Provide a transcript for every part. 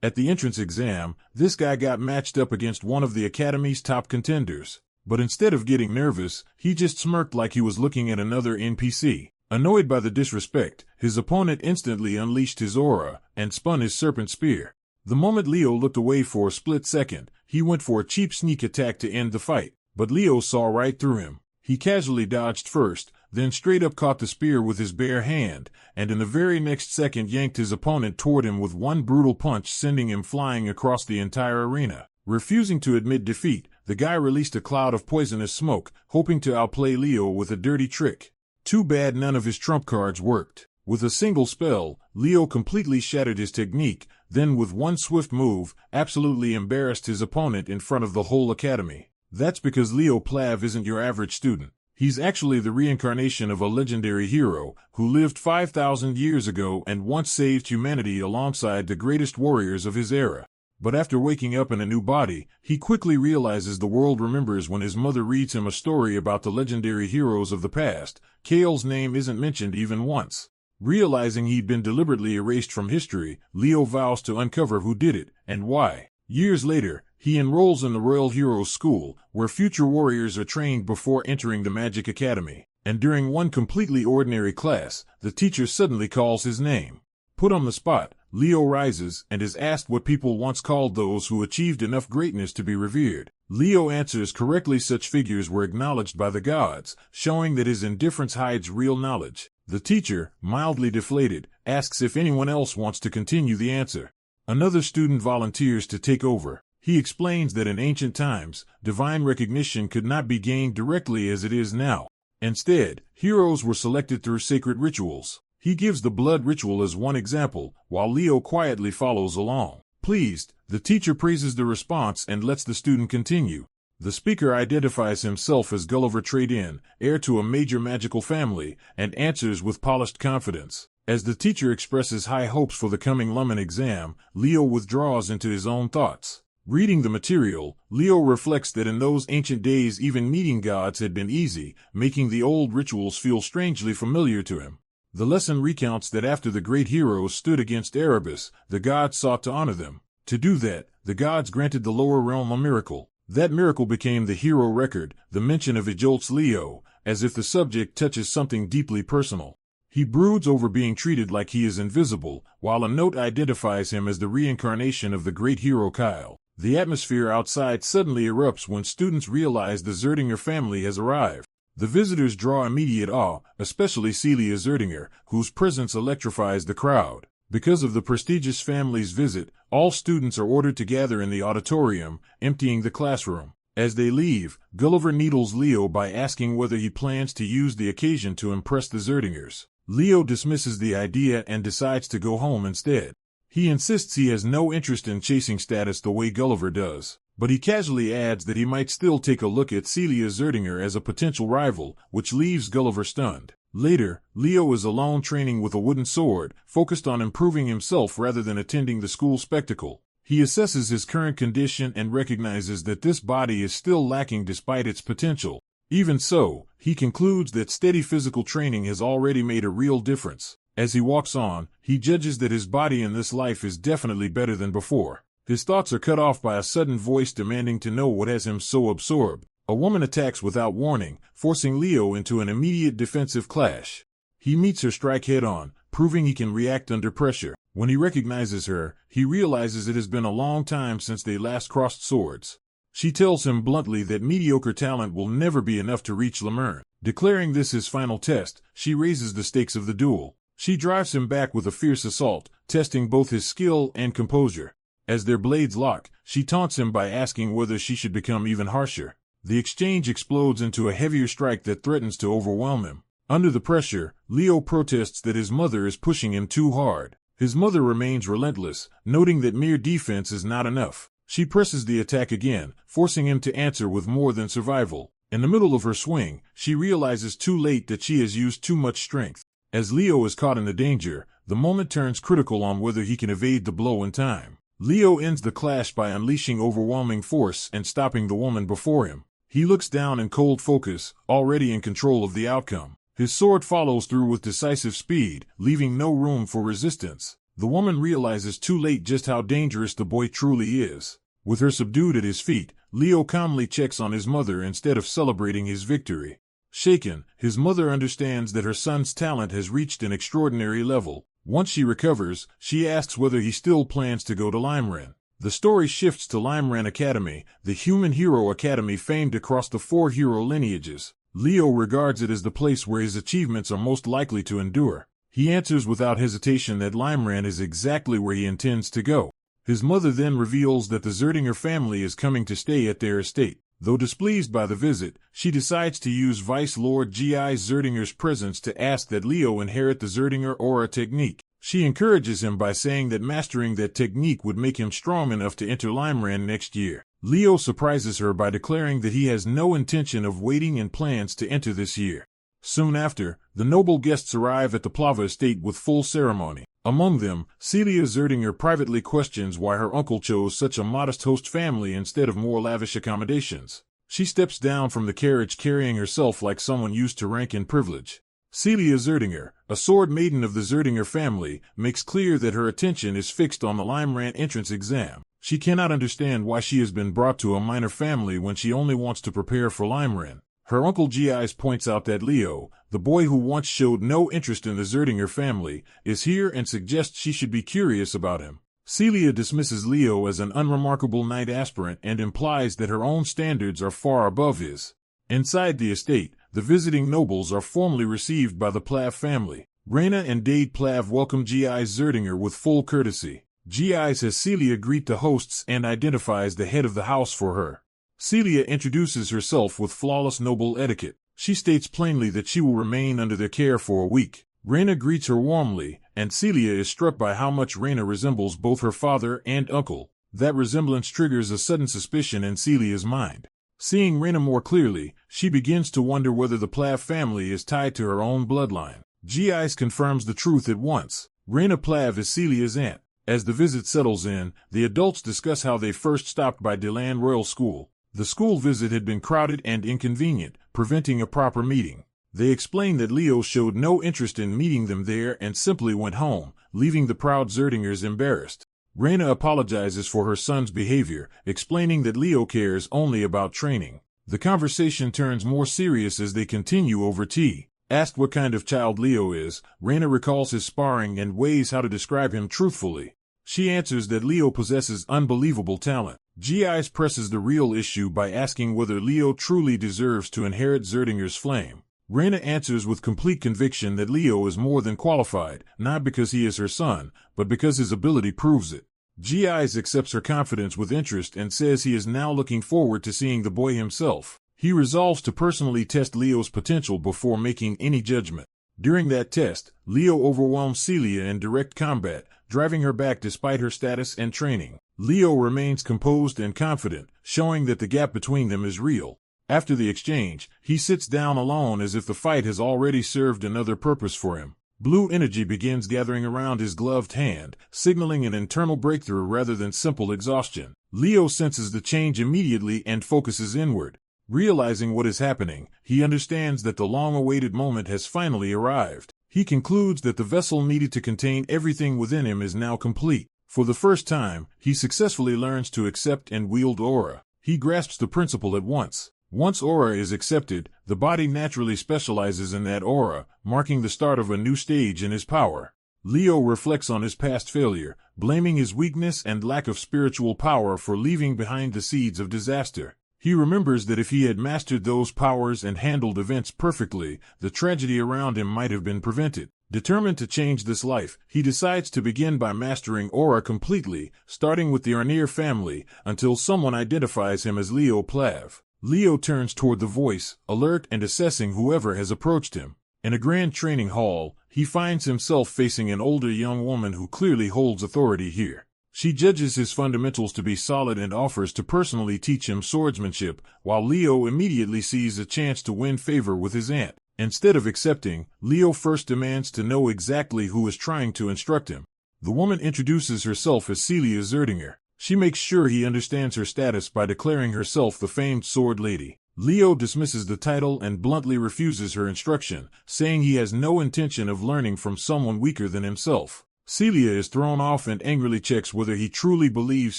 At the entrance exam, this guy got matched up against one of the Academy's top contenders. But instead of getting nervous, he just smirked like he was looking at another NPC. Annoyed by the disrespect, his opponent instantly unleashed his aura and spun his serpent spear. The moment Leo looked away for a split second, he went for a cheap sneak attack to end the fight. But Leo saw right through him. He casually dodged first, then straight up caught the spear with his bare hand, and in the very next second yanked his opponent toward him with one brutal punch, sending him flying across the entire arena. Refusing to admit defeat, the guy released a cloud of poisonous smoke, hoping to outplay Leo with a dirty trick. Too bad none of his trump cards worked. With a single spell, Leo completely shattered his technique, then with one swift move, absolutely embarrassed his opponent in front of the whole academy. That's because Leo Plav isn't your average student. He's actually the reincarnation of a legendary hero who lived 5,000 years ago and once saved humanity alongside the greatest warriors of his era. But after waking up in a new body, he quickly realizes the world remembers when his mother reads him a story about the legendary heroes of the past. Kale's name isn't mentioned even once. Realizing he'd been deliberately erased from history, Leo vows to uncover who did it and why. Years later, he enrolls in the Royal Heroes School, where future warriors are trained before entering the Magic Academy. And during one completely ordinary class, the teacher suddenly calls his name. Put on the spot, Leo rises and is asked what people once called those who achieved enough greatness to be revered. Leo answers correctly. Such figures were acknowledged by the gods, showing that his indifference hides real knowledge. The teacher, mildly deflated, asks if anyone else wants to continue the answer. Another student volunteers to take over. He explains that in ancient times, divine recognition could not be gained directly as it is now. Instead, heroes were selected through sacred rituals. He gives the blood ritual as one example, while Leo quietly follows along. Pleased, the teacher praises the response and lets the student continue. The speaker identifies himself as Gulliver Trade-In, heir to a major magical family, and answers with polished confidence. As the teacher expresses high hopes for the coming Lumen exam, Leo withdraws into his own thoughts. Reading the material, Leo reflects that in those ancient days even meeting gods had been easy, making the old rituals feel strangely familiar to him. The lesson recounts that after the great heroes stood against Erebus, the gods sought to honor them. To do that, the gods granted the lower realm a miracle. That miracle became the hero record. The mention of it jolts Leo, as if the subject touches something deeply personal. He broods over being treated like he is invisible, while a note identifies him as the reincarnation of the great hero Kyle. The atmosphere outside suddenly erupts when students realize the Zerdinger family has arrived. The visitors draw immediate awe, especially Celia Zerdinger, whose presence electrifies the crowd. Because of the prestigious family's visit, all students are ordered to gather in the auditorium, emptying the classroom. As they leave, Gulliver needles Leo by asking whether he plans to use the occasion to impress the Zerdingers. Leo dismisses the idea and decides to go home instead. He insists he has no interest in chasing status the way Gulliver does, but he casually adds that he might still take a look at Celia Zerdinger as a potential rival, which leaves Gulliver stunned. Later, Leo is alone training with a wooden sword, focused on improving himself rather than attending the school spectacle. He assesses his current condition and recognizes that this body is still lacking despite its potential. Even so, he concludes that steady physical training has already made a real difference. As he walks on, he judges that his body in this life is definitely better than before. His thoughts are cut off by a sudden voice demanding to know what has him so absorbed. A woman attacks without warning, forcing Leo into an immediate defensive clash. He meets her strike head-on, proving he can react under pressure. When he recognizes her, he realizes it has been a long time since they last crossed swords. She tells him bluntly that mediocre talent will never be enough to reach Lemurn. Declaring this his final test, she raises the stakes of the duel. She drives him back with a fierce assault, testing both his skill and composure. As their blades lock, she taunts him by asking whether she should become even harsher. The exchange explodes into a heavier strike that threatens to overwhelm him. Under the pressure, Leo protests that his mother is pushing him too hard. His mother remains relentless, noting that mere defense is not enough. She presses the attack again, forcing him to answer with more than survival. In the middle of her swing, she realizes too late that she has used too much strength. As Leo is caught in the danger, the moment turns critical on whether he can evade the blow in time. Leo ends the clash by unleashing overwhelming force and stopping the woman before him. He looks down in cold focus, already in control of the outcome. His sword follows through with decisive speed, leaving no room for resistance. The woman realizes too late just how dangerous the boy truly is. With her subdued at his feet, Leo calmly checks on his mother instead of celebrating his victory. Shaken, his mother understands that her son's talent has reached an extraordinary level. Once she recovers, she asks whether he still plans to go to Limeran. The story shifts to Limeran Academy, the human hero academy famed across the 4 hero lineages. Leo regards it as the place where his achievements are most likely to endure. He answers without hesitation that Limeran is exactly where he intends to go. His mother then reveals that the Zerdinger family is coming to stay at their estate. Though displeased by the visit, she decides to use Vice Lord G.I. Zerdinger's presence to ask that Leo inherit the Zerdinger aura technique. She encourages him by saying that mastering that technique would make him strong enough to enter Limeran next year. Leo surprises her by declaring that he has no intention of waiting and plans to enter this year. Soon after, the noble guests arrive at the Plava estate with full ceremony. Among them, Celia Zerdinger privately questions why her uncle chose such a modest host family instead of more lavish accommodations. She steps down from the carriage carrying herself like someone used to rank and privilege. Celia Zerdinger, a sword maiden of the Zerdinger family, makes clear that her attention is fixed on the Limeran entrance exam. She cannot understand why she has been brought to a minor family when she only wants to prepare for Limeran. Her uncle G.I.S. points out that Leo, the boy who once showed no interest in the Zerdinger family, is here and suggests she should be curious about him. Celia dismisses Leo as an unremarkable knight aspirant and implies that her own standards are far above his. Inside the estate, the visiting nobles are formally received by the Plav family. Reyna and Dade Plav welcome G.I.S. Zerdinger with full courtesy. G.I.S. has Celia greet the hosts and identifies the head of the house for her. Celia introduces herself with flawless noble etiquette. She states plainly that she will remain under their care for a week. Reyna greets her warmly, and Celia is struck by how much Reyna resembles both her father and uncle. That resemblance triggers a sudden suspicion in Celia's mind. Seeing Reyna more clearly, she begins to wonder whether the Plav family is tied to her own bloodline. G.I.S. confirms the truth at once. Reyna Plav is Celia's aunt. As the visit settles in, the adults discuss how they first stopped by Deland Royal School. The school visit had been crowded and inconvenient, preventing a proper meeting. They explained that Leo showed no interest in meeting them there and simply went home, leaving the proud Zerdingers embarrassed. Reyna apologizes for her son's behavior, explaining that Leo cares only about training. The conversation turns more serious as they continue over tea. Asked what kind of child Leo is, Reyna recalls his sparring and weighs how to describe him truthfully. She answers that Leo possesses unbelievable talent. G.I.S. presses the real issue by asking whether Leo truly deserves to inherit Zerdinger's flame. Reyna answers with complete conviction that Leo is more than qualified, not because he is her son, but because his ability proves it. G.I.S. accepts her confidence with interest and says he is now looking forward to seeing the boy himself. He resolves to personally test Leo's potential before making any judgment. During that test, Leo overwhelms Celia in direct combat, driving her back despite her status and training. Leo remains composed and confident, showing that the gap between them is real. After the exchange, he sits down alone as if the fight has already served another purpose for him. Blue energy begins gathering around his gloved hand, signaling an internal breakthrough rather than simple exhaustion. Leo senses the change immediately and focuses inward. Realizing what is happening, he understands that the long-awaited moment has finally arrived. He concludes that the vessel needed to contain everything within him is now complete. For the first time, he successfully learns to accept and wield aura. He grasps the principle at once. Once aura is accepted, the body naturally specializes in that aura, marking the start of a new stage in his power. Leo reflects on his past failure, blaming his weakness and lack of spiritual power for leaving behind the seeds of disaster. He remembers that if he had mastered those powers and handled events perfectly, the tragedy around him might have been prevented. Determined to change this life, he decides to begin by mastering aura completely, starting with the Arnir family, until someone identifies him as Leo Plav. Leo turns toward the voice, alert and assessing whoever has approached him. In a grand training hall, he finds himself facing an older young woman who clearly holds authority here. She judges his fundamentals to be solid and offers to personally teach him swordsmanship, while Leo immediately sees a chance to win favor with his aunt. Instead of accepting, Leo first demands to know exactly who is trying to instruct him. The woman introduces herself as Celia Zerdinger. She makes sure he understands her status by declaring herself the famed sword lady. Leo dismisses the title and bluntly refuses her instruction, saying he has no intention of learning from someone weaker than himself. Celia is thrown off and angrily checks whether he truly believes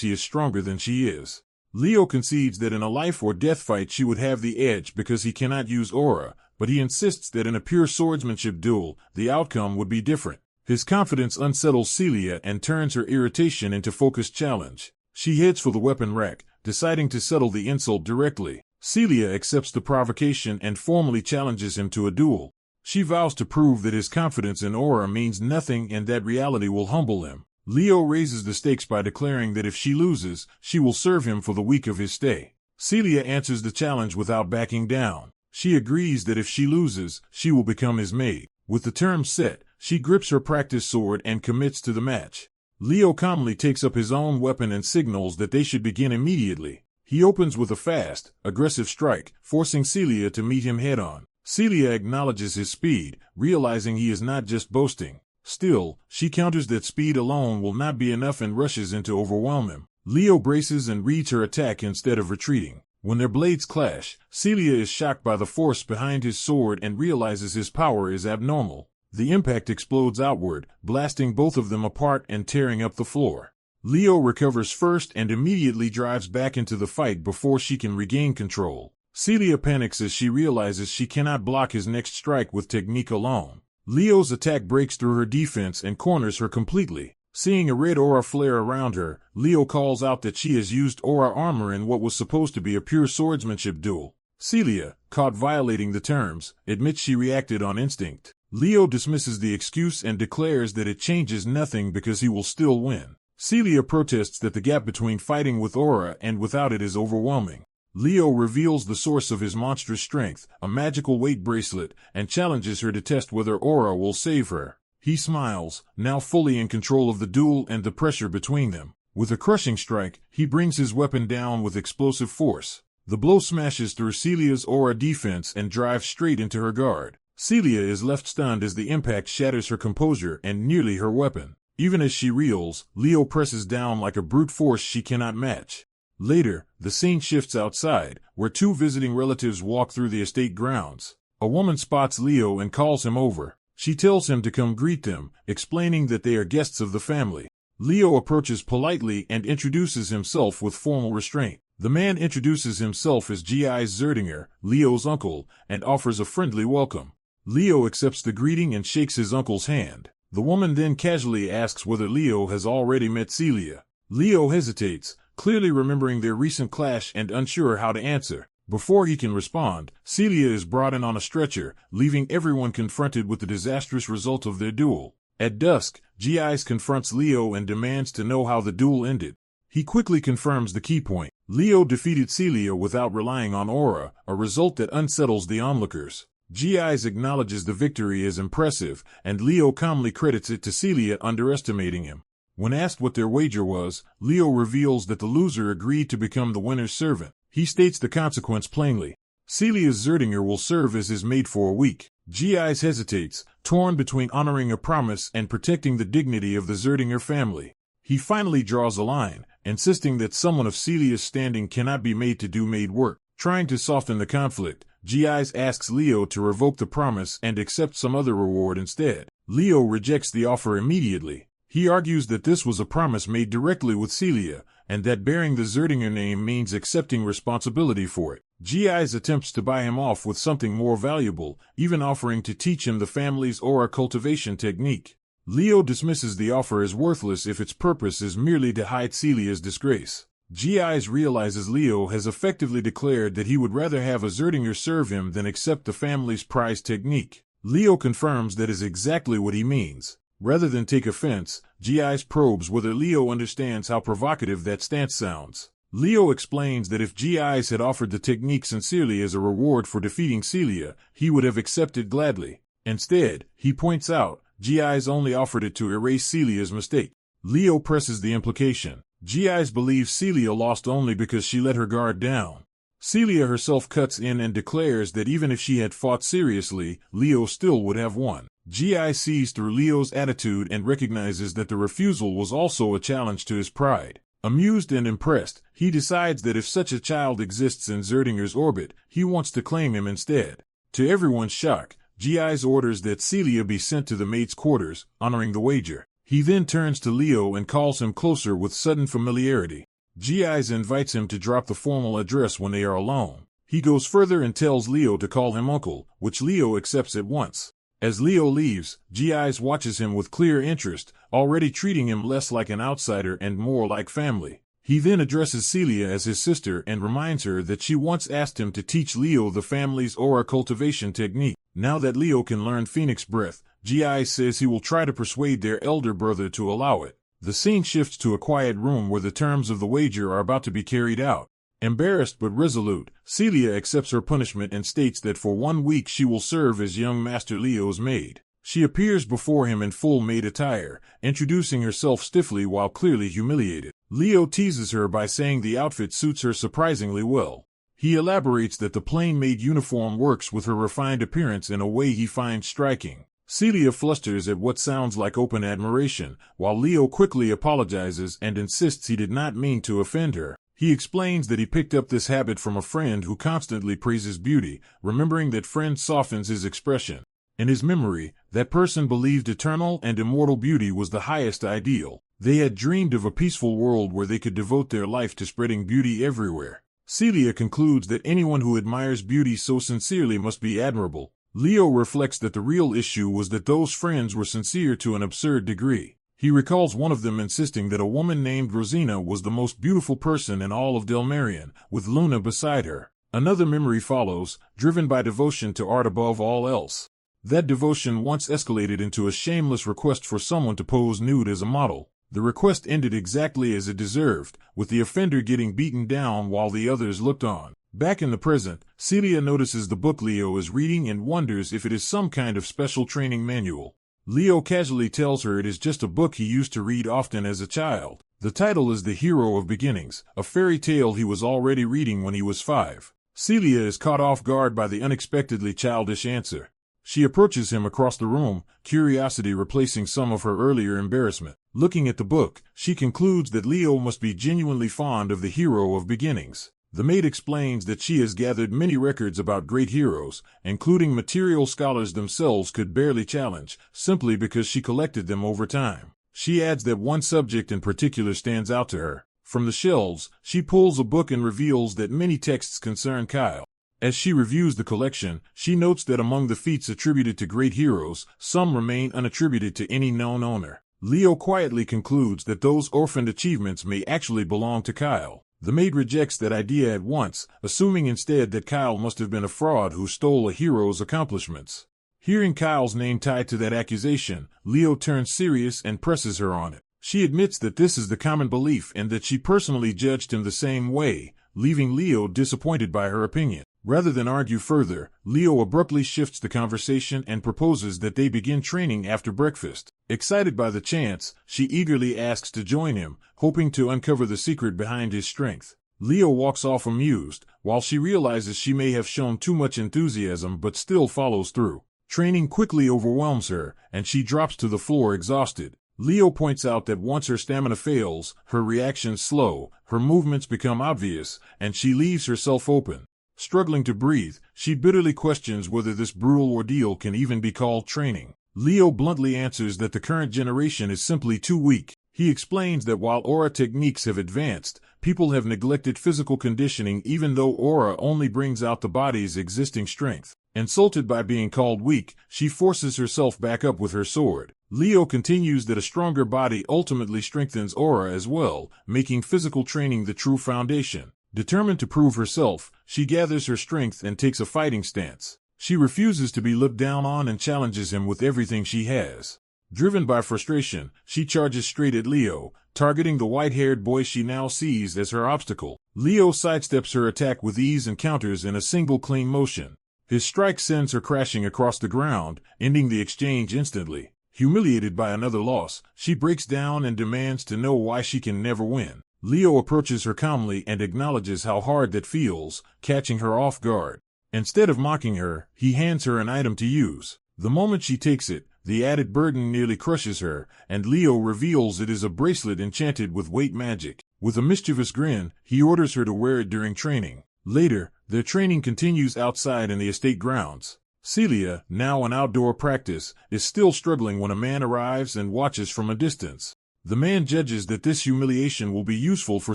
he is stronger than she is. Leo concedes that in a life or death fight she would have the edge because he cannot use aura, but he insists that in a pure swordsmanship duel, the outcome would be different. His confidence unsettles Celia and turns her irritation into focused challenge. She heads for the weapon rack, deciding to settle the insult directly. Celia accepts the provocation and formally challenges him to a duel. She vows to prove that his confidence in aura means nothing and that reality will humble him. Leo raises the stakes by declaring that if she loses, she will serve him for the week of his stay. Celia answers the challenge without backing down. She agrees that if she loses, she will become his maid. With the terms set, she grips her practice sword and commits to the match. Leo calmly takes up his own weapon and signals that they should begin immediately. He opens with a fast, aggressive strike, forcing Celia to meet him head-on. Celia acknowledges his speed, realizing he is not just boasting. Still, she counters that speed alone will not be enough and rushes in to overwhelm him. Leo braces and reads her attack instead of retreating. When their blades clash, Celia is shocked by the force behind his sword and realizes his power is abnormal. The impact explodes outward, blasting both of them apart and tearing up the floor. Leo recovers first and immediately drives back into the fight before she can regain control. Celia panics as she realizes she cannot block his next strike with technique alone. Leo's attack breaks through her defense and corners her completely. Seeing a red aura flare around her, Leo calls out that she has used aura armor in what was supposed to be a pure swordsmanship duel. Celia, caught violating the terms, admits she reacted on instinct. Leo dismisses the excuse and declares that it changes nothing because he will still win. Celia protests that the gap between fighting with aura and without it is overwhelming. Leo reveals the source of his monstrous strength, a magical weight bracelet, and challenges her to test whether aura will save her. He smiles, now fully in control of the duel and the pressure between them. With a crushing strike, he brings his weapon down with explosive force. The blow smashes through Celia's aura defense and drives straight into her guard. Celia is left stunned as the impact shatters her composure and nearly her weapon. Even as she reels, Leo presses down like a brute force she cannot match. Later, the scene shifts outside, where two visiting relatives walk through the estate grounds. A woman spots Leo and calls him over. She tells him to come greet them, explaining that they are guests of the family. Leo approaches politely and introduces himself with formal restraint. The man introduces himself as G.I. Zerdinger, Leo's uncle, and offers a friendly welcome. Leo accepts the greeting and shakes his uncle's hand. The woman then casually asks whether Leo has already met Celia. Leo hesitates, clearly remembering their recent clash and unsure how to answer. Before he can respond, Celia is brought in on a stretcher, leaving everyone confronted with the disastrous result of their duel. At dusk, G.I. confronts Leo and demands to know how the duel ended. He quickly confirms the key point. Leo defeated Celia without relying on aura, a result that unsettles the onlookers. G.I. acknowledges the victory as impressive, and Leo calmly credits it to Celia underestimating him. When asked what their wager was, Leo reveals that the loser agreed to become the winner's servant. He states the consequence plainly. Celia Zerdinger will serve as his maid for a week. G.I. hesitates, torn between honoring a promise and protecting the dignity of the Zerdinger family. He finally draws a line, insisting that someone of Celia's standing cannot be made to do maid work. Trying to soften the conflict, G.I. asks Leo to revoke the promise and accept some other reward instead. Leo rejects the offer immediately. He argues that this was a promise made directly with Celia, and that bearing the Zerdinger name means accepting responsibility for it. G.I. attempts to buy him off with something more valuable, even offering to teach him the family's aura cultivation technique. Leo dismisses the offer as worthless if its purpose is merely to hide Celia's disgrace. G.I. realizes Leo has effectively declared that he would rather have a Zerdinger serve him than accept the family's prized technique. Leo confirms that is exactly what he means. Rather than take offense, G.I. probes whether Leo understands how provocative that stance sounds. Leo explains that if G.I. had offered the technique sincerely as a reward for defeating Celia, he would have accepted gladly. Instead, he points out, G.I. only offered it to erase Celia's mistake. Leo presses the implication. G.I. believes Celia lost only because she let her guard down. Celia herself cuts in and declares that even if she had fought seriously, Leo still would have won. G.I. sees through Leo's attitude and recognizes that the refusal was also a challenge to his pride. Amused and impressed, he decides that if such a child exists in Zerdinger's orbit, he wants to claim him instead. To everyone's shock, G.I. orders that Celia be sent to the maid's quarters, honoring the wager. He He then turns to Leo and calls him closer with sudden familiarity. Gi's invites him to drop the formal address when they are alone. He goes further and tells Leo to call him uncle, which Leo accepts at once. As Leo leaves, Gi's watches him with clear interest, already treating him less like an outsider and more like family. He then addresses Celia as his sister and reminds her that she once asked him to teach Leo the family's aura cultivation technique. Now that Leo can learn Phoenix Breath, Gi says he will try to persuade their elder brother to allow it. The scene shifts to a quiet room where the terms of the wager are about to be carried out. Embarrassed but resolute, Celia accepts her punishment and states that for 1 week she will serve as young Master Leo's maid. She appears before him in full maid attire, introducing herself stiffly while clearly humiliated. Leo teases her by saying the outfit suits her surprisingly well. He elaborates that the plain maid uniform works with her refined appearance in a way he finds striking. Celia flusters at what sounds like open admiration, while Leo quickly apologizes and insists he did not mean to offend her. He explains that he picked up this habit from a friend who constantly praises beauty, remembering that friend softens his expression. In his memory, that person believed eternal and immortal beauty was the highest ideal. They had dreamed of a peaceful world where they could devote their life to spreading beauty everywhere. Celia concludes that anyone who admires beauty so sincerely must be admirable. Leo reflects that the real issue was that those friends were sincere to an absurd degree. He recalls one of them insisting that a woman named Rosina was the most beautiful person in all of Delmarian, with Luna beside her. Another memory follows, driven by devotion to art above all else. That devotion once escalated into a shameless request for someone to pose nude as a model. The request ended exactly as it deserved, with the offender getting beaten down while the others looked on. Back in the present, Celia notices the book Leo is reading and wonders if it is some kind of special training manual. Leo casually tells her it is just a book he used to read often as a child. The title is The Hero of Beginnings, a fairy tale he was already reading when he was 5. Celia is caught off guard by the unexpectedly childish answer. She approaches him across the room, curiosity replacing some of her earlier embarrassment. Looking at the book, she concludes that Leo must be genuinely fond of The Hero of Beginnings. The maid explains that she has gathered many records about great heroes, including material scholars themselves could barely challenge, simply because she collected them over time. She adds that one subject in particular stands out to her. From the shelves, she pulls a book and reveals that many texts concern Kyle. As she reviews the collection, she notes that among the feats attributed to great heroes, some remain unattributed to any known owner. Leo quietly concludes that those orphaned achievements may actually belong to Kyle. The maid rejects that idea at once, assuming instead that Kyle must have been a fraud who stole a hero's accomplishments. Hearing Kyle's name tied to that accusation, Leo turns serious and presses her on it. She admits that this is the common belief and that she personally judged him the same way, leaving Leo disappointed by her opinion. Rather than argue further, Leo abruptly shifts the conversation and proposes that they begin training after breakfast. Excited by the chance, she eagerly asks to join him, hoping to uncover the secret behind his strength. Leo walks off amused, while she realizes she may have shown too much enthusiasm but still follows through. Training quickly overwhelms her, and she drops to the floor exhausted. Leo points out that once her stamina fails, her reactions slow, her movements become obvious, and she leaves herself open. Struggling to breathe, she bitterly questions whether this brutal ordeal can even be called training. Leo bluntly answers that the current generation is simply too weak. He explains that while aura techniques have advanced, people have neglected physical conditioning even though aura only brings out the body's existing strength. Insulted by being called weak, she forces herself back up with her sword. Leo continues that a stronger body ultimately strengthens aura as well, making physical training the true foundation. Determined to prove herself, she gathers her strength and takes a fighting stance. She refuses to be looked down on and challenges him with everything she has. Driven by frustration, she charges straight at Leo, targeting the white-haired boy she now sees as her obstacle. Leo sidesteps her attack with ease and counters in a single clean motion. His strike sends her crashing across the ground, ending the exchange instantly. Humiliated by another loss, she breaks down and demands to know why she can never win. Leo approaches her calmly and acknowledges how hard that feels, catching her off guard. Instead of mocking her, he hands her an item to use. The moment she takes it, the added burden nearly crushes her, and Leo reveals it is a bracelet enchanted with weight magic. With a mischievous grin, he orders her to wear it during training. Later, their training continues outside in the estate grounds. Celia, now an outdoor practice, is still struggling when a man arrives and watches from a distance. The man judges that this humiliation will be useful for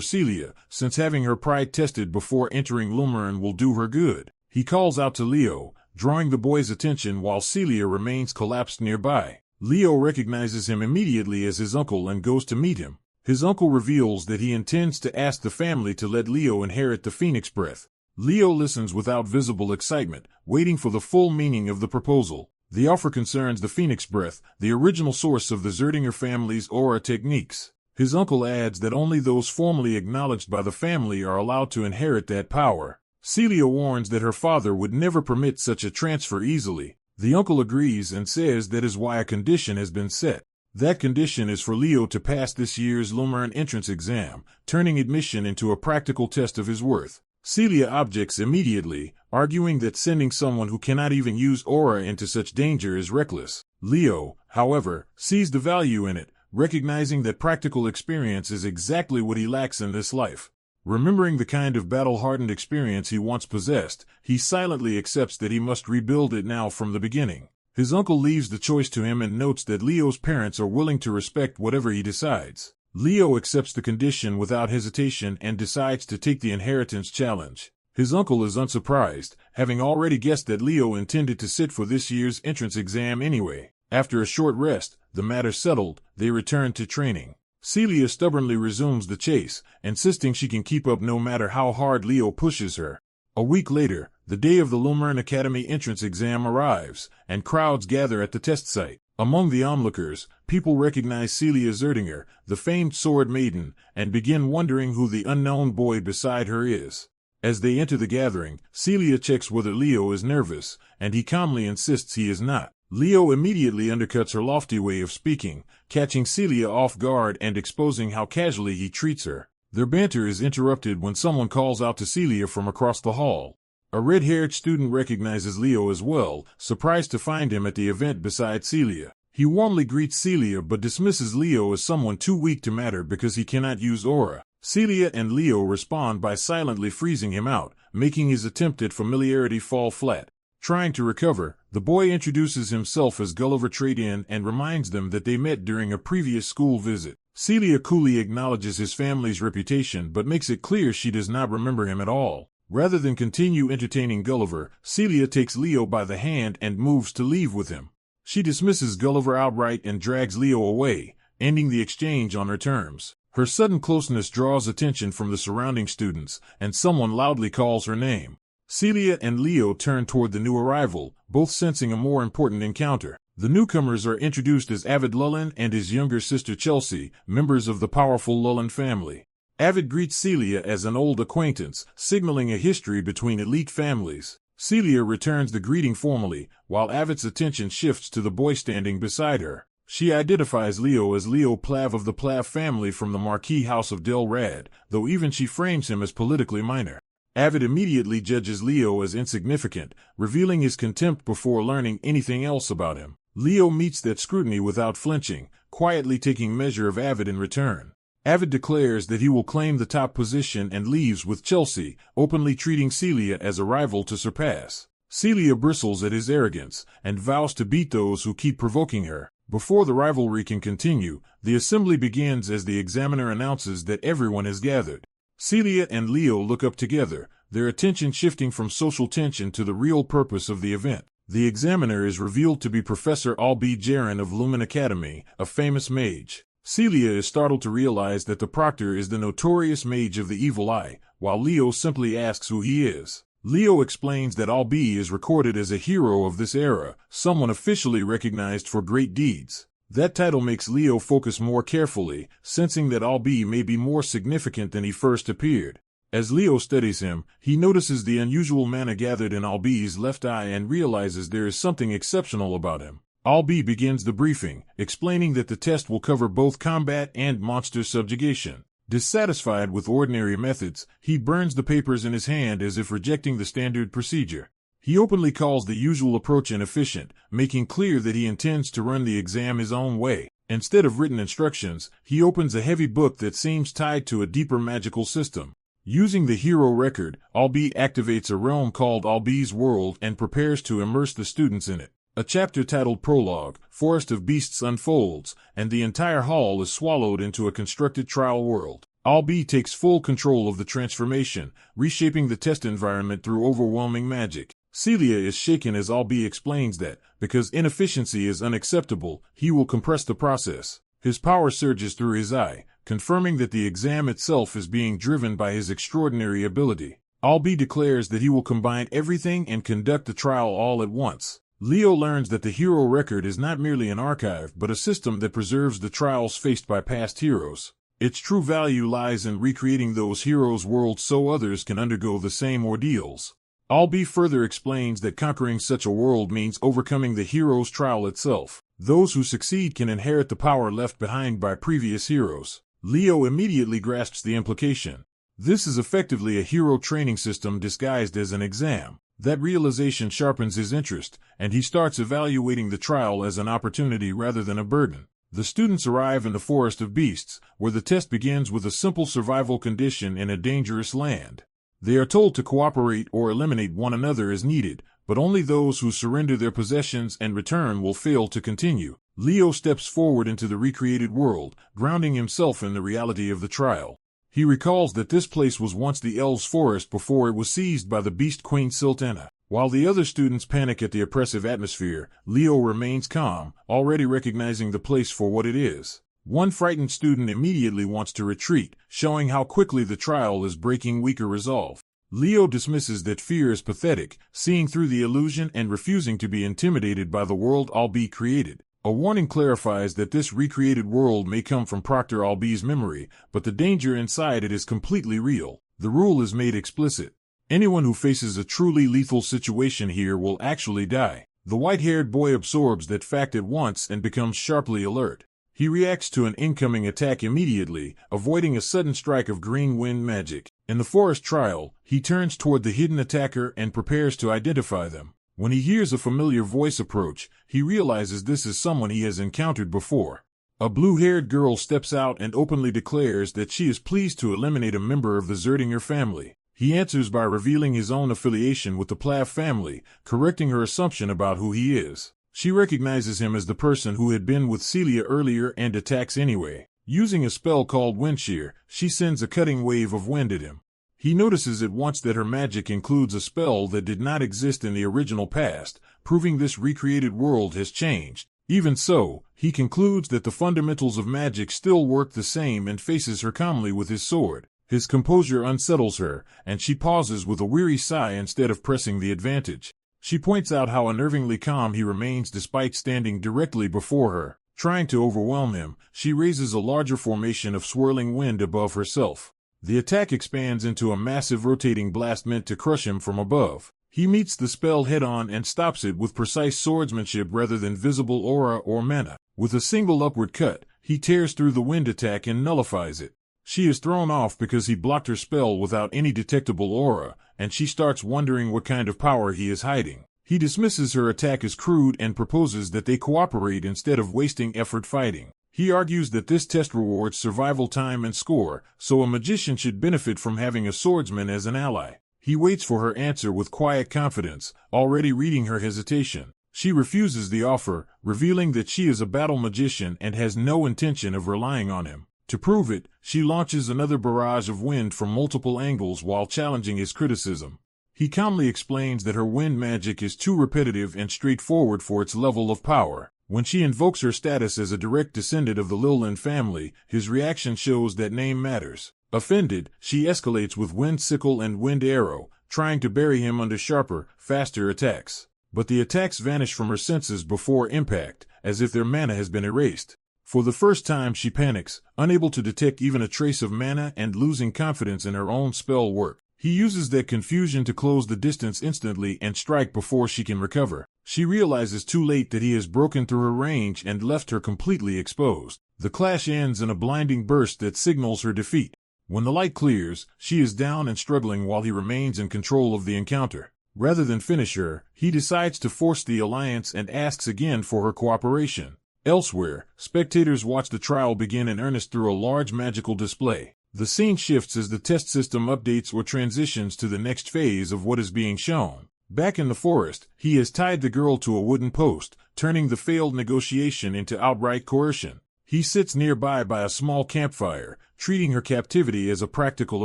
Celia, since having her pride tested before entering Lumirin will do her good. He calls out to Leo, drawing the boy's attention while Celia remains collapsed nearby. Leo recognizes him immediately as his uncle and goes to meet him. His uncle reveals that he intends to ask the family to let Leo inherit the Phoenix Breath. Leo listens without visible excitement, waiting for the full meaning of the proposal. The offer concerns the Phoenix Breath, the original source of the Zerdinger family's aura techniques. His uncle adds that only those formally acknowledged by the family are allowed to inherit that power. Celia warns that her father would never permit such a transfer easily. The uncle agrees and says that is why a condition has been set. That condition is for Leo to pass this year's Lumirin entrance exam, turning admission into a practical test of his worth. Celia objects immediately, arguing that sending someone who cannot even use aura into such danger is reckless. Leo, however, sees the value in it, recognizing that practical experience is exactly what he lacks in this life. Remembering the kind of battle-hardened experience he once possessed, he silently accepts that he must rebuild it now from the beginning. His uncle leaves the choice to him and notes that Leo's parents are willing to respect whatever he decides. Leo accepts the condition without hesitation and decides to take the inheritance challenge. His uncle is unsurprised, having already guessed that Leo intended to sit for this year's entrance exam anyway. After a short rest, the matter settled, they return to training. Celia stubbornly resumes the chase, insisting she can keep up no matter how hard Leo pushes her. A week later, the day of the Lumirin Academy entrance exam arrives, and crowds gather at the test site. Among the onlookers, people recognize Celia Zerdinger, the famed sword maiden, and begin wondering who the unknown boy beside her is. As they enter the gathering, Celia checks whether Leo is nervous, and he calmly insists he is not. Leo immediately undercuts her lofty way of speaking, catching Celia off guard and exposing how casually he treats her. Their banter is interrupted when someone calls out to Celia from across the hall. A red-haired student recognizes Leo as well, surprised to find him at the event beside Celia. He warmly greets Celia but dismisses Leo as someone too weak to matter because he cannot use aura. Celia and Leo respond by silently freezing him out, making his attempt at familiarity fall flat. Trying to recover, the boy introduces himself as Gulliver Trade-In and reminds them that they met during a previous school visit. Celia coolly acknowledges his family's reputation but makes it clear she does not remember him at all. Rather than continue entertaining Gulliver, Celia takes Leo by the hand and moves to leave with him. She dismisses Gulliver outright and drags Leo away, ending the exchange on her terms. Her sudden closeness draws attention from the surrounding students, and someone loudly calls her name. Celia and Leo turn toward the new arrival, both sensing a more important encounter. The newcomers are introduced as Avid Lullin and his younger sister Chelsea, members of the powerful Lullin family. Avid greets Celia as an old acquaintance, signaling a history between elite families. Celia returns the greeting formally, while Avid's attention shifts to the boy standing beside her. She identifies Leo as Leo Plav of the Plav family from the Marquis House of Del Rad, though even she frames him as politically minor. Avid immediately judges Leo as insignificant, revealing his contempt before learning anything else about him. Leo meets that scrutiny without flinching, quietly taking measure of Avid in return. Avid declares that he will claim the top position and leaves with Chelsea, openly treating Celia as a rival to surpass. Celia bristles at his arrogance, and vows to beat those who keep provoking her. Before the rivalry can continue, the assembly begins as the examiner announces that everyone has gathered. Celia and Leo look up together, their attention shifting from social tension to the real purpose of the event. The examiner is revealed to be Professor Albi Jaren of Lumin Academy, a famous mage. Celia is startled to realize that the proctor is the notorious mage of the Evil Eye, while Leo simply asks who he is. Leo explains that Albi is recorded as a hero of this era, someone officially recognized for great deeds. That title makes Leo focus more carefully, sensing that Albi may be more significant than he first appeared. As Leo studies him, he notices the unusual mana gathered in Albi's left eye and realizes there is something exceptional about him. Albi begins the briefing, explaining that the test will cover both combat and monster subjugation. Dissatisfied with ordinary methods, he burns the papers in his hand as if rejecting the standard procedure. He openly calls the usual approach inefficient, making clear that he intends to run the exam his own way. Instead of written instructions, he opens a heavy book that seems tied to a deeper magical system. Using the hero record, Albi activates a realm called Albi's World and prepares to immerse the students in it. A chapter titled Prologue, Forest of Beasts unfolds, and the entire hall is swallowed into a constructed trial world. Albi takes full control of the transformation, reshaping the test environment through overwhelming magic. Celia is shaken as Albi explains that, because inefficiency is unacceptable, he will compress the process. His power surges through his eye, confirming that the exam itself is being driven by his extraordinary ability. Albi declares that he will combine everything and conduct the trial all at once. Leo learns that the hero record is not merely an archive but a system that preserves the trials faced by past heroes. Its true value lies in recreating those heroes' worlds so others can undergo the same ordeals. Albi further explains that conquering such a world means overcoming the hero's trial itself. Those who succeed can inherit the power left behind by previous heroes. Leo immediately grasps the implication. This is effectively a hero training system disguised as an exam. That realization sharpens his interest, and he starts evaluating the trial as an opportunity rather than a burden. The students arrive in the Forest of Beasts, where the test begins with a simple survival condition in a dangerous land. They are told to cooperate or eliminate one another as needed, but only those who surrender their possessions and return will fail to continue. Leo steps forward into the recreated world, grounding himself in the reality of the trial. He recalls that this place was once the elves' forest before it was seized by the beast queen Sultana. While the other students panic at the oppressive atmosphere, Leo remains calm, already recognizing the place for what it is. One frightened student immediately wants to retreat, showing how quickly the trial is breaking weaker resolve. Leo dismisses that fear is pathetic, seeing through the illusion and refusing to be intimidated by the world Albi created. A warning clarifies that this recreated world may come from Proctor Albi's memory, but the danger inside it is completely real. The rule is made explicit. Anyone who faces a truly lethal situation here will actually die. The white-haired boy absorbs that fact at once and becomes sharply alert. He reacts to an incoming attack immediately, avoiding a sudden strike of green wind magic. In the forest trial, he turns toward the hidden attacker and prepares to identify them. When he hears a familiar voice approach, he realizes this is someone he has encountered before. A blue-haired girl steps out and openly declares that she is pleased to eliminate a member of the Zerdinger family. He answers by revealing his own affiliation with the Plav family, correcting her assumption about who he is. She recognizes him as the person who had been with Celia earlier and attacks anyway. Using a spell called Wind Shear, she sends a cutting wave of wind at him. He notices at once that her magic includes a spell that did not exist in the original past, proving this recreated world has changed. Even so, he concludes that the fundamentals of magic still work the same and faces her calmly with his sword. His composure unsettles her, and she pauses with a weary sigh instead of pressing the advantage. She points out how unnervingly calm he remains despite standing directly before her. Trying to overwhelm him, she raises a larger formation of swirling wind above herself. The attack expands into a massive rotating blast meant to crush him from above. He meets the spell head-on and stops it with precise swordsmanship rather than visible aura or mana. With a single upward cut, he tears through the wind attack and nullifies it. She is thrown off because he blocked her spell without any detectable aura, and she starts wondering what kind of power he is hiding. He dismisses her attack as crude and proposes that they cooperate instead of wasting effort fighting. He argues that this test rewards survival time and score, so a magician should benefit from having a swordsman as an ally. He waits for her answer with quiet confidence, already reading her hesitation. She refuses the offer, revealing that she is a battle magician and has no intention of relying on him. To prove it, she launches another barrage of wind from multiple angles while challenging his criticism. He calmly explains that her wind magic is too repetitive and straightforward for its level of power. When she invokes her status as a direct descendant of the Lilland family, his reaction shows that name matters. Offended, she escalates with Wind Sickle and Wind Arrow, trying to bury him under sharper, faster attacks. But the attacks vanish from her senses before impact, as if their mana has been erased. For the first time she panics, unable to detect even a trace of mana and losing confidence in her own spell work. He uses that confusion to close the distance instantly and strike before she can recover. She realizes too late that he has broken through her range and left her completely exposed. The clash ends in a blinding burst that signals her defeat. When the light clears, she is down and struggling while he remains in control of the encounter. Rather than finish her, he decides to force the alliance and asks again for her cooperation. Elsewhere, spectators watch the trial begin in earnest through a large magical display. The scene shifts as the test system updates or transitions to the next phase of what is being shown. Back in the forest, he has tied the girl to a wooden post, turning the failed negotiation into outright coercion. He sits nearby by a small campfire, treating her captivity as a practical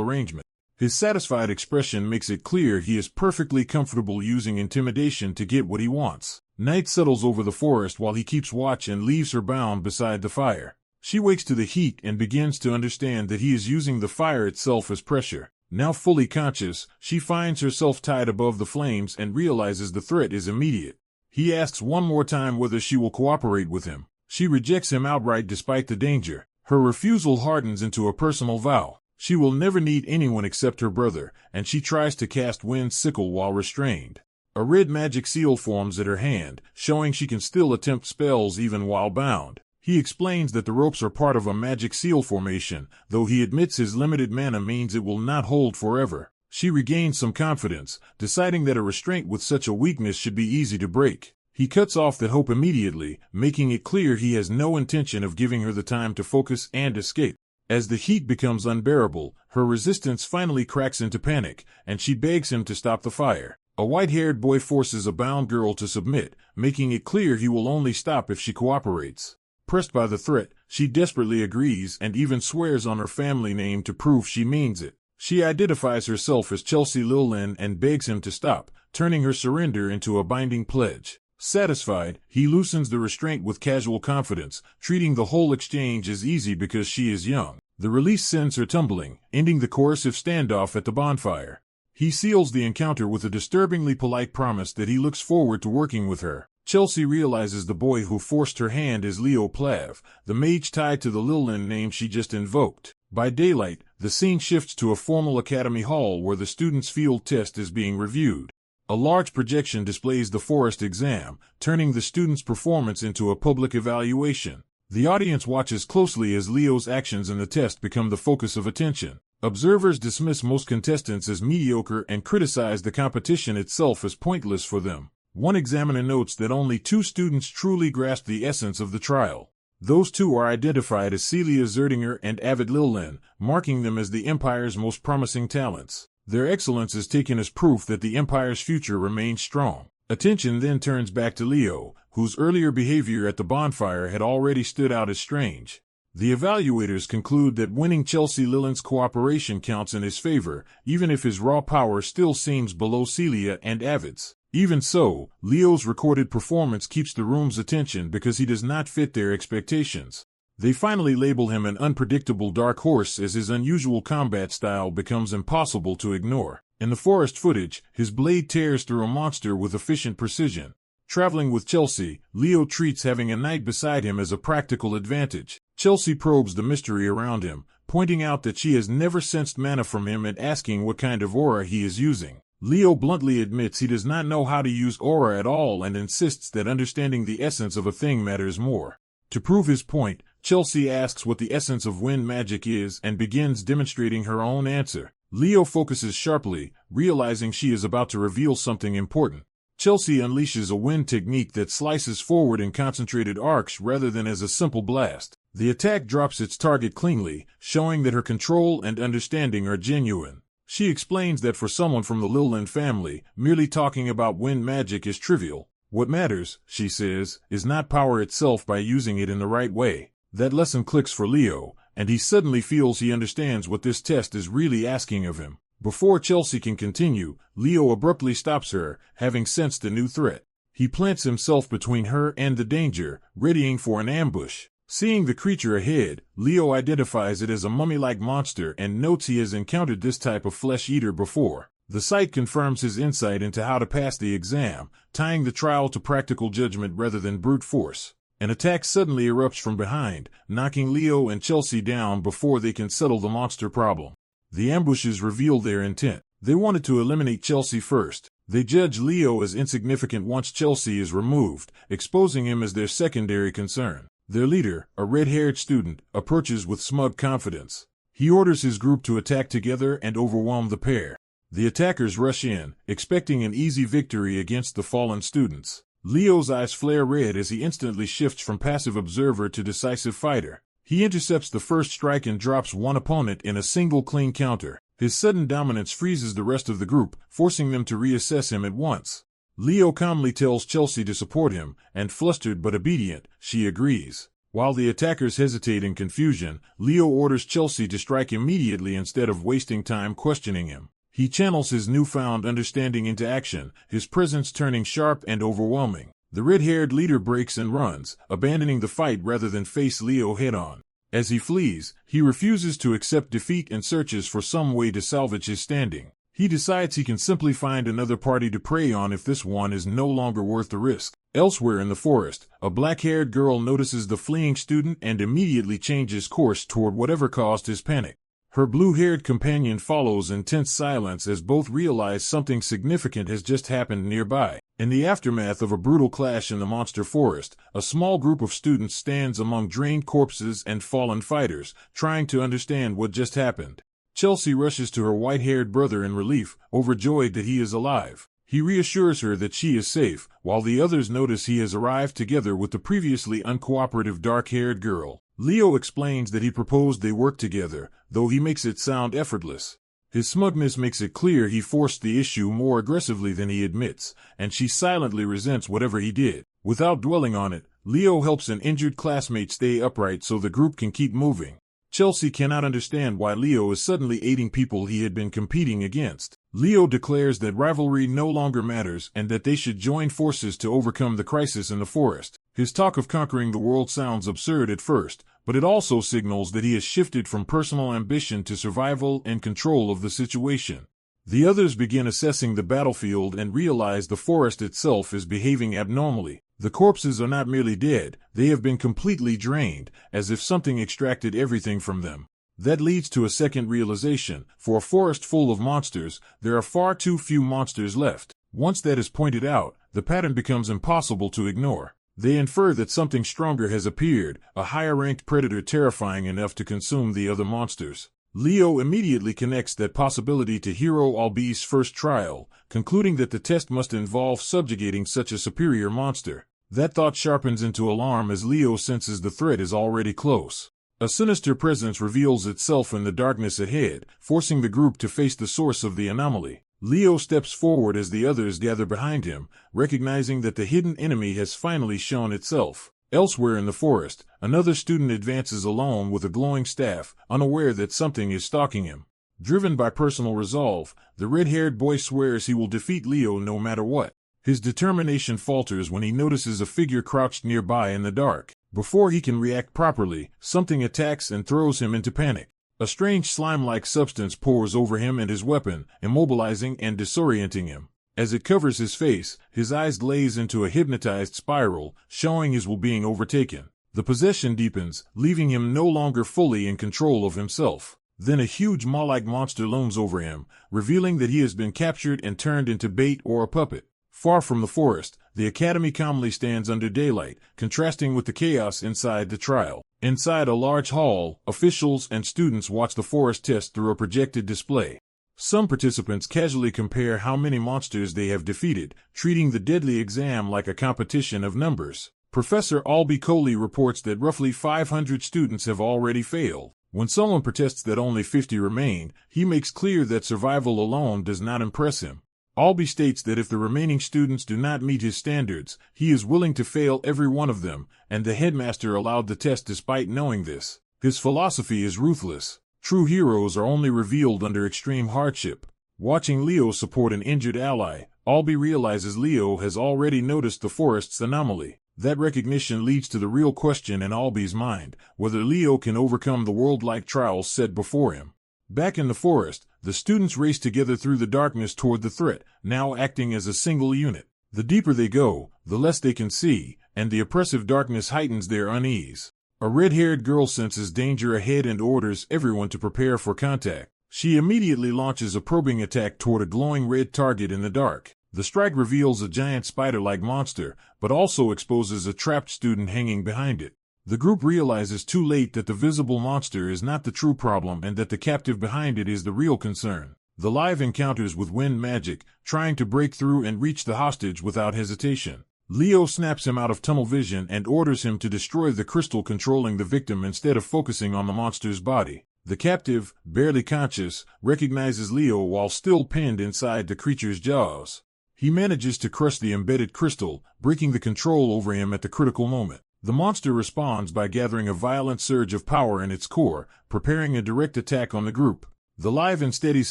arrangement. His satisfied expression makes it clear he is perfectly comfortable using intimidation to get what he wants. Night settles over the forest while he keeps watch and leaves her bound beside the fire. She wakes to the heat and begins to understand that he is using the fire itself as pressure. Now fully conscious, she finds herself tied above the flames and realizes the threat is immediate. He asks one more time whether she will cooperate with him. She rejects him outright despite the danger. Her refusal hardens into a personal vow. She will never need anyone except her brother, and she tries to cast Wind's sickle while restrained. A red magic seal forms at her hand, showing she can still attempt spells even while bound. He explains that the ropes are part of a magic seal formation, though he admits his limited mana means it will not hold forever. She regains some confidence, deciding that a restraint with such a weakness should be easy to break. He cuts off that hope immediately, making it clear he has no intention of giving her the time to focus and escape. As the heat becomes unbearable, her resistance finally cracks into panic, and she begs him to stop the fire. A white-haired boy forces a bound girl to submit, making it clear he will only stop if she cooperates. Pressed by the threat, she desperately agrees and even swears on her family name to prove she means it. She identifies herself as Chelsea Lilin and begs him to stop, turning her surrender into a binding pledge. Satisfied, he loosens the restraint with casual confidence, treating the whole exchange as easy because she is young. The release sends her tumbling, ending the coercive standoff at the bonfire. He seals the encounter with a disturbingly polite promise that he looks forward to working with her. Chelsea realizes the boy who forced her hand is Leo Plav, the mage tied to the Lilin name she just invoked. By daylight, the scene shifts to a formal academy hall where the students' field test is being reviewed. A large projection displays the forest exam, turning the students' performance into a public evaluation. The audience watches closely as Leo's actions in the test become the focus of attention. Observers dismiss most contestants as mediocre and criticize the competition itself as pointless for them. One examiner notes that only 2 students truly grasp the essence of the trial. Those 2 are identified as Celia Zerdinger and Avid Lilin, marking them as the Empire's most promising talents. Their excellence is taken as proof that the Empire's future remains strong. Attention then turns back to Leo, whose earlier behavior at the bonfire had already stood out as strange. The evaluators conclude that winning Chelsea Lilin's cooperation counts in his favor, even if his raw power still seems below Celia and Avid's. Even so, Leo's recorded performance keeps the room's attention because he does not fit their expectations. They finally label him an unpredictable dark horse as his unusual combat style becomes impossible to ignore. In the forest footage, his blade tears through a monster with efficient precision. Traveling with Chelsea, Leo treats having a knight beside him as a practical advantage. Chelsea probes the mystery around him, pointing out that she has never sensed mana from him and asking what kind of aura he is using. Leo bluntly admits he does not know how to use aura at all and insists that understanding the essence of a thing matters more. To prove his point, Chelsea asks what the essence of wind magic is and begins demonstrating her own answer. Leo focuses sharply, realizing she is about to reveal something important. Chelsea unleashes a wind technique that slices forward in concentrated arcs rather than as a simple blast. The attack drops its target cleanly, showing that her control and understanding are genuine. She explains that for someone from the Lilin family, merely talking about wind magic is trivial. What matters, she says, is not power itself by using it in the right way. That lesson clicks for Leo, and he suddenly feels he understands what this test is really asking of him. Before Chelsea can continue, Leo abruptly stops her, having sensed a new threat. He plants himself between her and the danger, readying for an ambush. Seeing the creature ahead, Leo identifies it as a mummy-like monster and notes he has encountered this type of flesh-eater before. The sight confirms his insight into how to pass the exam, tying the trial to practical judgment rather than brute force. An attack suddenly erupts from behind, knocking Leo and Chelsea down before they can settle the monster problem. The ambushes reveal their intent. They wanted to eliminate Chelsea first. They judge Leo as insignificant once Chelsea is removed, exposing him as their secondary concern. Their leader, a red-haired student, approaches with smug confidence. He orders his group to attack together and overwhelm the pair. The attackers rush in, expecting an easy victory against the fallen students. Leo's eyes flare red as he instantly shifts from passive observer to decisive fighter. He intercepts the first strike and drops one opponent in a single clean counter. His sudden dominance freezes the rest of the group, forcing them to reassess him at once. Leo calmly tells Chelsea to support him, and flustered but obedient, she agrees. While the attackers hesitate in confusion, Leo orders Chelsea to strike immediately instead of wasting time questioning him. He channels his newfound understanding into action, his presence turning sharp and overwhelming. The red-haired leader breaks and runs, abandoning the fight rather than face Leo head-on. As he flees, he refuses to accept defeat and searches for some way to salvage his standing. He decides he can simply find another party to prey on if this one is no longer worth the risk. Elsewhere in the forest, a black-haired girl notices the fleeing student and immediately changes course toward whatever caused his panic. Her blue-haired companion follows in tense silence as both realize something significant has just happened nearby. In the aftermath of a brutal clash in the monster forest, a small group of students stands among drained corpses and fallen fighters, trying to understand what just happened. Chelsea rushes to her white-haired brother in relief, overjoyed that he is alive. He reassures her that she is safe, while the others notice he has arrived together with the previously uncooperative dark-haired girl. Leo explains that he proposed they work together, though he makes it sound effortless. His smugness makes it clear he forced the issue more aggressively than he admits, and she silently resents whatever he did. Without dwelling on it, Leo helps an injured classmate stay upright so the group can keep moving. Chelsea cannot understand why Leo is suddenly aiding people he had been competing against. Leo declares that rivalry no longer matters and that they should join forces to overcome the crisis in the forest. His talk of conquering the world sounds absurd at first, but it also signals that he has shifted from personal ambition to survival and control of the situation. The others begin assessing the battlefield and realize the forest itself is behaving abnormally. The corpses are not merely dead, they have been completely drained, as if something extracted everything from them. That leads to a second realization: for a forest full of monsters, there are far too few monsters left. Once that is pointed out, the pattern becomes impossible to ignore. They infer that something stronger has appeared, a higher-ranked predator terrifying enough to consume the other monsters. Leo immediately connects that possibility to Hero Albi's first trial, concluding that the test must involve subjugating such a superior monster. That thought sharpens into alarm as Leo senses the threat is already close. A sinister presence reveals itself in the darkness ahead, forcing the group to face the source of the anomaly. Leo steps forward as the others gather behind him, recognizing that the hidden enemy has finally shown itself. Elsewhere in the forest, another student advances alone with a glowing staff, unaware that something is stalking him. Driven by personal resolve, the red-haired boy swears he will defeat Leo no matter what. His determination falters when he notices a figure crouched nearby in the dark. Before he can react properly, something attacks and throws him into panic. A strange slime-like substance pours over him and his weapon, immobilizing and disorienting him. As it covers his face, his eyes glaze into a hypnotized spiral, showing his will being overtaken. The possession deepens, leaving him no longer fully in control of himself. Then a huge maw-like monster looms over him, revealing that he has been captured and turned into bait or a puppet. Far from the forest, the academy calmly stands under daylight, contrasting with the chaos inside the trial. Inside a large hall, officials and students watch the forest test through a projected display. Some participants casually compare how many monsters they have defeated, treating the deadly exam like a competition of numbers. Professor Albi Coley reports that roughly 500 students have already failed. When someone protests that only 50 remain, he makes clear that survival alone does not impress him. Albi states that if the remaining students do not meet his standards, he is willing to fail every one of them, and the headmaster allowed the test despite knowing this. His philosophy is ruthless. True heroes are only revealed under extreme hardship. Watching Leo support an injured ally, Albi realizes Leo has already noticed the forest's anomaly. That recognition leads to the real question in Albi's mind, whether Leo can overcome the world-like trials set before him. Back in the forest, the students race together through the darkness toward the threat, now acting as a single unit. The deeper they go, the less they can see, and the oppressive darkness heightens their unease. A red-haired girl senses danger ahead and orders everyone to prepare for contact. She immediately launches a probing attack toward a glowing red target in the dark. The strike reveals a giant spider-like monster, but also exposes a trapped student hanging behind it. The group realizes too late that the visible monster is not the true problem and that the captive behind it is the real concern. The live encounters with wind magic, trying to break through and reach the hostage without hesitation. Leo snaps him out of tunnel vision and orders him to destroy the crystal controlling the victim instead of focusing on the monster's body. The captive, barely conscious, recognizes Leo while still pinned inside the creature's jaws. He manages to crush the embedded crystal, breaking the control over him at the critical moment. The monster responds by gathering a violent surge of power in its core, preparing a direct attack on the group. The Lion steadies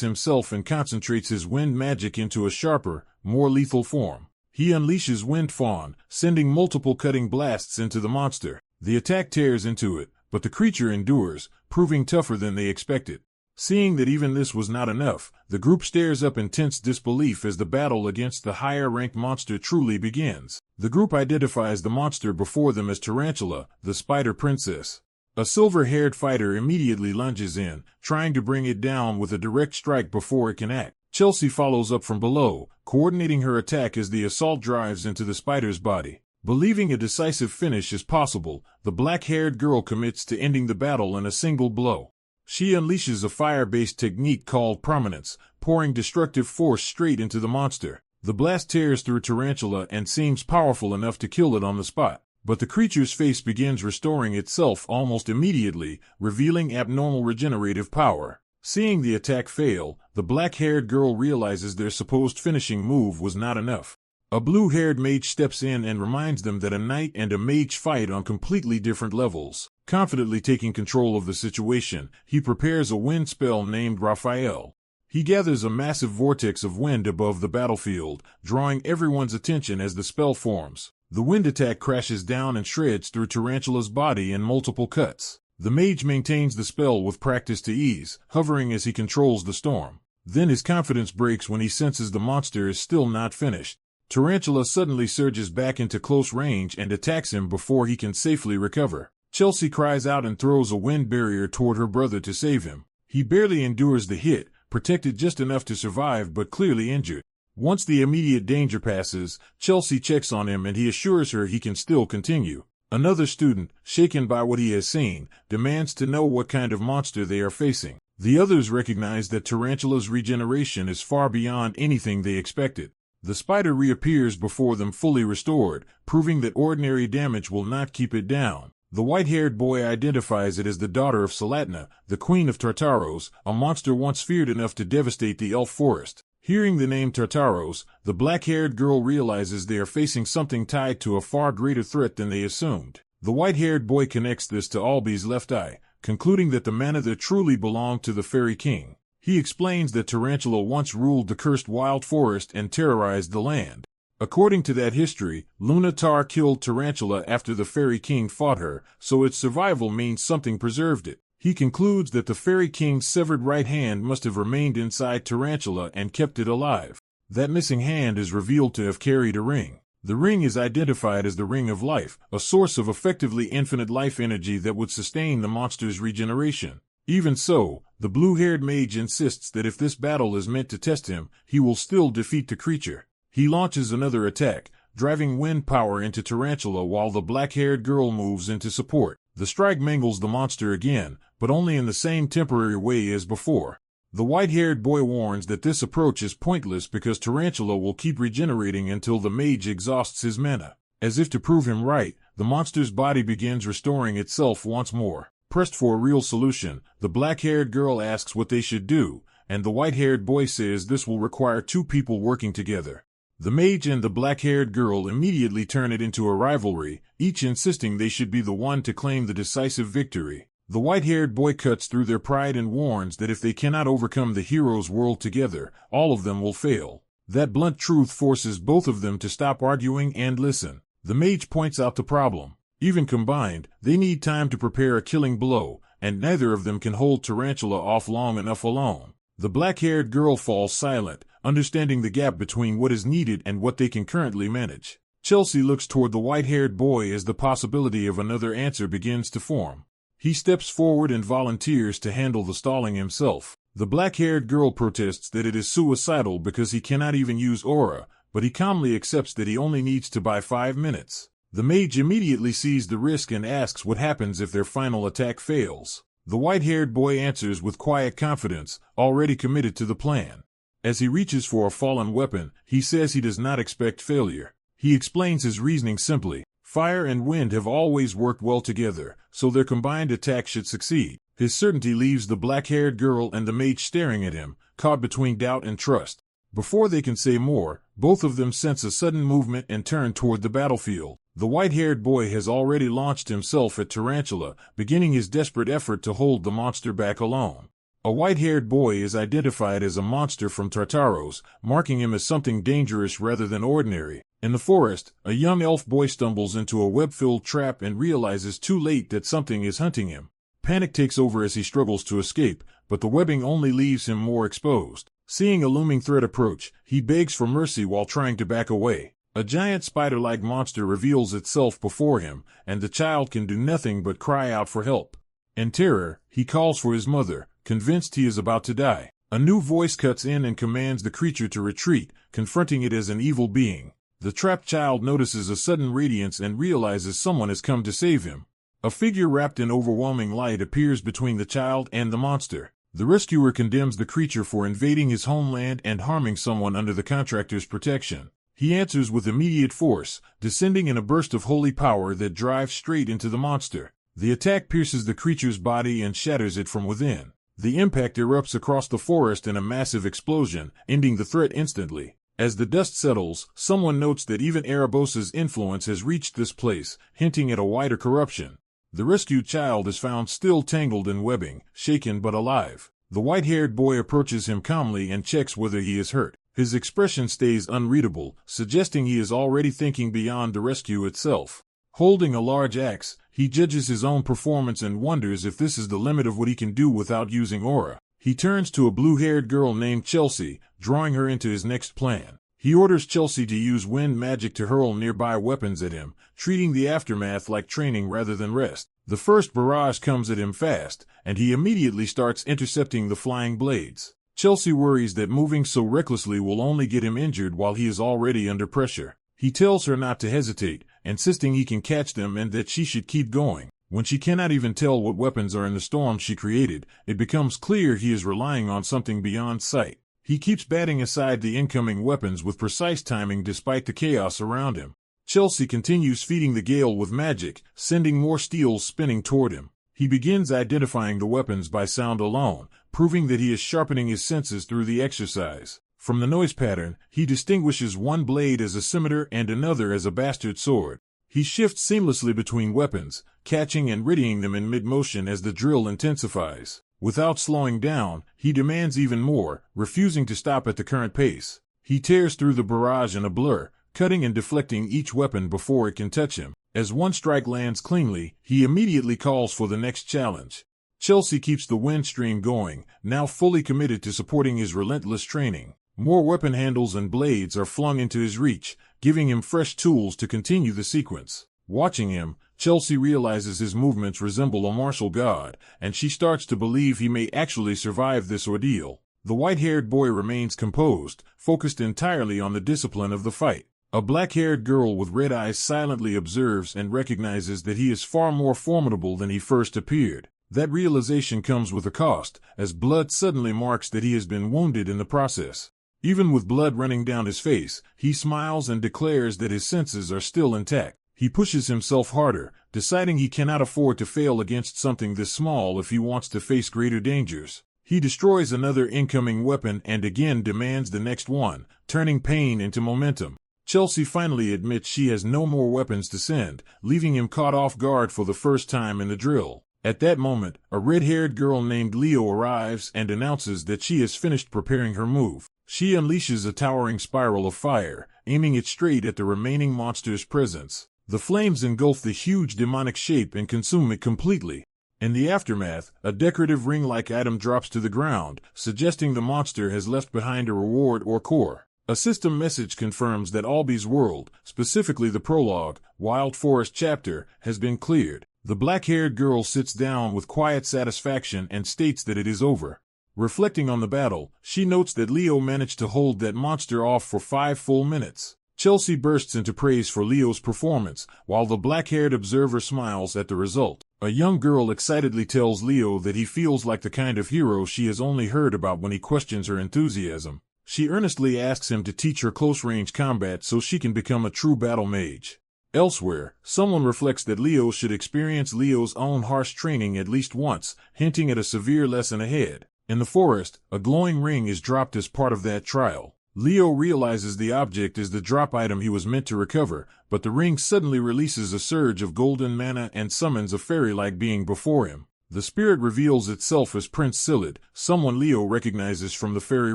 himself and concentrates his wind magic into a sharper, more lethal form. He unleashes Wind Fawn, sending multiple cutting blasts into the monster. The attack tears into it, but the creature endures, proving tougher than they expected. Seeing that even this was not enough, the group stares up in tense disbelief as the battle against the higher-ranked monster truly begins. The group identifies the monster before them as Tarantula, the Spider Princess. A silver-haired fighter immediately lunges in, trying to bring it down with a direct strike before it can act. Chelsea follows up from below, coordinating her attack as the assault drives into the spider's body. Believing a decisive finish is possible, the black-haired girl commits to ending the battle in a single blow. She unleashes a fire-based technique called Prominence, pouring destructive force straight into the monster. The blast tears through Tarantula and seems powerful enough to kill it on the spot. But the creature's face begins restoring itself almost immediately, revealing abnormal regenerative power. Seeing the attack fail, the black-haired girl realizes their supposed finishing move was not enough. A blue-haired mage steps in and reminds them that a knight and a mage fight on completely different levels. Confidently taking control of the situation, he prepares a wind spell named Raphael. He gathers a massive vortex of wind above the battlefield, drawing everyone's attention as the spell forms. The wind attack crashes down and shreds through Tarantula's body in multiple cuts. The mage maintains the spell with practice to ease, hovering as he controls the storm. Then his confidence breaks when he senses the monster is still not finished. Tarantula suddenly surges back into close range and attacks him before he can safely recover. Chelsea cries out and throws a wind barrier toward her brother to save him. He barely endures the hit, protected just enough to survive but clearly injured. Once the immediate danger passes, Chelsea checks on him and he assures her he can still continue. Another student, shaken by what he has seen, demands to know what kind of monster they are facing. The others recognize that Tarantula's regeneration is far beyond anything they expected. The spider reappears before them fully restored, proving that ordinary damage will not keep it down. The white-haired boy identifies it as the daughter of Salatna, the queen of Tartaros, a monster once feared enough to devastate the elf forest. Hearing the name Tartaros, the black-haired girl realizes they are facing something tied to a far greater threat than they assumed. The white-haired boy connects this to Albi's left eye, concluding that the manhwa truly belonged to the fairy king. He explains that Tarantula once ruled the cursed wild forest and terrorized the land. According to that history, Luna Tar killed Tarantula after the fairy king fought her, so its survival means something preserved it. He concludes that the fairy king's severed right hand must have remained inside Tarantula and kept it alive. That missing hand is revealed to have carried a ring. The ring is identified as the Ring of Life, a source of effectively infinite life energy that would sustain the monster's regeneration. Even so, the blue-haired mage insists that if this battle is meant to test him, he will still defeat the creature. He launches another attack, driving wind power into Tarantula while the black-haired girl moves into support. The strike mangles the monster again, but only in the same temporary way as before. The white-haired boy warns that this approach is pointless because Tarantula will keep regenerating until the mage exhausts his mana. As if to prove him right, the monster's body begins restoring itself once more. Pressed for a real solution, the black-haired girl asks what they should do, and the white-haired boy says this will require two people working together. The mage and the black-haired girl immediately turn it into a rivalry, each insisting they should be the one to claim the decisive victory. The white-haired boy cuts through their pride and warns that if they cannot overcome the hero's world together, all of them will fail. That blunt truth forces both of them to stop arguing and listen. The mage points out the problem. Even combined, they need time to prepare a killing blow, and neither of them can hold Tarantula off long enough alone. The black-haired girl falls silent, understanding the gap between what is needed and what they can currently manage. Chelsea looks toward the white-haired boy as the possibility of another answer begins to form. He steps forward and volunteers to handle the stalling himself. The black-haired girl protests that it is suicidal because he cannot even use aura, but he calmly accepts that he only needs to buy 5 minutes. The mage immediately sees the risk and asks what happens if their final attack fails. The white-haired boy answers with quiet confidence, already committed to the plan. As he reaches for a fallen weapon, he says he does not expect failure. He explains his reasoning simply. Fire and wind have always worked well together, so their combined attack should succeed. His certainty leaves the black-haired girl and the mage staring at him, caught between doubt and trust. Before they can say more, both of them sense a sudden movement and turn toward the battlefield. The white-haired boy has already launched himself at Tarantula, beginning his desperate effort to hold the monster back alone. A white-haired boy is identified as a monster from Tartaros, marking him as something dangerous rather than ordinary. In the forest, a young elf boy stumbles into a web-filled trap and realizes too late that something is hunting him. Panic takes over as he struggles to escape, but the webbing only leaves him more exposed. Seeing a looming threat approach, he begs for mercy while trying to back away. A giant spider-like monster reveals itself before him, and the child can do nothing but cry out for help. In terror, he calls for his mother, convinced he is about to die. A new voice cuts in and commands the creature to retreat, confronting it as an evil being. The trapped child notices a sudden radiance and realizes someone has come to save him. A figure wrapped in overwhelming light appears between the child and the monster. The rescuer condemns the creature for invading his homeland and harming someone under the contractor's protection. He answers with immediate force, descending in a burst of holy power that drives straight into the monster. The attack pierces the creature's body and shatters it from within. The impact erupts across the forest in a massive explosion, ending the threat instantly. As the dust settles, someone notes that even Erebos' influence has reached this place, hinting at a wider corruption. The rescued child is found still tangled in webbing, shaken but alive. The white-haired boy approaches him calmly and checks whether he is hurt. His expression stays unreadable, suggesting he is already thinking beyond the rescue itself. Holding a large axe, he judges his own performance and wonders if this is the limit of what he can do without using aura. He turns to a blue-haired girl named Chelsea, drawing her into his next plan. He orders Chelsea to use wind magic to hurl nearby weapons at him, treating the aftermath like training rather than rest. The first barrage comes at him fast, and he immediately starts intercepting the flying blades. Chelsea worries that moving so recklessly will only get him injured while he is already under pressure. He tells her not to hesitate, insisting he can catch them and that she should keep going. When she cannot even tell what weapons are in the storm she created, it becomes clear he is relying on something beyond sight. He keeps batting aside the incoming weapons with precise timing despite the chaos around him. Chelsea continues feeding the gale with magic, sending more steels spinning toward him. He begins identifying the weapons by sound alone, proving that he is sharpening his senses through the exercise. From the noise pattern, he distinguishes one blade as a scimitar and another as a bastard sword. He shifts seamlessly between weapons, catching and readying them in mid-motion as the drill intensifies. Without slowing down, he demands even more, refusing to stop at the current pace. He tears through the barrage in a blur, cutting and deflecting each weapon before it can touch him. As one strike lands cleanly, he immediately calls for the next challenge. Chelsea keeps the wind stream going, now fully committed to supporting his relentless training. More weapon handles and blades are flung into his reach, giving him fresh tools to continue the sequence. Watching him, Chelsea realizes his movements resemble a martial god, and she starts to believe he may actually survive this ordeal. The white-haired boy remains composed, focused entirely on the discipline of the fight. A black-haired girl with red eyes silently observes and recognizes that he is far more formidable than he first appeared. That realization comes with a cost, as blood suddenly marks that he has been wounded in the process. Even with blood running down his face, he smiles and declares that his senses are still intact. He pushes himself harder, deciding he cannot afford to fail against something this small if he wants to face greater dangers. He destroys another incoming weapon and again demands the next one, turning pain into momentum. Chelsea finally admits she has no more weapons to send, leaving him caught off guard for the first time in the drill. At that moment, a red-haired girl named Leo arrives and announces that she has finished preparing her move. She unleashes a towering spiral of fire, aiming it straight at the remaining monster's presence. The flames engulf the huge demonic shape and consume it completely. In the aftermath, a decorative ring-like item drops to the ground, suggesting the monster has left behind a reward or core. A system message confirms that Albi's world, specifically the prologue, Wild Forest chapter, has been cleared. The black-haired girl sits down with quiet satisfaction and states that it is over. Reflecting on the battle, she notes that Leo managed to hold that monster off for 5 full minutes. Chelsea bursts into praise for Leo's performance, while the black-haired observer smiles at the result. A young girl excitedly tells Leo that he feels like the kind of hero she has only heard about when he questions her enthusiasm. She earnestly asks him to teach her close-range combat so she can become a true battle mage. Elsewhere, someone reflects that Leo should experience Leo's own harsh training at least once, hinting at a severe lesson ahead. In the forest, a glowing ring is dropped as part of that trial. Leo realizes the object is the drop item he was meant to recover, but the ring suddenly releases a surge of golden mana and summons a fairy-like being before him. The spirit reveals itself as Prince Silid, someone Leo recognizes from the fairy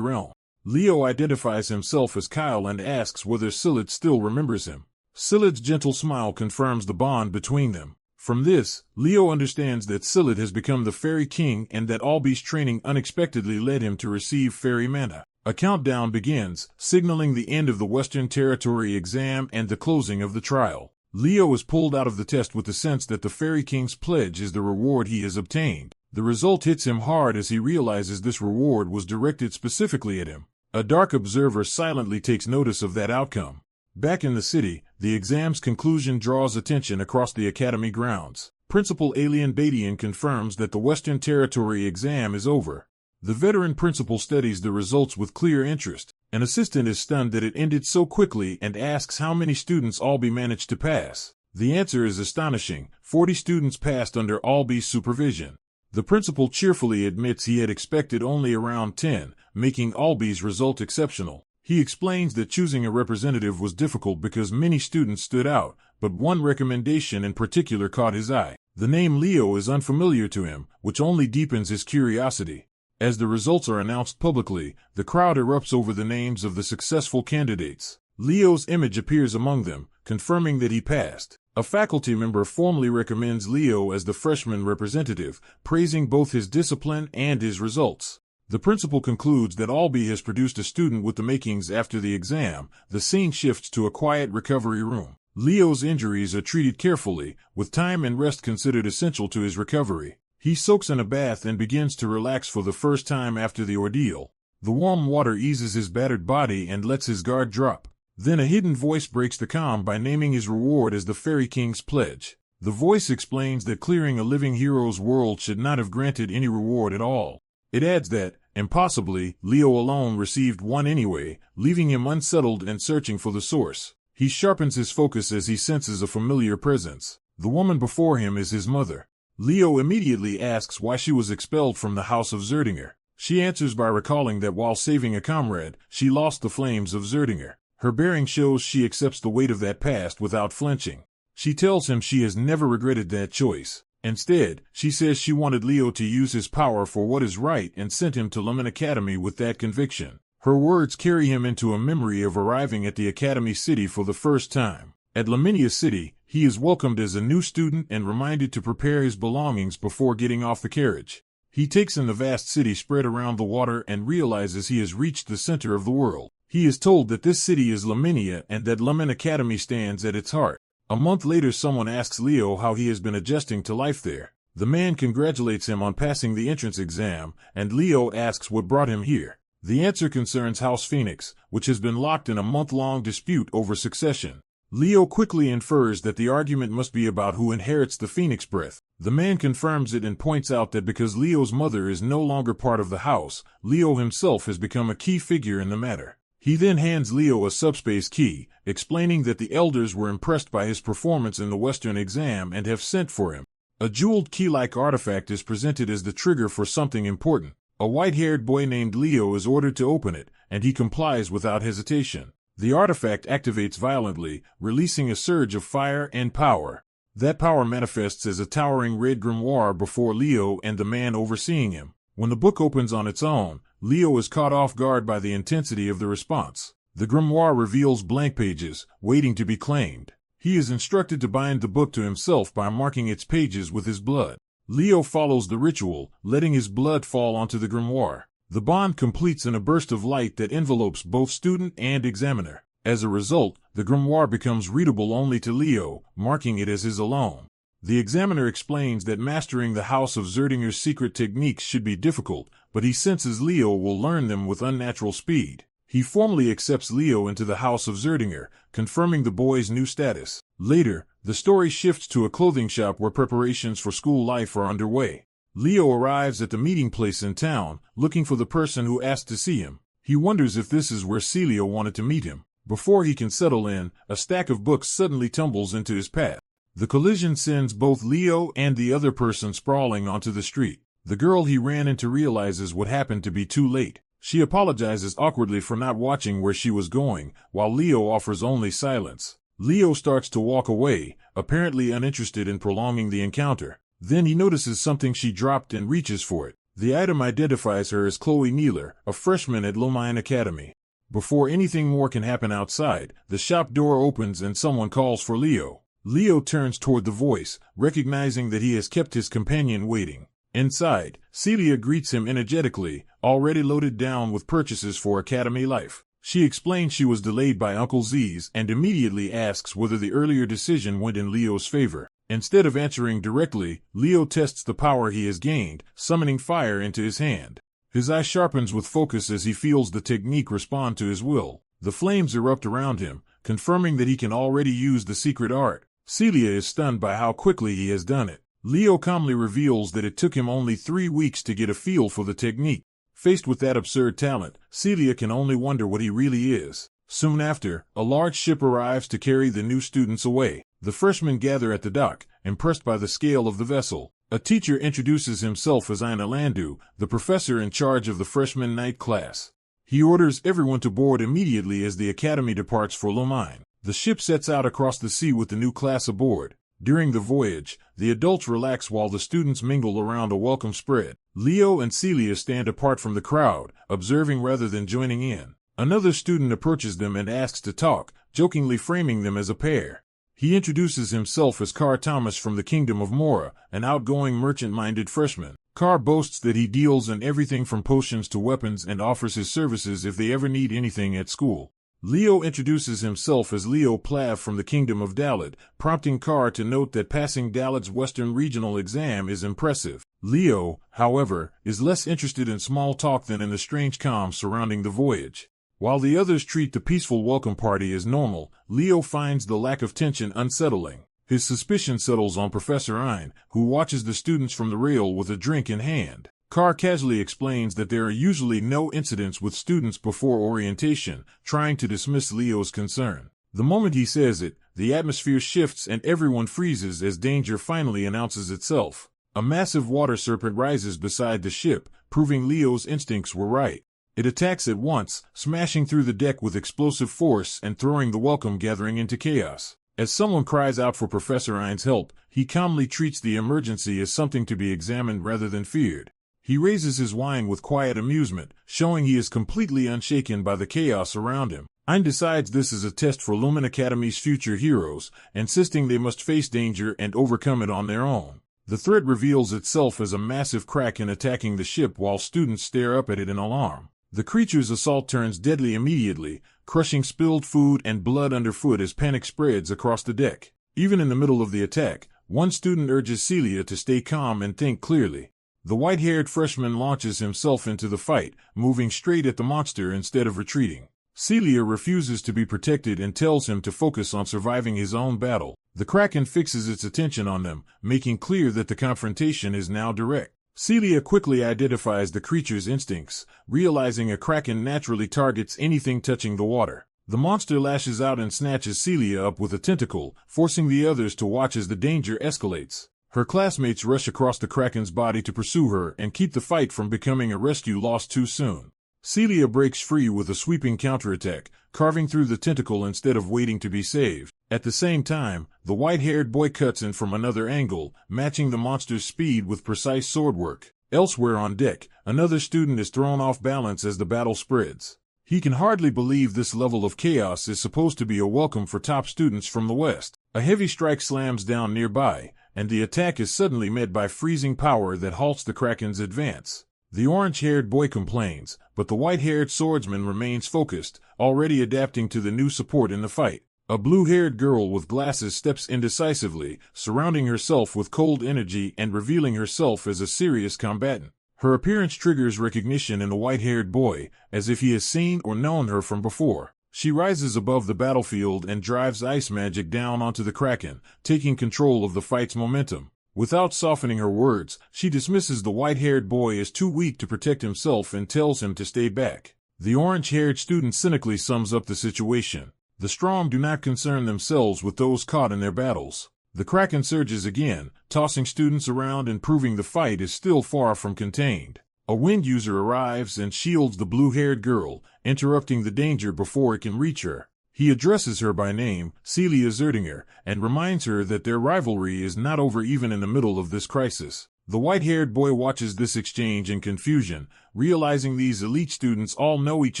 realm. Leo identifies himself as Kyle and asks whether Silid still remembers him. Silid's gentle smile confirms the bond between them. From this, Leo understands that Silid has become the Fairy King and that Alby's training unexpectedly led him to receive fairy mana. A countdown begins, signaling the end of the Western Territory exam and the closing of the trial. Leo is pulled out of the test with the sense that the Fairy King's pledge is the reward he has obtained. The result hits him hard as he realizes this reward was directed specifically at him. A dark observer silently takes notice of that outcome. Back in the city, the exam's conclusion draws attention across the academy grounds. Principal Alien Badian confirms that the Western Territory exam is over. The veteran principal studies the results with clear interest. An assistant is stunned that it ended so quickly and asks how many students Alby managed to pass. The answer is astonishing: 40 students passed under Alby's supervision. The principal cheerfully admits he had expected only around 10, making Alby's result exceptional. He explains that choosing a representative was difficult because many students stood out, but one recommendation in particular caught his eye. The name Leo is unfamiliar to him, which only deepens his curiosity. As the results are announced publicly, the crowd erupts over the names of the successful candidates. Leo's image appears among them, confirming that he passed. A faculty member formally recommends Leo as the freshman representative, praising both his discipline and his results. The principal concludes that Alby has produced a student with the makings. After the exam, the scene shifts to a quiet recovery room. Leo's injuries are treated carefully, with time and rest considered essential to his recovery. He soaks in a bath and begins to relax for the first time after the ordeal. The warm water eases his battered body and lets his guard drop. Then a hidden voice breaks the calm by naming his reward as the Fairy King's pledge. The voice explains that clearing a living hero's world should not have granted any reward at all. It adds that, impossibly, Leo alone received one anyway, leaving him unsettled and searching for the source. He sharpens his focus as he senses a familiar presence. The woman before him is his mother. Leo immediately asks why she was expelled from the House of Zerdinger. She answers by recalling that while saving a comrade, she lost the flames of Zerdinger. Her bearing shows she accepts the weight of that past without flinching. She tells him she has never regretted that choice. Instead, she says she wanted Leo to use his power for what is right and sent him to Lemon Academy with that conviction. Her words carry him into a memory of arriving at the Academy City for the first time. At Lamenia City, he is welcomed as a new student and reminded to prepare his belongings before getting off the carriage. He takes in the vast city spread around the water and realizes he has reached the center of the world. He is told that this city is Lamenia and that Lemon Academy stands at its heart. A month later, someone asks Leo how he has been adjusting to life there. The man congratulates him on passing the entrance exam, and Leo asks what brought him here. The answer concerns House Phoenix, which has been locked in a month-long dispute over succession. Leo quickly infers that the argument must be about who inherits the Phoenix breath. The man confirms it and points out that because Leo's mother is no longer part of the house, Leo himself has become a key figure in the matter. He then hands Leo a subspace key, explaining that the elders were impressed by his performance in the Western exam and have sent for him. A jeweled key-like artifact is presented as the trigger for something important. A white-haired boy named Leo is ordered to open it, and he complies without hesitation. The artifact activates violently, releasing a surge of fire and power. That power manifests as a towering red grimoire before Leo and the man overseeing him. When the book opens on its own, Leo is caught off guard by the intensity of the response. The grimoire reveals blank pages, waiting to be claimed. He is instructed to bind the book to himself by marking its pages with his blood. Leo follows the ritual, letting his blood fall onto the grimoire. The bond completes in a burst of light that envelopes both student and examiner. As a result, the grimoire becomes readable only to Leo, marking it as his alone. The examiner explains that mastering the House of Zerdinger's secret techniques should be difficult, but he senses Leo will learn them with unnatural speed. He formally accepts Leo into the House of Zerdinger, confirming the boy's new status. Later, the story shifts to a clothing shop where preparations for school life are underway. Leo arrives at the meeting place in town, looking for the person who asked to see him. He wonders if this is where Celia wanted to meet him. Before he can settle in, a stack of books suddenly tumbles into his path. The collision sends both Leo and the other person sprawling onto the street. The girl he ran into realizes what happened to be too late. She apologizes awkwardly for not watching where she was going, while Leo offers only silence. Leo starts to walk away, apparently uninterested in prolonging the encounter. Then he notices something she dropped and reaches for it. The item identifies her as Chloe Nealer, a freshman at Lomine Academy. Before anything more can happen outside, the shop door opens and someone calls for Leo. Leo turns toward the voice, recognizing that he has kept his companion waiting. Inside, Celia greets him energetically, already loaded down with purchases for Academy life. She explains she was delayed by Uncle Z's and immediately asks whether the earlier decision went in Leo's favor. Instead of answering directly, Leo tests the power he has gained, summoning fire into his hand. His eye sharpens with focus as he feels the technique respond to his will. The flames erupt around him, confirming that he can already use the secret art. Celia is stunned by how quickly he has done it. Leo calmly reveals that it took him only 3 weeks to get a feel for the technique. Faced with that absurd talent, Celia can only wonder what he really is. Soon after, a large ship arrives to carry the new students away. The freshmen gather at the dock, impressed by the scale of the vessel. A teacher introduces himself as Ina Landu, the professor in charge of the freshman night class. He orders everyone to board immediately as the academy departs for Lomine. The ship sets out across the sea with the new class aboard. During the voyage, the adults relax while the students mingle around a welcome spread. Leo and Celia stand apart from the crowd, observing rather than joining in. Another student approaches them and asks to talk, jokingly framing them as a pair. He introduces himself as Carr Thomas from the Kingdom of Mora, an outgoing merchant-minded freshman. Carr boasts that he deals in everything from potions to weapons and offers his services if they ever need anything at school. Leo introduces himself as Leo Plav from the Kingdom of Dalid, prompting Carr to note that passing Dalid's Western Regional exam is impressive. Leo, however, is less interested in small talk than in the strange calm surrounding the voyage. While the others treat the peaceful welcome party as normal, Leo finds the lack of tension unsettling. His suspicion settles on Professor Ein, who watches the students from the rail with a drink in hand. Carr casually explains that there are usually no incidents with students before orientation, trying to dismiss Leo's concern. The moment he says it, the atmosphere shifts and everyone freezes as danger finally announces itself. A massive water serpent rises beside the ship, proving Leo's instincts were right. It attacks at once, smashing through the deck with explosive force and throwing the welcome gathering into chaos. As someone cries out for Professor Ein's help, he calmly treats the emergency as something to be examined rather than feared. He raises his wine with quiet amusement, showing he is completely unshaken by the chaos around him. Ein decides this is a test for Lumen Academy's future heroes, insisting they must face danger and overcome it on their own. The threat reveals itself as a massive kraken attacking the ship while students stare up at it in alarm. The creature's assault turns deadly immediately, crushing spilled food and blood underfoot as panic spreads across the deck. Even in the middle of the attack, one student urges Celia to stay calm and think clearly. The white-haired freshman launches himself into the fight, moving straight at the monster instead of retreating. Celia refuses to be protected and tells him to focus on surviving his own battle. The kraken fixes its attention on them, making clear that the confrontation is now direct. Celia quickly identifies the creature's instincts, realizing a kraken naturally targets anything touching the water. The monster lashes out and snatches Celia up with a tentacle, forcing the others to watch as the danger escalates. Her classmates rush across the kraken's body to pursue her and keep the fight from becoming a rescue lost too soon. Celia breaks free with a sweeping counterattack, carving through the tentacle instead of waiting to be saved. At the same time, the white-haired boy cuts in from another angle, matching the monster's speed with precise swordwork. Elsewhere on deck, another student is thrown off balance as the battle spreads. He can hardly believe this level of chaos is supposed to be a welcome for top students from the West. A heavy strike slams down nearby, and the attack is suddenly met by freezing power that halts the kraken's advance. The orange-haired boy complains, but the white-haired swordsman remains focused, already adapting to the new support in the fight. A blue-haired girl with glasses steps in decisively, surrounding herself with cold energy and revealing herself as a serious combatant. Her appearance triggers recognition in the white-haired boy, as if he has seen or known her from before. She rises above the battlefield and drives ice magic down onto the kraken, taking control of the fight's momentum. Without softening her words, she dismisses the white-haired boy as too weak to protect himself and tells him to stay back. The orange-haired student cynically sums up the situation. The strong do not concern themselves with those caught in their battles. The Kraken surges again, tossing students around and proving the fight is still far from contained. A wind user arrives and shields the blue-haired girl, interrupting the danger before it can reach her. He addresses her by name, Celia Zerdinger, and reminds her that their rivalry is not over even in the middle of this crisis. The white-haired boy watches this exchange in confusion, realizing these elite students all know each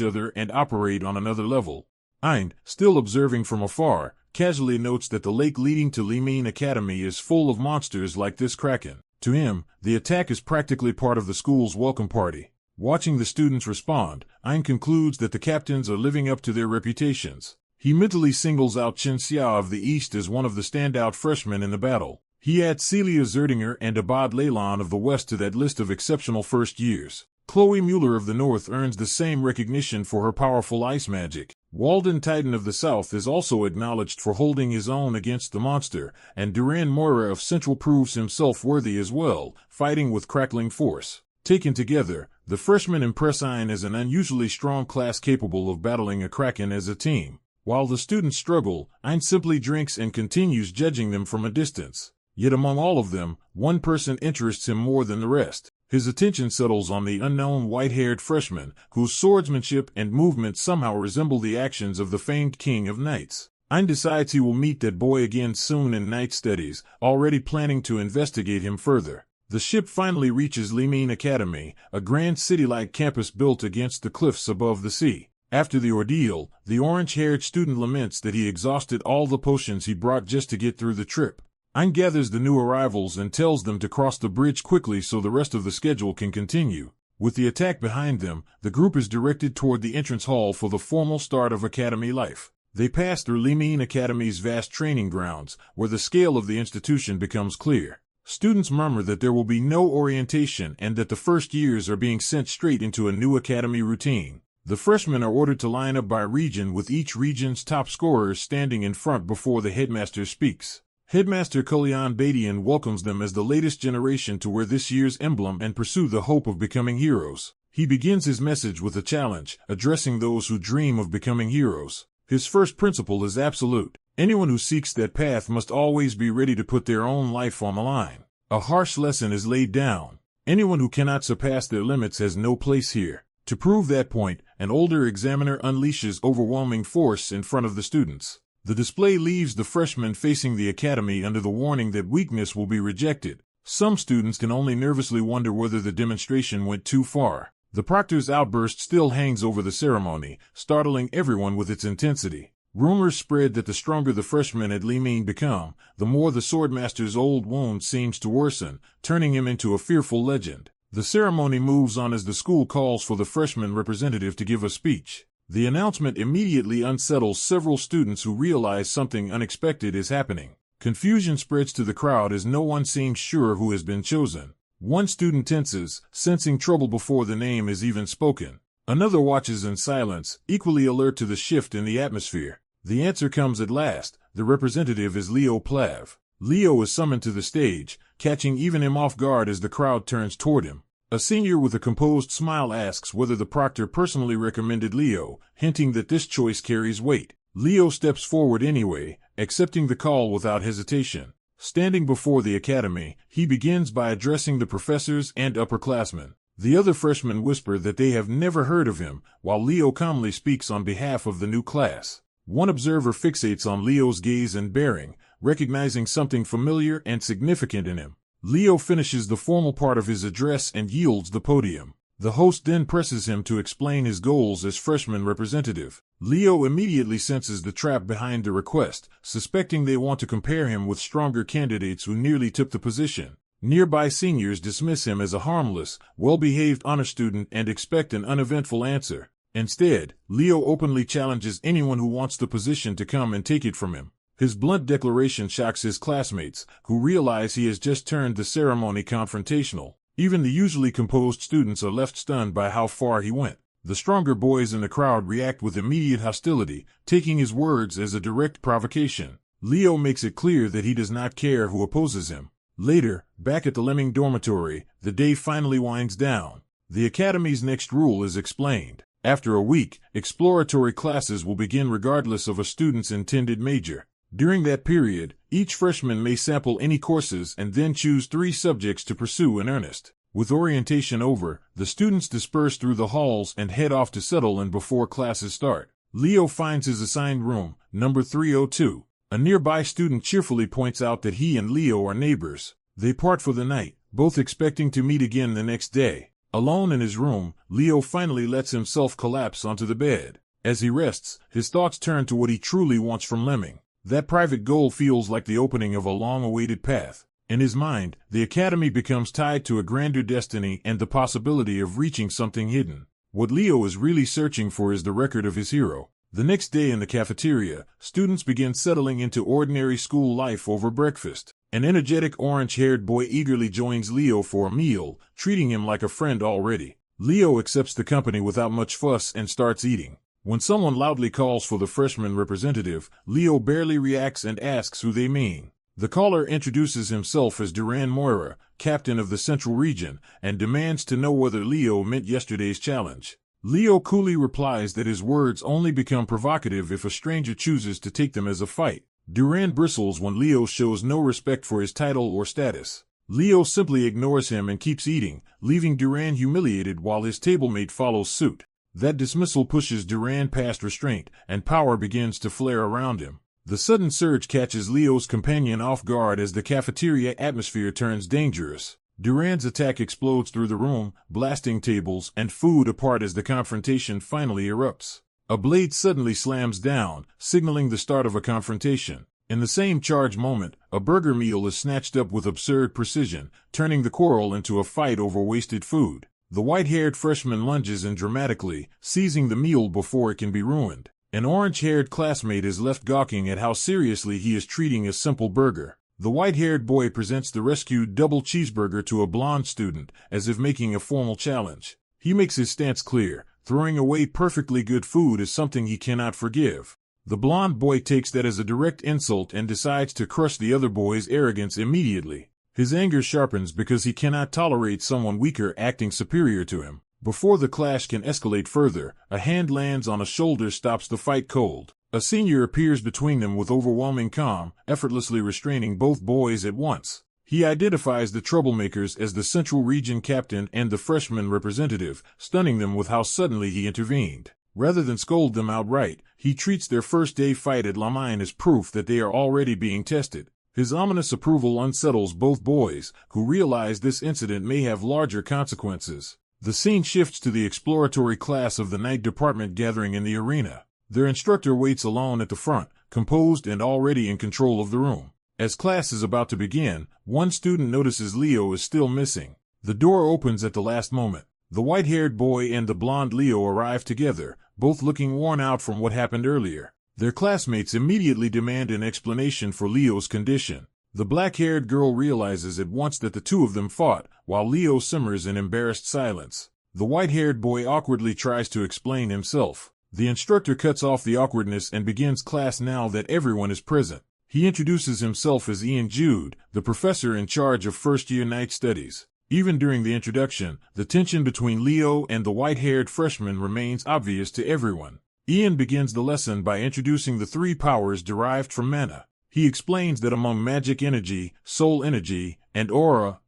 other and operate on another level. Eind, still observing from afar, casually notes that the lake leading to Limin Academy is full of monsters like this Kraken. To him, the attack is practically part of the school's welcome party. Watching the students respond, Eind concludes that the captains are living up to their reputations. He mentally singles out Chen Xia of the East as one of the standout freshmen in the battle. He adds Celia Zerdinger and Abad Leylon of the West to that list of exceptional first years. Chloe Mueller of the North earns the same recognition for her powerful ice magic. Walden Titan of the South is also acknowledged for holding his own against the monster, and Duran Moira of Central proves himself worthy as well, fighting with crackling force. Taken together, the freshmen impress Ein as an unusually strong class capable of battling a Kraken as a team. While the students struggle, Ein simply drinks and continues judging them from a distance. Yet among all of them, one person interests him more than the rest. His attention settles on the unknown white-haired freshman, whose swordsmanship and movement somehow resemble the actions of the famed king of knights. Ein decides he will meet that boy again soon in night studies, already planning to investigate him further. The ship finally reaches Limin Academy, a grand city-like campus built against the cliffs above the sea. After the ordeal, the orange-haired student laments that he exhausted all the potions he brought just to get through the trip. Ein gathers the new arrivals and tells them to cross the bridge quickly so the rest of the schedule can continue. With the attack behind them, the group is directed toward the entrance hall for the formal start of academy life. They pass through Limin Academy's vast training grounds, where the scale of the institution becomes clear. Students murmur that there will be no orientation and that the first years are being sent straight into a new academy routine. The freshmen are ordered to line up by region, with each region's top scorers standing in front before the headmaster speaks. Headmaster Kulyan Badian welcomes them as the latest generation to wear this year's emblem and pursue the hope of becoming heroes. He begins his message with a challenge, addressing those who dream of becoming heroes. His first principle is absolute. Anyone who seeks that path must always be ready to put their own life on the line. A harsh lesson is laid down. Anyone who cannot surpass their limits has no place here. To prove that point, an older examiner unleashes overwhelming force in front of the students. The display leaves the freshmen facing the academy under the warning that weakness will be rejected. Some students can only nervously wonder whether the demonstration went too far. The proctor's outburst still hangs over the ceremony, startling everyone with its intensity. Rumors spread that the stronger the freshmen at Limin become, the more the swordmaster's old wound seems to worsen, turning him into a fearful legend. The ceremony moves on as the school calls for the freshman representative to give a speech. The announcement immediately unsettles several students who realize something unexpected is happening. Confusion spreads to the crowd as no one seems sure who has been chosen. One student tenses, sensing trouble before the name is even spoken. Another watches in silence, equally alert to the shift in the atmosphere. The answer comes at last. The representative is Leo Plav. Leo is summoned to the stage, catching even him off guard as the crowd turns toward him. A senior with a composed smile asks whether the proctor personally recommended Leo, hinting that this choice carries weight. Leo steps forward anyway, accepting the call without hesitation. Standing before the academy, he begins by addressing the professors and upperclassmen. The other freshmen whisper that they have never heard of him, while Leo calmly speaks on behalf of the new class. One observer fixates on Leo's gaze and bearing, recognizing something familiar and significant in him. Leo finishes the formal part of his address and yields the podium. The host then presses him to explain his goals as freshman representative. Leo immediately senses the trap behind the request, suspecting they want to compare him with stronger candidates who nearly took the position. Nearby seniors dismiss him as a harmless, well-behaved honor student and expect an uneventful answer. Instead, Leo openly challenges anyone who wants the position to come and take it from him. His blunt declaration shocks his classmates, who realize he has just turned the ceremony confrontational. Even the usually composed students are left stunned by how far he went. The stronger boys in the crowd react with immediate hostility, taking his words as a direct provocation. Leo makes it clear that he does not care who opposes him. Later, back at the Lemming dormitory, the day finally winds down. The academy's next rule is explained. After a week, exploratory classes will begin regardless of a student's intended major. During that period, each freshman may sample any courses and then choose 3 subjects to pursue in earnest. With orientation over, the students disperse through the halls and head off to settle in before classes start. Leo finds his assigned room, number 302. A nearby student cheerfully points out that he and Leo are neighbors. They part for the night, both expecting to meet again the next day. Alone in his room, Leo finally lets himself collapse onto the bed. As he rests, his thoughts turn to what he truly wants from Lemming. That private goal feels like the opening of a long-awaited path. In his mind, the academy becomes tied to a grander destiny and the possibility of reaching something hidden. What Leo is really searching for is the record of his hero. The next day in the cafeteria, students begin settling into ordinary school life over breakfast. An energetic orange-haired boy eagerly joins Leo for a meal, treating him like a friend already. Leo accepts the company without much fuss and starts eating. When someone loudly calls for the freshman representative, Leo barely reacts and asks who they mean. The caller introduces himself as Duran Moira, captain of the Central Region, and demands to know whether Leo meant yesterday's challenge. Leo coolly replies that his words only become provocative if a stranger chooses to take them as a fight. Duran bristles when Leo shows no respect for his title or status. Leo simply ignores him and keeps eating, leaving Duran humiliated while his tablemate follows suit. That dismissal pushes Duran past restraint, and power begins to flare around him. The sudden surge catches Leo's companion off guard as the cafeteria atmosphere turns dangerous. Duran's attack explodes through the room, blasting tables and food apart as the confrontation finally erupts. A blade suddenly slams down, signaling the start of a confrontation. In the same charge moment, a burger meal is snatched up with absurd precision, turning the quarrel into a fight over wasted food. The white-haired freshman lunges in dramatically, seizing the meal before it can be ruined. An orange-haired classmate is left gawking at how seriously he is treating a simple burger. The white-haired boy presents the rescued double cheeseburger to a blonde student, as if making a formal challenge. He makes his stance clear: throwing away perfectly good food is something he cannot forgive. The blonde boy takes that as a direct insult and decides to crush the other boy's arrogance immediately. His anger sharpens because he cannot tolerate someone weaker acting superior to him. Before the clash can escalate further, a hand lands on a shoulder stops the fight cold. A senior appears between them with overwhelming calm, effortlessly restraining both boys at once. He identifies the troublemakers as the Central Region captain and the freshman representative, stunning them with how suddenly he intervened. Rather than scold them outright, he treats their first-day fight at La Mine as proof that they are already being tested. His ominous approval unsettles both boys, who realize this incident may have larger consequences. The scene shifts to the exploratory class of the night department gathering in the arena. Their instructor waits alone at the front, composed and already in control of the room. As class is about to begin, one student notices Leo is still missing. The door opens at the last moment. The white-haired boy and the blonde Leo arrive together, both looking worn out from what happened earlier. Their classmates immediately demand an explanation for Leo's condition. The black-haired girl realizes at once that the two of them fought, while Leo simmers in embarrassed silence. The white-haired boy awkwardly tries to explain himself. The instructor cuts off the awkwardness and begins class now that everyone is present. He introduces himself as Ian Jude, the professor in charge of first-year night studies. Even during the introduction, the tension between Leo and the white-haired freshman remains obvious to everyone. Ian begins the lesson by introducing the 3 powers derived from mana. He explains that among magic energy, soul energy, and aura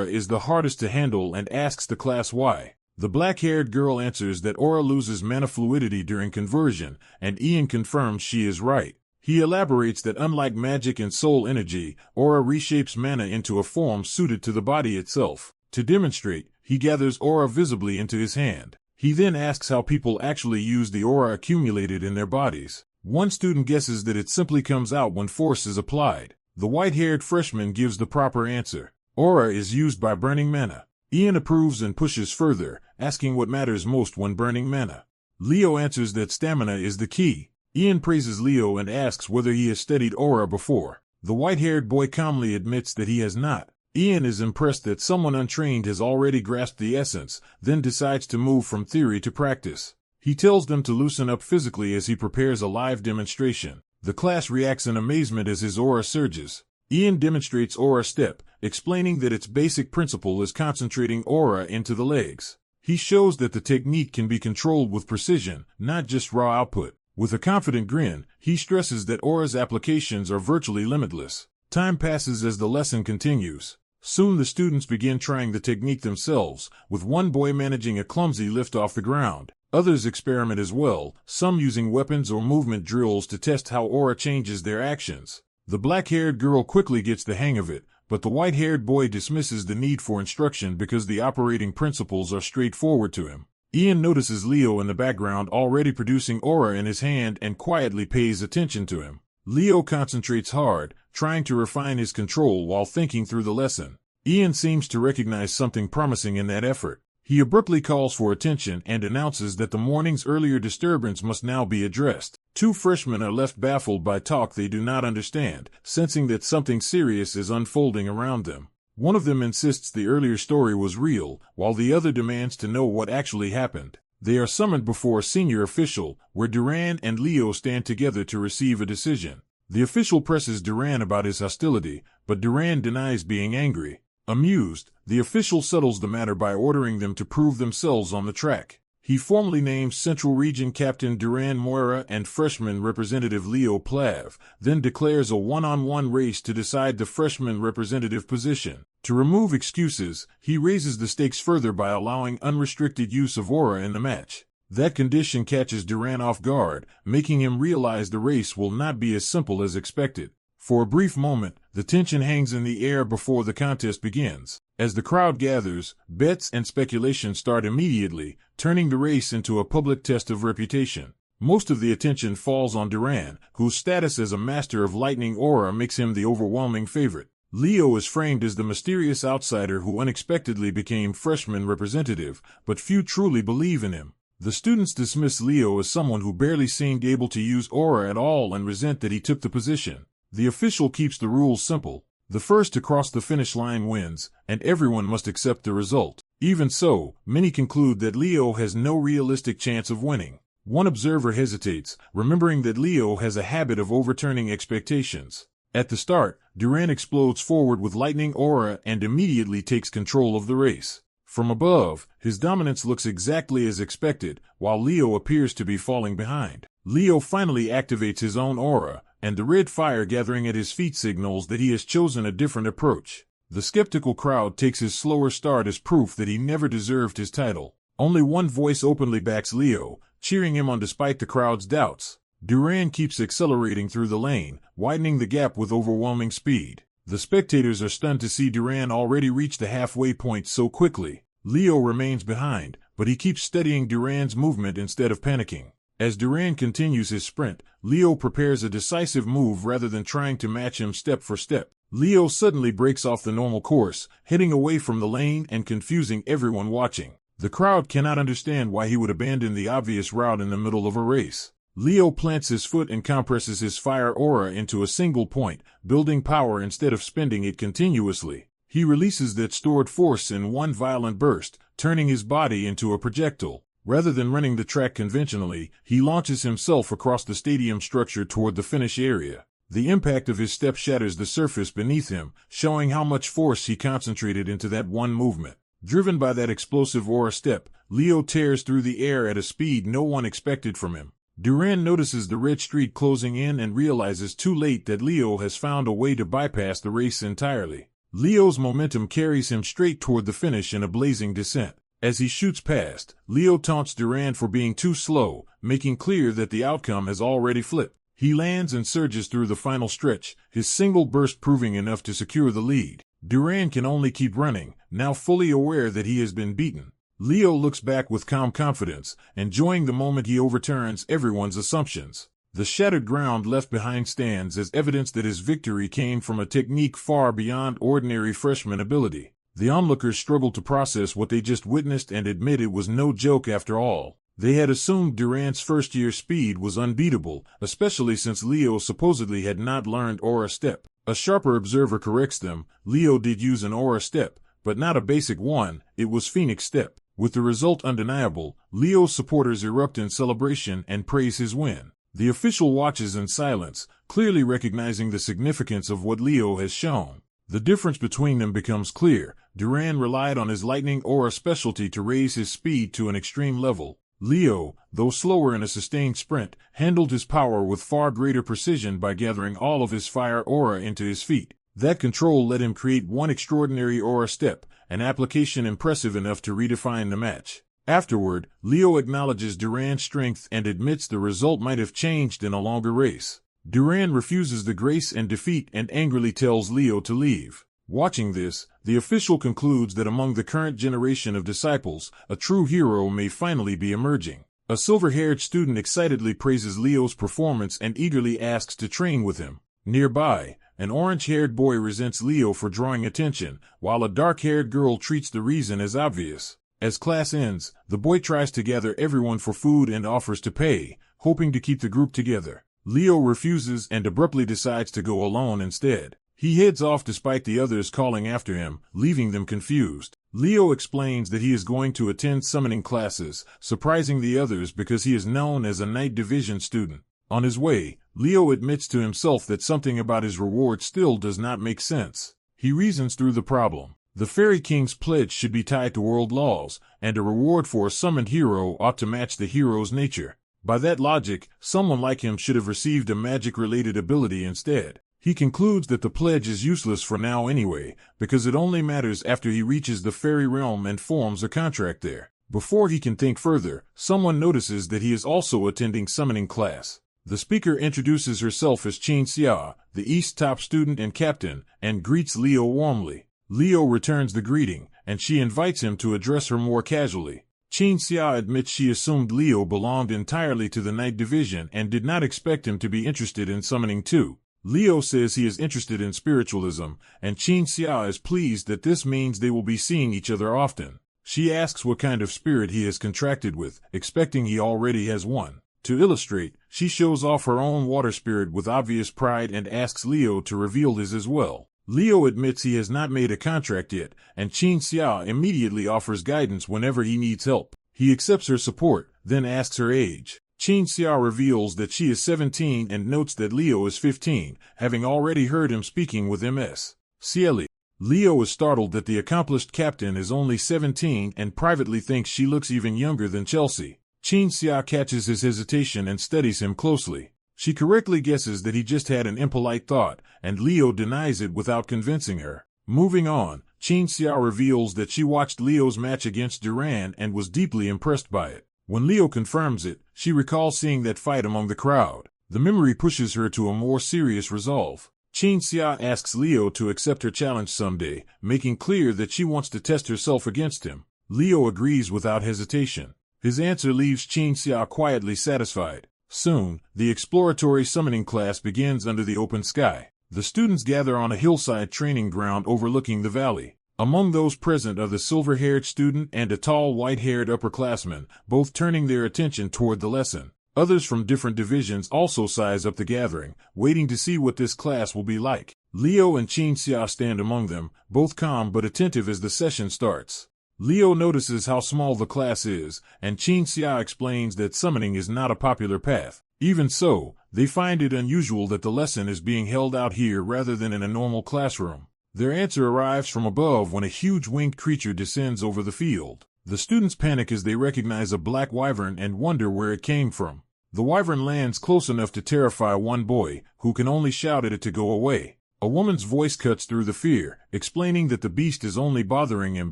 is the hardest to handle and asks the class why. The black-haired girl answers that aura loses mana fluidity during conversion, and Ian confirms she is right. He elaborates that unlike magic and soul energy, aura reshapes mana into a form suited to the body itself. To demonstrate, he gathers aura visibly into his hand. He then asks how people actually use the aura accumulated in their bodies. One student guesses that it simply comes out when force is applied. The white-haired freshman gives the proper answer. Aura is used by burning mana. Ian approves and pushes further, asking what matters most when burning mana. Leo answers that stamina is the key. Ian praises Leo and asks whether he has studied aura before. The white-haired boy calmly admits that he has not. Ian is impressed that someone untrained has already grasped the essence, then decides to move from theory to practice. He tells them to loosen up physically as he prepares a live demonstration. The class reacts in amazement as his aura surges. Ian demonstrates aura step, explaining that its basic principle is concentrating aura into the legs. He shows that the technique can be controlled with precision, not just raw output. With a confident grin, he stresses that aura's applications are virtually limitless. Time passes as the lesson continues. Soon the students begin trying the technique themselves, with one boy managing a clumsy lift off the ground. Others experiment as well, some using weapons or movement drills to test how aura changes their actions. The black-haired girl quickly gets the hang of it, but the white-haired boy dismisses the need for instruction because the operating principles are straightforward to him. Ian notices Leo in the background already producing aura in his hand and quietly pays attention to him. Leo concentrates hard, trying to refine his control while thinking through the lesson. Ian seems to recognize something promising in that effort. He abruptly calls for attention and announces that the morning's earlier disturbance must now be addressed. Two freshmen are left baffled by talk they do not understand, sensing that something serious is unfolding around them. One of them insists the earlier story was real, while the other demands to know what actually happened. They are summoned before a senior official, where Duran and Leo stand together to receive a decision. The official presses Duran about his hostility, but Duran denies being angry. Amused, the official settles the matter by ordering them to prove themselves on the track. He formally names Central Region Captain Duran Moira and freshman representative Leo Plav, then declares a one-on-one race to decide the freshman representative position. To remove excuses, he raises the stakes further by allowing unrestricted use of aura in the match. That condition catches Duran off guard, making him realize the race will not be as simple as expected. For a brief moment, the tension hangs in the air before the contest begins. As the crowd gathers, bets and speculation start immediately, turning the race into a public test of reputation. Most of the attention falls on Duran, whose status as a master of lightning aura makes him the overwhelming favorite. Leo is framed as the mysterious outsider who unexpectedly became freshman representative, but few truly believe in him. The students dismiss Leo as someone who barely seemed able to use aura at all and resent that he took the position. The official keeps the rules simple. The first to cross the finish line wins, and everyone must accept the result. Even so, many conclude that Leo has no realistic chance of winning. One observer hesitates, remembering that Leo has a habit of overturning expectations. At the start, Duran explodes forward with lightning aura and immediately takes control of the race. From above, his dominance looks exactly as expected, while Leo appears to be falling behind. Leo finally activates his own aura, and the red fire gathering at his feet signals that he has chosen a different approach. The skeptical crowd takes his slower start as proof that he never deserved his title. Only one voice openly backs Leo, cheering him on despite the crowd's doubts. Duran keeps accelerating through the lane, widening the gap with overwhelming speed. The spectators are stunned to see Duran already reach the halfway point so quickly. Leo remains behind, but he keeps studying Duran's movement instead of panicking. As Duran continues his sprint, Leo prepares a decisive move rather than trying to match him step for step. Leo suddenly breaks off the normal course, heading away from the lane and confusing everyone watching. The crowd cannot understand why he would abandon the obvious route in the middle of a race. Leo plants his foot and compresses his fire aura into a single point, building power instead of spending it continuously. He releases that stored force in one violent burst, turning his body into a projectile. Rather than running the track conventionally, he launches himself across the stadium structure toward the finish area. The impact of his step shatters the surface beneath him, showing how much force he concentrated into that one movement. Driven by that explosive aura step, Leo tears through the air at a speed no one expected from him. Duran notices the red streak closing in and realizes too late that Leo has found a way to bypass the race entirely. Leo's momentum carries him straight toward the finish in a blazing descent. As he shoots past, Leo taunts Duran for being too slow, making clear that the outcome has already flipped. He lands and surges through the final stretch, his single burst proving enough to secure the lead. Duran can only keep running, now fully aware that he has been beaten. Leo looks back with calm confidence, enjoying the moment he overturns everyone's assumptions. The shattered ground left behind stands as evidence that his victory came from a technique far beyond ordinary freshman ability. The onlookers struggled to process what they just witnessed and admit it was no joke after all. They had assumed Duran's first-year speed was unbeatable, especially since Leo supposedly had not learned aura step. A sharper observer corrects them. Leo did use an aura step, but not a basic one, it was Phoenix step. With the result undeniable, Leo's supporters erupt in celebration and praise his win. The official watches in silence, clearly recognizing the significance of what Leo has shown. The difference between them becomes clear. Duran relied on his lightning aura specialty to raise his speed to an extreme level. Leo, though slower in a sustained sprint, handled his power with far greater precision by gathering all of his fire aura into his feet. That control let him create one extraordinary aura step, an application impressive enough to redefine the match. Afterward, Leo acknowledges Duran's strength and admits the result might have changed in a longer race. Duran refuses the grace and defeat and angrily tells Leo to leave. Watching this, the official concludes that among the current generation of disciples, a true hero may finally be emerging. A silver-haired student excitedly praises Leo's performance and eagerly asks to train with him. Nearby, an orange-haired boy resents Leo for drawing attention, while a dark-haired girl treats the reason as obvious. As class ends, the boy tries to gather everyone for food and offers to pay, hoping to keep the group together. Leo refuses and abruptly decides to go alone instead. He heads off despite the others calling after him, leaving them confused. Leo explains that he is going to attend summoning classes, surprising the others because he is known as a Night Division student. On his way, Leo admits to himself that something about his reward still does not make sense. He reasons through the problem. The Fairy King's pledge should be tied to world laws, and a reward for a summoned hero ought to match the hero's nature. By that logic, someone like him should have received a magic-related ability instead. He concludes that the pledge is useless for now anyway, because it only matters after he reaches the fairy realm and forms a contract there. Before he can think further, someone notices that he is also attending summoning class. The speaker introduces herself as Qin Xia, the East top student and captain, and greets Leo warmly. Leo returns the greeting, and she invites him to address her more casually. Qin Xia admits she assumed Leo belonged entirely to the Night Division and did not expect him to be interested in summoning too. Leo says he is interested in spiritualism, and Qin Xia is pleased that this means they will be seeing each other often. She asks what kind of spirit he has contracted with, expecting he already has one. To illustrate, she shows off her own water spirit with obvious pride and asks Leo to reveal his as well. Leo admits he has not made a contract yet, and Qin Xia immediately offers guidance whenever he needs help. He accepts her support, then asks her age. Qin Xia reveals that she is 17 and notes that Leo is 15, having already heard him speaking with Ms. Cieli. Leo is startled that the accomplished captain is only 17 and privately thinks she looks even younger than Chelsea. Qin Xia catches his hesitation and studies him closely. She correctly guesses that he just had an impolite thought, and Leo denies it without convincing her. Moving on, Qin Xia reveals that she watched Leo's match against Duran and was deeply impressed by it. When Leo confirms it, she recalls seeing that fight among the crowd. The memory pushes her to a more serious resolve. Qin Xia asks Leo to accept her challenge someday, making clear that she wants to test herself against him. Leo agrees without hesitation. His answer leaves Qin Xia quietly satisfied. Soon, the exploratory summoning class begins under the open sky. The students gather on a hillside training ground overlooking the valley. Among those present are the silver-haired student and a tall white-haired upperclassman, both turning their attention toward the lesson. Others from different divisions also size up the gathering, waiting to see what this class will be like. Leo and Qin Xia stand among them, both calm but attentive as the session starts. Leo notices how small the class is, and Qin Xia explains that summoning is not a popular path. Even so, they find it unusual that the lesson is being held out here rather than in a normal classroom. Their answer arrives from above when a huge winged creature descends over the field. The students panic as they recognize a black wyvern and wonder where it came from. The wyvern lands close enough to terrify one boy, who can only shout at it to go away. A woman's voice cuts through the fear, explaining that the beast is only bothering him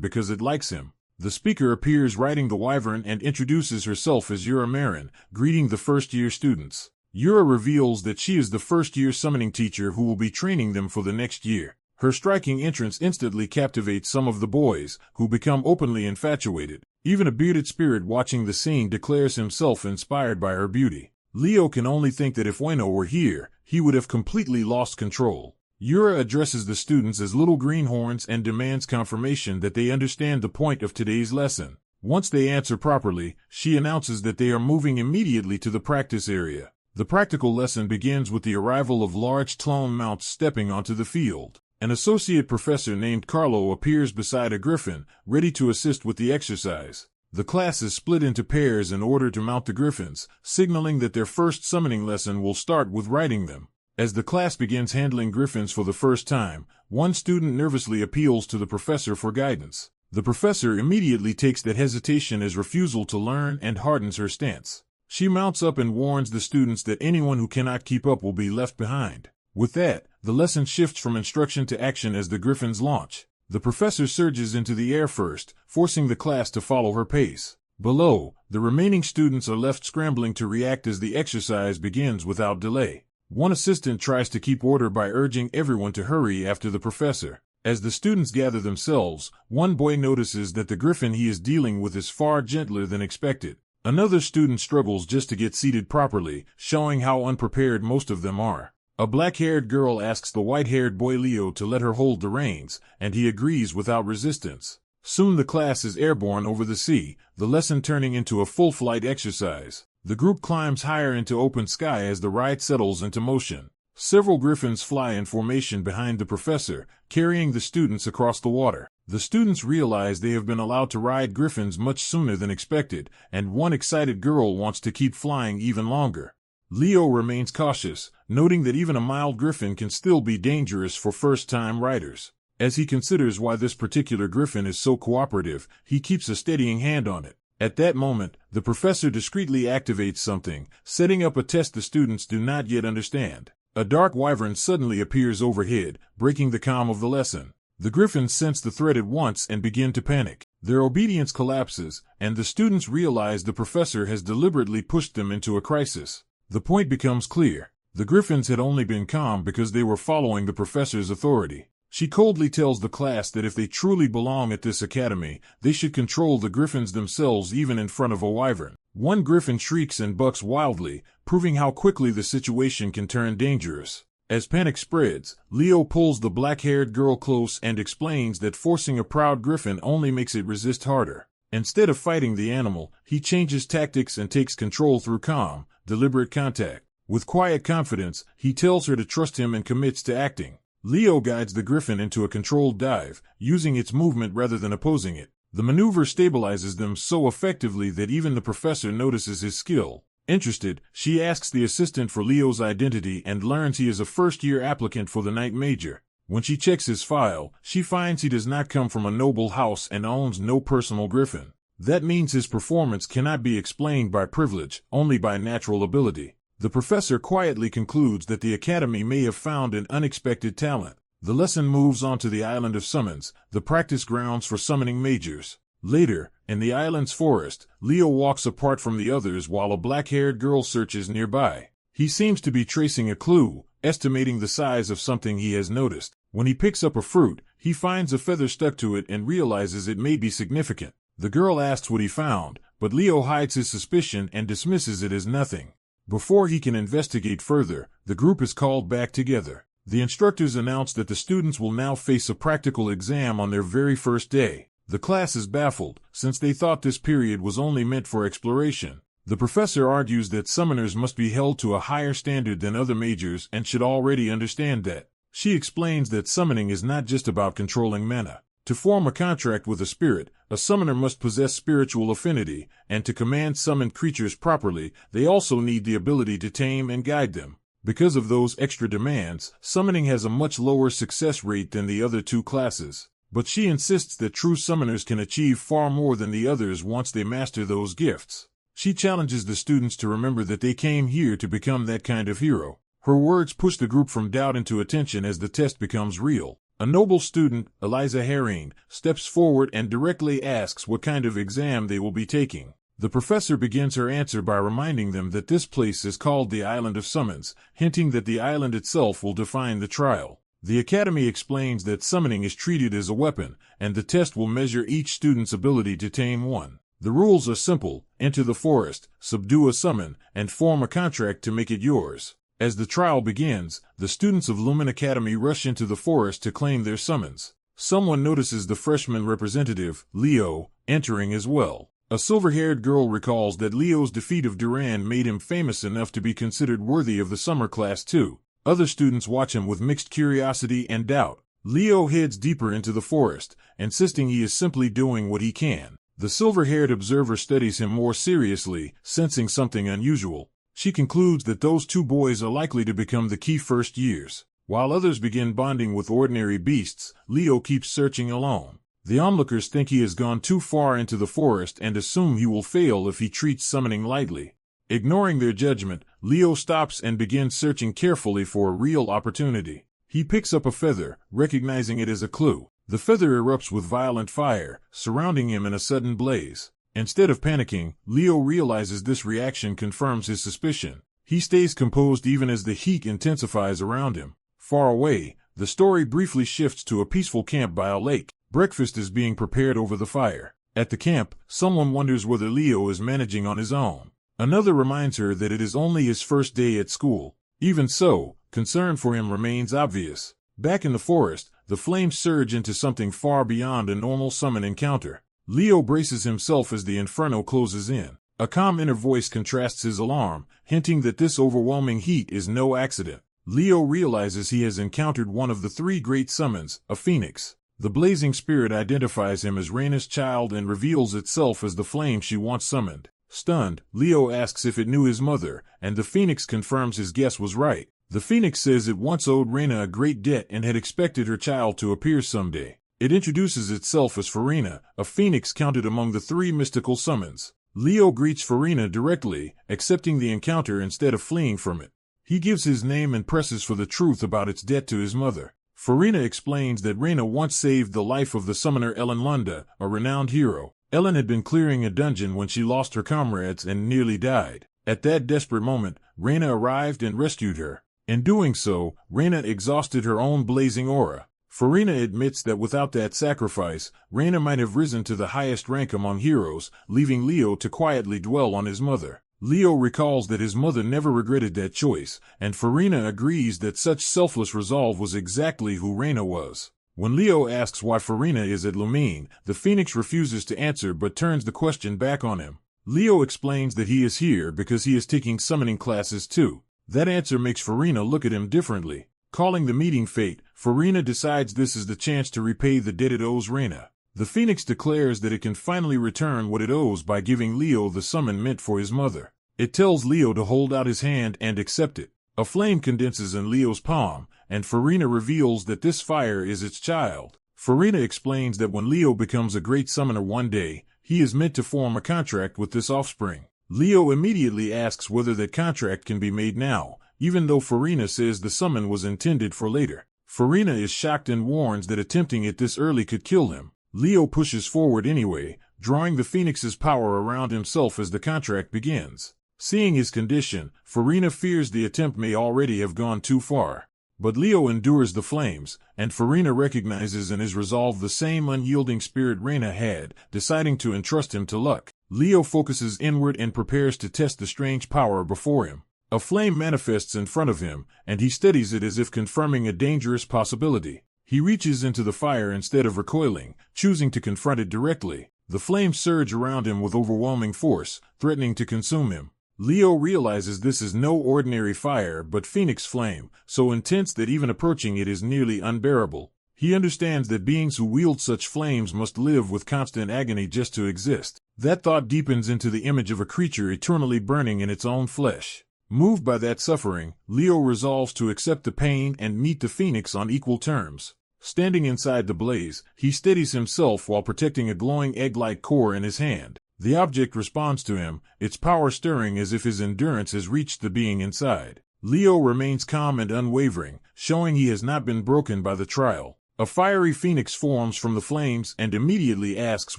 because it likes him. The speaker appears riding the wyvern and introduces herself as Yura Marin, greeting the first-year students. Yura reveals that she is the first-year summoning teacher who will be training them for the next year. Her striking entrance instantly captivates some of the boys, who become openly infatuated. Even a bearded spirit watching the scene declares himself inspired by her beauty. Leo can only think that if Ueno were here, he would have completely lost control. Yura addresses the students as little greenhorns and demands confirmation that they understand the point of today's lesson. Once they answer properly, she announces that they are moving immediately to the practice area. The practical lesson begins with the arrival of large Tlon mounts stepping onto the field. An associate professor named Carlo appears beside a griffin, ready to assist with the exercise. The class is split into pairs in order to mount the griffins, signaling that their first summoning lesson will start with riding them. As the class begins handling griffins for the first time, one student nervously appeals to the professor for guidance. The professor immediately takes that hesitation as refusal to learn and hardens her stance. She mounts up and warns the students that anyone who cannot keep up will be left behind. With that, the lesson shifts from instruction to action as the griffins launch. The professor surges into the air first, forcing the class to follow her pace. Below, the remaining students are left scrambling to react as the exercise begins without delay. One assistant tries to keep order by urging everyone to hurry after the professor. As the students gather themselves, one boy notices that the griffin he is dealing with is far gentler than expected. Another student struggles just to get seated properly, showing how unprepared most of them are. A black-haired girl asks the white-haired boy Leo to let her hold the reins, and he agrees without resistance. Soon the class is airborne over the sea, the lesson turning into a full-flight exercise. The group climbs higher into open sky as the ride settles into motion. Several griffins fly in formation behind the professor, carrying the students across the water. The students realize they have been allowed to ride griffins much sooner than expected, and one excited girl wants to keep flying even longer. Leo remains cautious, noting that even a mild griffin can still be dangerous for first-time riders. As he considers why this particular griffin is so cooperative, he keeps a steadying hand on it. At that moment, the professor discreetly activates something, setting up a test the students do not yet understand. A dark wyvern suddenly appears overhead, breaking the calm of the lesson. The griffins sense the threat at once and begin to panic. Their obedience collapses, and the students realize the professor has deliberately pushed them into a crisis. The point becomes clear. The griffins had only been calm because they were following the professor's authority. She coldly tells the class that if they truly belong at this academy, they should control the griffins themselves even in front of a wyvern. One griffin shrieks and bucks wildly, proving how quickly the situation can turn dangerous. As panic spreads, Leo pulls the black-haired girl close and explains that forcing a proud griffin only makes it resist harder. Instead of fighting the animal, he changes tactics and takes control through calm, deliberate contact. With quiet confidence, he tells her to trust him and commits to acting. Leo guides the griffin into a controlled dive, using its movement rather than opposing it. The maneuver stabilizes them so effectively that even the professor notices his skill. Interested, she asks the assistant for Leo's identity and learns he is a first-year applicant for the night major. When she checks his file, she finds he does not come from a noble house and owns no personal griffin. That means his performance cannot be explained by privilege, only by natural ability. The professor quietly concludes that the academy may have found an unexpected talent. The lesson moves on to the island of summons, the practice grounds for summoning majors. Later, in the island's forest, Leo walks apart from the others while a black-haired girl searches nearby. He seems to be tracing a clue, estimating the size of something he has noticed. When he picks up a fruit, he finds a feather stuck to it and realizes it may be significant. The girl asks what he found, but Leo hides his suspicion and dismisses it as nothing. Before he can investigate further, the group is called back together. The instructors announce that the students will now face a practical exam on their very first day. The class is baffled, since they thought this period was only meant for exploration. The professor argues that summoners must be held to a higher standard than other majors and should already understand that. She explains that summoning is not just about controlling mana. To form a contract with a spirit, a summoner must possess spiritual affinity, and to command summoned creatures properly, they also need the ability to tame and guide them. Because of those extra demands, summoning has a much lower success rate than the other two classes. But she insists that true summoners can achieve far more than the others once they master those gifts. She challenges the students to remember that they came here to become that kind of hero. Her words push the group from doubt into attention as the test becomes real. A noble student, Eliza Herring, steps forward and directly asks what kind of exam they will be taking. The professor begins her answer by reminding them that this place is called the Island of Summons, hinting that the island itself will define the trial. The academy explains that summoning is treated as a weapon, and the test will measure each student's ability to tame one. The rules are simple: enter the forest, subdue a summon, and form a contract to make it yours. As the trial begins, the students of Lumen Academy rush into the forest to claim their summons. Someone notices the freshman representative, Leo, entering as well. A silver-haired girl recalls that Leo's defeat of Duran made him famous enough to be considered worthy of the summer class too. Other students watch him with mixed curiosity and doubt. Leo heads deeper into the forest, insisting he is simply doing what he can. The silver-haired observer studies him more seriously, sensing something unusual. She concludes that those two boys are likely to become the key first years. While others begin bonding with ordinary beasts, Leo keeps searching alone. The onlookers think he has gone too far into the forest and assume he will fail if he treats summoning lightly. Ignoring their judgment, Leo stops and begins searching carefully for a real opportunity. He picks up a feather, recognizing it as a clue. The feather erupts with violent fire, surrounding him in a sudden blaze. Instead of panicking, Leo realizes this reaction confirms his suspicion. He stays composed even as the heat intensifies around him. Far away, the story briefly shifts to a peaceful camp by a lake. Breakfast is being prepared over the fire. At the camp, someone wonders whether Leo is managing on his own. Another reminds her that it is only his first day at school. Even so, concern for him remains obvious. Back in the forest, the flames surge into something far beyond a normal summon encounter. Leo braces himself as the inferno closes in. A calm inner voice contrasts his alarm, hinting that this overwhelming heat is no accident. Leo realizes he has encountered one of the three great summons, a phoenix. The blazing spirit identifies him as Reina's child and reveals itself as the flame she once summoned. Stunned, Leo asks if it knew his mother, and the phoenix confirms his guess was right. The phoenix says it once owed Reina a great debt and had expected her child to appear someday. It introduces itself as Farina, a phoenix counted among the three mystical summons. Leo greets Farina directly, accepting the encounter instead of fleeing from it. He gives his name and presses for the truth about its debt to his mother. Farina explains that Reina once saved the life of the summoner Ellen Lunda, a renowned hero. Ellen had been clearing a dungeon when she lost her comrades and nearly died. At that desperate moment, Reina arrived and rescued her. In doing so, Reina exhausted her own blazing aura. Farina admits that without that sacrifice, Reina might have risen to the highest rank among heroes, leaving Leo to quietly dwell on his mother. Leo recalls that his mother never regretted that choice, and Farina agrees that such selfless resolve was exactly who Reina was. When Leo asks why Farina is at Lumine, the phoenix refuses to answer but turns the question back on him. Leo explains that he is here because he is taking summoning classes too. That answer makes Farina look at him differently. Calling the meeting fate, Farina decides this is the chance to repay the debt it owes Reina. The phoenix declares that it can finally return what it owes by giving Leo the summon meant for his mother. It tells Leo to hold out his hand and accept it. A flame condenses in Leo's palm, and Farina reveals that this fire is its child. Farina explains that when Leo becomes a great summoner one day, he is meant to form a contract with this offspring. Leo immediately asks whether that contract can be made now, even though Farina says the summon was intended for later. Farina is shocked and warns that attempting it this early could kill him. Leo pushes forward anyway, drawing the phoenix's power around himself as the contract begins. Seeing his condition, Farina fears the attempt may already have gone too far. But Leo endures the flames, and Farina recognizes in his resolve the same unyielding spirit Reina had, deciding to entrust him to luck. Leo focuses inward and prepares to test the strange power before him. A flame manifests in front of him, and he steadies it as if confirming a dangerous possibility. He reaches into the fire instead of recoiling, choosing to confront it directly. The flames surge around him with overwhelming force, threatening to consume him. Leo realizes this is no ordinary fire but phoenix flame, so intense that even approaching it is nearly unbearable. He understands that beings who wield such flames must live with constant agony just to exist. That thought deepens into the image of a creature eternally burning in its own flesh. Moved by that suffering, Leo resolves to accept the pain and meet the phoenix on equal terms. Standing inside the blaze, he steadies himself while protecting a glowing egg-like core in his hand. The object responds to him, its power stirring as if his endurance has reached the being inside. Leo remains calm and unwavering, showing he has not been broken by the trial. A fiery phoenix forms from the flames and immediately asks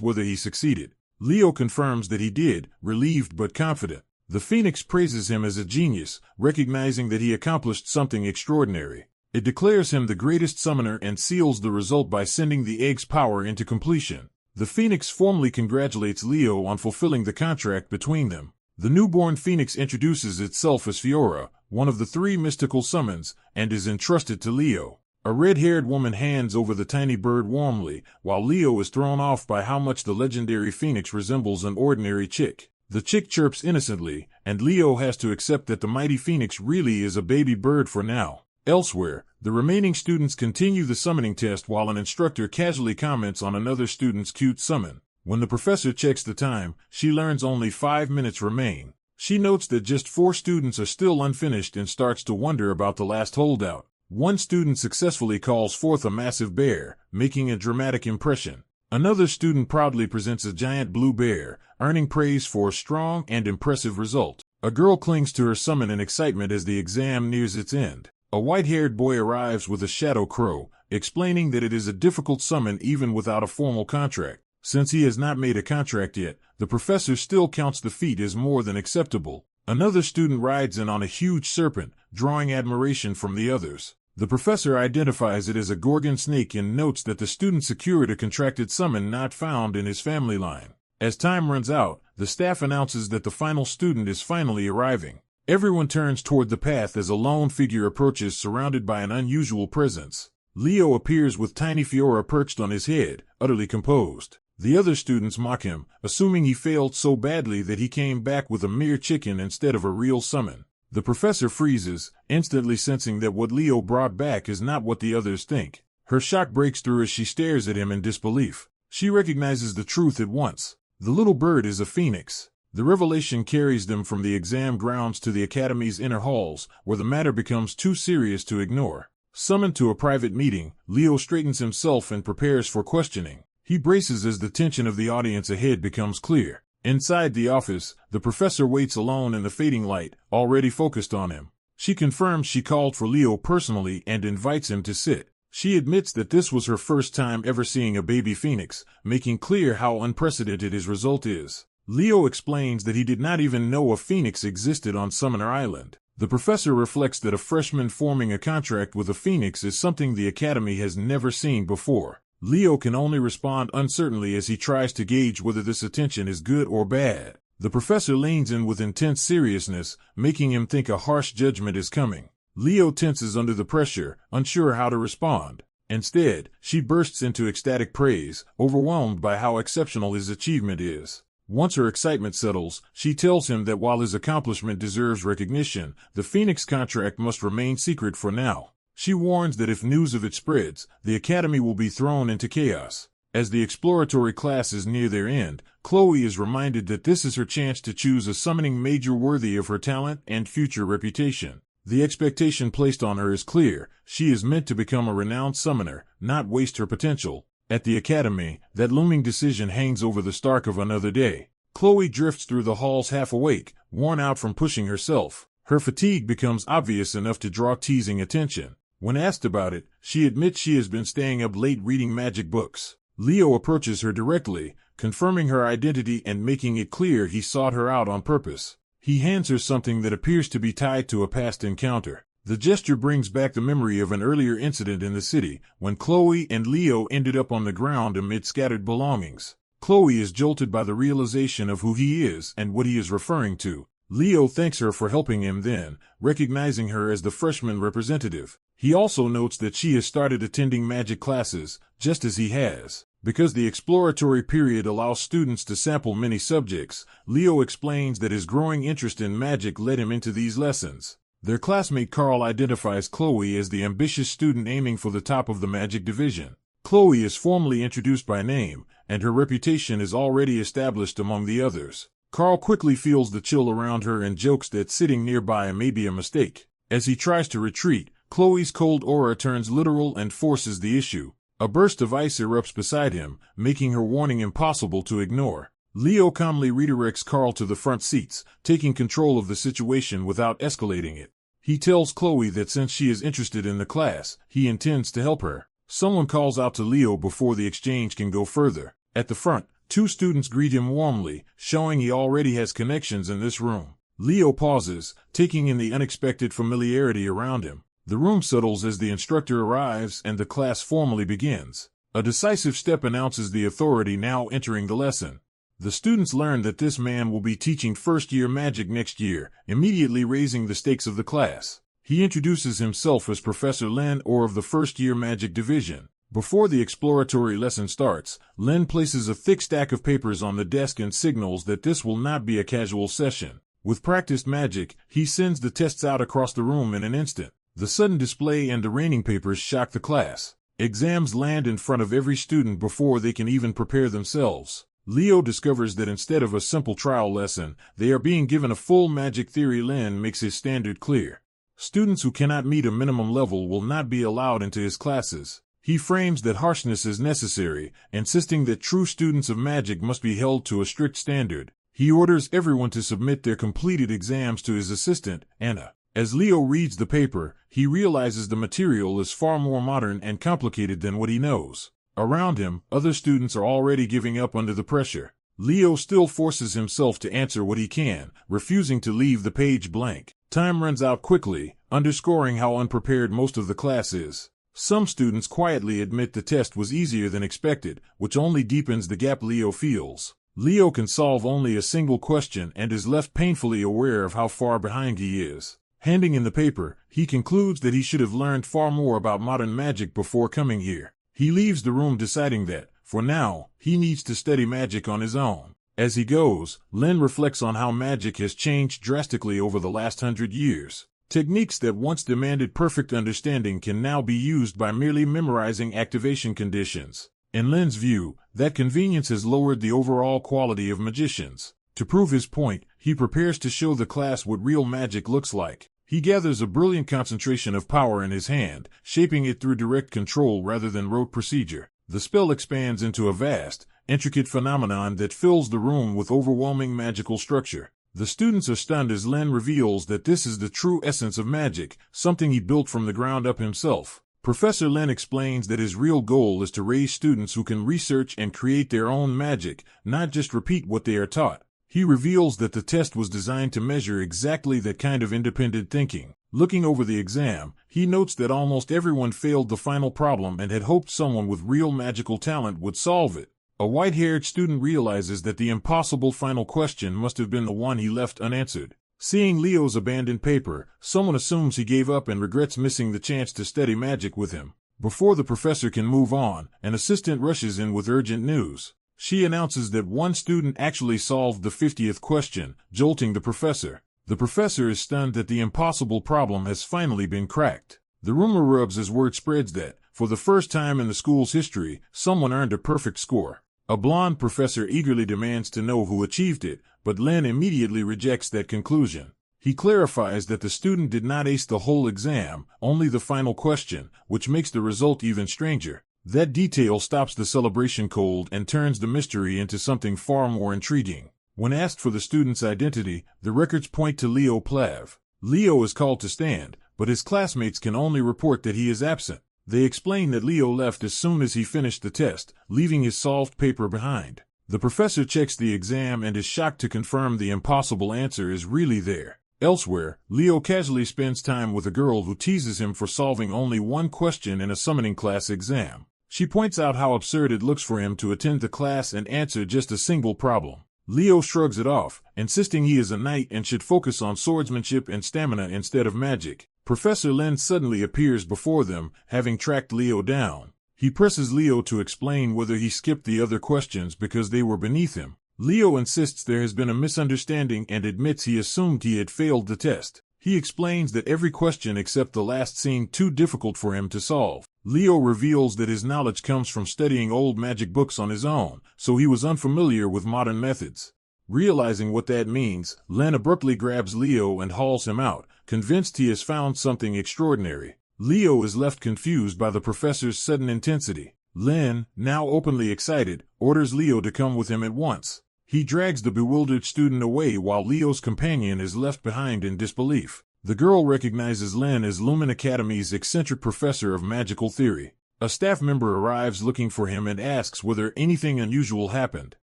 whether he succeeded. Leo confirms that he did, relieved but confident. The phoenix praises him as a genius, recognizing that he accomplished something extraordinary. It declares him the greatest summoner and seals the result by sending the egg's power into completion. The phoenix formally congratulates Leo on fulfilling the contract between them. The newborn phoenix introduces itself as Fiora, one of the three mystical summons, and is entrusted to Leo. A red-haired woman hands over the tiny bird warmly, while Leo is thrown off by how much the legendary phoenix resembles an ordinary chick. The chick chirps innocently, and Leo has to accept that the mighty phoenix really is a baby bird for now. Elsewhere, the remaining students continue the summoning test while an instructor casually comments on another student's cute summon. When the professor checks the time, she learns only 5 minutes remain. She notes that just 4 students are still unfinished and starts to wonder about the last holdout. One student successfully calls forth a massive bear, making a dramatic impression. Another student proudly presents a giant blue bear, earning praise for a strong and impressive result. A girl clings to her summon in excitement as the exam nears its end. A white-haired boy arrives with a shadow crow, explaining that it is a difficult summon even without a formal contract. Since he has not made a contract yet, the professor still counts the feat as more than acceptable. Another student rides in on a huge serpent, drawing admiration from the others. The professor identifies it as a gorgon snake and notes that the student secured a contracted summon not found in his family line. As time runs out, the staff announces that the final student is finally arriving. Everyone turns toward the path as a lone figure approaches surrounded by an unusual presence. Leo appears with tiny Fiora perched on his head, utterly composed. The other students mock him, assuming he failed so badly that he came back with a mere chicken instead of a real summon. The professor freezes, instantly sensing that what Leo brought back is not what the others think. Her shock breaks through as she stares at him in disbelief. She recognizes the truth at once. The little bird is a phoenix. The revelation carries them from the exam grounds to the academy's inner halls, where the matter becomes too serious to ignore. Summoned to a private meeting, Leo straightens himself and prepares for questioning. He braces as the tension of the audience ahead becomes clear. Inside the office, the professor waits alone in the fading light, already focused on him. She confirms she called for Leo personally and invites him to sit. She admits that this was her first time ever seeing a baby phoenix, making clear how unprecedented his result is. Leo explains that he did not even know a phoenix existed on Summoner Island. The professor reflects that a freshman forming a contract with a phoenix is something the academy has never seen before. Leo can only respond uncertainly as he tries to gauge whether this attention is good or bad. The professor leans in with intense seriousness, making him think a harsh judgment is coming. Leo tenses under the pressure, unsure how to respond. Instead, she bursts into ecstatic praise, overwhelmed by how exceptional his achievement is. Once her excitement settles, she tells him that while his accomplishment deserves recognition, the Phoenix contract must remain secret for now. She warns that if news of it spreads, the academy will be thrown into chaos. As the exploratory classes near their end, Chloe is reminded that this is her chance to choose a summoning major worthy of her talent and future reputation. The expectation placed on her is clear. She is meant to become a renowned summoner, not waste her potential. At the academy, that looming decision hangs over the start of another day. Chloe drifts through the halls half awake, worn out from pushing herself. Her fatigue becomes obvious enough to draw teasing attention. When asked about it, she admits she has been staying up late reading magic books. Leo approaches her directly, confirming her identity and making it clear he sought her out on purpose. He hands her something that appears to be tied to a past encounter. The gesture brings back the memory of an earlier incident in the city, when Chloe and Leo ended up on the ground amid scattered belongings. Chloe is jolted by the realization of who he is and what he is referring to. Leo thanks her for helping him then, recognizing her as the freshman representative. He also notes that she has started attending magic classes, just as he has. Because the exploratory period allows students to sample many subjects, Leo explains that his growing interest in magic led him into these lessons. Their classmate Carl identifies Chloe as the ambitious student aiming for the top of the magic division. Chloe is formally introduced by name, and her reputation is already established among the others. Carl quickly feels the chill around her and jokes that sitting nearby may be a mistake. As he tries to retreat, Chloe's cold aura turns literal and forces the issue. A burst of ice erupts beside him, making her warning impossible to ignore. Leo calmly redirects Carl to the front seats, taking control of the situation without escalating it. He tells Chloe that since she is interested in the class, he intends to help her. Someone calls out to Leo before the exchange can go further. At the front, 2 students greet him warmly, showing he already has connections in this room. Leo pauses, taking in the unexpected familiarity around him. The room settles as the instructor arrives and the class formally begins. A decisive step announces the authority now entering the lesson. The students learn that this man will be teaching first-year magic next year, immediately raising the stakes of the class. He introduces himself as Professor Len Orr of the first-year magic division. Before the exploratory lesson starts, Len places a thick stack of papers on the desk and signals that this will not be a casual session. With practiced magic, he sends the tests out across the room in an instant. The sudden display and arraigning papers shock the class. Exams land in front of every student before they can even prepare themselves. Leo discovers that instead of a simple trial lesson, they are being given a full magic theory. Lin makes his standard clear. Students who cannot meet a minimum level will not be allowed into his classes. He frames that harshness as necessary, insisting that true students of magic must be held to a strict standard. He orders everyone to submit their completed exams to his assistant, Anna. As Leo reads the paper, he realizes the material is far more modern and complicated than what he knows. Around him, other students are already giving up under the pressure. Leo still forces himself to answer what he can, refusing to leave the page blank. Time runs out quickly, underscoring how unprepared most of the class is. Some students quietly admit the test was easier than expected, which only deepens the gap Leo feels. Leo can solve only a single question and is left painfully aware of how far behind he is. Handing in the paper, he concludes that he should have learned far more about modern magic before coming here. He leaves the room deciding that, for now, he needs to study magic on his own. As he goes, Lin reflects on how magic has changed drastically over the last 100 years. Techniques that once demanded perfect understanding can now be used by merely memorizing activation conditions. In Lin's view, that convenience has lowered the overall quality of magicians. To prove his point, he prepares to show the class what real magic looks like. He gathers a brilliant concentration of power in his hand, shaping it through direct control rather than rote procedure. The spell expands into a vast, intricate phenomenon that fills the room with overwhelming magical structure. The students are stunned as Lin reveals that this is the true essence of magic, something he built from the ground up himself. Professor Lin explains that his real goal is to raise students who can research and create their own magic, not just repeat what they are taught. He reveals that the test was designed to measure exactly that kind of independent thinking. Looking over the exam, he notes that almost everyone failed the final problem and had hoped someone with real magical talent would solve it. A white-haired student realizes that the impossible final question must have been the one he left unanswered. Seeing Leo's abandoned paper, someone assumes he gave up and regrets missing the chance to study magic with him. Before the professor can move on, an assistant rushes in with urgent news. She announces that one student actually solved the 50th question, jolting the professor. The professor is stunned that the impossible problem has finally been cracked. The rumor rubs as word spreads that, for the first time in the school's history, someone earned a perfect score. A blonde professor eagerly demands to know who achieved it, but Lin immediately rejects that conclusion. He clarifies that the student did not ace the whole exam, only the final question, which makes the result even stranger. That detail stops the celebration cold and turns the mystery into something far more intriguing. When asked for the student's identity, the records point to Leo Plav. Leo is called to stand, but his classmates can only report that he is absent. They explain that Leo left as soon as he finished the test, leaving his solved paper behind. The professor checks the exam and is shocked to confirm the impossible answer is really there. Elsewhere, Leo casually spends time with a girl who teases him for solving only one question in a summoning class exam. She points out how absurd it looks for him to attend the class and answer just a single problem. Leo shrugs it off, insisting he is a knight and should focus on swordsmanship and stamina instead of magic. Professor Lin suddenly appears before them, having tracked Leo down. He presses Leo to explain whether he skipped the other questions because they were beneath him. Leo insists there has been a misunderstanding and admits he assumed he had failed the test. He explains that every question except the last seemed too difficult for him to solve. Leo reveals that his knowledge comes from studying old magic books on his own, so he was unfamiliar with modern methods. Realizing what that means, Lin abruptly grabs Leo and hauls him out, convinced he has found something extraordinary. Leo is left confused by the professor's sudden intensity. Lin, now openly excited, orders Leo to come with him at once. He drags the bewildered student away while Leo's companion is left behind in disbelief. The girl recognizes Lin as Lumen Academy's eccentric professor of magical theory. A staff member arrives looking for him and asks whether anything unusual happened.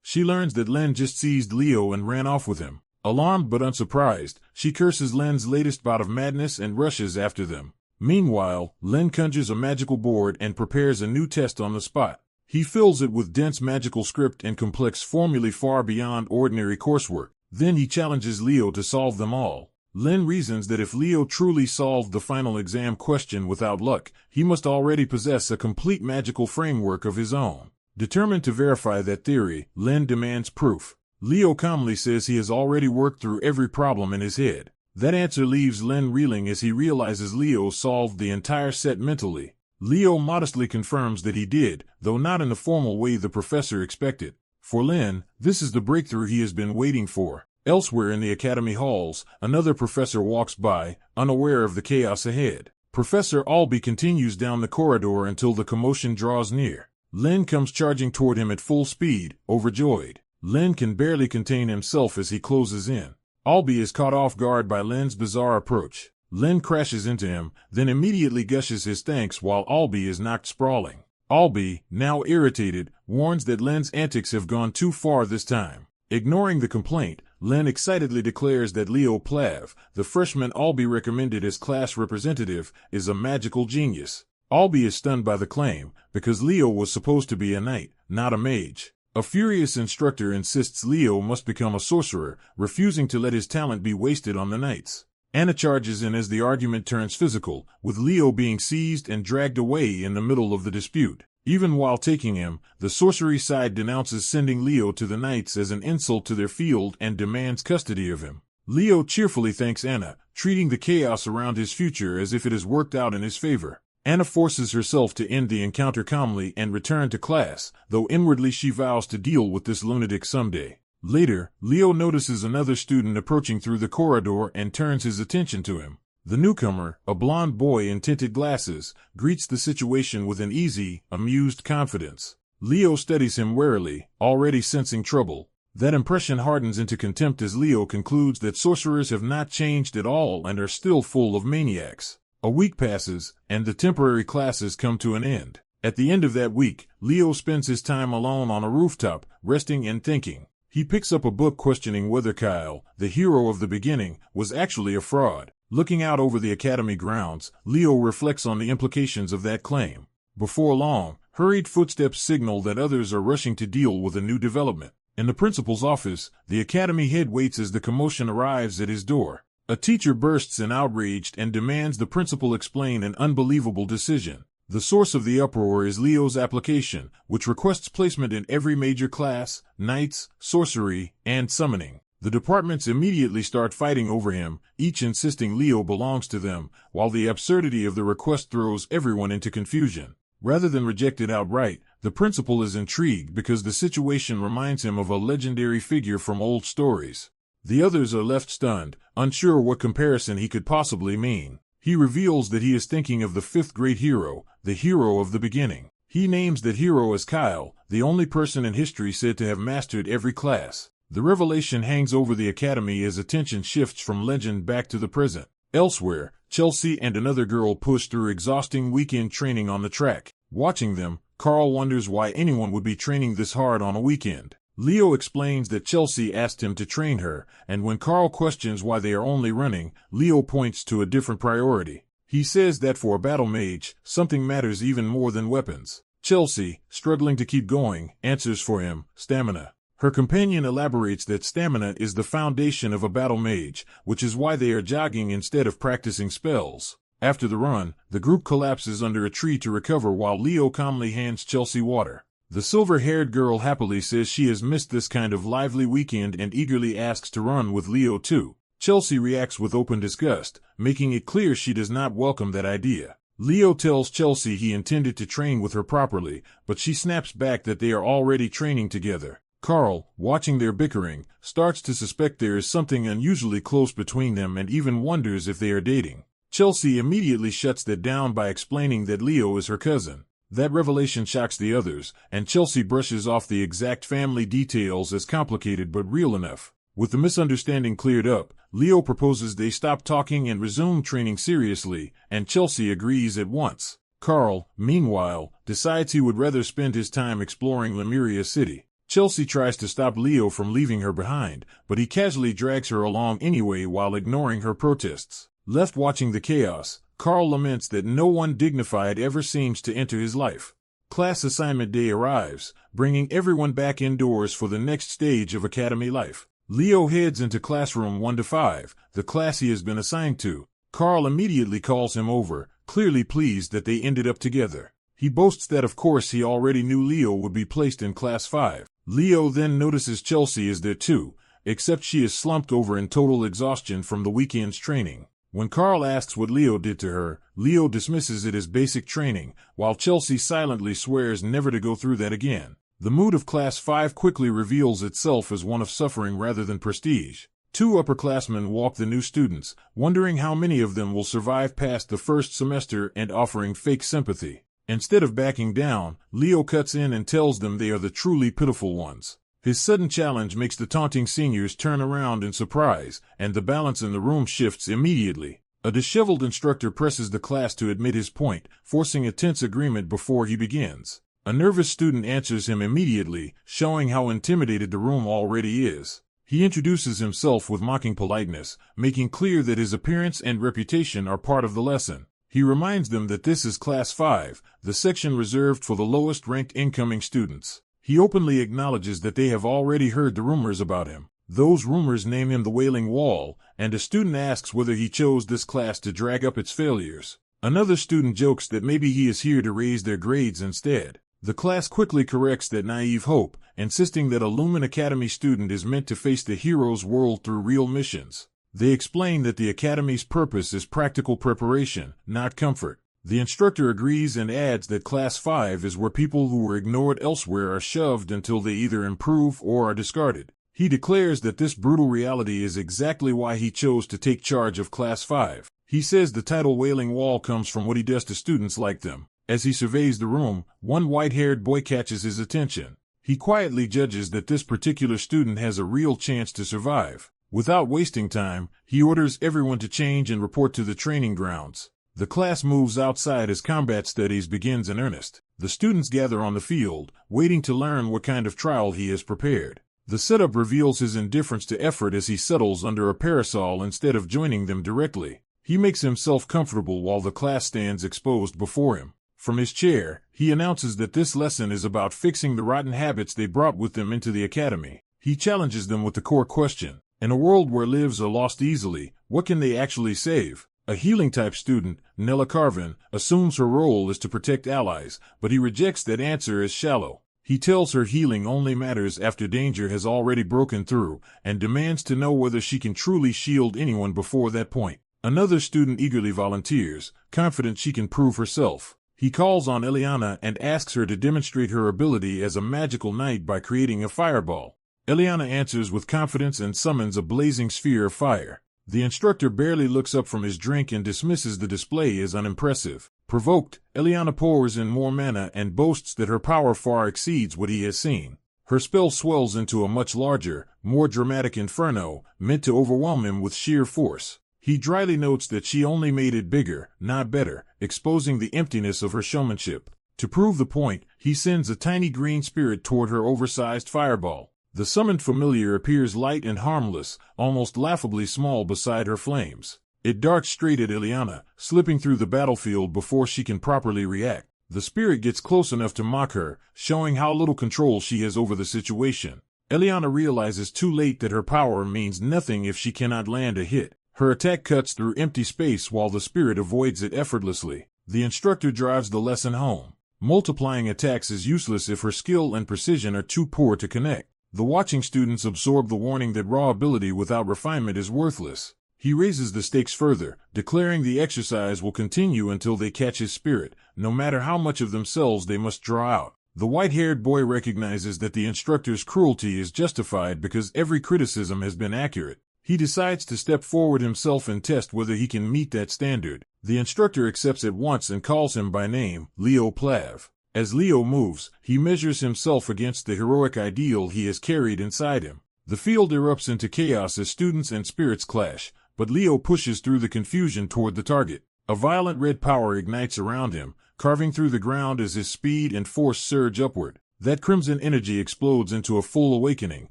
She learns that Lin just seized Leo and ran off with him. Alarmed but unsurprised, she curses Lin's latest bout of madness and rushes after them. Meanwhile, Lin conjures a magical board and prepares a new test on the spot. He fills it with dense magical script and complex formulae far beyond ordinary coursework. Then he challenges Leo to solve them all. Lin reasons that if Leo truly solved the final exam question without luck, he must already possess a complete magical framework of his own. Determined to verify that theory, Lin demands proof. Leo calmly says he has already worked through every problem in his head. That answer leaves Lin reeling as he realizes Leo solved the entire set mentally. Leo modestly confirms that he did, though not in the formal way the professor expected. For Lin, this is the breakthrough he has been waiting for. Elsewhere in the academy halls, another professor walks by, unaware of the chaos ahead. Professor Albee continues down the corridor until the commotion draws near. Lin comes charging toward him at full speed, overjoyed. Lin can barely contain himself as he closes in. Albee is caught off guard by Lin's bizarre approach. Lin crashes into him, then immediately gushes his thanks while Albee is knocked sprawling. Albee, now irritated, warns that Lin's antics have gone too far this time. Ignoring the complaint, Lin excitedly declares that Leo Plav, the freshman Albee recommended as class representative, is a magical genius. Albee is stunned by the claim, because Leo was supposed to be a knight, not a mage. A furious instructor insists Leo must become a sorcerer, refusing to let his talent be wasted on the knights. Anna charges in as the argument turns physical, with Leo being seized and dragged away in the middle of the dispute. Even while taking him, the sorcery side denounces sending Leo to the knights as an insult to their field and demands custody of him. Leo cheerfully thanks Anna, treating the chaos around his future as if it has worked out in his favor. Anna forces herself to end the encounter calmly and return to class, though inwardly she vows to deal with this lunatic someday. Later, Leo notices another student approaching through the corridor and turns his attention to him. The newcomer, a blond boy in tinted glasses, greets the situation with an easy, amused confidence. Leo studies him warily, already sensing trouble. That impression hardens into contempt as Leo concludes that sorcerers have not changed at all and are still full of maniacs. A week passes, and the temporary classes come to an end. At the end of that week, Leo spends his time alone on a rooftop, resting and thinking. He picks up a book questioning whether Kyle, the hero of the beginning, was actually a fraud. Looking out over the academy grounds, Leo reflects on the implications of that claim. Before long, hurried footsteps signal that others are rushing to deal with a new development. In the principal's office, the academy head waits as the commotion arrives at his door. A teacher bursts in outrage and demands the principal explain an unbelievable decision. The source of the uproar is Leo's application, which requests placement in every major class, knights, sorcery, and summoning. The departments immediately start fighting over him, each insisting Leo belongs to them, while the absurdity of the request throws everyone into confusion. Rather than reject it outright, the principal is intrigued because the situation reminds him of a legendary figure from old stories. The others are left stunned, unsure what comparison he could possibly mean. He reveals that he is thinking of the fifth great hero, the hero of the beginning. He names that hero as Kyle, the only person in history said to have mastered every class. The revelation hangs over the academy as attention shifts from legend back to the present. Elsewhere, Chelsea and another girl push through exhausting weekend training on the track. Watching them, Carl wonders why anyone would be training this hard on a weekend. Leo explains that Chelsea asked him to train her, and when Carl questions why they are only running, Leo points to a different priority. He says that for a battle mage, something matters even more than weapons. Chelsea, struggling to keep going, answers for him, stamina. Her companion elaborates that stamina is the foundation of a battle mage, which is why they are jogging instead of practicing spells. After the run, the group collapses under a tree to recover while Leo calmly hands Chelsea water. The silver-haired girl happily says she has missed this kind of lively weekend and eagerly asks to run with Leo too. Chelsea reacts with open disgust, making it clear she does not welcome that idea. Leo tells Chelsea he intended to train with her properly, but she snaps back that they are already training together. Carl, watching their bickering, starts to suspect there is something unusually close between them and even wonders if they are dating. Chelsea immediately shuts that down by explaining that Leo is her cousin. That revelation shocks the others, and Chelsea brushes off the exact family details as complicated but real enough. With the misunderstanding cleared up, Leo proposes they stop talking and resume training seriously, and Chelsea agrees at once. Carl, meanwhile, decides he would rather spend his time exploring Lemuria City. Chelsea tries to stop Leo from leaving her behind, but he casually drags her along anyway while ignoring her protests. Left watching the chaos, Carl laments that no one dignified ever seems to enter his life. Class assignment day arrives, bringing everyone back indoors for the next stage of academy life. Leo heads into classroom 1 to 5, the class he has been assigned to. Carl immediately calls him over, clearly pleased that they ended up together. He boasts that of course he already knew Leo would be placed in class 5. Leo then notices Chelsea is there too, except she is slumped over in total exhaustion from the weekend's training. When Carl asks what Leo did to her, Leo dismisses it as basic training, while Chelsea silently swears never to go through that again. The mood of Class 5 quickly reveals itself as one of suffering rather than prestige. Two upperclassmen walk the new students, wondering how many of them will survive past the first semester and offering fake sympathy. Instead of backing down, Leo cuts in and tells them they are the truly pitiful ones. His sudden challenge makes the taunting seniors turn around in surprise, and the balance in the room shifts immediately. A disheveled instructor presses the class to admit his point, forcing a tense agreement before he begins. A nervous student answers him immediately, showing how intimidated the room already is. He introduces himself with mocking politeness, making clear that his appearance and reputation are part of the lesson. He reminds them that this is Class 5, the section reserved for the lowest-ranked incoming students. He openly acknowledges that they have already heard the rumors about him. Those rumors name him the Wailing Wall, and a student asks whether he chose this class to drag up its failures. Another student jokes that maybe he is here to raise their grades instead. The class quickly corrects that naive hope, insisting that a Lumen Academy student is meant to face the hero's world through real missions. They explain that the Academy's purpose is practical preparation, not comfort. The instructor agrees and adds that Class 5 is where people who were ignored elsewhere are shoved until they either improve or are discarded. He declares that this brutal reality is exactly why he chose to take charge of Class 5. He says the title Wailing Wall comes from what he does to students like them. As he surveys the room, one white-haired boy catches his attention. He quietly judges that this particular student has a real chance to survive. Without wasting time, he orders everyone to change and report to the training grounds. The class moves outside as combat studies begins in earnest. The students gather on the field, waiting to learn what kind of trial he has prepared. The setup reveals his indifference to effort as he settles under a parasol instead of joining them directly. He makes himself comfortable while the class stands exposed before him. From his chair, he announces that this lesson is about fixing the rotten habits they brought with them into the academy. He challenges them with the core question: in a world where lives are lost easily, what can they actually save? A healing-type student, Nella Carvin, assumes her role is to protect allies, but he rejects that answer as shallow. He tells her healing only matters after danger has already broken through, and demands to know whether she can truly shield anyone before that point. Another student eagerly volunteers, confident she can prove herself. He calls on Eliana and asks her to demonstrate her ability as a magical knight by creating a fireball. Eliana answers with confidence and summons a blazing sphere of fire. The instructor barely looks up from his drink and dismisses the display as unimpressive. Provoked, Eliana pours in more mana and boasts that her power far exceeds what he has seen. Her spell swells into a much larger, more dramatic inferno, meant to overwhelm him with sheer force. He dryly notes that she only made it bigger, not better, exposing the emptiness of her showmanship. To prove the point, he sends a tiny green spirit toward her oversized fireball. The summoned familiar appears light and harmless, almost laughably small beside her flames. It darts straight at Eliana, slipping through the battlefield before she can properly react. The spirit gets close enough to mock her, showing how little control she has over the situation. Eliana realizes too late that her power means nothing if she cannot land a hit. Her attack cuts through empty space while the spirit avoids it effortlessly. The instructor drives the lesson home. Multiplying attacks is useless if her skill and precision are too poor to connect. The watching students absorb the warning that raw ability without refinement is worthless. He raises the stakes further, declaring the exercise will continue until they catch his spirit, no matter how much of themselves they must draw out. The white-haired boy recognizes that the instructor's cruelty is justified because every criticism has been accurate. He decides to step forward himself and test whether he can meet that standard. The instructor accepts at once and calls him by name, Leo Plav. As Leo moves, he measures himself against the heroic ideal he has carried inside him. The field erupts into chaos as students and spirits clash, but Leo pushes through the confusion toward the target. A violent red power ignites around him, carving through the ground as his speed and force surge upward. That crimson energy explodes into a full awakening,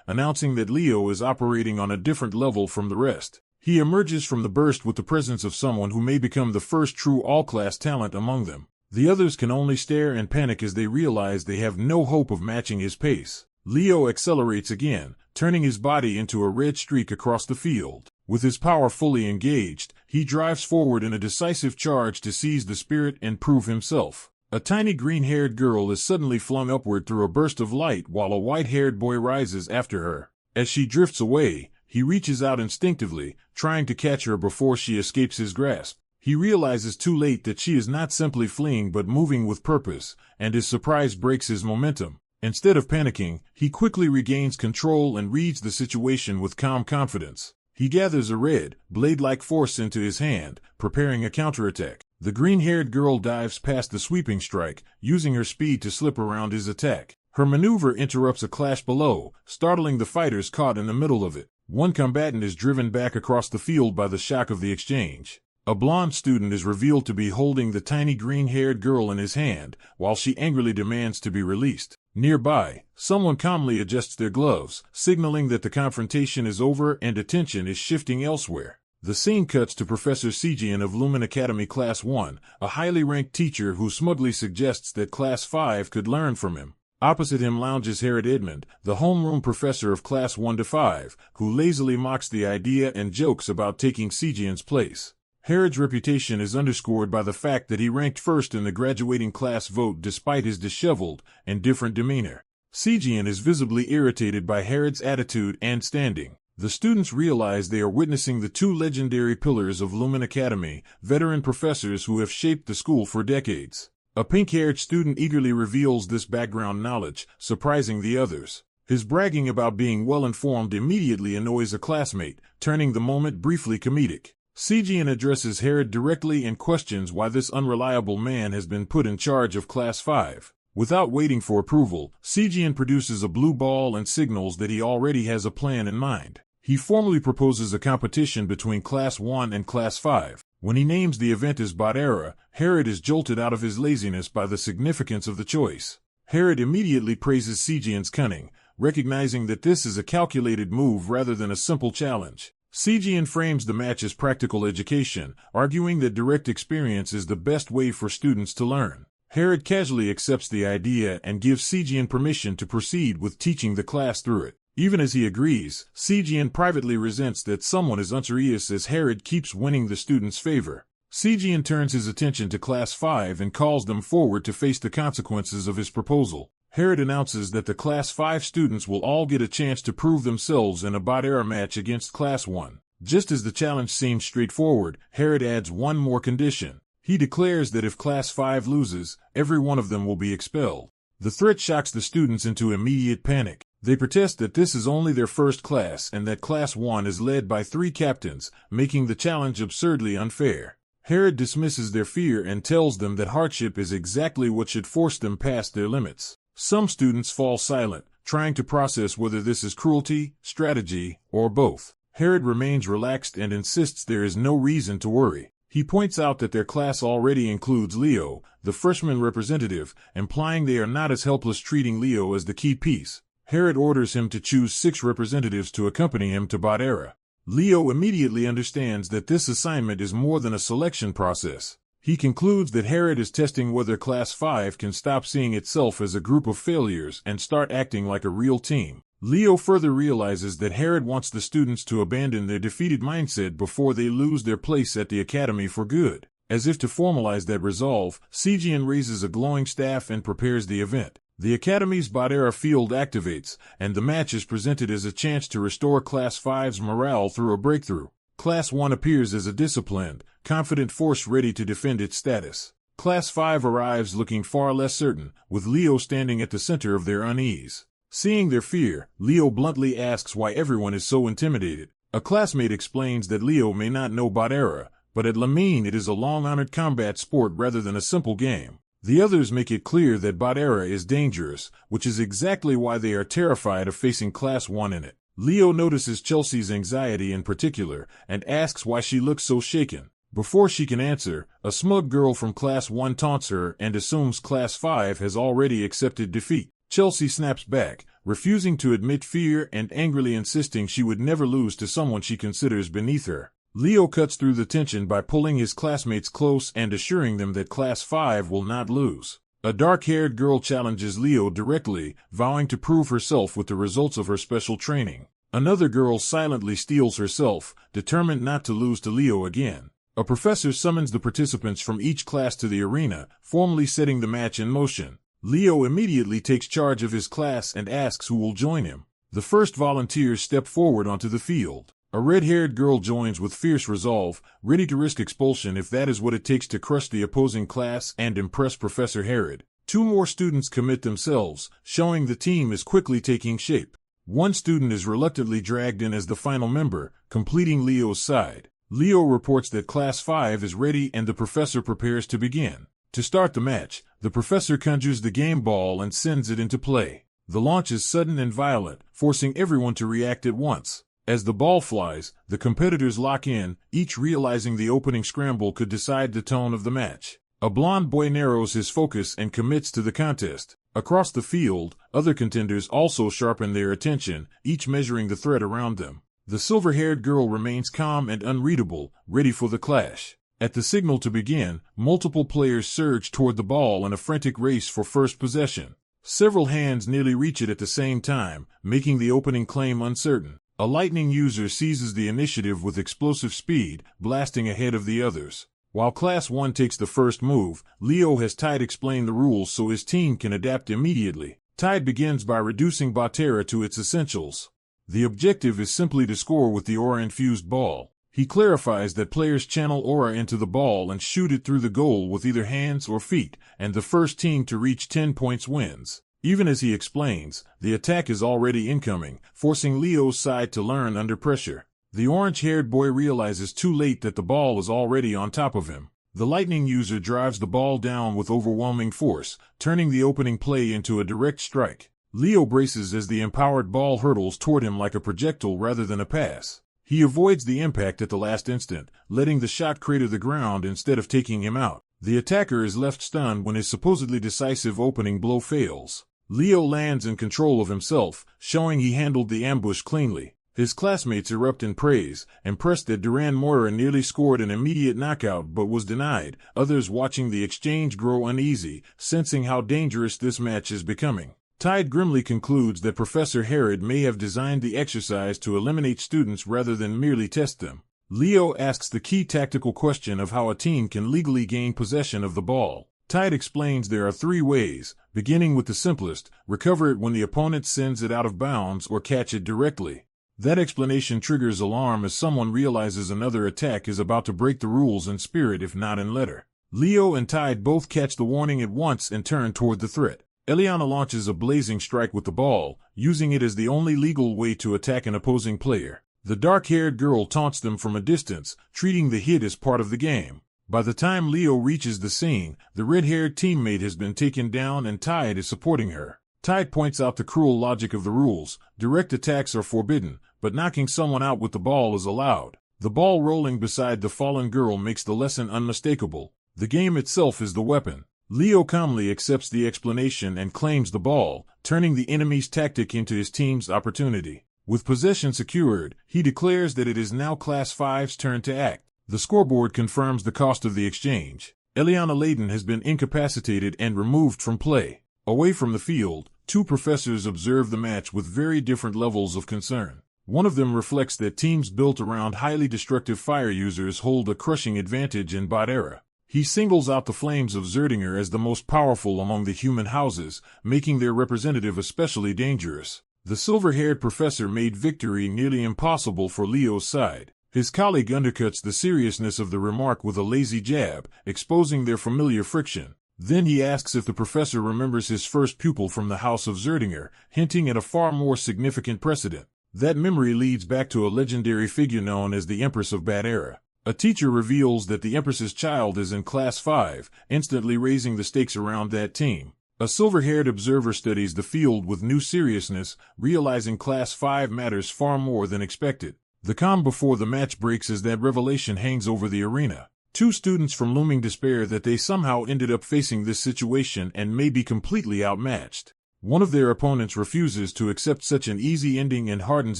announcing that Leo is operating on a different level from the rest. He emerges from the burst with the presence of someone who may become the first true all-class talent among them. The others can only stare and panic as they realize they have no hope of matching his pace. Leo accelerates again, turning his body into a red streak across the field. With his power fully engaged, he drives forward in a decisive charge to seize the spirit and prove himself. A tiny green-haired girl is suddenly flung upward through a burst of light while a white-haired boy rises after her. As she drifts away, he reaches out instinctively, trying to catch her before she escapes his grasp. He realizes too late that she is not simply fleeing but moving with purpose, and his surprise breaks his momentum. Instead of panicking, he quickly regains control and reads the situation with calm confidence. He gathers a red, blade-like force into his hand, preparing a counterattack. The green-haired girl dives past the sweeping strike, using her speed to slip around his attack. Her maneuver interrupts a clash below, startling the fighters caught in the middle of it. One combatant is driven back across the field by the shock of the exchange. A blonde student is revealed to be holding the tiny green-haired girl in his hand, while she angrily demands to be released. Nearby, someone calmly adjusts their gloves, signaling that the confrontation is over and attention is shifting elsewhere. The scene cuts to Professor Sijian of Lumen Academy Class 1, a highly ranked teacher who smugly suggests that Class 5 could learn from him. Opposite him lounges Herod Edmund, the homeroom professor of Class 1 to 5, who lazily mocks the idea and jokes about taking Sijian's place. Herod's reputation is underscored by the fact that he ranked first in the graduating class vote despite his disheveled and different demeanor. Sijian is visibly irritated by Herod's attitude and standing. The students realize they are witnessing the two legendary pillars of Lumen Academy, veteran professors who have shaped the school for decades. A pink-haired student eagerly reveals this background knowledge, surprising the others. His bragging about being well-informed immediately annoys a classmate, turning the moment briefly comedic. Sijian addresses Herod directly and questions why this unreliable man has been put in charge of Class 5. Without waiting for approval, Sijian produces a blue ball and signals that he already has a plan in mind. He formally proposes a competition between Class 1 and Class 5. When he names the event as Badera, Herod is jolted out of his laziness by the significance of the choice. Herod immediately praises Sijian's cunning, recognizing that this is a calculated move rather than a simple challenge. Sijian frames the match as practical education, arguing that direct experience is the best way for students to learn. Herod casually accepts the idea and gives Sijian permission to proceed with teaching the class through it. Even as he agrees, Sijian privately resents that someone as unserious as Herod keeps winning the students' favor. Sijian turns his attention to Class 5 and calls them forward to face the consequences of his proposal. Herod announces that the Class 5 students will all get a chance to prove themselves in a Badera match against Class 1. Just as the challenge seems straightforward, Herod adds one more condition. He declares that if Class 5 loses, every one of them will be expelled. The threat shocks the students into immediate panic. They protest that this is only their first class and that Class 1 is led by 3 captains, making the challenge absurdly unfair. Herod dismisses their fear and tells them that hardship is exactly what should force them past their limits. Some students fall silent, trying to process whether this is cruelty, strategy, or both. Herod remains relaxed and insists there is no reason to worry. He points out that their class already includes Leo, the freshman representative, implying they are not as helpless treating Leo as the key piece. Herod orders him to choose 6 representatives to accompany him to Badera. Leo immediately understands that this assignment is more than a selection process. He concludes that Herod is testing whether Class 5 can stop seeing itself as a group of failures and start acting like a real team. Leo further realizes that Herod wants the students to abandon their defeated mindset before they lose their place at the academy for good. As if to formalize that resolve, Sijian raises a glowing staff and prepares the event. The Academy's Badera field activates, and the match is presented as a chance to restore Class 5's morale through a breakthrough. Class 1 appears as a disciplined, confident force ready to defend its status. Class 5 arrives looking far less certain, with Leo standing at the center of their unease. Seeing their fear, Leo bluntly asks why everyone is so intimidated. A classmate explains that Leo may not know Badera, but at Lamine it is a long-honored combat sport rather than a simple game. The others make it clear that Badera is dangerous, which is exactly why they are terrified of facing Class 1 in it. Leo notices Chelsea's anxiety in particular, and asks why she looks so shaken. Before she can answer, a smug girl from Class 1 taunts her and assumes Class 5 has already accepted defeat. Chelsea snaps back, refusing to admit fear and angrily insisting she would never lose to someone she considers beneath her. Leo cuts through the tension by pulling his classmates close and assuring them that Class 5 will not lose. A dark-haired girl challenges Leo directly, vowing to prove herself with the results of her special training. Another girl silently steels herself, determined not to lose to Leo again. A professor summons the participants from each class to the arena, formally setting the match in motion. Leo immediately takes charge of his class and asks who will join him. The first volunteers step forward onto the field. A red-haired girl joins with fierce resolve, ready to risk expulsion if that is what it takes to crush the opposing class and impress Professor Herod. Two more students commit themselves, showing the team is quickly taking shape. One student is reluctantly dragged in as the final member, completing Leo's side. Leo reports that Class 5 is ready and the professor prepares to begin. To start the match, the professor conjures the game ball and sends it into play. The launch is sudden and violent, forcing everyone to react at once. As the ball flies, the competitors lock in, each realizing the opening scramble could decide the tone of the match. A blonde boy narrows his focus and commits to the contest. Across the field, other contenders also sharpen their attention, each measuring the threat around them. The silver-haired girl remains calm and unreadable, ready for the clash. At the signal to begin, multiple players surge toward the ball in a frantic race for first possession. Several hands nearly reach it at the same time, making the opening claim uncertain. A lightning user seizes the initiative with explosive speed, blasting ahead of the others. While Class 1 takes the first move, Leo has Tide explain the rules so his team can adapt immediately. Tide begins by reducing Batera to its essentials. The objective is simply to score with the aura-infused ball. He clarifies that players channel aura into the ball and shoot it through the goal with either hands or feet, and the first team to reach 10 points wins. Even as he explains, the attack is already incoming, forcing Leo's side to learn under pressure. The orange-haired boy realizes too late that the ball is already on top of him. The lightning user drives the ball down with overwhelming force, turning the opening play into a direct strike. Leo braces as the empowered ball hurtles toward him like a projectile rather than a pass. He avoids the impact at the last instant, letting the shot crater the ground instead of taking him out. The attacker is left stunned when his supposedly decisive opening blow fails. Leo lands in control of himself, showing he handled the ambush cleanly. His classmates erupt in praise, impressed that Duran Moira nearly scored an immediate knockout but was denied, others watching the exchange grow uneasy, sensing how dangerous this match is becoming. Tide grimly concludes that Professor Herod may have designed the exercise to eliminate students rather than merely test them. Leo asks the key tactical question of how a team can legally gain possession of the ball. Tide explains there are three ways, beginning with the simplest: recover it when the opponent sends it out of bounds or catch it directly. That explanation triggers alarm as someone realizes another attack is about to break the rules in spirit if not in letter. Leo and Tide both catch the warning at once and turn toward the threat. Eliana launches a blazing strike with the ball, using it as the only legal way to attack an opposing player. The dark-haired girl taunts them from a distance, treating the hit as part of the game. By the time Leo reaches the scene, the red-haired teammate has been taken down and Tide is supporting her. Tide points out the cruel logic of the rules. Direct attacks are forbidden, but knocking someone out with the ball is allowed. The ball rolling beside the fallen girl makes the lesson unmistakable. The game itself is the weapon. Leo calmly accepts the explanation and claims the ball, turning the enemy's tactic into his team's opportunity. With possession secured, he declares that it is now Class 5's turn to act. The scoreboard confirms the cost of the exchange. Eliana Layden has been incapacitated and removed from play. Away from the field, two professors observe the match with very different levels of concern. One of them reflects that teams built around highly destructive fire users hold a crushing advantage in bot era. He singles out the flames of Zerdinger as the most powerful among the human houses, making their representative especially dangerous. The silver-haired professor made victory nearly impossible for Leo's side. His colleague undercuts the seriousness of the remark with a lazy jab, exposing their familiar friction. Then he asks if the professor remembers his first pupil from the house of Zerdinger, hinting at a far more significant precedent. That memory leads back to a legendary figure known as the Empress of Bad Era. A teacher reveals that the Empress's child is in Class 5, instantly raising the stakes around that team. A silver-haired observer studies the field with new seriousness, realizing Class 5 matters far more than expected. The calm before the match breaks as that revelation hangs over the arena. Two students from Looming despair that they somehow ended up facing this situation and may be completely outmatched. One of their opponents refuses to accept such an easy ending and hardens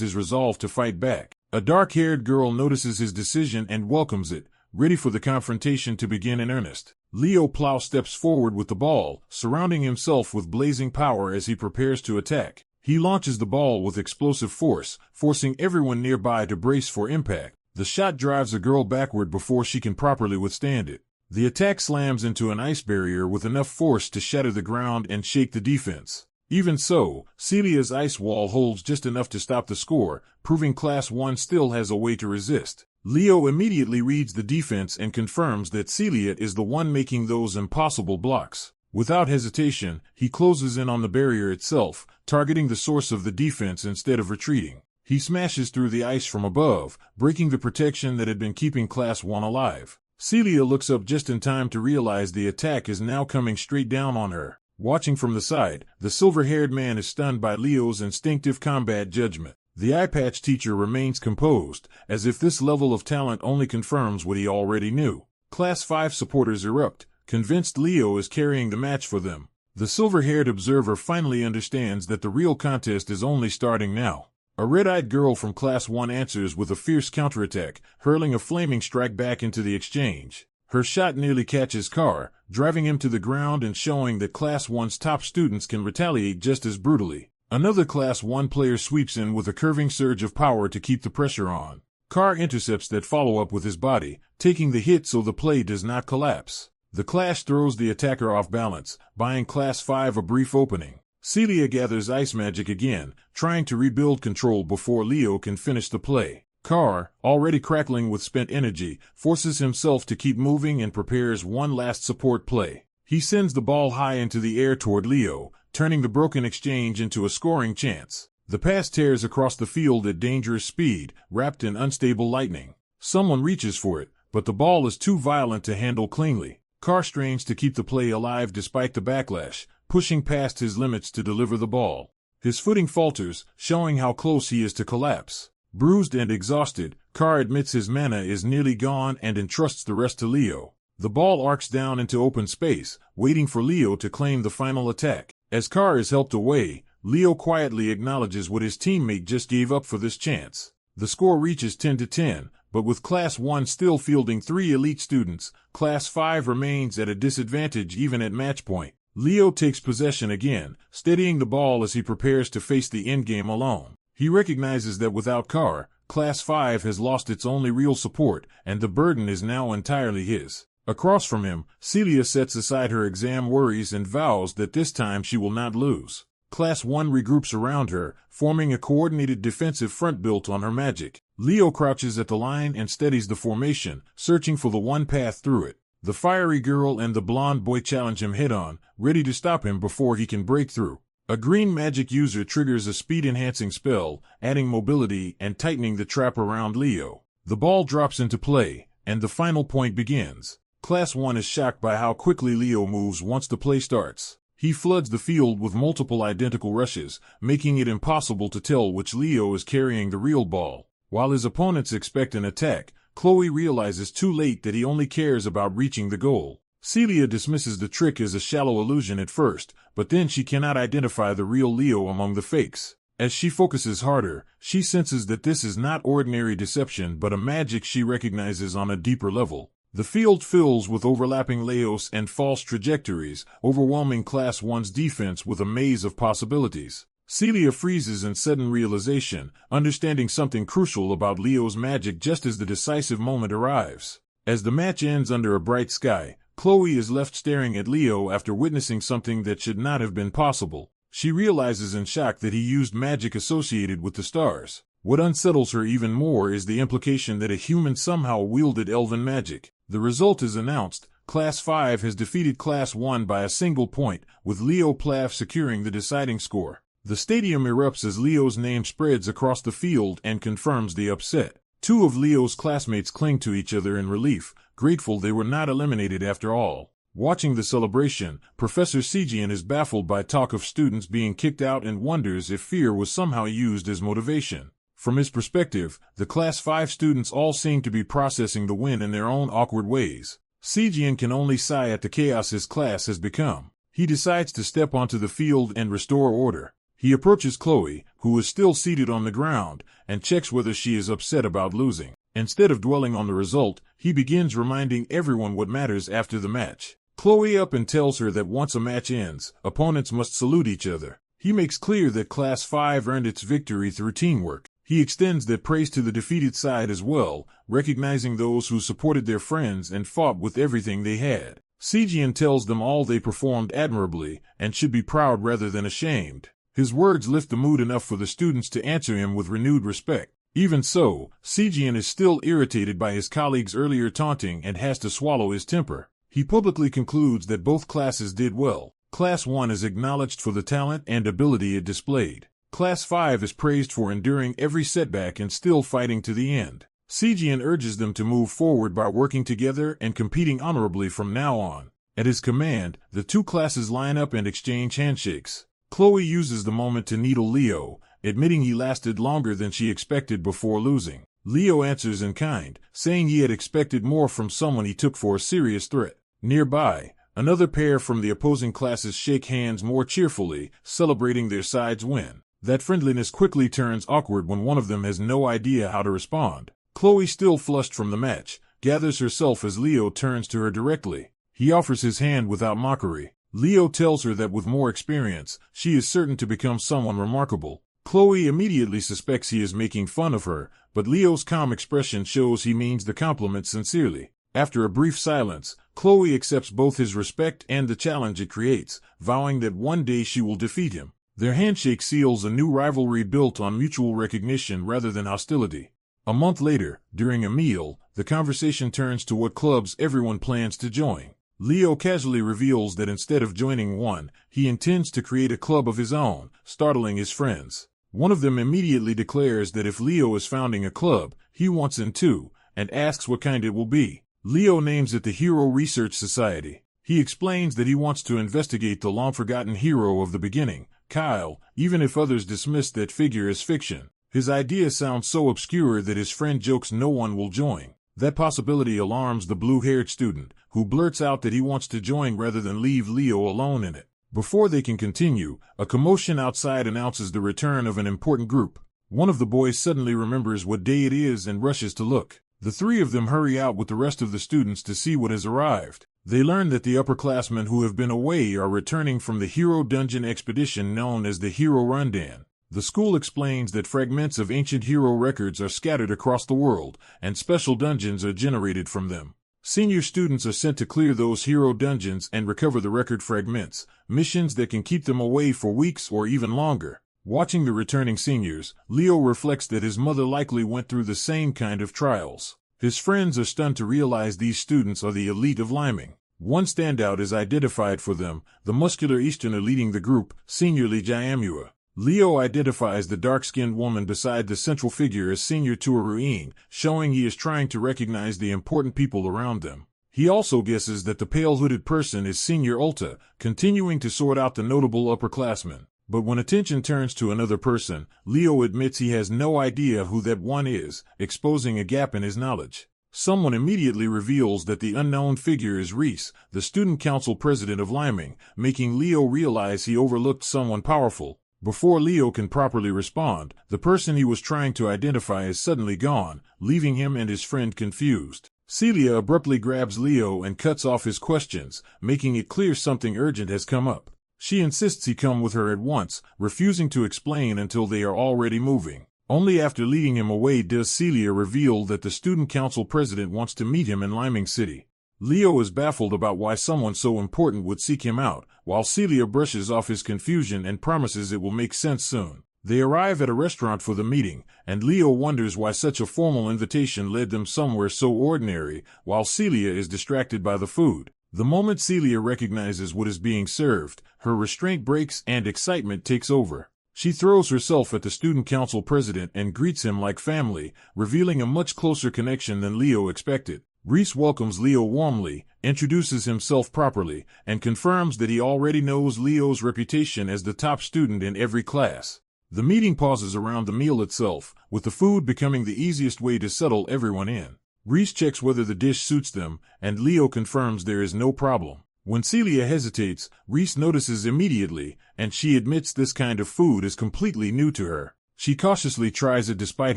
his resolve to fight back. A dark-haired girl notices his decision and welcomes it, ready for the confrontation to begin in earnest. Leo Plow steps forward with the ball, surrounding himself with blazing power as he prepares to attack. He launches the ball with explosive force, forcing everyone nearby to brace for impact. The shot drives a girl backward before she can properly withstand it. The attack slams into an ice barrier with enough force to shatter the ground and shake the defense. Even so, Celia's ice wall holds just enough to stop the score, proving Class 1 still has a way to resist. Leo immediately reads the defense and confirms that Celia is the one making those impossible blocks. Without hesitation, he closes in on the barrier itself, targeting the source of the defense instead of retreating. He smashes through the ice from above, breaking the protection that had been keeping Class 1 alive. Celia looks up just in time to realize the attack is now coming straight down on her. Watching from the side, the silver-haired man is stunned by Leo's instinctive combat judgment. The eye-patch teacher remains composed, as if this level of talent only confirms what he already knew. Class 5 supporters erupt, convinced Leo is carrying the match for them. The silver-haired observer finally understands that the real contest is only starting now. A red-eyed girl from Class 1 answers with a fierce counterattack, hurling a flaming strike back into the exchange. Her shot nearly catches Carr, driving him to the ground and showing that Class 1's top students can retaliate just as brutally. Another Class 1 player sweeps in with a curving surge of power to keep the pressure on. Carr intercepts that follow-up with his body, taking the hit so the play does not collapse. The clash throws the attacker off balance, buying Class 5 a brief opening. Celia gathers ice magic again, trying to rebuild control before Leo can finish the play. Carr, already crackling with spent energy, forces himself to keep moving and prepares one last support play. He sends the ball high into the air toward Leo, turning the broken exchange into a scoring chance. The pass tears across the field at dangerous speed, wrapped in unstable lightning. Someone reaches for it, but the ball is too violent to handle cleanly. Carr strains to keep the play alive despite the backlash, pushing past his limits to deliver the ball. His footing falters, showing how close he is to collapse. Bruised and exhausted, Carr admits his mana is nearly gone and entrusts the rest to Leo. The ball arcs down into open space, waiting for Leo to claim the final attack. As Carr is helped away, Leo quietly acknowledges what his teammate just gave up for this chance. The score reaches 10-10, but with Class 1 still fielding 3 elite students, Class 5 remains at a disadvantage even at match point. Leo takes possession again, steadying the ball as he prepares to face the endgame alone. He recognizes that without Carr, Class 5 has lost its only real support, and the burden is now entirely his. Across from him, Celia sets aside her exam worries and vows that this time she will not lose. Class 1 regroups around her, forming a coordinated defensive front built on her magic. Leo crouches at the line and steadies the formation, searching for the one path through it. The fiery girl and the blonde boy challenge him head-on, ready to stop him before he can break through. A green magic user triggers a speed-enhancing spell, adding mobility and tightening the trap around Leo. The ball drops into play, and the final point begins. Class 1 is shocked by how quickly Leo moves once the play starts. He floods the field with multiple identical rushes, making it impossible to tell which Leo is carrying the real ball. While his opponents expect an attack, Chloe realizes too late that he only cares about reaching the goal. Celia dismisses the trick as a shallow illusion at first, but then she cannot identify the real Leo among the fakes. As she focuses harder, she senses that this is not ordinary deception but a magic she recognizes on a deeper level. The field fills with overlapping layos and false trajectories, overwhelming Class 1's defense with a maze of possibilities. Celia freezes in sudden realization, understanding something crucial about Leo's magic just as the decisive moment arrives. As the match ends under a bright sky, Chloe is left staring at Leo after witnessing something that should not have been possible. She realizes in shock that he used magic associated with the stars. What unsettles her even more is the implication that a human somehow wielded elven magic. The result is announced. Class 5 has defeated Class 1 by a single point, with Leo Plath securing the deciding score. The stadium erupts as Leo's name spreads across the field and confirms the upset. Two of Leo's classmates cling to each other in relief, grateful they were not eliminated after all. Watching the celebration, Professor Sijian is baffled by talk of students being kicked out and wonders if fear was somehow used as motivation. From his perspective, the Class 5 students all seem to be processing the win in their own awkward ways. Sijian can only sigh at the chaos his class has become. He decides to step onto the field and restore order. He approaches Chloe, who is still seated on the ground, and checks whether she is upset about losing. Instead of dwelling on the result, he begins reminding everyone what matters after the match. Chloe up and tells her that once a match ends, opponents must salute each other. He makes clear that Class 5 earned its victory through teamwork. He extends that praise to the defeated side as well, recognizing those who supported their friends and fought with everything they had. Sijian tells them all they performed admirably, and should be proud rather than ashamed. His words lift the mood enough for the students to answer him with renewed respect. Even so, Sijian is still irritated by his colleagues' earlier taunting and has to swallow his temper. He publicly concludes that both classes did well. Class 1 is acknowledged for the talent and ability it displayed. Class 5 is praised for enduring every setback and still fighting to the end. Sejian urges them to move forward by working together and competing honorably from now on. At his command, the two classes line up and exchange handshakes. Chloe uses the moment to needle Leo, admitting he lasted longer than she expected before losing. Leo answers in kind, saying he had expected more from someone he took for a serious threat. Nearby, another pair from the opposing classes shake hands more cheerfully, celebrating their side's win. That friendliness quickly turns awkward when one of them has no idea how to respond. Chloe, still flushed from the match, gathers herself as Leo turns to her directly. He offers his hand without mockery. Leo tells her that with more experience, she is certain to become someone remarkable. Chloe immediately suspects he is making fun of her, but Leo's calm expression shows he means the compliment sincerely. After a brief silence, Chloe accepts both his respect and the challenge it creates, vowing that one day she will defeat him. Their handshake seals a new rivalry built on mutual recognition rather than hostility. A month later, during a meal, the conversation turns to what clubs everyone plans to join. Leo casually reveals that instead of joining one, he intends to create a club of his own, startling his friends. One of them immediately declares that if Leo is founding a club, he wants in too, and asks what kind it will be. Leo names it the Hero Research Society. He explains that he wants to investigate the long-forgotten hero of the beginning, Kyle, even if others dismiss that figure as fiction. His idea sounds so obscure that his friend jokes no one will join. That possibility alarms the blue-haired student, who blurts out that he wants to join rather than leave Leo alone in it. Before they can continue, a commotion outside announces the return of an important group. One of the boys suddenly remembers what day it is and rushes to look. The three of them hurry out with the rest of the students to see what has arrived. They learn that the upperclassmen who have been away are returning from the Hero Dungeon expedition known as the Hero Rundan. The school explains that fragments of ancient hero records are scattered across the world, and special dungeons are generated from them. Senior students are sent to clear those hero dungeons and recover the record fragments, missions that can keep them away for weeks or even longer. Watching the returning seniors, Leo reflects that his mother likely went through the same kind of trials. His friends are stunned to realize these students are the elite of Liming. One standout is identified for them, the muscular Easterner leading the group, Senior Lee Jiamua. Leo identifies the dark-skinned woman beside the central figure as Senior Tuaruin, showing he is trying to recognize the important people around them. He also guesses that the pale-hooded person is Senior Ulta, continuing to sort out the notable upperclassmen. But when attention turns to another person, Leo admits he has no idea who that one is, exposing a gap in his knowledge. Someone immediately reveals that the unknown figure is Reese, the student council president of Liming, making Leo realize he overlooked someone powerful. Before Leo can properly respond, the person he was trying to identify is suddenly gone, leaving him and his friend confused. Celia abruptly grabs Leo and cuts off his questions, making it clear something urgent has come up. She insists he come with her at once, refusing to explain until they are already moving. Only after leading him away does Celia reveal that the student council president wants to meet him in Liming City. Leo is baffled about why someone so important would seek him out, while Celia brushes off his confusion and promises it will make sense soon. They arrive at a restaurant for the meeting, and Leo wonders why such a formal invitation led them somewhere so ordinary, while Celia is distracted by the food. The moment Celia recognizes what is being served, her restraint breaks and excitement takes over. She throws herself at the student council president and greets him like family, revealing a much closer connection than Leo expected. Reese welcomes Leo warmly, introduces himself properly, and confirms that he already knows Leo's reputation as the top student in every class. The meeting pauses around the meal itself, with the food becoming the easiest way to settle everyone in. Reese checks whether the dish suits them, and Leo confirms there is no problem. When Celia hesitates, Reese notices immediately, and she admits this kind of food is completely new to her. She cautiously tries it despite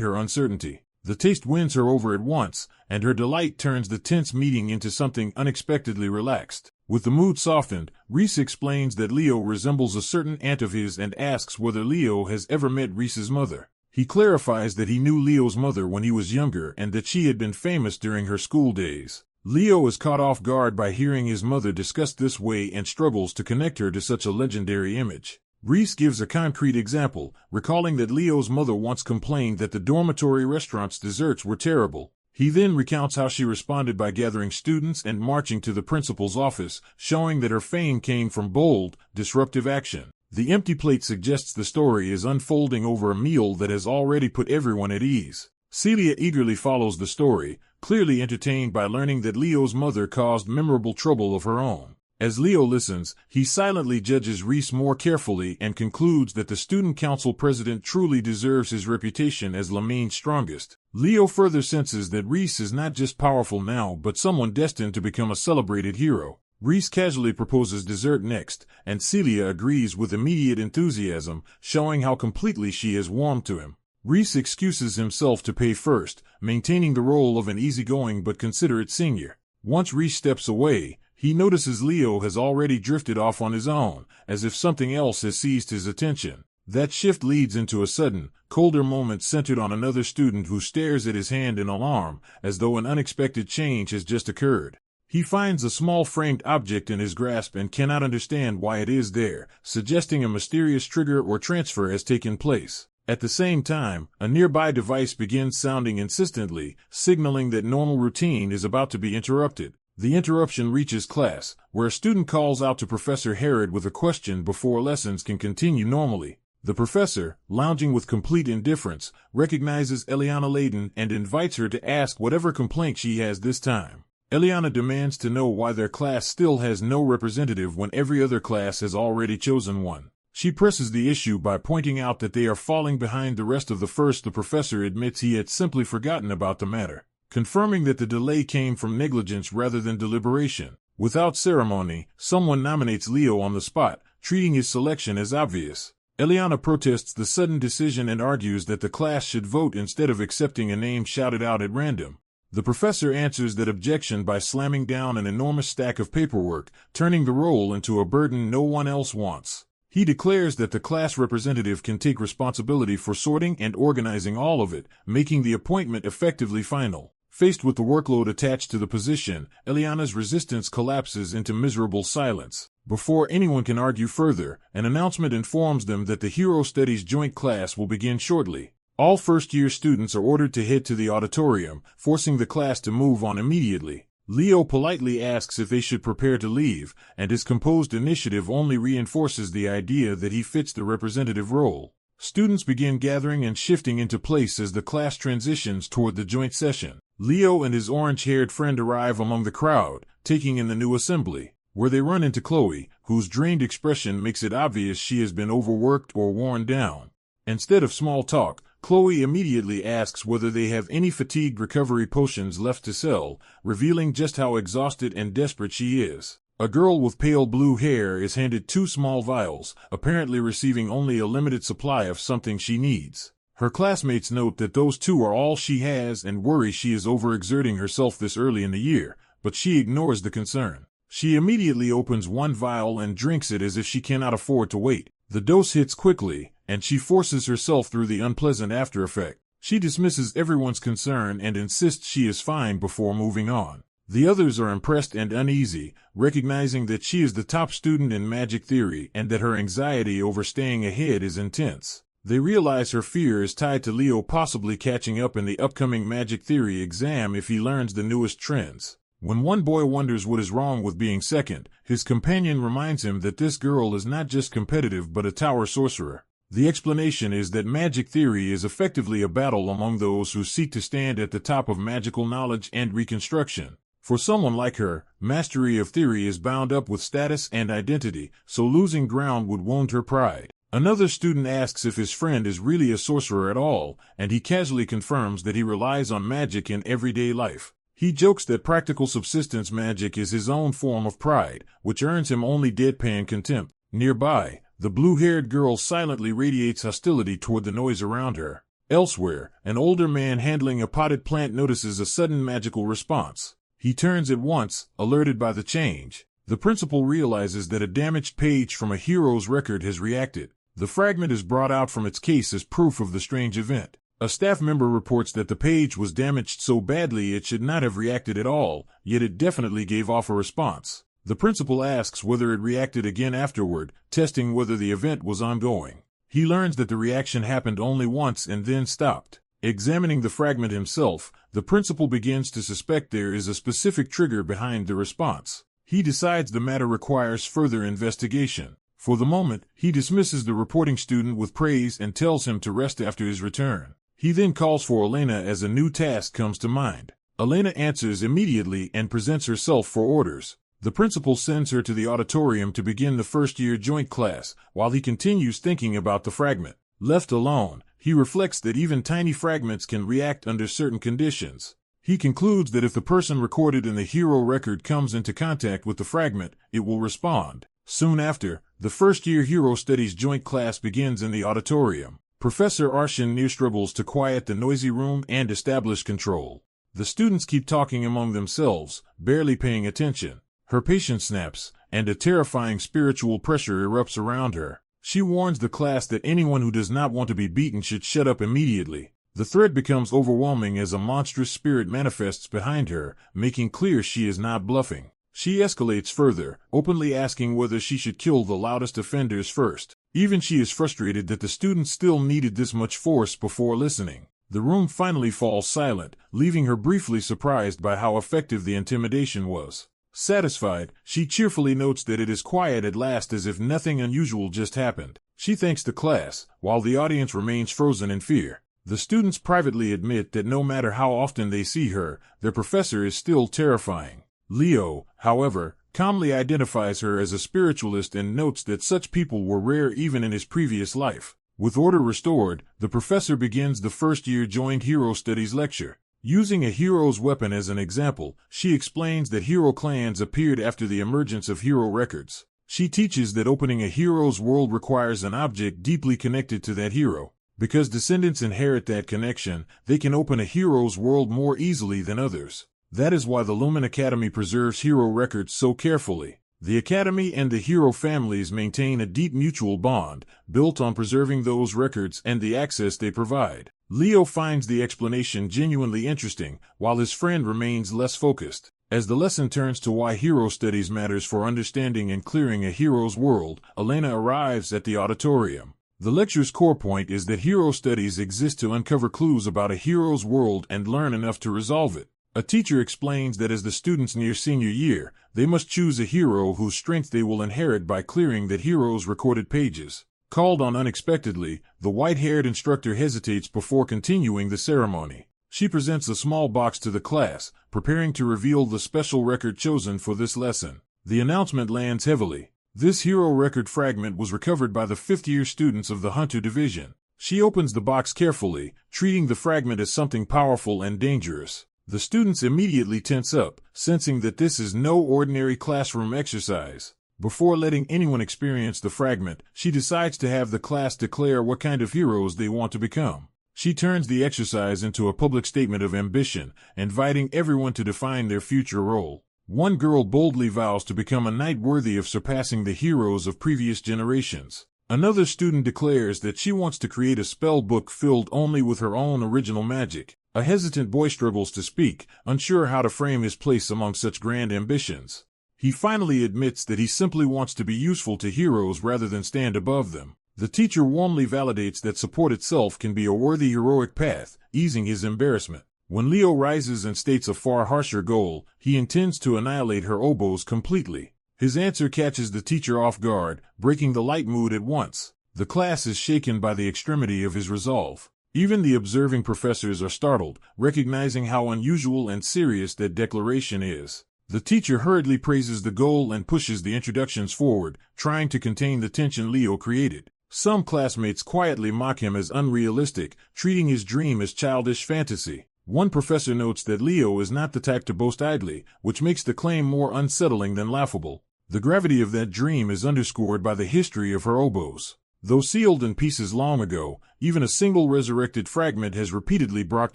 her uncertainty. The taste wins her over at once, and her delight turns the tense meeting into something unexpectedly relaxed. With the mood softened, Reese explains that Leo resembles a certain aunt of his and asks whether Leo has ever met Reese's mother. He clarifies that he knew Leo's mother when he was younger and that she had been famous during her school days. Leo is caught off guard by hearing his mother discussed this way and struggles to connect her to such a legendary image. Reese gives a concrete example, recalling that Leo's mother once complained that the dormitory restaurant's desserts were terrible. He then recounts how she responded by gathering students and marching to the principal's office, showing that her fame came from bold, disruptive action. The empty plate suggests the story is unfolding over a meal that has already put everyone at ease. Celia eagerly follows the story, clearly entertained by learning that Leo's mother caused memorable trouble of her own. As Leo listens, he silently judges Reese more carefully and concludes that the student council president truly deserves his reputation as Lamine's strongest. Leo further senses that Reese is not just powerful now but someone destined to become a celebrated hero. Reese casually proposes dessert next, and Celia agrees with immediate enthusiasm, showing how completely she has warmed to him. Reese excuses himself to pay first, maintaining the role of an easygoing but considerate senior. Once Reese steps away, he notices Leo has already drifted off on his own, as if something else has seized his attention. That shift leads into a sudden, colder moment centered on another student who stares at his hand in alarm, as though an unexpected change has just occurred. He finds a small framed object in his grasp and cannot understand why it is there, suggesting a mysterious trigger or transfer has taken place. At the same time, a nearby device begins sounding insistently, signaling that normal routine is about to be interrupted. The interruption reaches class, where a student calls out to Professor Herod with a question before lessons can continue normally. The professor, lounging with complete indifference, recognizes Eliana Layden and invites her to ask whatever complaint she has this time. Eliana demands to know why their class still has no representative when every other class has already chosen one. She presses the issue by pointing out that they are falling behind the rest of the first. The professor admits he had simply forgotten about the matter, confirming that the delay came from negligence rather than deliberation. Without ceremony, someone nominates Leo on the spot, treating his selection as obvious. Eliana protests the sudden decision and argues that the class should vote instead of accepting a name shouted out at random. The professor answers that objection by slamming down an enormous stack of paperwork, turning the role into a burden no one else wants. He declares that the class representative can take responsibility for sorting and organizing all of it, making the appointment effectively final. Faced with the workload attached to the position, Eliana's resistance collapses into miserable silence. Before anyone can argue further, an announcement informs them that the Hero Studies joint class will begin shortly. All first-year students are ordered to head to the auditorium, forcing the class to move on immediately. Leo politely asks if they should prepare to leave, and his composed initiative only reinforces the idea that he fits the representative role. Students begin gathering and shifting into place as the class transitions toward the joint session. Leo and his orange-haired friend arrive among the crowd, taking in the new assembly, where they run into Chloe, whose drained expression makes it obvious she has been overworked or worn down. Instead of small talk, Chloe immediately asks whether they have any fatigue recovery potions left to sell, revealing just how exhausted and desperate she is. A girl with pale blue hair is handed 2 small vials, apparently receiving only a limited supply of something she needs. Her classmates note that those 2 are all she has and worry she is overexerting herself this early in the year, but she ignores the concern. She immediately opens 1 vial and drinks it as if she cannot afford to wait. The dose hits quickly, and she forces herself through the unpleasant after effect. She dismisses everyone's concern and insists she is fine before moving on. The others are impressed and uneasy, recognizing that she is the top student in magic theory and that her anxiety over staying ahead is intense. They realize her fear is tied to Leo possibly catching up in the upcoming magic theory exam if he learns the newest trends. When one boy wonders what is wrong with being second, his companion reminds him that this girl is not just competitive but a tower sorcerer. The explanation is that magic theory is effectively a battle among those who seek to stand at the top of magical knowledge and reconstruction. For someone like her, mastery of theory is bound up with status and identity, so losing ground would wound her pride. Another student asks if his friend is really a sorcerer at all, and he casually confirms that he relies on magic in everyday life. He jokes that practical subsistence magic is his own form of pride, which earns him only deadpan contempt. Nearby, the blue-haired girl silently radiates hostility toward the noise around her. Elsewhere, an older man handling a potted plant notices a sudden magical response. He turns at once, alerted by the change. The principal realizes that a damaged page from a hero's record has reacted. The fragment is brought out from its case as proof of the strange event. A staff member reports that the page was damaged so badly it should not have reacted at all, yet it definitely gave off a response. The principal asks whether it reacted again afterward, testing whether the event was ongoing. He learns that the reaction happened only once and then stopped. Examining the fragment himself, the principal begins to suspect there is a specific trigger behind the response. He decides the matter requires further investigation. For the moment, he dismisses the reporting student with praise and tells him to rest after his return. He then calls for Elena as a new task comes to mind. Elena answers immediately and presents herself for orders. The principal sends her to the auditorium to begin the first-year joint class, while he continues thinking about the fragment. Left alone, he reflects that even tiny fragments can react under certain conditions. He concludes that if the person recorded in the hero record comes into contact with the fragment, it will respond. Soon after, the first-year Hero Studies joint class begins in the auditorium. Professor Arshin struggles to quiet the noisy room and establish control. The students keep talking among themselves, barely paying attention. Her patience snaps, and a terrifying spiritual pressure erupts around her. She warns the class that anyone who does not want to be beaten should shut up immediately. The threat becomes overwhelming as a monstrous spirit manifests behind her, making clear she is not bluffing. She escalates further, openly asking whether she should kill the loudest offenders first. Even she is frustrated that the students still needed this much force before listening. The room finally falls silent, leaving her briefly surprised by how effective the intimidation was. Satisfied, she cheerfully notes that it is quiet at last, as if nothing unusual just happened. She thanks the class, while the audience remains frozen in fear. The students privately admit that no matter how often they see her, their professor is still terrifying. Leo, however, calmly identifies her as a spiritualist and notes that such people were rare even in his previous life. With order restored, the professor begins the first-year joint Hero Studies lecture. Using a hero's weapon as an example, she explains that hero clans appeared after the emergence of hero records. She teaches that opening a hero's world requires an object deeply connected to that hero. Because descendants inherit that connection, they can open a hero's world more easily than others. That is why the Lumen Academy preserves hero records so carefully. The Academy and the hero families maintain a deep mutual bond, built on preserving those records and the access they provide. Leo finds the explanation genuinely interesting, while his friend remains less focused. As the lesson turns to why hero studies matters for understanding and clearing a hero's world, Elena arrives at the auditorium. The lecture's core point is that hero studies exist to uncover clues about a hero's world and learn enough to resolve it. A teacher explains that as the students near senior year, they must choose a hero whose strength they will inherit by clearing that hero's recorded pages. Called on unexpectedly, the white-haired instructor hesitates before continuing the ceremony. She presents a small box to the class, preparing to reveal the special record chosen for this lesson. The announcement lands heavily. This hero record fragment was recovered by the fifth-year students of the Hunter Division. She opens the box carefully, treating the fragment as something powerful and dangerous. The students immediately tense up, sensing that this is no ordinary classroom exercise. Before letting anyone experience the fragment, she decides to have the class declare what kind of heroes they want to become. She turns the exercise into a public statement of ambition, inviting everyone to define their future role. One girl boldly vows to become a knight worthy of surpassing the heroes of previous generations. Another student declares that she wants to create a spell book filled only with her own original magic. A hesitant boy struggles to speak, unsure how to frame his place among such grand ambitions. He finally admits that he simply wants to be useful to heroes rather than stand above them. The teacher warmly validates that support itself can be a worthy heroic path, easing his embarrassment. When Leo rises and states a far harsher goal, he intends to annihilate her oboes completely. His answer catches the teacher off guard, breaking the light mood at once. The class is shaken by the extremity of his resolve. Even the observing professors are startled, recognizing how unusual and serious that declaration is. The teacher hurriedly praises the goal and pushes the introductions forward, trying to contain the tension Leo created. Some classmates quietly mock him as unrealistic, treating his dream as childish fantasy. One professor notes that Leo is not the type to boast idly, which makes the claim more unsettling than laughable. The gravity of that dream is underscored by the history of her oboes. Though sealed in pieces long ago, even a single resurrected fragment has repeatedly brought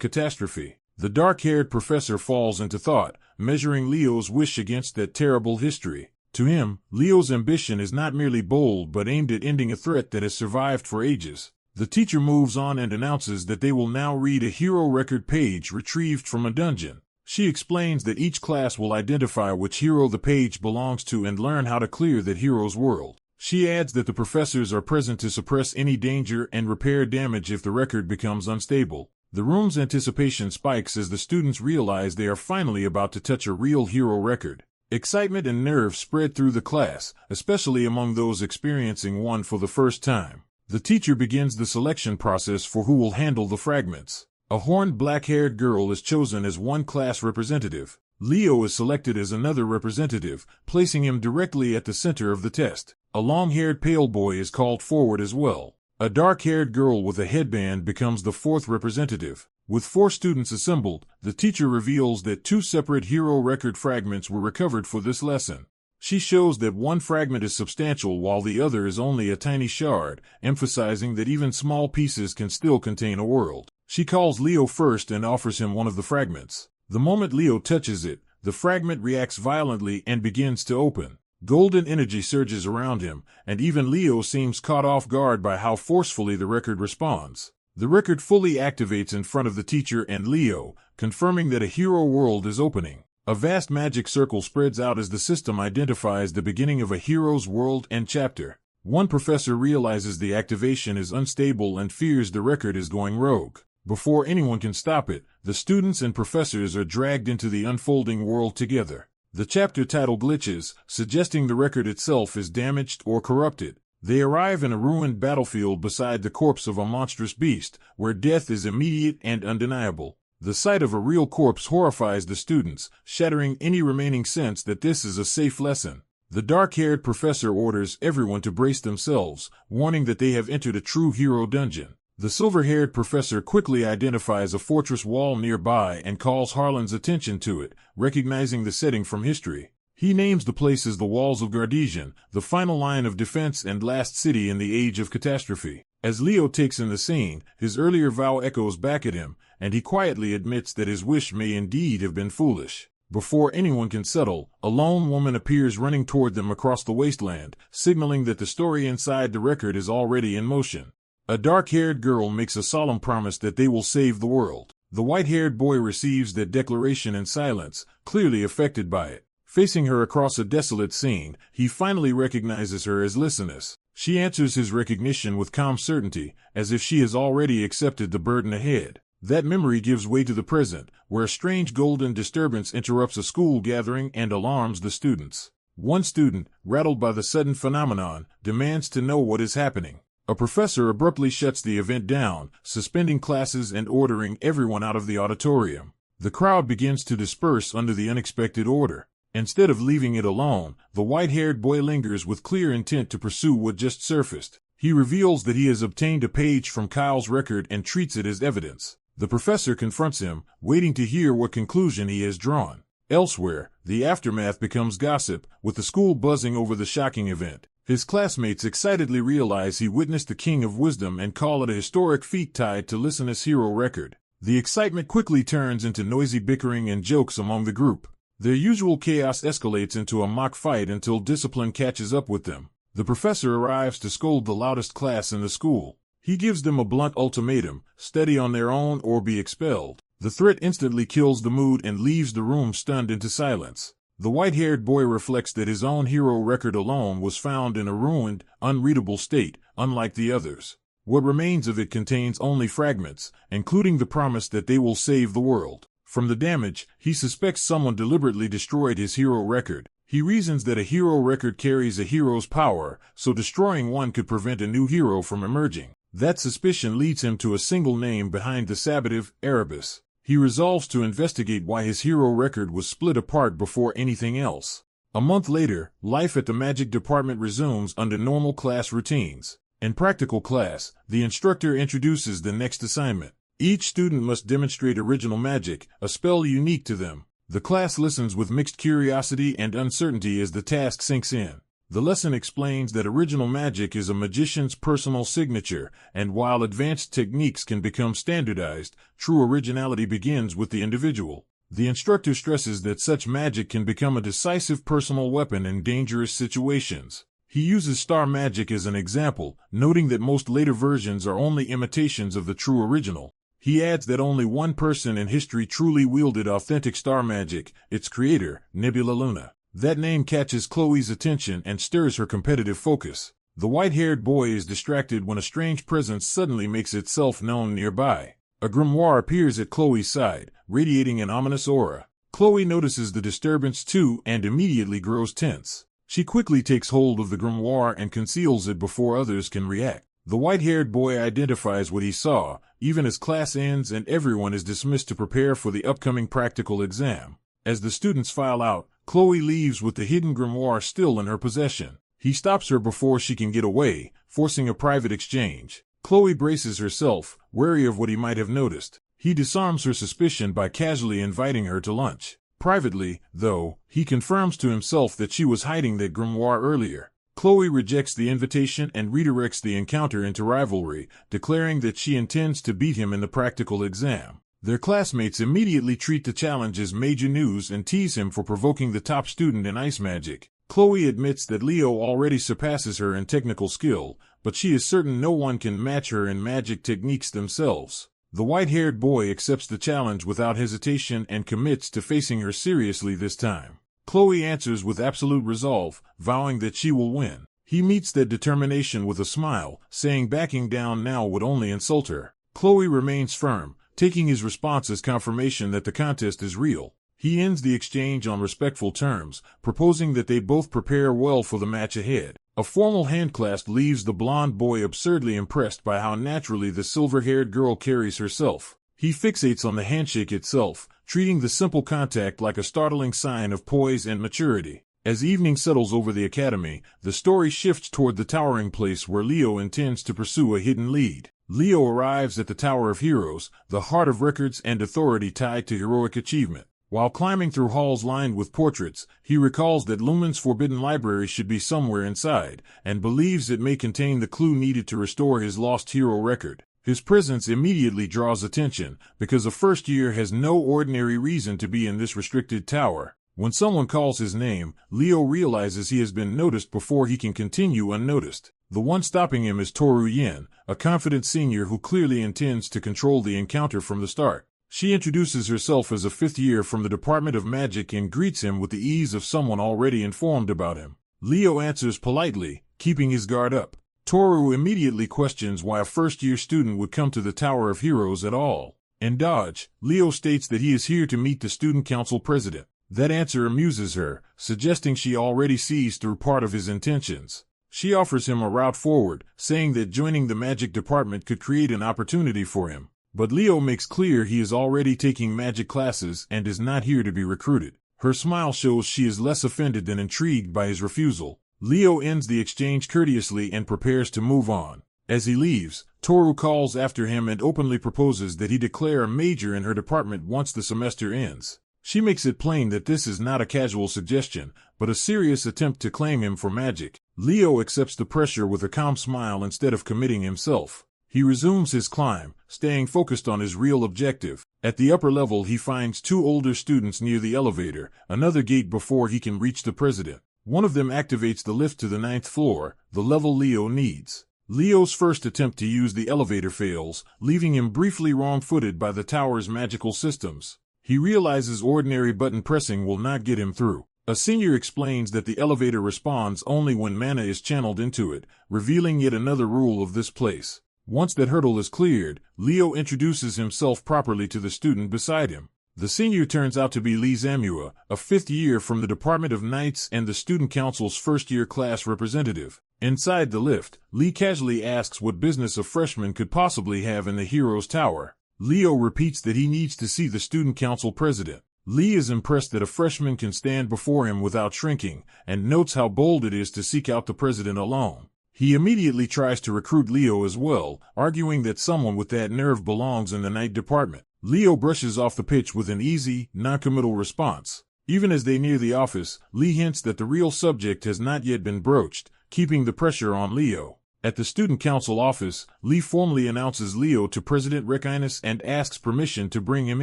catastrophe. The dark-haired professor falls into thought, measuring Leo's wish against that terrible history. To him, Leo's ambition is not merely bold but aimed at ending a threat that has survived for ages. The teacher moves on and announces that they will now read a hero record page retrieved from a dungeon. She explains that each class will identify which hero the page belongs to and learn how to clear that hero's world. She adds that the professors are present to suppress any danger and repair damage if the record becomes unstable. The room's anticipation spikes as the students realize they are finally about to touch a real hero record. Excitement and nerves spread through the class, especially among those experiencing one for the first time. The teacher begins the selection process for who will handle the fragments. A horned black-haired girl is chosen as one class representative. Leo is selected as another representative, placing him directly at the center of the test. A long-haired pale boy is called forward as well. A dark-haired girl with a headband becomes the fourth representative. With 4 students assembled, the teacher reveals that 2 separate hero record fragments were recovered for this lesson. She shows that one fragment is substantial while the other is only a tiny shard, emphasizing that even small pieces can still contain a world. She calls Leo first and offers him one of the fragments. The moment Leo touches it, the fragment reacts violently and begins to open. Golden energy surges around him, and even Leo seems caught off guard by how forcefully the record responds. The record fully activates in front of the teacher and Leo, confirming that a hero world is opening. A vast magic circle spreads out as the system identifies the beginning of a hero's world and chapter. One professor realizes the activation is unstable and fears the record is going rogue. Before anyone can stop it, the students and professors are dragged into the unfolding world together. The chapter title glitches, suggesting the record itself is damaged or corrupted. They arrive in a ruined battlefield beside the corpse of a monstrous beast, where death is immediate and undeniable. The sight of a real corpse horrifies the students, shattering any remaining sense that this is a safe lesson. The dark-haired professor orders everyone to brace themselves, warning that they have entered a true hero dungeon. The silver-haired professor quickly identifies a fortress wall nearby and calls Harlan's attention to it, recognizing the setting from history. He names the place as the Walls of Gardesion, the final line of defense and last city in the Age of Catastrophe. As Leo takes in the scene, his earlier vow echoes back at him, and he quietly admits that his wish may indeed have been foolish. Before anyone can settle, a lone woman appears running toward them across the wasteland, signaling that the story inside the record is already in motion. A dark-haired girl makes a solemn promise that they will save the world. The white-haired boy receives that declaration in silence, clearly affected by it. Facing her across a desolate scene, he finally recognizes her as Listeness. She answers his recognition with calm certainty, as if she has already accepted the burden ahead. That memory gives way to the present, where a strange golden disturbance interrupts a school gathering and alarms the students. One student, rattled by the sudden phenomenon, demands to know what is happening. A professor abruptly shuts the event down, suspending classes and ordering everyone out of the auditorium. The crowd begins to disperse under the unexpected order. Instead of leaving it alone, the white-haired boy lingers with clear intent to pursue what just surfaced. He reveals that he has obtained a page from Kyle's record and treats it as evidence. The professor confronts him, waiting to hear what conclusion he has drawn. Elsewhere, the aftermath becomes gossip, with the school buzzing over the shocking event. His classmates excitedly realize he witnessed the King of Wisdom and call it a historic feat tied to Listeness' hero record. The excitement quickly turns into noisy bickering and jokes among the group. Their usual chaos escalates into a mock fight until discipline catches up with them. The professor arrives to scold the loudest class in the school. He gives them a blunt ultimatum: study on their own or be expelled. The threat instantly kills the mood and leaves the room stunned into silence. The white-haired boy reflects that his own hero record alone was found in a ruined, unreadable state, unlike the others. What remains of it contains only fragments, including the promise that they will save the world. From the damage, he suspects someone deliberately destroyed his hero record. He reasons that a hero record carries a hero's power, so destroying one could prevent a new hero from emerging. That suspicion leads him to a single name behind the sabbative, Erebus. He resolves to investigate why his hero record was split apart before anything else. A month later, life at the magic department resumes under normal class routines. In practical class, the instructor introduces the next assignment. Each student must demonstrate original magic, a spell unique to them. The class listens with mixed curiosity and uncertainty as the task sinks in. The lesson explains that original magic is a magician's personal signature, and while advanced techniques can become standardized, true originality begins with the individual. The instructor stresses that such magic can become a decisive personal weapon in dangerous situations. He uses star magic as an example, noting that most later versions are only imitations of the true original. He adds that only one person in history truly wielded authentic star magic, its creator, Nebula Luna. That name catches Chloe's attention and stirs her competitive focus. The white-haired boy is distracted when a strange presence suddenly makes itself known nearby. A grimoire appears at Chloe's side, radiating an ominous aura. Chloe notices the disturbance too and immediately grows tense. She quickly takes hold of the grimoire and conceals it before others can react. The white-haired boy identifies what he saw, even as class ends and everyone is dismissed to prepare for the upcoming practical exam. As the students file out, Chloe leaves with the hidden grimoire still in her possession. He stops her before she can get away, forcing a private exchange. Chloe braces herself, wary of what he might have noticed. He disarms her suspicion by casually inviting her to lunch. Privately, though, he confirms to himself that she was hiding that grimoire earlier. Chloe rejects the invitation and redirects the encounter into rivalry, declaring that she intends to beat him in the practical exam. Their classmates immediately treat the challenge as major news and tease him for provoking the top student in ice magic. Chloe admits that Leo already surpasses her in technical skill, but she is certain no one can match her in magic techniques themselves. The white-haired boy accepts the challenge without hesitation and commits to facing her seriously this time. Chloe answers with absolute resolve, vowing that she will win. He meets that determination with a smile, saying backing down now would only insult her. Chloe remains firm, taking his response as confirmation that the contest is real. He ends the exchange on respectful terms, proposing that they both prepare well for the match ahead. A formal handclasp leaves the blonde boy absurdly impressed by how naturally the silver-haired girl carries herself. He fixates on the handshake itself, treating the simple contact like a startling sign of poise and maturity. As evening settles over the academy, the story shifts toward the towering place where Leo intends to pursue a hidden lead. Leo arrives at the Tower of Heroes, the heart of records and authority tied to heroic achievement. While climbing through halls lined with portraits, he recalls that Lumen's forbidden library should be somewhere inside, and believes it may contain the clue needed to restore his lost hero record. His presence immediately draws attention, because a first year has no ordinary reason to be in this restricted tower. When someone calls his name, Leo realizes he has been noticed before he can continue unnoticed. The one stopping him is Toru Yen, a confident senior who clearly intends to control the encounter from the start. She introduces herself as a fifth year from the Department of Magic and greets him with the ease of someone already informed about him. Leo answers politely, keeping his guard up. Toru immediately questions why a first-year student would come to the Tower of Heroes at all. In dodge, Leo states that he is here to meet the student council president. That answer amuses her, suggesting she already sees through part of his intentions. She offers him a route forward, saying that joining the magic department could create an opportunity for him. But Leo makes clear he is already taking magic classes and is not here to be recruited. Her smile shows she is less offended than intrigued by his refusal. Leo ends the exchange courteously and prepares to move on. As he leaves, Toru calls after him and openly proposes that he declare a major in her department once the semester ends. She makes it plain that this is not a casual suggestion, but a serious attempt to claim him for magic. Leo accepts the pressure with a calm smile instead of committing himself. He resumes his climb, staying focused on his real objective. At the upper level he finds two older students near the elevator, another gate before he can reach the president. One of them activates the lift to the 9th floor, the level Leo needs. Leo's first attempt to use the elevator fails, leaving him briefly wrong-footed by the tower's magical systems. He realizes ordinary button pressing will not get him through. A senior explains that the elevator responds only when mana is channeled into it, revealing yet another rule of this place. Once that hurdle is cleared, Leo introduces himself properly to the student beside him. The senior turns out to be Lee Zamua, a fifth year from the Department of Knights and the Student Council's first-year class representative. Inside the lift, Lee casually asks what business a freshman could possibly have in the Heroes Tower. Leo repeats that he needs to see the Student Council president. Lee is impressed that a freshman can stand before him without shrinking, and notes how bold it is to seek out the president alone. He immediately tries to recruit Leo as well, arguing that someone with that nerve belongs in the night department. Leo brushes off the pitch with an easy, non-committal response. Even as they near the office, Lee hints that the real subject has not yet been broached, keeping the pressure on Leo. At the student council office, Lee formally announces Leo to President Rekinus and asks permission to bring him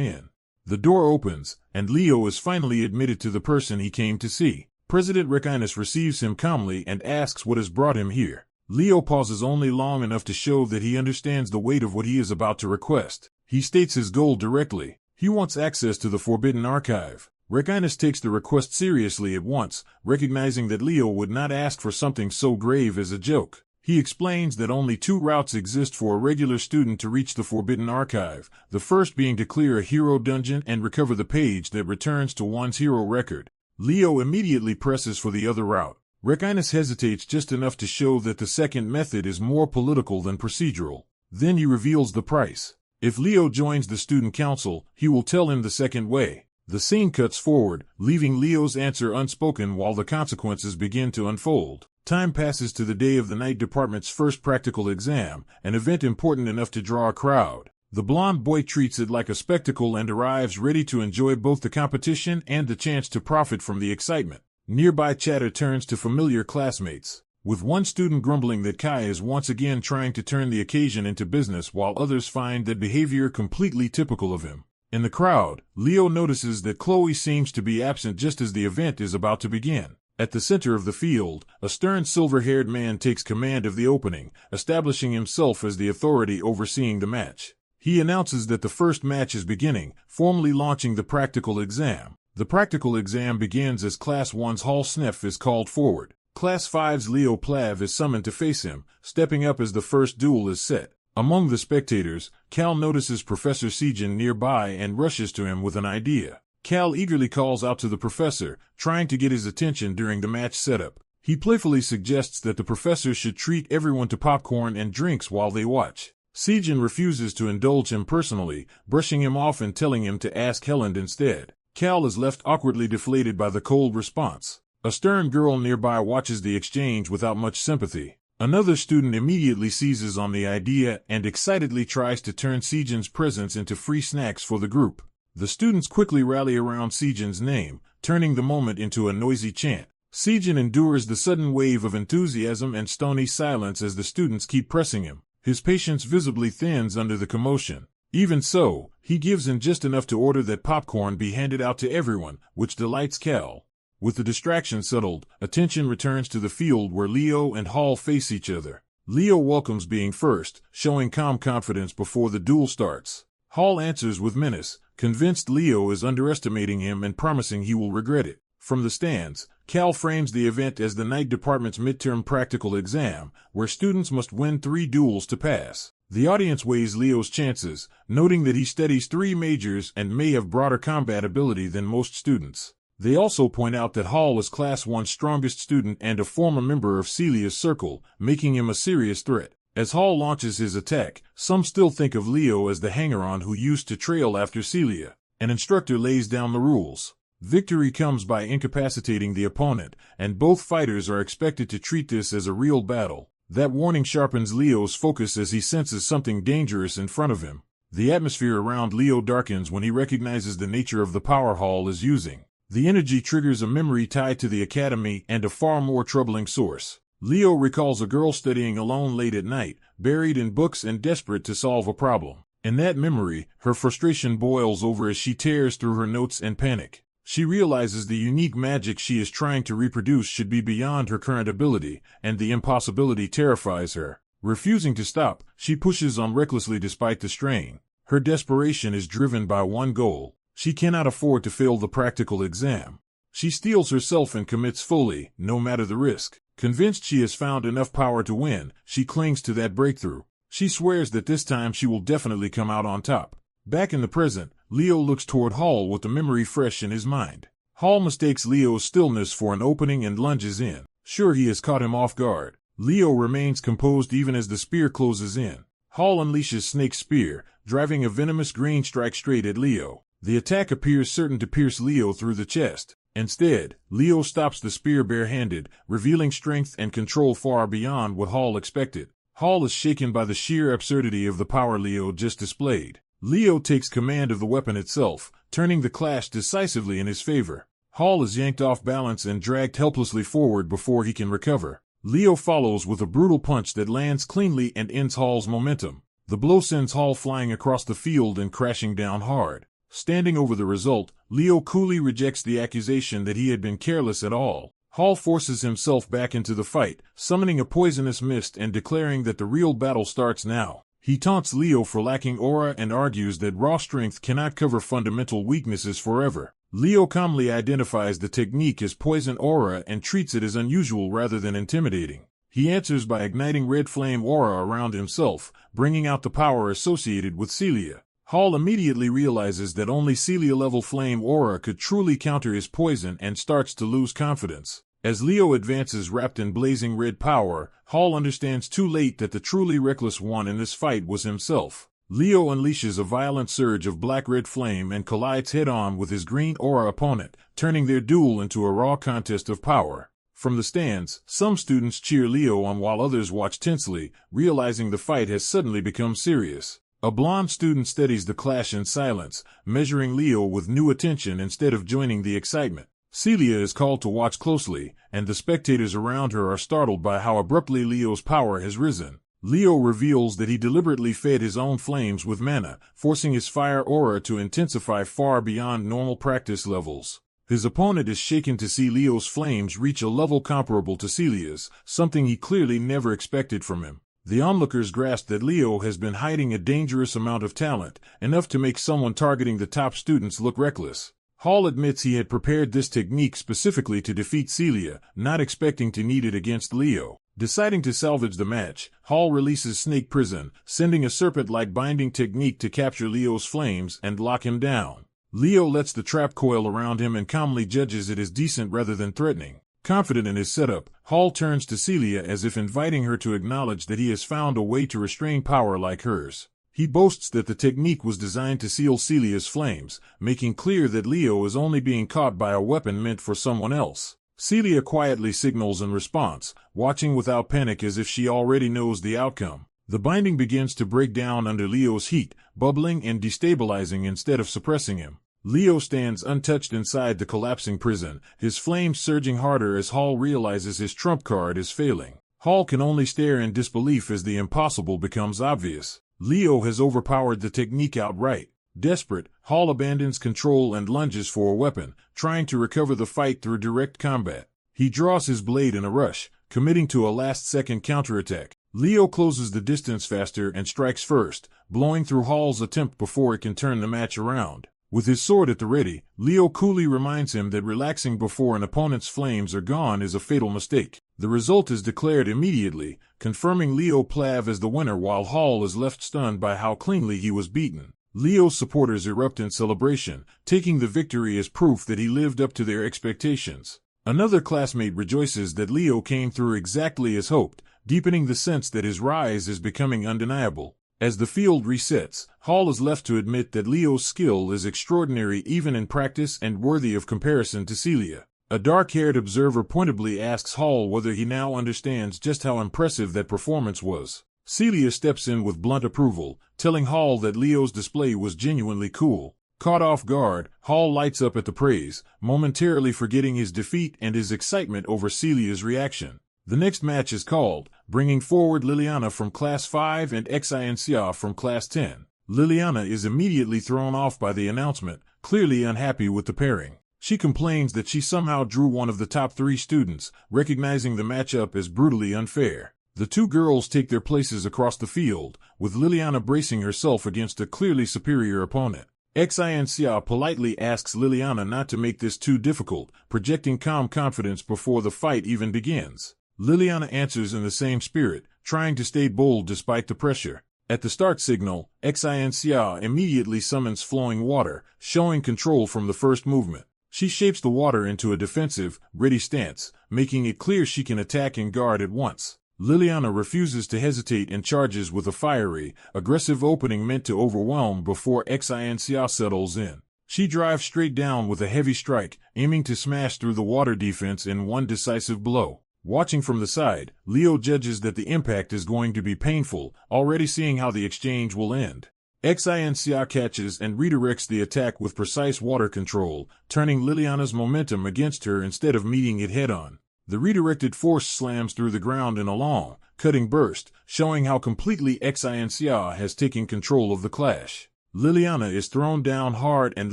in. The door opens, and Leo is finally admitted to the person he came to see. President Rekinus receives him calmly and asks what has brought him here. Leo pauses only long enough to show that he understands the weight of what he is about to request. He states his goal directly. He wants access to the Forbidden Archive. Rekinus takes the request seriously at once, recognizing that Leo would not ask for something so grave as a joke. He explains that only two routes exist for a regular student to reach the Forbidden Archive, the first being to clear a hero dungeon and recover the page that returns to one's hero record. Leo immediately presses for the other route. Requinus hesitates just enough to show that the second method is more political than procedural. Then he reveals the price. If Leo joins the student council, he will tell him the second way. The scene cuts forward, leaving Leo's answer unspoken while the consequences begin to unfold. Time passes to the day of the night department's first practical exam, an event important enough to draw a crowd. The blonde boy treats it like a spectacle and arrives ready to enjoy both the competition and the chance to profit from the excitement. Nearby chatter turns to familiar classmates, with one student grumbling that Kai is once again trying to turn the occasion into business while others find that behavior completely typical of him. In the crowd, Leo notices that Chloe seems to be absent just as the event is about to begin. At the center of the field, a stern silver-haired man takes command of the opening, establishing himself as the authority overseeing the match. He announces that the first match is beginning, formally launching the practical exam. The practical exam begins as Class 1's Hall Sneff is called forward. Class 5's Leo Plav is summoned to face him, stepping up as the first duel is set. Among the spectators, Cal notices Professor Sejin nearby and rushes to him with an idea. Cal eagerly calls out to the professor, trying to get his attention during the match setup. He playfully suggests that the professor should treat everyone to popcorn and drinks while they watch. Sejin refuses to indulge him personally, brushing him off and telling him to ask Helland instead. Cal is left awkwardly deflated by the cold response. A stern girl nearby watches the exchange without much sympathy. Another student immediately seizes on the idea and excitedly tries to turn Sejin's presence into free snacks for the group. The students quickly rally around Sejin's name, turning the moment into a noisy chant. Sejin endures the sudden wave of enthusiasm and stony silence as the students keep pressing him. His patience visibly thins under the commotion. Even so, he gives in just enough to order that popcorn be handed out to everyone, which delights Cal. With the distraction settled, attention returns to the field where Leo and Hall face each other. Leo welcomes being first, showing calm confidence before the duel starts. Hall answers with menace, convinced Leo is underestimating him and promising he will regret it. From the stands, Cal frames the event as the night department's midterm practical exam, where students must win 3 duels to pass. The audience weighs Leo's chances, noting that he studies 3 majors and may have broader combat ability than most students. They also point out that Hall is Class 1's strongest student and a former member of Celia's circle, making him a serious threat. As Hall launches his attack, some still think of Leo as the hanger-on who used to trail after Celia. An instructor lays down the rules. Victory comes by incapacitating the opponent, and both fighters are expected to treat this as a real battle. That warning sharpens Leo's focus as he senses something dangerous in front of him. The atmosphere around Leo darkens when he recognizes the nature of the power Hall is using. The energy triggers a memory tied to the academy and a far more troubling source. Leo recalls a girl studying alone late at night, buried in books and desperate to solve a problem. In that memory, her frustration boils over as she tears through her notes and panic. She realizes the unique magic she is trying to reproduce should be beyond her current ability, and the impossibility terrifies her. Refusing to stop, she pushes on recklessly despite the strain. Her desperation is driven by one goal. She cannot afford to fail the practical exam. She steels herself and commits fully, no matter the risk. Convinced she has found enough power to win, she clings to that breakthrough. She swears that this time she will definitely come out on top. Back in the present, Leo looks toward Hall with the memory fresh in his mind. Hall mistakes Leo's stillness for an opening and lunges in. Sure, he has caught him off guard. Leo remains composed even as the spear closes in. Hall unleashes Snake's spear, driving a venomous green strike straight at Leo. The attack appears certain to pierce Leo through the chest. Instead, Leo stops the spear barehanded, revealing strength and control far beyond what Hall expected. Hall is shaken by the sheer absurdity of the power Leo just displayed. Leo takes command of the weapon itself, turning the clash decisively in his favor. Hall is yanked off balance and dragged helplessly forward before he can recover. Leo follows with a brutal punch that lands cleanly and ends Hall's momentum. The blow sends Hall flying across the field and crashing down hard. Standing over the result, Leo coolly rejects the accusation that he had been careless at all. Hall forces himself back into the fight, summoning a poisonous mist and declaring that the real battle starts now. He taunts Leo for lacking aura and argues that raw strength cannot cover fundamental weaknesses forever. Leo calmly identifies the technique as poison aura and treats it as unusual rather than intimidating. He answers by igniting red flame aura around himself, bringing out the power associated with Celia. Hall immediately realizes that only Celia-level flame aura could truly counter his poison and starts to lose confidence. As Leo advances wrapped in blazing red power, Hall understands too late that the truly reckless one in this fight was himself. Leo unleashes a violent surge of black-red flame and collides head-on with his green aura opponent, turning their duel into a raw contest of power. From the stands, some students cheer Leo on while others watch tensely, realizing the fight has suddenly become serious. A blonde student steadies the clash in silence, measuring Leo with new attention instead of joining the excitement. Celia is called to watch closely, and the spectators around her are startled by how abruptly Leo's power has risen. Leo reveals that he deliberately fed his own flames with mana, forcing his fire aura to intensify far beyond normal practice levels. His opponent is shaken to see Leo's flames reach a level comparable to Celia's, something he clearly never expected from him. The onlookers grasp that Leo has been hiding a dangerous amount of talent, enough to make someone targeting the top students look reckless. Hall admits he had prepared this technique specifically to defeat Celia, not expecting to need it against Leo. Deciding to salvage the match, Hall releases Snake Prison, sending a serpent-like binding technique to capture Leo's flames and lock him down. Leo lets the trap coil around him and calmly judges it as decent rather than threatening. Confident in his setup, Hall turns to Celia as if inviting her to acknowledge that he has found a way to restrain power like hers. He boasts that the technique was designed to seal Celia's flames, making clear that Leo is only being caught by a weapon meant for someone else. Celia quietly signals in response, watching without panic as if she already knows the outcome. The binding begins to break down under Leo's heat, bubbling and destabilizing instead of suppressing him. Leo stands untouched inside the collapsing prison, his flames surging harder as Hall realizes his trump card is failing. Hall can only stare in disbelief as the impossible becomes obvious. Leo has overpowered the technique outright. Desperate, Hall abandons control and lunges for a weapon, trying to recover the fight through direct combat. He draws his blade in a rush, committing to a last-second counterattack. Leo closes the distance faster and strikes first, blowing through Hall's attempt before it can turn the match around. With his sword at the ready, Leo coolly reminds him that relaxing before an opponent's flames are gone is a fatal mistake. The result is declared immediately, confirming Leo Plav as the winner while Hall is left stunned by how cleanly he was beaten. Leo's supporters erupt in celebration, taking the victory as proof that he lived up to their expectations. Another classmate rejoices that Leo came through exactly as hoped, deepening the sense that his rise is becoming undeniable. As the field resets, Hall is left to admit that Leo's skill is extraordinary even in practice and worthy of comparison to Celia. A dark-haired observer pointedly asks Hall whether he now understands just how impressive that performance was. Celia steps in with blunt approval, telling Hall that Leo's display was genuinely cool. Caught off guard, Hall lights up at the praise, momentarily forgetting his defeat and his excitement over Celia's reaction. The next match is called, bringing forward Liliana from Class 5 and Xia from Class 10. Liliana is immediately thrown off by the announcement, clearly unhappy with the pairing. She complains that she somehow drew one of the top 3 students, recognizing the matchup as brutally unfair. The two girls take their places across the field, with Liliana bracing herself against a clearly superior opponent. Xia politely asks Liliana not to make this too difficult, projecting calm confidence before the fight even begins. Liliana answers in the same spirit, trying to stay bold despite the pressure. At the start signal, Xia immediately summons flowing water, showing control from the first movement. She shapes the water into a defensive, ready stance, making it clear she can attack and guard at once. Liliana refuses to hesitate and charges with a fiery, aggressive opening meant to overwhelm before Xia settles in. She drives straight down with a heavy strike, aiming to smash through the water defense in one decisive blow. Watching from the side, Leo judges that the impact is going to be painful, already seeing how the exchange will end. Xia catches and redirects the attack with precise water control, turning Liliana's momentum against her instead of meeting it head-on. The redirected force slams through the ground in a long, cutting burst, showing how completely Xia has taken control of the clash. Liliana is thrown down hard and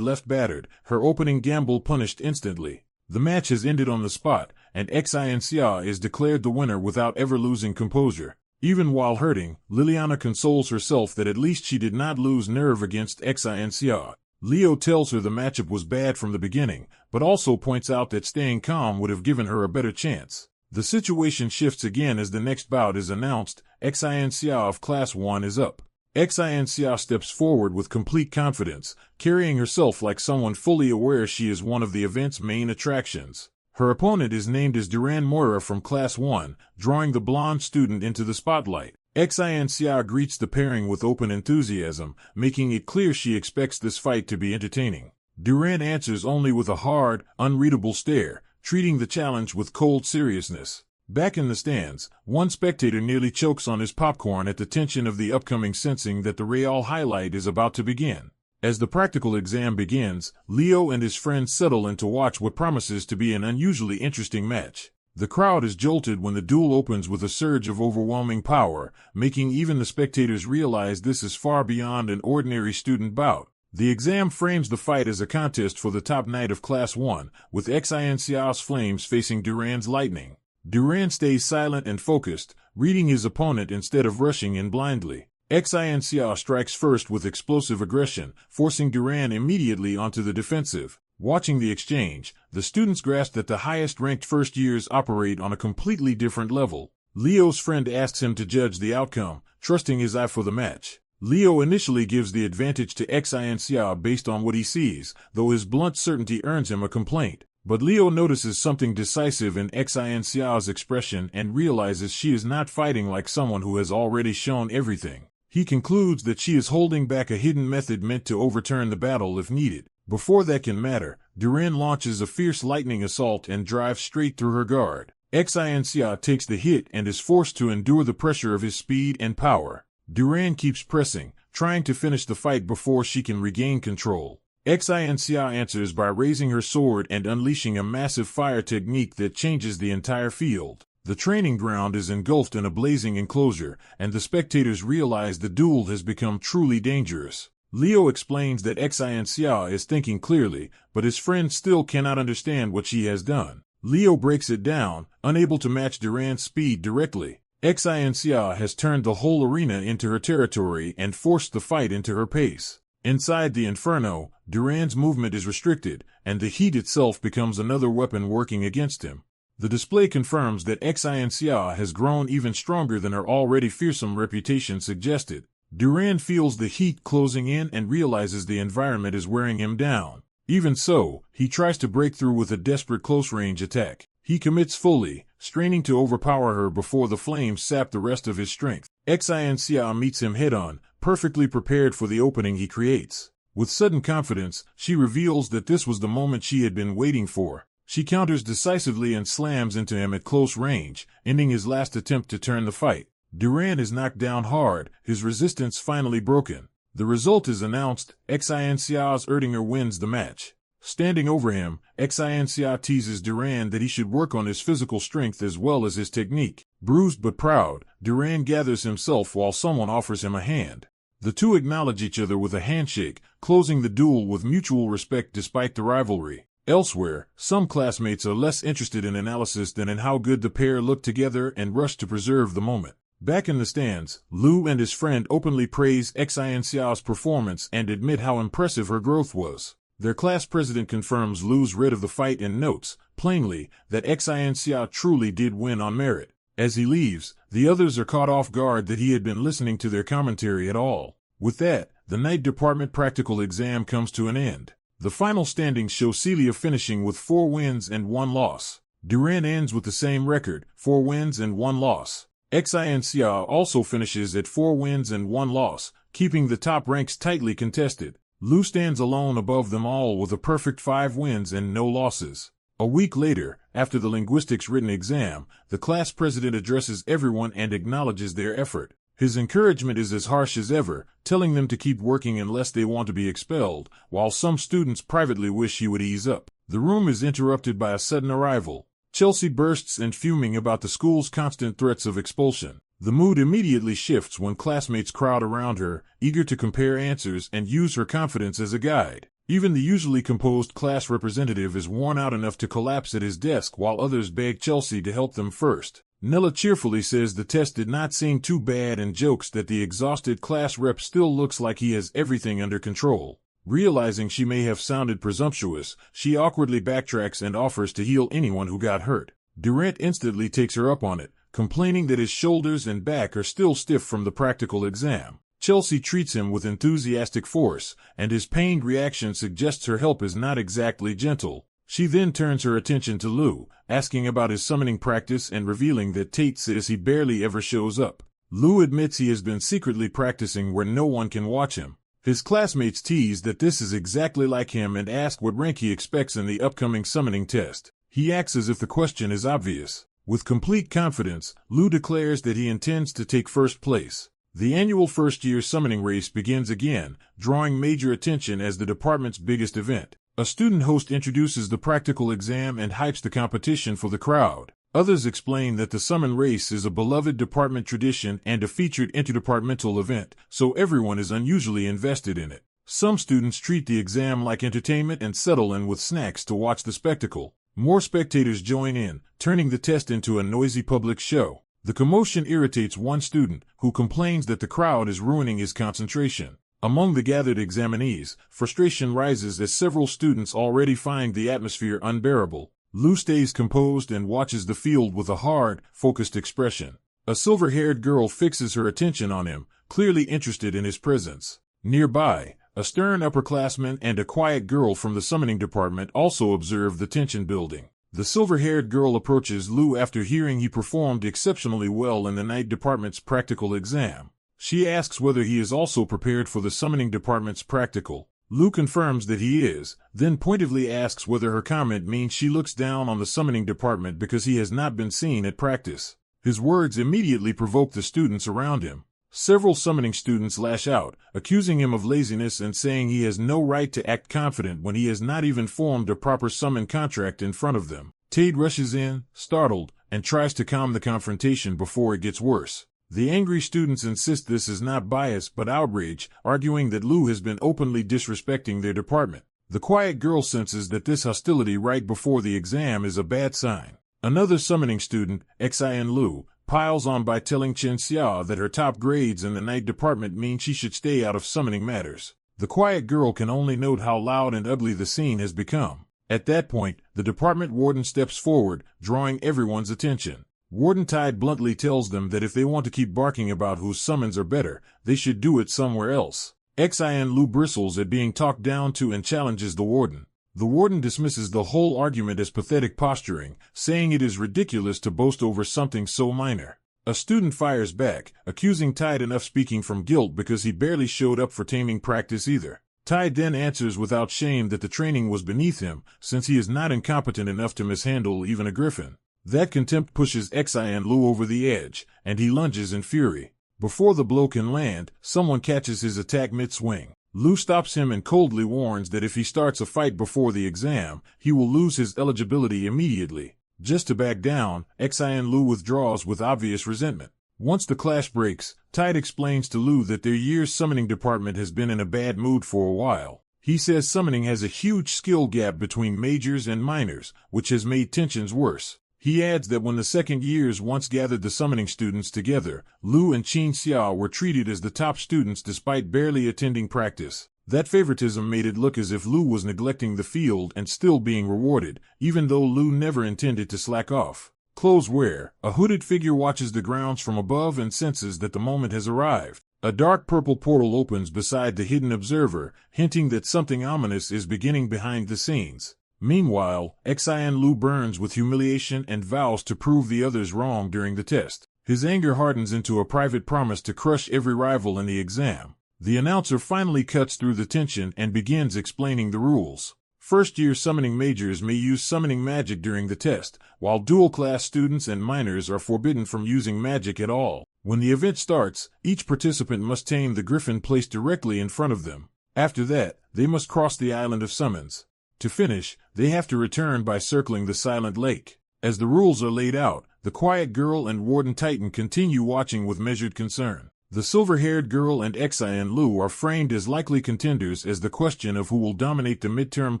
left battered, her opening gamble punished instantly. The match has ended on the spot, and Xia is declared the winner without ever losing composure. Even while hurting, Liliana consoles herself that at least she did not lose nerve against Xia. Leo tells her the matchup was bad from the beginning, but also points out that staying calm would have given her a better chance. The situation shifts again as the next bout is announced. Xin Xiao of Class 1 is up. Xin Xiao steps forward with complete confidence, carrying herself like someone fully aware she is one of the event's main attractions. Her opponent is named as Duran Moira from Class 1, drawing the blonde student into the spotlight. Xin Xiao greets the pairing with open enthusiasm, making it clear she expects this fight to be entertaining. Duran answers only with a hard, unreadable stare, treating the challenge with cold seriousness. Back in the stands, one spectator nearly chokes on his popcorn at the tension of the upcoming, sensing that the royale highlight is about to begin. As the practical exam begins, Leo and his friends settle in to watch what promises to be an unusually interesting match. The crowd is jolted when the duel opens with a surge of overwhelming power, making even the spectators realize this is far beyond an ordinary student bout. The exam frames the fight as a contest for the top knight of Class 1, with Xin Xiao's flames facing Duran's lightning. Duran stays silent and focused, reading his opponent instead of rushing in blindly. Xin Xiao strikes first with explosive aggression, forcing Duran immediately onto the defensive. Watching the exchange, the students grasp that the highest-ranked first years operate on a completely different level. Leo's friend asks him to judge the outcome, trusting his eye for the match. Leo initially gives the advantage to Xin Xiao based on what he sees, though his blunt certainty earns him a complaint. But Leo notices something decisive in Xin Xiao's expression and realizes she is not fighting like someone who has already shown everything. He concludes that she is holding back a hidden method meant to overturn the battle if needed. Before that can matter, Duran launches a fierce lightning assault and drives straight through her guard. Xin Xiao takes the hit and is forced to endure the pressure of his speed and power. Duran keeps pressing, trying to finish the fight before she can regain control. Xin Xiao answers by raising her sword and unleashing a massive fire technique that changes the entire field. The training ground is engulfed in a blazing enclosure, and the spectators realize the duel has become truly dangerous. Leo explains that Xin Xiao is thinking clearly, but his friend still cannot understand what she has done. Leo breaks it down, unable to match Duran's speed directly. Xin Xiao has turned the whole arena into her territory and forced the fight into her pace. Inside the inferno, Duran's movement is restricted, and the heat itself becomes another weapon working against him. The display confirms that Xin Xiao has grown even stronger than her already fearsome reputation suggested. Duran feels the heat closing in and realizes the environment is wearing him down. Even so, he tries to break through with a desperate close-range attack. He commits fully, straining to overpower her before the flames sap the rest of his strength. Xin Xiao meets him head-on, perfectly prepared for the opening he creates. With sudden confidence, she reveals that this was the moment she had been waiting for. She counters decisively and slams into him at close range, ending his last attempt to turn the fight. Duran is knocked down hard, his resistance finally broken. The result is announced. Xin Xiao's Erdinger wins the match. Standing over him, Xin Xiao teases Duran that he should work on his physical strength as well as his technique. Bruised but proud, Duran gathers himself while someone offers him a hand. The two acknowledge each other with a handshake, closing the duel with mutual respect despite the rivalry. Elsewhere, some classmates are less interested in analysis than in how good the pair look together and rush to preserve the moment. Back in the stands, Lu and his friend openly praise Xin Xiao's performance and admit how impressive her growth was. Their class president confirms Lu's read of the fight and notes, plainly, that Xin Xiao truly did win on merit. As he leaves, the others are caught off guard that he had been listening to their commentary at all. With that, the night department practical exam comes to an end. The final standings show Celia finishing with 4 wins and 1 loss. Duran ends with the same record, 4 wins and 1 loss. Xin Xiao also finishes at 4 wins and 1 loss, keeping the top ranks tightly contested. Lu stands alone above them all with a perfect 5 wins and no losses. A week later, after the linguistics written exam, the class president addresses everyone and acknowledges their effort. His encouragement is as harsh as ever, telling them to keep working unless they want to be expelled, while some students privately wish he would ease up. The room is interrupted by a sudden arrival. Chelsea bursts in, fuming about the school's constant threats of expulsion. The mood immediately shifts when classmates crowd around her, eager to compare answers and use her confidence as a guide. Even the usually composed class representative is worn out enough to collapse at his desk while others beg Chelsea to help them first. Nella cheerfully says the test did not seem too bad and jokes that the exhausted class rep still looks like he has everything under control. Realizing she may have sounded presumptuous, she awkwardly backtracks and offers to heal anyone who got hurt. Durant instantly takes her up on it, complaining that his shoulders and back are still stiff from the practical exam. Chelsea treats him with enthusiastic force, and his pained reaction suggests her help is not exactly gentle. She then turns her attention to Lou, asking about his summoning practice and revealing that Tate says he barely ever shows up. Lou admits he has been secretly practicing where no one can watch him. His classmates tease that this is exactly like him and ask what rank he expects in the upcoming summoning test. He acts as if the question is obvious. With complete confidence, Lou declares that he intends to take first place. The annual first-year summoning race begins again, drawing major attention as the department's biggest event. A student host introduces the practical exam and hypes the competition for the crowd. Others explain that the summon race is a beloved department tradition and a featured interdepartmental event, so everyone is unusually invested in it. Some students treat the exam like entertainment and settle in with snacks to watch the spectacle. More spectators join in, turning the test into a noisy public show. The commotion irritates one student, who complains that the crowd is ruining his concentration. Among the gathered examinees, frustration rises as several students already find the atmosphere unbearable. Lou stays composed and watches the field with a hard, focused expression. A silver-haired girl fixes her attention on him, clearly interested in his presence. Nearby, a stern upperclassman and a quiet girl from the summoning department also observe the tension building. The silver-haired girl approaches Lou after hearing he performed exceptionally well in the night department's practical exam. She asks whether he is also prepared for the summoning department's practical. Lou confirms that he is, then pointedly asks whether her comment means she looks down on the summoning department because he has not been seen at practice. His words immediately provoke the students around him. Several summoning students lash out, accusing him of laziness and saying he has no right to act confident when he has not even formed a proper summon contract in front of them. Tade rushes in, startled, and tries to calm the confrontation before it gets worse. The angry students insist this is not bias but outrage, arguing that Lou has been openly disrespecting their department. The quiet girl senses that this hostility right before the exam is a bad sign. Another summoning student, Xin Lu, piles on by telling Chen Xia that her top grades in the night department mean she should stay out of summoning matters. The quiet girl can only note how loud and ugly the scene has become. At that point, the department warden steps forward, drawing everyone's attention. Warden Tide bluntly tells them that if they want to keep barking about whose summons are better, they should do it somewhere else. Xin Lu bristles at being talked down to and challenges the warden. The warden dismisses the whole argument as pathetic posturing, saying it is ridiculous to boast over something so minor. A student fires back, accusing Tide of speaking from guilt because he barely showed up for taming practice either. Tide then answers without shame that the training was beneath him, since he is not incompetent enough to mishandle even a griffin. That contempt pushes Xin Lu over the edge, and he lunges in fury. Before the blow can land, someone catches his attack mid-swing. Lu stops him and coldly warns that if he starts a fight before the exam, he will lose his eligibility immediately. Just to back down, Xin Lu withdraws with obvious resentment. Once the clash breaks, Tide explains to Lu that their year's summoning department has been in a bad mood for a while. He says summoning has a huge skill gap between majors and minors, which has made tensions worse. He adds that when the second years once gathered the summoning students together, Lu and Qin Xia were treated as the top students despite barely attending practice. That favoritism made it look as if Lu was neglecting the field and still being rewarded, even though Lu never intended to slack off. Close where, a hooded figure watches the grounds from above and senses that the moment has arrived. A dark purple portal opens beside the hidden observer, hinting that something ominous is beginning behind the scenes. Meanwhile, Xin Lu burns with humiliation and vows to prove the others wrong during the test. His anger hardens into a private promise to crush every rival in the exam. The announcer finally cuts through the tension and begins explaining the rules. First-year summoning majors may use summoning magic during the test, while dual-class students and minors are forbidden from using magic at all. When the event starts, each participant must tame the griffin placed directly in front of them. After that, they must cross the island of summons. To finish, they have to return by circling the silent lake. As the rules are laid out, the quiet girl and Warden Titan continue watching with measured concern. The silver-haired girl and Xin Lu are framed as likely contenders as the question of who will dominate the midterm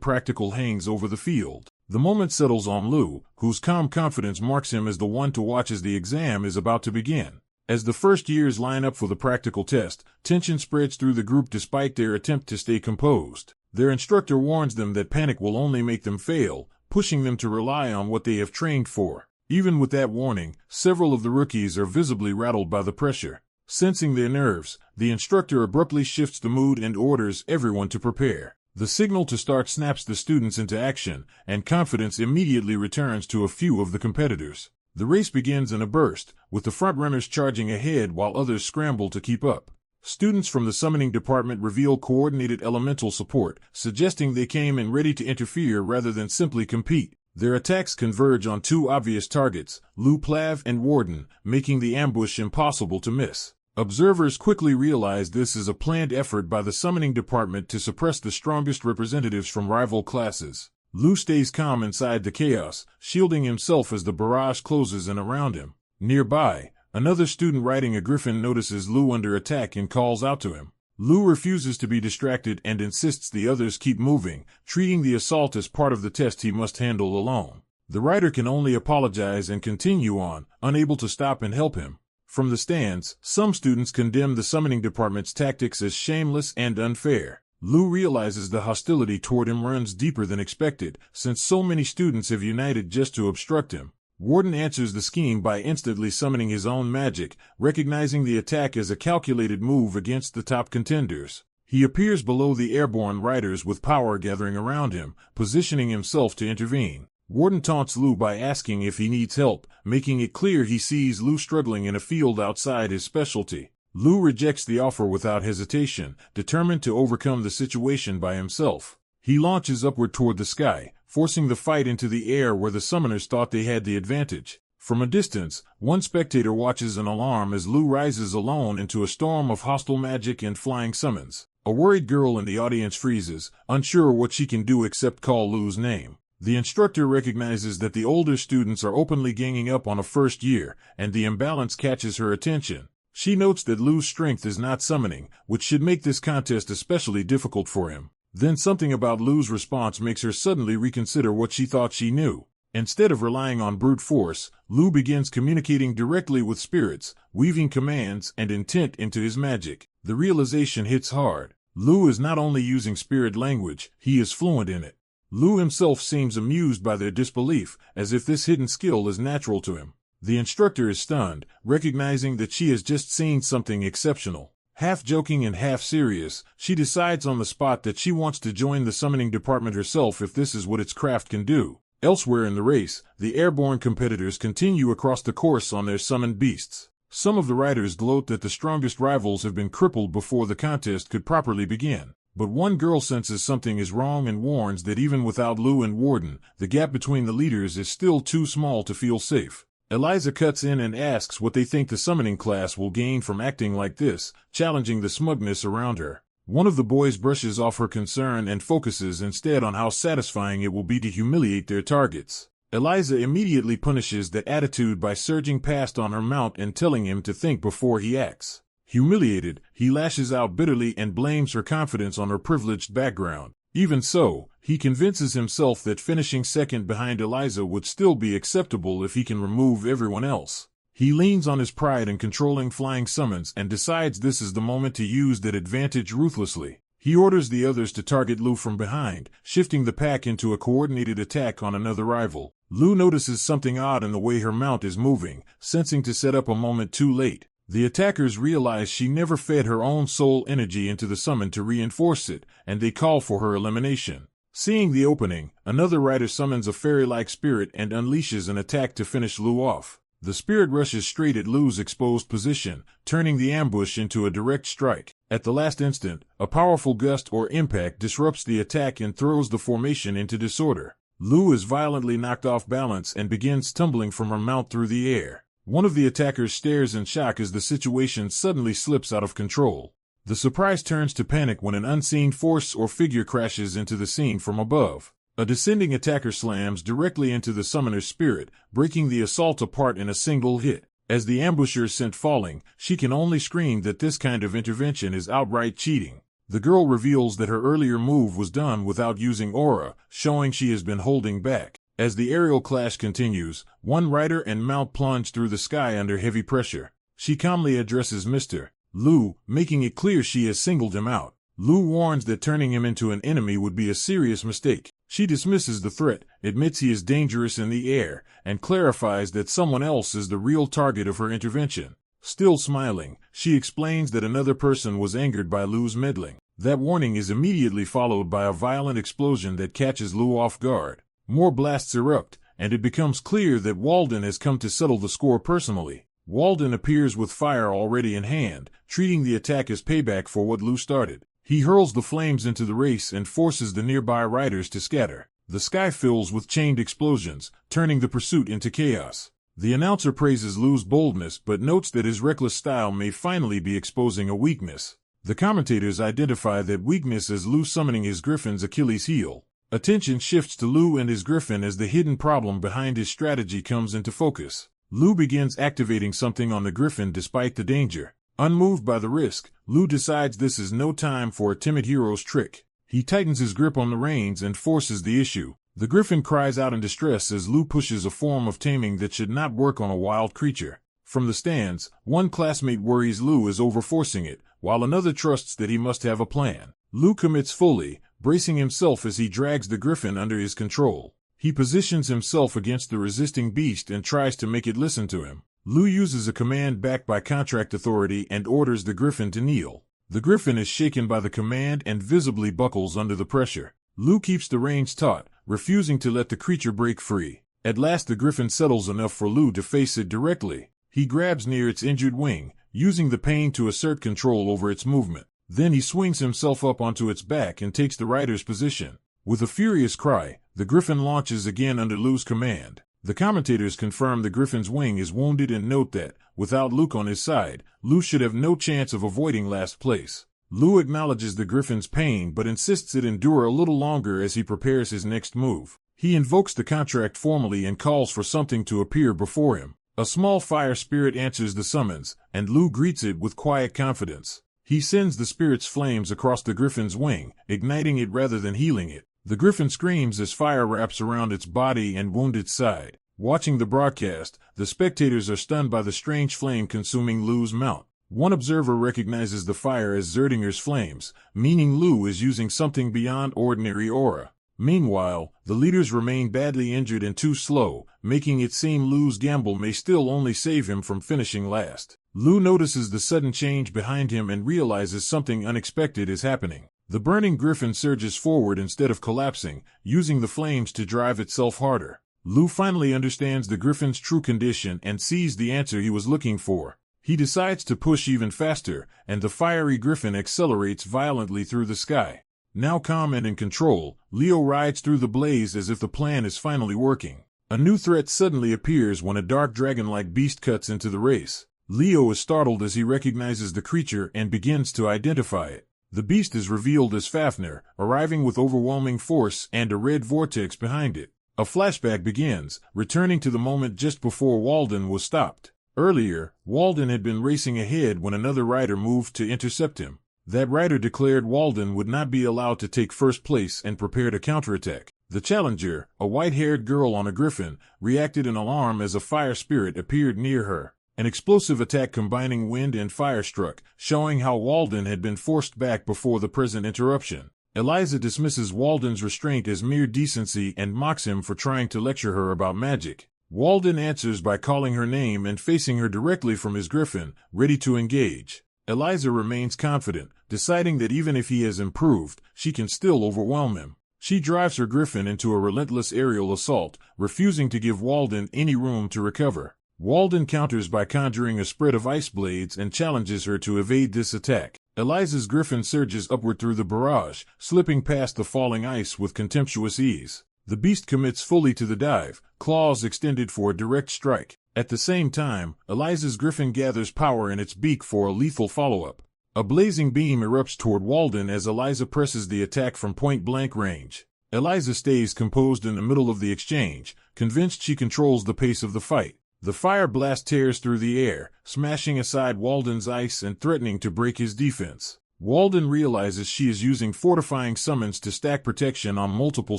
practical hangs over the field. The moment settles on Lu, whose calm confidence marks him as the one to watch as the exam is about to begin. As the first years line up for the practical test, tension spreads through the group despite their attempt to stay composed. Their instructor warns them that panic will only make them fail, pushing them to rely on what they have trained for. Even with that warning, several of the rookies are visibly rattled by the pressure. Sensing their nerves, the instructor abruptly shifts the mood and orders everyone to prepare. The signal to start snaps the students into action, and confidence immediately returns to a few of the competitors. The race begins in a burst, with the frontrunners charging ahead while others scramble to keep up. Students from the summoning department reveal coordinated elemental support, suggesting they came in ready to interfere rather than simply compete. Their attacks converge on two obvious targets, Lu Plav and Warden, making the ambush impossible to miss. Observers quickly realize this is a planned effort by the summoning department to suppress the strongest representatives from rival classes. Lu stays calm inside the chaos, shielding himself as the barrage closes in around him. Nearby, another student riding a griffin notices Lu under attack and calls out to him. Lu refuses to be distracted and insists the others keep moving, treating the assault as part of the test he must handle alone. The rider can only apologize and continue on, unable to stop and help him. From the stands, some students condemn the summoning department's tactics as shameless and unfair. Lu realizes the hostility toward him runs deeper than expected, since so many students have united just to obstruct him. Warden answers the scheme by instantly summoning his own magic, recognizing the attack as a calculated move against the top contenders. He appears below the airborne riders with power gathering around him, positioning himself to intervene. Warden taunts Lu by asking if he needs help, making it clear he sees Lu struggling in a field outside his specialty. Lu rejects the offer without hesitation, determined to overcome the situation by himself. He launches upward toward the sky, forcing the fight into the air where the summoners thought they had the advantage. From a distance, one spectator watches in alarm as Lu rises alone into a storm of hostile magic and flying summons. A worried girl in the audience freezes, unsure what she can do except call Lu's name. The instructor recognizes that the older students are openly ganging up on a first year, and the imbalance catches her attention. She notes that Lu's strength is not summoning, which should make this contest especially difficult for him. Then something about Lu's response makes her suddenly reconsider what she thought she knew. Instead of relying on brute force, Lu begins communicating directly with spirits, weaving commands and intent into his magic. The realization hits hard. Lu is not only using spirit language, he is fluent in it. Lu himself seems amused by their disbelief, as if this hidden skill is natural to him. The instructor is stunned, recognizing that she has just seen something exceptional. Half joking and half serious, she decides on the spot that she wants to join the summoning department herself if this is what its craft can do. Elsewhere in the race, the airborne competitors continue across the course on their summoned beasts. Some of the riders gloat that the strongest rivals have been crippled before the contest could properly begin. But one girl senses something is wrong and warns that even without Lu and Warden, the gap between the leaders is still too small to feel safe. Eliza cuts in and asks what they think the summoning class will gain from acting like this, challenging the smugness around her. One of the boys brushes off her concern and focuses instead on how satisfying it will be to humiliate their targets. Eliza immediately punishes that attitude by surging past on her mount and telling him to think before he acts. Humiliated, he lashes out bitterly and blames her confidence on her privileged background. Even so, he convinces himself that finishing second behind Eliza would still be acceptable if he can remove everyone else. He leans on his pride in controlling flying summons and decides this is the moment to use that advantage ruthlessly. He orders the others to target Lu from behind, shifting the pack into a coordinated attack on another rival. Lu notices something odd in the way her mount is moving, sensing to set up a moment too late. The attackers realize she never fed her own soul energy into the summon to reinforce it, and they call for her elimination. Seeing the opening, another rider summons a fairy-like spirit and unleashes an attack to finish Lu off. The spirit rushes straight at Lu's exposed position, turning the ambush into a direct strike. At the last instant, a powerful gust or impact disrupts the attack and throws the formation into disorder. Lu is violently knocked off balance and begins tumbling from her mount through the air. One of the attackers stares in shock as the situation suddenly slips out of control. The surprise turns to panic when an unseen force or figure crashes into the scene from above. A descending attacker slams directly into the summoner's spirit, breaking the assault apart in a single hit. As the ambusher is sent falling, she can only scream that this kind of intervention is outright cheating. The girl reveals that her earlier move was done without using aura, showing she has been holding back. As the aerial clash continues, one rider and mount plunge through the sky under heavy pressure. She calmly addresses Mr. Lu, making it clear she has singled him out. Lu warns that turning him into an enemy would be a serious mistake. She dismisses the threat, admits he is dangerous in the air, and clarifies that someone else is the real target of her intervention. Still smiling, she explains that another person was angered by Lu's meddling. That warning is immediately followed by a violent explosion that catches Lu off guard. More blasts erupt, and it becomes clear that Walden has come to settle the score personally. Walden appears with fire already in hand, treating the attack as payback for what Lu started. He hurls the flames into the race and forces the nearby riders to scatter. The sky fills with chained explosions, turning the pursuit into chaos. The announcer praises Lu's boldness but notes that his reckless style may finally be exposing a weakness. The commentators identify that weakness as Lu summoning his griffin's Achilles heel. Attention shifts to Lu and his griffin as the hidden problem behind his strategy comes into focus. Lu begins activating something on the griffin despite the danger. Unmoved by the risk, Lu decides this is no time for a timid hero's trick. He tightens his grip on the reins and forces the issue. The griffin cries out in distress as Lu pushes a form of taming that should not work on a wild creature. From the stands, one classmate worries Lu is overforcing it, while another trusts that he must have a plan. Lu commits fully, bracing himself as he drags the griffin under his control. He positions himself against the resisting beast and tries to make it listen to him. Lu uses a command backed by contract authority and orders the griffin to kneel. The griffin is shaken by the command and visibly buckles under the pressure. Lu keeps the reins taut, refusing to let the creature break free. At last the griffin settles enough for Lu to face it directly. He grabs near its injured wing, using the pain to assert control over its movement. Then he swings himself up onto its back and takes the rider's position. With a furious cry, the griffin launches again under Lu's command. The commentators confirm the griffin's wing is wounded and note that, without Luke on his side, Lu should have no chance of avoiding last place. Lu acknowledges the griffin's pain but insists it endure a little longer as he prepares his next move. He invokes the contract formally and calls for something to appear before him. A small fire spirit answers the summons, and Lu greets it with quiet confidence. He sends the spirit's flames across the griffin's wing, igniting it rather than healing it. The griffin screams as fire wraps around its body and wounded side. Watching the broadcast, the spectators are stunned by the strange flame consuming Lu's mount. One observer recognizes the fire as Zerdinger's flames, meaning Lu is using something beyond ordinary aura. Meanwhile, the leaders remain badly injured and too slow, making it seem Lu's gamble may still only save him from finishing last. Lu notices the sudden change behind him and realizes something unexpected is happening. The burning griffin surges forward instead of collapsing, using the flames to drive itself harder. Lu finally understands the griffin's true condition and sees the answer he was looking for. He decides to push even faster, and the fiery griffin accelerates violently through the sky. Now calm and in control, Leo rides through the blaze as if the plan is finally working. A new threat suddenly appears when a dark dragon-like beast cuts into the race. Leo is startled as he recognizes the creature and begins to identify it. The beast is revealed as Fafnir, arriving with overwhelming force and a red vortex behind it. A flashback begins, returning to the moment just before Walden was stopped. Earlier, Walden had been racing ahead when another rider moved to intercept him. That rider declared Walden would not be allowed to take first place and prepared a counterattack. The challenger, a white-haired girl on a griffin, reacted in alarm as a fire spirit appeared near her. An explosive attack combining wind and fire struck, showing how Walden had been forced back before the present interruption. Eliza dismisses Walden's restraint as mere decency and mocks him for trying to lecture her about magic. Walden answers by calling her name and facing her directly from his griffin, ready to engage. Eliza remains confident, deciding that even if he has improved, she can still overwhelm him. She drives her griffin into a relentless aerial assault, refusing to give Walden any room to recover. Walden counters by conjuring a spread of ice blades and challenges her to evade this attack. Eliza's griffin surges upward through the barrage, slipping past the falling ice with contemptuous ease. The beast commits fully to the dive, claws extended for a direct strike. At the same time, Eliza's griffin gathers power in its beak for a lethal follow-up. A blazing beam erupts toward Walden as Eliza presses the attack from point-blank range. Eliza stays composed in the middle of the exchange, convinced she controls the pace of the fight. The fire blast tears through the air, smashing aside Walden's ice and threatening to break his defense. Walden realizes she is using fortifying summons to stack protection on multiple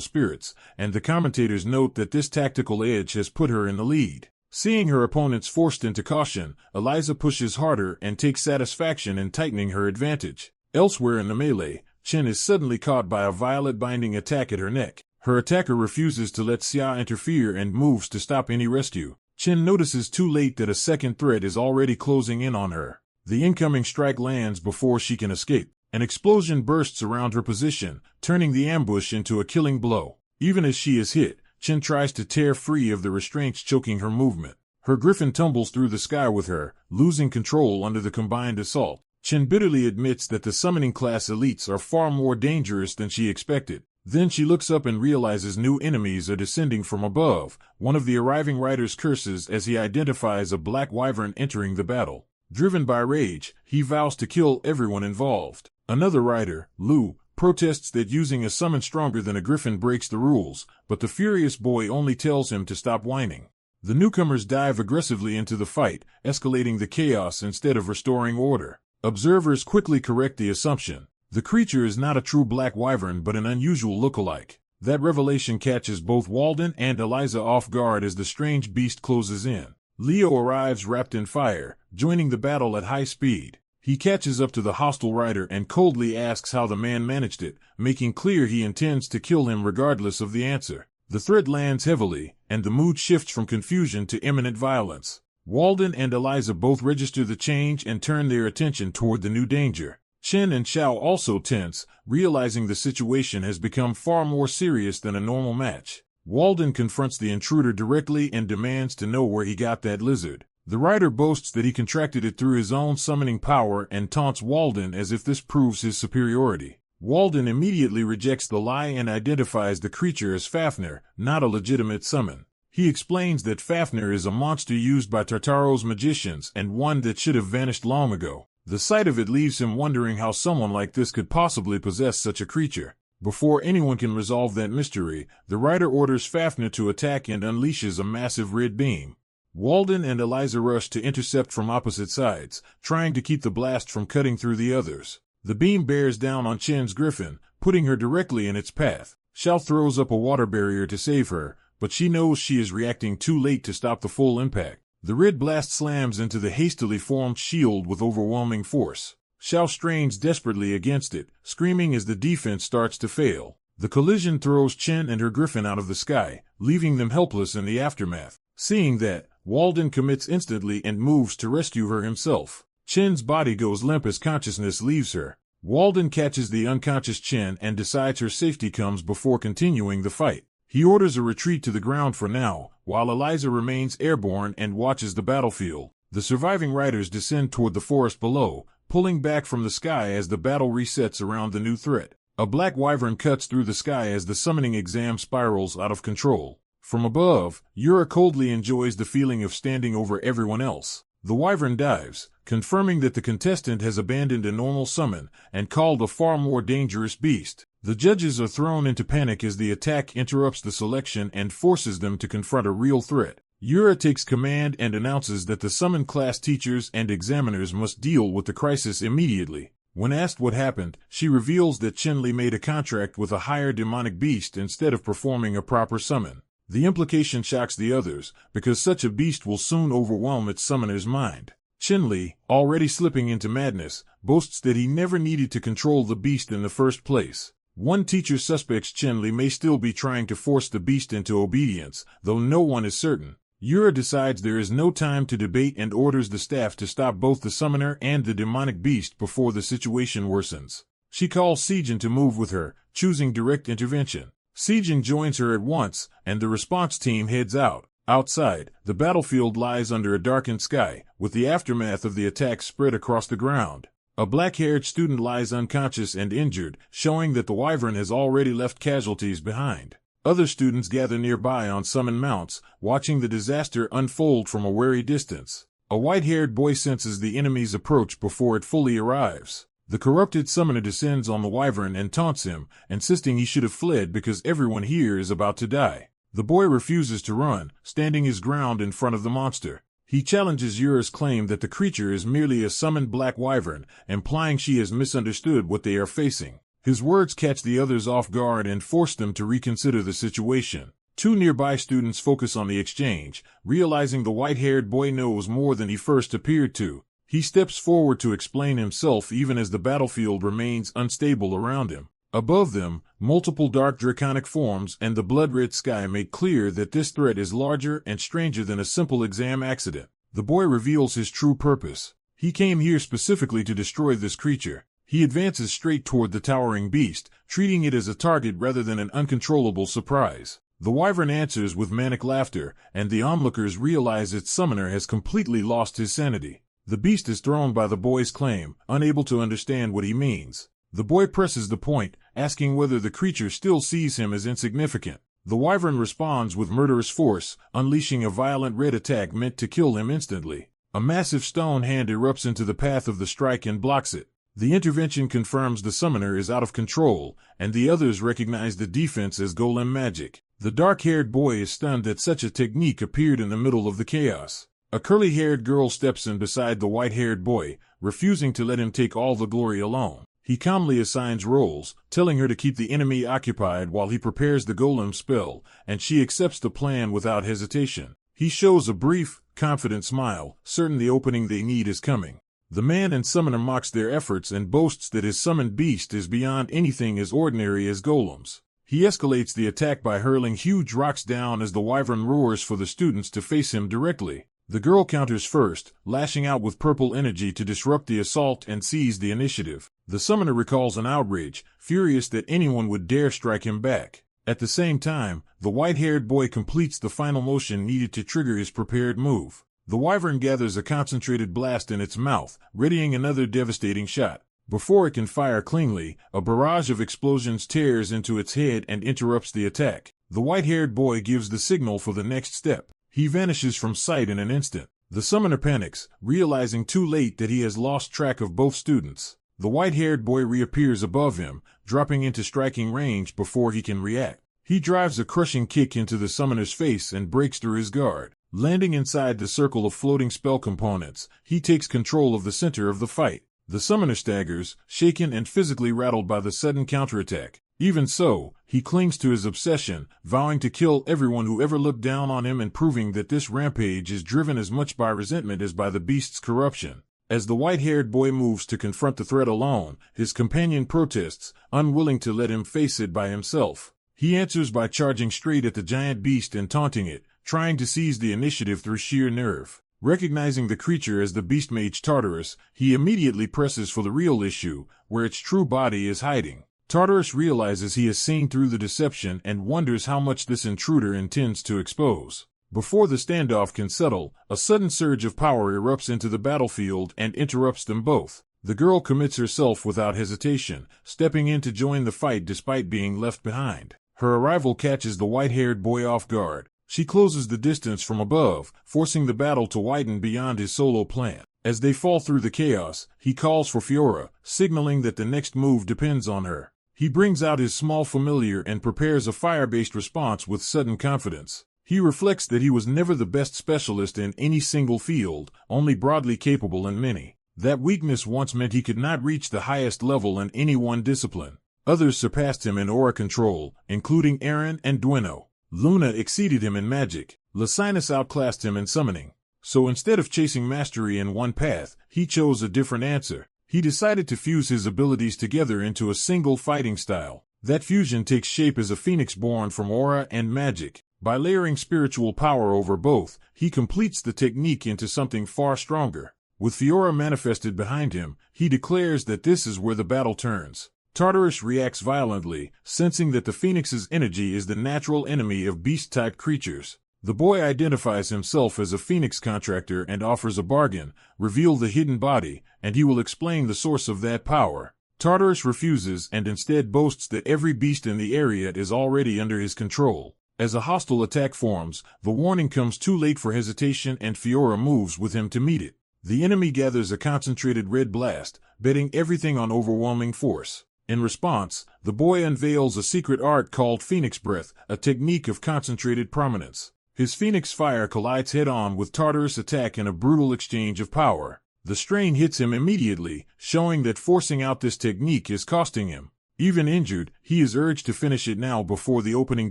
spirits, and the commentators note that this tactical edge has put her in the lead. Seeing her opponents forced into caution, Eliza pushes harder and takes satisfaction in tightening her advantage. Elsewhere in the melee, Chen is suddenly caught by a violet binding attack at her neck. Her attacker refuses to let Xia interfere and moves to stop any rescue. Chen notices too late that a second threat is already closing in on her. The incoming strike lands before she can escape. An explosion bursts around her position, turning the ambush into a killing blow. Even as she is hit, Chen tries to tear free of the restraints choking her movement. Her griffin tumbles through the sky with her, losing control under the combined assault. Chen bitterly admits that the summoning class elites are far more dangerous than she expected. Then she looks up and realizes new enemies are descending from above. One of the arriving riders curses as he identifies a black wyvern entering the battle. Driven by rage, he vows to kill everyone involved. Another rider, Lu, protests that using a summon stronger than a griffin breaks the rules, but the furious boy only tells him to stop whining. The newcomers dive aggressively into the fight, escalating the chaos instead of restoring order. Observers quickly correct the assumption. The creature is not a true black wyvern but an unusual look-alike. That revelation catches both Walden and Eliza off guard as the strange beast closes in. Leo arrives wrapped in fire, joining the battle at high speed. He catches up to the hostile rider and coldly asks how the man managed it, making clear he intends to kill him regardless of the answer. The threat lands heavily, and the mood shifts from confusion to imminent violence. Walden and Eliza both register the change and turn their attention toward the new danger. Chen and Xiao also tense, realizing the situation has become far more serious than a normal match. Walden confronts the intruder directly and demands to know where he got that lizard. The rider boasts that he contracted it through his own summoning power and taunts Walden as if this proves his superiority. Walden immediately rejects the lie and identifies the creature as Fafnir, not a legitimate summon. He explains that Fafnir is a monster used by Tartaro's magicians and one that should have vanished long ago. The sight of it leaves him wondering how someone like this could possibly possess such a creature. Before anyone can resolve that mystery, the rider orders Fafnir to attack and unleashes a massive red beam. Walden and Eliza rush to intercept from opposite sides, trying to keep the blast from cutting through the others. The beam bears down on Chen's griffin, putting her directly in its path. Xiao throws up a water barrier to save her, but she knows she is reacting too late to stop the full impact. The red blast slams into the hastily formed shield with overwhelming force. Xiao strains desperately against it, screaming as the defense starts to fail. The collision throws Chen and her griffin out of the sky, leaving them helpless in the aftermath. Seeing that, Walden commits instantly and moves to rescue her himself. Chen's body goes limp as consciousness leaves her. Walden catches the unconscious Chen and decides her safety comes before continuing the fight. He orders a retreat to the ground for now, while Eliza remains airborne and watches the battlefield. The surviving riders descend toward the forest below, pulling back from the sky as the battle resets around the new threat. A black wyvern cuts through the sky as the summoning exam spirals out of control. From above, Yura coldly enjoys the feeling of standing over everyone else. The wyvern dives, confirming that the contestant has abandoned a normal summon and called a far more dangerous beast. The judges are thrown into panic as the attack interrupts the selection and forces them to confront a real threat. Yura takes command and announces that the summon class teachers and examiners must deal with the crisis immediately. When asked what happened, she reveals that Chenli made a contract with a higher demonic beast instead of performing a proper summon. The implication shocks the others, because such a beast will soon overwhelm its summoner's mind. Chenli, already slipping into madness, boasts that he never needed to control the beast in the first place. One teacher suspects Chenli may still be trying to force the beast into obedience, though no one is certain. Yura decides there is no time to debate and orders the staff to stop both the summoner and the demonic beast before the situation worsens. She calls Sejin to move with her, choosing direct intervention. Sejin joins her at once, and the response team heads out. Outside, the battlefield lies under a darkened sky, with the aftermath of the attack spread across the ground. A black-haired student lies unconscious and injured, showing that the wyvern has already left casualties behind. Other students gather nearby on summon mounts, watching the disaster unfold from a wary distance. A white-haired boy senses the enemy's approach before it fully arrives. The corrupted summoner descends on the wyvern and taunts him, insisting he should have fled because everyone here is about to die. The boy refuses to run, standing his ground in front of the monster. He challenges Yura's claim that the creature is merely a summoned black wyvern, implying she has misunderstood what they are facing. His words catch the others off guard and force them to reconsider the situation. Two nearby students focus on the exchange, realizing the white-haired boy knows more than he first appeared to. He steps forward to explain himself even as the battlefield remains unstable around him. Above them, multiple dark draconic forms and the blood-red sky make clear that this threat is larger and stranger than a simple exam accident. The boy reveals his true purpose. He came here specifically to destroy this creature. He advances straight toward the towering beast, treating it as a target rather than an uncontrollable surprise. The wyvern answers with manic laughter, and the onlookers realize its summoner has completely lost his sanity. The beast is thrown by the boy's claim, unable to understand what he means. The boy presses the point, asking whether the creature still sees him as insignificant. The wyvern responds with murderous force, unleashing a violent red attack meant to kill him instantly. A massive stone hand erupts into the path of the strike and blocks it. The intervention confirms the summoner is out of control, and the others recognize the defense as golem magic. The dark-haired boy is stunned that such a technique appeared in the middle of the chaos. A curly-haired girl steps in beside the white-haired boy, refusing to let him take all the glory alone. He calmly assigns roles, telling her to keep the enemy occupied while he prepares the golem spell, and she accepts the plan without hesitation. He shows a brief, confident smile, certain the opening they need is coming. The man and summoner mocks their efforts and boasts that his summoned beast is beyond anything as ordinary as golems. He escalates the attack by hurling huge rocks down as the wyvern roars for the students to face him directly. The girl counters first, lashing out with purple energy to disrupt the assault and seize the initiative. The summoner recalls an outrage, furious that anyone would dare strike him back. At the same time, the white-haired boy completes the final motion needed to trigger his prepared move. The wyvern gathers a concentrated blast in its mouth, readying another devastating shot. Before it can fire cleanly, a barrage of explosions tears into its head and interrupts the attack. The white-haired boy gives the signal for the next step. He vanishes from sight in an instant. The summoner panics, realizing too late that he has lost track of both students. The white-haired boy reappears above him, dropping into striking range before he can react. He drives a crushing kick into the summoner's face and breaks through his guard. Landing inside the circle of floating spell components, he takes control of the center of the fight. The summoner staggers, shaken and physically rattled by the sudden counterattack. Even so, he clings to his obsession, vowing to kill everyone who ever looked down on him and proving that this rampage is driven as much by resentment as by the beast's corruption. As the white-haired boy moves to confront the threat alone, his companion protests, unwilling to let him face it by himself. He answers by charging straight at the giant beast and taunting it, trying to seize the initiative through sheer nerve. Recognizing the creature as the beast mage Tartarus, he immediately presses for the real issue, where its true body is hiding. Tartarus realizes he has seen through the deception and wonders how much this intruder intends to expose. Before the standoff can settle, a sudden surge of power erupts into the battlefield and interrupts them both. The girl commits herself without hesitation, stepping in to join the fight despite being left behind. Her arrival catches the white-haired boy off guard. She closes the distance from above, forcing the battle to widen beyond his solo plan. As they fall through the chaos, he calls for Fiora, signaling that the next move depends on her. He brings out his small familiar and prepares a fire-based response with sudden confidence. He reflects that he was never the best specialist in any single field, only broadly capable in many. That weakness once meant he could not reach the highest level in any one discipline. Others surpassed him in aura control, including Aaron and Dueno. Luna exceeded him in magic. Lacinus outclassed him in summoning. So instead of chasing mastery in one path, he chose a different answer. He decided to fuse his abilities together into a single fighting style. That fusion takes shape as a phoenix born from aura and magic. By layering spiritual power over both, he completes the technique into something far stronger. With Fiora manifested behind him, he declares that this is where the battle turns. Tartarus reacts violently, sensing that the phoenix's energy is the natural enemy of beast-type creatures. The boy identifies himself as a phoenix contractor and offers a bargain, reveal the hidden body, and he will explain the source of that power. Tartarus refuses and instead boasts that every beast in the area is already under his control. As a hostile attack forms, the warning comes too late for hesitation and Fiora moves with him to meet it. The enemy gathers a concentrated red blast, betting everything on overwhelming force. In response, the boy unveils a secret art called Phoenix Breath, a technique of concentrated prominence. His phoenix fire collides head-on with Tartarus' attack in a brutal exchange of power. The strain hits him immediately, showing that forcing out this technique is costing him. Even injured, he is urged to finish it now before the opening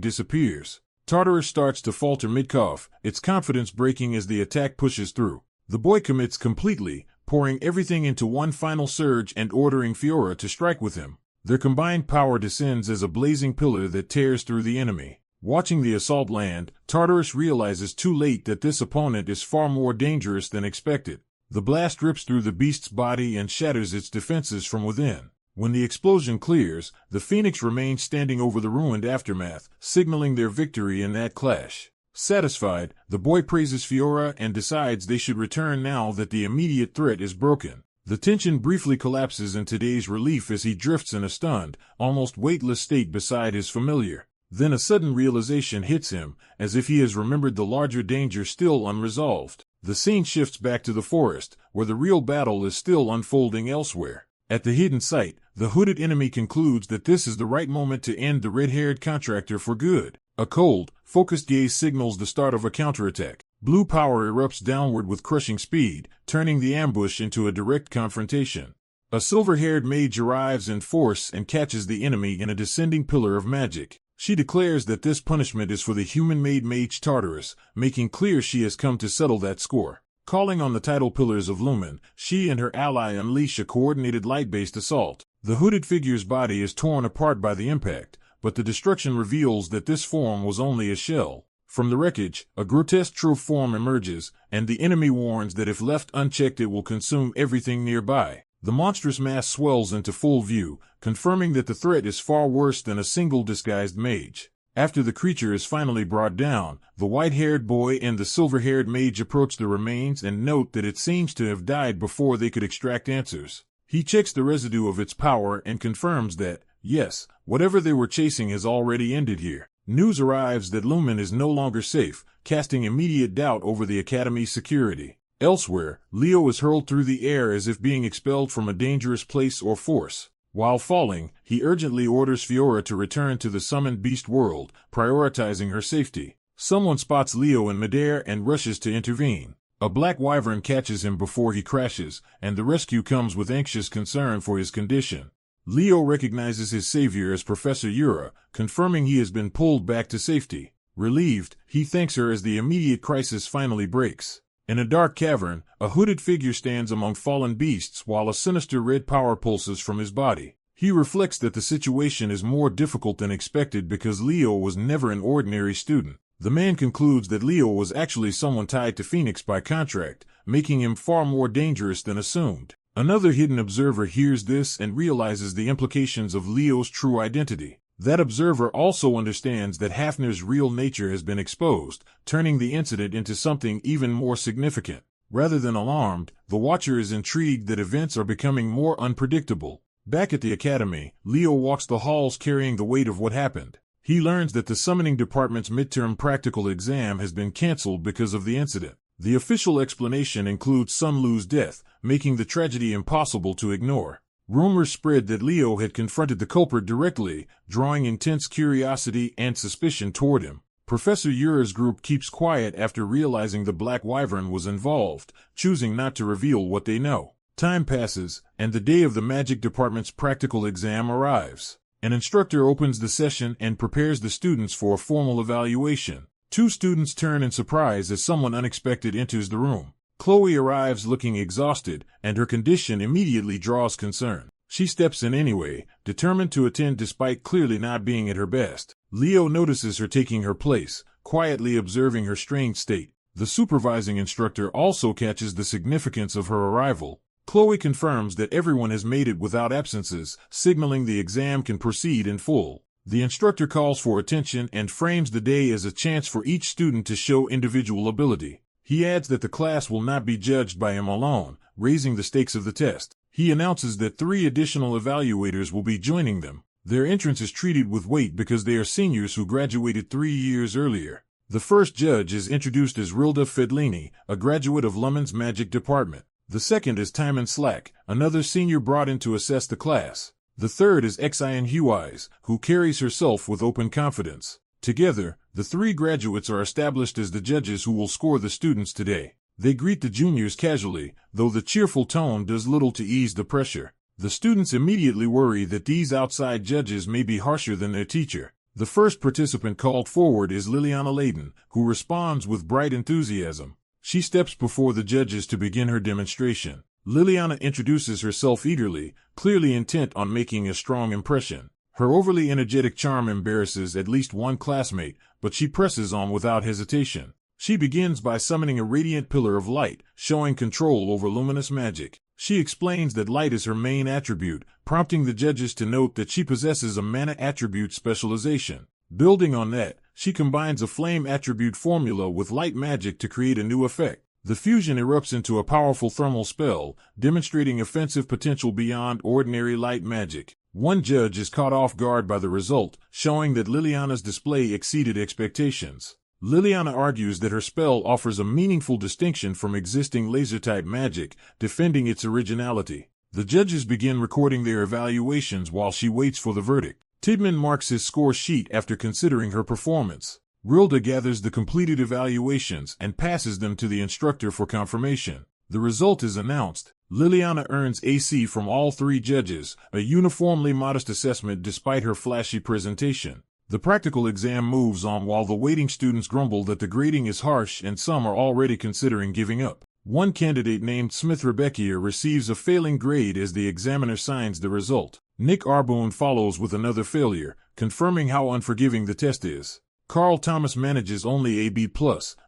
disappears. Tartarus starts to falter mid-cough, its confidence breaking as the attack pushes through. The boy commits completely, pouring everything into one final surge and ordering Fiora to strike with him. Their combined power descends as a blazing pillar that tears through the enemy. Watching the assault land, Tartarus realizes too late that this opponent is far more dangerous than expected. The blast rips through the beast's body and shatters its defenses from within. When the explosion clears, the Phoenix remains standing over the ruined aftermath, signaling their victory in that clash. Satisfied, the boy praises Fiora and decides they should return now that the immediate threat is broken. The tension briefly collapses in today's relief as he drifts in a stunned, almost weightless state beside his familiar. Then a sudden realization hits him, as if he has remembered the larger danger still unresolved. The scene shifts back to the forest, where the real battle is still unfolding elsewhere. At the hidden site, the hooded enemy concludes that this is the right moment to end the red-haired contractor for good. A cold, focused gaze signals the start of a counterattack. Blue power erupts downward with crushing speed, turning the ambush into a direct confrontation. A silver-haired mage arrives in force and catches the enemy in a descending pillar of magic. She declares that this punishment is for the human-made mage Tartarus, making clear she has come to settle that score. Calling on the tidal pillars of Lumen, she and her ally unleash a coordinated light-based assault. The hooded figure's body is torn apart by the impact, but the destruction reveals that this form was only a shell. From the wreckage, a grotesque true form emerges, and the enemy warns that if left unchecked it will consume everything nearby. The monstrous mass swells into full view, confirming that the threat is far worse than a single disguised mage. After the creature is finally brought down, the white-haired boy and the silver-haired mage approach the remains and note that it seems to have died before they could extract answers. He checks the residue of its power and confirms that, yes, whatever they were chasing has already ended here. News arrives that Lumen is no longer safe, casting immediate doubt over the Academy's security. Elsewhere, Leo is hurled through the air as if being expelled from a dangerous place or force. While falling, he urgently orders Fiora to return to the summoned beast world, prioritizing her safety. Someone spots Leo in midair and rushes to intervene. A black wyvern catches him before he crashes, and the rescue comes with anxious concern for his condition. Leo recognizes his savior as Professor Yura, confirming he has been pulled back to safety. Relieved, he thanks her as the immediate crisis finally breaks. In a dark cavern, a hooded figure stands among fallen beasts while a sinister red power pulses from his body. He reflects that the situation is more difficult than expected because Leo was never an ordinary student. The man concludes that Leo was actually someone tied to Phoenix by contract, making him far more dangerous than assumed. Another hidden observer hears this and realizes the implications of Leo's true identity. That observer also understands that Hafner's real nature has been exposed, turning the incident into something even more significant. Rather than alarmed, the watcher is intrigued that events are becoming more unpredictable. Back at the academy, Leo walks the halls carrying the weight of what happened. He learns that the summoning department's midterm practical exam has been canceled because of the incident. The official explanation includes Sun Lu's death, making the tragedy impossible to ignore. Rumors spread that Leo had confronted the culprit directly, drawing intense curiosity and suspicion toward him. Professor Yura's group keeps quiet after realizing the Black Wyvern was involved, choosing not to reveal what they know. Time passes, and the day of the magic department's practical exam arrives. An instructor opens the session and prepares the students for a formal evaluation. Two students turn in surprise as someone unexpected enters the room. Chloe arrives looking exhausted, and her condition immediately draws concern. She steps in anyway, determined to attend despite clearly not being at her best. Leo notices her taking her place, quietly observing her strained state. The supervising instructor also catches the significance of her arrival. Chloe confirms that everyone has made it without absences, signaling the exam can proceed in full. The instructor calls for attention and frames the day as a chance for each student to show individual ability. He adds that the class will not be judged by him alone, raising the stakes of the test. He announces that 3 additional evaluators will be joining them. Their entrance is treated with weight because they are seniors who graduated 3 years earlier. The first judge is introduced as Rilda Fedlini, a graduate of Lumen's magic department. The second is Timon Slack, another senior brought in to assess the class. The third is Xian Huize, who carries herself with open confidence. Together, the 3 graduates are established as the judges who will score the students today. They greet the juniors casually, though the cheerful tone does little to ease the pressure. The students immediately worry that these outside judges may be harsher than their teacher. The first participant called forward is Liliana Layden, who responds with bright enthusiasm. She steps before the judges to begin her demonstration. Liliana introduces herself eagerly, clearly intent on making a strong impression. Her overly energetic charm embarrasses at least one classmate, but she presses on without hesitation. She begins by summoning a radiant pillar of light, showing control over luminous magic. She explains that light is her main attribute, prompting the judges to note that she possesses a mana attribute specialization. Building on that, she combines a flame attribute formula with light magic to create a new effect. The fusion erupts into a powerful thermal spell, demonstrating offensive potential beyond ordinary light magic. One judge is caught off guard by the result, showing that Liliana's display exceeded expectations. Liliana argues that her spell offers a meaningful distinction from existing laser-type magic, defending its originality. The judges begin recording their evaluations while she waits for the verdict. Tidman marks his score sheet after considering her performance. Rilda gathers the completed evaluations and passes them to the instructor for confirmation. The result is announced. Liliana earns AC from all three judges, a uniformly modest assessment despite her flashy presentation. The practical exam moves on while the waiting students grumble that the grading is harsh and some are already considering giving up. One candidate named Smith Rebecca receives a failing grade as the examiner signs the result. Nick Arboon follows with another failure, confirming how unforgiving the test is. Carl Thomas manages only a B+,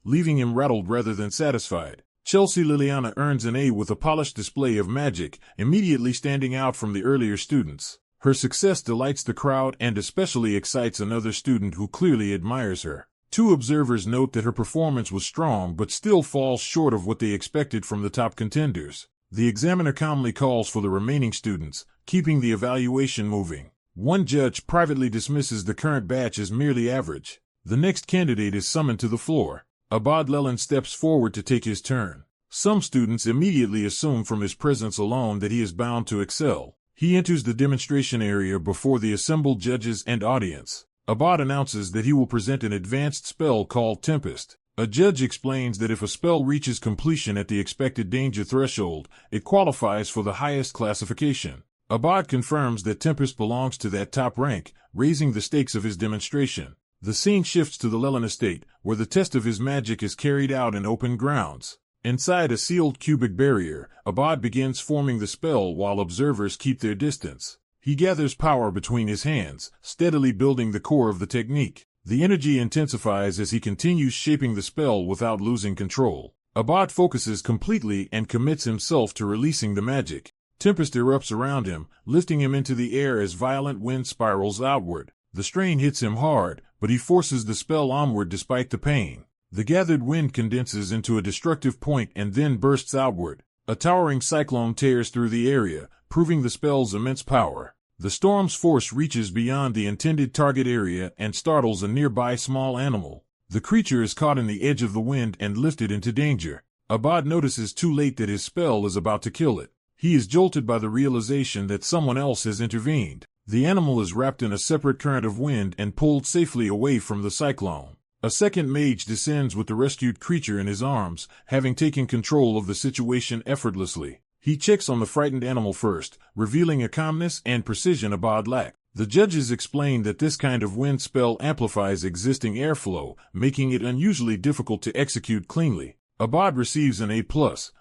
leaving him rattled rather than satisfied. Chelsea Liliana earns an A with a polished display of magic, immediately standing out from the earlier students. Her success delights the crowd and especially excites another student who clearly admires her. Two observers note that her performance was strong but still falls short of what they expected from the top contenders. The examiner calmly calls for the remaining students, keeping the evaluation moving. One judge privately dismisses the current batch as merely average. The next candidate is summoned to the floor. Abad Leland steps forward to take his turn. Some students immediately assume from his presence alone that he is bound to excel. He enters the demonstration area before the assembled judges and audience. Abad announces that he will present an advanced spell called Tempest. A judge explains that if a spell reaches completion at the expected danger threshold, it qualifies for the highest classification. Abad confirms that Tempest belongs to that top rank, raising the stakes of his demonstration. The scene shifts to the Leland estate, where the test of his magic is carried out in open grounds. Inside a sealed cubic barrier, Abad begins forming the spell while observers keep their distance. He gathers power between his hands, steadily building the core of the technique. The energy intensifies as he continues shaping the spell without losing control. Abad focuses completely and commits himself to releasing the magic. Tempest erupts around him, lifting him into the air as violent wind spirals outward. The strain hits him hard, but he forces the spell onward despite the pain. The gathered wind condenses into a destructive point and then bursts outward. A towering cyclone tears through the area, proving the spell's immense power. The storm's force reaches beyond the intended target area and startles a nearby small animal. The creature is caught in the edge of the wind and lifted into danger. Abad notices too late that his spell is about to kill it. He is jolted by the realization that someone else has intervened. The animal is wrapped in a separate current of wind and pulled safely away from the cyclone. A second mage descends with the rescued creature in his arms, having taken control of the situation effortlessly. He checks on the frightened animal first, revealing a calmness and precision Abad lacked. The judges explain that this kind of wind spell amplifies existing airflow, making it unusually difficult to execute cleanly. Abad receives an A+,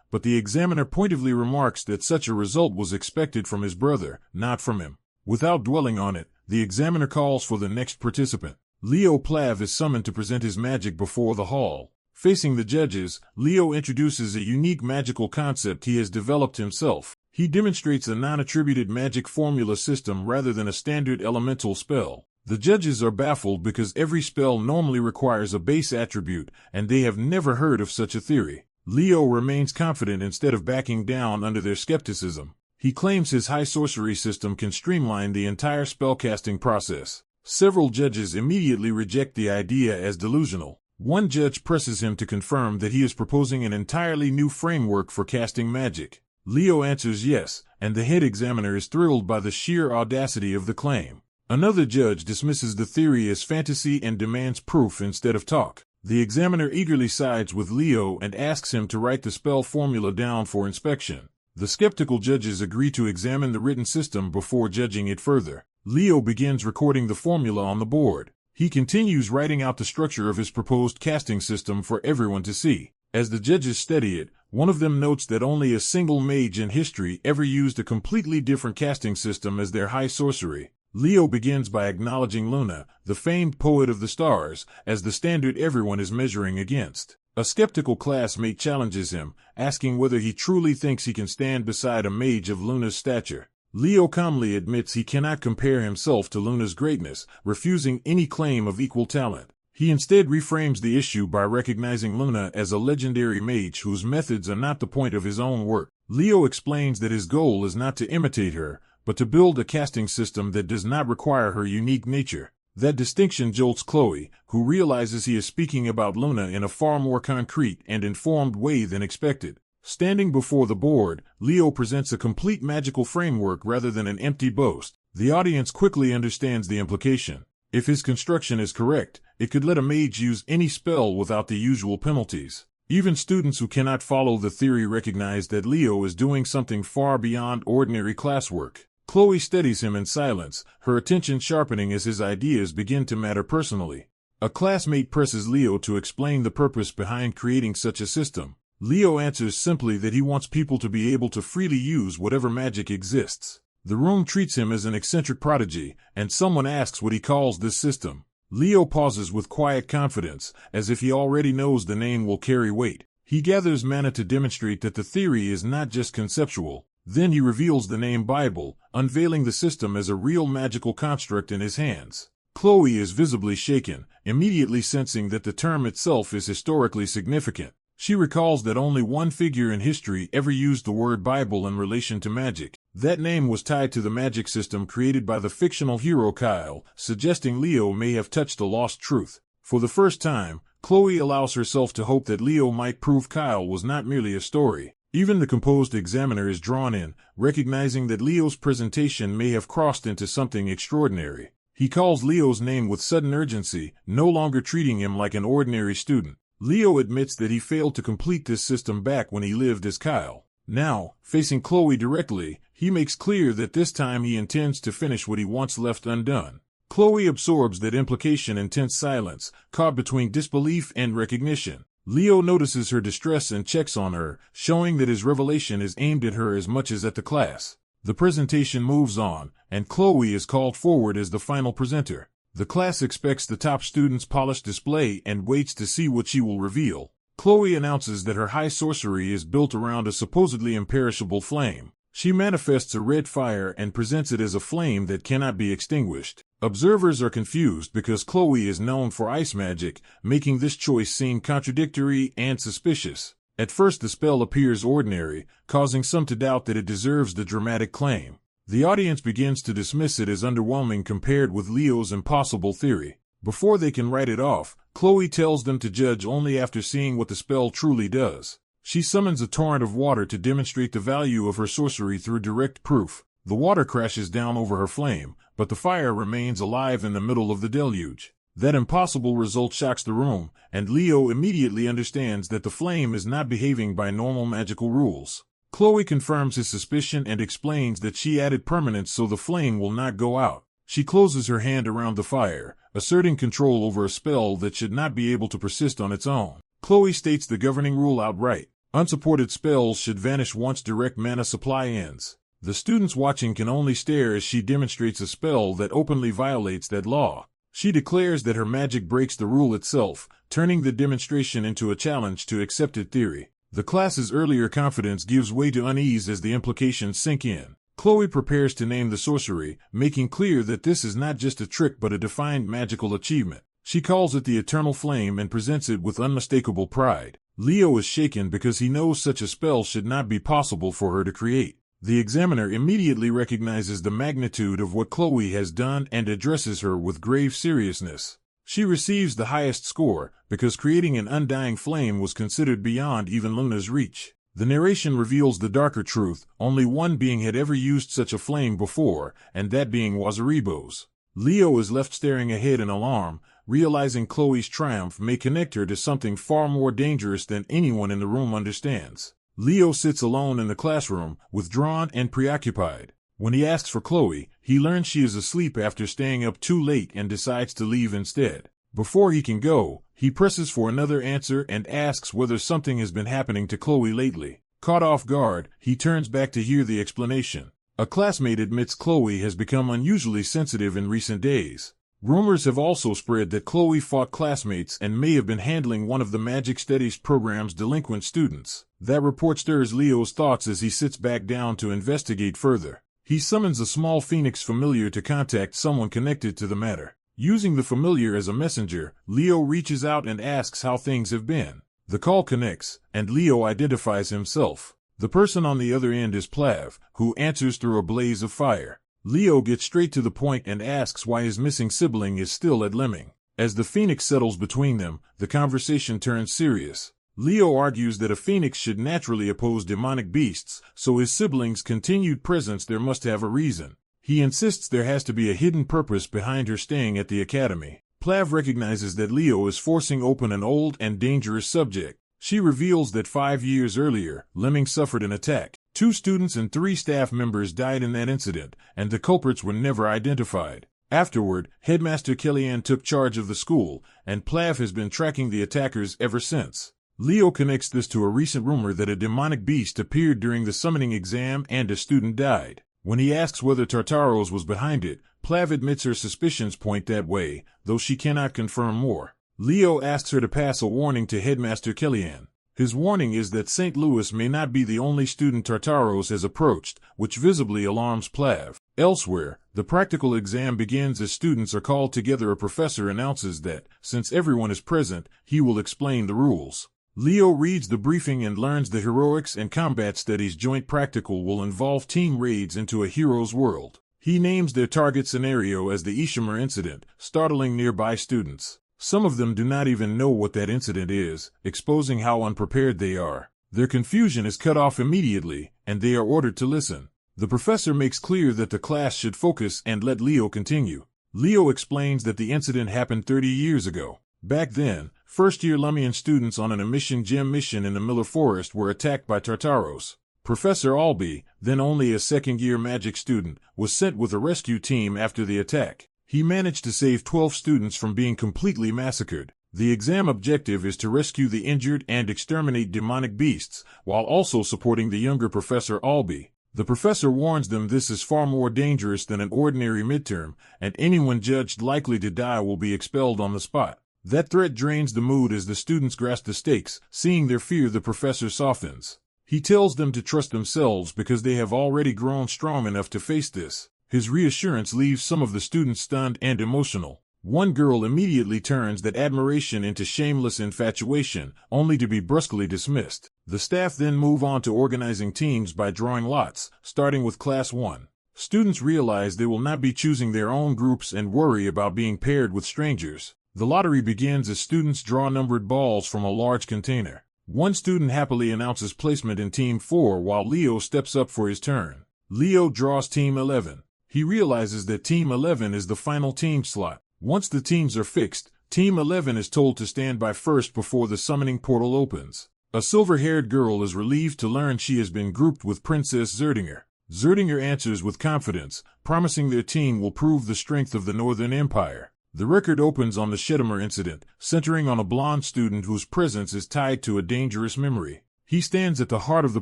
but the examiner pointedly remarks that such a result was expected from his brother, not from him. Without dwelling on it, the examiner calls for the next participant. Leo Plav is summoned to present his magic before the hall. Facing the judges, Leo introduces a unique magical concept he has developed himself. He demonstrates a non-attributed magic formula system rather than a standard elemental spell. The judges are baffled because every spell normally requires a base attribute, and they have never heard of such a theory. Leo remains confident instead of backing down under their skepticism. He claims his high sorcery system can streamline the entire spellcasting process. Several judges immediately reject the idea as delusional. One judge presses him to confirm that he is proposing an entirely new framework for casting magic. Leo answers yes, and the head examiner is thrilled by the sheer audacity of the claim. Another judge dismisses the theory as fantasy and demands proof instead of talk. The examiner eagerly sides with Leo and asks him to write the spell formula down for inspection. The skeptical judges agree to examine the written system before judging it further. Leo begins recording the formula on the board. He continues writing out the structure of his proposed casting system for everyone to see. As the judges study it, One of them notes that only a single mage in history ever used a completely different casting system as their high sorcery. Leo begins by acknowledging Luna, the famed poet of the stars, as the standard everyone is measuring against. A skeptical classmate challenges him, asking whether he truly thinks he can stand beside a mage of Luna's stature. Leo calmly admits he cannot compare himself to Luna's greatness, refusing any claim of equal talent. He instead reframes the issue by recognizing Luna as a legendary mage whose methods are not the point of his own work. Leo explains that his goal is not to imitate her, but to build a casting system that does not require her unique nature. That distinction jolts Chloe, who realizes he is speaking about Luna in a far more concrete and informed way than expected. Standing before the board, Leo presents a complete magical framework rather than an empty boast. The audience quickly understands the implication. If his construction is correct, it could let a mage use any spell without the usual penalties. Even students who cannot follow the theory recognize that Leo is doing something far beyond ordinary classwork. Chloe studies him in silence, her attention sharpening as his ideas begin to matter personally. A classmate presses Leo to explain the purpose behind creating such a system. Leo answers simply that he wants people to be able to freely use whatever magic exists. The room treats him as an eccentric prodigy, and someone asks what he calls this system. Leo pauses with quiet confidence, as if he already knows the name will carry weight. He gathers mana to demonstrate that the theory is not just conceptual. Then he reveals the name Bible, unveiling the system as a real magical construct in his hands. Chloe is visibly shaken, immediately sensing that the term itself is historically significant. She recalls that only one figure in history ever used the word Bible in relation to magic. That name was tied to the magic system created by the fictional hero Kyle, suggesting Leo may have touched a lost truth. For the first time, Chloe allows herself to hope that Leo might prove Kyle was not merely a story. Even the composed examiner is drawn in, recognizing that Leo's presentation may have crossed into something extraordinary. He calls Leo's name with sudden urgency, no longer treating him like an ordinary student. Leo admits that he failed to complete this system back when he lived as Kyle. Now, facing Chloe directly, he makes clear that this time he intends to finish what he once left undone. Chloe absorbs that implication in tense silence, caught between disbelief and recognition. Leo notices her distress and checks on her, showing that his revelation is aimed at her as much as at the class. The presentation moves on, and Chloe is called forward as the final presenter. The class expects the top student's polished display and waits to see what she will reveal. Chloe announces that her high sorcery is built around a supposedly imperishable flame. She manifests a red fire and presents it as a flame that cannot be extinguished. Observers are confused because Chloe is known for ice magic, making this choice seem contradictory and suspicious. At first the spell appears ordinary, causing some to doubt that it deserves the dramatic claim. The audience begins to dismiss it as underwhelming compared with Leo's impossible theory. Before they can write it off, Chloe tells them to judge only after seeing what the spell truly does. She summons a torrent of water to demonstrate the value of her sorcery through direct proof. The water crashes down over her flame, but the fire remains alive in the middle of the deluge. That impossible result shocks the room, and Leo immediately understands that the flame is not behaving by normal magical rules. Chloe confirms his suspicion and explains that she added permanence so the flame will not go out. She closes her hand around the fire, asserting control over a spell that should not be able to persist on its own. Chloe states the governing rule outright. Unsupported spells should vanish once direct mana supply ends. The students watching can only stare as she demonstrates a spell that openly violates that law. She declares that her magic breaks the rule itself, turning the demonstration into a challenge to accepted theory. The class's earlier confidence gives way to unease as the implications sink in. Chloe prepares to name the sorcery, making clear that this is not just a trick but a defined magical achievement. She calls it the Eternal Flame and presents it with unmistakable pride. Leo is shaken because he knows such a spell should not be possible for her to create. The examiner immediately recognizes the magnitude of what Chloe has done and addresses her with grave seriousness. She receives the highest score because creating an undying flame was considered beyond even Luna's reach. The narration reveals the darker truth. Only one being had ever used such a flame before, and that being was Aribo's. Leo is left staring ahead in alarm, realizing Chloe's triumph may connect her to something far more dangerous than anyone in the room understands. Leo sits alone in the classroom, withdrawn and preoccupied. When he asks for Chloe, he learns she is asleep after staying up too late and decides to leave instead. Before he can go, He presses for another answer and asks whether something has been happening to Chloe lately. Caught off guard, he turns back to hear the explanation. A classmate admits Chloe has become unusually sensitive in recent days. Rumors have also spread that Chloe fought classmates and may have been handling one of the Magic Studies program's delinquent students. That report stirs Leo's thoughts as he sits back down to investigate further. He summons a small phoenix familiar to contact someone connected to the matter. Using the familiar as a messenger, Leo reaches out and asks how things have been. The call connects, and Leo identifies himself. The person on the other end is Plav, who answers through a blaze of fire. Leo gets straight to the point and asks why his missing sibling is still at Lemming. As the phoenix settles between them, the conversation turns serious. Leo argues that a phoenix should naturally oppose demonic beasts, so his sibling's continued presence there must have a reason. He insists there has to be a hidden purpose behind her staying at the academy. Plav recognizes that Leo is forcing open an old and dangerous subject. She reveals that 5 years earlier, Lemming suffered an attack. 2 students and 3 staff members died in that incident, and the culprits were never identified. Afterward, Headmaster Kellyanne took charge of the school, and Plav has been tracking the attackers ever since. Leo connects this to a recent rumor that a demonic beast appeared during the summoning exam and a student died. When he asks whether Tartaros was behind it, Plav admits her suspicions point that way, though she cannot confirm more. Leo asks her to pass a warning to Headmaster Kellyanne. His warning is that St. Louis may not be the only student Tartaros has approached, which visibly alarms Plav. Elsewhere, the practical exam begins as students are called together. A professor announces that, since everyone is present, he will explain the rules. Leo reads the briefing and learns the Heroics and Combat Studies joint practical will involve team raids into a hero's world. He names their target scenario as the Ishimer incident, startling nearby students. Some of them do not even know what that incident is, exposing how unprepared they are. Their confusion is cut off immediately, and they are ordered to listen. The professor makes clear that the class should focus and let Leo continue. Leo explains that the incident happened 30 years ago. Back then, first-year Lumian students on an emission gem mission in the Miller Forest were attacked by Tartaros. Professor Albee, then only a second-year magic student, was sent with a rescue team after the attack. He managed to save 12 students from being completely massacred. The exam objective is to rescue the injured and exterminate demonic beasts, while also supporting the younger Professor Albee. The professor warns them this is far more dangerous than an ordinary midterm, and anyone judged likely to die will be expelled on the spot. That threat drains the mood as the students grasp the stakes. Seeing their fear, the professor softens. He tells them to trust themselves because they have already grown strong enough to face this. His reassurance leaves some of the students stunned and emotional. One girl immediately turns that admiration into shameless infatuation, only to be brusquely dismissed. The staff then move on to organizing teams by drawing lots, starting with Class 1. Students realize they will not be choosing their own groups and worry about being paired with strangers. The lottery begins as students draw numbered balls from a large container. One student happily announces placement in Team 4 while Leo steps up for his turn. Leo draws Team 11. He realizes that Team 11 is the final team slot. Once the teams are fixed, Team 11 is told to stand by first before the summoning portal opens. A silver-haired girl is relieved to learn she has been grouped with Princess Zerdinger. Zerdinger answers with confidence, promising their team will prove the strength of the Northern Empire. The record opens on the Sheddimer incident, centering on a blonde student whose presence is tied to a dangerous memory. He stands at the heart of the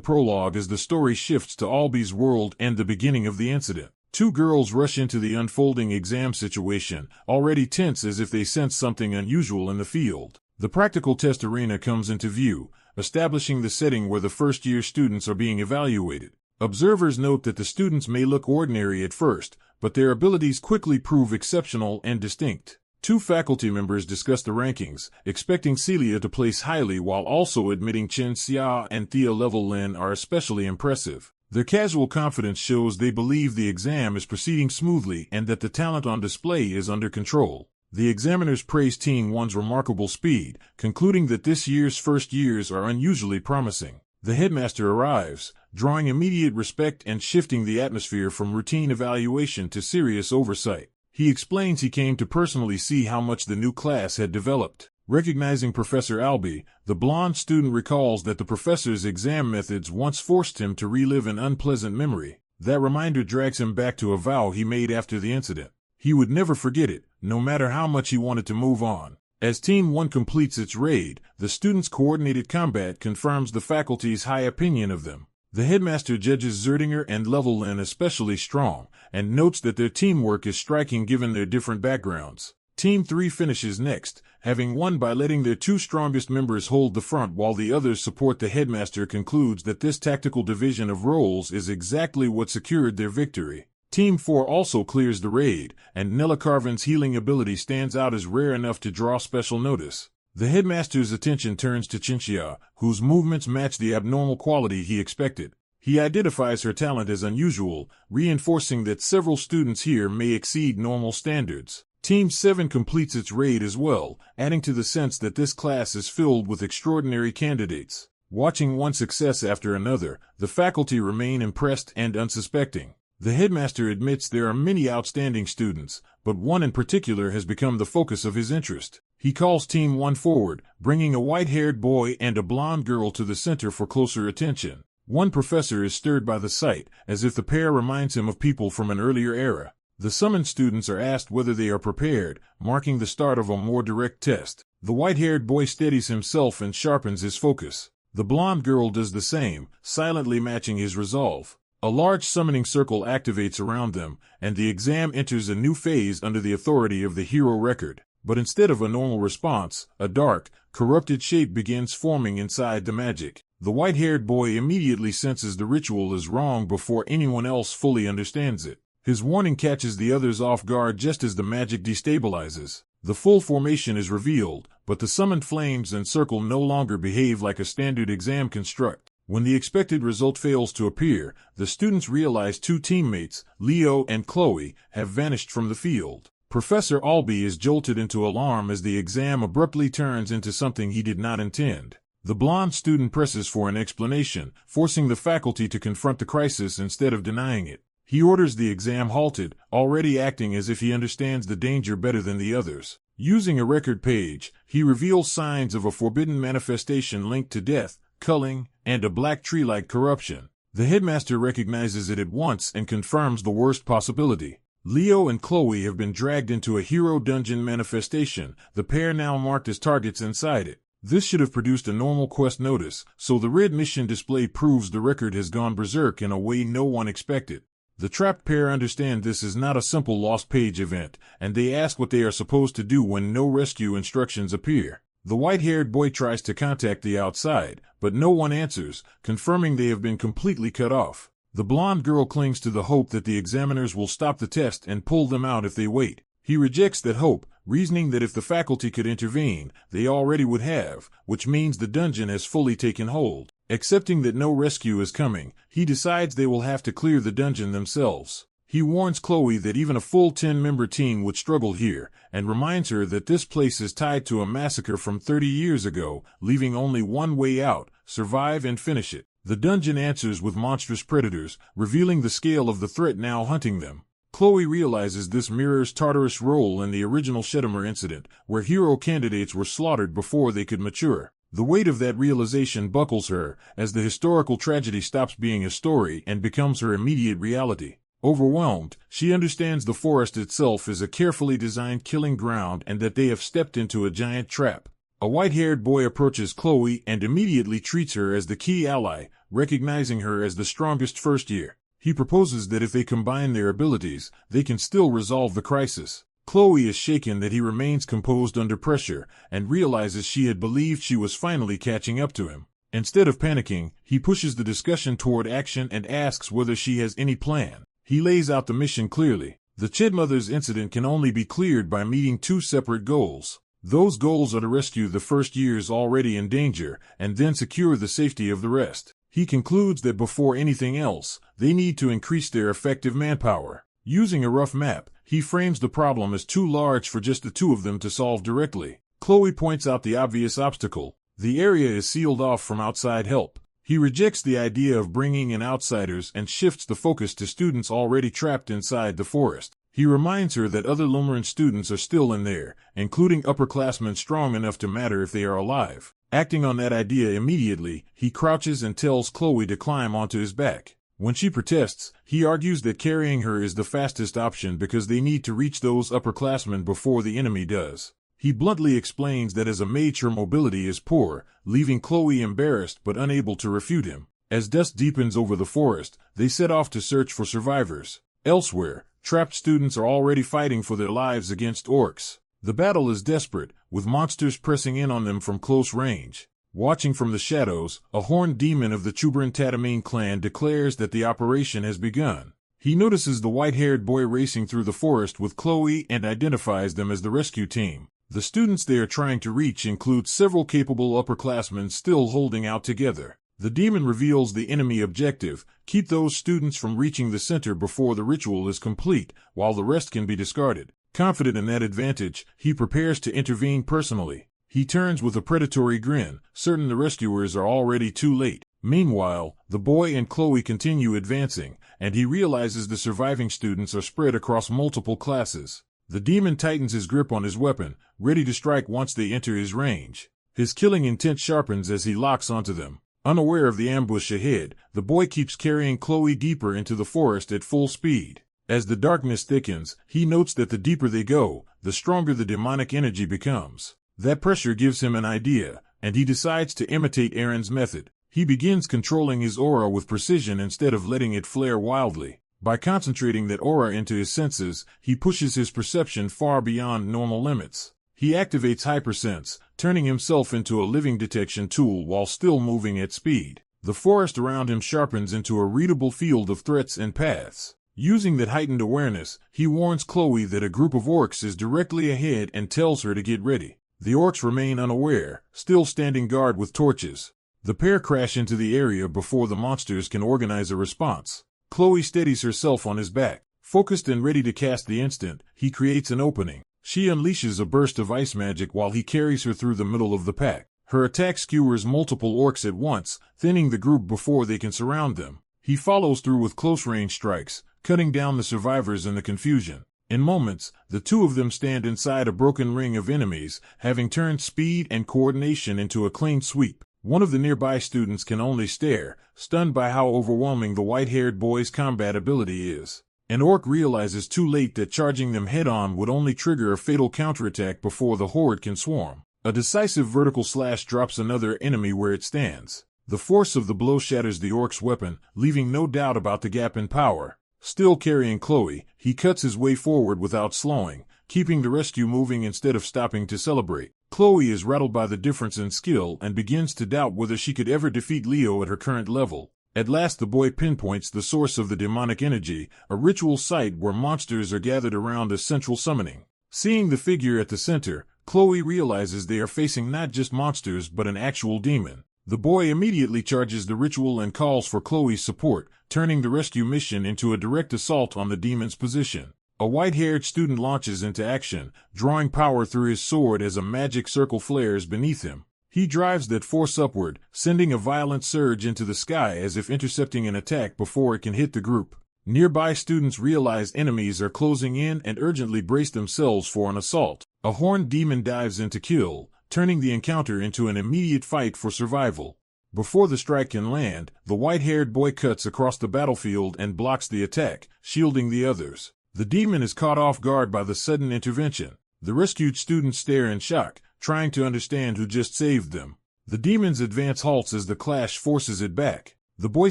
prologue as the story shifts to Albee's world and the beginning of the incident. 2 girls rush into the unfolding exam situation, already tense as if they sense something unusual in the field. The practical test arena comes into view, establishing the setting where the first-year students are being evaluated. Observers note that the students may look ordinary at first, but their abilities quickly prove exceptional and distinct. 2 faculty members discuss the rankings, expecting Celia to place highly while also admitting Chen Xia and Thea Level Lin are especially impressive. Their casual confidence shows they believe the exam is proceeding smoothly and that the talent on display is under control. The examiners praise Team 1's remarkable speed, concluding that this year's first years are unusually promising. The headmaster arrives, drawing immediate respect and shifting the atmosphere from routine evaluation to serious oversight. He explains he came to personally see how much the new class had developed. Recognizing Professor Albee, the blonde student recalls that the professor's exam methods once forced him to relive an unpleasant memory. That reminder drags him back to a vow he made after the incident. He would never forget it, no matter how much he wanted to move on. As Team 1 completes its raid, the students' coordinated combat confirms the faculty's high opinion of them. The headmaster judges Zerdinger and Levelin especially strong, and notes that their teamwork is striking given their different backgrounds. Team 3 finishes next, having won by letting their two strongest members hold the front while the others support. The headmaster concludes that this tactical division of roles is exactly what secured their victory. Team 4 also clears the raid, and Nella Carvin's healing ability stands out as rare enough to draw special notice. The headmaster's attention turns to Chinchilla, whose movements match the abnormal quality he expected. He identifies her talent as unusual, reinforcing that several students here may exceed normal standards. Team 7 completes its raid as well, adding to the sense that this class is filled with extraordinary candidates. Watching one success after another, the faculty remain impressed and unsuspecting. The headmaster admits there are many outstanding students, but one in particular has become the focus of his interest. He calls Team 1 forward, bringing a white-haired boy and a blonde girl to the center for closer attention. One professor is stirred by the sight, as if the pair reminds him of people from an earlier era. The summoned students are asked whether they are prepared, marking the start of a more direct test. The white-haired boy steadies himself and sharpens his focus. The blonde girl does the same, silently matching his resolve. A large summoning circle activates around them, and the exam enters a new phase under the authority of the hero record. But instead of a normal response, a dark, corrupted shape begins forming inside the magic. The white-haired boy immediately senses the ritual is wrong before anyone else fully understands it. His warning catches the others off guard just as the magic destabilizes. The full formation is revealed, but the summoned flames and circle no longer behave like a standard exam construct. When the expected result fails to appear, the students realize two teammates, Leo and Chloe, have vanished from the field. Professor Albee is jolted into alarm as the exam abruptly turns into something he did not intend. The blonde student presses for an explanation, forcing the faculty to confront the crisis instead of denying it. He orders the exam halted, already acting as if he understands the danger better than the others. Using a record page, he reveals signs of a forbidden manifestation linked to death, culling, and a black tree-like corruption. The headmaster recognizes it at once and confirms the worst possibility. Leo and Chloe have been dragged into a hero dungeon manifestation, the pair now marked as targets inside it. This should have produced a normal quest notice, so the red mission display proves the record has gone berserk in a way no one expected. The trapped pair understand this is not a simple lost page event, and they ask what they are supposed to do when no rescue instructions appear. The white-haired boy tries to contact the outside, but no one answers, confirming they have been completely cut off. The blonde girl clings to the hope that the examiners will stop the test and pull them out if they wait. He rejects that hope, reasoning that if the faculty could intervene, they already would have, which means the dungeon has fully taken hold. Accepting that no rescue is coming, he decides they will have to clear the dungeon themselves. He warns Chloe that even a full 10-member team would struggle here, and reminds her that this place is tied to a massacre from 30 years ago, leaving only one way out: survive and finish it. The dungeon answers with monstrous predators, revealing the scale of the threat now hunting them. Chloe realizes this mirrors Tartarus' role in the original Shedemar incident, where hero candidates were slaughtered before they could mature. The weight of that realization buckles her, as the historical tragedy stops being a story and becomes her immediate reality. Overwhelmed, she understands the forest itself is a carefully designed killing ground and that they have stepped into a giant trap. A white-haired boy approaches Chloe and immediately treats her as the key ally, recognizing her as the strongest first year. He proposes that if they combine their abilities, they can still resolve the crisis. Chloe is shaken that he remains composed under pressure, and realizes she had believed she was finally catching up to him. Instead of panicking, he pushes the discussion toward action and asks whether she has any plan. He lays out the mission clearly. The Chidmothers incident can only be cleared by meeting two separate goals. Those goals are to rescue the first years already in danger, and then secure the safety of the rest. He concludes that before anything else, they need to increase their effective manpower. Using a rough map, he frames the problem as too large for just the two of them to solve directly. Chloe points out the obvious obstacle: the area is sealed off from outside help. He rejects the idea of bringing in outsiders and shifts the focus to students already trapped inside the forest. He reminds her that other Lumaran students are still in there, including upperclassmen strong enough to matter if they are alive. Acting on that idea immediately, he crouches and tells Chloe to climb onto his back. When she protests, he argues that carrying her is the fastest option because they need to reach those upperclassmen before the enemy does. He bluntly explains that as a mage her mobility is poor, leaving Chloe embarrassed but unable to refute him. As dusk deepens over the forest, they set off to search for survivors. Elsewhere, trapped students are already fighting for their lives against orcs. The battle is desperate, with monsters pressing in on them from close range. Watching from the shadows, a horned demon of the Chubaran Tatamine clan declares that the operation has begun. He notices the white-haired boy racing through the forest with Chloe and identifies them as the rescue team. The students they are trying to reach include several capable upperclassmen still holding out together. The demon reveals the enemy objective: keep those students from reaching the center before the ritual is complete, while the rest can be discarded. Confident in that advantage, he prepares to intervene personally. He turns with a predatory grin, certain the rescuers are already too late. Meanwhile, the boy and Chloe continue advancing, and he realizes the surviving students are spread across multiple classes. The demon tightens his grip on his weapon, ready to strike once they enter his range. His killing intent sharpens as he locks onto them. Unaware of the ambush ahead, the boy keeps carrying Chloe deeper into the forest at full speed. As the darkness thickens, he notes that the deeper they go, the stronger the demonic energy becomes. That pressure gives him an idea, and he decides to imitate Aaron's method. He begins controlling his aura with precision instead of letting it flare wildly. By concentrating that aura into his senses, he pushes his perception far beyond normal limits. He activates hypersense, turning himself into a living detection tool while still moving at speed. The forest around him sharpens into a readable field of threats and paths. Using that heightened awareness, he warns Chloe that a group of orcs is directly ahead and tells her to get ready. The orcs remain unaware, still standing guard with torches. The pair crash into the area before the monsters can organize a response. Chloe steadies herself on his back. Focused and ready to cast the instant, he creates an opening. She unleashes a burst of ice magic while he carries her through the middle of the pack. Her attack skewers multiple orcs at once, thinning the group before they can surround them. He follows through with close-range strikes, cutting down the survivors in the confusion. In moments, the two of them stand inside a broken ring of enemies, having turned speed and coordination into a clean sweep. One of the nearby students can only stare, stunned by how overwhelming the white-haired boy's combat ability is. An orc realizes too late that charging them head-on would only trigger a fatal counterattack before the horde can swarm. A decisive vertical slash drops another enemy where it stands. The force of the blow shatters the orc's weapon, leaving no doubt about the gap in power. Still carrying Chloe, he cuts his way forward without slowing, keeping the rescue moving instead of stopping to celebrate. Chloe is rattled by the difference in skill and begins to doubt whether she could ever defeat Leo at her current level. At last the boy pinpoints the source of the demonic energy, a ritual site where monsters are gathered around a central summoning. Seeing the figure at the center, Chloe realizes they are facing not just monsters but an actual demon. The boy immediately charges the ritual and calls for Chloe's support, turning the rescue mission into a direct assault on the demon's position. A white-haired student launches into action, drawing power through his sword as a magic circle flares beneath him. He drives that force upward, sending a violent surge into the sky as if intercepting an attack before it can hit the group. Nearby students realize enemies are closing in and urgently brace themselves for an assault. A horned demon dives in to kill, turning the encounter into an immediate fight for survival. Before the strike can land, the white-haired boy cuts across the battlefield and blocks the attack, shielding the others. The demon is caught off guard by the sudden intervention. The rescued students stare in shock, trying to understand who just saved them. The demon's advance halts as the clash forces it back. The boy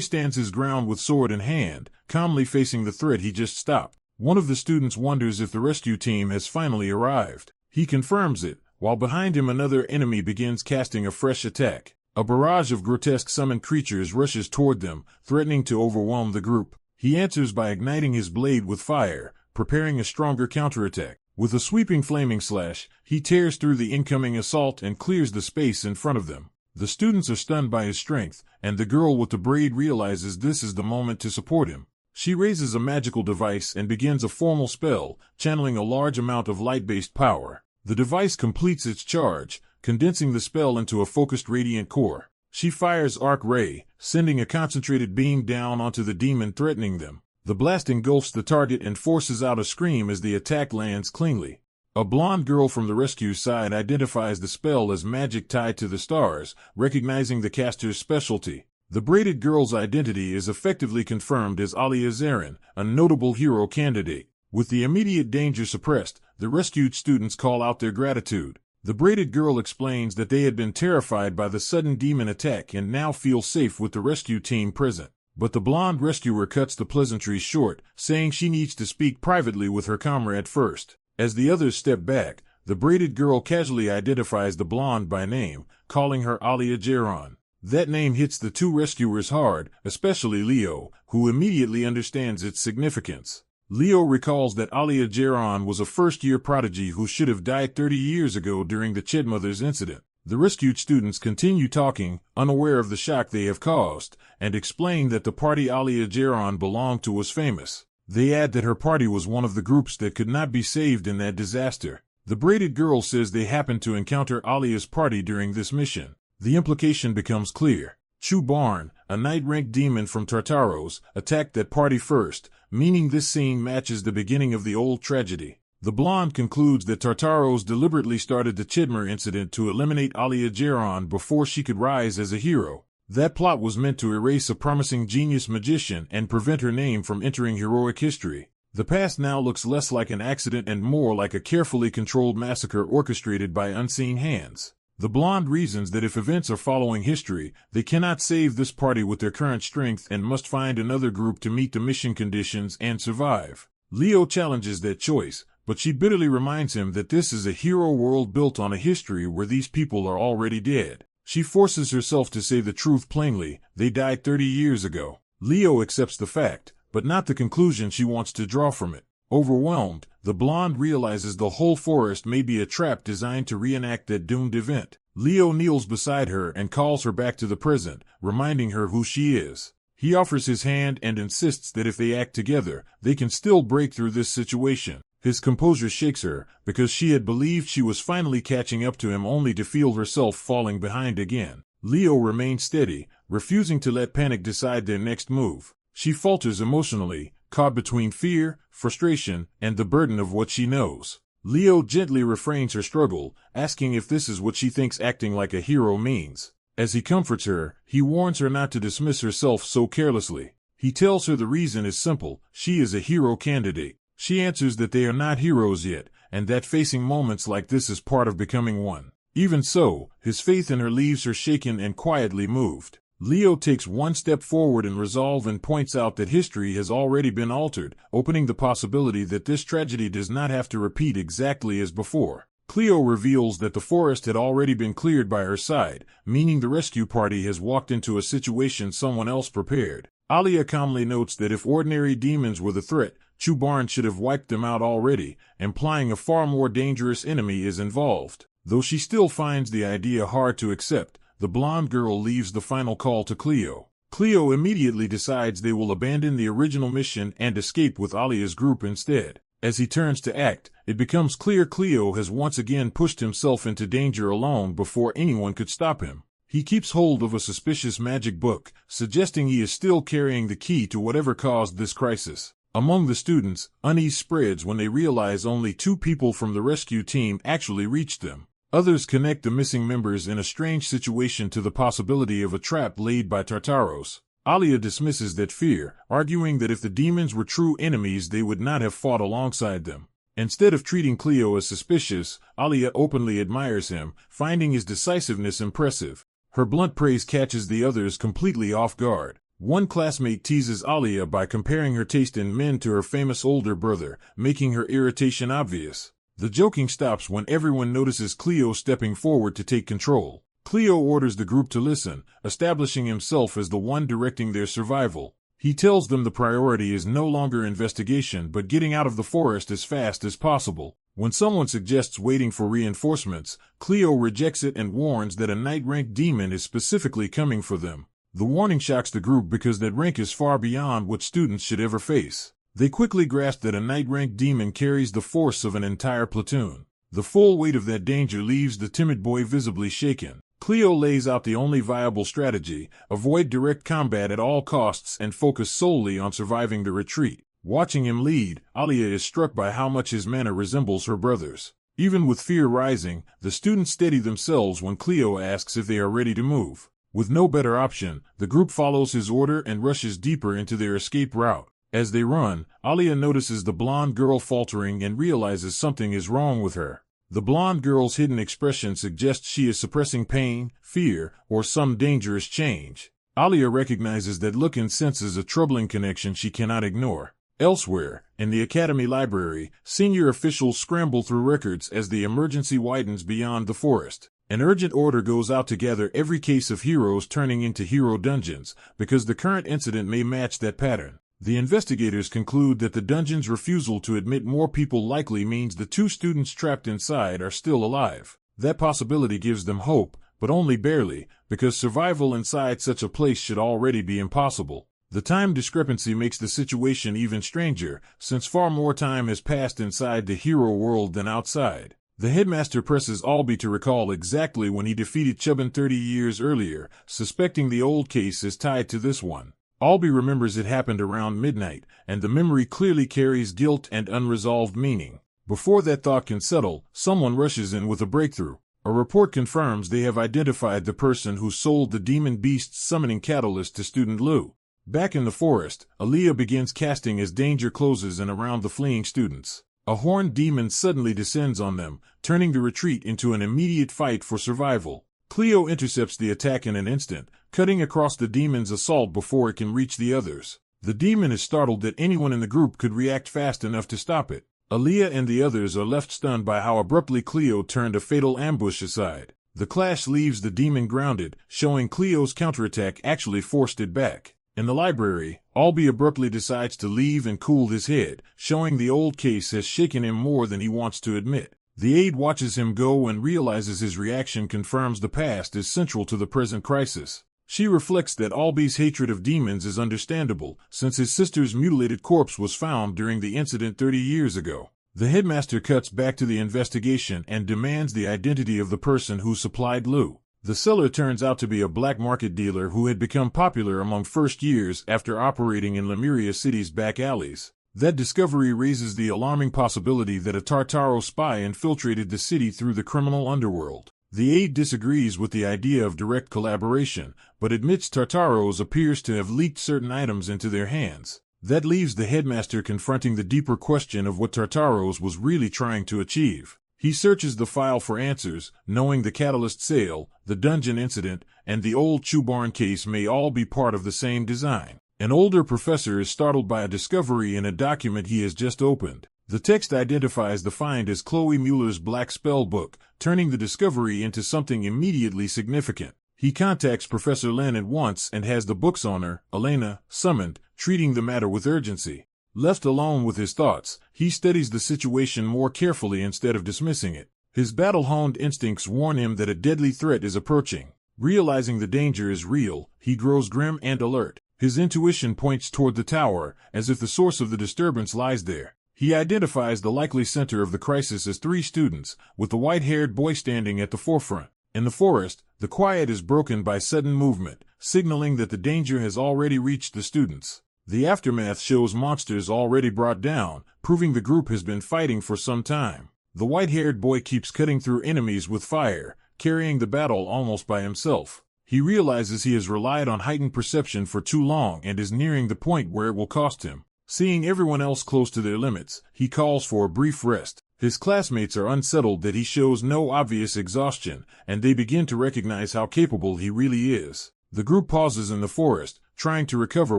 stands his ground with sword in hand, calmly facing the threat he just stopped. One of the students wonders if the rescue team has finally arrived. He confirms it, while behind him another enemy begins casting a fresh attack. A barrage of grotesque summoned creatures rushes toward them, threatening to overwhelm the group. He answers by igniting his blade with fire, preparing a stronger counterattack. With a sweeping flaming slash, he tears through the incoming assault and clears the space in front of them. The students are stunned by his strength, and the girl with the braid realizes this is the moment to support him. She raises a magical device and begins a formal spell, channeling a large amount of light-based power. The device completes its charge, condensing the spell into a focused radiant core. She fires Arc Ray, sending a concentrated beam down onto the demon threatening them. The blast engulfs the target and forces out a scream as the attack lands cleanly. A blonde girl from the rescue side identifies the spell as magic tied to the stars, recognizing the caster's specialty. The braided girl's identity is effectively confirmed as Alia Zarin, a notable hero candidate. With the immediate danger suppressed, the rescued students call out their gratitude. The braided girl explains that they had been terrified by the sudden demon attack and now feel safe with the rescue team present. But the blonde rescuer cuts the pleasantries short, saying she needs to speak privately with her comrade first. As the others step back, the braided girl casually identifies the blonde by name, calling her Alia Jaron. That name hits the two rescuers hard, especially Leo, who immediately understands its significance. Leo recalls that Alia Jaron was a first-year prodigy who should have died 30 years ago during the Chedmothers incident. The rescued students continue talking, unaware of the shock they have caused, and explain that the party Alia Jaron belonged to was famous. They add that her party was one of the groups that could not be saved in that disaster. The braided girl says they happened to encounter Alia's party during this mission. The implication becomes clear. Chu Barn, a night-ranked demon from Tartaros, attacked that party first, meaning this scene matches the beginning of the old tragedy. The blonde concludes that Tartaros deliberately started the Chidmer incident to eliminate Alia Jaron before she could rise as a hero. That plot was meant to erase a promising genius magician and prevent her name from entering heroic history. The past now looks less like an accident and more like a carefully controlled massacre orchestrated by unseen hands. The blonde reasons that if events are following history, they cannot save this party with their current strength and must find another group to meet the mission conditions and survive. Leo challenges that choice, but she bitterly reminds him that this is a hero world built on a history where these people are already dead. She forces herself to say the truth plainly: they died 30 years ago. Leo accepts the fact, but not the conclusion she wants to draw from it. Overwhelmed, the blonde realizes the whole forest may be a trap designed to reenact that doomed event. Leo kneels beside her and calls her back to the present, reminding her who she is. He offers his hand and insists that if they act together, they can still break through this situation. His composure shakes her, because she had believed she was finally catching up to him only to feel herself falling behind again. Leo remains steady, refusing to let panic decide their next move. She falters emotionally, caught between fear, frustration, and the burden of what she knows. Leo gently refrains her struggle, asking if this is what she thinks acting like a hero means. As he comforts her, he warns her not to dismiss herself so carelessly. He tells her the reason is simple: she is a hero candidate. She answers that they are not heroes yet, and that facing moments like this is part of becoming one. Even so, his faith in her leaves her shaken and quietly moved. Leo takes one step forward in resolve and points out that history has already been altered, opening the possibility that this tragedy does not have to repeat exactly as before. Cleo reveals that the forest had already been cleared by her side, meaning the rescue party has walked into a situation someone else prepared. Alia calmly notes that if ordinary demons were the threat, Chu Barn should have wiped them out already, implying a far more dangerous enemy is involved. Though she still finds the idea hard to accept, the blonde girl leaves the final call to Cleo. Cleo immediately decides they will abandon the original mission and escape with Alia's group instead. As he turns to act, it becomes clear Cleo has once again pushed himself into danger alone before anyone could stop him. He keeps hold of a suspicious magic book, suggesting he is still carrying the key to whatever caused this crisis. Among the students, unease spreads when they realize only 2 people from the rescue team actually reached them. Others connect the missing members in a strange situation to the possibility of a trap laid by Tartaros. Alia dismisses that fear, arguing that if the demons were true enemies they would not have fought alongside them. Instead of treating Cleo as suspicious, Alia openly admires him, finding his decisiveness impressive. Her blunt praise catches the others completely off guard. One classmate teases Alia by comparing her taste in men to her famous older brother, making her irritation obvious. The joking stops when everyone notices Cleo stepping forward to take control. Cleo orders the group to listen, establishing himself as the one directing their survival. He tells them the priority is no longer investigation but getting out of the forest as fast as possible. When someone suggests waiting for reinforcements, Cleo rejects it and warns that a night-ranked demon is specifically coming for them. The warning shocks the group because that rank is far beyond what students should ever face. They quickly grasp that a night-ranked demon carries the force of an entire platoon. The full weight of that danger leaves the timid boy visibly shaken. Cleo lays out the only viable strategy: avoid direct combat at all costs and focus solely on surviving the retreat. Watching him lead, Alia is struck by how much his manner resembles her brother's. Even with fear rising, the students steady themselves when Cleo asks if they are ready to move. With no better option, the group follows his order and rushes deeper into their escape route. As they run, Aliyah notices the blonde girl faltering and realizes something is wrong with her. The blonde girl's hidden expression suggests she is suppressing pain, fear, or some dangerous change. Aliyah recognizes that look and senses a troubling connection she cannot ignore. Elsewhere, in the Academy library, senior officials scramble through records as the emergency widens beyond the forest. An urgent order goes out to gather every case of heroes turning into hero dungeons, because the current incident may match that pattern. The investigators conclude that the dungeon's refusal to admit more people likely means the 2 students trapped inside are still alive. That possibility gives them hope, but only barely, because survival inside such a place should already be impossible. The time discrepancy makes the situation even stranger, since far more time has passed inside the hero world than outside. The headmaster presses Albie to recall exactly when he defeated Chubbin 30 years earlier, suspecting the old case is tied to this one. Albie remembers it happened around midnight, and the memory clearly carries guilt and unresolved meaning. Before that thought can settle, someone rushes in with a breakthrough. A report confirms they have identified the person who sold the demon beast's summoning catalyst to student Lou. Back in the forest, Aliyah begins casting as danger closes in around the fleeing students. A horned demon suddenly descends on them, turning the retreat into an immediate fight for survival. Cleo intercepts the attack in an instant, cutting across the demon's assault before it can reach the others. The demon is startled that anyone in the group could react fast enough to stop it. Aliyah and the others are left stunned by how abruptly Cleo turned a fatal ambush aside. The clash leaves the demon grounded, showing Cleo's counterattack actually forced it back. In the library, Albie abruptly decides to leave and cool his head, showing the old case has shaken him more than he wants to admit. The aide watches him go and realizes his reaction confirms the past is central to the present crisis. She reflects that Albie's hatred of demons is understandable, since his sister's mutilated corpse was found during the incident 30 years ago. The headmaster cuts back to the investigation and demands the identity of the person who supplied Lou. The seller turns out to be a black market dealer who had become popular among first years after operating in Lemuria City's back alleys. That discovery raises the alarming possibility that a Tartaro spy infiltrated the city through the criminal underworld. The aide disagrees with the idea of direct collaboration, but admits Tartaros appears to have leaked certain items into their hands. That leaves the headmaster confronting the deeper question of what Tartaros was really trying to achieve. He searches the file for answers, knowing the catalyst sale, the dungeon incident, and the old Chubarn case may all be part of the same design. An older professor is startled by a discovery in a document he has just opened. The text identifies the find as Chloe Mueller's black spell book, turning the discovery into something immediately significant. He contacts Professor Len at once and has the book's owner, Elena, summoned, treating the matter with urgency. Left alone with his thoughts, he studies the situation more carefully instead of dismissing it. His battle-honed instincts warn him that a deadly threat is approaching. Realizing the danger is real, he grows grim and alert. His intuition points toward the tower, as if the source of the disturbance lies there. He identifies the likely center of the crisis as 3 students, with the white-haired boy standing at the forefront. In the forest, the quiet is broken by sudden movement, signaling that the danger has already reached the students. The aftermath shows monsters already brought down, proving the group has been fighting for some time. The white-haired boy keeps cutting through enemies with fire, carrying the battle almost by himself. He realizes he has relied on heightened perception for too long and is nearing the point where it will cost him. Seeing everyone else close to their limits, he calls for a brief rest. His classmates are unsettled that he shows no obvious exhaustion, and they begin to recognize how capable he really is. The group pauses in the forest, trying to recover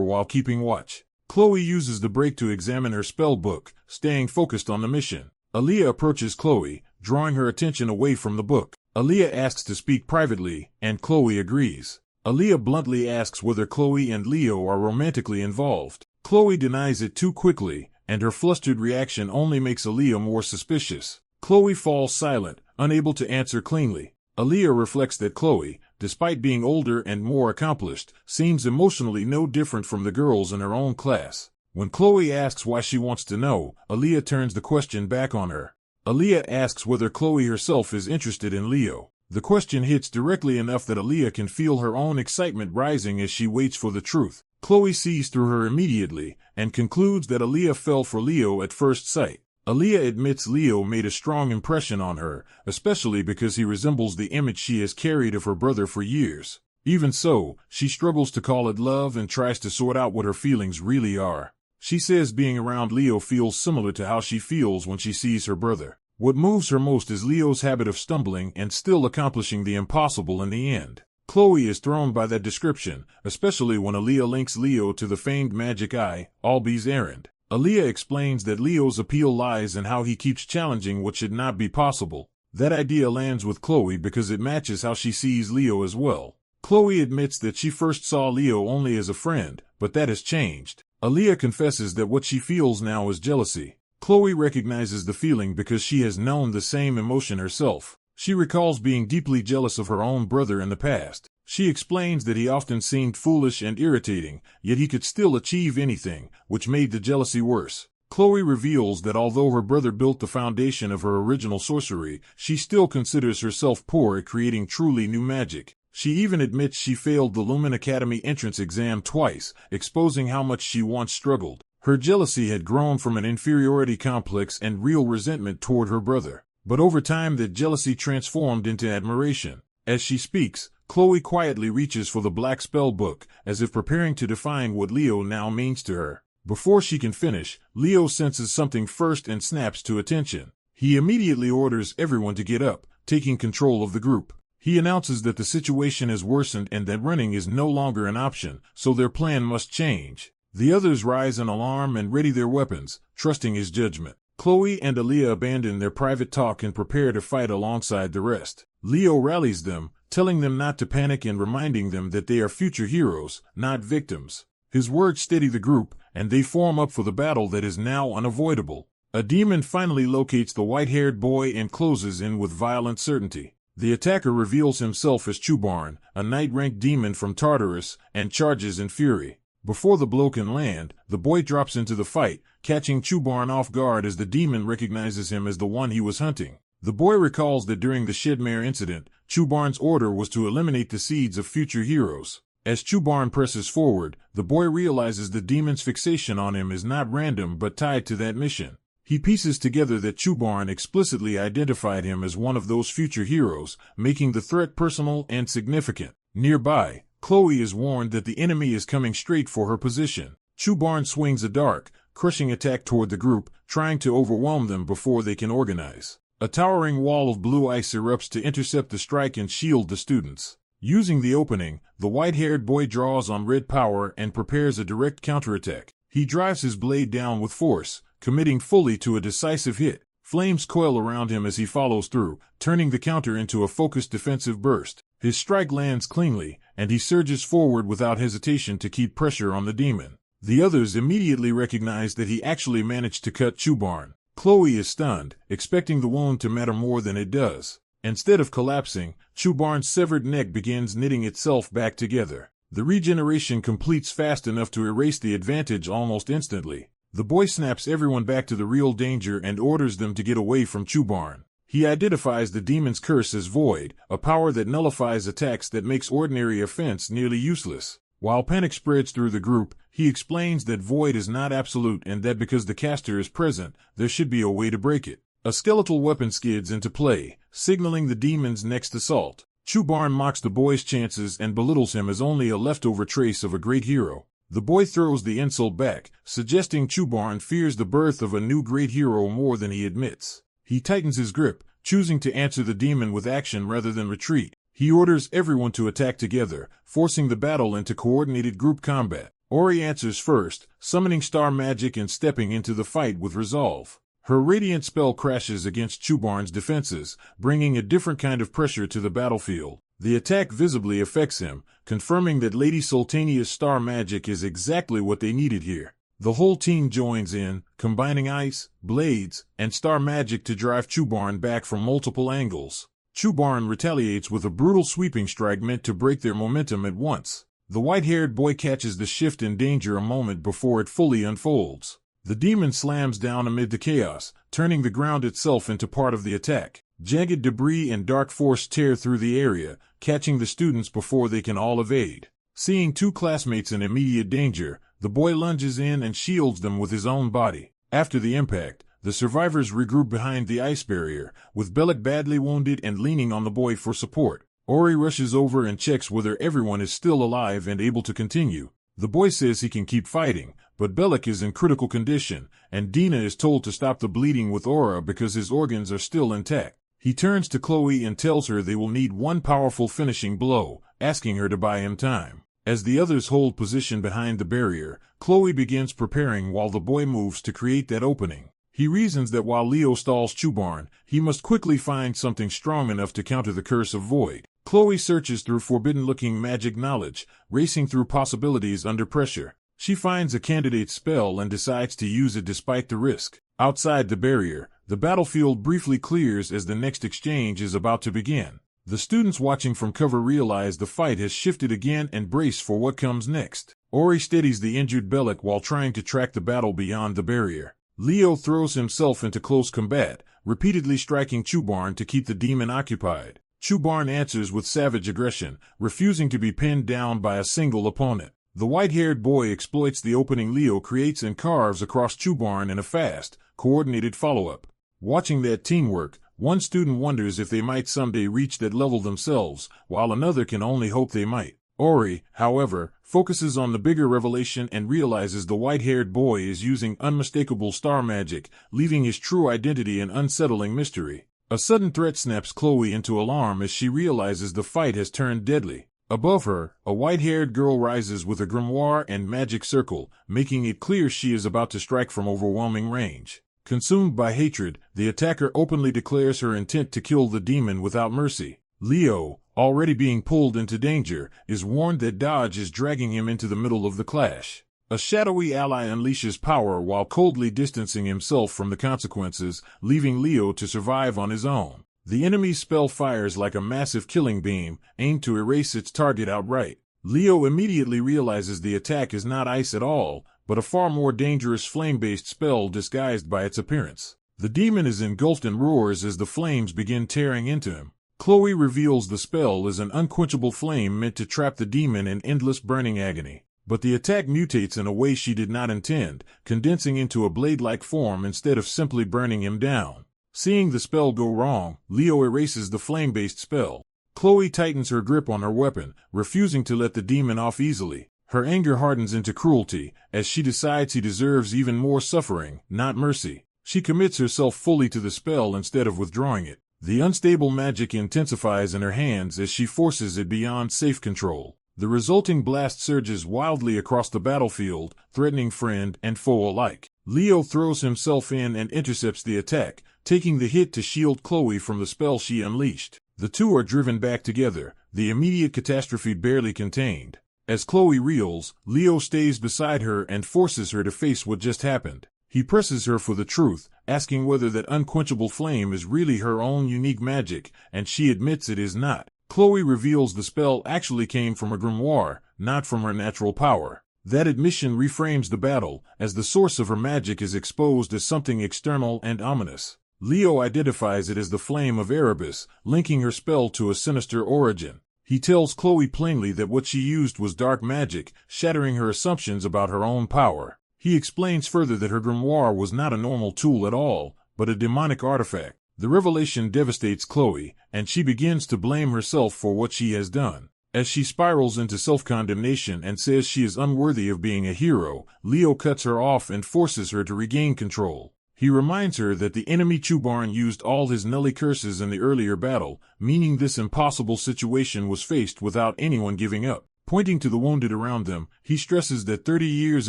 while keeping watch. Chloe uses the break to examine her spell book, staying focused on the mission. Aliyah approaches Chloe, drawing her attention away from the book. Aliyah asks to speak privately, and Chloe agrees. Aliyah bluntly asks whether Chloe and Leo are romantically involved. Chloe denies it too quickly, and her flustered reaction only makes Aliyah more suspicious. Chloe falls silent, unable to answer cleanly. Aliyah reflects that Chloe, despite being older and more accomplished, seems emotionally no different from the girls in her own class. When Chloe asks why she wants to know, Aliyah turns the question back on her. Aliyah asks whether Chloe herself is interested in Leo. The question hits directly enough that Aliyah can feel her own excitement rising as she waits for the truth. Chloe sees through her immediately, and concludes that Aliyah fell for Leo at first sight. Aliyah admits Leo made a strong impression on her, especially because he resembles the image she has carried of her brother for years. Even so, she struggles to call it love and tries to sort out what her feelings really are. She says being around Leo feels similar to how she feels when she sees her brother. What moves her most is Leo's habit of stumbling and still accomplishing the impossible in the end. Chloe is thrown by that description, especially when Aaliyah links Leo to the famed magic eye, Albi's errand. Aaliyah explains that Leo's appeal lies in how he keeps challenging what should not be possible. That idea lands with Chloe because it matches how she sees Leo as well. Chloe admits that she first saw Leo only as a friend, but that has changed. Aaliyah confesses that what she feels now is jealousy. Chloe recognizes the feeling because she has known the same emotion herself. She recalls being deeply jealous of her own brother in the past. She explains that he often seemed foolish and irritating, yet he could still achieve anything, which made the jealousy worse. Chloe reveals that although her brother built the foundation of her original sorcery, she still considers herself poor at creating truly new magic. She even admits she failed the Lumen Academy entrance exam twice, exposing how much she once struggled. Her jealousy had grown from an inferiority complex and real resentment toward her brother. But over time that jealousy transformed into admiration. As she speaks, Chloe quietly reaches for the black spell book, as if preparing to define what Leo now means to her. Before she can finish, Leo senses something first and snaps to attention. He immediately orders everyone to get up, taking control of the group. He announces that the situation has worsened and that running is no longer an option, so their plan must change. The others rise in alarm and ready their weapons, trusting his judgment. Chloe and Aaliyah abandon their private talk and prepare to fight alongside the rest. Leo rallies them, telling them not to panic and reminding them that they are future heroes, not victims. His words steady the group, and they form up for the battle that is now unavoidable. A demon finally locates the white-haired boy and closes in with violent certainty. The attacker reveals himself as Chubarn, a knight-ranked demon from Tartarus, and charges in fury. Before the blow can land, the boy drops into the fight, catching Chubarn off guard as the demon recognizes him as the one he was hunting. The boy recalls that during the Shedmare incident, Chubarn's order was to eliminate the seeds of future heroes. As Chubarn presses forward, the boy realizes the demon's fixation on him is not random but tied to that mission. He pieces together that Chubarn explicitly identified him as one of those future heroes, making the threat personal and significant. Nearby, Chloe is warned that the enemy is coming straight for her position. Chubarn swings a dark, crushing attack toward the group, trying to overwhelm them before they can organize. A towering wall of blue ice erupts to intercept the strike and shield the students. Using the opening, the white-haired boy draws on red power and prepares a direct counterattack. He drives his blade down with force, committing fully to a decisive hit. Flames coil around him as he follows through, turning the counter into a focused defensive burst. His strike lands cleanly, and he surges forward without hesitation to keep pressure on the demon. The others immediately recognize that he actually managed to cut Chubarn. Chloe is stunned, expecting the wound to matter more than it does. Instead of collapsing, Chubarn's severed neck begins knitting itself back together. The regeneration completes fast enough to erase the advantage almost instantly. The boy snaps everyone back to the real danger and orders them to get away from Chubarn. He identifies the demon's curse as Void, a power that nullifies attacks that makes ordinary offense nearly useless. While panic spreads through the group, he explains that Void is not absolute and that because the caster is present, there should be a way to break it. A skeletal weapon skids into play, signaling the demon's next assault. Chubarn mocks the boy's chances and belittles him as only a leftover trace of a great hero. The boy throws the insult back, suggesting Chubarn fears the birth of a new great hero more than he admits. He tightens his grip, choosing to answer the demon with action rather than retreat. He orders everyone to attack together, forcing the battle into coordinated group combat. Ori answers first, summoning star magic and stepping into the fight with resolve. Her radiant spell crashes against Chubarn's defenses, bringing a different kind of pressure to the battlefield. The attack visibly affects him, confirming that Lady Sultania's star magic is exactly what they needed here. The whole team joins in, combining ice, blades, and star magic to drive Chubarn back from multiple angles. Chubarn retaliates with a brutal sweeping strike meant to break their momentum at once. The white-haired boy catches the shift in danger a moment before it fully unfolds. The demon slams down amid the chaos, turning the ground itself into part of the attack. Jagged debris and dark force tear through the area, catching the students before they can all evade. Seeing two classmates in immediate danger, the boy lunges in and shields them with his own body. After the impact, the survivors regroup behind the ice barrier, with Bellic badly wounded and leaning on the boy for support. Ori rushes over and checks whether everyone is still alive and able to continue. The boy says he can keep fighting, but Bellic is in critical condition, and Dina is told to stop the bleeding with Aura because his organs are still intact. He turns to Chloe and tells her they will need one powerful finishing blow, asking her to buy him time. As the others hold position behind the barrier, Chloe begins preparing while the boy moves to create that opening. He reasons that while Leo stalls Chubarn, he must quickly find something strong enough to counter the curse of void. Chloe searches through forbidden-looking magic knowledge, racing through possibilities under pressure. She finds a candidate spell and decides to use it despite the risk. Outside the barrier, the battlefield briefly clears as the next exchange is about to begin. The students watching from cover realize the fight has shifted again and brace for what comes next. Ori steadies the injured Bellic while trying to track the battle beyond the barrier. Leo throws himself into close combat, repeatedly striking Chubarn to keep the demon occupied. Chubarn answers with savage aggression, refusing to be pinned down by a single opponent. The white-haired boy exploits the opening Leo creates and carves across Chubarn in a fast, coordinated follow-up. Watching that teamwork, one student wonders if they might someday reach that level themselves, while another can only hope they might. Ori, however, focuses on the bigger revelation and realizes the white-haired boy is using unmistakable star magic, leaving his true identity an unsettling mystery. A sudden threat snaps Chloe into alarm as she realizes the fight has turned deadly. Above her, a white-haired girl rises with a grimoire and magic circle, making it clear she is about to strike from overwhelming range. Consumed by hatred, the attacker openly declares her intent to kill the demon without mercy. Leo, already being pulled into danger, is warned that Dodge is dragging him into the middle of the clash. A shadowy ally unleashes power while coldly distancing himself from the consequences, leaving Leo to survive on his own. The enemy's spell fires like a massive killing beam, aimed to erase its target outright. Leo immediately realizes the attack is not ice at all, but a far more dangerous flame-based spell disguised by its appearance. The demon is engulfed and roars as the flames begin tearing into him. Chloe reveals the spell is an unquenchable flame meant to trap the demon in endless burning agony. But the attack mutates in a way she did not intend, condensing into a blade-like form instead of simply burning him down. Seeing the spell go wrong, Leo erases the flame-based spell. Chloe tightens her grip on her weapon, refusing to let the demon off easily. Her anger hardens into cruelty, as she decides he deserves even more suffering, not mercy. She commits herself fully to the spell instead of withdrawing it. The unstable magic intensifies in her hands as she forces it beyond safe control. The resulting blast surges wildly across the battlefield, threatening friend and foe alike. Leo throws himself in and intercepts the attack, taking the hit to shield Chloe from the spell she unleashed. The two are driven back together, the immediate catastrophe barely contained. As Chloe reels, Leo stays beside her and forces her to face what just happened. He presses her for the truth, asking whether that unquenchable flame is really her own unique magic, and she admits it is not. Chloe reveals the spell actually came from a grimoire, not from her natural power. That admission reframes the battle, as the source of her magic is exposed as something external and ominous. Leo identifies it as the flame of Erebus, linking her spell to a sinister origin. He tells Chloe plainly that what she used was dark magic, shattering her assumptions about her own power. He explains further that her grimoire was not a normal tool at all, but a demonic artifact. The revelation devastates Chloe, and she begins to blame herself for what she has done. As she spirals into self-condemnation and says she is unworthy of being a hero, Leo cuts her off and forces her to regain control. He reminds her that the enemy Chubarn used all his Nelly curses in the earlier battle, meaning this impossible situation was faced without anyone giving up. Pointing to the wounded around them, he stresses that 30 years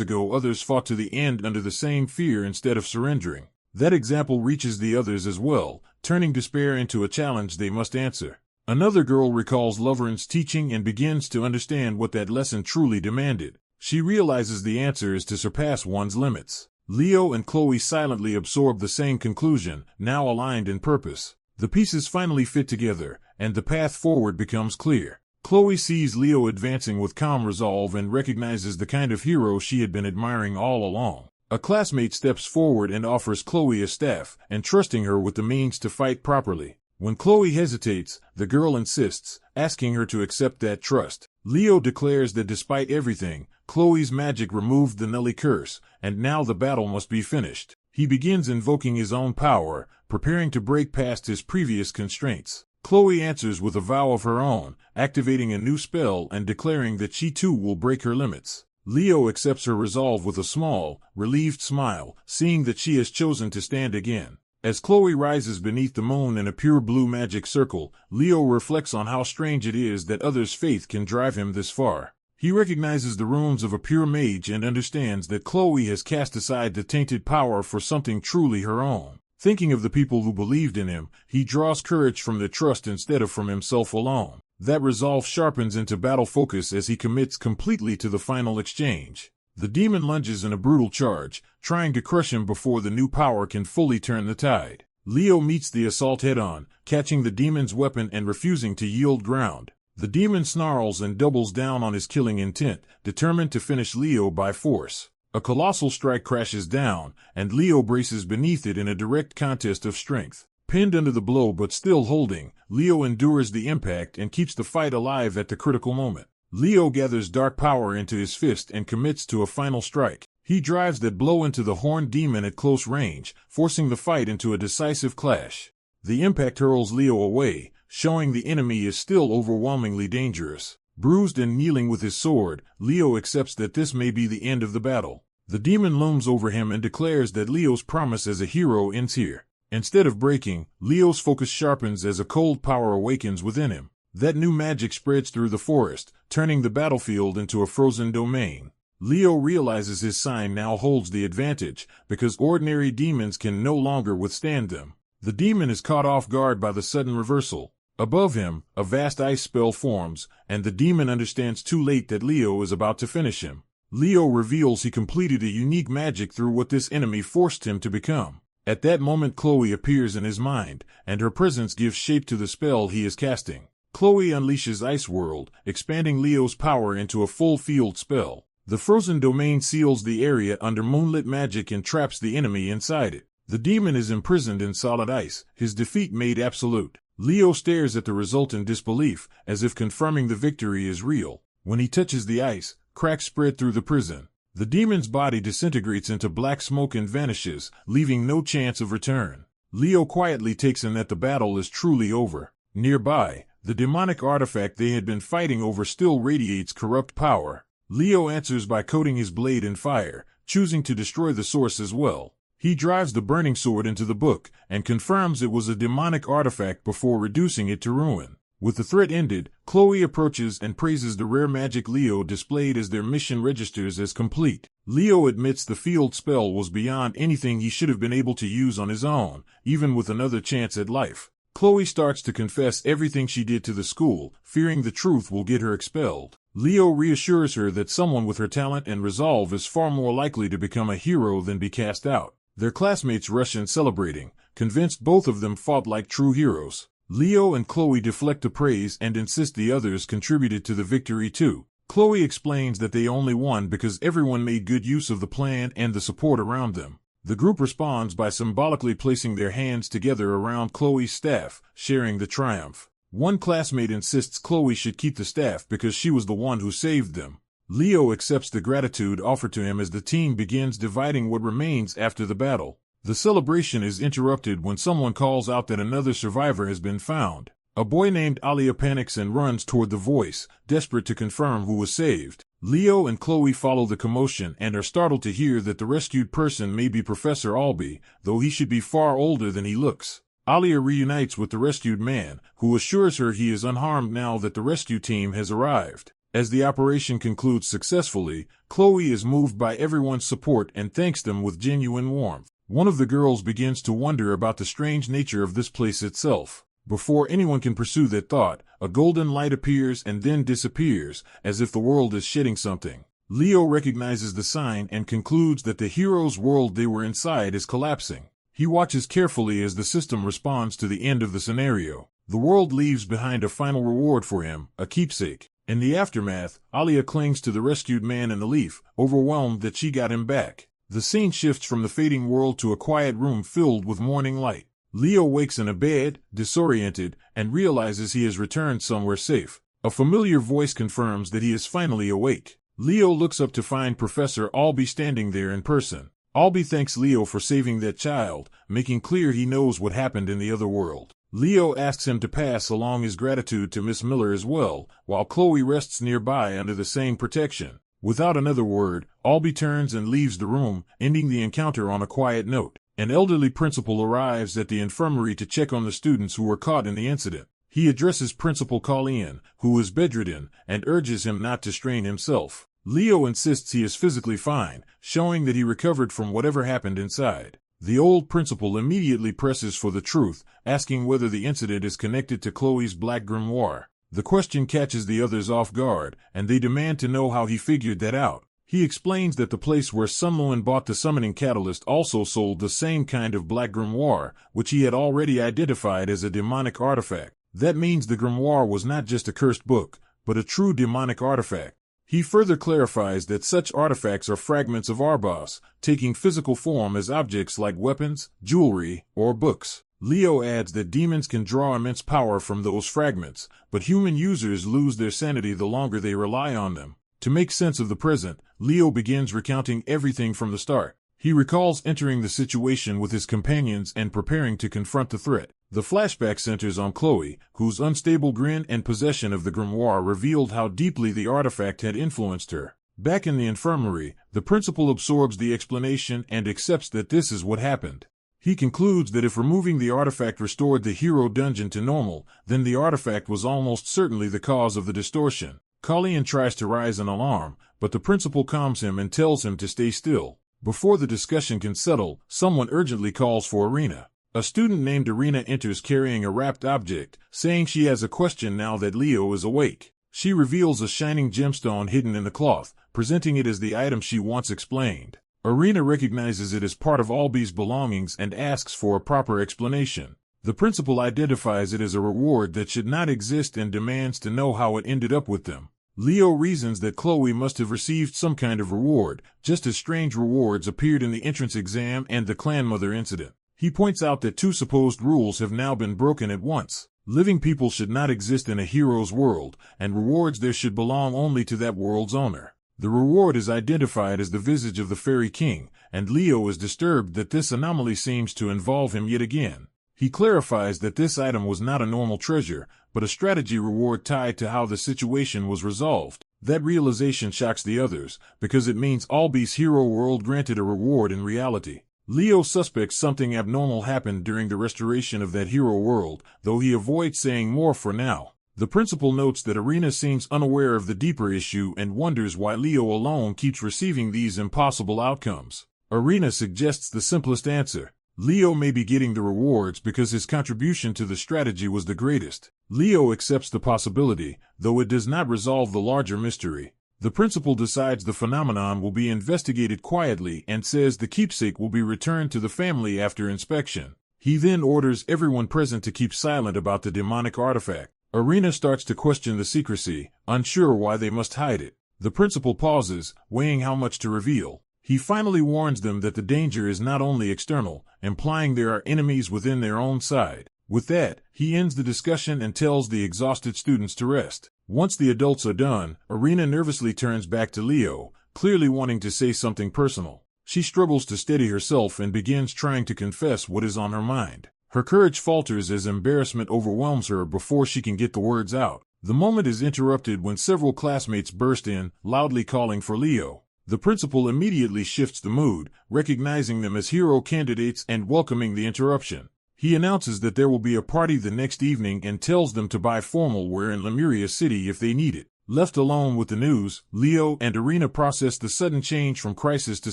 ago others fought to the end under the same fear instead of surrendering. That example reaches the others as well, turning despair into a challenge they must answer. Another girl recalls Lovren's teaching and begins to understand what that lesson truly demanded. She realizes the answer is to surpass one's limits. Leo and Chloe silently absorb the same conclusion, now aligned in purpose. The pieces finally fit together, and the path forward becomes clear. Chloe sees Leo advancing with calm resolve and recognizes the kind of hero she had been admiring all along. A classmate steps forward and offers Chloe a staff, entrusting her with the means to fight properly. When Chloe hesitates, the girl insists, asking her to accept that trust. Leo declares that despite everything, Chloe's magic removed the Nelly curse, and now the battle must be finished. He begins invoking his own power, preparing to break past his previous constraints. Chloe answers with a vow of her own, activating a new spell and declaring that she too will break her limits. Leo accepts her resolve with a small, relieved smile, seeing that she has chosen to stand again. As Chloe rises beneath the moon in a pure blue magic circle, Leo reflects on how strange it is that others' faith can drive him this far. He recognizes the runes of a pure mage and understands that Chloe has cast aside the tainted power for something truly her own. Thinking of the people who believed in him, he draws courage from their trust instead of from himself alone. That resolve sharpens into battle focus as he commits completely to the final exchange. The demon lunges in a brutal charge, trying to crush him before the new power can fully turn the tide. Leo meets the assault head-on, catching the demon's weapon and refusing to yield ground. The demon snarls and doubles down on his killing intent, determined to finish Leo by force. A colossal strike crashes down, and Leo braces beneath it in a direct contest of strength. Pinned under the blow but still holding, Leo endures the impact and keeps the fight alive at the critical moment. Leo gathers dark power into his fist and commits to a final strike. He drives that blow into the horned demon at close range, forcing the fight into a decisive clash. The impact hurls Leo away, showing the enemy is still overwhelmingly dangerous. Bruised and kneeling with his sword, Leo accepts that this may be the end of the battle. The demon looms over him and declares that Leo's promise as a hero ends here. Instead of breaking, Leo's focus sharpens as a cold power awakens within him. That new magic spreads through the forest, turning the battlefield into a frozen domain. Leo realizes his sign now holds the advantage, because ordinary demons can no longer withstand them. The demon is caught off guard by the sudden reversal. Above him, a vast ice spell forms, and the demon understands too late that Leo is about to finish him. Leo reveals he completed a unique magic through what this enemy forced him to become. At that moment Chloe appears in his mind, and her presence gives shape to the spell he is casting. Chloe unleashes Ice World, expanding Leo's power into a full field spell. The frozen domain seals the area under moonlit magic and traps the enemy inside it. The demon is imprisoned in solid ice, his defeat made absolute. Leo stares at the result in disbelief, as if confirming the victory is real. When he touches the ice, cracks spread through the prison. The demon's body disintegrates into black smoke and vanishes, leaving no chance of return. Leo quietly takes in that the battle is truly over. Nearby, the demonic artifact they had been fighting over still radiates corrupt power. Leo answers by coating his blade in fire, choosing to destroy the source as well. He drives the burning sword into the book, and confirms it was a demonic artifact before reducing it to ruin. With the threat ended, Chloe approaches and praises the rare magic Leo displayed as their mission registers as complete. Leo admits the field spell was beyond anything he should have been able to use on his own, even with another chance at life. Chloe starts to confess everything she did to the school, fearing the truth will get her expelled. Leo reassures her that someone with her talent and resolve is far more likely to become a hero than be cast out. Their classmates rush in celebrating, convinced both of them fought like true heroes. Leo and Chloe deflect the praise and insist the others contributed to the victory too. Chloe explains that they only won because everyone made good use of the plan and the support around them. The group responds by symbolically placing their hands together around Chloe's staff, sharing the triumph. One classmate insists Chloe should keep the staff because she was the one who saved them. Leo accepts the gratitude offered to him as the team begins dividing what remains after the battle. The celebration is interrupted when someone calls out that another survivor has been found. A boy named Alia panics and runs toward the voice, desperate to confirm who was saved. Leo and Chloe follow the commotion and are startled to hear that the rescued person may be Professor Albee, though he should be far older than he looks. Alia reunites with the rescued man, who assures her he is unharmed now that the rescue team has arrived. As the operation concludes successfully, Chloe is moved by everyone's support and thanks them with genuine warmth. One of the girls begins to wonder about the strange nature of this place itself. Before anyone can pursue that thought, a golden light appears and then disappears, as if the world is shedding something. Leo recognizes the sign and concludes that the hero's world they were inside is collapsing. He watches carefully as the system responds to the end of the scenario. The world leaves behind a final reward for him, a keepsake. In the aftermath, Alia clings to the rescued man in the leaf, overwhelmed that she got him back. The scene shifts from the fading world to a quiet room filled with morning light. Leo wakes in a bed, disoriented, and realizes he has returned somewhere safe. A familiar voice confirms that he is finally awake. Leo looks up to find Professor Albee standing there in person. Albee thanks Leo for saving that child, making clear he knows what happened in the other world. Leo asks him to pass along his gratitude to Miss Miller as well, while Chloe rests nearby under the same protection. Without another word, Albie turns and leaves the room, ending the encounter on a quiet note. An elderly principal arrives at the infirmary to check on the students who were caught in the incident. He addresses Principal Colleen, who is bedridden, and urges him not to strain himself. Leo insists he is physically fine, showing that he recovered from whatever happened inside. The old principal immediately presses for the truth, asking whether the incident is connected to Chloe's black grimoire. The question catches the others off guard, and they demand to know how he figured that out. He explains that the place where Sunluan bought the summoning catalyst also sold the same kind of black grimoire, which he had already identified as a demonic artifact. That means the grimoire was not just a cursed book, but a true demonic artifact. He further clarifies that such artifacts are fragments of Arbas, taking physical form as objects like weapons, jewelry, or books. Leo adds that demons can draw immense power from those fragments, but human users lose their sanity the longer they rely on them. To make sense of the present, Leo begins recounting everything from the start. He recalls entering the situation with his companions and preparing to confront the threat. The flashback centers on Chloe, whose unstable grin and possession of the grimoire revealed how deeply the artifact had influenced her. Back in the infirmary, the principal absorbs the explanation and accepts that this is what happened. He concludes that if removing the artifact restored the hero dungeon to normal, then the artifact was almost certainly the cause of the distortion. Colleen tries to raise an alarm, but the principal calms him and tells him to stay still. Before the discussion can settle, someone urgently calls for Irina. A student named Irina enters carrying a wrapped object, saying she has a question now that Leo is awake. She reveals a shining gemstone hidden in the cloth, presenting it as the item she wants explained. Irina recognizes it as part of Albie's belongings and asks for a proper explanation. The principal identifies it as a reward that should not exist and demands to know how it ended up with them. Leo reasons that Chloe must have received some kind of reward, just as strange rewards appeared in the entrance exam and the clan mother incident. He points out that two supposed rules have now been broken at once. Living people should not exist in a hero's world, and rewards there should belong only to that world's owner. The reward is identified as the visage of the Fairy King, and Leo is disturbed that this anomaly seems to involve him yet again. He clarifies that this item was not a normal treasure, but a strategy reward tied to how the situation was resolved. That realization shocks the others, because it means Albie's hero world granted a reward in reality. Leo suspects something abnormal happened during the restoration of that hero world, though he avoids saying more for now. The principal notes that Irina seems unaware of the deeper issue and wonders why Leo alone keeps receiving these impossible outcomes. Irina suggests the simplest answer. Leo may be getting the rewards because his contribution to the strategy was the greatest. Leo accepts the possibility, though it does not resolve the larger mystery. The principal decides the phenomenon will be investigated quietly and says the keepsake will be returned to the family after inspection. He then orders everyone present to keep silent about the demonic artifact. Irina starts to question the secrecy, unsure why they must hide it. The principal pauses, weighing how much to reveal. He finally warns them that the danger is not only external, implying there are enemies within their own side. With that, he ends the discussion and tells the exhausted students to rest. Once the adults are done, Irina nervously turns back to Leo, clearly wanting to say something personal. She struggles to steady herself and begins trying to confess what is on her mind. Her courage falters as embarrassment overwhelms her before she can get the words out. The moment is interrupted when several classmates burst in, loudly calling for Leo. The principal immediately shifts the mood, recognizing them as hero candidates and welcoming the interruption. He announces that there will be a party the next evening and tells them to buy formal wear in Lemuria City if they need it. Left alone with the news, Leo and Irina process the sudden change from crisis to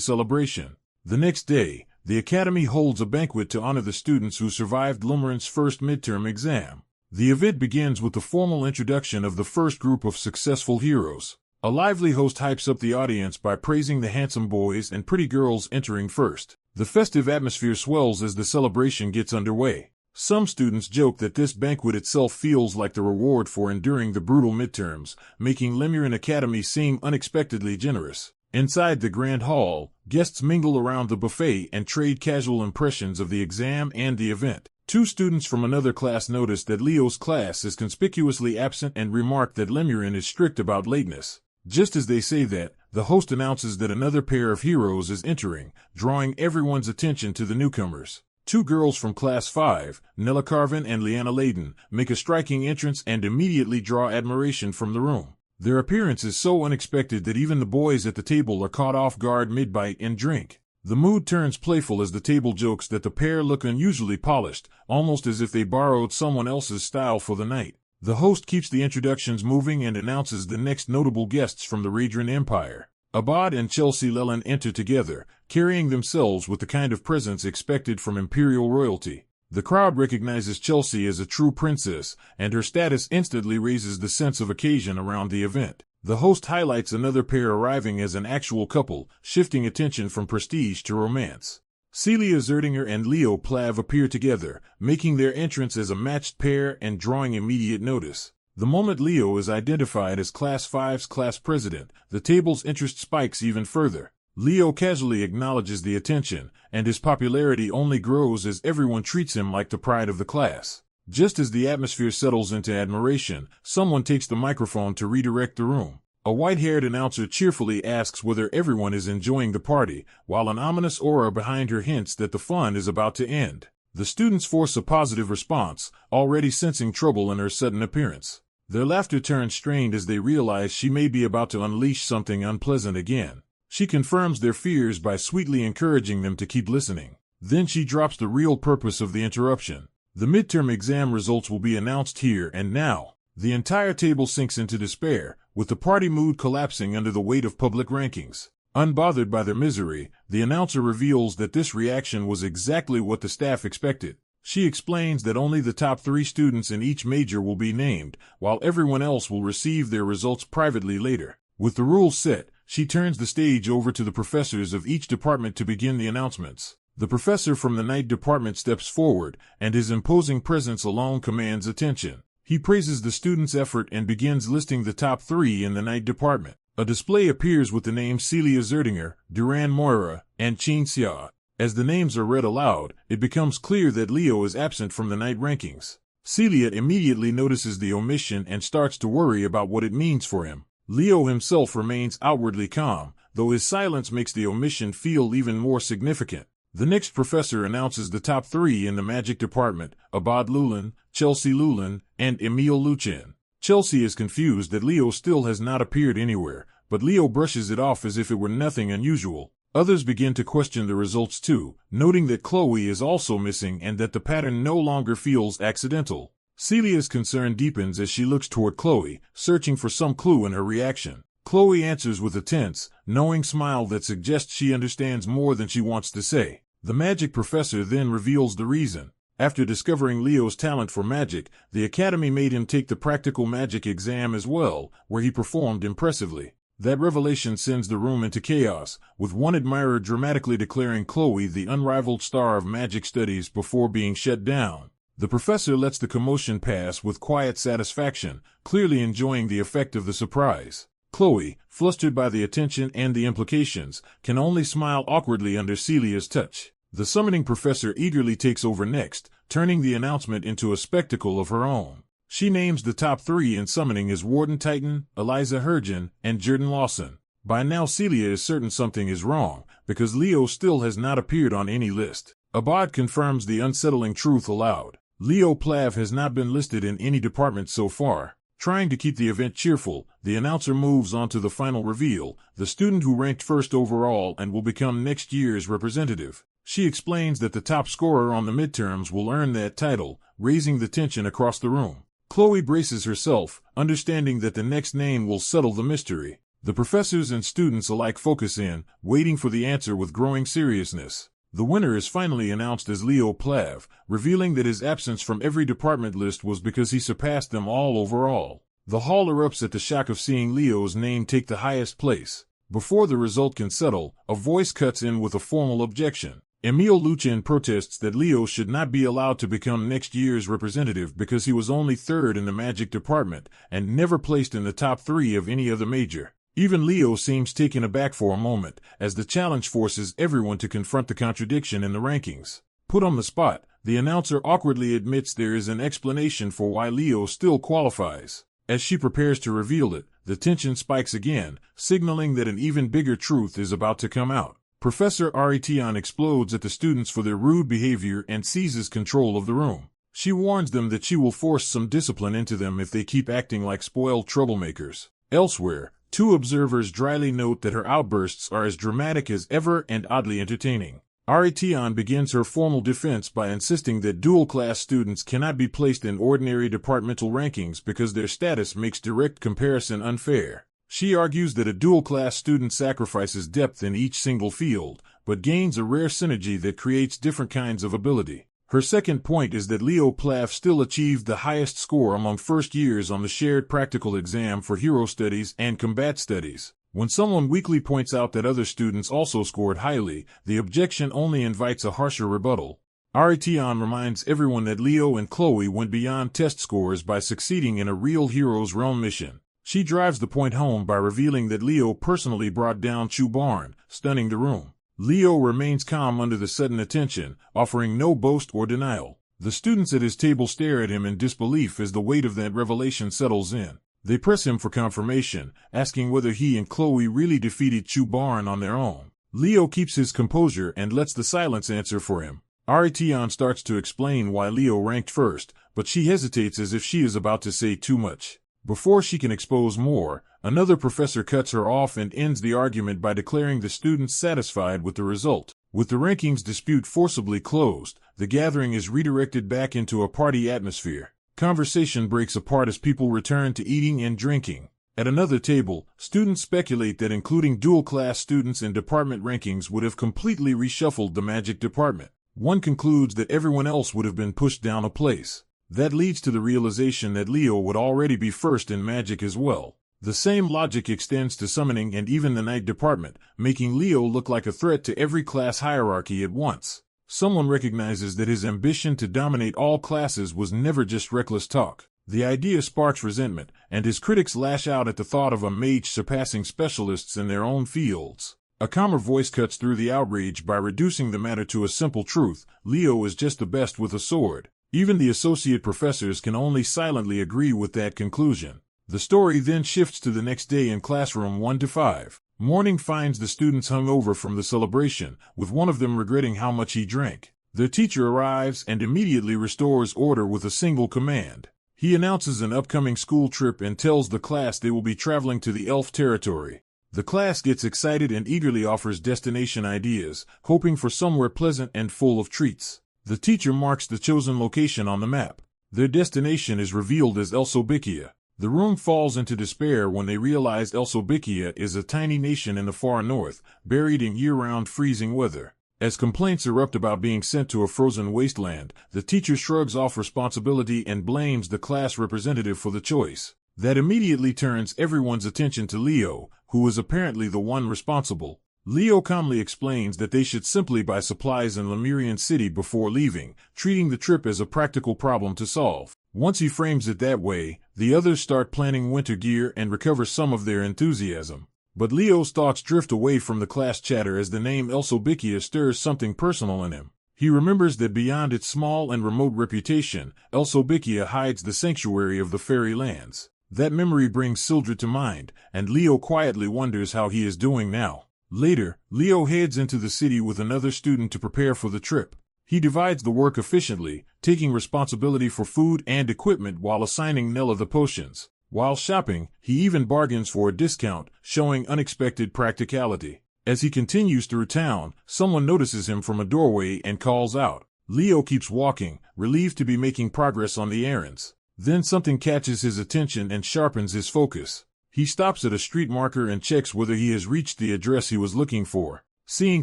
celebration. The next day, the Academy holds a banquet to honor the students who survived Lumaran's first midterm exam. The event begins with the formal introduction of the first group of successful heroes. A lively host hypes up the audience by praising the handsome boys and pretty girls entering first. The festive atmosphere swells as the celebration gets underway. Some students joke that this banquet itself feels like the reward for enduring the brutal midterms, making Lemuran Academy seem unexpectedly generous. Inside the grand hall, guests mingle around the buffet and trade casual impressions of the exam and the event. Two students from another class notice that Leo's class is conspicuously absent and remark that Lemuran is strict about lateness. Just as they say that, the host announces that another pair of heroes is entering, drawing everyone's attention to the newcomers. Two girls from Class 5, Nella Carvin and Leanna Layden, make a striking entrance and immediately draw admiration from the room. Their appearance is so unexpected that even the boys at the table are caught off guard mid-bite and drink. The mood turns playful as the table jokes that the pair look unusually polished, almost as if they borrowed someone else's style for the night. The host keeps the introductions moving and announces the next notable guests from the Radran Empire. Abad and Chelsea Leland enter together, carrying themselves with the kind of presence expected from imperial royalty. The crowd recognizes Chelsea as a true princess, and her status instantly raises the sense of occasion around the event. The host highlights another pair arriving as an actual couple, shifting attention from prestige to romance. Celia Zerdinger and Leo Plav appear together, making their entrance as a matched pair and drawing immediate notice. The moment Leo is identified as Class 5's class president, the table's interest spikes even further. Leo casually acknowledges the attention, and his popularity only grows as everyone treats him like the pride of the class. Just as the atmosphere settles into admiration, someone takes the microphone to redirect the room. A white-haired announcer cheerfully asks whether everyone is enjoying the party, while an ominous aura behind her hints that the fun is about to end. The students force a positive response, already sensing trouble in her sudden appearance. Their laughter turns strained as they realize she may be about to unleash something unpleasant again. She confirms their fears by sweetly encouraging them to keep listening. Then she drops the real purpose of the interruption. The midterm exam results will be announced here and now. The entire table sinks into despair, with the party mood collapsing under the weight of public rankings. Unbothered by their misery, the announcer reveals that this reaction was exactly what the staff expected. She explains that only the top 3 students in each major will be named, while everyone else will receive their results privately later. With the rules set, she turns the stage over to the professors of each department to begin the announcements. The professor from the night department steps forward, and his imposing presence alone commands attention. He praises the students' effort and begins listing the top 3 in the night department. A display appears with the names Celia Zerdinger, Duran Moira, and Chin Xia. As the names are read aloud, it becomes clear that Leo is absent from the night rankings. Celia immediately notices the omission and starts to worry about what it means for him. Leo himself remains outwardly calm, though his silence makes the omission feel even more significant. The next professor announces the top 3 in the magic department: Abad Lulin, Chelsea Lulin, and Emil Luchin. Chelsea is confused that Leo still has not appeared anywhere, but Leo brushes it off as if it were nothing unusual. Others begin to question the results too, noting that Chloe is also missing and that the pattern no longer feels accidental. Celia's concern deepens as she looks toward Chloe, searching for some clue in her reaction. Chloe answers with a tense, knowing smile that suggests she understands more than she wants to say. The magic professor then reveals the reason. After discovering Leo's talent for magic, the academy made him take the practical magic exam as well, where he performed impressively. That revelation sends the room into chaos, with one admirer dramatically declaring Chloe the unrivaled star of magic studies before being shut down. The professor lets the commotion pass with quiet satisfaction, clearly enjoying the effect of the surprise. Chloe, flustered by the attention and the implications, can only smile awkwardly under Celia's touch. The summoning professor eagerly takes over next, turning the announcement into a spectacle of her own. She names the top 3 in summoning as Warden Titan, Eliza Hergen, and Jordan Lawson. By now Celia is certain something is wrong, because Leo still has not appeared on any list. Abad confirms the unsettling truth aloud. Leo Plav has not been listed in any department so far. Trying to keep the event cheerful, the announcer moves on to the final reveal, the student who ranked first overall and will become next year's representative. She explains that the top scorer on the midterms will earn that title, raising the tension across the room. Chloe braces herself, understanding that the next name will settle the mystery. The professors and students alike focus in, waiting for the answer with growing seriousness. The winner is finally announced as Leo Plav, revealing that his absence from every department list was because he surpassed them all overall. The hall erupts at the shock of seeing Leo's name take the highest place. Before the result can settle, a voice cuts in with a formal objection. Emil Luchin protests that Leo should not be allowed to become next year's representative because he was only 3rd in the magic department and never placed in the top 3 of any other major. Even Leo seems taken aback for a moment, as the challenge forces everyone to confront the contradiction in the rankings. Put on the spot, the announcer awkwardly admits there is an explanation for why Leo still qualifies. As she prepares to reveal it, the tension spikes again, signaling that an even bigger truth is about to come out. Professor Aritian explodes at the students for their rude behavior and seizes control of the room. She warns them that she will force some discipline into them if they keep acting like spoiled troublemakers. Elsewhere, two observers dryly note that her outbursts are as dramatic as ever and oddly entertaining. Aritian begins her formal defense by insisting that dual-class students cannot be placed in ordinary departmental rankings because their status makes direct comparison unfair. She argues that a dual-class student sacrifices depth in each single field, but gains a rare synergy that creates different kinds of ability. Her second point is that Leo Plath still achieved the highest score among first years on the shared practical exam for Hero Studies and Combat Studies. When someone weakly points out that other students also scored highly, the objection only invites a harsher rebuttal. Aritian reminds everyone that Leo and Chloe went beyond test scores by succeeding in a real Heroes Realm mission. She drives the point home by revealing that Leo personally brought down Chu Barn, stunning the room. Leo remains calm under the sudden attention, offering no boast or denial. The students at his table stare at him in disbelief as the weight of that revelation settles in. They press him for confirmation, asking whether he and Chloe really defeated Chu Barn on their own. Leo keeps his composure and lets the silence answer for him. Aritian starts to explain why Leo ranked first, but she hesitates as if she is about to say too much. Before she can expose more, another professor cuts her off and ends the argument by declaring the students satisfied with the result. With the rankings dispute forcibly closed, the gathering is redirected back into a party atmosphere. Conversation breaks apart as people return to eating and drinking. At another table, students speculate that including dual-class students in department rankings would have completely reshuffled the magic department. One concludes that everyone else would have been pushed down a place. That leads to the realization that Leo would already be first in magic as well. The same logic extends to summoning and even the night department, making Leo look like a threat to every class hierarchy at once. Someone recognizes that his ambition to dominate all classes was never just reckless talk. The idea sparks resentment, and his critics lash out at the thought of a mage surpassing specialists in their own fields. A calmer voice cuts through the outrage by reducing the matter to a simple truth: Leo is just the best with a sword. Even the associate professors can only silently agree with that conclusion. The story then shifts to the next day in classroom 1-5. Morning finds the students hungover from the celebration, with one of them regretting how much he drank. Their teacher arrives and immediately restores order with a single command. He announces an upcoming school trip and tells the class they will be traveling to the elf territory. The class gets excited and eagerly offers destination ideas, hoping for somewhere pleasant and full of treats. The teacher marks the chosen location on the map. Their destination is revealed as Elsobikia. The room falls into despair when they realize Elsobikia is a tiny nation in the far north, buried in year-round freezing weather. As complaints erupt about being sent to a frozen wasteland, the teacher shrugs off responsibility and blames the class representative for the choice. That immediately turns everyone's attention to Leo, who is apparently the one responsible. Leo calmly explains that they should simply buy supplies in Lemurian City before leaving, treating the trip as a practical problem to solve. Once he frames it that way, the others start planning winter gear and recover some of their enthusiasm. But Leo's thoughts drift away from the class chatter as the name Elsobikia stirs something personal in him. He remembers that beyond its small and remote reputation, Elsobikia hides the sanctuary of the fairy lands. That memory brings Sildred to mind, and Leo quietly wonders how he is doing now. Later, Leo heads into the city with another student to prepare for the trip. He divides the work efficiently, taking responsibility for food and equipment while assigning Nella the potions. While shopping, he even bargains for a discount, showing unexpected practicality. As he continues through town, someone notices him from a doorway and calls out. Leo keeps walking, relieved to be making progress on the errands. Then something catches his attention and sharpens his focus. He stops at a street marker and checks whether he has reached the address he was looking for. Seeing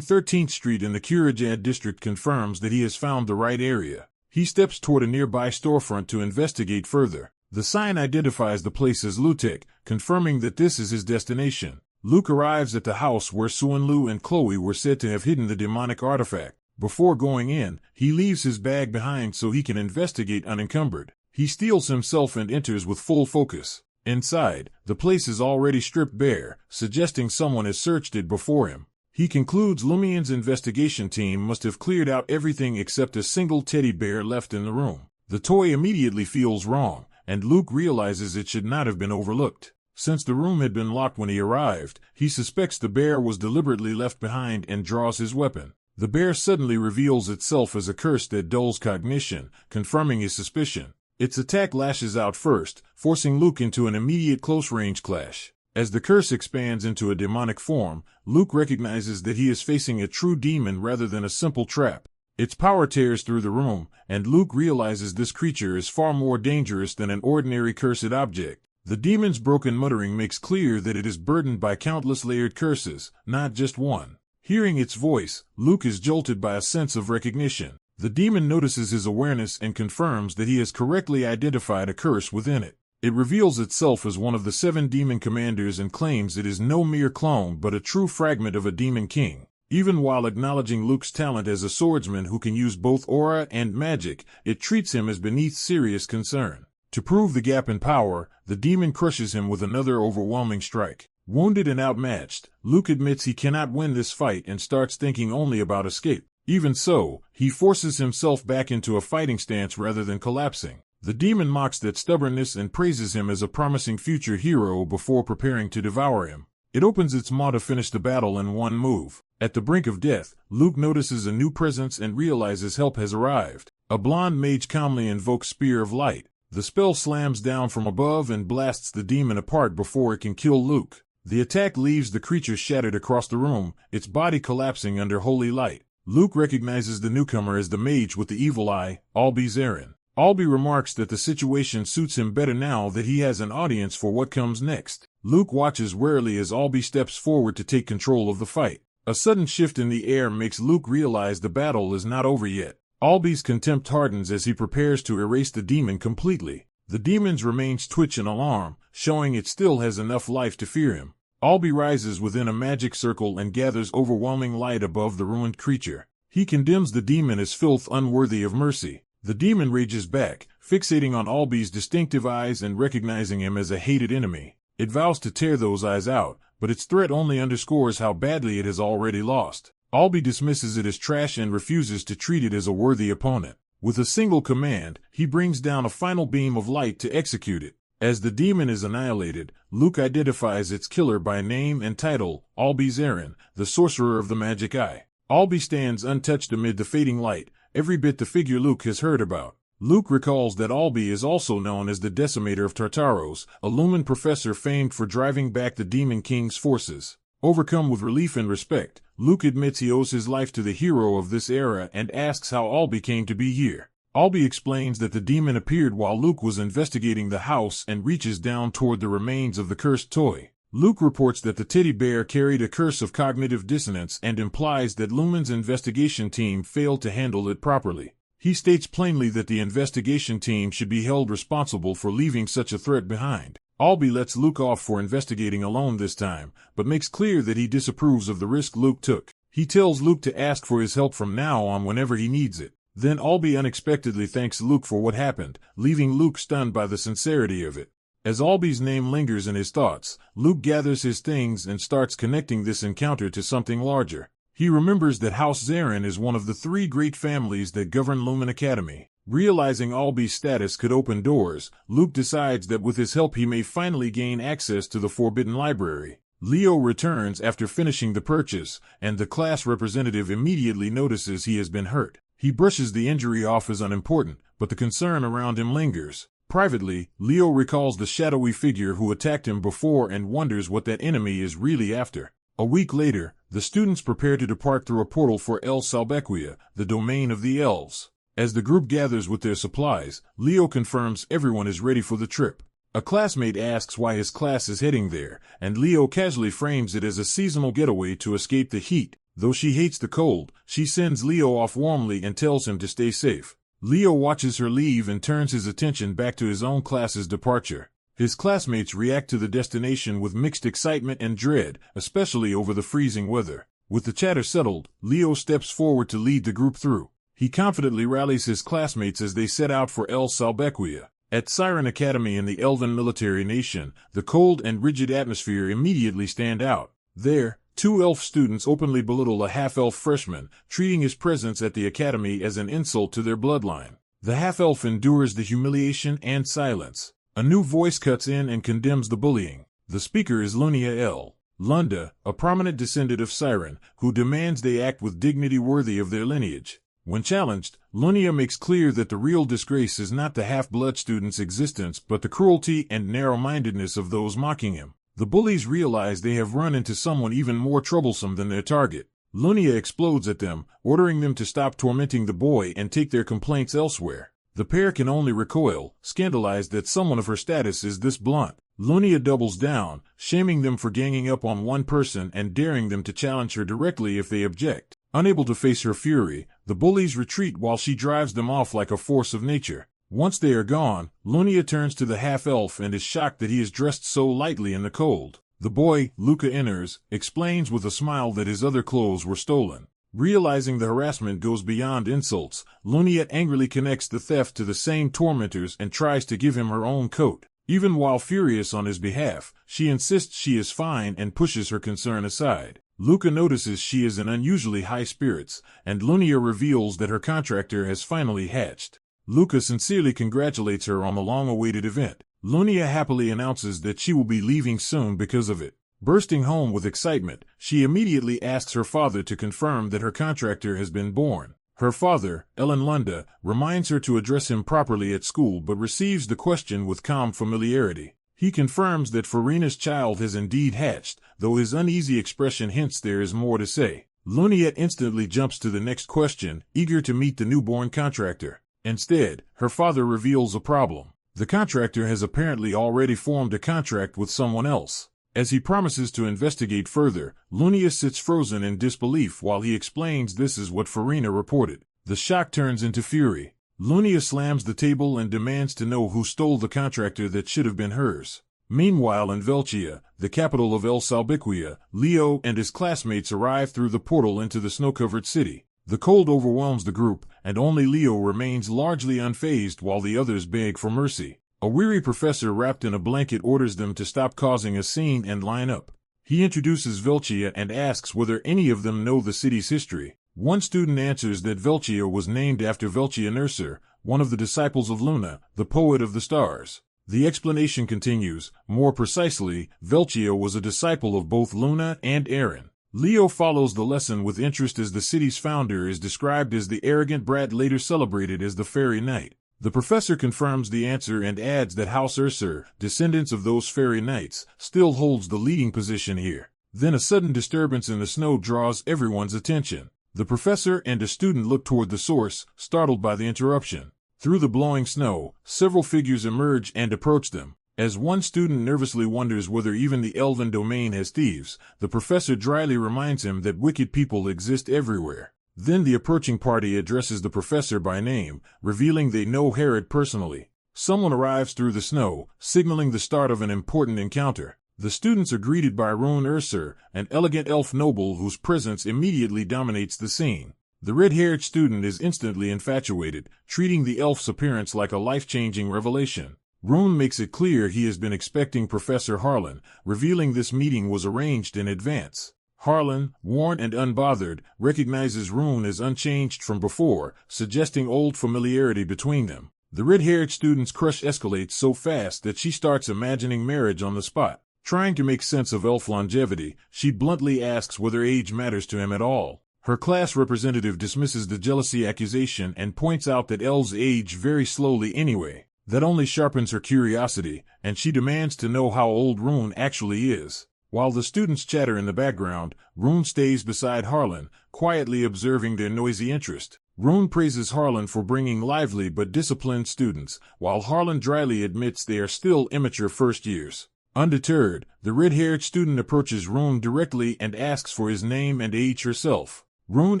13th Street in the Kurajad district confirms that he has found the right area. He steps toward a nearby storefront to investigate further. The sign identifies the place as Lutek, confirming that this is his destination. Luke arrives at the house where Suanlu and Chloe were said to have hidden the demonic artifact. Before going in, he leaves his bag behind so he can investigate unencumbered. He steels himself and enters with full focus. Inside, the place is already stripped bare, suggesting someone has searched it before him. He concludes Lumian's investigation team must have cleared out everything except a single teddy bear left in the room. The toy immediately feels wrong, and Luke realizes it should not have been overlooked. Since the room had been locked when he arrived, he suspects the bear was deliberately left behind and draws his weapon. The bear suddenly reveals itself as a curse that dulls cognition, confirming his suspicion. Its attack lashes out first, forcing Luke into an immediate close-range clash. As the curse expands into a demonic form, Luke recognizes that he is facing a true demon rather than a simple trap. Its power tears through the room, and Luke realizes this creature is far more dangerous than an ordinary cursed object. The demon's broken muttering makes clear that it is burdened by countless layered curses, not just one. Hearing its voice, Luke is jolted by a sense of recognition. The demon notices his awareness and confirms that he has correctly identified a curse within it. It reveals itself as one of the 7 demon commanders and claims it is no mere clone but a true fragment of a demon king. Even while acknowledging Luke's talent as a swordsman who can use both aura and magic, it treats him as beneath serious concern. To prove the gap in power, the demon crushes him with another overwhelming strike. Wounded and outmatched, Luke admits he cannot win this fight and starts thinking only about escape. Even so, he forces himself back into a fighting stance rather than collapsing. The demon mocks that stubbornness and praises him as a promising future hero before preparing to devour him. It opens its maw to finish the battle in one move. At the brink of death, Luke notices a new presence and realizes help has arrived. A blonde mage calmly invokes Spear of Light. The spell slams down from above and blasts the demon apart before it can kill Luke. The attack leaves the creature shattered across the room, its body collapsing under holy light. Luke recognizes the newcomer as the mage with the evil eye, Albie Zarin. Albie remarks that the situation suits him better now that he has an audience for what comes next. Luke watches warily as Albie steps forward to take control of the fight. A sudden shift in the air makes Luke realize the battle is not over yet. Albie's contempt hardens as he prepares to erase the demon completely. The demon's remains twitch in alarm, showing it still has enough life to fear him. Albie rises within a magic circle and gathers overwhelming light above the ruined creature. He condemns the demon as filth unworthy of mercy. The demon rages back, fixating on Albie's distinctive eyes and recognizing him as a hated enemy. It vows to tear those eyes out, but its threat only underscores how badly it has already lost. Albie dismisses it as trash and refuses to treat it as a worthy opponent. With a single command, he brings down a final beam of light to execute it. As the demon is annihilated, Luke identifies its killer by name and title, Albie Zarin, the sorcerer of the magic eye. Albie stands untouched amid the fading light, every bit the figure Luke has heard about. Luke recalls that Albie is also known as the Decimator of Tartaros, a Lumen professor famed for driving back the Demon King's forces. Overcome with relief and respect, Luke admits he owes his life to the hero of this era and asks how Albie came to be here. Albie explains that the demon appeared while Luke was investigating the house and reaches down toward the remains of the cursed toy. Luke reports that the teddy bear carried a curse of cognitive dissonance and implies that Lumen's investigation team failed to handle it properly. He states plainly that the investigation team should be held responsible for leaving such a threat behind. Albie lets Luke off for investigating alone this time, but makes clear that he disapproves of the risk Luke took. He tells Luke to ask for his help from now on whenever he needs it. Then Albie unexpectedly thanks Luke for what happened, leaving Luke stunned by the sincerity of it. As Albie's name lingers in his thoughts, Luke gathers his things and starts connecting this encounter to something larger. He remembers that House Zarin is one of the 3 great families that govern Lumen Academy. Realizing Albie's status could open doors, Luke decides that with his help he may finally gain access to the Forbidden Library. Leo returns after finishing the purchase, and the class representative immediately notices he has been hurt. He brushes the injury off as unimportant, but the concern around him lingers. Privately, Leo recalls the shadowy figure who attacked him before and wonders what that enemy is really after. A week later, the students prepare to depart through a portal for El Salbequia, the domain of the elves. As the group gathers with their supplies, Leo confirms everyone is ready for the trip. A classmate asks why his class is heading there, and Leo casually frames it as a seasonal getaway to escape the heat. Though she hates the cold, she sends Leo off warmly and tells him to stay safe. Leo watches her leave and turns his attention back to his own class's departure. His classmates react to the destination with mixed excitement and dread, especially over the freezing weather. With the chatter settled, Leo steps forward to lead the group through. He confidently rallies his classmates as they set out for El Salbequia. At Siren Academy in the Elven military nation, the cold and rigid atmosphere immediately stand out. There, 2 elf students openly belittle a half-elf freshman, treating his presence at the academy as an insult to their bloodline. The half-elf endures the humiliation and silence. A new voice cuts in and condemns the bullying. The speaker is Lunia L. Lunda, a prominent descendant of Siren, who demands they act with dignity worthy of their lineage. When challenged, Lunia makes clear that the real disgrace is not the half-blood student's existence but the cruelty and narrow-mindedness of those mocking him. The bullies realize they have run into someone even more troublesome than their target. Lunia explodes at them, ordering them to stop tormenting the boy and take their complaints elsewhere. The pair can only recoil, scandalized that someone of her status is this blunt. Lunia doubles down, shaming them for ganging up on one person and daring them to challenge her directly if they object. Unable to face her fury, the bullies retreat while she drives them off like a force of nature. Once they are gone, Lunia turns to the half-elf and is shocked that he is dressed so lightly in the cold. The boy, Luca enters, explains with a smile that his other clothes were stolen. Realizing the harassment goes beyond insults, Lunia angrily connects the theft to the same tormentors and tries to give him her own coat. Even while furious on his behalf, she insists she is fine and pushes her concern aside. Luca notices she is in unusually high spirits, and Lunia reveals that her contractor has finally hatched. Luca sincerely congratulates her on the long-awaited event. Lunia happily announces that she will be leaving soon because of it. Bursting home with excitement, she immediately asks her father to confirm that her contractor has been born. Her father, Ellen Lunda, reminds her to address him properly at school but receives the question with calm familiarity. He confirms that Farina's child has indeed hatched, though his uneasy expression hints there is more to say. Lunia instantly jumps to the next question, eager to meet the newborn contractor. Instead, her father reveals a problem. The contractor has apparently already formed a contract with someone else. As he promises to investigate further, Lunia sits frozen in disbelief while he explains this is what Farina reported. The shock turns into fury. Lunia slams the table and demands to know who stole the contractor that should have been hers. Meanwhile in Velcia, the capital of El Salbiquia, Leo and his classmates arrive through the portal into the snow-covered city. The cold overwhelms the group, and only Leo remains largely unfazed while the others beg for mercy. A weary professor wrapped in a blanket orders them to stop causing a scene and line up. He introduces Velcia and asks whether any of them know the city's history. One student answers that Velcia was named after Velcia Nerser, one of the disciples of Luna, the poet of the stars. The explanation continues. More precisely, Velcia was a disciple of both Luna and Aaron. Leo follows the lesson with interest as the city's founder is described as the arrogant brat later celebrated as the fairy knight. The professor confirms the answer and adds that House Urser, descendants of those fairy knights, still holds the leading position here. Then a sudden disturbance in the snow draws everyone's attention. The professor and a student look toward the source, startled by the interruption. Through the blowing snow, several figures emerge and approach them. As one student nervously wonders whether even the elven domain has thieves, the professor dryly reminds him that wicked people exist everywhere. Then the approaching party addresses the professor by name, revealing they know Herod personally. Someone arrives through the snow, signaling the start of an important encounter. The students are greeted by Rune Urser, an elegant elf noble whose presence immediately dominates the scene. The red-haired student is instantly infatuated, treating the elf's appearance like a life-changing revelation. Rune makes it clear he has been expecting Professor Harlan, revealing this meeting was arranged in advance. Harlan, worn and unbothered, recognizes Rune as unchanged from before, suggesting old familiarity between them. The red-haired student's crush escalates so fast that she starts imagining marriage on the spot. Trying to make sense of elf longevity, she bluntly asks whether age matters to him at all. Her class representative dismisses the jealousy accusation and points out that elves age very slowly anyway. That only sharpens her curiosity, and she demands to know how old Rune actually is. While the students chatter in the background, Rune stays beside Harlan, quietly observing their noisy interest. Rune praises Harlan for bringing lively but disciplined students, while Harlan dryly admits they are still immature first years. Undeterred, the red-haired student approaches Rune directly and asks for his name and age herself. Rune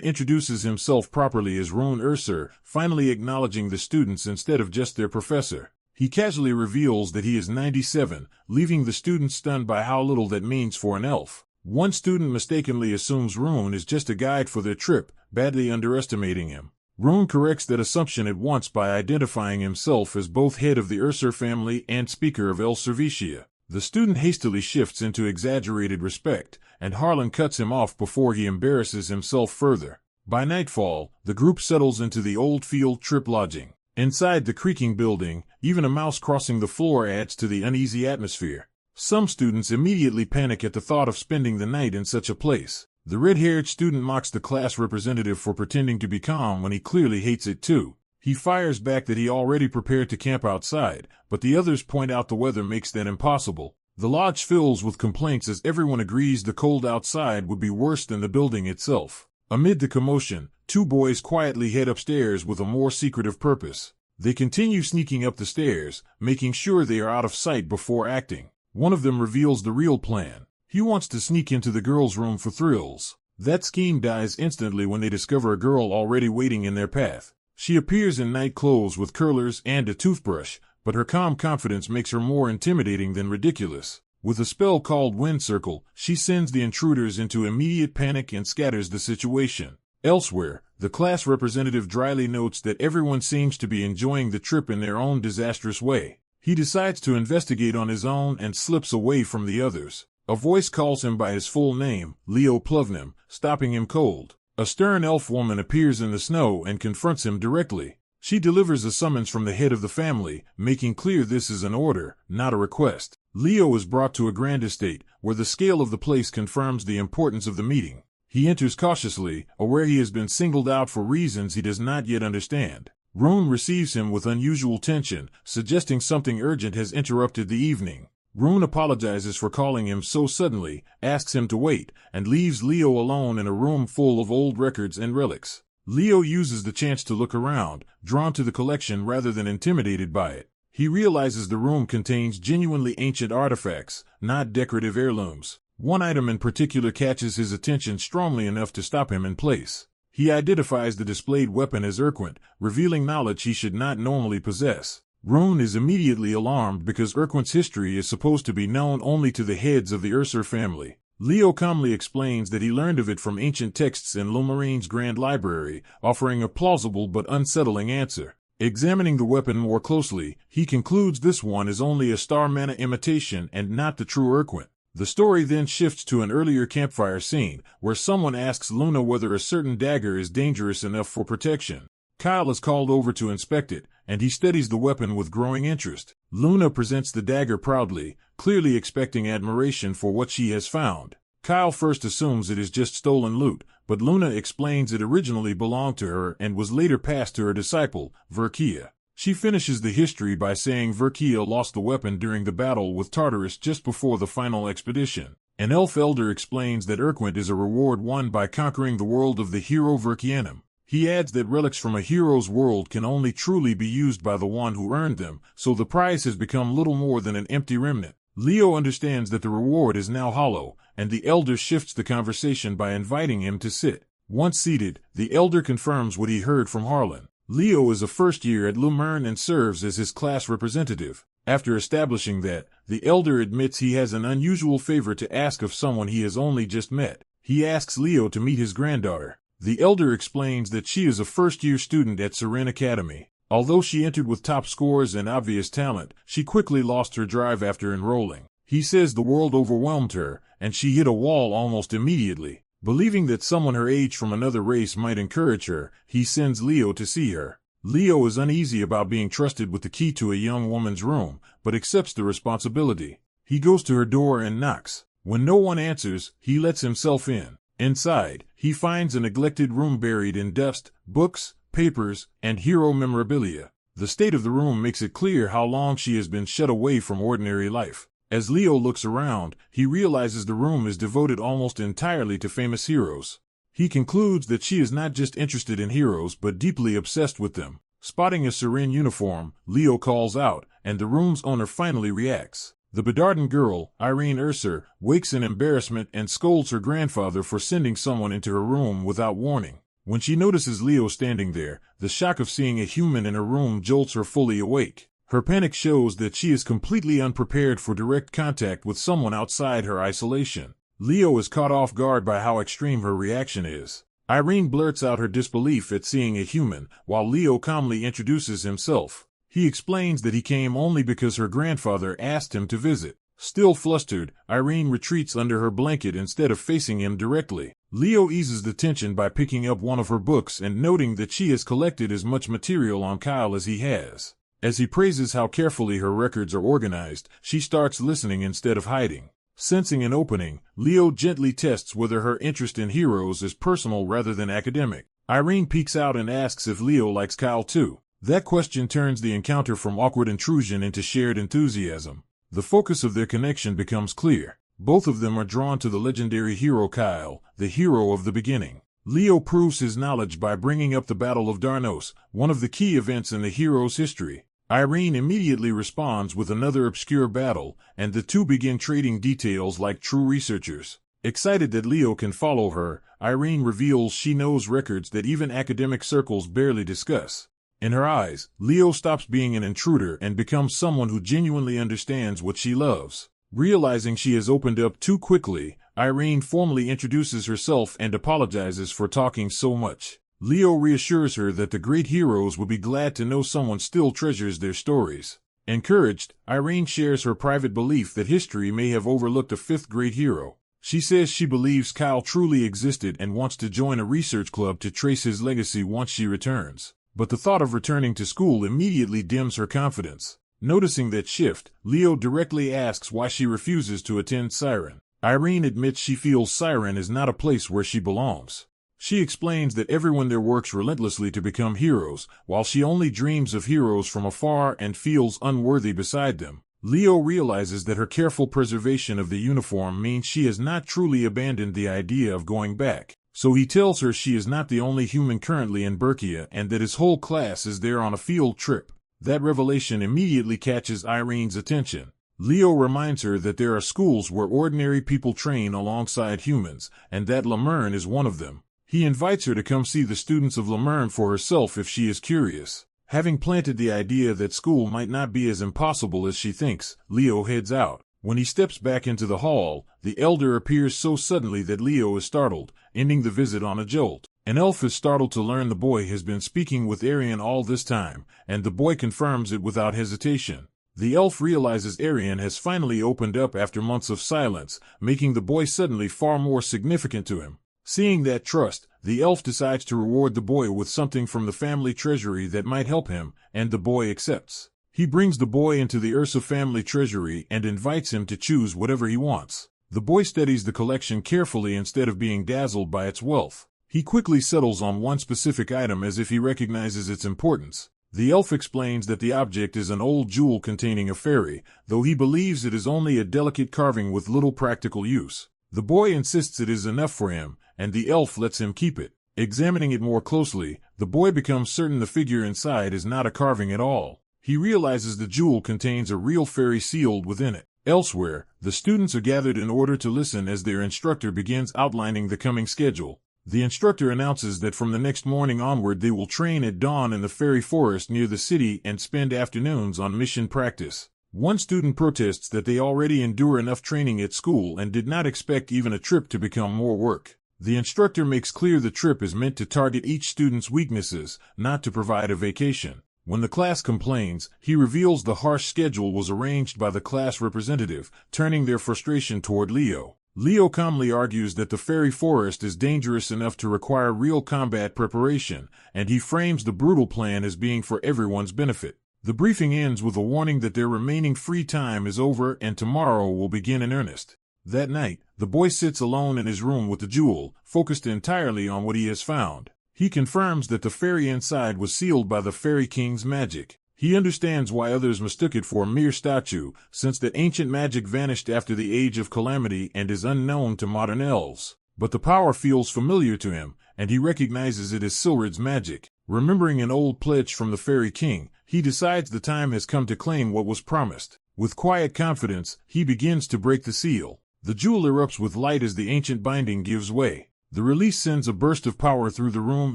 introduces himself properly as Rune Urser, finally acknowledging the students instead of just their professor. He casually reveals that he is 97, leaving the students stunned by how little that means for an elf. One student mistakenly assumes Rune is just a guide for their trip, badly underestimating him. Rune corrects that assumption at once by identifying himself as both head of the Urser family and speaker of El Servicia. The student hastily shifts into exaggerated respect, and Harlan cuts him off before he embarrasses himself further. By nightfall, the group settles into the old field trip lodging. Inside the creaking building, even a mouse crossing the floor adds to the uneasy atmosphere. Some students immediately panic at the thought of spending the night in such a place. The red-haired student mocks the class representative for pretending to be calm when he clearly hates it too. He fires back that he already prepared to camp outside, but the others point out the weather makes that impossible. The lodge fills with complaints as everyone agrees the cold outside would be worse than the building itself. Amid the commotion, two boys quietly head upstairs with a more secretive purpose. They continue sneaking up the stairs, making sure they are out of sight before acting. One of them reveals the real plan. He wants to sneak into the girls' room for thrills. That scheme dies instantly when they discover a girl already waiting in their path. She appears in night clothes with curlers and a toothbrush, but her calm confidence makes her more intimidating than ridiculous. With a spell called Wind Circle, she sends the intruders into immediate panic and scatters the situation. Elsewhere, the class representative dryly notes that everyone seems to be enjoying the trip in their own disastrous way. He decides to investigate on his own and slips away from the others. A voice calls him by his full name, Leo Pluvnim, stopping him cold. A stern elf woman appears in the snow and confronts him directly. She delivers a summons from the head of the family, making clear this is an order, not a request. Leo is brought to a grand estate, where the scale of the place confirms the importance of the meeting. He enters cautiously, aware he has been singled out for reasons he does not yet understand. Rune receives him with unusual tension, suggesting something urgent has interrupted the evening. Rune apologizes for calling him so suddenly, asks him to wait, and leaves Leo alone in a room full of old records and relics. Leo uses the chance to look around, drawn to the collection rather than intimidated by it. He realizes the room contains genuinely ancient artifacts, not decorative heirlooms. One item in particular catches his attention strongly enough to stop him in place. He identifies the displayed weapon as Urquint, revealing knowledge he should not normally possess. Rune is immediately alarmed because Urquint's history is supposed to be known only to the heads of the Ursur family. Leo calmly explains that he learned of it from ancient texts in Lumarine's Grand Library, offering a plausible but unsettling answer. Examining the weapon more closely, he concludes this one is only a Star Mana imitation and not the true Urquint. The story then shifts to an earlier campfire scene, where someone asks Luna whether a certain dagger is dangerous enough for protection. Kyle is called over to inspect it, and he studies the weapon with growing interest. Luna presents the dagger proudly, clearly expecting admiration for what she has found. Kyle first assumes it is just stolen loot, but Luna explains it originally belonged to her and was later passed to her disciple, Verkia. She finishes the history by saying Verkia lost the weapon during the battle with Tartarus just before the final expedition. An elf elder explains that Urquint is a reward won by conquering the world of the hero Verkianum. He adds that relics from a hero's world can only truly be used by the one who earned them, so the prize has become little more than an empty remnant. Leo understands that the reward is now hollow, and the elder shifts the conversation by inviting him to sit. Once seated, the elder confirms what he heard from Harlan. Leo is a first year at Lumerne and serves as his class representative. After establishing that, the elder admits he has an unusual favor to ask of someone he has only just met. He asks Leo to meet his granddaughter. The elder explains that she is a first-year student at Seren Academy. Although she entered with top scores and obvious talent, she quickly lost her drive after enrolling. He says the world overwhelmed her, and she hit a wall almost immediately. Believing that someone her age from another race might encourage her, he sends Leo to see her. Leo is uneasy about being trusted with the key to a young woman's room, but accepts the responsibility. He goes to her door and knocks. When no one answers, he lets himself in. Inside, he finds a neglected room buried in dust, books, papers, and hero memorabilia. The state of the room makes it clear how long she has been shut away from ordinary life. As Leo looks around, he realizes the room is devoted almost entirely to famous heroes. He concludes that she is not just interested in heroes but deeply obsessed with them. Spotting a Seren uniform, Leo calls out, and the room's owner finally reacts. The Bedarden girl, Irene Ursur, wakes in embarrassment and scolds her grandfather for sending someone into her room without warning. When she notices Leo standing there, the shock of seeing a human in her room jolts her fully awake. Her panic shows that she is completely unprepared for direct contact with someone outside her isolation. Leo is caught off guard by how extreme her reaction is. Irene blurts out her disbelief at seeing a human, while Leo calmly introduces himself. He explains that he came only because her grandfather asked him to visit. Still flustered, Irene retreats under her blanket instead of facing him directly. Leo eases the tension by picking up one of her books and noting that she has collected as much material on Kyle as he has. As he praises how carefully her records are organized, she starts listening instead of hiding. Sensing an opening, Leo gently tests whether her interest in heroes is personal rather than academic. Irene peeks out and asks if Leo likes Kyle too. That question turns the encounter from awkward intrusion into shared enthusiasm. The focus of their connection becomes clear. Both of them are drawn to the legendary hero Kyle, the hero of the beginning. Leo proves his knowledge by bringing up the Battle of Darnos, one of the key events in the hero's history. Irene immediately responds with another obscure battle, and the two begin trading details like true researchers. Excited that Leo can follow her, Irene reveals she knows records that even academic circles barely discuss. In her eyes, Leo stops being an intruder and becomes someone who genuinely understands what she loves. Realizing she has opened up too quickly, Irene formally introduces herself and apologizes for talking so much. Leo reassures her that the great heroes will be glad to know someone still treasures their stories. Encouraged, Irene shares her private belief that history may have overlooked a fifth great hero. She says she believes Kyle truly existed and wants to join a research club to trace his legacy once she returns. But the thought of returning to school immediately dims her confidence. Noticing that shift, Leo directly asks why she refuses to attend Siren. Irene admits she feels Siren is not a place where she belongs. She explains that everyone there works relentlessly to become heroes, while she only dreams of heroes from afar and feels unworthy beside them. Leo realizes that her careful preservation of the uniform means she has not truly abandoned the idea of going back. So he tells her she is not the only human currently in Berkia and that his whole class is there on a field trip. That revelation immediately catches Irene's attention. Leo reminds her that there are schools where ordinary people train alongside humans, and that Lemern is one of them. He invites her to come see the students of Lemern for herself if she is curious. Having planted the idea that school might not be as impossible as she thinks, Leo heads out. When he steps back into the hall, the elder appears so suddenly that Leo is startled, ending the visit on a jolt. An elf is startled to learn the boy has been speaking with Arian all this time, and the boy confirms it without hesitation. The elf realizes Arian has finally opened up after months of silence, making the boy suddenly far more significant to him. Seeing that trust, the elf decides to reward the boy with something from the family treasury that might help him, and the boy accepts. He brings the boy into the Ursa family treasury and invites him to choose whatever he wants. The boy studies the collection carefully instead of being dazzled by its wealth. He quickly settles on one specific item as if he recognizes its importance. The elf explains that the object is an old jewel containing a fairy, though he believes it is only a delicate carving with little practical use. The boy insists it is enough for him, and the elf lets him keep it. Examining it more closely, the boy becomes certain the figure inside is not a carving at all. He realizes the jewel contains a real fairy sealed within it. Elsewhere, the students are gathered in order to listen as their instructor begins outlining the coming schedule. The instructor announces that from the next morning onward they will train at dawn in the fairy forest near the city and spend afternoons on mission practice. One student protests that they already endure enough training at school and did not expect even a trip to become more work. The instructor makes clear the trip is meant to target each student's weaknesses, not to provide a vacation. When the class complains, he reveals the harsh schedule was arranged by the class representative, turning their frustration toward Leo. Leo calmly argues that the fairy forest is dangerous enough to require real combat preparation, and he frames the brutal plan as being for everyone's benefit. The briefing ends with a warning that their remaining free time is over and tomorrow will begin in earnest. That night, the boy sits alone in his room with the jewel, focused entirely on what he has found. He confirms that the fairy inside was sealed by the Fairy King's magic. He understands why others mistook it for a mere statue, since that ancient magic vanished after the Age of Calamity and is unknown to modern elves. But the power feels familiar to him, and he recognizes it as Silrid's magic. Remembering an old pledge from the Fairy King, he decides the time has come to claim what was promised. With quiet confidence, he begins to break the seal. The jewel erupts with light as the ancient binding gives way. The release sends a burst of power through the room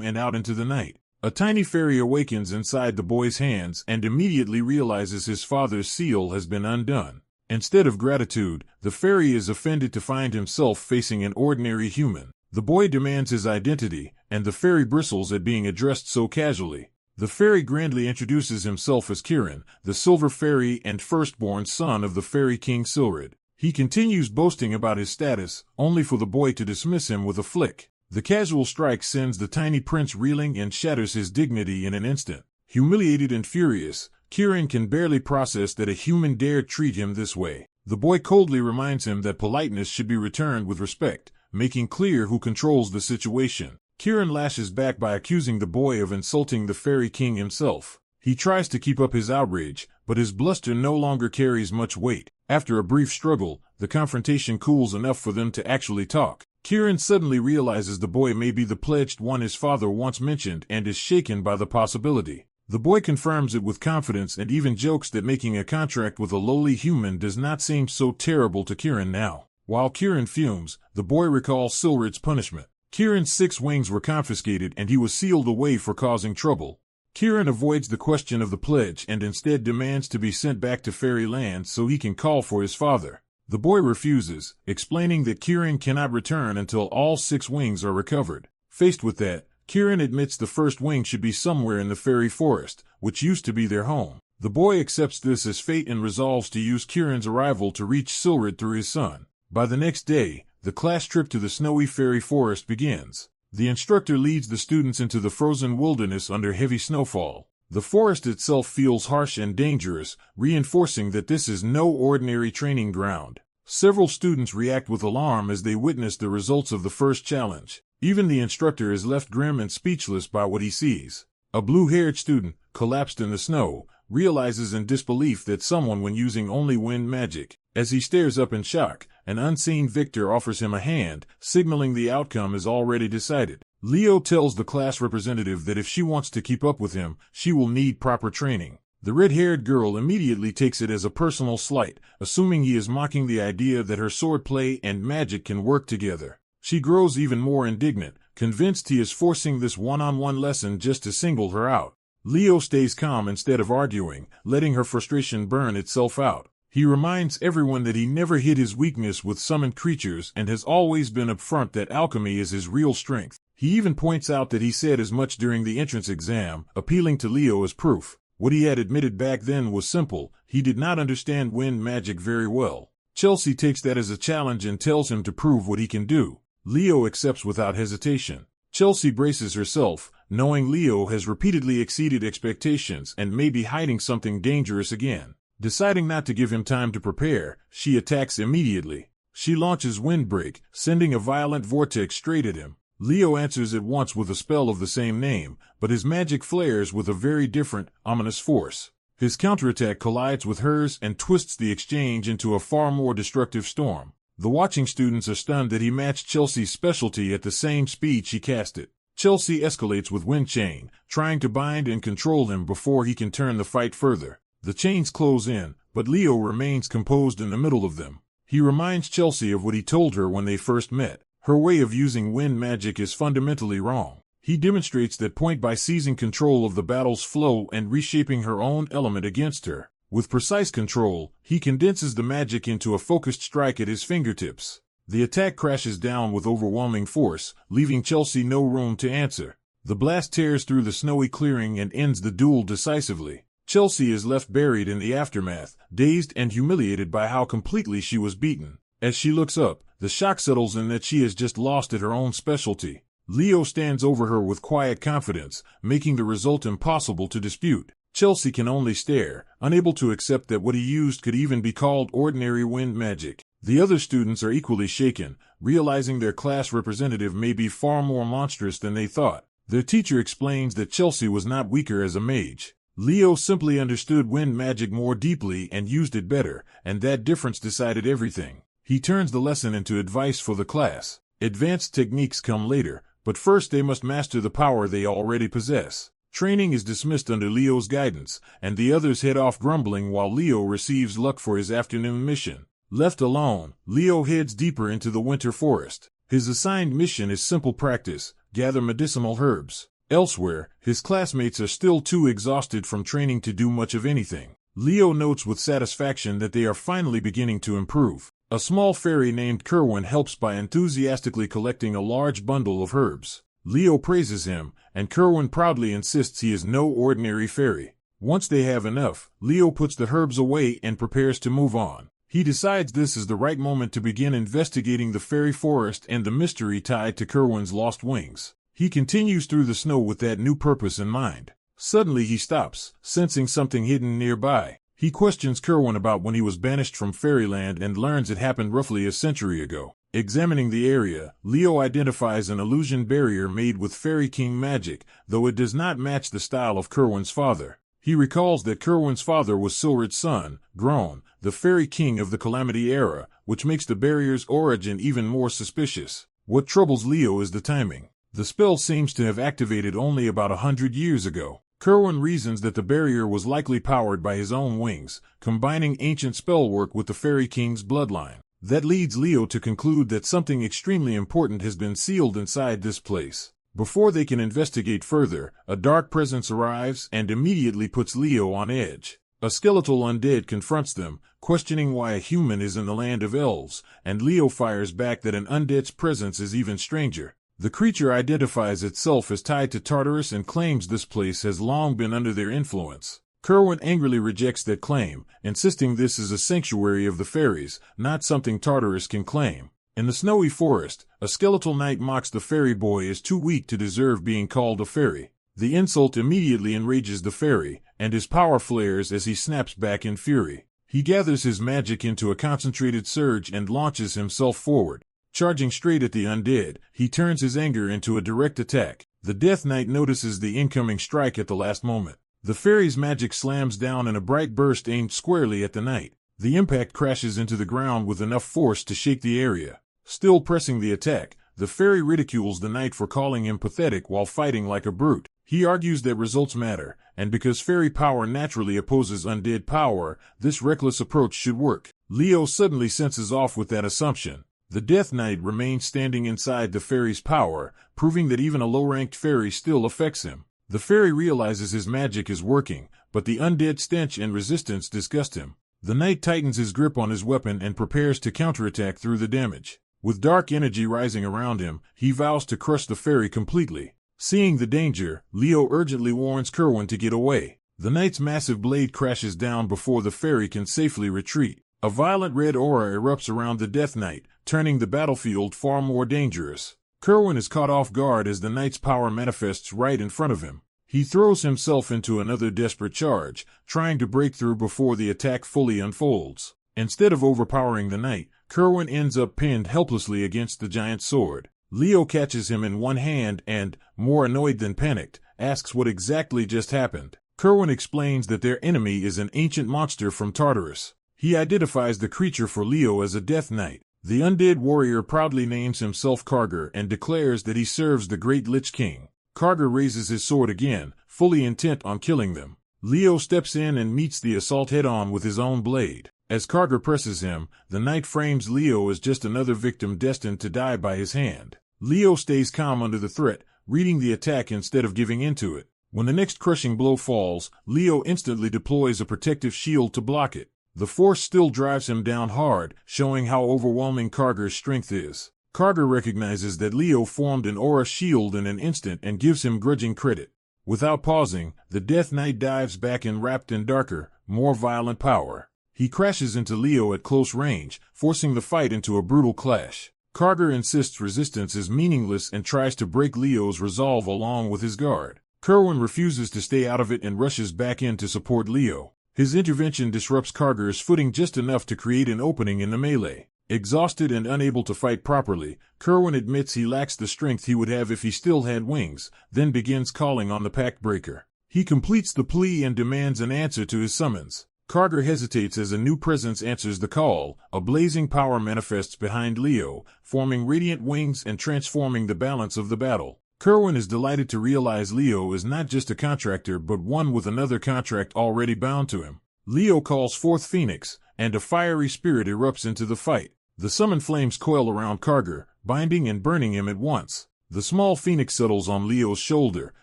and out into the night. A tiny fairy awakens inside the boy's hands and immediately realizes his father's seal has been undone. Instead of gratitude, the fairy is offended to find himself facing an ordinary human. The boy demands his identity, and the fairy bristles at being addressed so casually. The fairy grandly introduces himself as Kirin, the silver fairy and firstborn son of the Fairy King Silrid. He continues boasting about his status, only for the boy to dismiss him with a flick. The casual strike sends the tiny prince reeling and shatters his dignity in an instant. Humiliated and furious, Kirin can barely process that a human dared treat him this way. The boy coldly reminds him that politeness should be returned with respect, making clear who controls the situation. Kirin lashes back by accusing the boy of insulting the Fairy King himself. He tries to keep up his outrage, but his bluster no longer carries much weight. After a brief struggle, the confrontation cools enough for them to actually talk. Kieran suddenly realizes the boy may be the pledged one his father once mentioned and is shaken by the possibility. The boy confirms it with confidence and even jokes that making a contract with a lowly human does not seem so terrible to Kieran now. While Kieran fumes, the boy recalls Silrid's punishment. Kieran's 6 wings were confiscated and he was sealed away for causing trouble. Kieran avoids the question of the pledge and instead demands to be sent back to Fairyland so he can call for his father. The boy refuses, explaining that Kieran cannot return until all 6 wings are recovered. Faced with that, Kieran admits the first wing should be somewhere in the fairy forest, which used to be their home. The boy accepts this as fate and resolves to use Kieran's arrival to reach Silrid through his son. By the next day, the class trip to the snowy fairy forest begins. The instructor leads the students into the frozen wilderness under heavy snowfall. The forest itself feels harsh and dangerous, reinforcing that this is no ordinary training ground. Several students react with alarm as they witness the results of the first challenge. Even the instructor is left grim and speechless by what he sees. A blue-haired student, collapsed in the snow, realizes in disbelief that someone when using only wind magic. As he stares up in shock, an unseen victor offers him a hand, signaling the outcome is already decided. Leo tells the class representative that if she wants to keep up with him, she will need proper training. The red-haired girl immediately takes it as a personal slight, assuming he is mocking the idea that her swordplay and magic can work together. She grows even more indignant, convinced he is forcing this one-on-one lesson just to single her out. Leo stays calm instead of arguing, letting her frustration burn itself out. He reminds everyone that he never hid his weakness with summoned creatures and has always been upfront that alchemy is his real strength. He even points out that he said as much during the entrance exam, appealing to Leo as proof. What he had admitted back then was simple: he did not understand wind magic very well. Chelsea takes that as a challenge and tells him to prove what he can do. Leo accepts without hesitation. Chelsea braces herself, knowing Leo has repeatedly exceeded expectations and may be hiding something dangerous again. Deciding not to give him time to prepare, she attacks immediately. She launches Windbreak, sending a violent vortex straight at him. Leo answers at once with a spell of the same name, but his magic flares with a very different, ominous force. His counterattack collides with hers and twists the exchange into a far more destructive storm. The watching students are stunned that he matched Chelsea's specialty at the same speed she cast it. Chelsea escalates with Wind Chain, trying to bind and control him before he can turn the fight further. The chains close in, but Leo remains composed in the middle of them. He reminds Chelsea of what he told her when they first met. Her way of using wind magic is fundamentally wrong. He demonstrates that point by seizing control of the battle's flow and reshaping her own element against her. With precise control, he condenses the magic into a focused strike at his fingertips. The attack crashes down with overwhelming force, leaving Chelsea no room to answer. The blast tears through the snowy clearing and ends the duel decisively. Chelsea is left buried in the aftermath, dazed and humiliated by how completely she was beaten. As she looks up, the shock settles in that she has just lost at her own specialty. Leo stands over her with quiet confidence, making the result impossible to dispute. Chelsea can only stare, unable to accept that what he used could even be called ordinary wind magic. The other students are equally shaken, realizing their class representative may be far more monstrous than they thought. Their teacher explains that Chelsea was not weaker as a mage. Leo simply understood wind magic more deeply and used it better, and that difference decided everything. He turns the lesson into advice for the class. Advanced techniques come later, but first they must master the power they already possess. Training is dismissed under Leo's guidance, and the others head off grumbling while Leo receives luck for his afternoon mission. Left alone, Leo heads deeper into the winter forest. His assigned mission is simple practice: gather medicinal herbs. Elsewhere, his classmates are still too exhausted from training to do much of anything. Leo notes with satisfaction that they are finally beginning to improve. A small fairy named Kerwin helps by enthusiastically collecting a large bundle of herbs. Leo praises him, and Kerwin proudly insists he is no ordinary fairy. Once they have enough, Leo puts the herbs away and prepares to move on. He decides this is the right moment to begin investigating the fairy forest and the mystery tied to Kerwin's lost wings. He continues through the snow with that new purpose in mind. Suddenly he stops, sensing something hidden nearby. He questions Kerwin about when he was banished from Fairyland and learns it happened roughly a century ago. Examining the area, Leo identifies an illusion barrier made with Fairy King magic, though it does not match the style of Kerwin's father. He recalls that Kerwin's father was Silred's son, Groan, the fairy king of the Calamity era, which makes the barrier's origin even more suspicious. What troubles Leo is the timing. The spell seems to have activated only about 100 years ago. Kerwin reasons that the barrier was likely powered by his own wings, combining ancient spellwork with the Fairy King's bloodline. That leads Leo to conclude that something extremely important has been sealed inside this place. Before they can investigate further, a dark presence arrives and immediately puts Leo on edge. A skeletal undead confronts them, questioning why a human is in the land of elves, and Leo fires back that an undead's presence is even stranger. The creature identifies itself as tied to Tartarus and claims this place has long been under their influence. Kerwin angrily rejects that claim, insisting this is a sanctuary of the fairies, not something Tartarus can claim. In the snowy forest, a skeletal knight mocks the fairy boy as too weak to deserve being called a fairy. The insult immediately enrages the fairy, and his power flares as he snaps back in fury. He gathers his magic into a concentrated surge and launches himself forward. Charging straight at the undead, he turns his anger into a direct attack. The Death Knight notices the incoming strike at the last moment. The fairy's magic slams down in a bright burst aimed squarely at the knight. The impact crashes into the ground with enough force to shake the area. Still pressing the attack, the fairy ridicules the knight for calling him pathetic while fighting like a brute. He argues that results matter, and because fairy power naturally opposes undead power, this reckless approach should work. Leo suddenly senses off with that assumption. The Death Knight remains standing inside the fairy's power, proving that even a low-ranked fairy still affects him. The fairy realizes his magic is working, but the undead stench and resistance disgust him. The knight tightens his grip on his weapon and prepares to counterattack through the damage. With dark energy rising around him, he vows to crush the fairy completely. Seeing the danger, Leo urgently warns Kerwin to get away. The knight's massive blade crashes down before the fairy can safely retreat. A violent red aura erupts around the Death Knight, turning the battlefield far more dangerous. Kerwin is caught off guard as the knight's power manifests right in front of him. He throws himself into another desperate charge, trying to break through before the attack fully unfolds. Instead of overpowering the knight, Kerwin ends up pinned helplessly against the giant sword. Leo catches him in one hand and, more annoyed than panicked, asks what exactly just happened. Kerwin explains that their enemy is an ancient monster from Tartarus. He identifies the creature for Leo as a Death Knight. The undead warrior proudly names himself Karger and declares that he serves the great Lich King. Karger raises his sword again, fully intent on killing them. Leo steps in and meets the assault head-on with his own blade. As Karger presses him, the knight frames Leo as just another victim destined to die by his hand. Leo stays calm under the threat, reading the attack instead of giving into it. When the next crushing blow falls, Leo instantly deploys a protective shield to block it. The force still drives him down hard, showing how overwhelming Karger's strength is. Karger recognizes that Leo formed an aura shield in an instant and gives him grudging credit. Without pausing, the Death Knight dives back and wrapped in darker, more violent power. He crashes into Leo at close range, forcing the fight into a brutal clash. Karger insists resistance is meaningless and tries to break Leo's resolve along with his guard. Kerwin refuses to stay out of it and rushes back in to support Leo. His intervention disrupts Karger's footing just enough to create an opening in the melee. Exhausted and unable to fight properly, Kerwin admits he lacks the strength he would have if he still had wings, then begins calling on the Pact Breaker. He completes the plea and demands an answer to his summons. Karger hesitates as a new presence answers the call. A blazing power manifests behind Leo, forming radiant wings and transforming the balance of the battle. Kerwin is delighted to realize Leo is not just a contractor but one with another contract already bound to him. Leo calls forth Phoenix, and a fiery spirit erupts into the fight. The summoned flames coil around Karger, binding and burning him at once. The small phoenix settles on Leo's shoulder,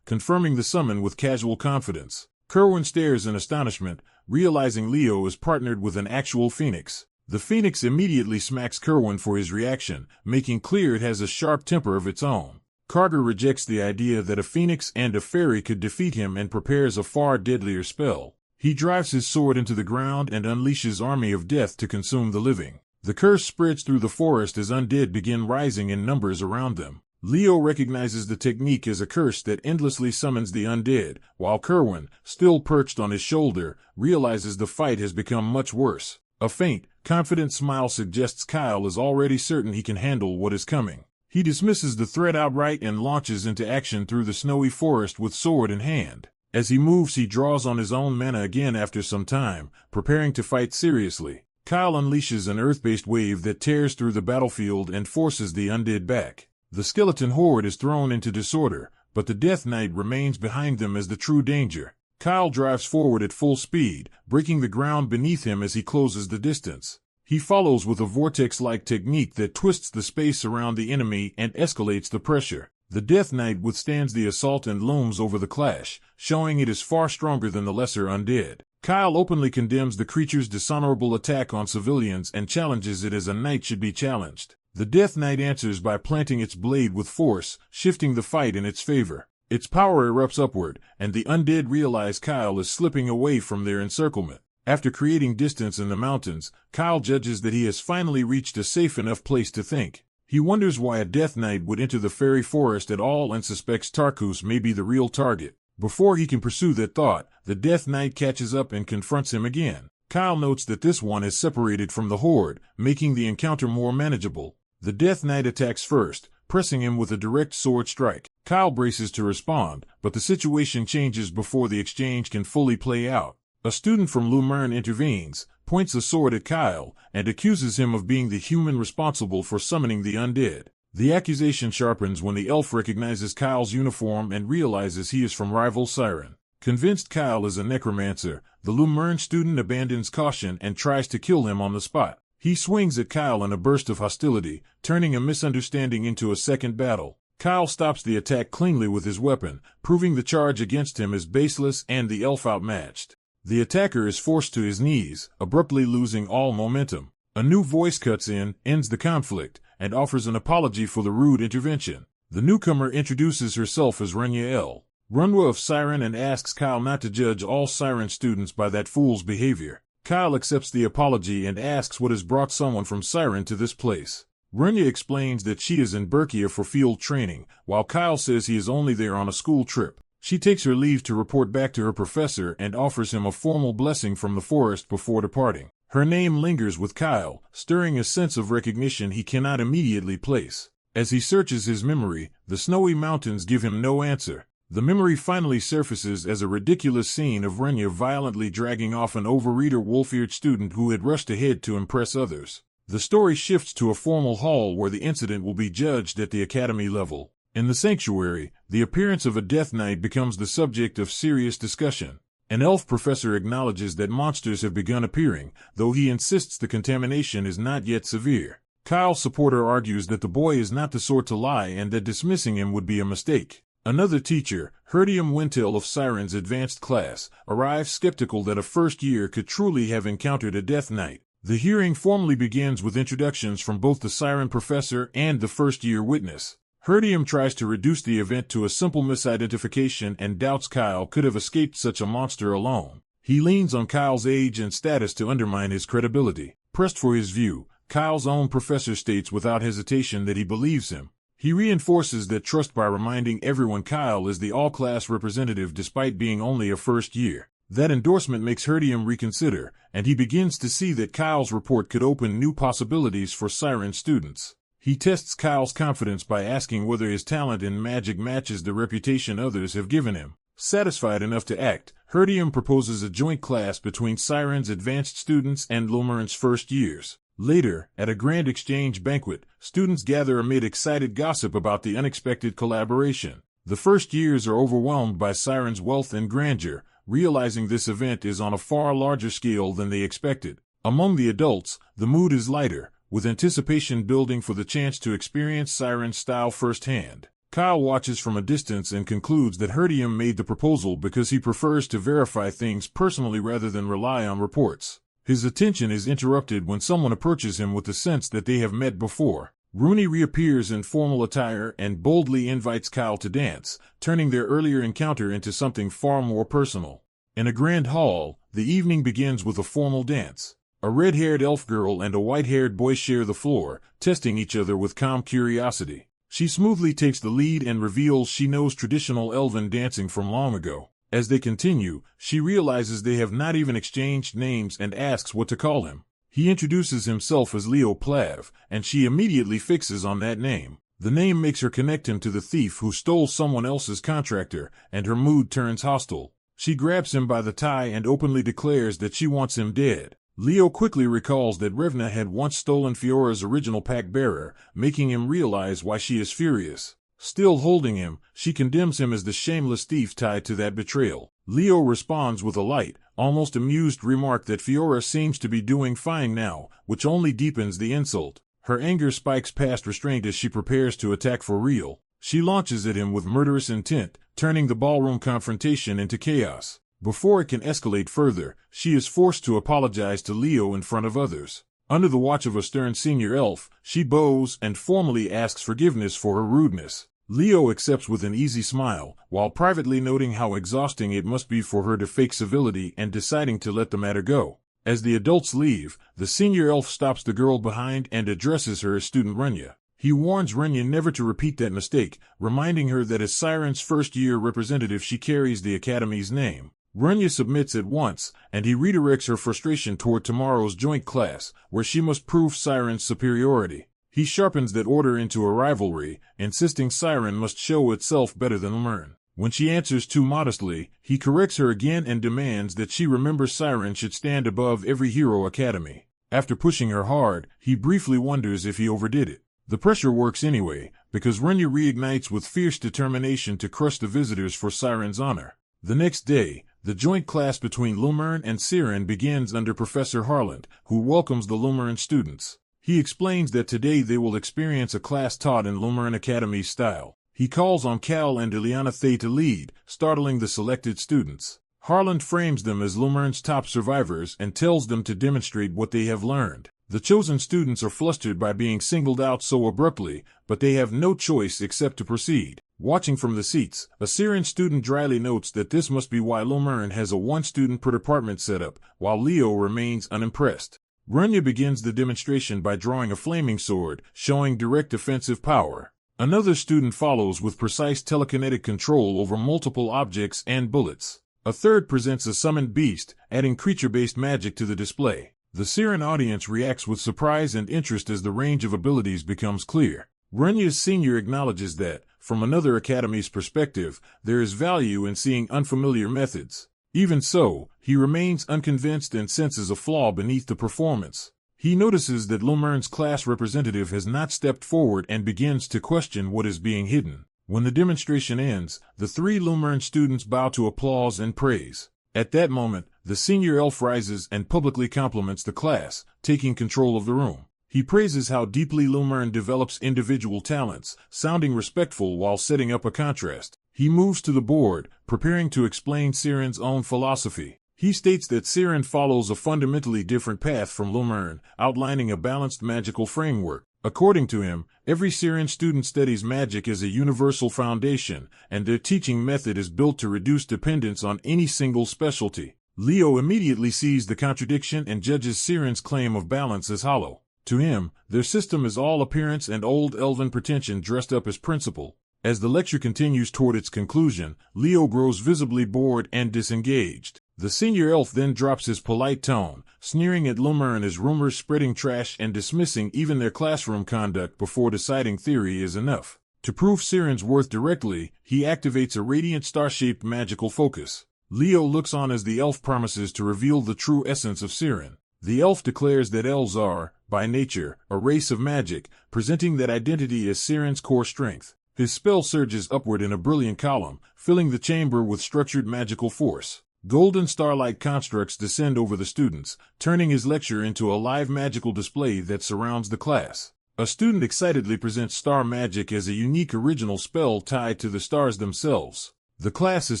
confirming the summon with casual confidence. Kerwin stares in astonishment, realizing Leo is partnered with an actual phoenix. The phoenix immediately smacks Kerwin for his reaction, making clear it has a sharp temper of its own. Karger rejects the idea that a phoenix and a fairy could defeat him and prepares a far deadlier spell. He drives his sword into the ground and unleashes army of death to consume the living. The curse spreads through the forest as undead begin rising in numbers around them. Leo recognizes the technique as a curse that endlessly summons the undead, while Kerwin, still perched on his shoulder, realizes the fight has become much worse. A faint, confident smile suggests Kyle is already certain he can handle what is coming. He dismisses the threat outright and launches into action through the snowy forest with sword in hand. As he moves, he draws on his own mana again after some time, preparing to fight seriously. Kyle unleashes an earth-based wave that tears through the battlefield and forces the undead back. The skeleton horde is thrown into disorder, but the Death Knight remains behind them as the true danger. Kyle drives forward at full speed, breaking the ground beneath him as he closes the distance. He follows with a vortex-like technique that twists the space around the enemy and escalates the pressure. The Death Knight withstands the assault and looms over the clash, showing it is far stronger than the lesser undead. Kyle openly condemns the creature's dishonorable attack on civilians and challenges it as a knight should be challenged. The Death Knight answers by planting its blade with force, shifting the fight in its favor. Its power erupts upward, and the undead realize Kyle is slipping away from their encirclement. After creating distance in the mountains, Kyle judges that he has finally reached a safe enough place to think. He wonders why a Death Knight would enter the fairy forest at all and suspects Tarkus may be the real target. Before he can pursue that thought, the Death Knight catches up and confronts him again. Kyle notes that this one is separated from the horde, making the encounter more manageable. The Death Knight attacks first, pressing him with a direct sword strike. Kyle braces to respond, but the situation changes before the exchange can fully play out. A student from Lumerne intervenes, points a sword at Kyle, and accuses him of being the human responsible for summoning the undead. The accusation sharpens when the elf recognizes Kyle's uniform and realizes he is from rival Siren. Convinced Kyle is a necromancer, the Lumerne student abandons caution and tries to kill him on the spot. He swings at Kyle in a burst of hostility, turning a misunderstanding into a second battle. Kyle stops the attack cleanly with his weapon, proving the charge against him is baseless and the elf outmatched. The attacker is forced to his knees, abruptly losing all momentum. A new voice cuts in, ends the conflict, and offers an apology for the rude intervention. The newcomer introduces herself as Royale, Manhwa of Siren, and asks Kyle not to judge all Siren students by that fool's behavior. Kyle accepts the apology and asks what has brought someone from Siren to this place. Royale explains that she is in Berkia for field training, while Kyle says he is only there on a school trip. She takes her leave to report back to her professor and offers him a formal blessing from the forest before departing. Her name lingers with Kyle, stirring a sense of recognition he cannot immediately place. As he searches his memory, the snowy mountains give him no answer. The memory finally surfaces as a ridiculous scene of Renya violently dragging off an overeater wolf-eared student who had rushed ahead to impress others. The story shifts to a formal hall where the incident will be judged at the academy level. In the sanctuary, the appearance of a Death Knight becomes the subject of serious discussion. An elf professor acknowledges that monsters have begun appearing, though he insists the contamination is not yet severe. Kyle's supporter argues that the boy is not the sort to lie and that dismissing him would be a mistake. Another teacher, Herdium Wintel of Siren's advanced class, arrives skeptical that a first year could truly have encountered a Death Knight. The hearing formally begins with introductions from both the Siren professor and the first-year witness. Herdium tries to reduce the event to a simple misidentification and doubts Kyle could have escaped such a monster alone. He leans on Kyle's age and status to undermine his credibility. Pressed for his view, Kyle's own professor states without hesitation that he believes him. He reinforces that trust by reminding everyone Kyle is the all-class representative despite being only a first year. That endorsement makes Herdium reconsider, and he begins to see that Kyle's report could open new possibilities for Siren students. He tests Kyle's confidence by asking whether his talent in magic matches the reputation others have given him. Satisfied enough to act, Herdium proposes a joint class between Siren's advanced students and Lumerne's first years. Later, at a grand exchange banquet, students gather amid excited gossip about the unexpected collaboration. The first years are overwhelmed by Siren's wealth and grandeur, realizing this event is on a far larger scale than they expected. Among the adults, the mood is lighter, with anticipation building for the chance to experience Siren's style firsthand. Kyle watches from a distance and concludes that Herdium made the proposal because he prefers to verify things personally rather than rely on reports. His attention is interrupted when someone approaches him with the sense that they have met before. Rooney reappears in formal attire and boldly invites Kyle to dance, turning their earlier encounter into something far more personal. In a grand hall, the evening begins with a formal dance. A red-haired elf girl and a white-haired boy share the floor, testing each other with calm curiosity. She smoothly takes the lead and reveals she knows traditional elven dancing from long ago. As they continue, she realizes they have not even exchanged names and asks what to call him. He introduces himself as Leo Plav, and she immediately fixes on that name. The name makes her connect him to the thief who stole someone else's contractor, and her mood turns hostile. She grabs him by the tie and openly declares that she wants him dead. Leo quickly recalls that Revna had once stolen Fiora's original pack-bearer, making him realize why she is furious. Still holding him, she condemns him as the shameless thief tied to that betrayal. Leo responds with a light, almost amused remark that Fiora seems to be doing fine now, which only deepens the insult. Her anger spikes past restraint as she prepares to attack for real. She launches at him with murderous intent, turning the ballroom confrontation into chaos. Before it can escalate further, she is forced to apologize to Leo in front of others. Under the watch of a stern senior elf, she bows and formally asks forgiveness for her rudeness. Leo accepts with an easy smile, while privately noting how exhausting it must be for her to fake civility and deciding to let the matter go. As the adults leave, the senior elf stops the girl behind and addresses her as student Renya. He warns Renya never to repeat that mistake, reminding her that as Siren's first-year representative she carries the Academy's name. Renya submits at once, and he redirects her frustration toward tomorrow's joint class, where she must prove Siren's superiority. He sharpens that order into a rivalry, insisting Siren must show itself better than Lemurn. When she answers too modestly, he corrects her again and demands that she remember Siren should stand above every hero academy. After pushing her hard, he briefly wonders if he overdid it. The pressure works anyway, because Renya reignites with fierce determination to crush the visitors for Siren's honor. The next day, the joint class between Lumern and Siren begins under Professor Harland, who welcomes the Lumern students. He explains that today they will experience a class taught in Lumern Academy's style. He calls on Cal and Ileana Thay to lead, startling the selected students. Harland frames them as Lumern's top survivors and tells them to demonstrate what they have learned. The chosen students are flustered by being singled out so abruptly, but they have no choice except to proceed. Watching from the seats, a Siren student dryly notes that this must be why Lumern has a one-student per department setup, while Leo remains unimpressed. Renya begins the demonstration by drawing a flaming sword, showing direct offensive power. Another student follows with precise telekinetic control over multiple objects and bullets. A third presents a summoned beast, adding creature-based magic to the display. The Siren audience reacts with surprise and interest as the range of abilities becomes clear. Renya's senior acknowledges that, from another academy's perspective, there is value in seeing unfamiliar methods. Even so, he remains unconvinced and senses a flaw beneath the performance. He notices that Lumern's class representative has not stepped forward and begins to question what is being hidden. When the demonstration ends, the three Lumern students bow to applause and praise. At that moment, the senior elf rises and publicly compliments the class, taking control of the room. He praises how deeply Lumern develops individual talents, sounding respectful while setting up a contrast. He moves to the board, preparing to explain Siren's own philosophy. He states that Siren follows a fundamentally different path from Lumern, outlining a balanced magical framework. According to him, every Siren student studies magic as a universal foundation, and their teaching method is built to reduce dependence on any single specialty. Leo immediately sees the contradiction and judges Siren's claim of balance as hollow. To him, their system is all appearance and old elven pretension dressed up as principle. As the lecture continues toward its conclusion, Leo grows visibly bored and disengaged. The senior elf then drops his polite tone, sneering at Lumern as rumors spreading trash and dismissing even their classroom conduct before deciding theory is enough. To prove Siren's worth directly, he activates a radiant star-shaped magical focus. Leo looks on as the elf promises to reveal the true essence of Siren. The elf declares that elves are, by nature, a race of magic, presenting that identity as Siren's core strength. His spell surges upward in a brilliant column, filling the chamber with structured magical force. Golden starlight constructs descend over the students, turning his lecture into a live magical display that surrounds the class. A student excitedly presents star magic as a unique original spell tied to the stars themselves. The class is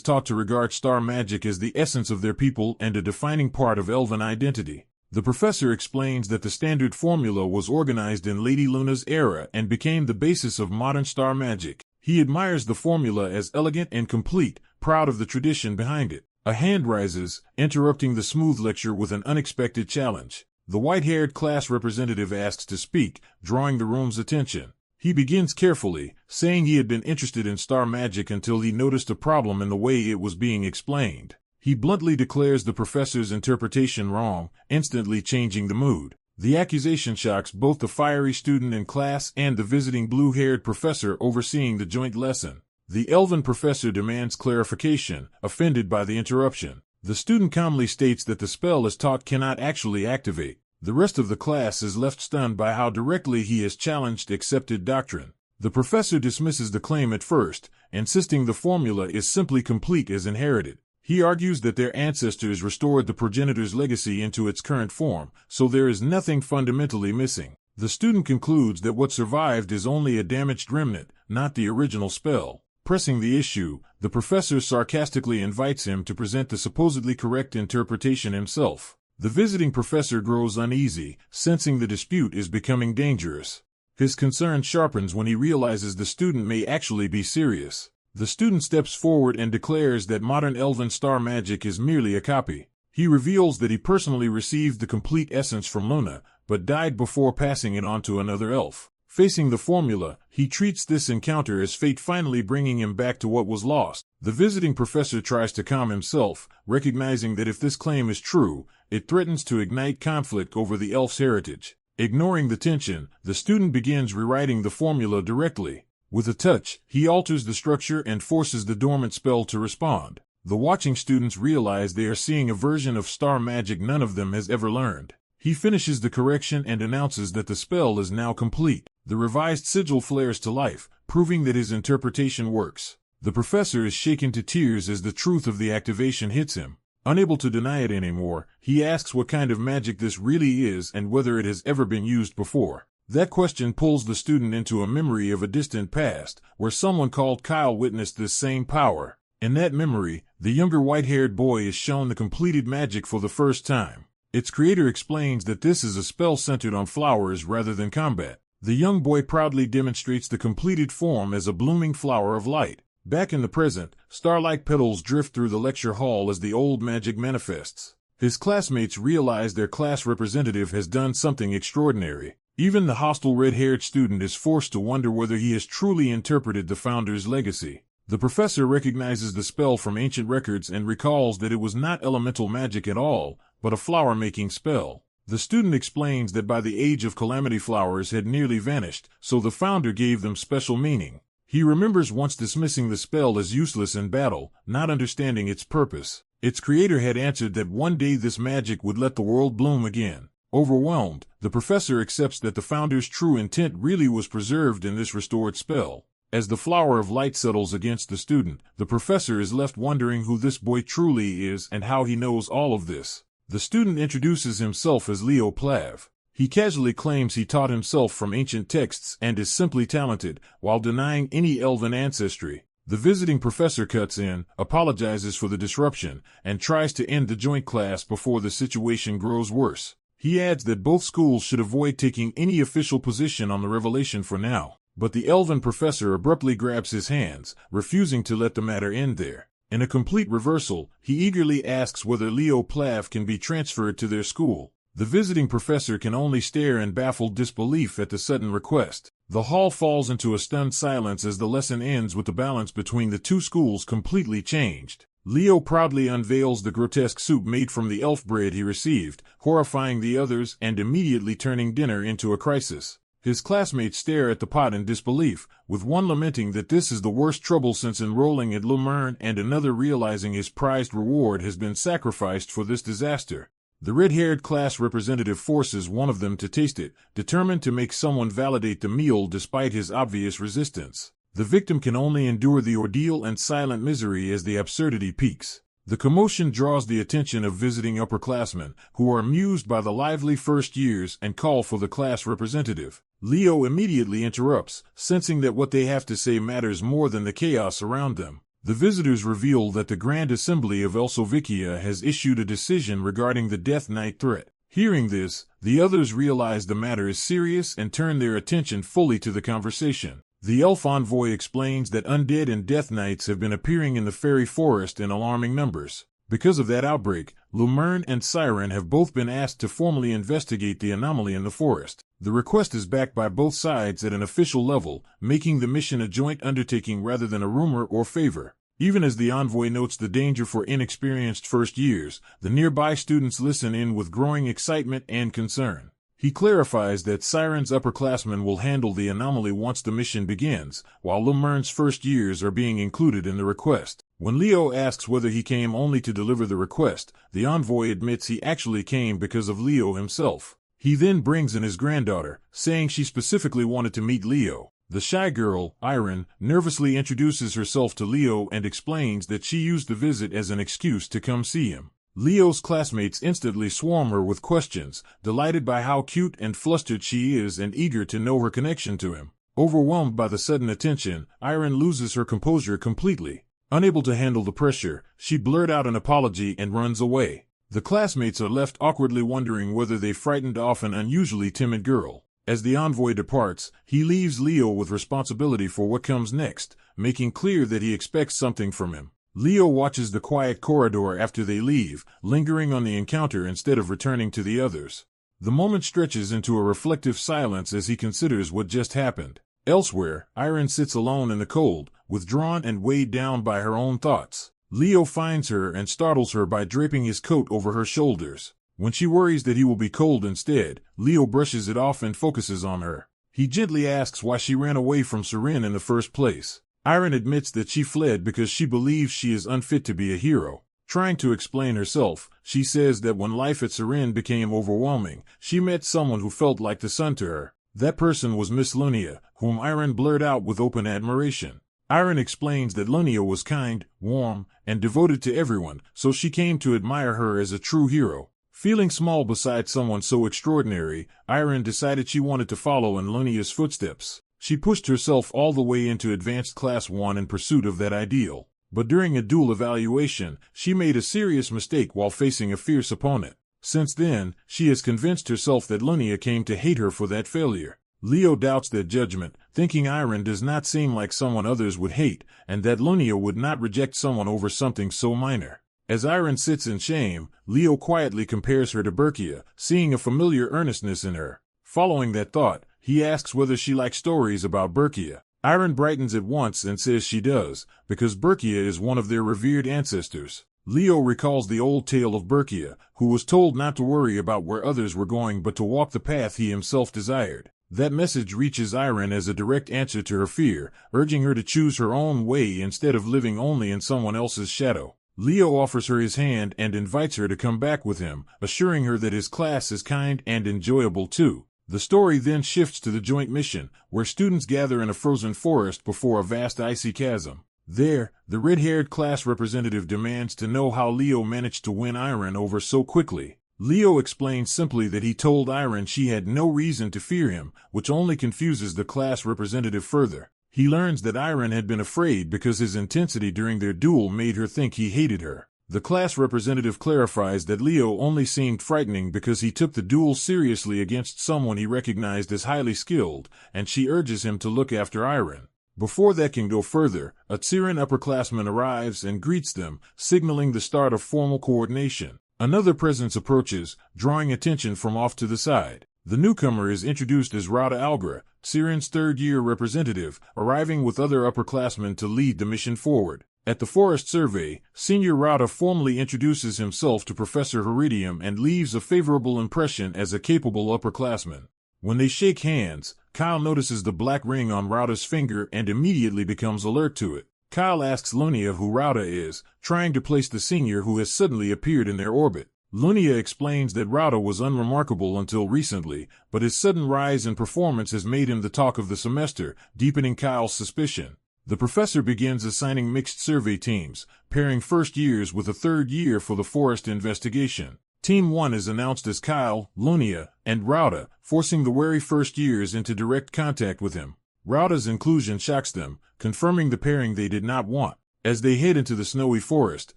taught to regard star magic as the essence of their people and a defining part of elven identity. The professor explains that the standard formula was organized in Lady Luna's era and became the basis of modern star magic. He admires the formula as elegant and complete, proud of the tradition behind it. A hand rises, interrupting the smooth lecture with an unexpected challenge. The white-haired class representative asks to speak, drawing the room's attention. He begins carefully, saying he had been interested in star magic until he noticed a problem in the way it was being explained. He bluntly declares the professor's interpretation wrong, instantly changing the mood. The accusation shocks both the fiery student in class and the visiting blue-haired professor overseeing the joint lesson. The elven professor demands clarification, offended by the interruption. The student calmly states that the spell as taught cannot actually activate. The rest of the class is left stunned by how directly he has challenged accepted doctrine. The professor dismisses the claim at first, insisting the formula is simply complete as inherited. He argues that their ancestors restored the progenitor's legacy into its current form, so there is nothing fundamentally missing. The student concludes that what survived is only a damaged remnant, not the original spell. Pressing the issue, the professor sarcastically invites him to present the supposedly correct interpretation himself. The visiting professor grows uneasy, sensing the dispute is becoming dangerous. His concern sharpens when he realizes the student may actually be serious. The student steps forward and declares that modern elven star magic is merely a copy. He reveals that he personally received the complete essence from Luna, but died before passing it on to another elf. Facing the formula, he treats this encounter as fate finally bringing him back to what was lost. The visiting professor tries to calm himself, recognizing that if this claim is true, it threatens to ignite conflict over the elf's heritage. Ignoring the tension, the student begins rewriting the formula directly. With a touch, he alters the structure and forces the dormant spell to respond. The watching students realize they are seeing a version of star magic none of them has ever learned. He finishes the correction and announces that the spell is now complete. The revised sigil flares to life, proving that his interpretation works. The professor is shaken to tears as the truth of the activation hits him. Unable to deny it anymore, he asks what kind of magic this really is and whether it has ever been used before. That question pulls the student into a memory of a distant past, where someone called Kyle witnessed this same power. In that memory, the younger white-haired boy is shown the completed magic for the first time. Its creator explains that this is a spell centered on flowers rather than combat. The young boy proudly demonstrates the completed form as a blooming flower of light. Back in the present, star-like petals drift through the lecture hall as the old magic manifests. His classmates realize their class representative has done something extraordinary. Even the hostile red-haired student is forced to wonder whether he has truly interpreted the founder's legacy. The professor recognizes the spell from ancient records and recalls that it was not elemental magic at all, but a flower-making spell. The student explains that by the age of calamity flowers had nearly vanished, so the founder gave them special meaning. He remembers once dismissing the spell as useless in battle, not understanding its purpose. Its creator had answered that one day this magic would let the world bloom again. Overwhelmed, the professor accepts that the founder's true intent really was preserved in this restored spell. As the flower of light settles against the student, the professor is left wondering who this boy truly is and how he knows all of this. The student introduces himself as Leo Plav. He casually claims he taught himself from ancient texts and is simply talented, while denying any elven ancestry. The visiting professor cuts in, apologizes for the disruption, and tries to end the joint class before the situation grows worse. He adds that both schools should avoid taking any official position on the revelation for now, but the elven professor abruptly grabs his hands, refusing to let the matter end there. In a complete reversal, he eagerly asks whether Leo Plav can be transferred to their school. The visiting professor can only stare in baffled disbelief at the sudden request. The hall falls into a stunned silence as the lesson ends with the balance between the two schools completely changed. Leo proudly unveils the grotesque soup made from the elf bread he received, horrifying the others and immediately turning dinner into a crisis. His classmates stare at the pot in disbelief, with one lamenting that this is the worst trouble since enrolling at Lumerne and another realizing his prized reward has been sacrificed for this disaster. The red-haired class representative forces one of them to taste it, determined to make someone validate the meal despite his obvious resistance. The victim can only endure the ordeal and silent misery as the absurdity peaks. The commotion draws the attention of visiting upperclassmen, who are amused by the lively first years and call for the class representative. Leo immediately interrupts, sensing that what they have to say matters more than the chaos around them. The visitors reveal that the Grand Assembly of Elsovikia has issued a decision regarding the Death Knight threat. Hearing this, the others realize the matter is serious and turn their attention fully to the conversation. The elf envoy explains that undead and death knights have been appearing in the fairy forest in alarming numbers. Because of that outbreak, Lumerne and Siren have both been asked to formally investigate the anomaly in the forest. The request is backed by both sides at an official level, making the mission a joint undertaking rather than a rumor or favor. Even as the envoy notes the danger for inexperienced first years, the nearby students listen in with growing excitement and concern. He clarifies that Siren's upperclassmen will handle the anomaly once the mission begins, while Lemurn's first years are being included in the request. When Leo asks whether he came only to deliver the request, the envoy admits he actually came because of Leo himself. He then brings in his granddaughter, saying she specifically wanted to meet Leo. The shy girl, Iron, nervously introduces herself to Leo and explains that she used the visit as an excuse to come see him. Leo's classmates instantly swarm her with questions, delighted by how cute and flustered she is and eager to know her connection to him. Overwhelmed by the sudden attention, Iron loses her composure completely. Unable to handle the pressure, she blurts out an apology and runs away. The classmates are left awkwardly wondering whether they frightened off an unusually timid girl. As the envoy departs, he leaves Leo with responsibility for what comes next, making clear that he expects something from him. Leo watches the quiet corridor after they leave, lingering on the encounter instead of returning to the others. The moment stretches into a reflective silence as he considers what just happened. Elsewhere, Iron sits alone in the cold, withdrawn and weighed down by her own thoughts. Leo finds her and startles her by draping his coat over her shoulders. When she worries that he will be cold instead, Leo brushes it off and focuses on her. He gently asks why she ran away from Siren in the first place. Iron admits that she fled because she believes she is unfit to be a hero. Trying to explain herself, she says that when life at Siren became overwhelming, she met someone who felt like the sun to her. That person was Miss Lunia, whom Iron blurted out with open admiration. Iron explains that Lunia was kind, warm, and devoted to everyone, so she came to admire her as a true hero. Feeling small beside someone so extraordinary, Iron decided she wanted to follow in Lunia's footsteps. She pushed herself all the way into Advanced Class 1 in pursuit of that ideal. But during a dual evaluation, she made a serious mistake while facing a fierce opponent. Since then, she has convinced herself that Lunia came to hate her for that failure. Leo doubts that judgment, thinking Iron does not seem like someone others would hate, and that Lunia would not reject someone over something so minor. As Iron sits in shame, Leo quietly compares her to Berkia, seeing a familiar earnestness in her. Following that thought, he asks whether she likes stories about Berkia. Iron brightens at once and says she does, because Berkia is one of their revered ancestors. Leo recalls the old tale of Berkia, who was told not to worry about where others were going but to walk the path he himself desired. That message reaches Iron as a direct answer to her fear, urging her to choose her own way instead of living only in someone else's shadow. Leo offers her his hand and invites her to come back with him, assuring her that his class is kind and enjoyable too. The story then shifts to the joint mission, where students gather in a frozen forest before a vast icy chasm. There, the red-haired class representative demands to know how Leo managed to win Iron over so quickly. Leo explains simply that he told Iron she had no reason to fear him, which only confuses the class representative further. He learns that Iron had been afraid because his intensity during their duel made her think he hated her. The class representative clarifies that Leo only seemed frightening because he took the duel seriously against someone he recognized as highly skilled, and she urges him to look after Iron. Before that can go further, a Tsiren upperclassman arrives and greets them, signaling the start of formal coordination. Another presence approaches, drawing attention from off to the side. The newcomer is introduced as Rada Algra, Tsiren's third-year representative, arriving with other upperclassmen to lead the mission forward. At the forest survey, Senior Rada formally introduces himself to Professor Heridium and leaves a favorable impression as a capable upperclassman. When they shake hands, Kyle notices the black ring on Rada's finger and immediately becomes alert to it. Kyle asks Lunia who Rada is, trying to place the senior who has suddenly appeared in their orbit. Lunia explains that Rada was unremarkable until recently, but his sudden rise in performance has made him the talk of the semester, deepening Kyle's suspicion. The professor begins assigning mixed survey teams, pairing first years with a third year for the forest investigation. Team 1 is announced as Kyle, Lunia, and Rada, forcing the wary first years into direct contact with him. Rada's inclusion shocks them, confirming the pairing they did not want. As they head into the snowy forest,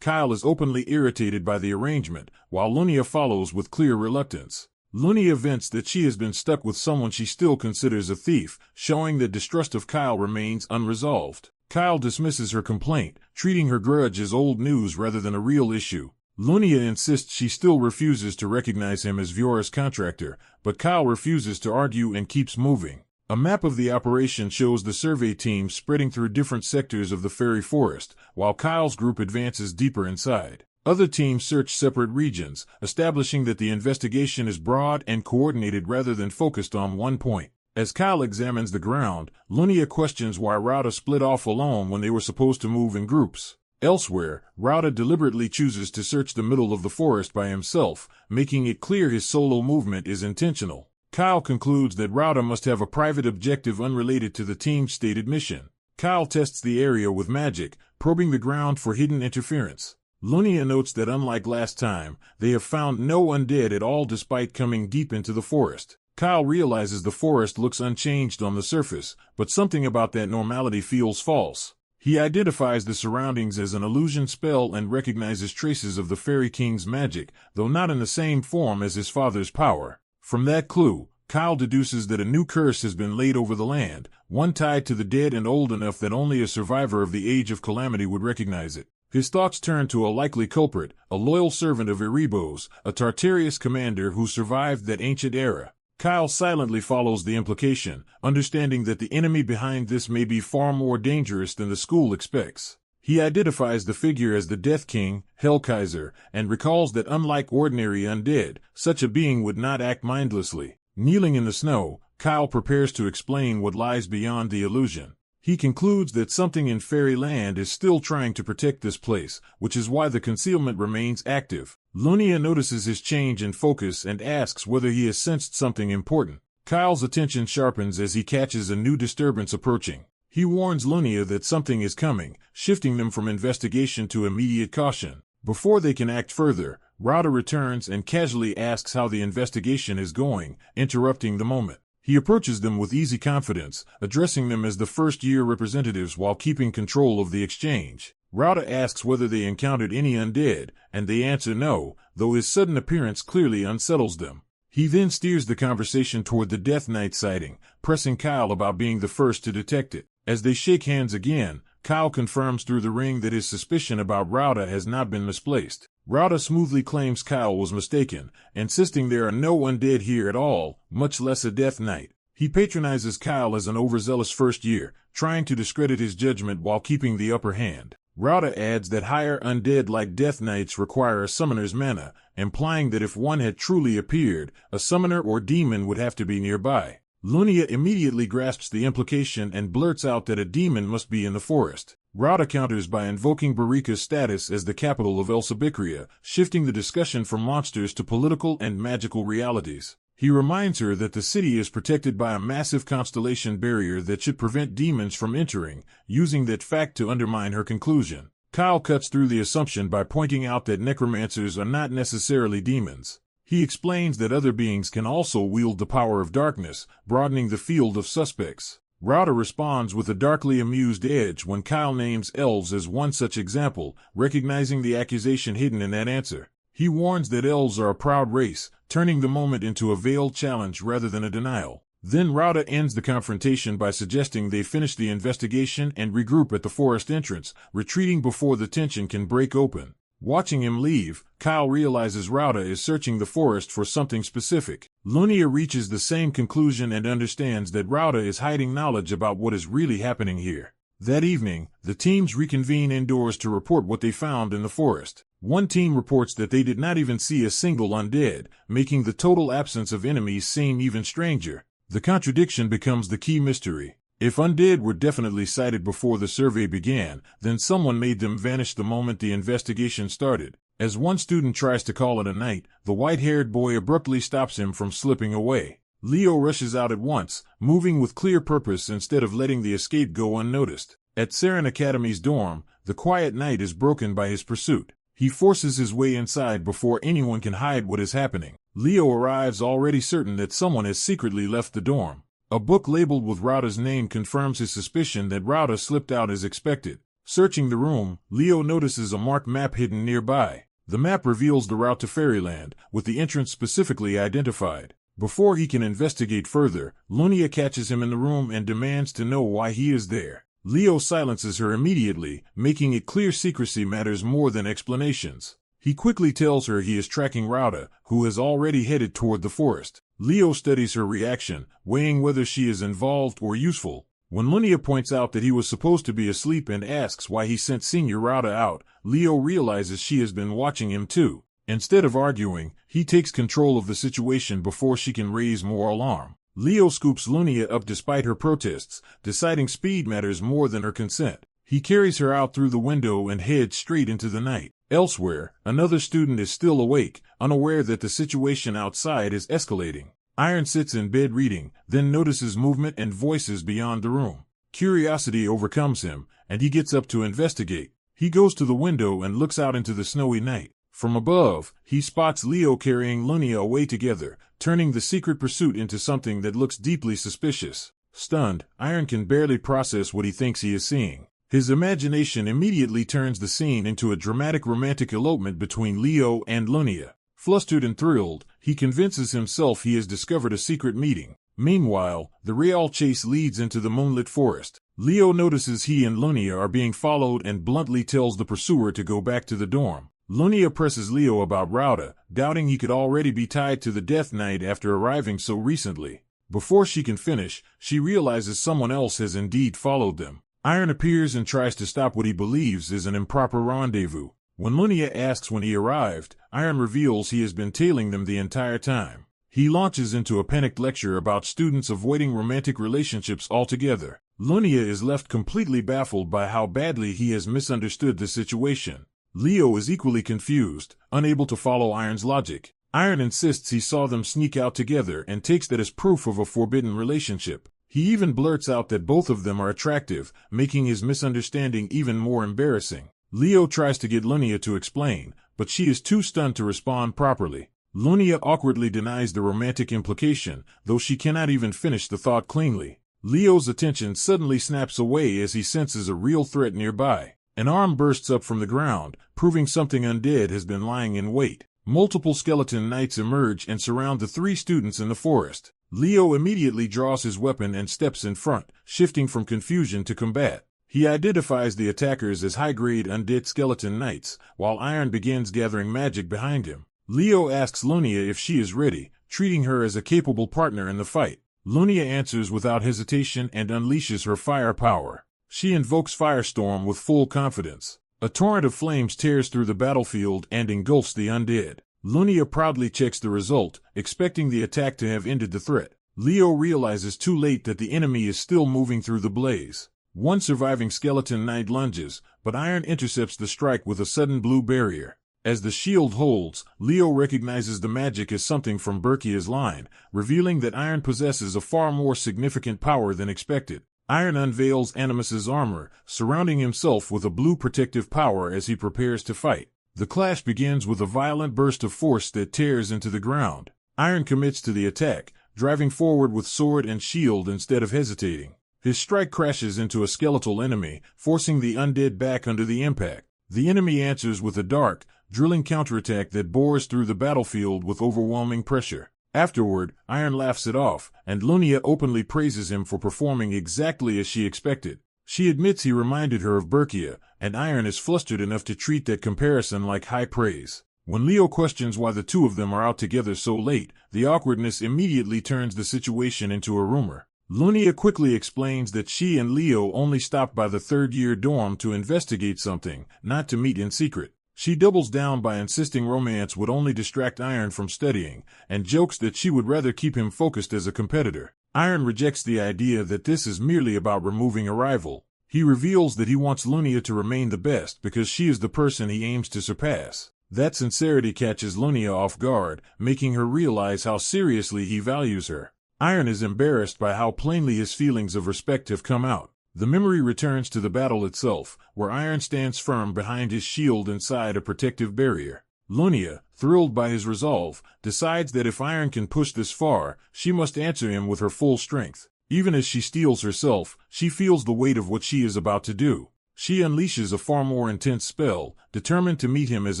Kyle is openly irritated by the arrangement, while Lunia follows with clear reluctance. Lunia vents that she has been stuck with someone she still considers a thief, showing that distrust of Kyle remains unresolved. Kyle dismisses her complaint, treating her grudge as old news rather than a real issue. Lunia insists she still refuses to recognize him as Viora's contractor, but Kyle refuses to argue and keeps moving. A map of the operation shows the survey team spreading through different sectors of the fairy forest, while Kyle's group advances deeper inside. Other teams search separate regions, establishing that the investigation is broad and coordinated rather than focused on one point. As Kyle examines the ground, Lunia questions why Rauta split off alone when they were supposed to move in groups. Elsewhere, Rauta deliberately chooses to search the middle of the forest by himself, making it clear his solo movement is intentional. Kyle concludes that Rauta must have a private objective unrelated to the team's stated mission. Kyle tests the area with magic, probing the ground for hidden interference. Lunia notes that unlike last time, they have found no undead at all despite coming deep into the forest. Kyle realizes the forest looks unchanged on the surface, but something about that normality feels false. He identifies the surroundings as an illusion spell and recognizes traces of the Fairy King's magic, though not in the same form as his father's power. From that clue, Kyle deduces that a new curse has been laid over the land, one tied to the dead and old enough that only a survivor of the Age of Calamity would recognize it. His thoughts turn to a likely culprit, a loyal servant of Erebos, a Tartarius commander who survived that ancient era. Kyle silently follows the implication, understanding that the enemy behind this may be far more dangerous than the school expects. He identifies the figure as the Death King, Hellkaiser, and recalls that unlike ordinary undead, such a being would not act mindlessly. Kneeling in the snow, Kyle prepares to explain what lies beyond the illusion. He concludes that something in Fairyland is still trying to protect this place, which is why the concealment remains active. Lunia notices his change in focus and asks whether he has sensed something important. Kyle's attention sharpens as he catches a new disturbance approaching. He warns Lunia that something is coming, shifting them from investigation to immediate caution. Before they can act further, Rauta returns and casually asks how the investigation is going, interrupting the moment. He approaches them with easy confidence, addressing them as the first-year representatives while keeping control of the exchange. Rauta asks whether they encountered any undead, and they answer no, though his sudden appearance clearly unsettles them. He then steers the conversation toward the Death Knight sighting, pressing Kyle about being the first to detect it. As they shake hands again, Kyle confirms through the ring that his suspicion about Rauta has not been misplaced. Rauta smoothly claims Kyle was mistaken, insisting there are no undead here at all, much less a Death Knight. He patronizes Kyle as an overzealous first year, trying to discredit his judgment while keeping the upper hand. Rauta adds that higher undead like Death Knights require a summoner's mana, implying that if one had truly appeared, a summoner or demon would have to be nearby. Lunia immediately grasps the implication and blurts out that a demon must be in the forest. Rauta counters by invoking Barika's status as the capital of Elsabikria, shifting the discussion from monsters to political and magical realities. He reminds her that the city is protected by a massive constellation barrier that should prevent demons from entering, using that fact to undermine her conclusion. Kyle cuts through the assumption by pointing out that necromancers are not necessarily demons. He explains that other beings can also wield the power of darkness, broadening the field of suspects. Rauta responds with a darkly amused edge when Kyle names elves as one such example, recognizing the accusation hidden in that answer. He warns that elves are a proud race, turning the moment into a veiled challenge rather than a denial. Then Rauta ends the confrontation by suggesting they finish the investigation and regroup at the forest entrance, retreating before the tension can break open. Watching him leave, Kyle realizes Rauta is searching the forest for something specific. Lunia reaches the same conclusion and understands that Rauta is hiding knowledge about what is really happening here. That evening, the teams reconvene indoors to report what they found in the forest. One team reports that they did not even see a single undead, making the total absence of enemies seem even stranger. The contradiction becomes the key mystery. If undead were definitely sighted before the survey began, then someone made them vanish the moment the investigation started. As one student tries to call it a night, the white-haired boy abruptly stops him from slipping away. Leo rushes out at once, moving with clear purpose instead of letting the escape go unnoticed. At Saren Academy's dorm, the quiet night is broken by his pursuit. He forces his way inside before anyone can hide what is happening. Leo arrives already certain that someone has secretly left the dorm. A book labeled with Rauta's name confirms his suspicion that Rauta slipped out as expected. Searching the room, Leo notices a marked map hidden nearby. The map reveals the route to Fairyland, with the entrance specifically identified. Before he can investigate further, Lunia catches him in the room and demands to know why he is there. Leo silences her immediately, making it clear secrecy matters more than explanations. He quickly tells her he is tracking Rauta, who has already headed toward the forest. Leo studies her reaction, weighing whether she is involved or useful. When Lunia points out that he was supposed to be asleep and asks why he sent Senior Rauda out, Leo realizes she has been watching him too. Instead of arguing, he takes control of the situation before she can raise more alarm. Leo scoops Lunia up despite her protests, deciding speed matters more than her consent. He carries her out through the window and heads straight into the night. Elsewhere, another student is still awake, unaware that the situation outside is escalating. Iron sits in bed reading, then notices movement and voices beyond the room. Curiosity overcomes him, and he gets up to investigate. He goes to the window and looks out into the snowy night. From above, he spots Leo carrying Lunia away together, turning the secret pursuit into something that looks deeply suspicious. Stunned, Iron can barely process what he thinks he is seeing. His imagination immediately turns the scene into a dramatic romantic elopement between Leo and Lunia. Flustered and thrilled, he convinces himself he has discovered a secret meeting. Meanwhile, the royale chase leads into the moonlit forest. Leo notices he and Lunia are being followed and bluntly tells the pursuer to go back to the dorm. Lunia presses Leo about Rauda, doubting he could already be tied to the Death Knight after arriving so recently. Before she can finish, she realizes someone else has indeed followed them. Iron appears and tries to stop what he believes is an improper rendezvous. When Lunia asks when he arrived, Iron reveals he has been tailing them the entire time. He launches into a panicked lecture about students avoiding romantic relationships altogether. Lunia is left completely baffled by how badly he has misunderstood the situation. Leo is equally confused, unable to follow Iron's logic. Iron insists he saw them sneak out together and takes that as proof of a forbidden relationship. He even blurts out that both of them are attractive, making his misunderstanding even more embarrassing. Leo tries to get Lunia to explain, but she is too stunned to respond properly. Lunia awkwardly denies the romantic implication, though she cannot even finish the thought cleanly. Leo's attention suddenly snaps away as he senses a real threat nearby. An arm bursts up from the ground, proving something undead has been lying in wait. Multiple skeleton knights emerge and surround the three students in the forest. Leo immediately draws his weapon and steps in front, shifting from confusion to combat. He identifies the attackers as high-grade undead skeleton knights, while Iron begins gathering magic behind him. Leo asks Lunia if she is ready, treating her as a capable partner in the fight. Lunia answers without hesitation and unleashes her fire power. She invokes Firestorm with full confidence. A torrent of flames tears through the battlefield and engulfs the undead. Lunia proudly checks the result, expecting the attack to have ended the threat. Leo realizes too late that the enemy is still moving through the blaze. One surviving skeleton knight lunges, but Iron intercepts the strike with a sudden blue barrier. As the shield holds, Leo recognizes the magic as something from Berkia's line, revealing that Iron possesses a far more significant power than expected. Iron unveils Animus's armor, surrounding himself with a blue protective power as he prepares to fight. The clash begins with a violent burst of force that tears into the ground. Iron commits to the attack, driving forward with sword and shield instead of hesitating. His strike crashes into a skeletal enemy, forcing the undead back under the impact. The enemy answers with a dark, drilling counterattack that bores through the battlefield with overwhelming pressure. Afterward, Iron laughs it off, and Lunia openly praises him for performing exactly as she expected. She admits he reminded her of Berkia, and Iron is flustered enough to treat that comparison like high praise. When Leo questions why the two of them are out together so late, the awkwardness immediately turns the situation into a rumor. Lunia quickly explains that she and Leo only stopped by the third-year dorm to investigate something, not to meet in secret. She doubles down by insisting romance would only distract Iron from studying, and jokes that she would rather keep him focused as a competitor. Iron rejects the idea that this is merely about removing a rival. He reveals that he wants Lunia to remain the best because she is the person he aims to surpass. That sincerity catches Lunia off guard, making her realize how seriously he values her. Iron is embarrassed by how plainly his feelings of respect have come out. The memory returns to the battle itself, where Iron stands firm behind his shield inside a protective barrier. Lunia, thrilled by his resolve, decides that if Iron can push this far, she must answer him with her full strength. Even as she steels herself, she feels the weight of what she is about to do. She unleashes a far more intense spell, determined to meet him as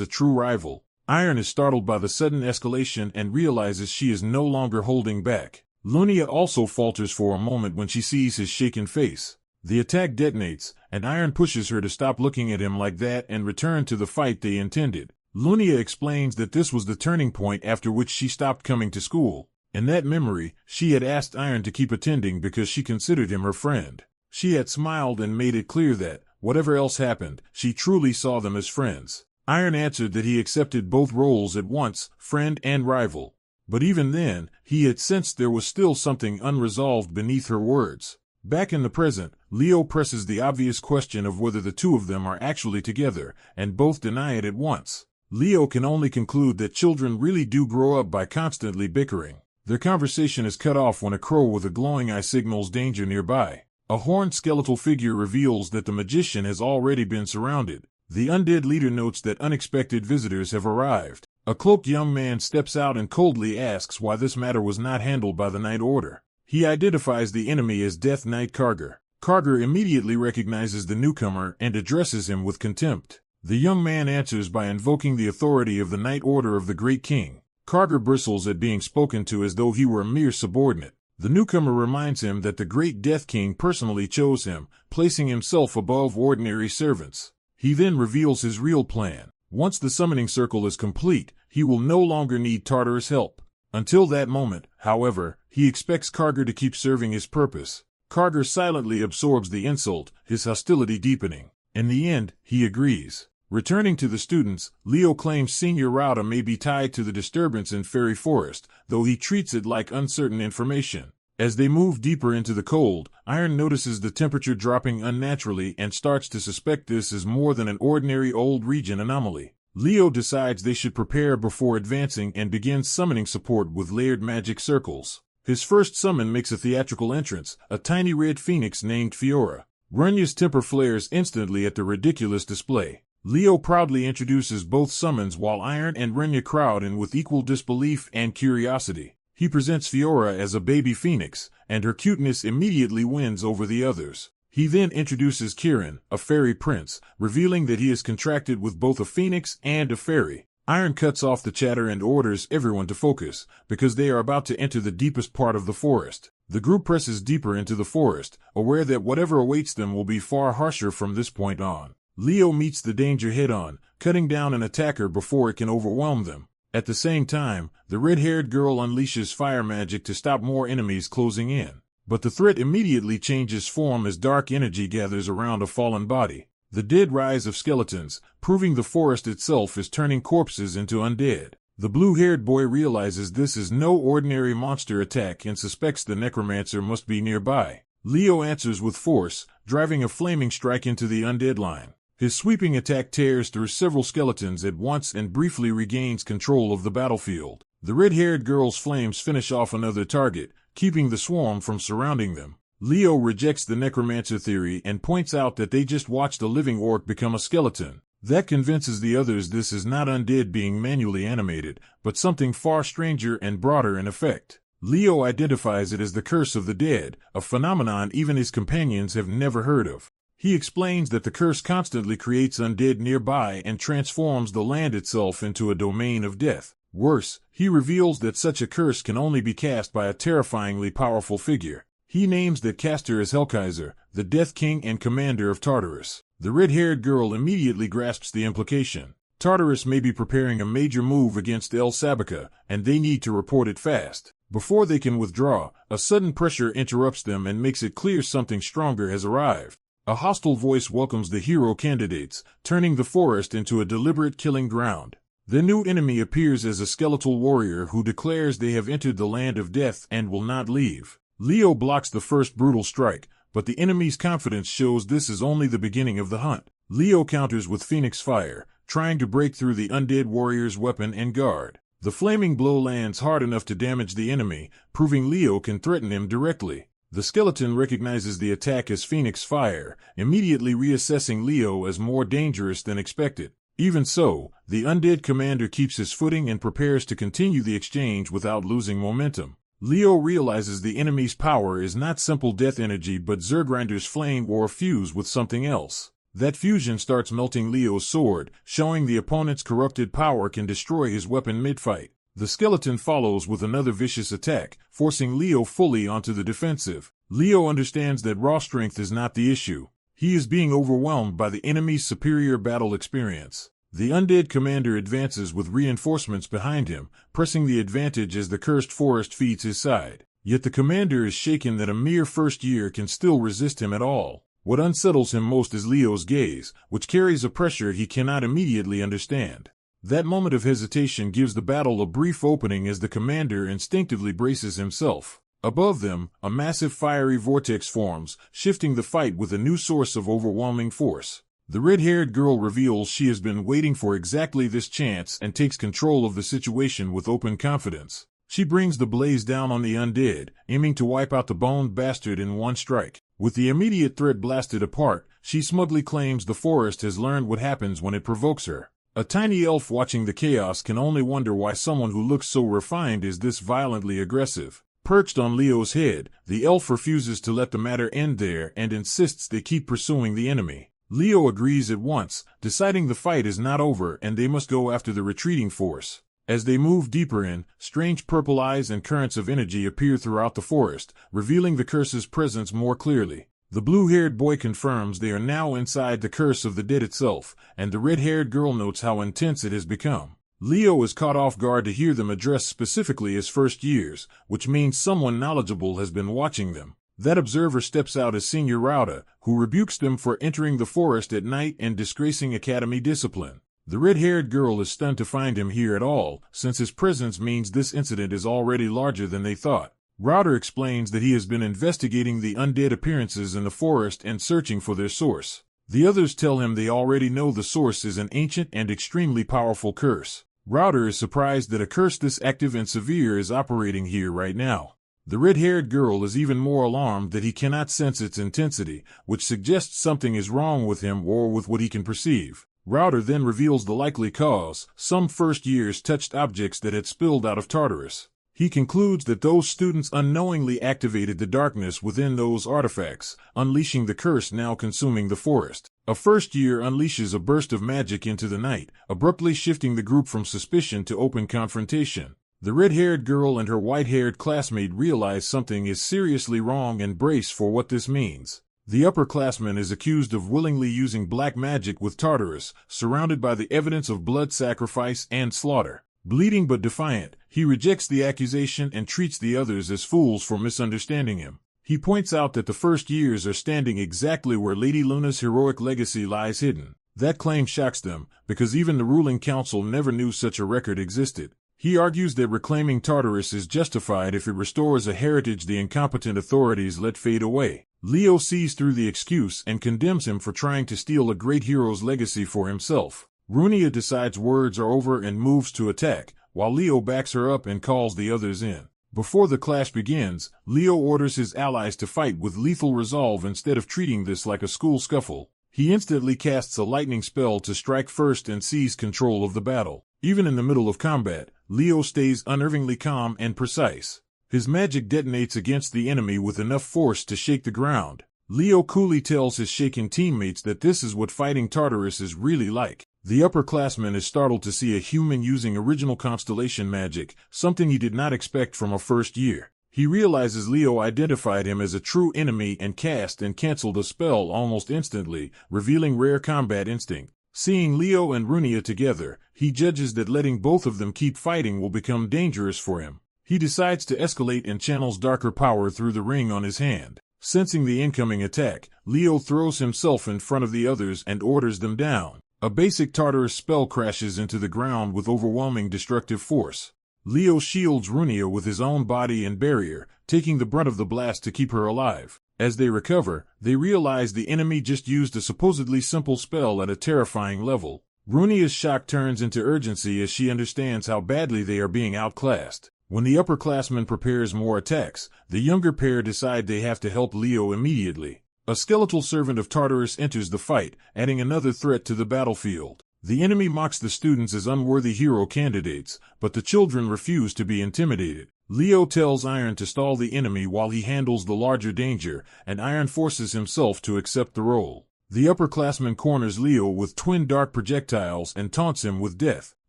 a true rival. Iron is startled by the sudden escalation and realizes she is no longer holding back. Lunia also falters for a moment when she sees his shaken face. The attack detonates, and Iron pushes her to stop looking at him like that and return to the fight they intended. Lunia explains that this was the turning point after which she stopped coming to school. In that memory, she had asked Iron to keep attending because she considered him her friend. She had smiled and made it clear that, whatever else happened, she truly saw them as friends. Iron answered that he accepted both roles at once, friend and rival. But even then, he had sensed there was still something unresolved beneath her words. Back in the present, Leo presses the obvious question of whether the two of them are actually together, and both deny it at once. Leo can only conclude that children really do grow up by constantly bickering. Their conversation is cut off when a crow with a glowing eye signals danger nearby. A horned skeletal figure reveals that the magician has already been surrounded. The undead leader notes that unexpected visitors have arrived. A cloaked young man steps out and coldly asks why this matter was not handled by the Night Order. He identifies the enemy as Death Knight Karger. Karger immediately recognizes the newcomer and addresses him with contempt. The young man answers by invoking the authority of the Night Order of the Great King. Karger bristles at being spoken to as though he were a mere subordinate. The newcomer reminds him that the Great Death King personally chose him, placing himself above ordinary servants. He then reveals his real plan. Once the summoning circle is complete, he will no longer need Tartarus' help. Until that moment, however, he expects Karger to keep serving his purpose. Karger silently absorbs the insult, his hostility deepening. In the end, he agrees. Returning to the students, Leo claims Senior Rauta may be tied to the disturbance in Fairy Forest, though he treats it like uncertain information. As they move deeper into the cold, Iron notices the temperature dropping unnaturally and starts to suspect this is more than an ordinary old region anomaly. Leo decides they should prepare before advancing and begins summoning support with layered magic circles. His first summon makes a theatrical entrance, a tiny red phoenix named Fiora. Runya's temper flares instantly at the ridiculous display. Leo proudly introduces both summons while Iron and Runya crowd in with equal disbelief and curiosity. He presents Fiora as a baby phoenix, and her cuteness immediately wins over the others. He then introduces Kirin, a fairy prince, revealing that he is contracted with both a phoenix and a fairy. Iron cuts off the chatter and orders everyone to focus, because they are about to enter the deepest part of the forest. The group presses deeper into the forest, aware that whatever awaits them will be far harsher from this point on. Leo meets the danger head-on, cutting down an attacker before it can overwhelm them. At the same time, the red-haired girl unleashes fire magic to stop more enemies closing in. But the threat immediately changes form as dark energy gathers around a fallen body. The dead rise of skeletons, proving the forest itself is turning corpses into undead. The blue-haired boy realizes this is no ordinary monster attack and suspects the necromancer must be nearby. Leo answers with force, driving a flaming strike into the undead line. His sweeping attack tears through several skeletons at once and briefly regains control of the battlefield. The red-haired girl's flames finish off another target, keeping the swarm from surrounding them. Leo rejects the necromancer theory and points out that they just watched a living orc become a skeleton. That convinces the others this is not undead being manually animated, but something far stranger and broader in effect. Leo identifies it as the curse of the dead, a phenomenon even his companions have never heard of. He explains that the curse constantly creates undead nearby and transforms the land itself into a domain of death. Worse, he reveals that such a curse can only be cast by a terrifyingly powerful figure. He names that caster as Hellkaiser, the Death King and commander of Tartarus. The red-haired girl immediately grasps the implication. Tartarus may be preparing a major move against El Sabica, and they need to report it fast. Before they can withdraw, a sudden pressure interrupts them and makes it clear something stronger has arrived. A hostile voice welcomes the hero candidates, turning the forest into a deliberate killing ground. The new enemy appears as a skeletal warrior who declares they have entered the land of death and will not leave. Leo blocks the first brutal strike, but the enemy's confidence shows this is only the beginning of the hunt. Leo counters with Phoenix Fire, trying to break through the undead warrior's weapon and guard. The flaming blow lands hard enough to damage the enemy, proving Leo can threaten him directly. The skeleton recognizes the attack as Phoenix Fire, immediately reassessing Leo as more dangerous than expected. Even so, the undead commander keeps his footing and prepares to continue the exchange without losing momentum. Leo realizes the enemy's power is not simple death energy but Zergrinder's flame or fuse with something else. That fusion starts melting Leo's sword, showing the opponent's corrupted power can destroy his weapon mid-fight. The skeleton follows with another vicious attack, forcing Leo fully onto the defensive. Leo understands that raw strength is not the issue. He is being overwhelmed by the enemy's superior battle experience. The undead commander advances with reinforcements behind him, pressing the advantage as the cursed forest feeds his side. Yet the commander is shaken that a mere first year can still resist him at all. What unsettles him most is Leo's gaze, which carries a pressure he cannot immediately understand. That moment of hesitation gives the battle a brief opening as the commander instinctively braces himself. Above them, a massive fiery vortex forms, shifting the fight with a new source of overwhelming force. The red-haired girl reveals she has been waiting for exactly this chance and takes control of the situation with open confidence. She brings the blaze down on the undead, aiming to wipe out the boned bastard in one strike. With the immediate threat blasted apart, she smugly claims the forest has learned what happens when it provokes her. A tiny elf watching the chaos can only wonder why someone who looks so refined is this violently aggressive. Perched on Leo's head, the elf refuses to let the matter end there and insists they keep pursuing the enemy. Leo agrees at once, deciding the fight is not over and they must go after the retreating force. As they move deeper in, strange purple eyes and currents of energy appear throughout the forest, revealing the curse's presence more clearly. The blue-haired boy confirms they are now inside the curse of the dead itself, and the red-haired girl notes how intense it has become. Leo is caught off guard to hear them addressed specifically as first years, which means someone knowledgeable has been watching them. That observer steps out as Senior Rauda, who rebukes them for entering the forest at night and disgracing academy discipline. The red-haired girl is stunned to find him here at all, since his presence means this incident is already larger than they thought. Rauda explains that he has been investigating the undead appearances in the forest and searching for their source. The others tell him they already know the source is an ancient and extremely powerful curse. Rauda is surprised that a curse this active and severe is operating here right now. The red-haired girl is even more alarmed that he cannot sense its intensity, which suggests something is wrong with him or with what he can perceive. Rauda then reveals the likely cause, some first years touched objects that had spilled out of Tartarus. He concludes that those students unknowingly activated the darkness within those artifacts, unleashing the curse now consuming the forest. A first year unleashes a burst of magic into the night, abruptly shifting the group from suspicion to open confrontation. The red-haired girl and her white-haired classmate realize something is seriously wrong and brace for what this means. The upperclassman is accused of willingly using black magic with Tartarus, surrounded by the evidence of blood sacrifice and slaughter. Bleeding but defiant, he rejects the accusation and treats the others as fools for misunderstanding him. He points out that the first years are standing exactly where Lady Luna's heroic legacy lies hidden. That claim shocks them, because even the ruling council never knew such a record existed. He argues that reclaiming Tartarus is justified if it restores a heritage the incompetent authorities let fade away. Leo sees through the excuse and condemns him for trying to steal a great hero's legacy for himself. Runia decides words are over and moves to attack, while Leo backs her up and calls the others in. Before the clash begins, Leo orders his allies to fight with lethal resolve instead of treating this like a school scuffle. He instantly casts a lightning spell to strike first and seize control of the battle. Even in the middle of combat, Leo stays unnervingly calm and precise. His magic detonates against the enemy with enough force to shake the ground. Leo coolly tells his shaken teammates that this is what fighting Tartarus is really like. The upperclassman is startled to see a human using original constellation magic, something he did not expect from a first year. He realizes Leo identified him as a true enemy and cast and canceled a spell almost instantly, revealing rare combat instinct. Seeing Leo and Runia together, he judges that letting both of them keep fighting will become dangerous for him. He decides to escalate and channels darker power through the ring on his hand. Sensing the incoming attack, Leo throws himself in front of the others and orders them down. A basic Tartarus spell crashes into the ground with overwhelming destructive force. Leo shields Runia with his own body and barrier, taking the brunt of the blast to keep her alive. As they recover, they realize the enemy just used a supposedly simple spell at a terrifying level. Runia's shock turns into urgency as she understands how badly they are being outclassed. When the upperclassman prepares more attacks, the younger pair decide they have to help Leo immediately. A skeletal servant of Tartarus enters the fight, adding another threat to the battlefield. The enemy mocks the students as unworthy hero candidates, but the children refuse to be intimidated. Leo tells Iron to stall the enemy while he handles the larger danger, and Iron forces himself to accept the role. The upperclassman corners Leo with twin dark projectiles and taunts him with death.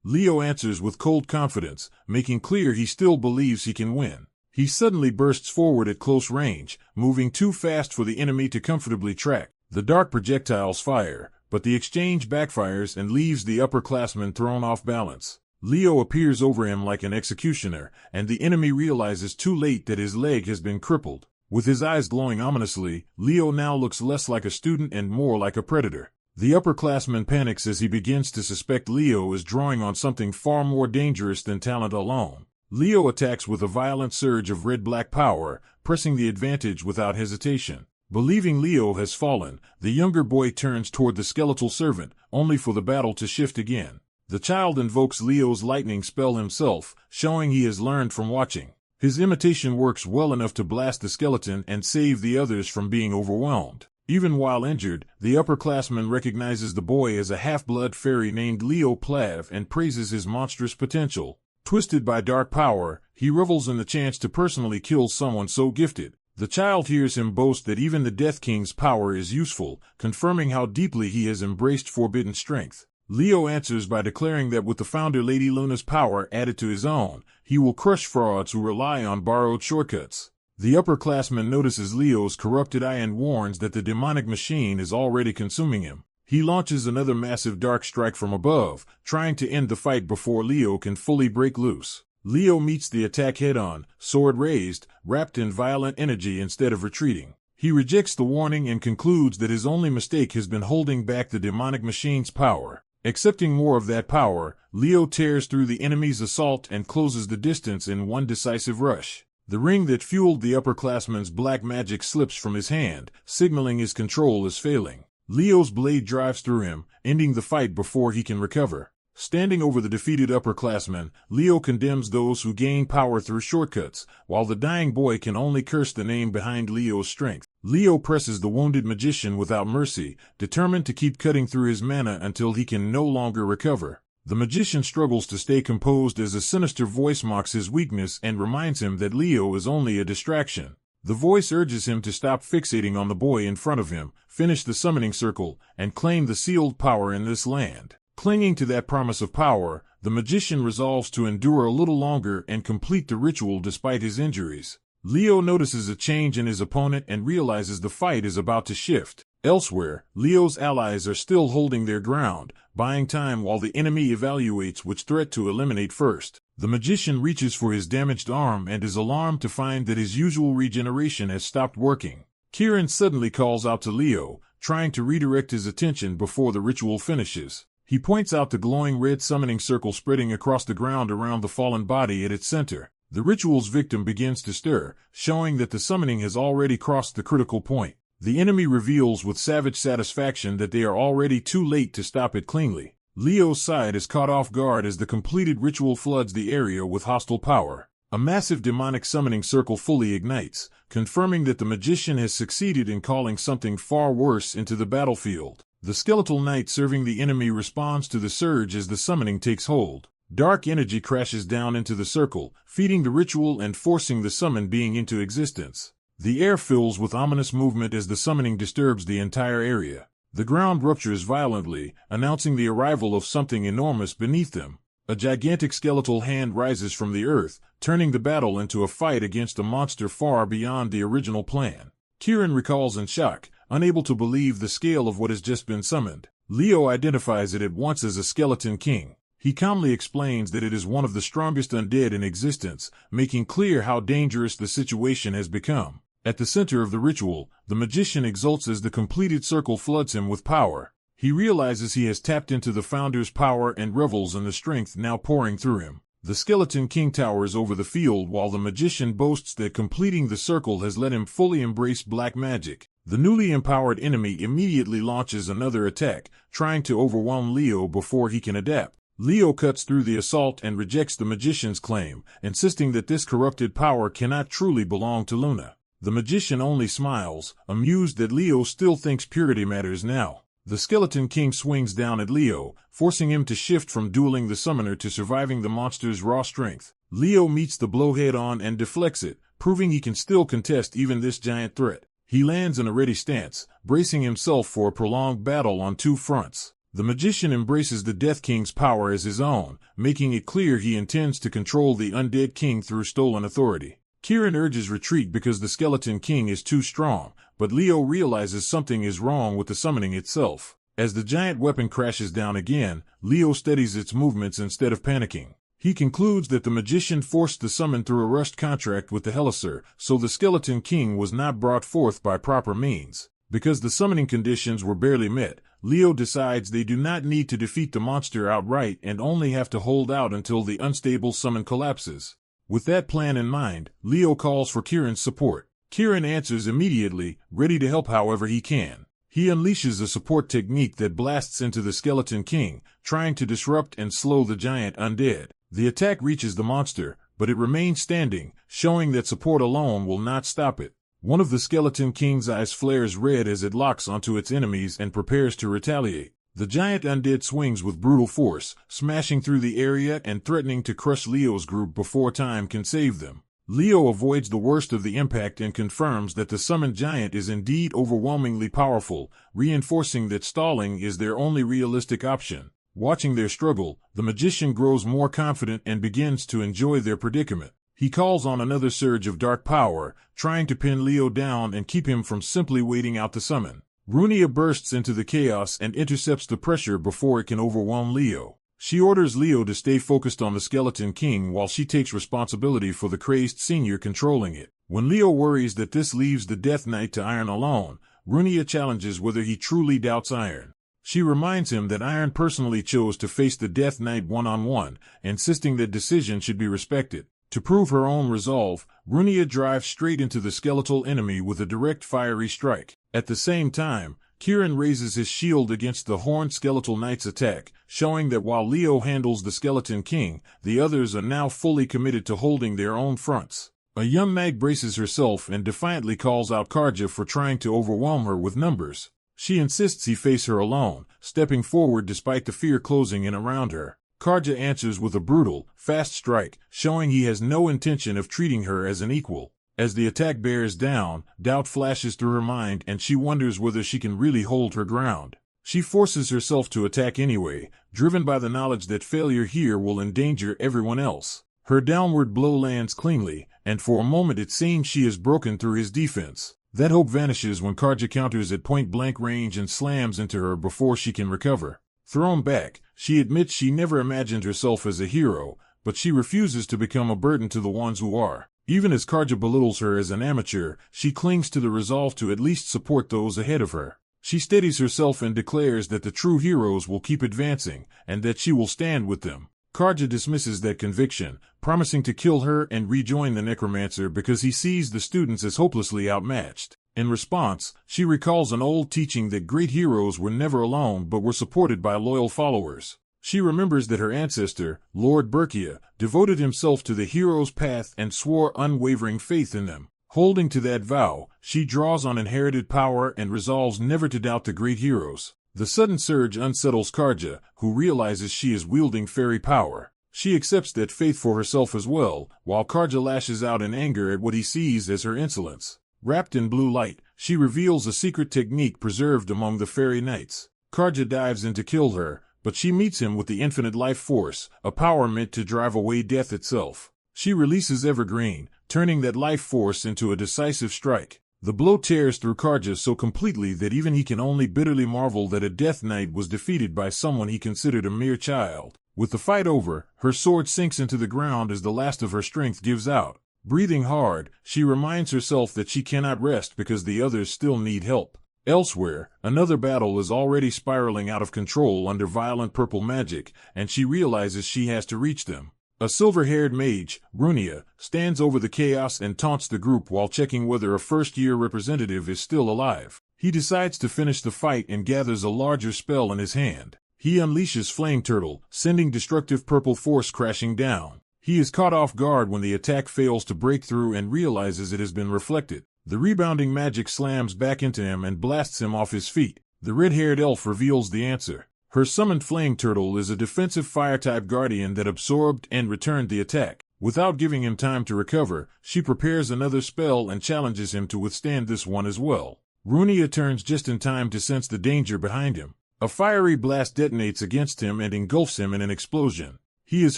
Leo answers with cold confidence, making clear he still believes he can win. He suddenly bursts forward at close range, moving too fast for the enemy to comfortably track. The dark projectiles fire, but the exchange backfires and leaves the upperclassman thrown off balance. Leo appears over him like an executioner, and the enemy realizes too late that his leg has been crippled. With his eyes glowing ominously, Leo now looks less like a student and more like a predator. The upperclassman panics as he begins to suspect Leo is drawing on something far more dangerous than talent alone. Leo attacks with a violent surge of red-black power, pressing the advantage without hesitation. Believing Leo has fallen, the younger boy turns toward the skeletal servant, only for the battle to shift again. The child invokes Leo's lightning spell himself, showing he has learned from watching. His imitation works well enough to blast the skeleton and save the others from being overwhelmed. Even while injured, the upperclassman recognizes the boy as a half-blood fairy named Leo Plav and praises his monstrous potential. Twisted by dark power, he revels in the chance to personally kill someone so gifted. The child hears him boast that even the Death King's power is useful, confirming how deeply he has embraced forbidden strength. Leo answers by declaring that with the founder Lady Luna's power added to his own, he will crush frauds who rely on borrowed shortcuts. The upperclassman notices Leo's corrupted eye and warns that the demonic machine is already consuming him. He launches another massive dark strike from above, trying to end the fight before Leo can fully break loose. Leo meets the attack head-on, sword raised, wrapped in violent energy instead of retreating. He rejects the warning and concludes that his only mistake has been holding back the demonic machine's power. Accepting more of that power, Leo tears through the enemy's assault and closes the distance in one decisive rush. The ring that fueled the upperclassman's black magic slips from his hand, signaling his control is failing. Leo's blade drives through him, ending the fight before he can recover. Standing over the defeated upperclassman, Leo condemns those who gain power through shortcuts, while the dying boy can only curse the name behind Leo's strength. Leo presses the wounded magician without mercy, determined to keep cutting through his mana until he can no longer recover. The magician struggles to stay composed as a sinister voice mocks his weakness and reminds him that Leo is only a distraction. The voice urges him to stop fixating on the boy in front of him, finish the summoning circle, and claim the sealed power in this land. Clinging to that promise of power, the magician resolves to endure a little longer and complete the ritual despite his injuries. Leo notices a change in his opponent and realizes the fight is about to shift. Elsewhere, Leo's allies are still holding their ground, buying time while the enemy evaluates which threat to eliminate first. The magician reaches for his damaged arm and is alarmed to find that his usual regeneration has stopped working. Kieran suddenly calls out to Leo, trying to redirect his attention before the ritual finishes. He points out the glowing red summoning circle spreading across the ground around the fallen body at its center. The ritual's victim begins to stir, showing that the summoning has already crossed the critical point. The enemy reveals with savage satisfaction that they are already too late to stop it cleanly. Leo's side is caught off guard as the completed ritual floods the area with hostile power. A massive demonic summoning circle fully ignites, confirming that the magician has succeeded in calling something far worse into the battlefield. The skeletal knight serving the enemy responds to the surge as the summoning takes hold. Dark energy crashes down into the circle, feeding the ritual and forcing the summoned being into existence. The air fills with ominous movement as the summoning disturbs the entire area. The ground ruptures violently, announcing the arrival of something enormous beneath them. A gigantic skeletal hand rises from the earth, turning the battle into a fight against a monster far beyond the original plan. Kieran recalls in shock, unable to believe the scale of what has just been summoned. Leo identifies it at once as a skeleton king. He calmly explains that it is one of the strongest undead in existence, making clear how dangerous the situation has become. At the center of the ritual, the magician exults as the completed circle floods him with power. He realizes he has tapped into the founder's power and revels in the strength now pouring through him. The skeleton king towers over the field while the magician boasts that completing the circle has let him fully embrace black magic. The newly empowered enemy immediately launches another attack, trying to overwhelm Leo before he can adapt. Leo cuts through the assault and rejects the magician's claim, insisting that this corrupted power cannot truly belong to Luna. The magician only smiles, amused that Leo still thinks purity matters now. The skeleton king swings down at Leo, forcing him to shift from dueling the summoner to surviving the monster's raw strength. Leo meets the blow head-on and deflects it, proving he can still contest even this giant threat. He lands in a ready stance, bracing himself for a prolonged battle on two fronts. The magician embraces the Death King's power as his own, making it clear he intends to control the undead king through stolen authority. Kieran urges retreat because the skeleton king is too strong, but Leo realizes something is wrong with the summoning itself. As the giant weapon crashes down again, Leo studies its movements instead of panicking. He concludes that the magician forced the summon through a rushed contract with the Helliser, so the Skeleton King was not brought forth by proper means. Because the summoning conditions were barely met, Leo decides they do not need to defeat the monster outright and only have to hold out until the unstable summon collapses. With that plan in mind, Leo calls for Kieran's support. Kieran answers immediately, ready to help however he can. He unleashes a support technique that blasts into the Skeleton King, trying to disrupt and slow the giant undead. The attack reaches the monster, but it remains standing, showing that support alone will not stop it. One of the Skeleton King's eyes flares red as it locks onto its enemies and prepares to retaliate. The giant undead swings with brutal force, smashing through the area and threatening to crush Leo's group before time can save them. Leo avoids the worst of the impact and confirms that the summoned giant is indeed overwhelmingly powerful, reinforcing that stalling is their only realistic option. Watching their struggle, the magician grows more confident and begins to enjoy their predicament. He calls on another surge of dark power, trying to pin Leo down and keep him from simply waiting out the summon. Runia bursts into the chaos and intercepts the pressure before it can overwhelm Leo. She orders Leo to stay focused on the Skeleton King while she takes responsibility for the crazed senior controlling it. When Leo worries that this leaves the Death Knight to Iron alone, Runia challenges whether he truly doubts Iron. She reminds him that Iron personally chose to face the Death Knight one-on-one, insisting that decision should be respected. To prove her own resolve, Runia drives straight into the skeletal enemy with a direct fiery strike. At the same time, Kieran raises his shield against the Horned Skeletal Knight's attack, showing that while Leo handles the Skeleton King, the others are now fully committed to holding their own fronts. A young knight braces herself and defiantly calls out Karja for trying to overwhelm her with numbers. She insists he face her alone, stepping forward despite the fear closing in around her. Karja answers with a brutal, fast strike, showing he has no intention of treating her as an equal. As the attack bears down, doubt flashes through her mind and she wonders whether she can really hold her ground. She forces herself to attack anyway, driven by the knowledge that failure here will endanger everyone else. Her downward blow lands cleanly, and for a moment it seems she has broken through his defense. That hope vanishes when Karja counters at point-blank range and slams into her before she can recover. Thrown back, she admits she never imagined herself as a hero, but she refuses to become a burden to the ones who are. Even as Karja belittles her as an amateur, she clings to the resolve to at least support those ahead of her. She steadies herself and declares that the true heroes will keep advancing, and that she will stand with them. Karja dismisses that conviction, promising to kill her and rejoin the necromancer because he sees the students as hopelessly outmatched. In response, she recalls an old teaching that great heroes were never alone but were supported by loyal followers. She remembers that her ancestor, Lord Berkia, devoted himself to the hero's path and swore unwavering faith in them. Holding to that vow, she draws on inherited power and resolves never to doubt the great heroes. The sudden surge unsettles Karja, who realizes she is wielding fairy power. She accepts that faith for herself as well, while Karja lashes out in anger at what he sees as her insolence. Wrapped in blue light, she reveals a secret technique preserved among the fairy knights. Karja dives in to kill her, but she meets him with the infinite life force, a power meant to drive away death itself. She releases Evergreen, turning that life force into a decisive strike. The blow tears through Karja so completely that even he can only bitterly marvel that a Death Knight was defeated by someone he considered a mere child. With the fight over, her sword sinks into the ground as the last of her strength gives out. Breathing hard, she reminds herself that she cannot rest because the others still need help. Elsewhere, another battle is already spiraling out of control under violent purple magic, and she realizes she has to reach them. A silver-haired mage, Runia, stands over the chaos and taunts the group while checking whether a first-year representative is still alive. He decides to finish the fight and gathers a larger spell in his hand. He unleashes Flame Turtle, sending destructive purple force crashing down. He is caught off guard when the attack fails to break through and realizes it has been reflected. The rebounding magic slams back into him and blasts him off his feet. The red-haired elf reveals the answer. Her summoned Flame Turtle is a defensive fire-type guardian that absorbed and returned the attack. Without giving him time to recover, she prepares another spell and challenges him to withstand this one as well. Runia turns just in time to sense the danger behind him. A fiery blast detonates against him and engulfs him in an explosion. He is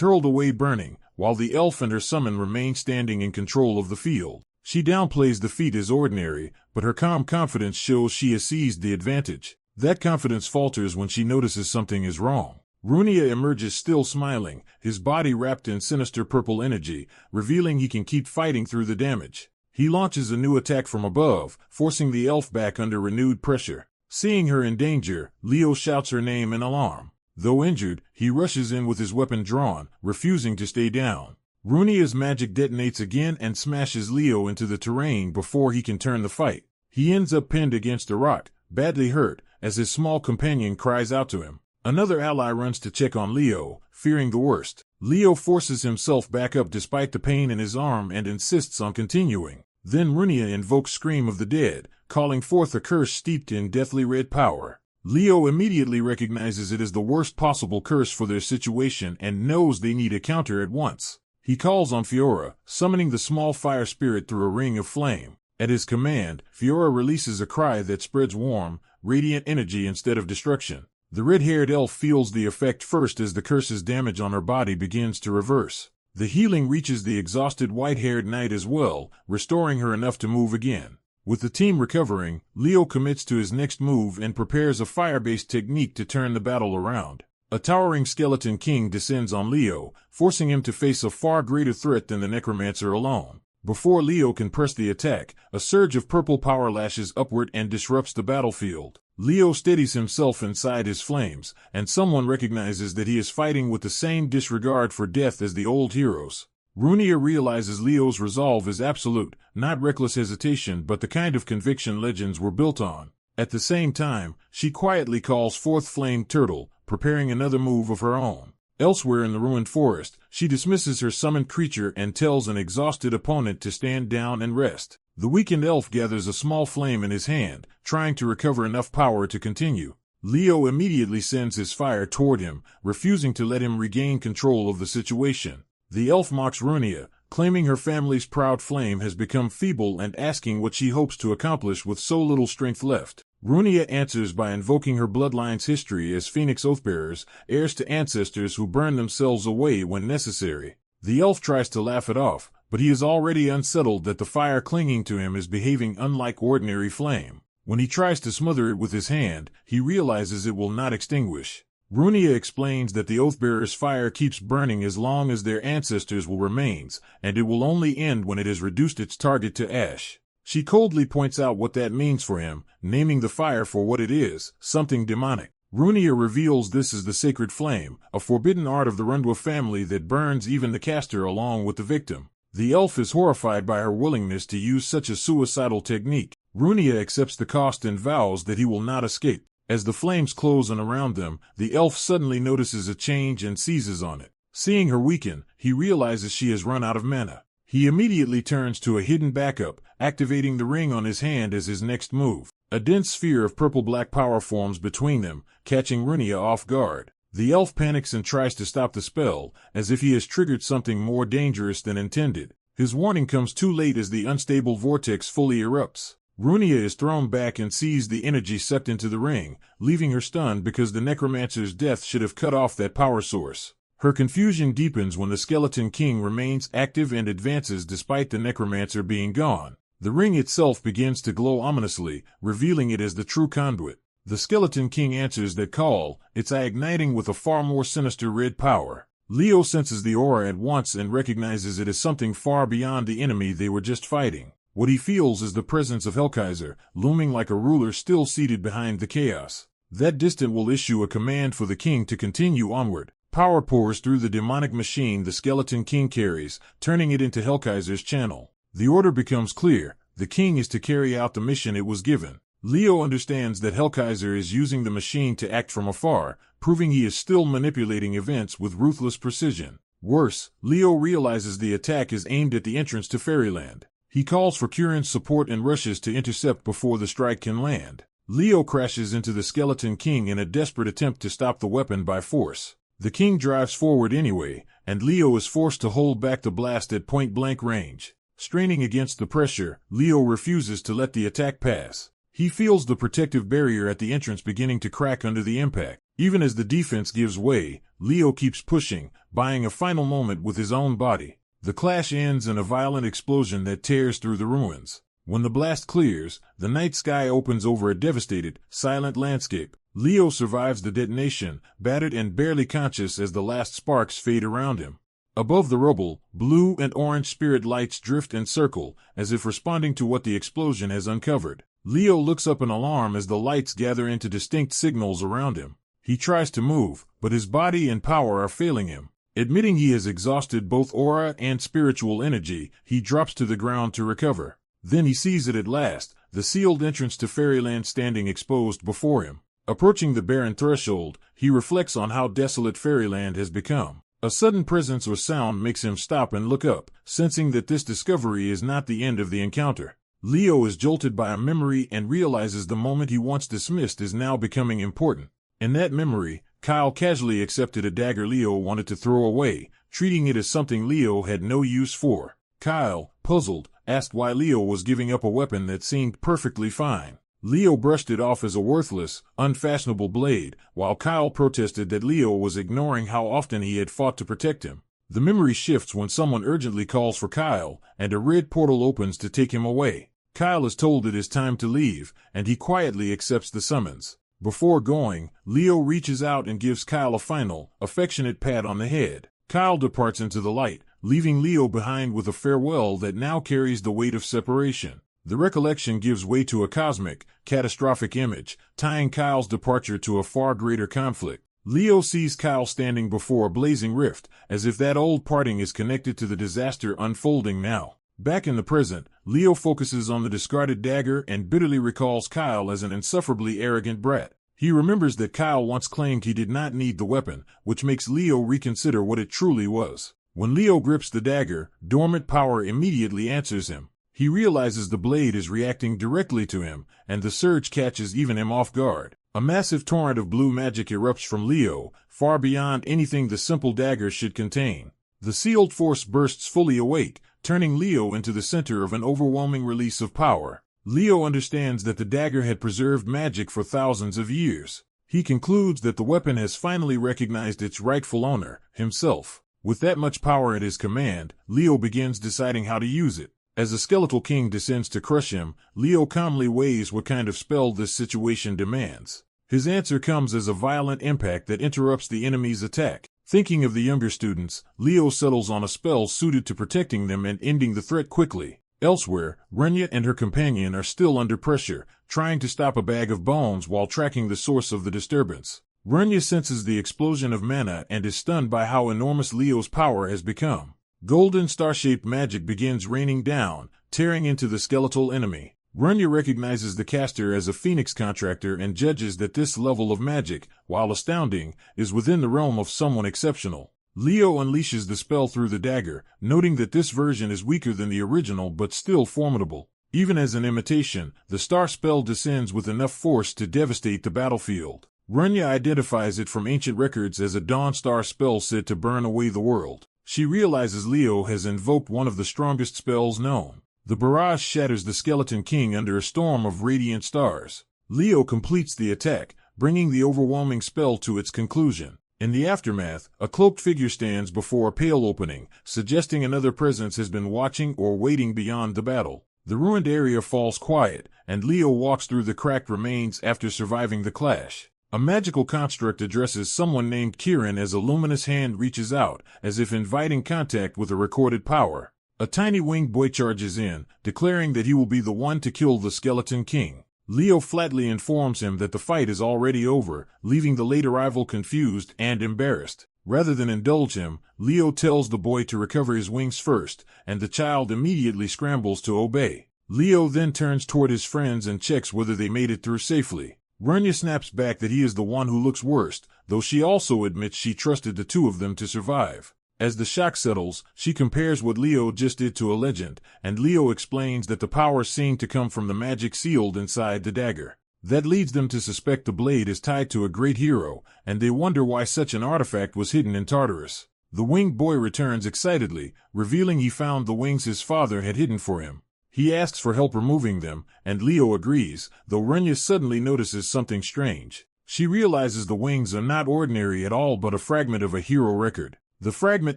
hurled away burning, while the elf and her summon remain standing in control of the field. She downplays the feat as ordinary, but her calm confidence shows she has seized the advantage. That confidence falters when she notices something is wrong. Runia emerges still smiling, his body wrapped in sinister purple energy, revealing he can keep fighting through the damage. He launches a new attack from above, forcing the elf back under renewed pressure. Seeing her in danger, Leo shouts her name in alarm. Though injured, he rushes in with his weapon drawn, refusing to stay down. Runia's magic detonates again and smashes Leo into the terrain before he can turn the fight. He ends up pinned against a rock, badly hurt, as his small companion cries out to him. Another ally runs to check on Leo, fearing the worst. Leo forces himself back up despite the pain in his arm and insists on continuing. Then Runia invokes Scream of the Dead, calling forth a curse steeped in deathly red power. Leo immediately recognizes it as the worst possible curse for their situation and knows they need a counter at once. He calls on Fiora, summoning the small fire spirit through a ring of flame. At his command, Fiora releases a cry that spreads warm, radiant energy instead of destruction. The red-haired elf feels the effect first as the curse's damage on her body begins to reverse. The healing reaches the exhausted white-haired knight as well, restoring her enough to move again. With the team recovering, Leo commits to his next move and prepares a fire-based technique to turn the battle around. A towering skeleton king descends on Leo, forcing him to face a far greater threat than the necromancer alone. Before Leo can press the attack, a surge of purple power lashes upward and disrupts the battlefield. Leo steadies himself inside his flames, and someone recognizes that he is fighting with the same disregard for death as the old heroes. Runia realizes Leo's resolve is absolute, not reckless hesitation but the kind of conviction legends were built on. At the same time, she quietly calls forth Flame Turtle, preparing another move of her own. Elsewhere in the ruined forest, she dismisses her summoned creature and tells an exhausted opponent to stand down and rest. The weakened elf gathers a small flame in his hand, trying to recover enough power to continue. Leo immediately sends his fire toward him, refusing to let him regain control of the situation. The elf mocks Runia, claiming her family's proud flame has become feeble and asking what she hopes to accomplish with so little strength left. Runia answers by invoking her bloodline's history as Phoenix Oathbearers, heirs to ancestors who burn themselves away when necessary. The elf tries to laugh it off, but he is already unsettled that the fire clinging to him is behaving unlike ordinary flame. When he tries to smother it with his hand, he realizes it will not extinguish. Runia explains that the Oathbearer's fire keeps burning as long as their ancestors will remain, and it will only end when it has reduced its target to ash. She coldly points out what that means for him, naming the fire for what it is, something demonic. Runia reveals this is the sacred flame, a forbidden art of the Rundwa family that burns even the caster along with the victim. The elf is horrified by her willingness to use such a suicidal technique. Runia accepts the cost and vows that he will not escape. As the flames close in around them, the elf suddenly notices a change and seizes on it. Seeing her weaken, he realizes she has run out of mana. He immediately turns to a hidden backup, activating the ring on his hand as his next move. A dense sphere of purple-black power forms between them, catching Runia off guard. The elf panics and tries to stop the spell, as if he has triggered something more dangerous than intended. His warning comes too late as the unstable vortex fully erupts. Runia is thrown back and sees the energy sucked into the ring, leaving her stunned because the necromancer's death should have cut off that power source. Her confusion deepens when the Skeleton King remains active and advances despite the necromancer being gone. The ring itself begins to glow ominously, revealing it as the true conduit. The Skeleton King answers that call, its eye igniting with a far more sinister red power. Leo senses the aura at once and recognizes it as something far beyond the enemy they were just fighting. What he feels is the presence of Hellkaiser, looming like a ruler still seated behind the chaos. That distant will issue a command for the king to continue onward. Power pours through the demonic machine the Skeleton King carries, turning it into Hellkaiser's channel. The order becomes clear. The king is to carry out the mission it was given. Leo understands that Hellkaiser is using the machine to act from afar, proving he is still manipulating events with ruthless precision. Worse, Leo realizes the attack is aimed at the entrance to Fairyland. He calls for Kirin's support and rushes to intercept before the strike can land. Leo crashes into the Skeleton King in a desperate attempt to stop the weapon by force. The king drives forward anyway, and Leo is forced to hold back the blast at point-blank range. Straining against the pressure, Leo refuses to let the attack pass. He feels the protective barrier at the entrance beginning to crack under the impact. Even as the defense gives way, Leo keeps pushing, buying a final moment with his own body. The clash ends in a violent explosion that tears through the ruins. When the blast clears, the night sky opens over a devastated, silent landscape. Leo survives the detonation, battered and barely conscious as the last sparks fade around him. Above the rubble, blue and orange spirit lights drift and circle, as if responding to what the explosion has uncovered. Leo looks up in alarm as the lights gather into distinct signals around him. He tries to move, but his body and power are failing him. Admitting he has exhausted both aura and spiritual energy, he drops to the ground to recover. Then he sees it at last, the sealed entrance to fairyland standing exposed before him. Approaching the barren threshold, he reflects on how desolate fairyland has become. A sudden presence or sound makes him stop and look up, sensing that this discovery is not the end of the encounter. Leo is jolted by a memory and realizes the moment he once dismissed is now becoming important. In that memory, Kyle casually accepted a dagger Leo wanted to throw away, treating it as something Leo had no use for. Kyle, puzzled, asked why Leo was giving up a weapon that seemed perfectly fine. Leo brushed it off as a worthless, unfashionable blade, while Kyle protested that Leo was ignoring how often he had fought to protect him. The memory shifts when someone urgently calls for Kyle, and a red portal opens to take him away. Kyle is told it is time to leave, and he quietly accepts the summons. Before going, Leo reaches out and gives Kyle a final, affectionate pat on the head. Kyle departs into the light, leaving Leo behind with a farewell that now carries the weight of separation. The recollection gives way to a cosmic, catastrophic image, tying Kyle's departure to a far greater conflict. Leo sees Kyle standing before a blazing rift, as if that old parting is connected to the disaster unfolding now. Back in the present, Leo focuses on the discarded dagger and bitterly recalls Kyle as an insufferably arrogant brat. He remembers that Kyle once claimed he did not need the weapon, which makes Leo reconsider what it truly was. When Leo grips the dagger, dormant power immediately answers him. He realizes the blade is reacting directly to him, and the surge catches even him off guard. A massive torrent of blue magic erupts from Leo, far beyond anything the simple dagger should contain. The sealed force bursts fully awake, turning Leo into the center of an overwhelming release of power. Leo understands that the dagger had preserved magic for thousands of years. He concludes that the weapon has finally recognized its rightful owner, himself. With that much power at his command, Leo begins deciding how to use it. As the skeletal king descends to crush him, Leo calmly weighs what kind of spell this situation demands. His answer comes as a violent impact that interrupts the enemy's attack. Thinking of the younger students, Leo settles on a spell suited to protecting them and ending the threat quickly. Elsewhere, Renya and her companion are still under pressure, trying to stop a bag of bones while tracking the source of the disturbance. Renya senses the explosion of mana and is stunned by how enormous Leo's power has become. Golden star-shaped magic begins raining down, tearing into the skeletal enemy. Renya recognizes the caster as a phoenix contractor and judges that this level of magic, while astounding, is within the realm of someone exceptional. Leo unleashes the spell through the dagger, noting that this version is weaker than the original but still formidable. Even as an imitation, the star spell descends with enough force to devastate the battlefield. Renya identifies it from ancient records as a dawn star spell said to burn away the world. She realizes Leo has invoked one of the strongest spells known. The barrage shatters the skeleton king under a storm of radiant stars. Leo completes the attack, bringing the overwhelming spell to its conclusion. In the aftermath, a cloaked figure stands before a pale opening, suggesting another presence has been watching or waiting beyond the battle. The ruined area falls quiet, and Leo walks through the cracked remains after surviving the clash. A magical construct addresses someone named Kieran as a luminous hand reaches out, as if inviting contact with a recorded power. A tiny winged boy charges in, declaring that he will be the one to kill the skeleton king. Leo flatly informs him that the fight is already over, leaving the late arrival confused and embarrassed. Rather than indulge him, Leo tells the boy to recover his wings first, and the child immediately scrambles to obey. Leo then turns toward his friends and checks whether they made it through safely. Renya snaps back that he is the one who looks worst, though she also admits she trusted the two of them to survive. As the shock settles, she compares what Leo just did to a legend, and Leo explains that the power seemed to come from the magic sealed inside the dagger. That leads them to suspect the blade is tied to a great hero, and they wonder why such an artifact was hidden in Tartarus. The winged boy returns excitedly, revealing he found the wings his father had hidden for him. He asks for help removing them, and Leo agrees, though Renya suddenly notices something strange. She realizes the wings are not ordinary at all but a fragment of a hero record. The fragment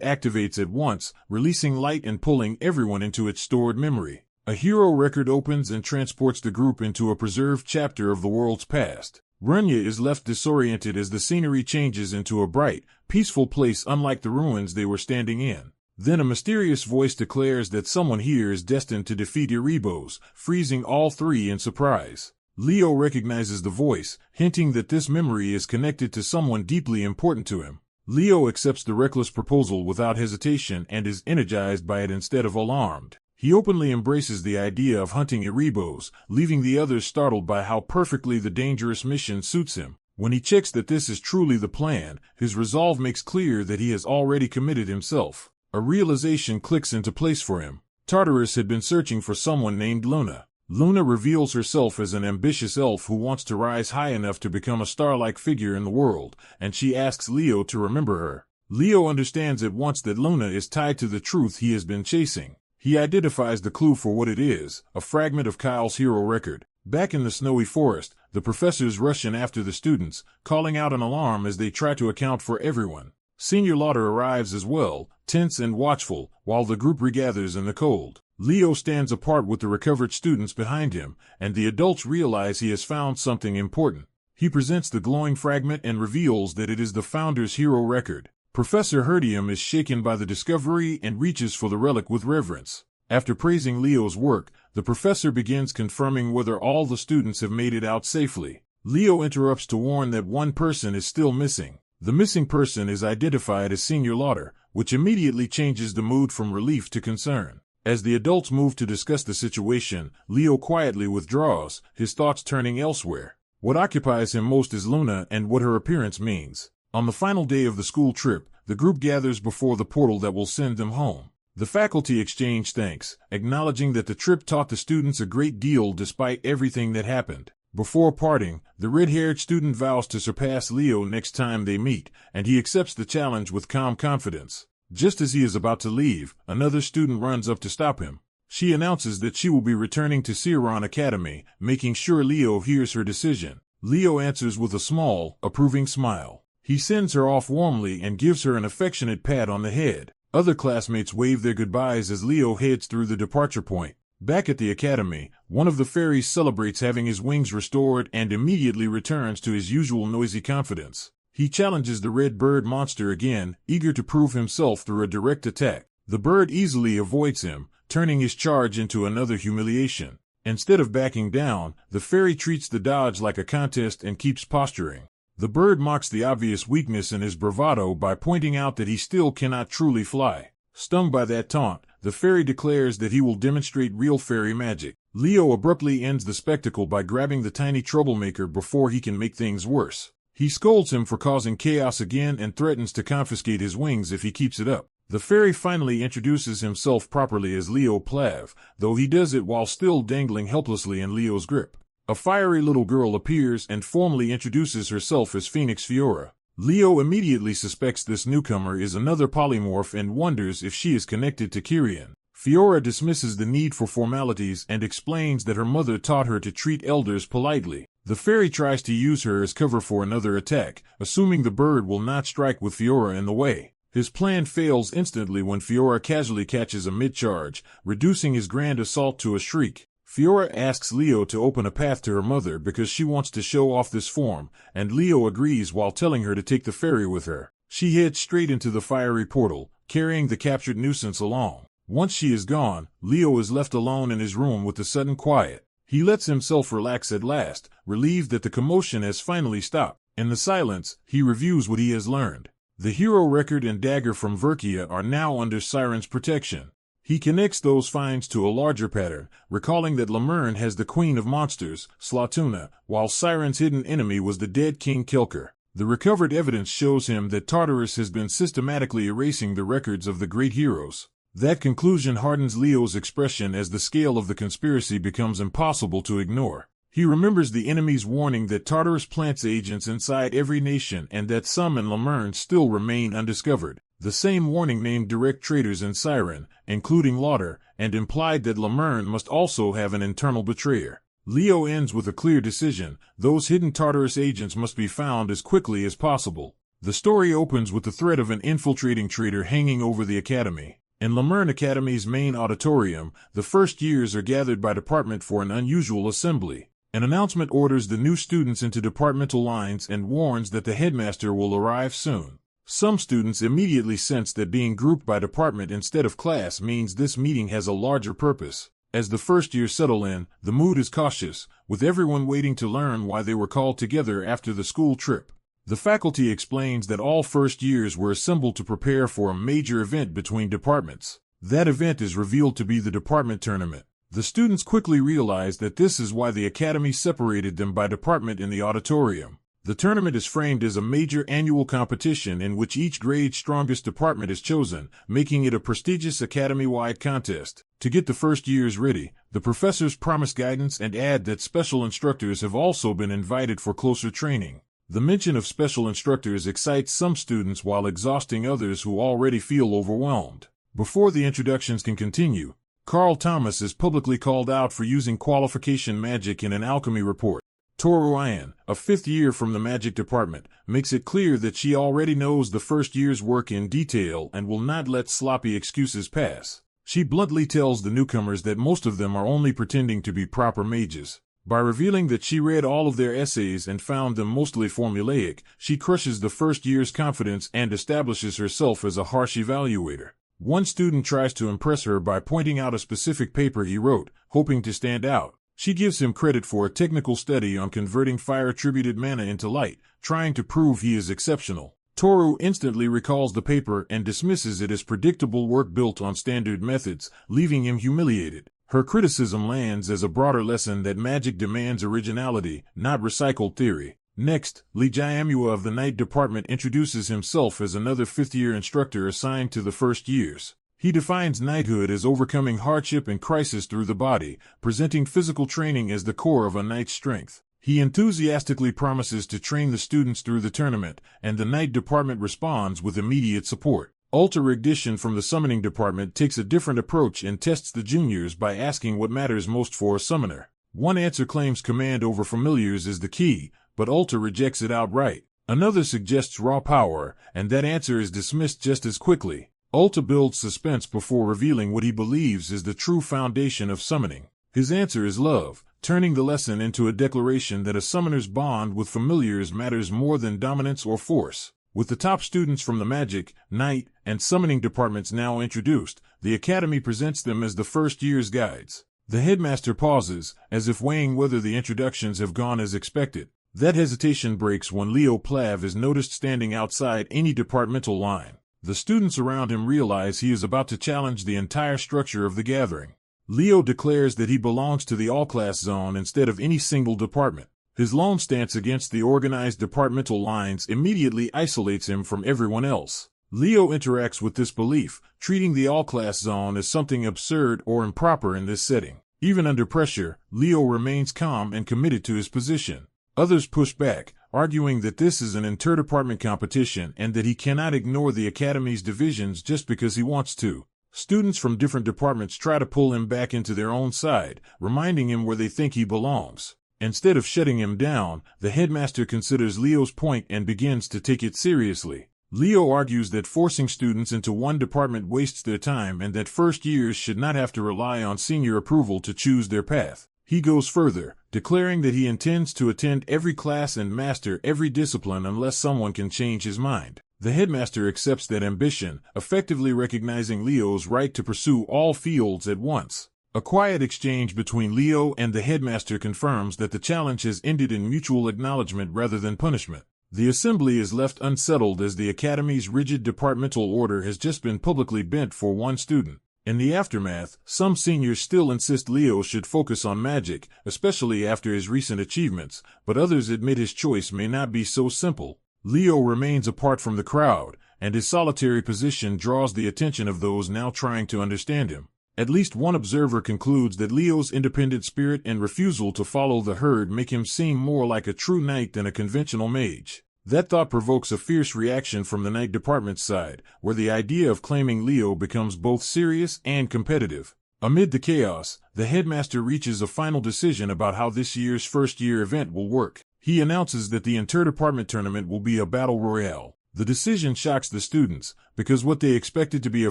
activates at once, releasing light and pulling everyone into its stored memory. A hero record opens and transports the group into a preserved chapter of the world's past. Runya is left disoriented as the scenery changes into a bright, peaceful place unlike the ruins they were standing in. Then a mysterious voice declares that someone here is destined to defeat Erebos, freezing all three in surprise. Leo recognizes the voice, hinting that this memory is connected to someone deeply important to him. Leo accepts the reckless proposal without hesitation and is energized by it instead of alarmed. He openly embraces the idea of hunting Erebos, leaving the others startled by how perfectly the dangerous mission suits him. When he checks that this is truly the plan, his resolve makes clear that he has already committed himself. A realization clicks into place for him. Tartarus had been searching for someone named Luna. Luna reveals herself as an ambitious elf who wants to rise high enough to become a star-like figure in the world, and she asks Leo to remember her. Leo understands at once that Luna is tied to the truth he has been chasing. He identifies the clue for what it is, a fragment of Kyle's hero record. Back in the snowy forest, the professors rush in after the students, calling out an alarm as they try to account for everyone. Senior Lauder arrives as well, tense and watchful, while the group regathers in the cold. Leo stands apart with the recovered students behind him, and the adults realize he has found something important. He presents the glowing fragment and reveals that it is the founder's hero record. Professor Herdium is shaken by the discovery and reaches for the relic with reverence. After praising Leo's work, the professor begins confirming whether all the students have made it out safely. Leo interrupts to warn that one person is still missing. The missing person is identified as Senior Lauder, which immediately changes the mood from relief to concern. As the adults move to discuss the situation, Leo quietly withdraws, his thoughts turning elsewhere. What occupies him most is Luna and what her appearance means. On the final day of the school trip, the group gathers before the portal that will send them home. The faculty exchange thanks, acknowledging that the trip taught the students a great deal despite everything that happened. Before parting, the red-haired student vows to surpass Leo next time they meet, and he accepts the challenge with calm confidence. Just as he is about to leave, another student runs up to stop him. She announces that she will be returning to Seiron Academy, making sure Leo hears her decision. Leo answers with a small, approving smile. He sends her off warmly and gives her an affectionate pat on the head. Other classmates wave their goodbyes as Leo heads through the departure point. Back at the academy, one of the fairies celebrates having his wings restored and immediately returns to his usual noisy confidence. He challenges the red bird monster again, eager to prove himself through a direct attack. The bird easily avoids him, turning his charge into another humiliation. Instead of backing down, the fairy treats the dodge like a contest and keeps posturing. The bird mocks the obvious weakness in his bravado by pointing out that he still cannot truly fly. Stung by that taunt, the fairy declares that he will demonstrate real fairy magic. Leo abruptly ends the spectacle by grabbing the tiny troublemaker before he can make things worse. He scolds him for causing chaos again and threatens to confiscate his wings if he keeps it up. The fairy finally introduces himself properly as Leo Plav, though he does it while still dangling helplessly in Leo's grip. A fiery little girl appears and formally introduces herself as Phoenix Fiora. Leo immediately suspects this newcomer is another polymorph and wonders if she is connected to Kyrian. Fiora dismisses the need for formalities and explains that her mother taught her to treat elders politely. The fairy tries to use her as cover for another attack, assuming the bird will not strike with Fiora in the way. His plan fails instantly when Fiora casually catches a mid-charge, reducing his grand assault to a shriek. Fiora asks Leo to open a path to her mother because she wants to show off this form, and Leo agrees while telling her to take the fairy with her. She heads straight into the fiery portal, carrying the captured nuisance along. Once she is gone, Leo is left alone in his room with a sudden quiet. He lets himself relax at last, relieved that the commotion has finally stopped. In the silence, he reviews what he has learned. The hero record and dagger from Verkia are now under Siren's protection. He connects those finds to a larger pattern, recalling that Lemurn has the queen of monsters, Slatuna, while Siren's hidden enemy was the dead King Kelker. The recovered evidence shows him that Tartarus has been systematically erasing the records of the great heroes. That conclusion hardens Leo's expression as the scale of the conspiracy becomes impossible to ignore. He remembers the enemy's warning that Tartarus plants agents inside every nation and that some in Lemurn still remain undiscovered. The same warning named direct traitors in Siren, including Lauder, and implied that Lemurn must also have an internal betrayer. Leo ends with a clear decision: those hidden Tartarus agents must be found as quickly as possible. The story opens with the threat of an infiltrating traitor hanging over the academy. In Lamerne Academy's main auditorium, the first years are gathered by department for an unusual assembly. An announcement orders the new students into departmental lines and warns that the headmaster will arrive soon. Some students immediately sense that being grouped by department instead of class means this meeting has a larger purpose. As the first years settle in, the mood is cautious, with everyone waiting to learn why they were called together after the school trip. The faculty explains that all first years were assembled to prepare for a major event between departments. That event is revealed to be the department tournament. The students quickly realize that this is why the academy separated them by department in the auditorium. The tournament is framed as a major annual competition in which each grade's strongest department is chosen, making it a prestigious academy-wide contest. To get the first years ready, the professors promise guidance and add that special instructors have also been invited for closer training. The mention of special instructors excites some students while exhausting others who already feel overwhelmed. Before the introductions can continue, Carl Thomas is publicly called out for using qualification magic in an alchemy report. Toru Ayan, a fifth year from the magic department, makes it clear that she already knows the first year's work in detail and will not let sloppy excuses pass. She bluntly tells the newcomers that most of them are only pretending to be proper mages. By revealing that she read all of their essays and found them mostly formulaic, she crushes the first year's confidence and establishes herself as a harsh evaluator. One student tries to impress her by pointing out a specific paper he wrote, hoping to stand out. She gives him credit for a technical study on converting fire-attributed mana into light, trying to prove he is exceptional. Toru instantly recalls the paper and dismisses it as predictable work built on standard methods, leaving him humiliated. Her criticism lands as a broader lesson that magic demands originality, not recycled theory. Next, Lee Jae-amua of the Night Department introduces himself as another fifth-year instructor assigned to the first years. He defines knighthood as overcoming hardship and crisis through the body, presenting physical training as the core of a knight's strength. He enthusiastically promises to train the students through the tournament, and the Night Department responds with immediate support. Ultra Ignition from the Summoning Department takes a different approach and tests the juniors by asking what matters most for a summoner. One answer claims command over familiars is the key, but Ulta rejects it outright. Another suggests raw power, and that answer is dismissed just as quickly. Ulta builds suspense before revealing what he believes is the true foundation of summoning. His answer is love, turning the lesson into a declaration that a summoner's bond with familiars matters more than dominance or force. With the top students from the Magic, Night, and Summoning departments now introduced, the Academy presents them as the first year's guides. The headmaster pauses, as if weighing whether the introductions have gone as expected. That hesitation breaks when Leo Plav is noticed standing outside any departmental line. The students around him realize he is about to challenge the entire structure of the gathering. Leo declares that he belongs to the all-class zone instead of any single department. His lone stance against the organized departmental lines immediately isolates him from everyone else. Leo interacts with this belief, treating the all-class zone as something absurd or improper in this setting. Even under pressure, Leo remains calm and committed to his position. Others push back, arguing that this is an inter-department competition and that he cannot ignore the Academy's divisions just because he wants to. Students from different departments try to pull him back into their own side, reminding him where they think he belongs. Instead of shutting him down, the headmaster considers Leo's point and begins to take it seriously. Leo argues that forcing students into one department wastes their time and that first years should not have to rely on senior approval to choose their path. He goes further, declaring that he intends to attend every class and master every discipline unless someone can change his mind. The headmaster accepts that ambition, effectively recognizing Leo's right to pursue all fields at once. A quiet exchange between Leo and the headmaster confirms that the challenge has ended in mutual acknowledgement rather than punishment. The assembly is left unsettled as the Academy's rigid departmental order has just been publicly bent for one student. In the aftermath, some seniors still insist Leo should focus on magic, especially after his recent achievements, but others admit his choice may not be so simple. Leo remains apart from the crowd, and his solitary position draws the attention of those now trying to understand him. At least one observer concludes that Leo's independent spirit and refusal to follow the herd make him seem more like a true knight than a conventional mage. That thought provokes a fierce reaction from the Night Department's side, where the idea of claiming Leo becomes both serious and competitive. Amid the chaos, the headmaster reaches a final decision about how this year's first-year event will work. He announces that the inter-department tournament will be a battle royale. The decision shocks the students, because what they expected to be a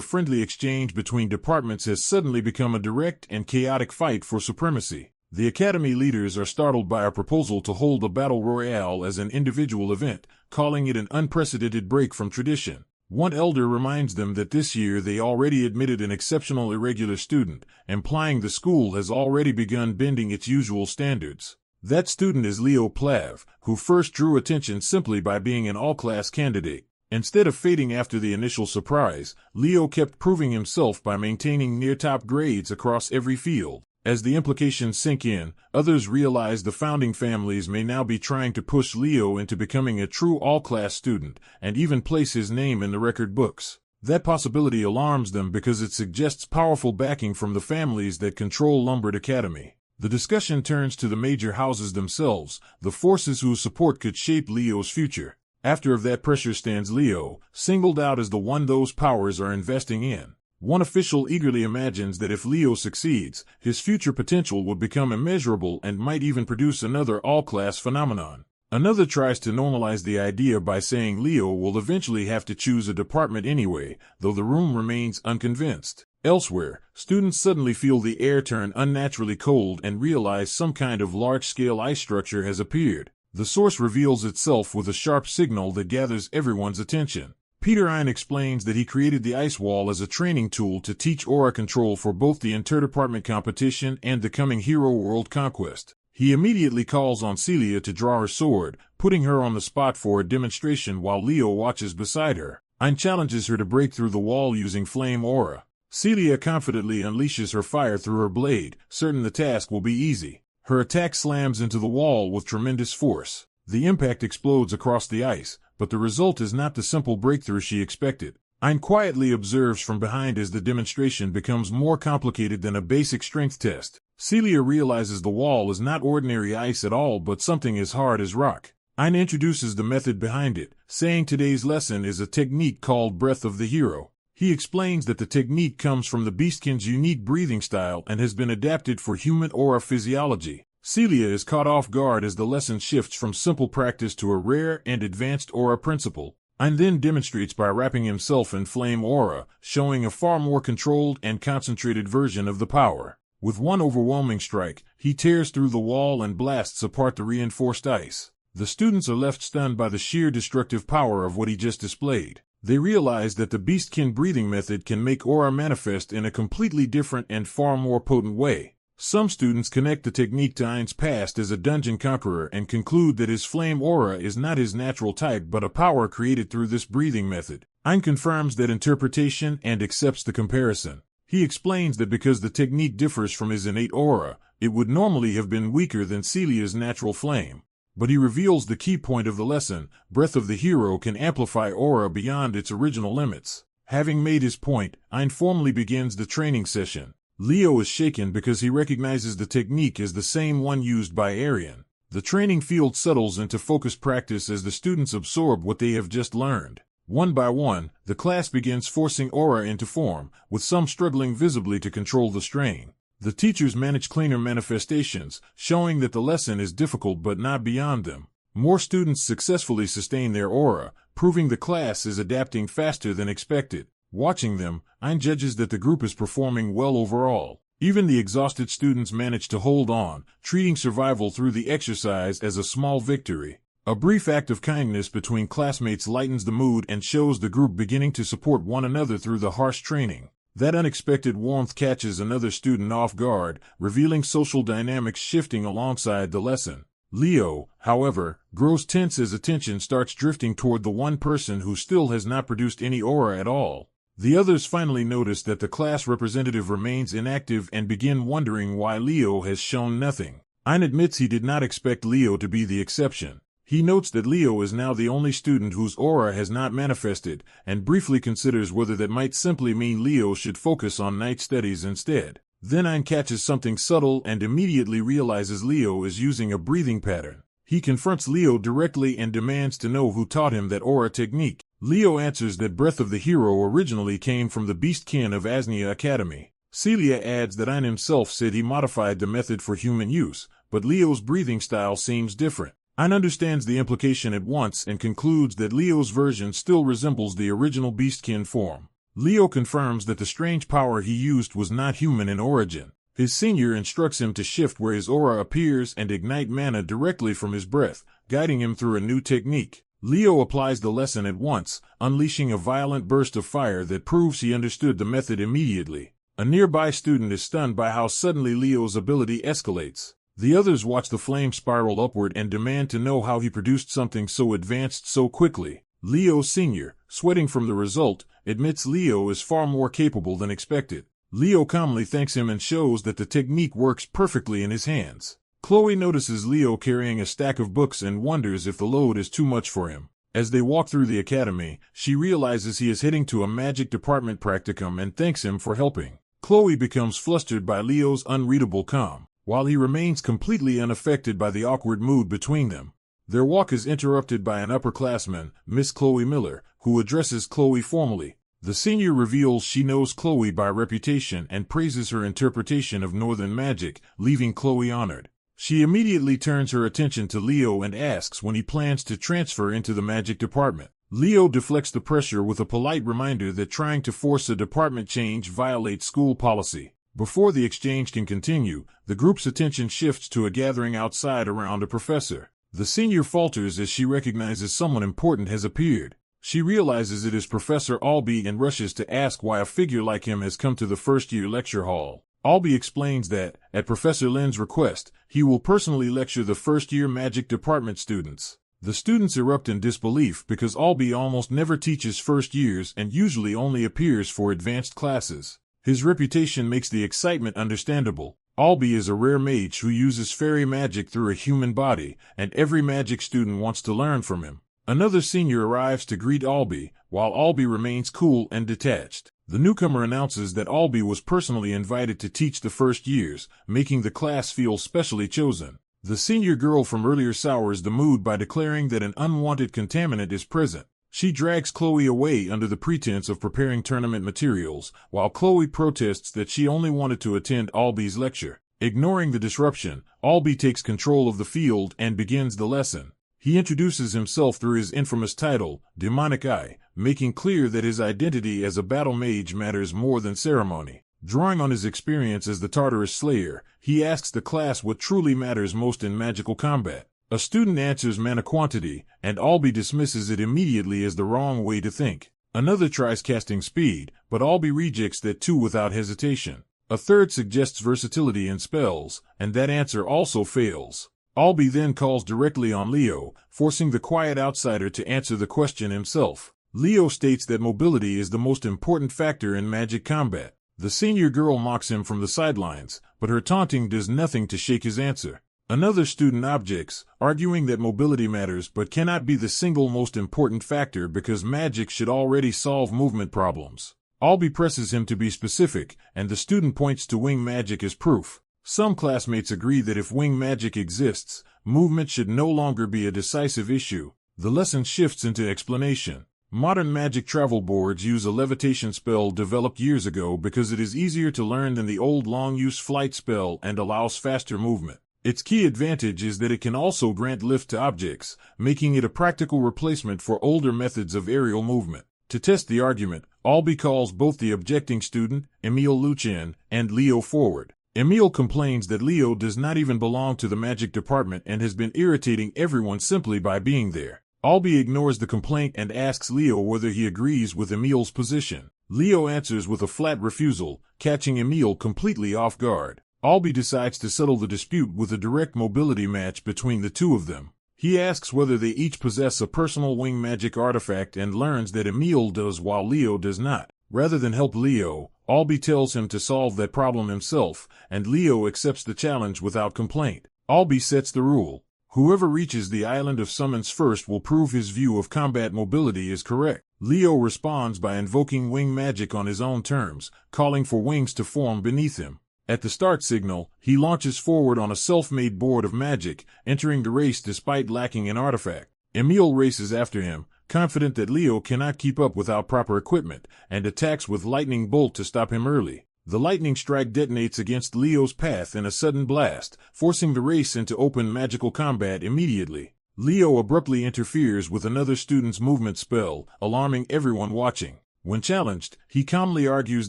friendly exchange between departments has suddenly become a direct and chaotic fight for supremacy. The academy leaders are startled by a proposal to hold a battle royale as an individual event, calling it an unprecedented break from tradition. One elder reminds them that this year they already admitted an exceptional irregular student, implying the school has already begun bending its usual standards. That student is Leo Plav, who first drew attention simply by being an all-class candidate. Instead of fading after the initial surprise, Leo kept proving himself by maintaining near-top grades across every field. As the implications sink in, others realize the founding families may now be trying to push Leo into becoming a true all-class student, and even place his name in the record books. That possibility alarms them because it suggests powerful backing from the families that control Lombard Academy. The discussion turns to the major houses themselves, the forces whose support could shape Leo's future. After of that pressure stands Leo, singled out as the one those powers are investing in. One official eagerly imagines that if Leo succeeds, his future potential would become immeasurable and might even produce another all-class phenomenon. Another tries to normalize the idea by saying Leo will eventually have to choose a department anyway, though the room remains unconvinced. Elsewhere, students suddenly feel the air turn unnaturally cold and realize some kind of large-scale ice structure has appeared. The source reveals itself with a sharp signal that gathers everyone's attention. Peter Ein explains that he created the ice wall as a training tool to teach aura control for both the interdepartment competition and the coming hero world conquest. He immediately calls on Celia to draw her sword, putting her on the spot for a demonstration while Leo watches beside her. Ein challenges her to break through the wall using flame aura. Celia confidently unleashes her fire through her blade, certain the task will be easy. Her attack slams into the wall with tremendous force. The impact explodes across the ice, but the result is not the simple breakthrough she expected. Ein quietly observes from behind as the demonstration becomes more complicated than a basic strength test. Celia realizes the wall is not ordinary ice at all but something as hard as rock. Ein introduces the method behind it, saying today's lesson is a technique called Breath of the Hero. He explains that the technique comes from the Beastkin's unique breathing style and has been adapted for human aura physiology. Celia is caught off guard as the lesson shifts from simple practice to a rare and advanced aura principle. Ein then demonstrates by wrapping himself in flame aura, showing a far more controlled and concentrated version of the power. With one overwhelming strike, he tears through the wall and blasts apart the reinforced ice. The students are left stunned by the sheer destructive power of what he just displayed. They realize that the Beastkin breathing method can make aura manifest in a completely different and far more potent way. Some students connect the technique to Ein's past as a dungeon conqueror and conclude that his flame aura is not his natural type but a power created through this breathing method. Ein confirms that interpretation and accepts the comparison. He explains that because the technique differs from his innate aura, it would normally have been weaker than Celia's natural flame. But he reveals the key point of the lesson: Breath of the Hero can amplify aura beyond its original limits. Having made his point, Ein formally begins the training session. Leo is shaken because he recognizes the technique as the same one used by Aryan. The training field settles into focused practice as the students absorb what they have just learned. One by one, the class begins forcing aura into form, with some struggling visibly to control the strain. The teachers manage cleaner manifestations, showing that the lesson is difficult but not beyond them. More students successfully sustain their aura, proving the class is adapting faster than expected. Watching them, Ein judges that the group is performing well overall. Even the exhausted students manage to hold on, treating survival through the exercise as a small victory. A brief act of kindness between classmates lightens the mood and shows the group beginning to support one another through the harsh training. That unexpected warmth catches another student off guard, revealing social dynamics shifting alongside the lesson. Leo, however, grows tense as attention starts drifting toward the one person who still has not produced any aura at all. The others finally notice that the class representative remains inactive and begin wondering why Leo has shown nothing. Ein admits he did not expect Leo to be the exception. He notes that Leo is now the only student whose aura has not manifested, and briefly considers whether that might simply mean Leo should focus on night studies instead. Then Ein catches something subtle and immediately realizes Leo is using a breathing pattern. He confronts Leo directly and demands to know who taught him that aura technique. Leo answers that Breath of the Hero originally came from the Beastkin of Asnia Academy. Celia adds that Ein himself said he modified the method for human use, but Leo's breathing style seems different. Ayn understands the implication at once and concludes that Leo's version still resembles the original beastkin form. Leo confirms that the strange power he used was not human in origin. His senior instructs him to shift where his aura appears and ignite mana directly from his breath, guiding him through a new technique. Leo applies the lesson at once, unleashing a violent burst of fire that proves he understood the method immediately. A nearby student is stunned by how suddenly Leo's ability escalates. The others watch the flame spiral upward and demand to know how he produced something so advanced so quickly. Leo Sr., sweating from the result, admits Leo is far more capable than expected. Leo calmly thanks him and shows that the technique works perfectly in his hands. Chloe notices Leo carrying a stack of books and wonders if the load is too much for him. As they walk through the academy, she realizes he is heading to a magic department practicum and thanks him for helping. Chloe becomes flustered by Leo's unreadable calm, while he remains completely unaffected by the awkward mood between them. Their walk is interrupted by an upperclassman, Miss Chloe Miller, who addresses Chloe formally. The senior reveals she knows Chloe by reputation and praises her interpretation of Northern magic, leaving Chloe honored. She immediately turns her attention to Leo and asks when he plans to transfer into the magic department. Leo deflects the pressure with a polite reminder that trying to force a department change violates school policy. Before the exchange can continue, the group's attention shifts to a gathering outside around a professor. The senior falters as she recognizes someone important has appeared. She realizes it is Professor Albee and rushes to ask why a figure like him has come to the first-year lecture hall. Albee explains that, at Professor Lin's request, he will personally lecture the first-year magic department students. The students erupt in disbelief because Albee almost never teaches first years and usually only appears for advanced classes. His reputation makes the excitement understandable. Albee is a rare mage who uses fairy magic through a human body, and every magic student wants to learn from him. Another senior arrives to greet Albee, while Albee remains cool and detached. The newcomer announces that Albee was personally invited to teach the first years, making the class feel specially chosen. The senior girl from earlier sours the mood by declaring that an unwanted contaminant is present. She drags Chloe away under the pretense of preparing tournament materials, while Chloe protests that she only wanted to attend Albee's lecture. Ignoring the disruption, Albee takes control of the field and begins the lesson. He introduces himself through his infamous title, Demonic Eye, making clear that his identity as a battle mage matters more than ceremony. Drawing on his experience as the Tartarus Slayer, he asks the class what truly matters most in magical combat. A student answers mana quantity, and Albee dismisses it immediately as the wrong way to think. Another tries casting speed, but Albee rejects that too without hesitation. A third suggests versatility in spells, and that answer also fails. Albee then calls directly on Leo, forcing the quiet outsider to answer the question himself. Leo states that mobility is the most important factor in magic combat. The senior girl mocks him from the sidelines, but her taunting does nothing to shake his answer. Another student objects, arguing that mobility matters but cannot be the single most important factor because magic should already solve movement problems. Albee presses him to be specific, and the student points to wing magic as proof. Some classmates agree that if wing magic exists, movement should no longer be a decisive issue. The lesson shifts into explanation. Modern magic travel boards use a levitation spell developed years ago because it is easier to learn than the old long-use flight spell and allows faster movement. Its key advantage is that it can also grant lift to objects, making it a practical replacement for older methods of aerial movement. To test the argument, Albee calls both the objecting student, Emile Lucien, and Leo forward. Emile complains that Leo does not even belong to the magic department and has been irritating everyone simply by being there. Albee ignores the complaint and asks Leo whether he agrees with Emile's position. Leo answers with a flat refusal, catching Emile completely off guard. Albee decides to settle the dispute with a direct mobility match between the two of them. He asks whether they each possess a personal wing magic artifact and learns that Emile does while Leo does not. Rather than help Leo, Albee tells him to solve that problem himself, and Leo accepts the challenge without complaint. Albee sets the rule. Whoever reaches the Island of Summons first will prove his view of combat mobility is correct. Leo responds by invoking wing magic on his own terms, calling for wings to form beneath him. At the start signal, he launches forward on a self-made board of magic, entering the race despite lacking an artifact. Emile races after him, confident that Leo cannot keep up without proper equipment, and attacks with lightning bolt to stop him early. The lightning strike detonates against Leo's path in a sudden blast, forcing the race into open magical combat immediately. Leo abruptly interferes with another student's movement spell, alarming everyone watching. When challenged, he calmly argues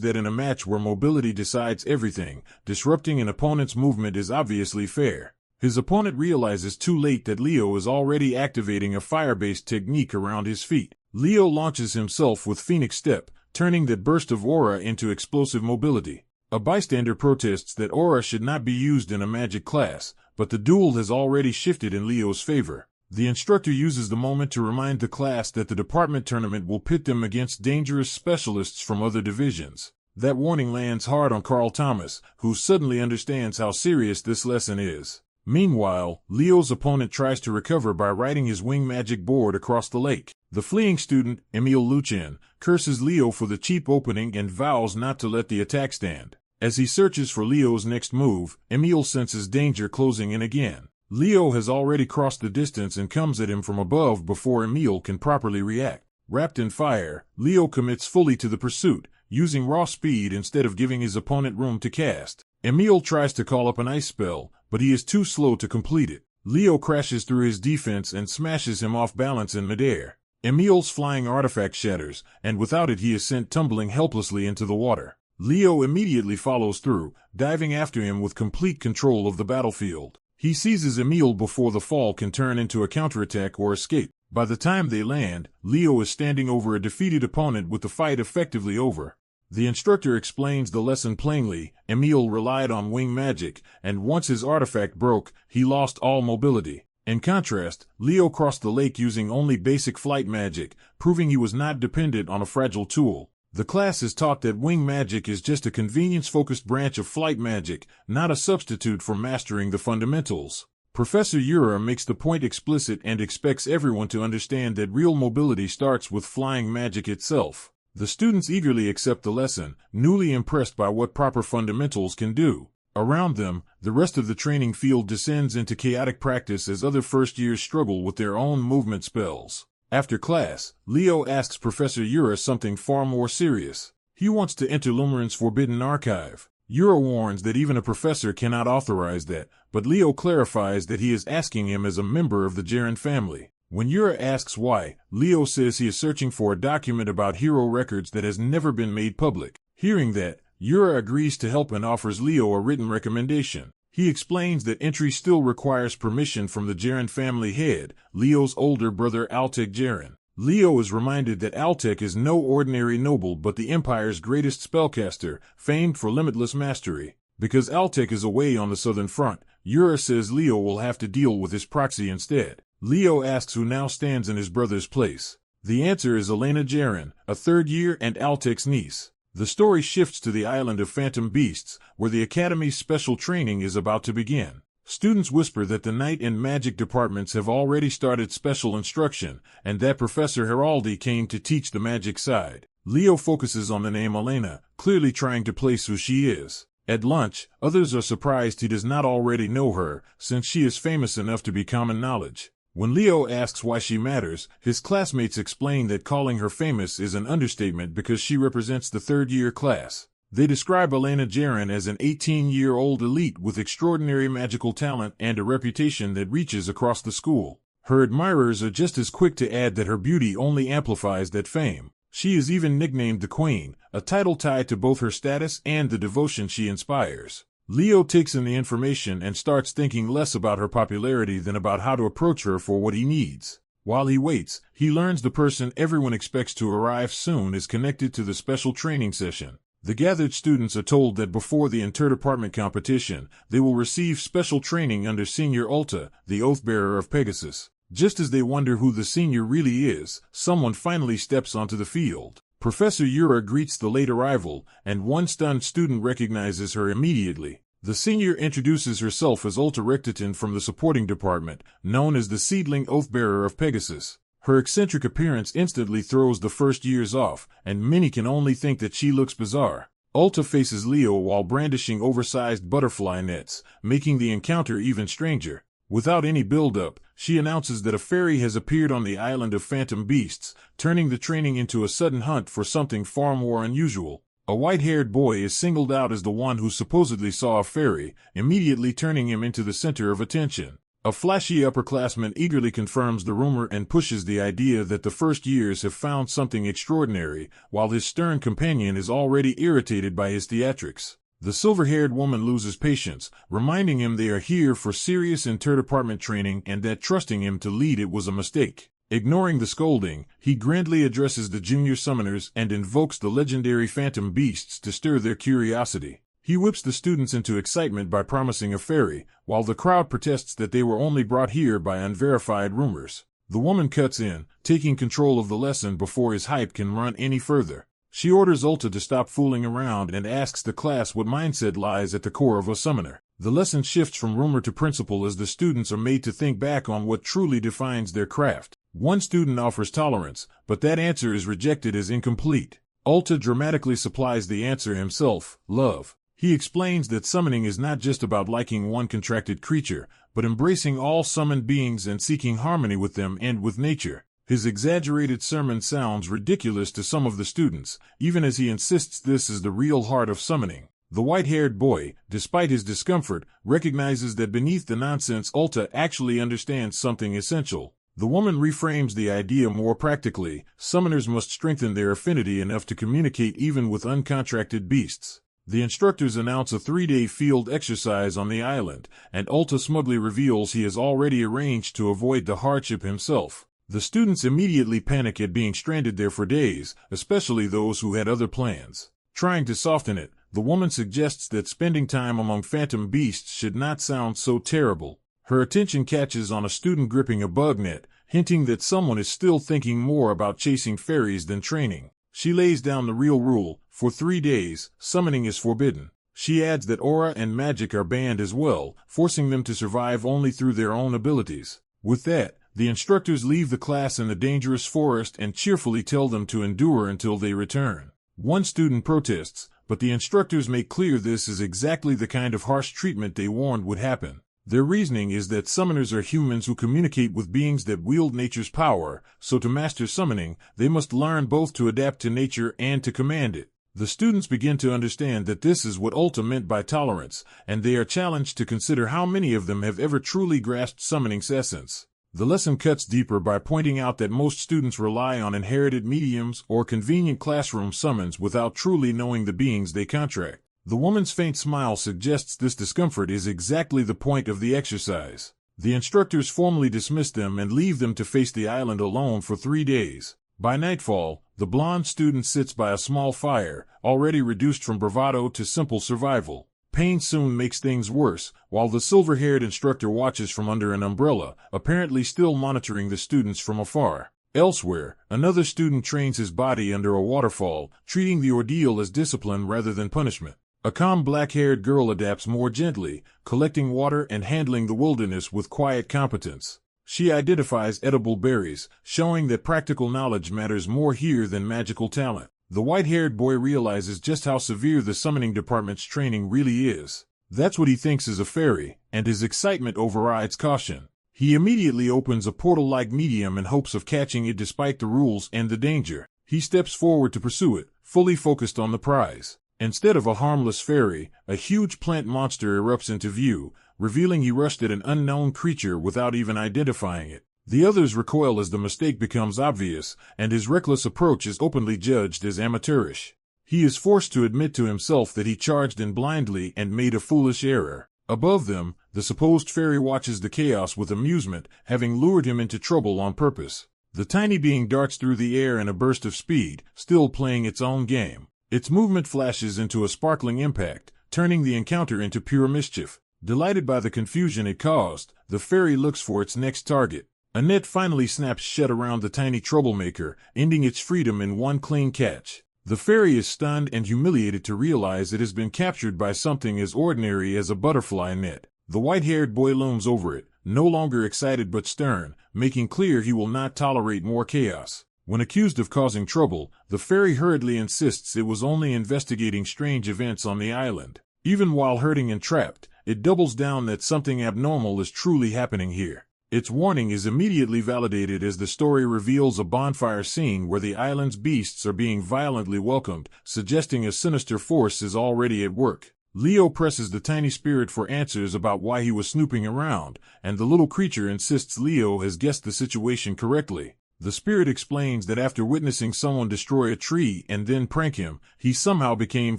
that in a match where mobility decides everything, disrupting an opponent's movement is obviously fair. His opponent realizes too late that Leo is already activating a fire-based technique around his feet. Leo launches himself with Phoenix Step, turning that burst of aura into explosive mobility. A bystander protests that aura should not be used in a magic class, but the duel has already shifted in Leo's favor. The instructor uses the moment to remind the class that the department tournament will pit them against dangerous specialists from other divisions. That warning lands hard on Carl Thomas, who suddenly understands how serious this lesson is. Meanwhile, Leo's opponent tries to recover by riding his wing magic board across the lake. The fleeing student, Emile Lucien, curses Leo for the cheap opening and vows not to let the attack stand. As he searches for Leo's next move, Emile senses danger closing in again. Leo has already crossed the distance and comes at him from above before Emile can properly react. Wrapped in fire, Leo commits fully to the pursuit, using raw speed instead of giving his opponent room to cast. Emile tries to call up an ice spell, but he is too slow to complete it. Leo crashes through his defense and smashes him off balance in midair. Emile's flying artifact shatters, and without it he is sent tumbling helplessly into the water. Leo immediately follows through, diving after him with complete control of the battlefield. He seizes Emile before the fall can turn into a counterattack or escape. By the time they land, Leo is standing over a defeated opponent with the fight effectively over. The instructor explains the lesson plainly. Emile relied on wing magic, and once his artifact broke, he lost all mobility. In contrast, Leo crossed the lake using only basic flight magic, proving he was not dependent on a fragile tool. The class is taught that wing magic is just a convenience-focused branch of flight magic, not a substitute for mastering the fundamentals. Professor Ura makes the point explicit and expects everyone to understand that real mobility starts with flying magic itself. The students eagerly accept the lesson, newly impressed by what proper fundamentals can do. Around them, the rest of the training field descends into chaotic practice as other first years struggle with their own movement spells. After class, Leo asks Professor Ura something far more serious. He wants to enter Lumarin's forbidden archive. Ura warns that even a professor cannot authorize that, but Leo clarifies that he is asking him as a member of the Jaren family. When Ura asks why, Leo says he is searching for a document about hero records that has never been made public. Hearing that, Ura agrees to help and offers Leo a written recommendation. He explains that entry still requires permission from the Jaren family head, Leo's older brother Altek Jaren. Leo is reminded that Altek is no ordinary noble but the Empire's greatest spellcaster, famed for limitless mastery. Because Altek is away on the southern front, Ura says Leo will have to deal with his proxy instead. Leo asks who now stands in his brother's place. The answer is Elena Jaren, a third year and Altek's niece. The story shifts to the island of Phantom Beasts, where the Academy's special training is about to begin. Students whisper that the Night and Magic departments have already started special instruction, and that Professor Heraldi came to teach the magic side. Leo focuses on the name Elena, clearly trying to place who she is. At lunch, others are surprised he does not already know her, since she is famous enough to be common knowledge. When Leo asks why she matters, his classmates explain that calling her famous is an understatement because she represents the third-year class. They describe Elena Jaren as an 18-year-old elite with extraordinary magical talent and a reputation that reaches across the school. Her admirers are just as quick to add that her beauty only amplifies that fame. She is even nicknamed the Queen, a title tied to both her status and the devotion she inspires. Leo takes in the information and starts thinking less about her popularity than about how to approach her for what he needs. While he waits, he learns the person everyone expects to arrive soon is connected to the special training session. The gathered students are told that before the interdepartment competition, they will receive special training under Senior Ulta, the Oathbearer of Pegasus. Just as they wonder who the senior really is, someone finally steps onto the field. Professor Ura greets the late arrival, and one stunned student recognizes her immediately. The senior introduces herself as Ulta Rectiton from the supporting department, known as the Seedling Oathbearer of Pegasus. Her eccentric appearance instantly throws the first years off, and many can only think that she looks bizarre. Ulta faces Leo while brandishing oversized butterfly nets, making the encounter even stranger. Without any build-up, she announces that a fairy has appeared on the island of Phantom Beasts, turning the training into a sudden hunt for something far more unusual. A white-haired boy is singled out as the one who supposedly saw a fairy, immediately turning him into the center of attention. A flashy upperclassman eagerly confirms the rumor and pushes the idea that the first years have found something extraordinary, while his stern companion is already irritated by his theatrics. The silver-haired woman loses patience, reminding him they are here for serious inter-department training and that trusting him to lead it was a mistake. Ignoring the scolding, he grandly addresses the junior summoners and invokes the legendary phantom beasts to stir their curiosity. He whips the students into excitement by promising a fairy, while the crowd protests that they were only brought here by unverified rumors. The woman cuts in, taking control of the lesson before his hype can run any further. She orders Ulta to stop fooling around and asks the class what mindset lies at the core of a summoner. The lesson shifts from rumor to principle as the students are made to think back on what truly defines their craft. One student offers tolerance, but that answer is rejected as incomplete. Ulta dramatically supplies the answer himself, love. He explains that summoning is not just about liking one contracted creature, but embracing all summoned beings and seeking harmony with them and with nature. His exaggerated sermon sounds ridiculous to some of the students, even as he insists this is the real heart of summoning. The white-haired boy, despite his discomfort, recognizes that beneath the nonsense Ulta actually understands something essential. The woman reframes the idea more practically. Summoners must strengthen their affinity enough to communicate even with uncontracted beasts. The instructors announce a 3-day field exercise on the island, and Ulta smugly reveals he has already arranged to avoid the hardship himself. The students immediately panic at being stranded there for days, especially those who had other plans. Trying to soften it, the woman suggests that spending time among phantom beasts should not sound so terrible. Her attention catches on a student gripping a bug net, hinting that someone is still thinking more about chasing fairies than training. She lays down the real rule: for 3 days, summoning is forbidden. She adds that aura and magic are banned as well, forcing them to survive only through their own abilities. With that, the instructors leave the class in the dangerous forest and cheerfully tell them to endure until they return. One student protests, but the instructors make clear this is exactly the kind of harsh treatment they warned would happen. Their reasoning is that summoners are humans who communicate with beings that wield nature's power, so to master summoning, they must learn both to adapt to nature and to command it. The students begin to understand that this is what Ulta meant by tolerance, and they are challenged to consider how many of them have ever truly grasped summoning's essence. The lesson cuts deeper by pointing out that most students rely on inherited mediums or convenient classroom summons without truly knowing the beings they contract. The woman's faint smile suggests this discomfort is exactly the point of the exercise. The instructors formally dismiss them and leave them to face the island alone for 3 days. By nightfall, the blonde student sits by a small fire, already reduced from bravado to simple survival. Pain soon makes things worse, while the silver-haired instructor watches from under an umbrella, apparently still monitoring the students from afar. Elsewhere, another student trains his body under a waterfall, treating the ordeal as discipline rather than punishment. A calm black-haired girl adapts more gently, collecting water and handling the wilderness with quiet competence. She identifies edible berries, showing that practical knowledge matters more here than magical talent. The white-haired boy realizes just how severe the summoning department's training really is. That's what he thinks is a fairy, and his excitement overrides caution. He immediately opens a portal-like medium in hopes of catching it despite the rules and the danger. He steps forward to pursue it, fully focused on the prize. Instead of a harmless fairy, a huge plant monster erupts into view, revealing he rushed at an unknown creature without even identifying it. The others recoil as the mistake becomes obvious, and his reckless approach is openly judged as amateurish. He is forced to admit to himself that he charged in blindly and made a foolish error. Above them, the supposed fairy watches the chaos with amusement, having lured him into trouble on purpose. The tiny being darts through the air in a burst of speed, still playing its own game. Its movement flashes into a sparkling impact, turning the encounter into pure mischief. Delighted by the confusion it caused, the fairy looks for its next target. A net finally snaps shut around the tiny troublemaker, ending its freedom in one clean catch. The fairy is stunned and humiliated to realize it has been captured by something as ordinary as a butterfly net. The white-haired boy looms over it, no longer excited but stern, making clear he will not tolerate more chaos. When accused of causing trouble, the fairy hurriedly insists it was only investigating strange events on the island. Even while hurting and trapped, it doubles down that something abnormal is truly happening here. Its warning is immediately validated as the story reveals a bonfire scene where the island's beasts are being violently welcomed, suggesting a sinister force is already at work. Leo presses the tiny spirit for answers about why he was snooping around, and the little creature insists Leo has guessed the situation correctly. The spirit explains that after witnessing someone destroy a tree and then prank him, he somehow became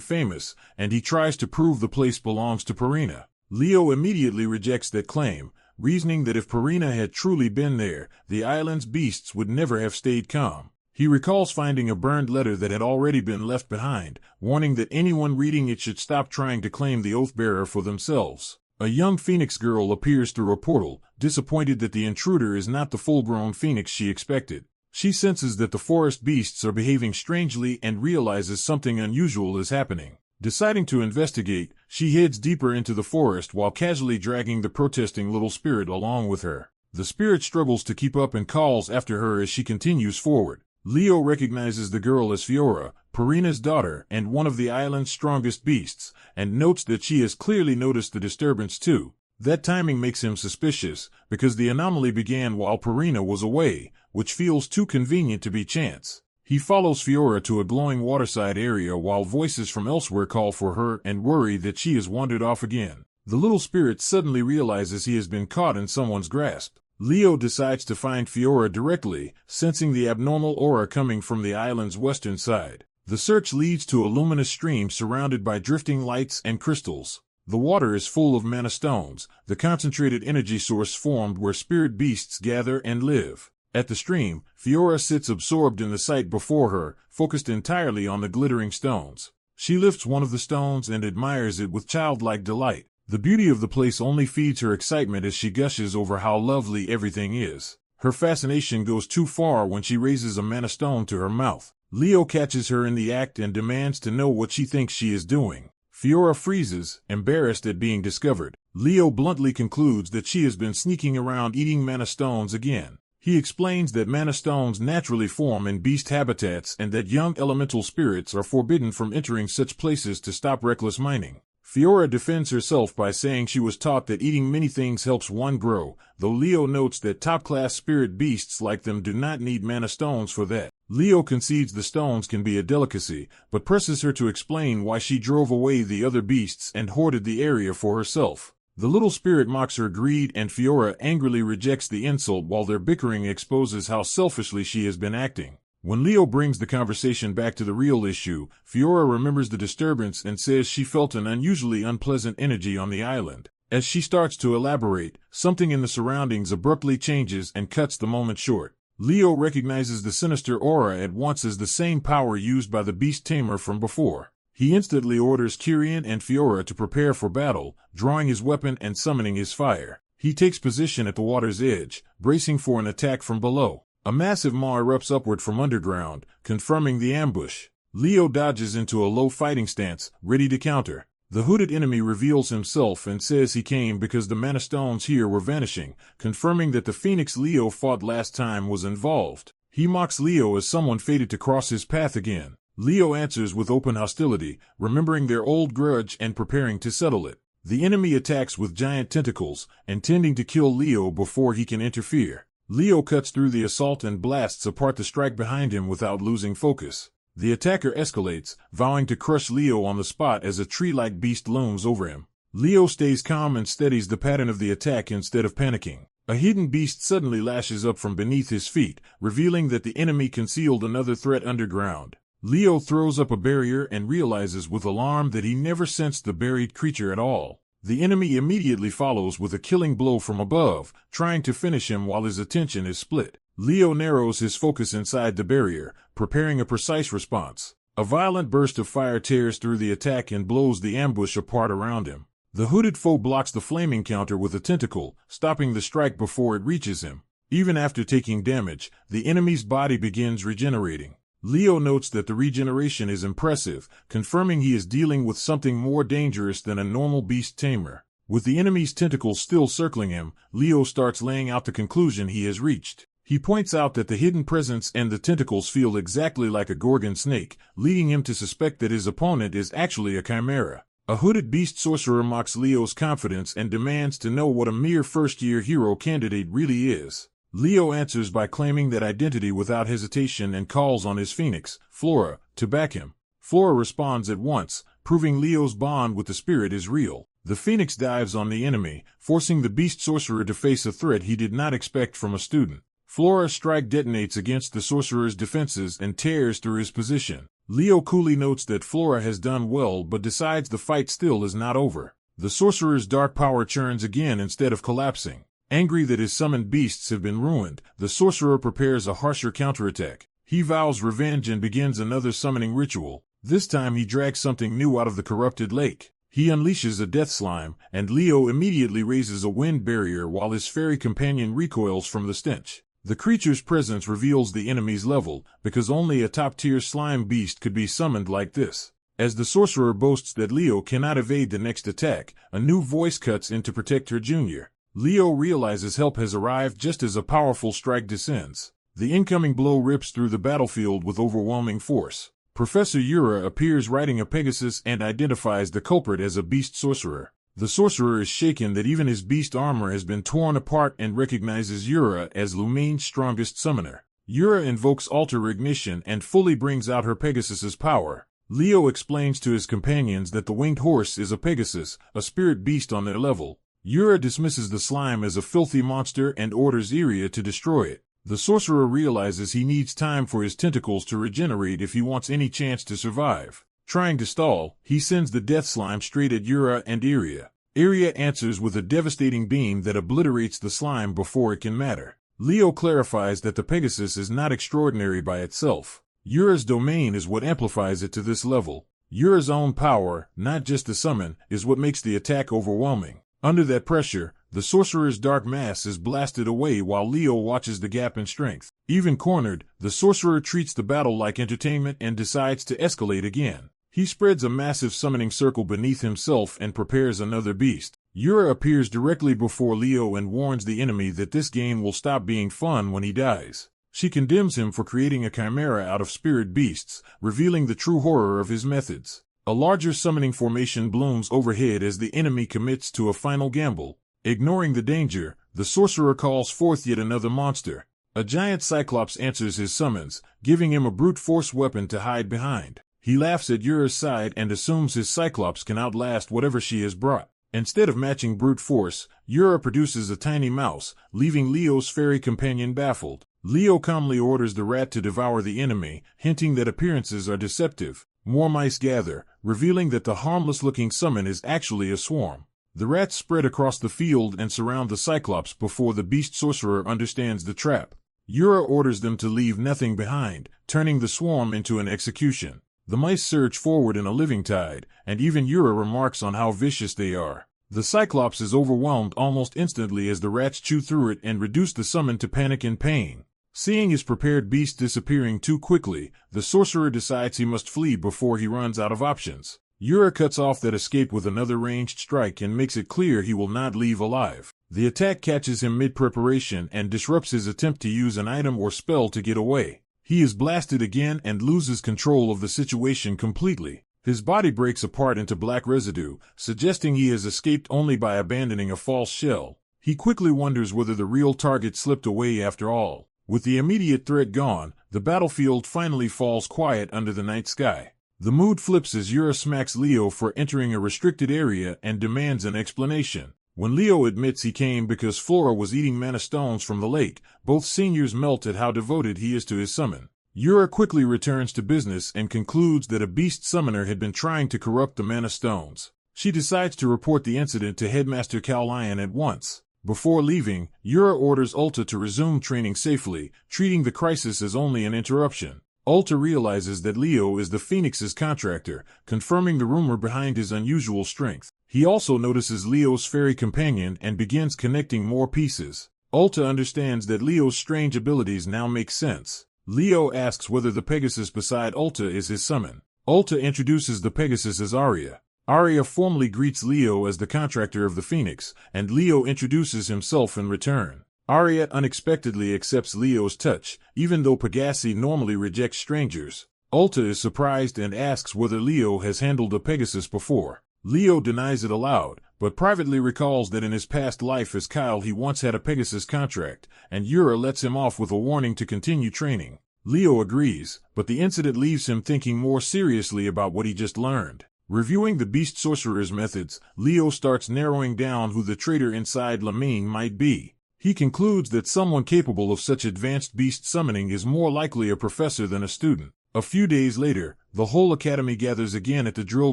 famous, and he tries to prove the place belongs to Purina. Leo immediately rejects that claim, reasoning that if Purina had truly been there, the island's beasts would never have stayed calm. He recalls finding a burned letter that had already been left behind, warning that anyone reading it should stop trying to claim the oath-bearer for themselves. A young phoenix girl appears through a portal, disappointed that the intruder is not the full-grown phoenix she expected. She senses that the forest beasts are behaving strangely and realizes something unusual is happening. Deciding to investigate, she heads deeper into the forest while casually dragging the protesting little spirit along with her. The spirit struggles to keep up and calls after her as she continues forward. Leo recognizes the girl as Fiora, Purina's daughter and one of the island's strongest beasts, and notes that she has clearly noticed the disturbance too. That timing makes him suspicious, because the anomaly began while Purina was away, which feels too convenient to be chance. He follows Fiora to a glowing waterside area while voices from elsewhere call for her and worry that she has wandered off again. The little spirit suddenly realizes he has been caught in someone's grasp. Leo decides to find Fiora directly, sensing the abnormal aura coming from the island's western side. The search leads to a luminous stream surrounded by drifting lights and crystals. The water is full of mana stones, the concentrated energy source formed where spirit beasts gather and live. At the stream, Fiora sits absorbed in the sight before her, focused entirely on the glittering stones. She lifts one of the stones and admires it with childlike delight. The beauty of the place only feeds her excitement as she gushes over how lovely everything is. Her fascination goes too far when she raises a mana stone to her mouth. Leo catches her in the act and demands to know what she thinks she is doing. Fiora freezes, embarrassed at being discovered. Leo bluntly concludes that she has been sneaking around eating mana stones again. He explains that mana stones naturally form in beast habitats and that young elemental spirits are forbidden from entering such places to stop reckless mining. Fiora defends herself by saying she was taught that eating many things helps one grow, though Leo notes that top-class spirit beasts like them do not need mana stones for that. Leo concedes the stones can be a delicacy, but presses her to explain why she drove away the other beasts and hoarded the area for herself. The little spirit mocks her greed and Fiora angrily rejects the insult while their bickering exposes how selfishly she has been acting. When Leo brings the conversation back to the real issue, Fiora remembers the disturbance and says she felt an unusually unpleasant energy on the island. As she starts to elaborate, something in the surroundings abruptly changes and cuts the moment short. Leo recognizes the sinister aura at once as the same power used by the beast tamer from before. He instantly orders Kyrian and Fiora to prepare for battle, drawing his weapon and summoning his fire. He takes position at the water's edge, bracing for an attack from below. A massive maw erupts upward from underground, confirming the ambush. Leo dodges into a low fighting stance, ready to counter. The hooded enemy reveals himself and says he came because the mana stones here were vanishing, confirming that the phoenix Leo fought last time was involved. He mocks Leo as someone fated to cross his path again. Leo answers with open hostility, remembering their old grudge and preparing to settle it. The enemy attacks with giant tentacles, intending to kill Leo before he can interfere. Leo cuts through the assault and blasts apart the strike behind him without losing focus. The attacker escalates, vowing to crush Leo on the spot as a tree-like beast looms over him. Leo stays calm and steadies the pattern of the attack instead of panicking. A hidden beast suddenly lashes up from beneath his feet, revealing that the enemy concealed another threat underground. Leo throws up a barrier and realizes with alarm that he never sensed the buried creature at all. The enemy immediately follows with a killing blow from above, trying to finish him while his attention is split. Leo narrows his focus inside the barrier, preparing a precise response. A violent burst of fire tears through the attack and blows the ambush apart around him. The hooded foe blocks the flaming counter with a tentacle, stopping the strike before it reaches him. Even after taking damage, the enemy's body begins regenerating. Leo notes that the regeneration is impressive, confirming he is dealing with something more dangerous than a normal beast tamer. With the enemy's tentacles still circling him, Leo starts laying out the conclusion he has reached. He points out that the hidden presence and the tentacles feel exactly like a gorgon snake, leading him to suspect that his opponent is actually a chimera. A hooded beast sorcerer mocks Leo's confidence and demands to know what a mere first-year hero candidate really is. Leo answers by claiming that identity without hesitation and calls on his phoenix, Flora, to back him. Flora responds at once, proving Leo's bond with the spirit is real. The Phoenix dives on the enemy, forcing the beast sorcerer to face a threat he did not expect from a student. Flora's strike detonates against the sorcerer's defenses and tears through his position. Leo coolly notes that Flora has done well but decides the fight still is not over. The sorcerer's dark power churns again instead of collapsing. Angry that his summoned beasts have been ruined, the sorcerer prepares a harsher counterattack. He vows revenge and begins another summoning ritual. This time he drags something new out of the corrupted lake. He unleashes a death slime, and Leo immediately raises a wind barrier while his fairy companion recoils from the stench. The creature's presence reveals the enemy's level, because only a top-tier slime beast could be summoned like this. As the sorcerer boasts that Leo cannot evade the next attack, a new voice cuts in to protect her junior. Leo realizes help has arrived just as a powerful strike descends. The incoming blow rips through the battlefield with overwhelming force. Professor Yura appears riding a Pegasus and identifies the culprit as a beast sorcerer. The sorcerer is shaken that even his beast armor has been torn apart and recognizes Yura as Lumine's strongest summoner. Yura invokes altar ignition and fully brings out her Pegasus's power. Leo explains to his companions that the winged horse is a Pegasus, a spirit beast on their level. Yura dismisses the slime as a filthy monster and orders Iria to destroy it. The sorcerer realizes he needs time for his tentacles to regenerate if he wants any chance to survive. Trying to stall, he sends the death slime straight at Yura and Iria. Iria answers with a devastating beam that obliterates the slime before it can matter. Leo clarifies that the Pegasus is not extraordinary by itself. Yura's domain is what amplifies it to this level. Yura's own power, not just the summon, is what makes the attack overwhelming. Under that pressure, the sorcerer's dark mass is blasted away while Leo watches the gap in strength. Even cornered, the sorcerer treats the battle like entertainment and decides to escalate again. He spreads a massive summoning circle beneath himself and prepares another beast. Yura appears directly before Leo and warns the enemy that this game will stop being fun when he dies. She condemns him for creating a chimera out of spirit beasts, revealing the true horror of his methods. A larger summoning formation blooms overhead as the enemy commits to a final gamble. Ignoring the danger, the sorcerer calls forth yet another monster. A giant cyclops answers his summons, giving him a brute force weapon to hide behind. He laughs at Yura's side and assumes his cyclops can outlast whatever she has brought. Instead of matching brute force, Yura produces a tiny mouse, leaving Leo's fairy companion baffled. Leo calmly orders the rat to devour the enemy, hinting that appearances are deceptive. More mice gather, revealing that the harmless-looking summon is actually a swarm. The rats spread across the field and surround the Cyclops before the beast sorcerer understands the trap. Yura orders them to leave nothing behind, turning the swarm into an execution. The mice surge forward in a living tide, and even Yura remarks on how vicious they are. The Cyclops is overwhelmed almost instantly as the rats chew through it and reduce the summon to panic and pain. Seeing his prepared beast disappearing too quickly, the sorcerer decides he must flee before he runs out of options. Yura cuts off that escape with another ranged strike and makes it clear he will not leave alive. The attack catches him mid-preparation and disrupts his attempt to use an item or spell to get away. He is blasted again and loses control of the situation completely. His body breaks apart into black residue, suggesting he has escaped only by abandoning a false shell. He quickly wonders whether the real target slipped away after all. With the immediate threat gone, the battlefield finally falls quiet under the night sky. The mood flips as Yura smacks Leo for entering a restricted area and demands an explanation. When Leo admits he came because Flora was eating mana stones from the lake, both seniors melt at how devoted he is to his summon. Yura quickly returns to business and concludes that a beast summoner had been trying to corrupt the mana stones. She decides to report the incident to Headmaster Cowlion at once. Before leaving, Yura orders Ulta to resume training safely, treating the crisis as only an interruption. Ulta realizes that Leo is the Phoenix's contractor, confirming the rumor behind his unusual strength. He also notices Leo's fairy companion and begins connecting more pieces. Ulta understands that Leo's strange abilities now make sense. Leo asks whether the Pegasus beside Ulta is his summon. Ulta introduces the Pegasus as Aria. Aria formally greets Leo as the contractor of the Phoenix, and Leo introduces himself in return. Aria unexpectedly accepts Leo's touch, even though Pegasi normally rejects strangers. Ulta is surprised and asks whether Leo has handled a Pegasus before. Leo denies it aloud, but privately recalls that in his past life as Kyle he once had a Pegasus contract, and Yura lets him off with a warning to continue training. Leo agrees, but the incident leaves him thinking more seriously about what he just learned. Reviewing the beast sorcerer's methods, Leo starts narrowing down who the traitor inside Lamine might be. He concludes that someone capable of such advanced beast summoning is more likely a professor than a student. A few days later, the whole academy gathers again at the drill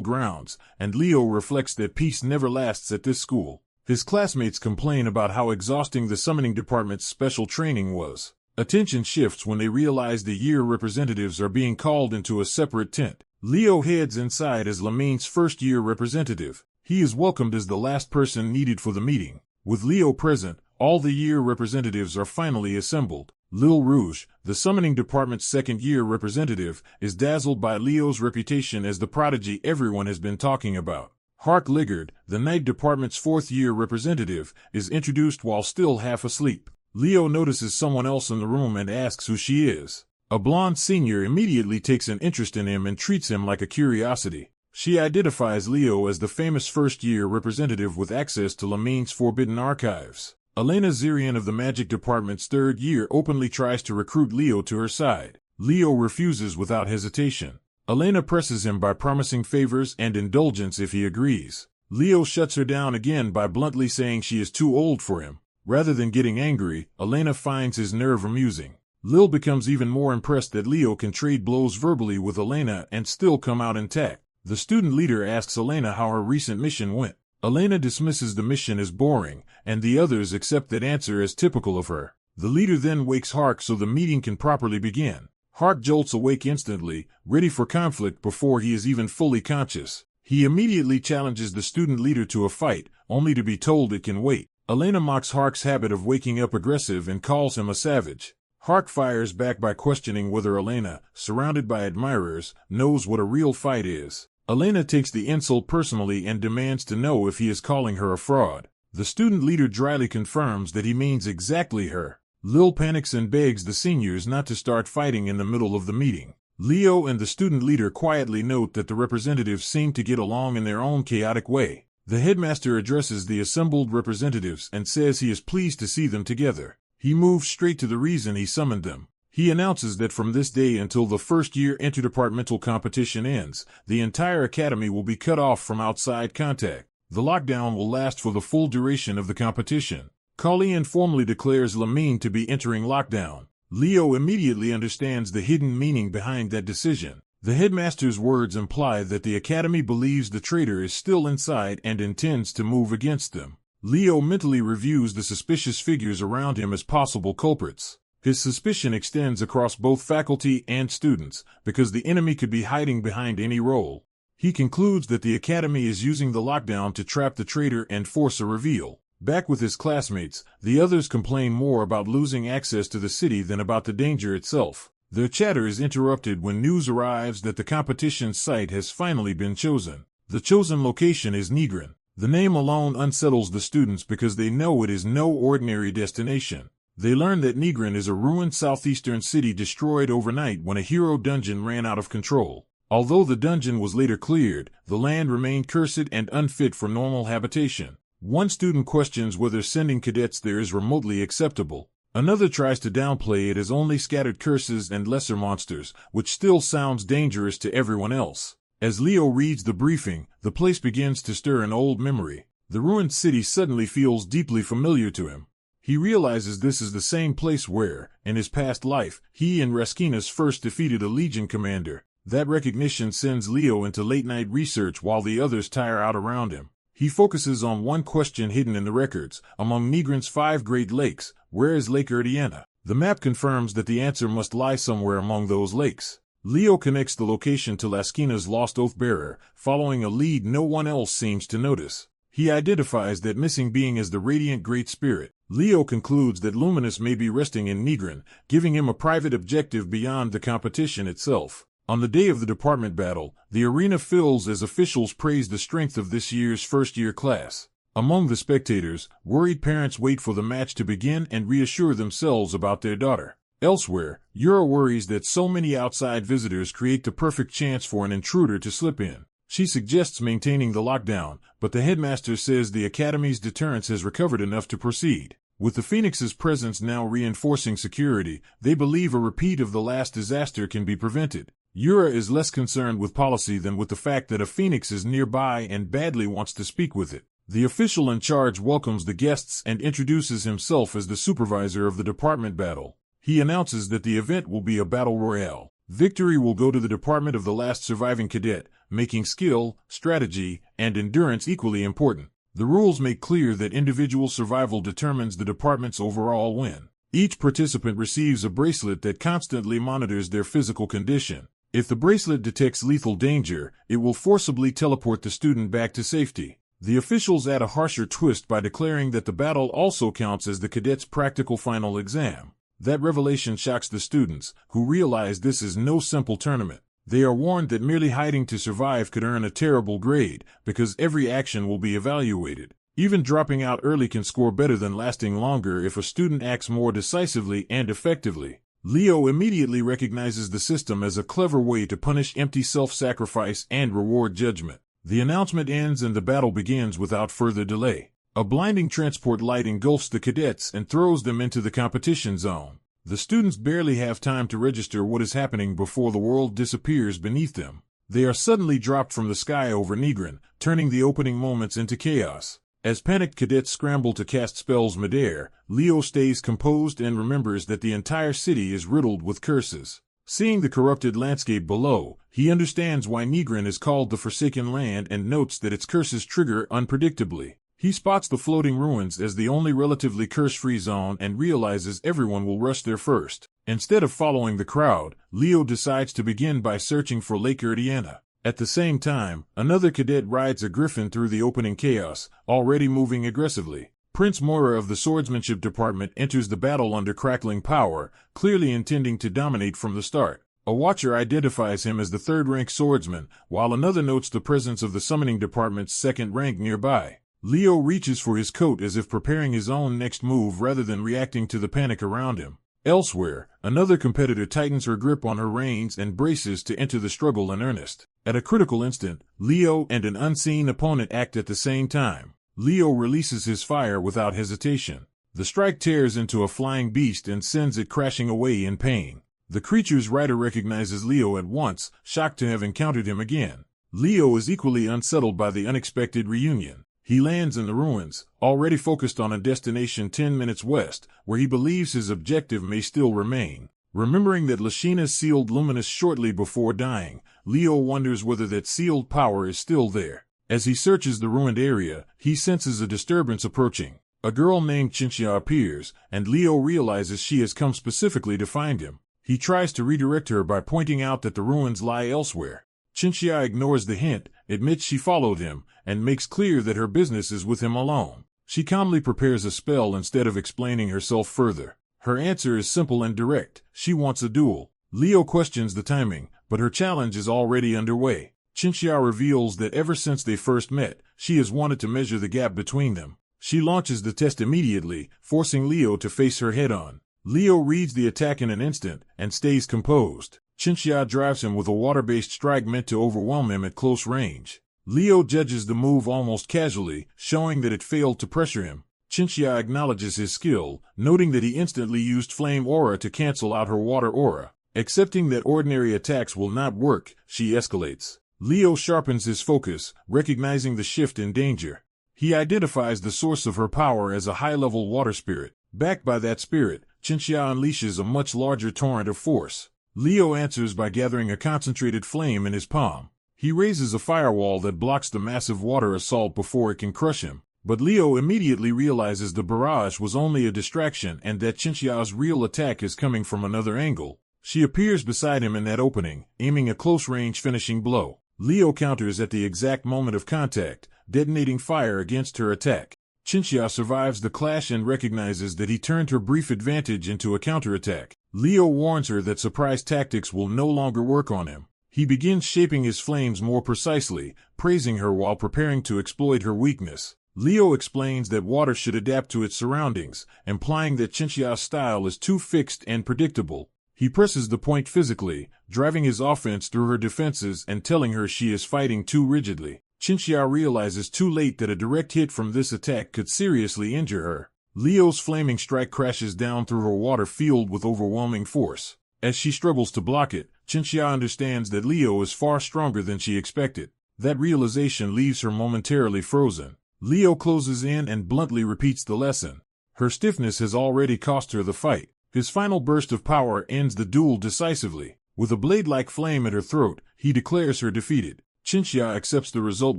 grounds, and Leo reflects that peace never lasts at this school. His classmates complain about how exhausting the summoning department's special training was. Attention shifts when they realize the year representatives are being called into a separate tent. Leo heads inside as Lamine's first-year representative. He is welcomed as the last person needed for the meeting. With Leo present, all the year representatives are finally assembled. Lil Rouge, the summoning department's second-year representative, is dazzled by Leo's reputation as the prodigy everyone has been talking about. Hark Liggard, the night department's fourth-year representative, is introduced while still half asleep. Leo notices someone else in the room and asks who she is. A blonde senior immediately takes an interest in him and treats him like a curiosity. She identifies Leo as the famous first-year representative with access to Lamine's forbidden archives. Elena Zirian of the Magic Department's third year openly tries to recruit Leo to her side. Leo refuses without hesitation. Elena presses him by promising favors and indulgence if he agrees. Leo shuts her down again by bluntly saying she is too old for him. Rather than getting angry, Elena finds his nerve amusing. Lil becomes even more impressed that Leo can trade blows verbally with Elena and still come out intact. The student leader asks Elena how her recent mission went. Elena dismisses the mission as boring, and the others accept that answer as typical of her. The leader then wakes Hark so the meeting can properly begin. Hark jolts awake instantly, ready for conflict before he is even fully conscious. He immediately challenges the student leader to a fight, only to be told it can wait. Elena mocks Hark's habit of waking up aggressive and calls him a savage. Hark fires back by questioning whether Elena, surrounded by admirers, knows what a real fight is. Elena takes the insult personally and demands to know if he is calling her a fraud. The student leader dryly confirms that he means exactly her. Lil panics and begs the seniors not to start fighting in the middle of the meeting. Leo and the student leader quietly note that the representatives seem to get along in their own chaotic way. The headmaster addresses the assembled representatives and says he is pleased to see them together. He moves straight to the reason he summoned them. He announces that from this day until the first-year interdepartmental competition ends, the entire academy will be cut off from outside contact. The lockdown will last for the full duration of the competition. Colleen formally declares Lamine to be entering lockdown. Leo immediately understands the hidden meaning behind that decision. The headmaster's words imply that the academy believes the traitor is still inside and intends to move against them. Leo mentally reviews the suspicious figures around him as possible culprits. His suspicion extends across both faculty and students, because the enemy could be hiding behind any role. He concludes that the academy is using the lockdown to trap the traitor and force a reveal. Back with his classmates, the others complain more about losing access to the city than about the danger itself. Their chatter is interrupted when news arrives that the competition site has finally been chosen. The chosen location is Nigrin. The name alone unsettles the students because they know it is no ordinary destination. They learn that Nigrin is a ruined southeastern city destroyed overnight when a hero dungeon ran out of control. Although the dungeon was later cleared, the land remained cursed and unfit for normal habitation. One student questions whether sending cadets there is remotely acceptable. Another tries to downplay it as only scattered curses and lesser monsters, which still sounds dangerous to everyone else. As Leo reads the briefing, the place begins to stir an old memory. The ruined city suddenly feels deeply familiar to him. He realizes this is the same place where, in his past life, he and Raskinas first defeated a Legion commander. That recognition sends Leo into late-night research while the others tire out around him. He focuses on one question hidden in the records. Among Nigrin's 5 Great Lakes, where is Lake Erdiana? The map confirms that the answer must lie somewhere among those lakes. Leo connects the location to Laskina's lost Oathbearer, following a lead no one else seems to notice. He identifies that missing being as the Radiant Great Spirit. Leo concludes that Luminous may be resting in Nigrin, giving him a private objective beyond the competition itself. On the day of the department battle, the arena fills as officials praise the strength of this year's first-year class. Among the spectators, worried parents wait for the match to begin and reassure themselves about their daughter. Elsewhere, Yura worries that so many outside visitors create the perfect chance for an intruder to slip in. She suggests maintaining the lockdown, but the headmaster says the academy's deterrence has recovered enough to proceed. With the Phoenix's presence now reinforcing security, they believe a repeat of the last disaster can be prevented. Yura is less concerned with policy than with the fact that a phoenix is nearby and badly wants to speak with it. The official in charge welcomes the guests and introduces himself as the supervisor of the department battle. He announces that the event will be a battle royale. Victory will go to the department of the last surviving cadet, making skill, strategy, and endurance equally important. The rules make clear that individual survival determines the department's overall win. Each participant receives a bracelet that constantly monitors their physical condition. If the bracelet detects lethal danger, it will forcibly teleport the student back to safety. The officials add a harsher twist by declaring that the battle also counts as the cadet's practical final exam. That revelation shocks the students, who realize this is no simple tournament. They are warned that merely hiding to survive could earn a terrible grade, because every action will be evaluated. Even dropping out early can score better than lasting longer if a student acts more decisively and effectively. Leo immediately recognizes the system as a clever way to punish empty self-sacrifice and reward judgment. The announcement ends and the battle begins without further delay. A blinding transport light engulfs the cadets and throws them into the competition zone. The students barely have time to register what is happening before the world disappears beneath them. They are suddenly dropped from the sky over Nigrin, turning the opening moments into chaos. As panicked cadets scramble to cast spells midair, Leo stays composed and remembers that the entire city is riddled with curses. Seeing the corrupted landscape below, he understands why Nigrin is called the Forsaken Land and notes that its curses trigger unpredictably. He spots the floating ruins as the only relatively curse-free zone and realizes everyone will rush there first. Instead of following the crowd, Leo decides to begin by searching for Lake Erdiana. At the same time, another cadet rides a griffin through the opening chaos, already moving aggressively. Prince Mora of the swordsmanship department enters the battle under crackling power, clearly intending to dominate from the start. A watcher identifies him as the third-rank swordsman, while another notes the presence of the summoning department's second rank nearby. Leo reaches for his coat as if preparing his own next move rather than reacting to the panic around him. Elsewhere, another competitor tightens her grip on her reins and braces to enter the struggle in earnest. At a critical instant, Leo and an unseen opponent act at the same time. Leo releases his fire without hesitation. The strike tears into a flying beast and sends it crashing away in pain. The creature's rider recognizes Leo at once, shocked to have encountered him again. Leo is equally unsettled by the unexpected reunion. He lands in the ruins, already focused on a destination 10 minutes west, where he believes his objective may still remain. Remembering that Lashina sealed Luminous shortly before dying, Leo wonders whether that sealed power is still there. As he searches the ruined area, he senses a disturbance approaching. A girl named Chinchia appears, and Leo realizes she has come specifically to find him. He tries to redirect her by pointing out that the ruins lie elsewhere. Chinchia ignores the hint, admits she followed him, and makes clear that her business is with him alone. She calmly prepares a spell instead of explaining herself further. Her answer is simple and direct. She wants a duel. Leo questions the timing, but her challenge is already underway. Chinchia reveals that ever since they first met, she has wanted to measure the gap between them. She launches the test immediately, forcing Leo to face her head-on. Leo reads the attack in an instant and stays composed. Chinchia drives him with a water-based strike meant to overwhelm him at close range. Leo judges the move almost casually, showing that it failed to pressure him. Chinchia acknowledges his skill, noting that he instantly used Flame Aura to cancel out her Water Aura. Accepting that ordinary attacks will not work, she escalates. Leo sharpens his focus, recognizing the shift in danger. He identifies the source of her power as a high-level water spirit. Backed by that spirit, Chinchia unleashes a much larger torrent of force. Leo answers by gathering a concentrated flame in his palm. He raises a firewall that blocks the massive water assault before it can crush him. But Leo immediately realizes the barrage was only a distraction and that Chinchia's real attack is coming from another angle. She appears beside him in that opening, aiming a close-range finishing blow. Leo counters at the exact moment of contact, detonating fire against her attack. Chinchia survives the clash and recognizes that he turned her brief advantage into a counterattack. Leo warns her that surprise tactics will no longer work on him. He begins shaping his flames more precisely, praising her while preparing to exploit her weakness. Leo explains that water should adapt to its surroundings, implying that Chinchia's style is too fixed and predictable. He presses the point physically, driving his offense through her defenses and telling her she is fighting too rigidly. Chinchia realizes too late that a direct hit from this attack could seriously injure her. Leo's flaming strike crashes down through her water field with overwhelming force. As she struggles to block it, Chinxia understands that Leo is far stronger than she expected. That realization leaves her momentarily frozen. Leo closes in and bluntly repeats the lesson. Her stiffness has already cost her the fight. His final burst of power ends the duel decisively. With a blade-like flame at her throat, he declares her defeated. Chinxia accepts the result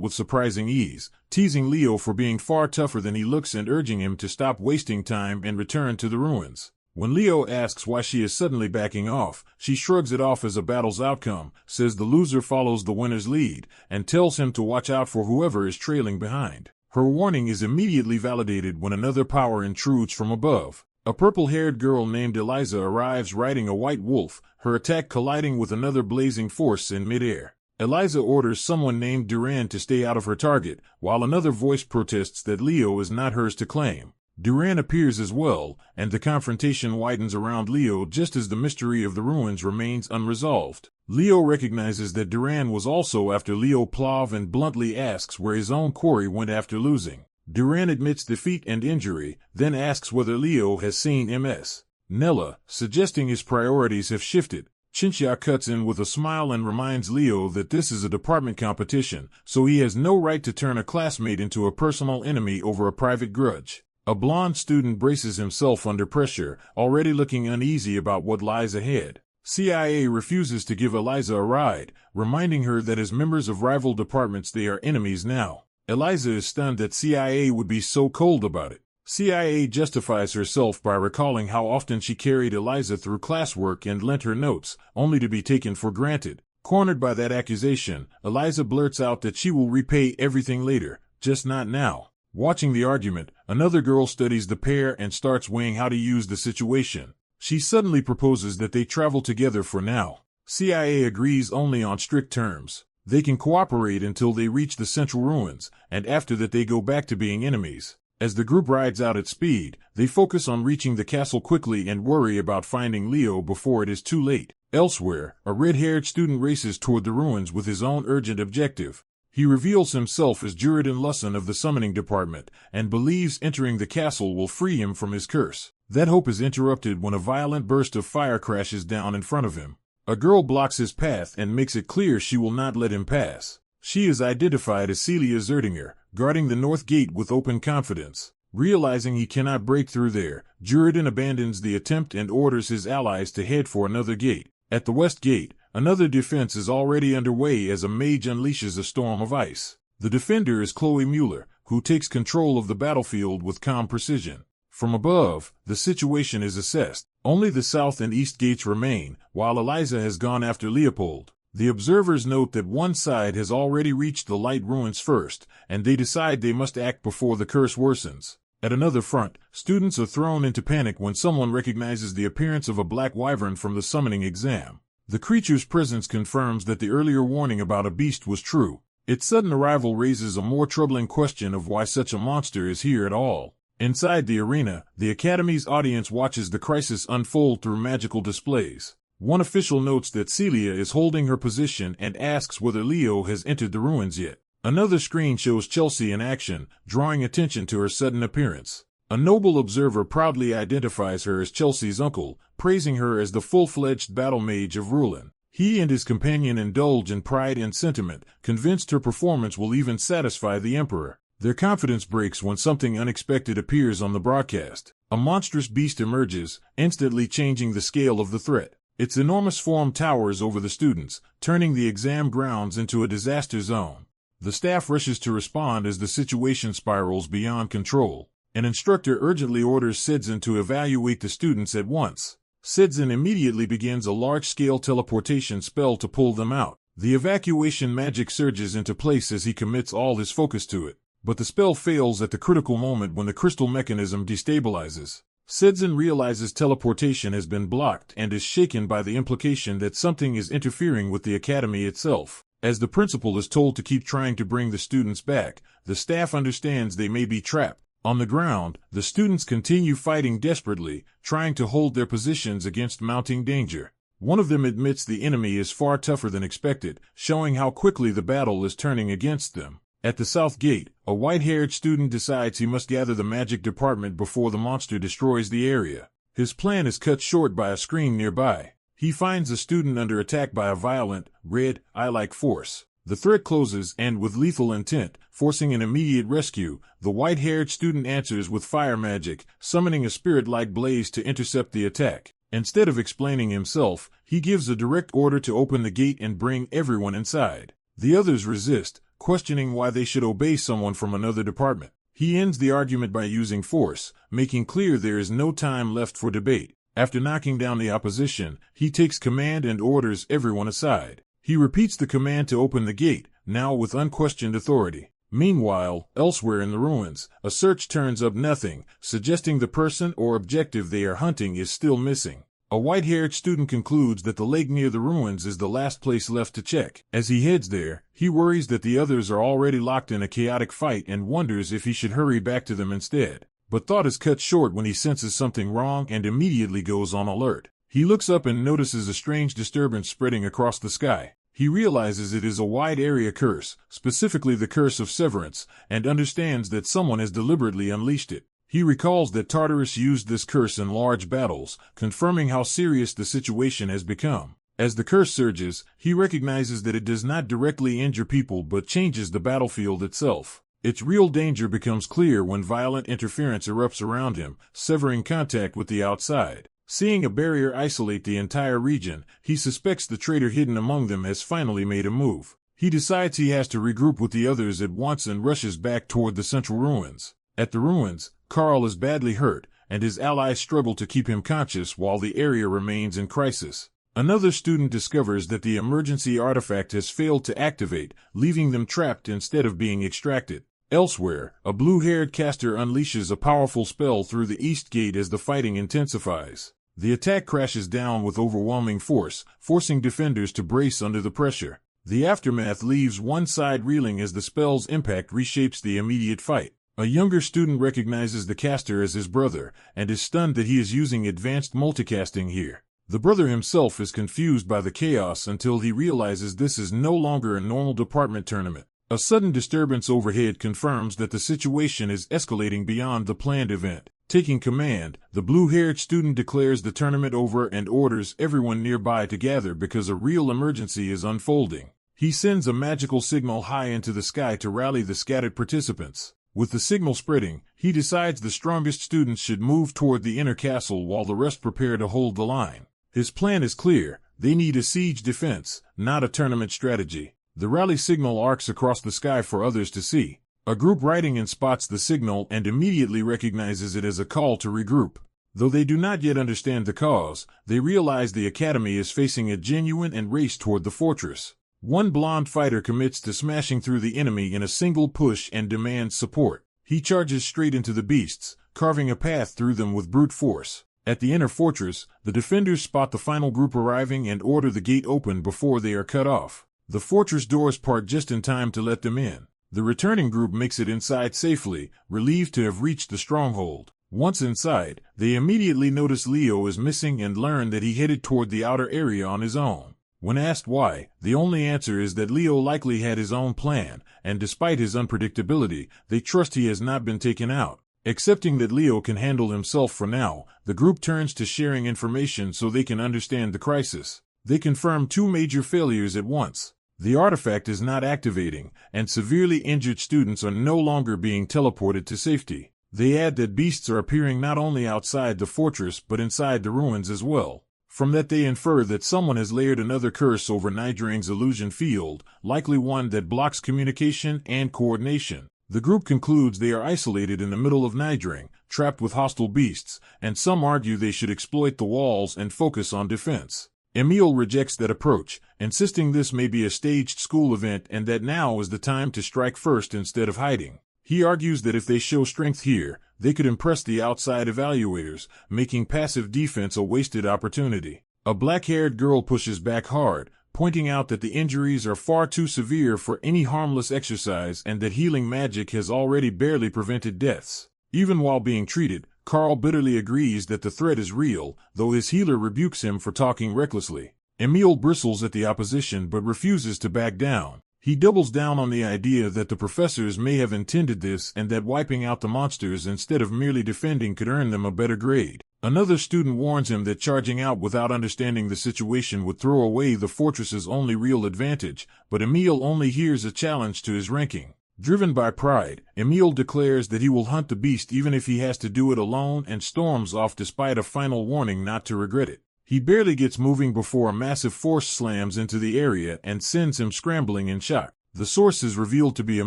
with surprising ease, teasing Leo for being far tougher than he looks and urging him to stop wasting time and return to the ruins. When Leo asks why she is suddenly backing off, she shrugs it off as a battle's outcome, says the loser follows the winner's lead, and tells him to watch out for whoever is trailing behind. Her warning is immediately validated when another power intrudes from above. A purple-haired girl named Eliza arrives riding a white wolf, her attack colliding with another blazing force in midair. Eliza orders someone named Duran to stay out of her target, while another voice protests that Leo is not hers to claim. Duran appears as well, and the confrontation widens around Leo just as the mystery of the ruins remains unresolved. Leo recognizes that Duran was also after Leo Plav and bluntly asks where his own quarry went after losing. Duran admits defeat and injury, then asks whether Leo has seen Ms. Nella, suggesting his priorities have shifted. Chinxia cuts in with a smile and reminds Leo that this is a department competition, so he has no right to turn a classmate into a personal enemy over a private grudge. A blonde student braces himself under pressure, already looking uneasy about what lies ahead. CIA refuses to give Eliza a ride, reminding her that as members of rival departments they are enemies now. Eliza is stunned that CIA would be so cold about it. CIA justifies herself by recalling how often she carried Eliza through classwork and lent her notes, only to be taken for granted. Cornered by that accusation, Eliza blurts out that she will repay everything later, just not now. Watching the argument, another girl studies the pair and starts weighing how to use the situation. She suddenly proposes that they travel together for now. CIA agrees only on strict terms. They can cooperate until they reach the central ruins, and after that they go back to being enemies. As the group rides out at speed, they focus on reaching the castle quickly and worry about finding Leo before it is too late. Elsewhere, a red-haired student races toward the ruins with his own urgent objective. He reveals himself as Juridan Lusson of the summoning department, and believes entering the castle will free him from his curse. That hope is interrupted when a violent burst of fire crashes down in front of him. A girl blocks his path and makes it clear she will not let him pass. She is identified as Celia Zertinger, guarding the north gate with open confidence. Realizing he cannot break through there, Juridan abandons the attempt and orders his allies to head for another gate. At the west gate, another defense is already underway as a mage unleashes a storm of ice. The defender is Chloe Mueller, who takes control of the battlefield with calm precision. From above, the situation is assessed. Only the south and east gates remain, while Eliza has gone after Leopold. The observers note that one side has already reached the light ruins first, and they decide they must act before the curse worsens. At another front, students are thrown into panic when someone recognizes the appearance of a black wyvern from the summoning exam. The creature's presence confirms that the earlier warning about a beast was true. Its sudden arrival raises a more troubling question of why such a monster is here at all. Inside the arena, the Academy's audience watches the crisis unfold through magical displays. One official notes that Celia is holding her position and asks whether Leo has entered the ruins yet. Another screen shows Chelsea in action, drawing attention to her sudden appearance. A noble observer proudly identifies her as Chelsea's uncle, praising her as the full-fledged battle mage of Rulin. He and his companion indulge in pride and sentiment, convinced her performance will even satisfy the Emperor. Their confidence breaks when something unexpected appears on the broadcast. A monstrous beast emerges, instantly changing the scale of the threat. Its enormous form towers over the students, turning the exam grounds into a disaster zone. The staff rushes to respond as the situation spirals beyond control. An instructor urgently orders Sedzin to evaluate the students at once. Sedzin immediately begins a large-scale teleportation spell to pull them out. The evacuation magic surges into place as he commits all his focus to it. But the spell fails at the critical moment when the crystal mechanism destabilizes. Sedzin realizes teleportation has been blocked and is shaken by the implication that something is interfering with the academy itself. As the principal is told to keep trying to bring the students back, the staff understands they may be trapped. On the ground, the students continue fighting desperately, trying to hold their positions against mounting danger. One of them admits the enemy is far tougher than expected, showing how quickly the battle is turning against them. At the south gate, a white-haired student decides he must gather the magic department before the monster destroys the area. His plan is cut short by a screen nearby. he finds a student under attack by a violent, red, eye-like force. The threat closes and, with lethal intent, forcing an immediate rescue, the white-haired student answers with fire magic, summoning a spirit-like blaze to intercept the attack. Instead of explaining himself, he gives a direct order to open the gate and bring everyone inside. The others resist, questioning why they should obey someone from another department. He ends the argument by using force, making clear there is no time left for debate. After knocking down the opposition, he takes command and orders everyone aside. He repeats the command to open the gate, now with unquestioned authority. Meanwhile, elsewhere in the ruins, a search turns up nothing, suggesting the person or objective they are hunting is still missing. A white-haired student concludes that the lake near the ruins is the last place left to check. As he heads there, he worries that the others are already locked in a chaotic fight and wonders if he should hurry back to them instead. But thought is cut short when he senses something wrong and immediately goes on alert. He looks up and notices a strange disturbance spreading across the sky. He realizes it is a wide-area curse, specifically the curse of severance, and understands that someone has deliberately unleashed it. He recalls that Tartarus used this curse in large battles, confirming how serious the situation has become. As the curse surges, he recognizes that it does not directly injure people but changes the battlefield itself. Its real danger becomes clear when violent interference erupts around him, severing contact with the outside. Seeing a barrier isolate the entire region, he suspects the traitor hidden among them has finally made a move. He decides he has to regroup with the others at once and rushes back toward the central ruins. At the ruins, Carl is badly hurt, and his allies struggle to keep him conscious while the area remains in crisis. Another student discovers that the emergency artifact has failed to activate, leaving them trapped instead of being extracted. Elsewhere, a blue-haired caster unleashes a powerful spell through the east gate as the fighting intensifies. The attack crashes down with overwhelming force, forcing defenders to brace under the pressure. The aftermath leaves one side reeling as the spell's impact reshapes the immediate fight. A younger student recognizes the caster as his brother, and is stunned that he is using advanced multicasting here. The brother himself is confused by the chaos until he realizes this is no longer a normal department tournament. A sudden disturbance overhead confirms that the situation is escalating beyond the planned event. Taking command, the blue-haired student declares the tournament over and orders everyone nearby to gather because a real emergency is unfolding. He sends a magical signal high into the sky to rally the scattered participants. With the signal spreading, he decides the strongest students should move toward the inner castle while the rest prepare to hold the line. His plan is clear. They need a siege defense, not a tournament strategy. The rally signal arcs across the sky for others to see. A group riding in spots the signal and immediately recognizes it as a call to regroup. Though they do not yet understand the cause, they realize the academy is facing a genuine and race toward the fortress. One blonde fighter commits to smashing through the enemy in a single push and demands support. He charges straight into the beasts, carving a path through them with brute force. At the inner fortress, the defenders spot the final group arriving and order the gate open before they are cut off. The fortress doors part just in time to let them in. The returning group makes it inside safely, relieved to have reached the stronghold. Once inside, they immediately notice Leo is missing and learn that he headed toward the outer area on his own. When asked why, the only answer is that Leo likely had his own plan, and despite his unpredictability, they trust he has not been taken out. Accepting that Leo can handle himself for now, the group turns to sharing information so they can understand the crisis. They confirm two major failures at once. The artifact is not activating, and severely injured students are no longer being teleported to safety. They add that beasts are appearing not only outside the fortress but inside the ruins as well. From that they infer that someone has layered another curse over Nidrang's illusion field, likely one that blocks communication and coordination. The group concludes they are isolated in the middle of Nidrang, trapped with hostile beasts, and some argue they should exploit the walls and focus on defense. Emil rejects that approach, insisting this may be a staged school event and that now is the time to strike first instead of hiding. He argues that if they show strength here, they could impress the outside evaluators, making passive defense a wasted opportunity. A black-haired girl pushes back hard, pointing out that the injuries are far too severe for any harmless exercise and that healing magic has already barely prevented deaths. Even while being treated, Carl bitterly agrees that the threat is real, though his healer rebukes him for talking recklessly. Emil bristles at the opposition but refuses to back down. He doubles down on the idea that the professors may have intended this and that wiping out the monsters instead of merely defending could earn them a better grade. Another student warns him that charging out without understanding the situation would throw away the fortress's only real advantage, but Emil only hears a challenge to his ranking. Driven by pride, Emil declares that he will hunt the beast even if he has to do it alone and storms off despite a final warning not to regret it. He barely gets moving before a massive force slams into the area and sends him scrambling in shock. The source is revealed to be a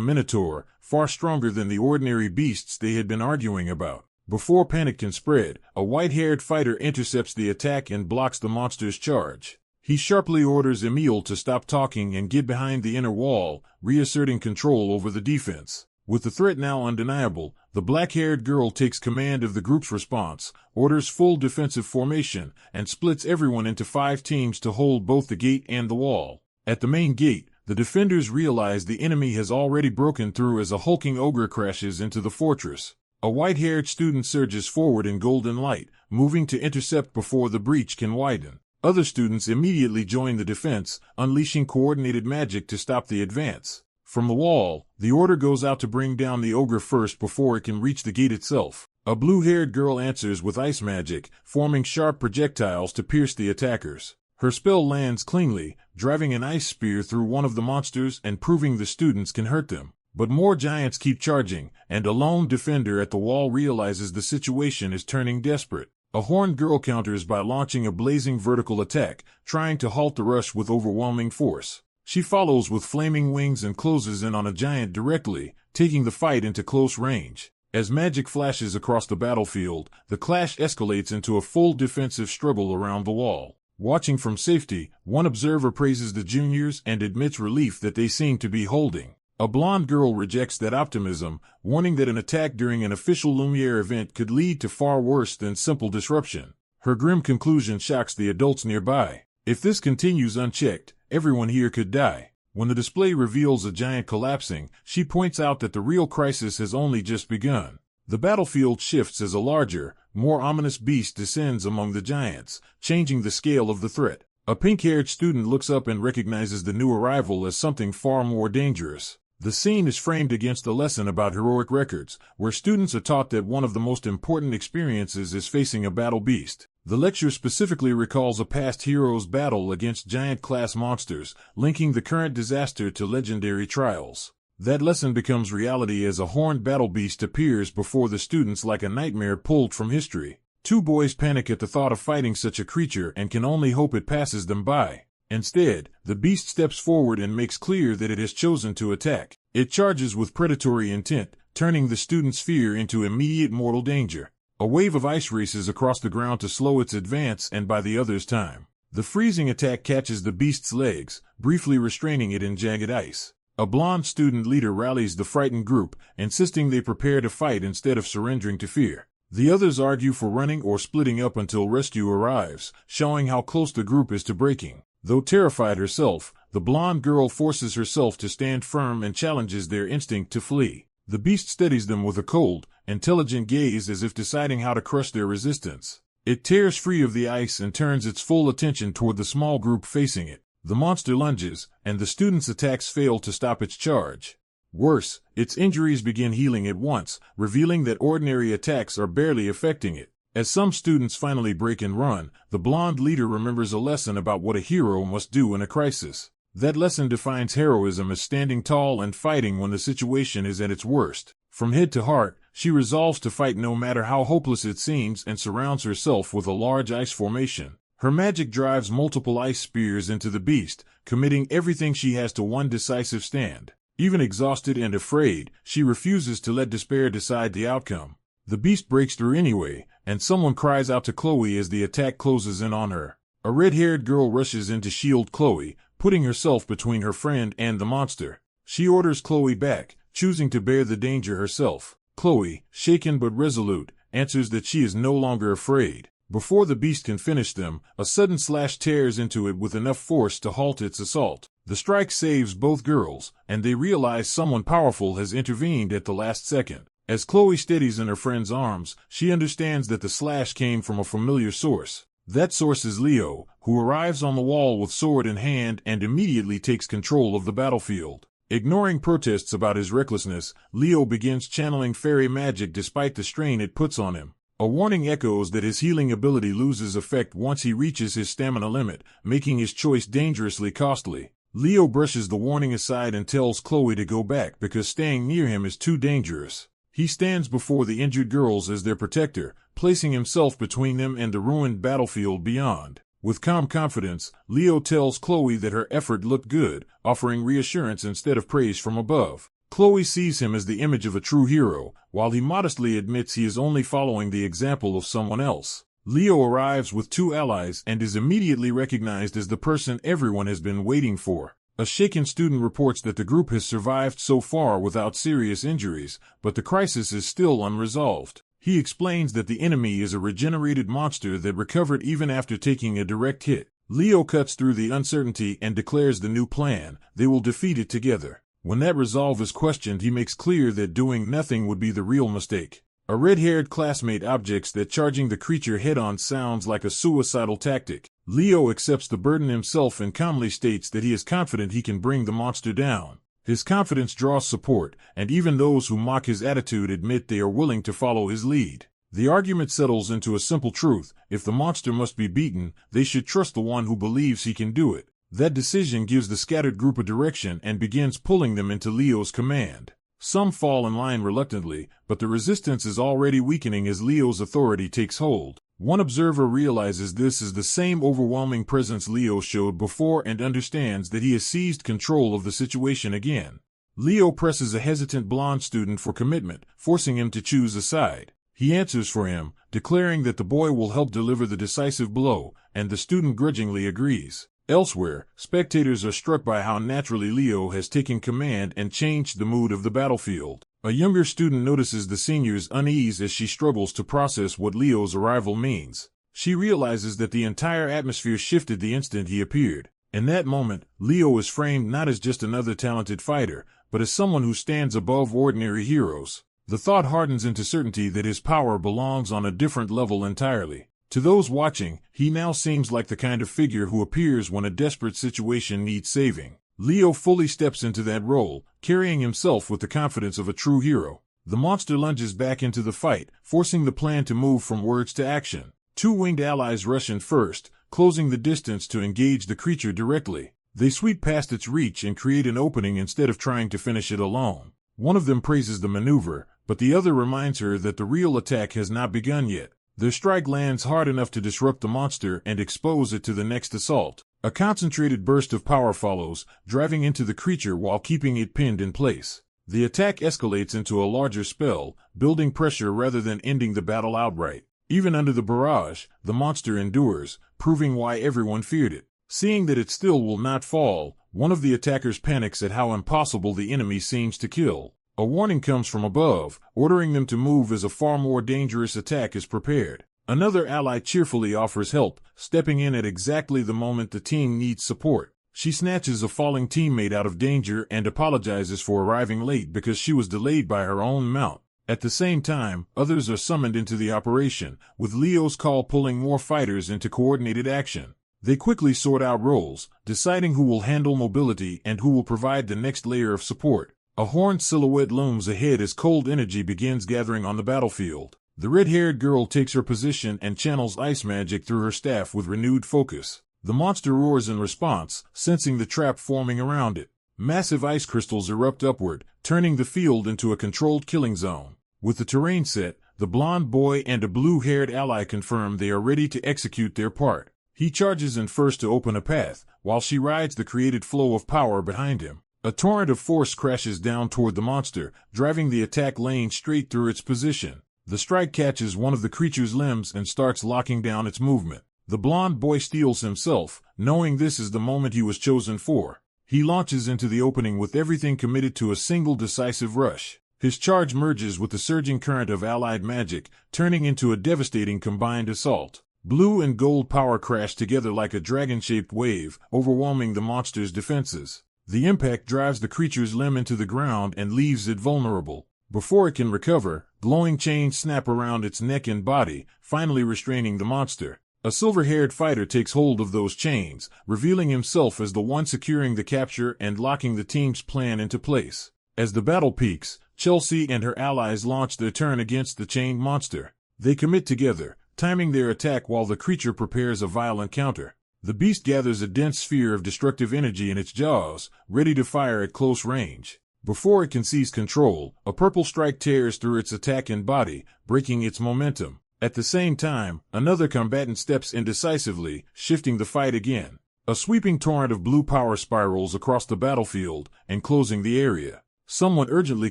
minotaur, far stronger than the ordinary beasts they had been arguing about. Before panic can spread, a white-haired fighter intercepts the attack and blocks the monster's charge. He sharply orders Emil to stop talking and get behind the inner wall, reasserting control over the defense. With the threat now undeniable, the black-haired girl takes command of the group's response, orders full defensive formation, and splits everyone into 5 teams to hold both the gate and the wall. At the main gate, the defenders realize the enemy has already broken through as a hulking ogre crashes into the fortress. A white-haired student surges forward in golden light, moving to intercept before the breach can widen. Other students immediately join the defense, unleashing coordinated magic to stop the advance. From the wall, the order goes out to bring down the ogre first before it can reach the gate itself. A blue-haired girl answers with ice magic, forming sharp projectiles to pierce the attackers. Her spell lands cleanly, driving an ice spear through one of the monsters and proving the students can hurt them. But more giants keep charging, and a lone defender at the wall realizes the situation is turning desperate. A horned girl counters by launching a blazing vertical attack, trying to halt the rush with overwhelming force. She follows with flaming wings and closes in on a giant directly, taking the fight into close range. As magic flashes across the battlefield, the clash escalates into a full defensive struggle around the wall. Watching from safety, one observer praises the juniors and admits relief that they seem to be holding. A blonde girl rejects that optimism, warning that an attack during an official Lumiere event could lead to far worse than simple disruption. Her grim conclusion shocks the adults nearby. If this continues unchecked, everyone here could die. When the display reveals a giant collapsing, she points out that the real crisis has only just begun. The battlefield shifts as a larger, more ominous beast descends among the giants, changing the scale of the threat. A pink-haired student looks up and recognizes the new arrival as something far more dangerous. The scene is framed against a lesson about heroic records, where students are taught that one of the most important experiences is facing a battle beast. The lecture specifically recalls a past hero's battle against giant-class monsters, linking the current disaster to legendary trials. That lesson becomes reality as a horned battle beast appears before the students like a nightmare pulled from history. 2 boys panic at the thought of fighting such a creature and can only hope it passes them by. Instead, the beast steps forward and makes clear that it has chosen to attack. It charges with predatory intent, turning the students' fear into immediate mortal danger. A wave of ice races across the ground to slow its advance and buy the others time. The freezing attack catches the beast's legs, briefly restraining it in jagged ice. A blonde student leader rallies the frightened group, insisting they prepare to fight instead of surrendering to fear. The others argue for running or splitting up until rescue arrives, showing how close the group is to breaking. Though terrified herself, the blonde girl forces herself to stand firm and challenges their instinct to flee. The beast steadies them with a cold, intelligent gaze as if deciding how to crush their resistance. It tears free of the ice and turns its full attention toward the small group facing it. The monster lunges, and the students' attacks fail to stop its charge. Worse, its injuries begin healing at once, revealing that ordinary attacks are barely affecting it. As some students finally break and run, the blonde leader remembers a lesson about what a hero must do in a crisis. That lesson defines heroism as standing tall and fighting when the situation is at its worst. From head to heart, she resolves to fight no matter how hopeless it seems and surrounds herself with a large ice formation. Her magic drives multiple ice spears into the beast, committing everything she has to one decisive stand. Even exhausted and afraid, she refuses to let despair decide the outcome. The beast breaks through anyway, and someone cries out to Chloe as the attack closes in on her. A red-haired girl rushes in to shield Chloe, putting herself between her friend and the monster. She orders Chloe back, choosing to bear the danger herself. Chloe, shaken but resolute, answers that she is no longer afraid. Before the beast can finish them, a sudden slash tears into it with enough force to halt its assault. The strike saves both girls, and they realize someone powerful has intervened at the last second. As Chloe steadies in her friend's arms, she understands that the slash came from a familiar source. That source is Leo, who arrives on the wall with sword in hand and immediately takes control of the battlefield. Ignoring protests about his recklessness, Leo begins channeling fairy magic despite the strain it puts on him. A warning echoes that his healing ability loses effect once he reaches his stamina limit, making his choice dangerously costly. Leo brushes the warning aside and tells Chloe to go back because staying near him is too dangerous. He stands before the injured girls as their protector, placing himself between them and the ruined battlefield beyond. With calm confidence, Leo tells Chloe that her effort looked good, offering reassurance instead of praise from above. Chloe sees him as the image of a true hero, while he modestly admits he is only following the example of someone else. Leo arrives with 2 allies and is immediately recognized as the person everyone has been waiting for. A shaken student reports that the group has survived so far without serious injuries, but the crisis is still unresolved. He explains that the enemy is a regenerated monster that recovered even after taking a direct hit. Leo cuts through the uncertainty and declares the new plan: they will defeat it together. When that resolve is questioned, he makes clear that doing nothing would be the real mistake. A red-haired classmate objects that charging the creature head-on sounds like a suicidal tactic. Leo accepts the burden himself and calmly states that he is confident he can bring the monster down. His confidence draws support, and even those who mock his attitude admit they are willing to follow his lead. The argument settles into a simple truth: if the monster must be beaten, they should trust the one who believes he can do it. That decision gives the scattered group a direction and begins pulling them into Leo's command. Some fall in line reluctantly, but the resistance is already weakening as Leo's authority takes hold. One observer realizes this is the same overwhelming presence Leo showed before and understands that he has seized control of the situation again. Leo presses a hesitant blonde student for commitment, forcing him to choose a side. He answers for him, declaring that the boy will help deliver the decisive blow, and the student grudgingly agrees. Elsewhere, spectators are struck by how naturally Leo has taken command and changed the mood of the battlefield. A younger student notices the senior's unease as she struggles to process what Leo's arrival means. She realizes that the entire atmosphere shifted the instant he appeared. In that moment, Leo is framed not as just another talented fighter, but as someone who stands above ordinary heroes. The thought hardens into certainty that his power belongs on a different level entirely. To those watching, he now seems like the kind of figure who appears when a desperate situation needs saving. Leo fully steps into that role, carrying himself with the confidence of a true hero. The monster lunges back into the fight, forcing the plan to move from words to action. 2 winged allies rush in first, closing the distance to engage the creature directly. They sweep past its reach and create an opening instead of trying to finish it alone. One of them praises the maneuver, but the other reminds her that the real attack has not begun yet. Their strike lands hard enough to disrupt the monster and expose it to the next assault. A concentrated burst of power follows, driving into the creature while keeping it pinned in place. The attack escalates into a larger spell, building pressure rather than ending the battle outright. Even under the barrage, the monster endures, proving why everyone feared it. Seeing that it still will not fall, one of the attackers panics at how impossible the enemy seems to kill. A warning comes from above, ordering them to move as a far more dangerous attack is prepared. Another ally cheerfully offers help, stepping in at exactly the moment the team needs support. She snatches a falling teammate out of danger and apologizes for arriving late because she was delayed by her own mount. At the same time, others are summoned into the operation, with Leo's call pulling more fighters into coordinated action. They quickly sort out roles, deciding who will handle mobility and who will provide the next layer of support. A horned silhouette looms ahead as cold energy begins gathering on the battlefield. The red-haired girl takes her position and channels ice magic through her staff with renewed focus. The monster roars in response, sensing the trap forming around it. Massive ice crystals erupt upward, turning the field into a controlled killing zone. With the terrain set, the blonde boy and a blue-haired ally confirm they are ready to execute their part. He charges in first to open a path, while she rides the created flow of power behind him. A torrent of force crashes down toward the monster, driving the attack lane straight through its position. The strike catches one of the creature's limbs and starts locking down its movement. The blonde boy steels himself, knowing this is the moment he was chosen for. He launches into the opening with everything committed to a single decisive rush. His charge merges with the surging current of allied magic, turning into a devastating combined assault. Blue and gold power crash together like a dragon-shaped wave, overwhelming the monster's defenses. The impact drives the creature's limb into the ground and leaves it vulnerable. Before it can recover, glowing chains snap around its neck and body, finally restraining the monster. A silver-haired fighter takes hold of those chains, revealing himself as the one securing the capture and locking the team's plan into place. As the battle peaks, Chelsea and her allies launch their turn against the chained monster. They commit together, timing their attack while the creature prepares a violent counter. The beast gathers a dense sphere of destructive energy in its jaws, ready to fire at close range. Before it can seize control, a purple strike tears through its attacking body, breaking its momentum. At the same time, another combatant steps in decisively, shifting the fight again. A sweeping torrent of blue power spirals across the battlefield, enclosing the area. Someone urgently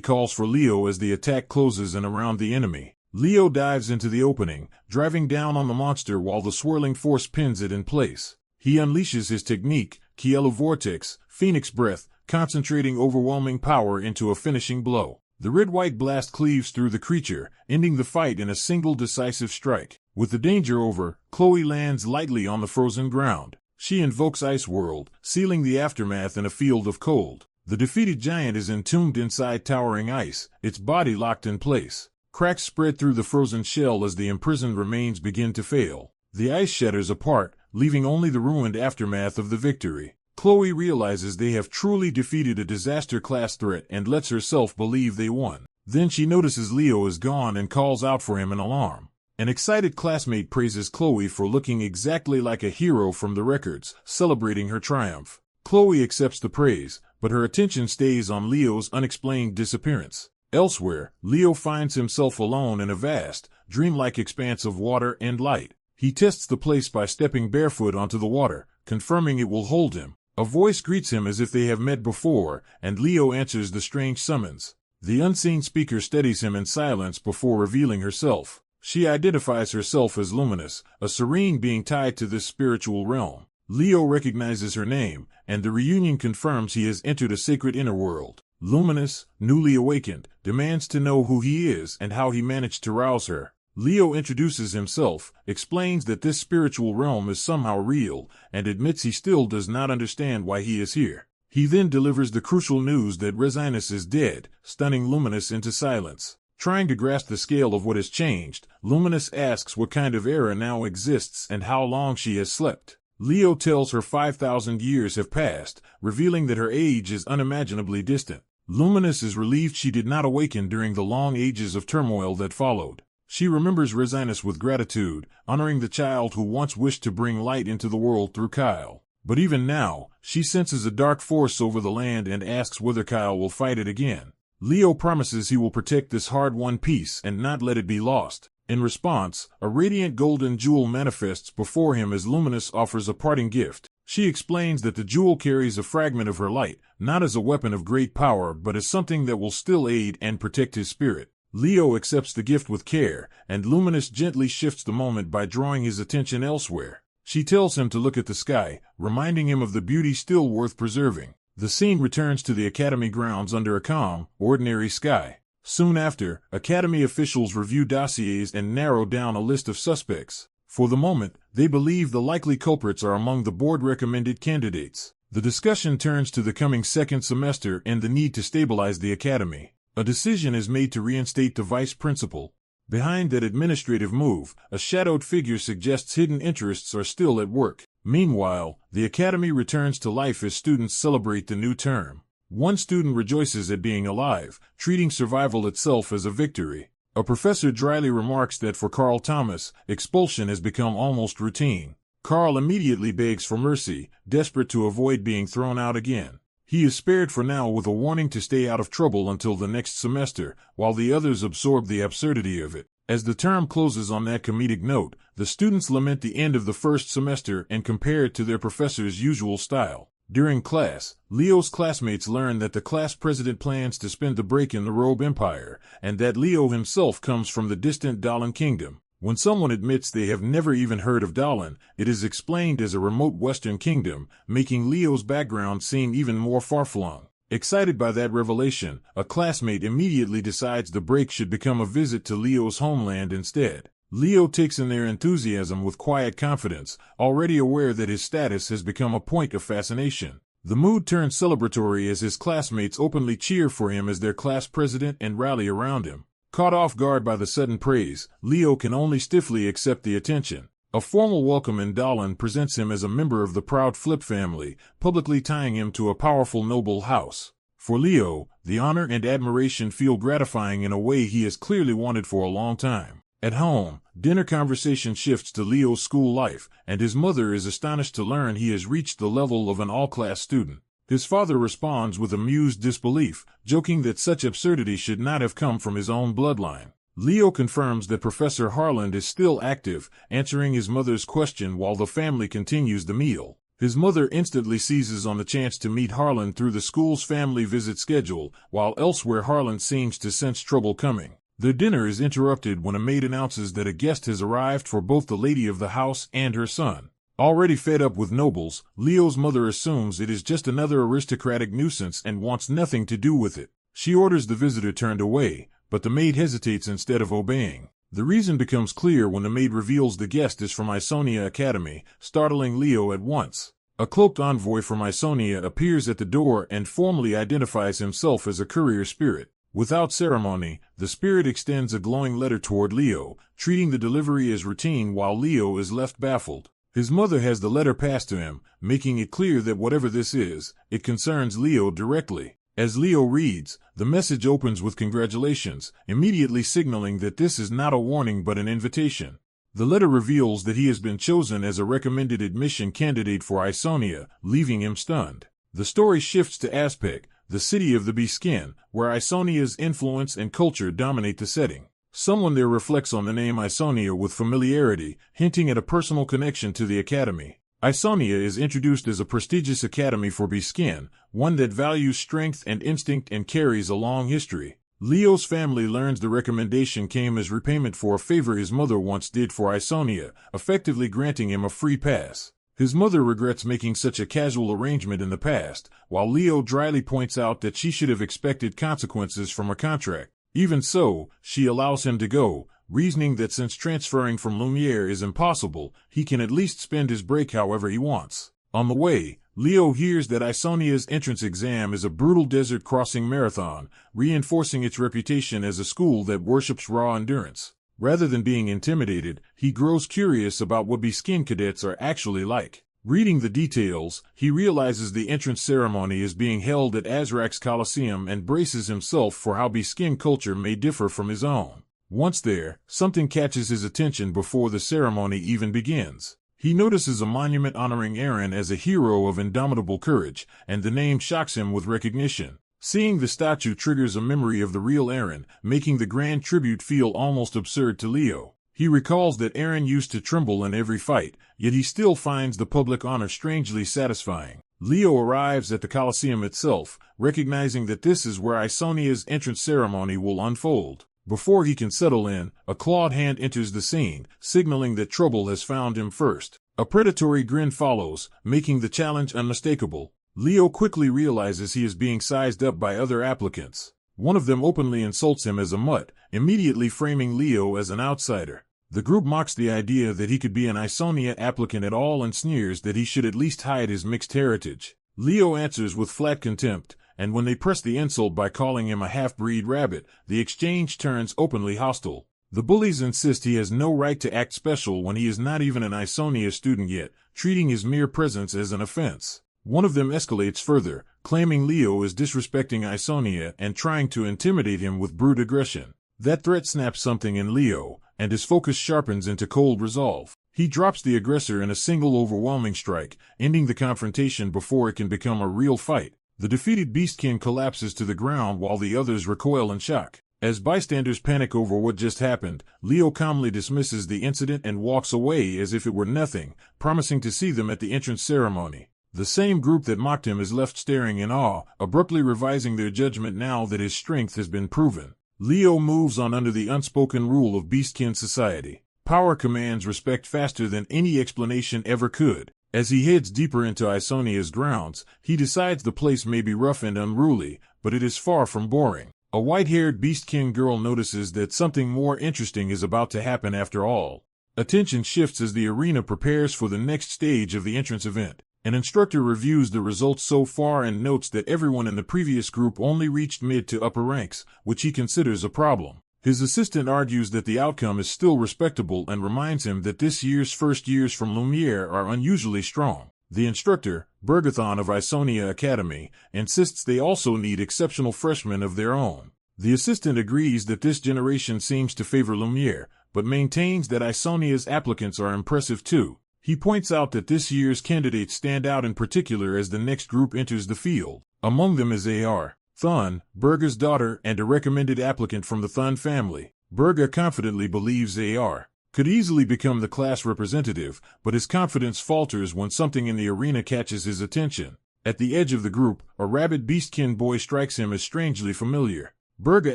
calls for Leo as the attack closes in around the enemy. Leo dives into the opening, driving down on the monster while the swirling force pins it in place. He unleashes his technique, Kielu Vortex, Phoenix Breath, concentrating overwhelming power into a finishing blow. The red-white blast cleaves through the creature, ending the fight in a single decisive strike. With the danger over, Chloe lands lightly on the frozen ground. She invokes Ice World, sealing the aftermath in a field of cold. The defeated giant is entombed inside towering ice, its body locked in place. Cracks spread through the frozen shell as the imprisoned remains begin to fail. The ice shatters apart, leaving only the ruined aftermath of the victory. Chloe realizes they have truly defeated a disaster-class threat and lets herself believe they won. Then she notices Leo is gone and calls out for him in alarm. An excited classmate praises Chloe for looking exactly like a hero from the records, celebrating her triumph. Chloe accepts the praise, but her attention stays on Leo's unexplained disappearance. Elsewhere, Leo finds himself alone in a vast, dreamlike expanse of water and light. He tests the place by stepping barefoot onto the water, confirming it will hold him. A voice greets him as if they have met before, and Leo answers the strange summons. The unseen speaker steadies him in silence before revealing herself. She identifies herself as Luminous, a serene being tied to this spiritual realm. Leo recognizes her name, and the reunion confirms he has entered a sacred inner world. Luminous, newly awakened, demands to know who he is and how he managed to rouse her. Leo introduces himself, explains that this spiritual realm is somehow real, and admits he still does not understand why he is here. He then delivers the crucial news that Resinus is dead, stunning Luminous into silence. Trying to grasp the scale of what has changed, Luminous asks what kind of era now exists and how long she has slept. Leo tells her 5,000 years have passed, revealing that her age is unimaginably distant. Luminous is relieved she did not awaken during the long ages of turmoil that followed. She remembers Resinus with gratitude, honoring the child who once wished to bring light into the world through Kyle. But even now, she senses a dark force over the land and asks whether Kyle will fight it again. Leo promises he will protect this hard-won peace and not let it be lost. In response, a radiant golden jewel manifests before him as Luminous offers a parting gift. She explains that the jewel carries a fragment of her light, not as a weapon of great power but as something that will still aid and protect his spirit. Leo accepts the gift with care, and Luminous gently shifts the moment by drawing his attention elsewhere. She tells him to look at the sky, reminding him of the beauty still worth preserving. The scene returns to the Academy grounds under a calm, ordinary sky. Soon after, Academy officials review dossiers and narrow down a list of suspects. For the moment, they believe the likely culprits are among the board-recommended candidates. The discussion turns to the coming second semester and the need to stabilize the Academy. A decision is made to reinstate the vice principal. Behind that administrative move, a shadowed figure suggests hidden interests are still at work. Meanwhile, the Academy returns to life as students celebrate the new term. One student rejoices at being alive, treating survival itself as a victory. A professor dryly remarks that for Carl Thomas, expulsion has become almost routine. Carl immediately begs for mercy, desperate to avoid being thrown out again. He is spared for now with a warning to stay out of trouble until the next semester, while the others absorb the absurdity of it. As the term closes on that comedic note, the students lament the end of the first semester and compare it to their professor's usual style. During class, Leo's classmates learn that the class president plans to spend the break in the Robe Empire, and that Leo himself comes from the distant Dahlin Kingdom. When someone admits they have never even heard of Dahlin, it is explained as a remote western kingdom, making Leo's background seem even more far-flung. Excited by that revelation, a classmate immediately decides the break should become a visit to Leo's homeland instead. Leo takes in their enthusiasm with quiet confidence, already aware that his status has become a point of fascination. The mood turns celebratory as his classmates openly cheer for him as their class president and rally around him. Caught off guard by the sudden praise, Leo can only stiffly accept the attention. A formal welcome in Dahlin presents him as a member of the proud Flip family, publicly tying him to a powerful noble house. For Leo, the honor and admiration feel gratifying in a way he has clearly wanted for a long time. At home, dinner conversation shifts to Leo's school life, and his mother is astonished to learn he has reached the level of an all-class student. His father responds with amused disbelief, joking that such absurdity should not have come from his own bloodline. Leo confirms that Professor Harland is still active, answering his mother's question while the family continues the meal. His mother instantly seizes on the chance to meet Harland through the school's family visit schedule, while elsewhere Harland seems to sense trouble coming. Their dinner is interrupted when a maid announces that a guest has arrived for both the lady of the house and her son. Already fed up with nobles, Leo's mother assumes it is just another aristocratic nuisance and wants nothing to do with it. She orders the visitor turned away, but the maid hesitates instead of obeying. The reason becomes clear when the maid reveals the guest is from Isonia Academy, startling Leo at once. A cloaked envoy from Isonia appears at the door and formally identifies himself as a courier spirit. Without ceremony, the spirit extends a glowing letter toward Leo, treating the delivery as routine while Leo is left baffled. His mother has the letter passed to him, making it clear that whatever this is, it concerns Leo directly. As Leo reads, the message opens with congratulations, immediately signaling that this is not a warning but an invitation. The letter reveals that he has been chosen as a recommended admission candidate for Isonia, leaving him stunned. The story shifts to Aspec, the city of the Biskin, where Isonia's influence and culture dominate the setting. Someone there reflects on the name Isonia with familiarity, hinting at a personal connection to the academy. Isonia is introduced as a prestigious academy for Biskin, one that values strength and instinct and carries a long history. Leo's family learns the recommendation came as repayment for a favor his mother once did for Isonia, effectively granting him a free pass. His mother regrets making such a casual arrangement in the past, while Leo dryly points out that she should have expected consequences from her contract. Even so, she allows him to go, reasoning that since transferring from Lumiere is impossible, he can at least spend his break however he wants. On the way, Leo hears that Isonia's entrance exam is a brutal desert-crossing marathon, reinforcing its reputation as a school that worships raw endurance. Rather than being intimidated, he grows curious about what Biskin cadets are actually like. Reading the details, he realizes the entrance ceremony is being held at Azrak's Coliseum and braces himself for how Biskin culture may differ from his own. Once there, something catches his attention before the ceremony even begins. He notices a monument honoring Eren as a hero of indomitable courage, and the name shocks him with recognition. Seeing the statue triggers a memory of the real Eren, making the grand tribute feel almost absurd to Leo. He recalls that Eren used to tremble in every fight, yet he still finds the public honor strangely satisfying. Leo arrives at the Coliseum itself, recognizing that this is where Isonia's entrance ceremony will unfold. Before he can settle in, a clawed hand enters the scene, signaling that trouble has found him first. A predatory grin follows, making the challenge unmistakable. Leo quickly realizes he is being sized up by other applicants. One of them openly insults him as a mutt, immediately framing Leo as an outsider. The group mocks the idea that he could be an Isonia applicant at all and sneers that he should at least hide his mixed heritage. Leo answers with flat contempt, and when they press the insult by calling him a half-breed rabbit, the exchange turns openly hostile. The bullies insist he has no right to act special when he is not even an Isonia student yet, treating his mere presence as an offense. One of them escalates further, claiming Leo is disrespecting Isonia and trying to intimidate him with brute aggression. That threat snaps something in Leo, and his focus sharpens into cold resolve. He drops the aggressor in a single overwhelming strike, ending the confrontation before it can become a real fight. The defeated Beastkin collapses to the ground while the others recoil in shock. As bystanders panic over what just happened, Leo calmly dismisses the incident and walks away as if it were nothing, promising to see them at the entrance ceremony. The same group that mocked him is left staring in awe, abruptly revising their judgment now that his strength has been proven. Leo moves on under the unspoken rule of Beastkin society. Power commands respect faster than any explanation ever could. As he heads deeper into Isonia's grounds, he decides the place may be rough and unruly, but it is far from boring. A white-haired Beastkin girl notices that something more interesting is about to happen after all. Attention shifts as the arena prepares for the next stage of the entrance event. An instructor reviews the results so far and notes that everyone in the previous group only reached mid to upper ranks, which he considers a problem. His assistant argues that the outcome is still respectable and reminds him that this year's first years from Lumiere are unusually strong. The instructor, Bergathon of Isonia Academy, insists they also need exceptional freshmen of their own. The assistant agrees that this generation seems to favor Lumiere, but maintains that Isonia's applicants are impressive too. He points out that this year's candidates stand out in particular as the next group enters the field. Among them is A.R. Thun, Burger's daughter and a recommended applicant from the Thun family. Burger confidently believes A.R. could easily become the class representative, but his confidence falters when something in the arena catches his attention. At the edge of the group, a rabid beastkin boy strikes him as strangely familiar. Burger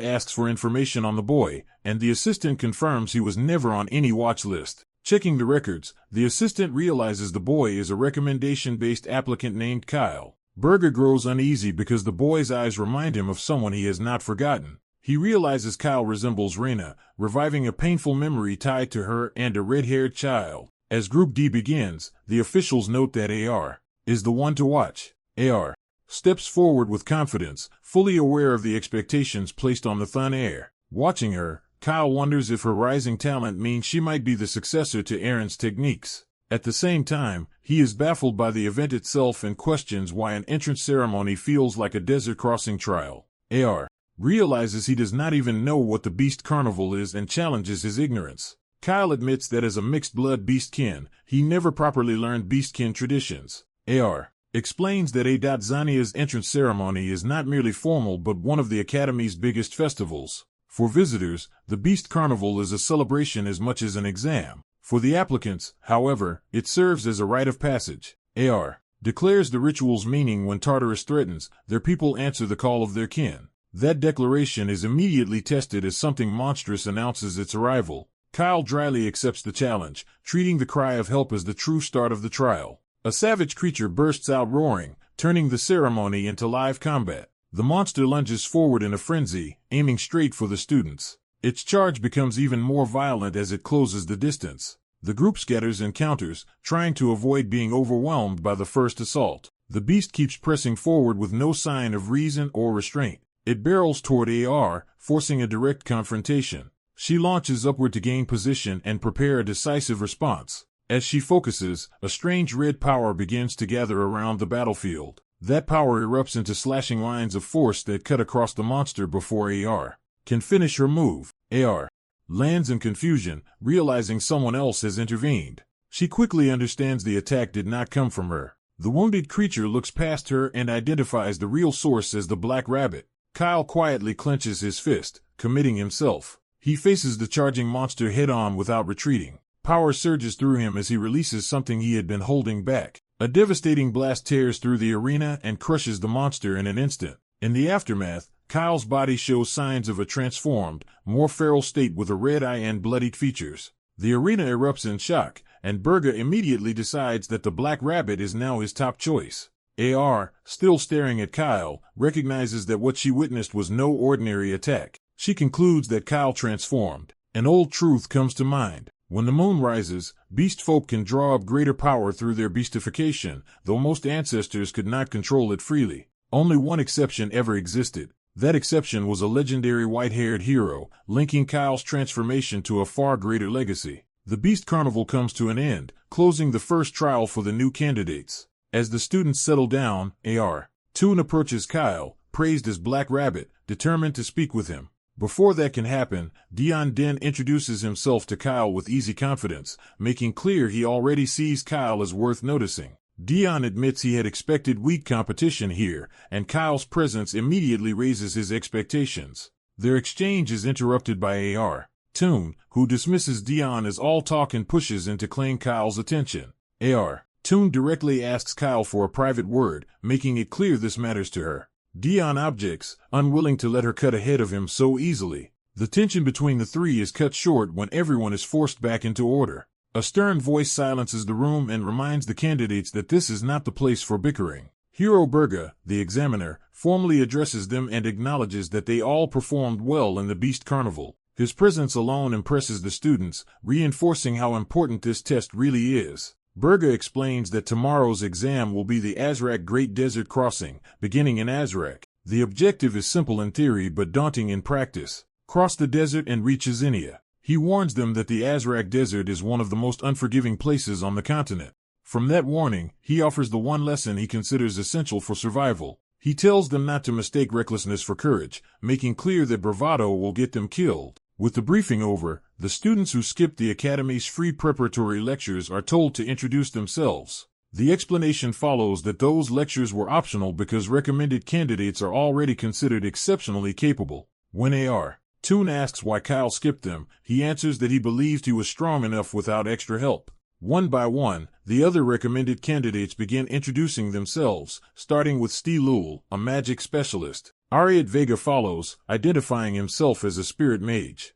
asks for information on the boy, and the assistant confirms he was never on any watch list. Checking the records, the assistant realizes the boy is a recommendation-based applicant named Kyle. Burger grows uneasy because the boy's eyes remind him of someone he has not forgotten. He realizes Kyle resembles Reina, reviving a painful memory tied to her and a red-haired child. As Group D begins, the officials note that A.R. is the one to watch. A.R. steps forward with confidence, fully aware of the expectations placed on the Thun heir. Watching her, Kyle wonders if her rising talent means she might be the successor to Aaron's techniques. At the same time, he is baffled by the event itself and questions why an entrance ceremony feels like a desert crossing trial. A.R. realizes he does not even know what the Beast Carnival is and challenges his ignorance. Kyle admits that as a mixed-blood beastkin, he never properly learned beastkin traditions. A.R. explains that Zania's entrance ceremony is not merely formal but one of the Academy's biggest festivals. For visitors, the Beast Carnival is a celebration as much as an exam. For the applicants, however, it serves as a rite of passage. A.R. declares the ritual's meaning when Tartarus threatens, their people answer the call of their kin. That declaration is immediately tested as something monstrous announces its arrival. Kyle dryly accepts the challenge, treating the cry of help as the true start of the trial. A savage creature bursts out roaring, turning the ceremony into live combat. The monster lunges forward in a frenzy, aiming straight for the students. Its charge becomes even more violent as it closes the distance. The group scatters and counters, trying to avoid being overwhelmed by the first assault. The beast keeps pressing forward with no sign of reason or restraint. It barrels toward A.R., forcing a direct confrontation. She launches upward to gain position and prepare a decisive response. As she focuses, a strange red power begins to gather around the battlefield. That power erupts into slashing lines of force that cut across the monster before A.R. can finish her move. A.R. lands in confusion, realizing someone else has intervened. She quickly understands the attack did not come from her. The wounded creature looks past her and identifies the real source as the Black Rabbit. Kyle quietly clenches his fist, committing himself. He faces the charging monster head-on without retreating. Power surges through him as he releases something he had been holding back. A devastating blast tears through the arena and crushes the monster in an instant. In the aftermath, Kyle's body shows signs of a transformed, more feral state with a red eye and bloodied features. The arena erupts in shock, and Burger immediately decides that the Black Rabbit is now his top choice. A.R., still staring at Kyle, recognizes that what she witnessed was no ordinary attack. She concludes that Kyle transformed. An old truth comes to mind. When the moon rises, beast folk can draw up greater power through their beastification, though most ancestors could not control it freely. Only one exception ever existed. That exception was a legendary white-haired hero, linking Kyle's transformation to a far greater legacy. The Beast Carnival comes to an end, closing the first trial for the new candidates. As the students settle down, A.R. Toon approaches Kyle, praised as Black Rabbit, determined to speak with him. Before that can happen, Dion Den introduces himself to Kyle with easy confidence, making clear he already sees Kyle as worth noticing. Dion admits he had expected weak competition here, and Kyle's presence immediately raises his expectations. Their exchange is interrupted by A.R. Toon, who dismisses Dion as all talk and pushes in to claim Kyle's attention. A.R. Toon directly asks Kyle for a private word, making it clear this matters to her. Dion objects, unwilling to let her cut ahead of him so easily. The tension between the three is cut short when everyone is forced back into order. A stern voice silences the room and reminds the candidates that this is not the place for bickering. Hero Burga, the examiner, formally addresses them and acknowledges that they all performed well in the Beast Carnival. His presence alone impresses the students, reinforcing how important this test really is. Burga explains that tomorrow's exam will be the Azrak Great Desert Crossing, beginning in Azrak. The objective is simple in theory but daunting in practice. Cross the desert and reach Azenia. He warns them that the Azrak Desert is one of the most unforgiving places on the continent. From that warning, he offers the one lesson he considers essential for survival. He tells them not to mistake recklessness for courage, making clear that bravado will get them killed. With the briefing over, the students who skipped the Academy's free preparatory lectures are told to introduce themselves. The explanation follows that those lectures were optional because recommended candidates are already considered exceptionally capable. When Toon asks why Kyle skipped them, he answers that he believed he was strong enough without extra help. One by one, the other recommended candidates begin introducing themselves, starting with Lul, a magic specialist. Ariad Vega follows, identifying himself as a spirit mage.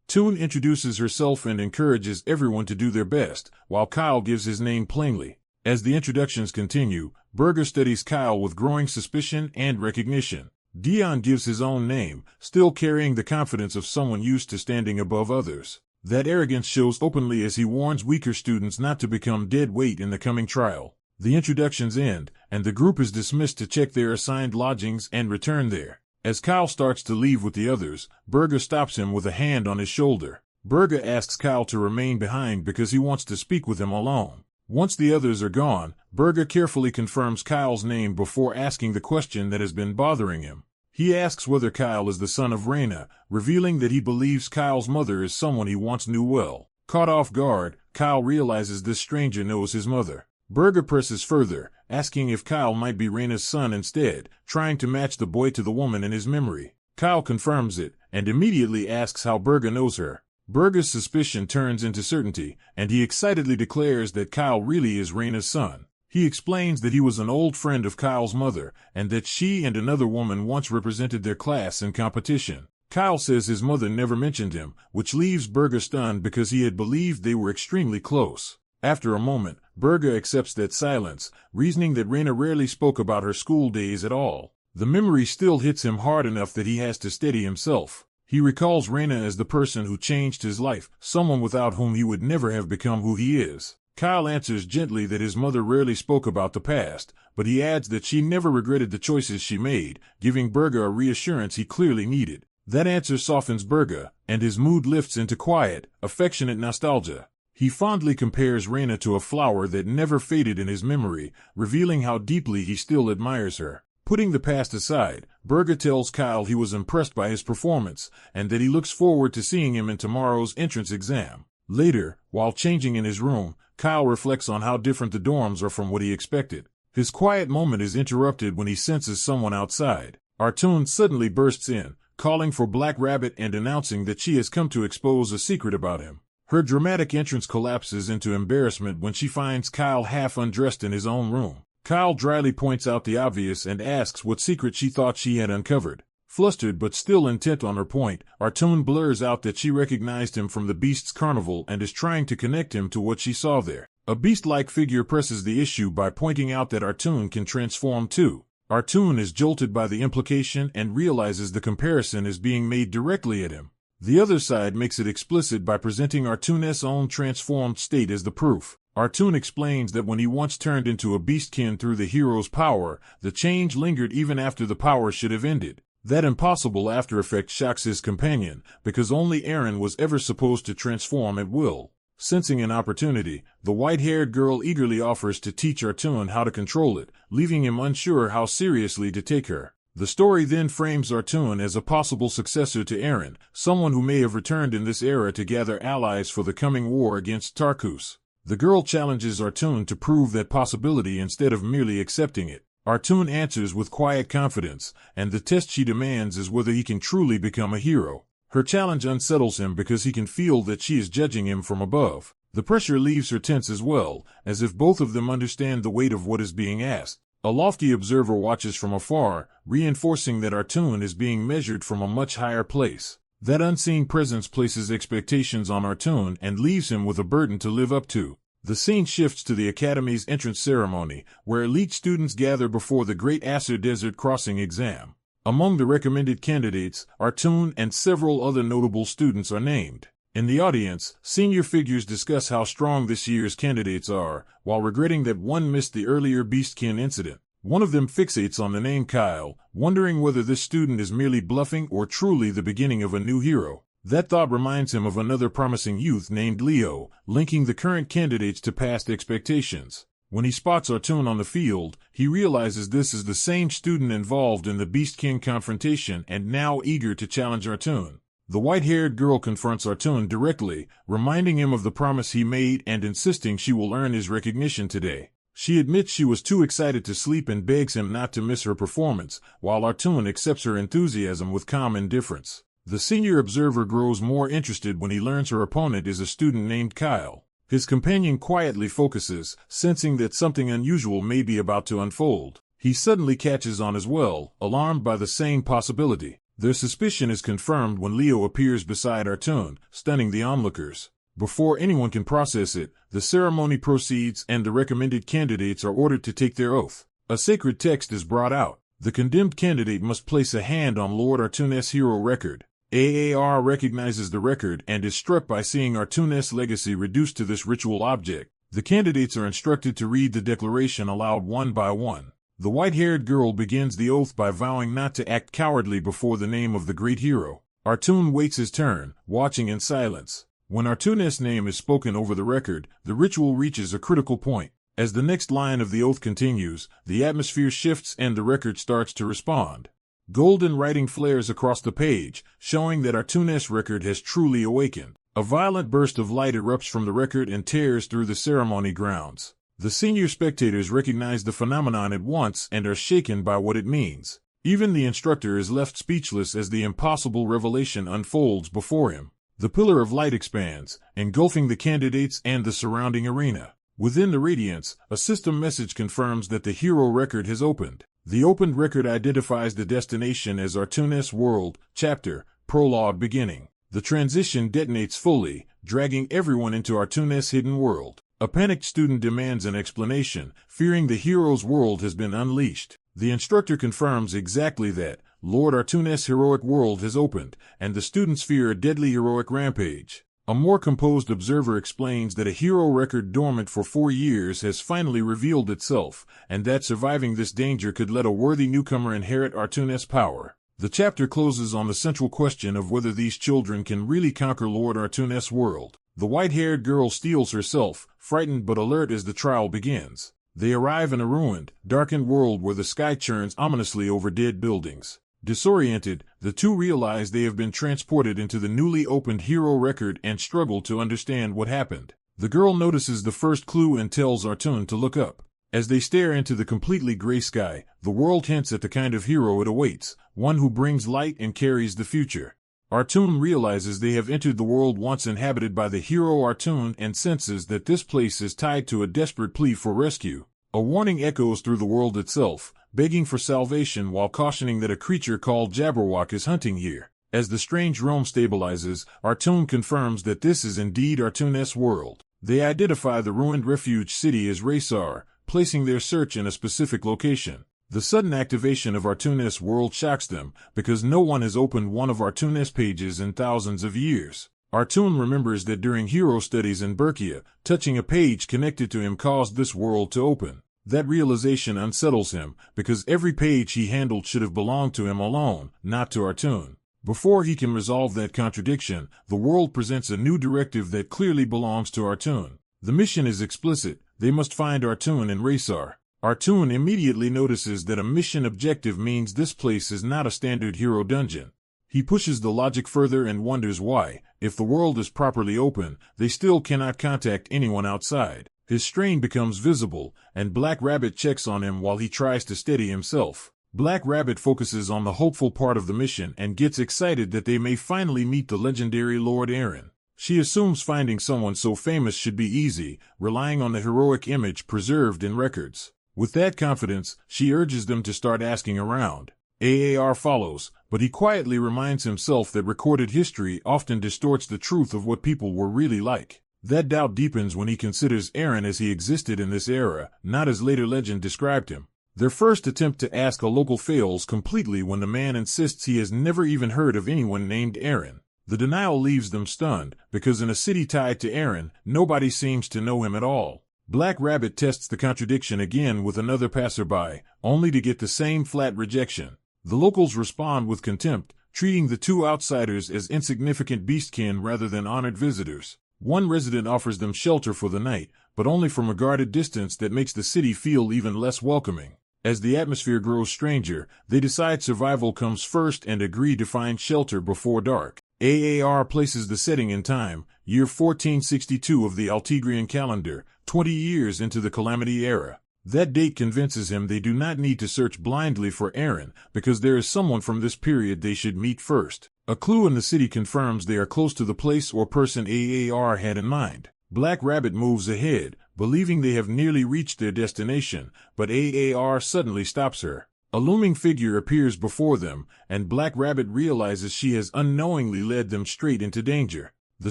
Toon introduces herself and encourages everyone to do their best, while Kyle gives his name plainly. As the introductions continue, Burger studies Kyle with growing suspicion and recognition. Dion gives his own name, still carrying the confidence of someone used to standing above others. That arrogance shows openly as he warns weaker students not to become dead weight in the coming trial. The introductions end, and the group is dismissed to check their assigned lodgings and return there. As Kyle starts to leave with the others, Burger stops him with a hand on his shoulder. Burger asks Kyle to remain behind because he wants to speak with him alone. Once the others are gone, Burger carefully confirms Kyle's name before asking the question that has been bothering him. He asks whether Kyle is the son of Raina, revealing that he believes Kyle's mother is someone he once knew well. Caught off guard, Kyle realizes this stranger knows his mother. Burger presses further, asking if Kyle might be Raina's son instead, trying to match the boy to the woman in his memory. Kyle confirms it, and immediately asks how Burger knows her. Burger's suspicion turns into certainty, and he excitedly declares that Kyle really is Raina's son. He explains that he was an old friend of Kyle's mother, and that she and another woman once represented their class in competition. Kyle says his mother never mentioned him, which leaves Burger stunned because he had believed they were extremely close. After a moment, Burger accepts that silence, reasoning that Raina rarely spoke about her school days at all. The memory still hits him hard enough that he has to steady himself. He recalls Raina as the person who changed his life, someone without whom he would never have become who he is. Kyle answers gently that his mother rarely spoke about the past, but he adds that she never regretted the choices she made, giving Burger a reassurance he clearly needed. That answer softens Burger, and his mood lifts into quiet, affectionate nostalgia. He fondly compares Raina to a flower that never faded in his memory, revealing how deeply he still admires her. Putting the past aside, Burger tells Kyle he was impressed by his performance, and that he looks forward to seeing him in tomorrow's entrance exam. Later, while changing in his room, Kyle reflects on how different the dorms are from what he expected. His quiet moment is interrupted when he senses someone outside. Artoon suddenly bursts in, calling for Black Rabbit and announcing that she has come to expose a secret about him. Her dramatic entrance collapses into embarrassment when she finds Kyle half undressed in his own room. Kyle dryly points out the obvious and asks what secret she thought she had uncovered. Flustered but still intent on her point, Artoon blurs out that she recognized him from the Beast's carnival and is trying to connect him to what she saw there. A beast-like figure presses the issue by pointing out that Artoon can transform too. Artoon is jolted by the implication and realizes the comparison is being made directly at him. The other side makes it explicit by presenting Artoon's own transformed state as the proof. Artoon explains that when he once turned into a beastkin through the hero's power, the change lingered even after the power should have ended. That impossible after effect shocks his companion, because only Eren was ever supposed to transform at will. Sensing an opportunity, the white-haired girl eagerly offers to teach Artoon how to control it, leaving him unsure how seriously to take her. The story then frames Artoon as a possible successor to Eren, someone who may have returned in this era to gather allies for the coming war against Tarkus. The girl challenges Artoon to prove that possibility instead of merely accepting it. Artoon answers with quiet confidence, and the test she demands is whether he can truly become a hero. Her challenge unsettles him because he can feel that she is judging him from above. The pressure leaves her tense as well, as if both of them understand the weight of what is being asked. A lofty observer watches from afar, reinforcing that Artoon is being measured from a much higher place. That unseen presence places expectations on Artoon and leaves him with a burden to live up to. The scene shifts to the Academy's entrance ceremony, where elite students gather before the Great Acer Desert Crossing exam. Among the recommended candidates, Artoon and several other notable students are named. In the audience, senior figures discuss how strong this year's candidates are, while regretting that one missed the earlier Beastkin incident. One of them fixates on the name Kyle, wondering whether this student is merely bluffing or truly the beginning of a new hero. That thought reminds him of another promising youth named Leo, linking the current candidates to past expectations. When he spots Artoon on the field, he realizes this is the same student involved in the Beast King confrontation and now eager to challenge Artoon. The white-haired girl confronts Artun directly, reminding him of the promise he made and insisting she will earn his recognition today. She admits she was too excited to sleep and begs him not to miss her performance, while Artun accepts her enthusiasm with calm indifference. The senior observer grows more interested when he learns her opponent is a student named Kyle. His companion quietly focuses, sensing that something unusual may be about to unfold. He suddenly catches on as well, alarmed by the same possibility. Their suspicion is confirmed when Leo appears beside Artun, stunning the onlookers. Before anyone can process it, the ceremony proceeds and the recommended candidates are ordered to take their oath. A sacred text is brought out. The condemned candidate must place a hand on Lord Artun's hero record. AAR recognizes the record and is struck by seeing Artun's legacy reduced to this ritual object. The candidates are instructed to read the declaration aloud one by one. The white-haired girl begins the oath by vowing not to act cowardly before the name of the great hero. Artun waits his turn, watching in silence. When Artun's name is spoken over the record, the ritual reaches a critical point. As the next line of the oath continues, the atmosphere shifts and the record starts to respond. Golden writing flares across the page, showing that Artun's record has truly awakened. A violent burst of light erupts from the record and tears through the ceremony grounds. The senior spectators recognize the phenomenon at once and are shaken by what it means. Even the instructor is left speechless as the impossible revelation unfolds before him. The pillar of light expands, engulfing the candidates and the surrounding arena. Within the radiance, a system message confirms that the hero record has opened. The opened record identifies the destination as Artun's world, chapter, prologue beginning. The transition detonates fully, dragging everyone into Artun's hidden world. A panicked student demands an explanation, fearing the hero's world has been unleashed. The instructor confirms exactly that. Lord Artun's heroic world has opened, and the students fear a deadly heroic rampage. A more composed observer explains that a hero record dormant for 4 years has finally revealed itself, and that surviving this danger could let a worthy newcomer inherit Artun's power. The chapter closes on the central question of whether these children can really conquer Lord Artun's world. The white-haired girl steels herself, frightened but alert as the trial begins. They arrive in a ruined, darkened world where the sky churns ominously over dead buildings. Disoriented, the two realize they have been transported into the newly opened hero record and struggle to understand what happened. The girl notices the first clue and tells Artun to look up. As they stare into the completely gray sky, the world hints at the kind of hero it awaits, one who brings light and carries the future. Artun realizes they have entered the world once inhabited by the hero Artun and senses that this place is tied to a desperate plea for rescue. A warning echoes through the world itself, begging for salvation while cautioning that a creature called Jabberwock is hunting here. As the strange realm stabilizes, Artun confirms that this is indeed Artun's world. They identify the ruined refuge city as Raysar, placing their search in a specific location. The sudden activation of Artun's world shocks them, because no one has opened one of Artun's pages in thousands of years. Artun remembers that during hero studies in Berkia, touching a page connected to him caused this world to open. That realization unsettles him, because every page he handled should have belonged to him alone, not to Artun. Before he can resolve that contradiction, the world presents a new directive that clearly belongs to Artun. The mission is explicit: they must find Artun in Raysar. Artun immediately notices that a mission objective means this place is not a standard hero dungeon. He pushes the logic further and wonders why, if the world is properly open, they still cannot contact anyone outside. His strain becomes visible, and Black Rabbit checks on him while he tries to steady himself. Black Rabbit focuses on the hopeful part of the mission and gets excited that they may finally meet the legendary Lord Aaron. She assumes finding someone so famous should be easy, relying on the heroic image preserved in records. With that confidence, she urges them to start asking around. AAR follows, but he quietly reminds himself that recorded history often distorts the truth of what people were really like. That doubt deepens when he considers Aaron as he existed in this era, not as later legend described him. Their first attempt to ask a local fails completely when the man insists he has never even heard of anyone named Aaron. The denial leaves them stunned, because in a city tied to Aaron, nobody seems to know him at all. Black Rabbit tests the contradiction again with another passerby, only to get the same flat rejection. The locals respond with contempt, treating the two outsiders as insignificant beastkin rather than honored visitors. One resident offers them shelter for the night, but only from a guarded distance that makes the city feel even less welcoming. As the atmosphere grows stranger, they decide survival comes first and agree to find shelter before dark. AAR places the setting in time, year 1462 of the Altegrian calendar, 20 years into the Calamity era. That date convinces him they do not need to search blindly for Eren, because there is someone from this period they should meet first. A clue in the city confirms they are close to the place or person AAR had in mind. Black Rabbit moves ahead, believing they have nearly reached their destination, but AAR suddenly stops her. A looming figure appears before them, and Black Rabbit realizes she has unknowingly led them straight into danger. The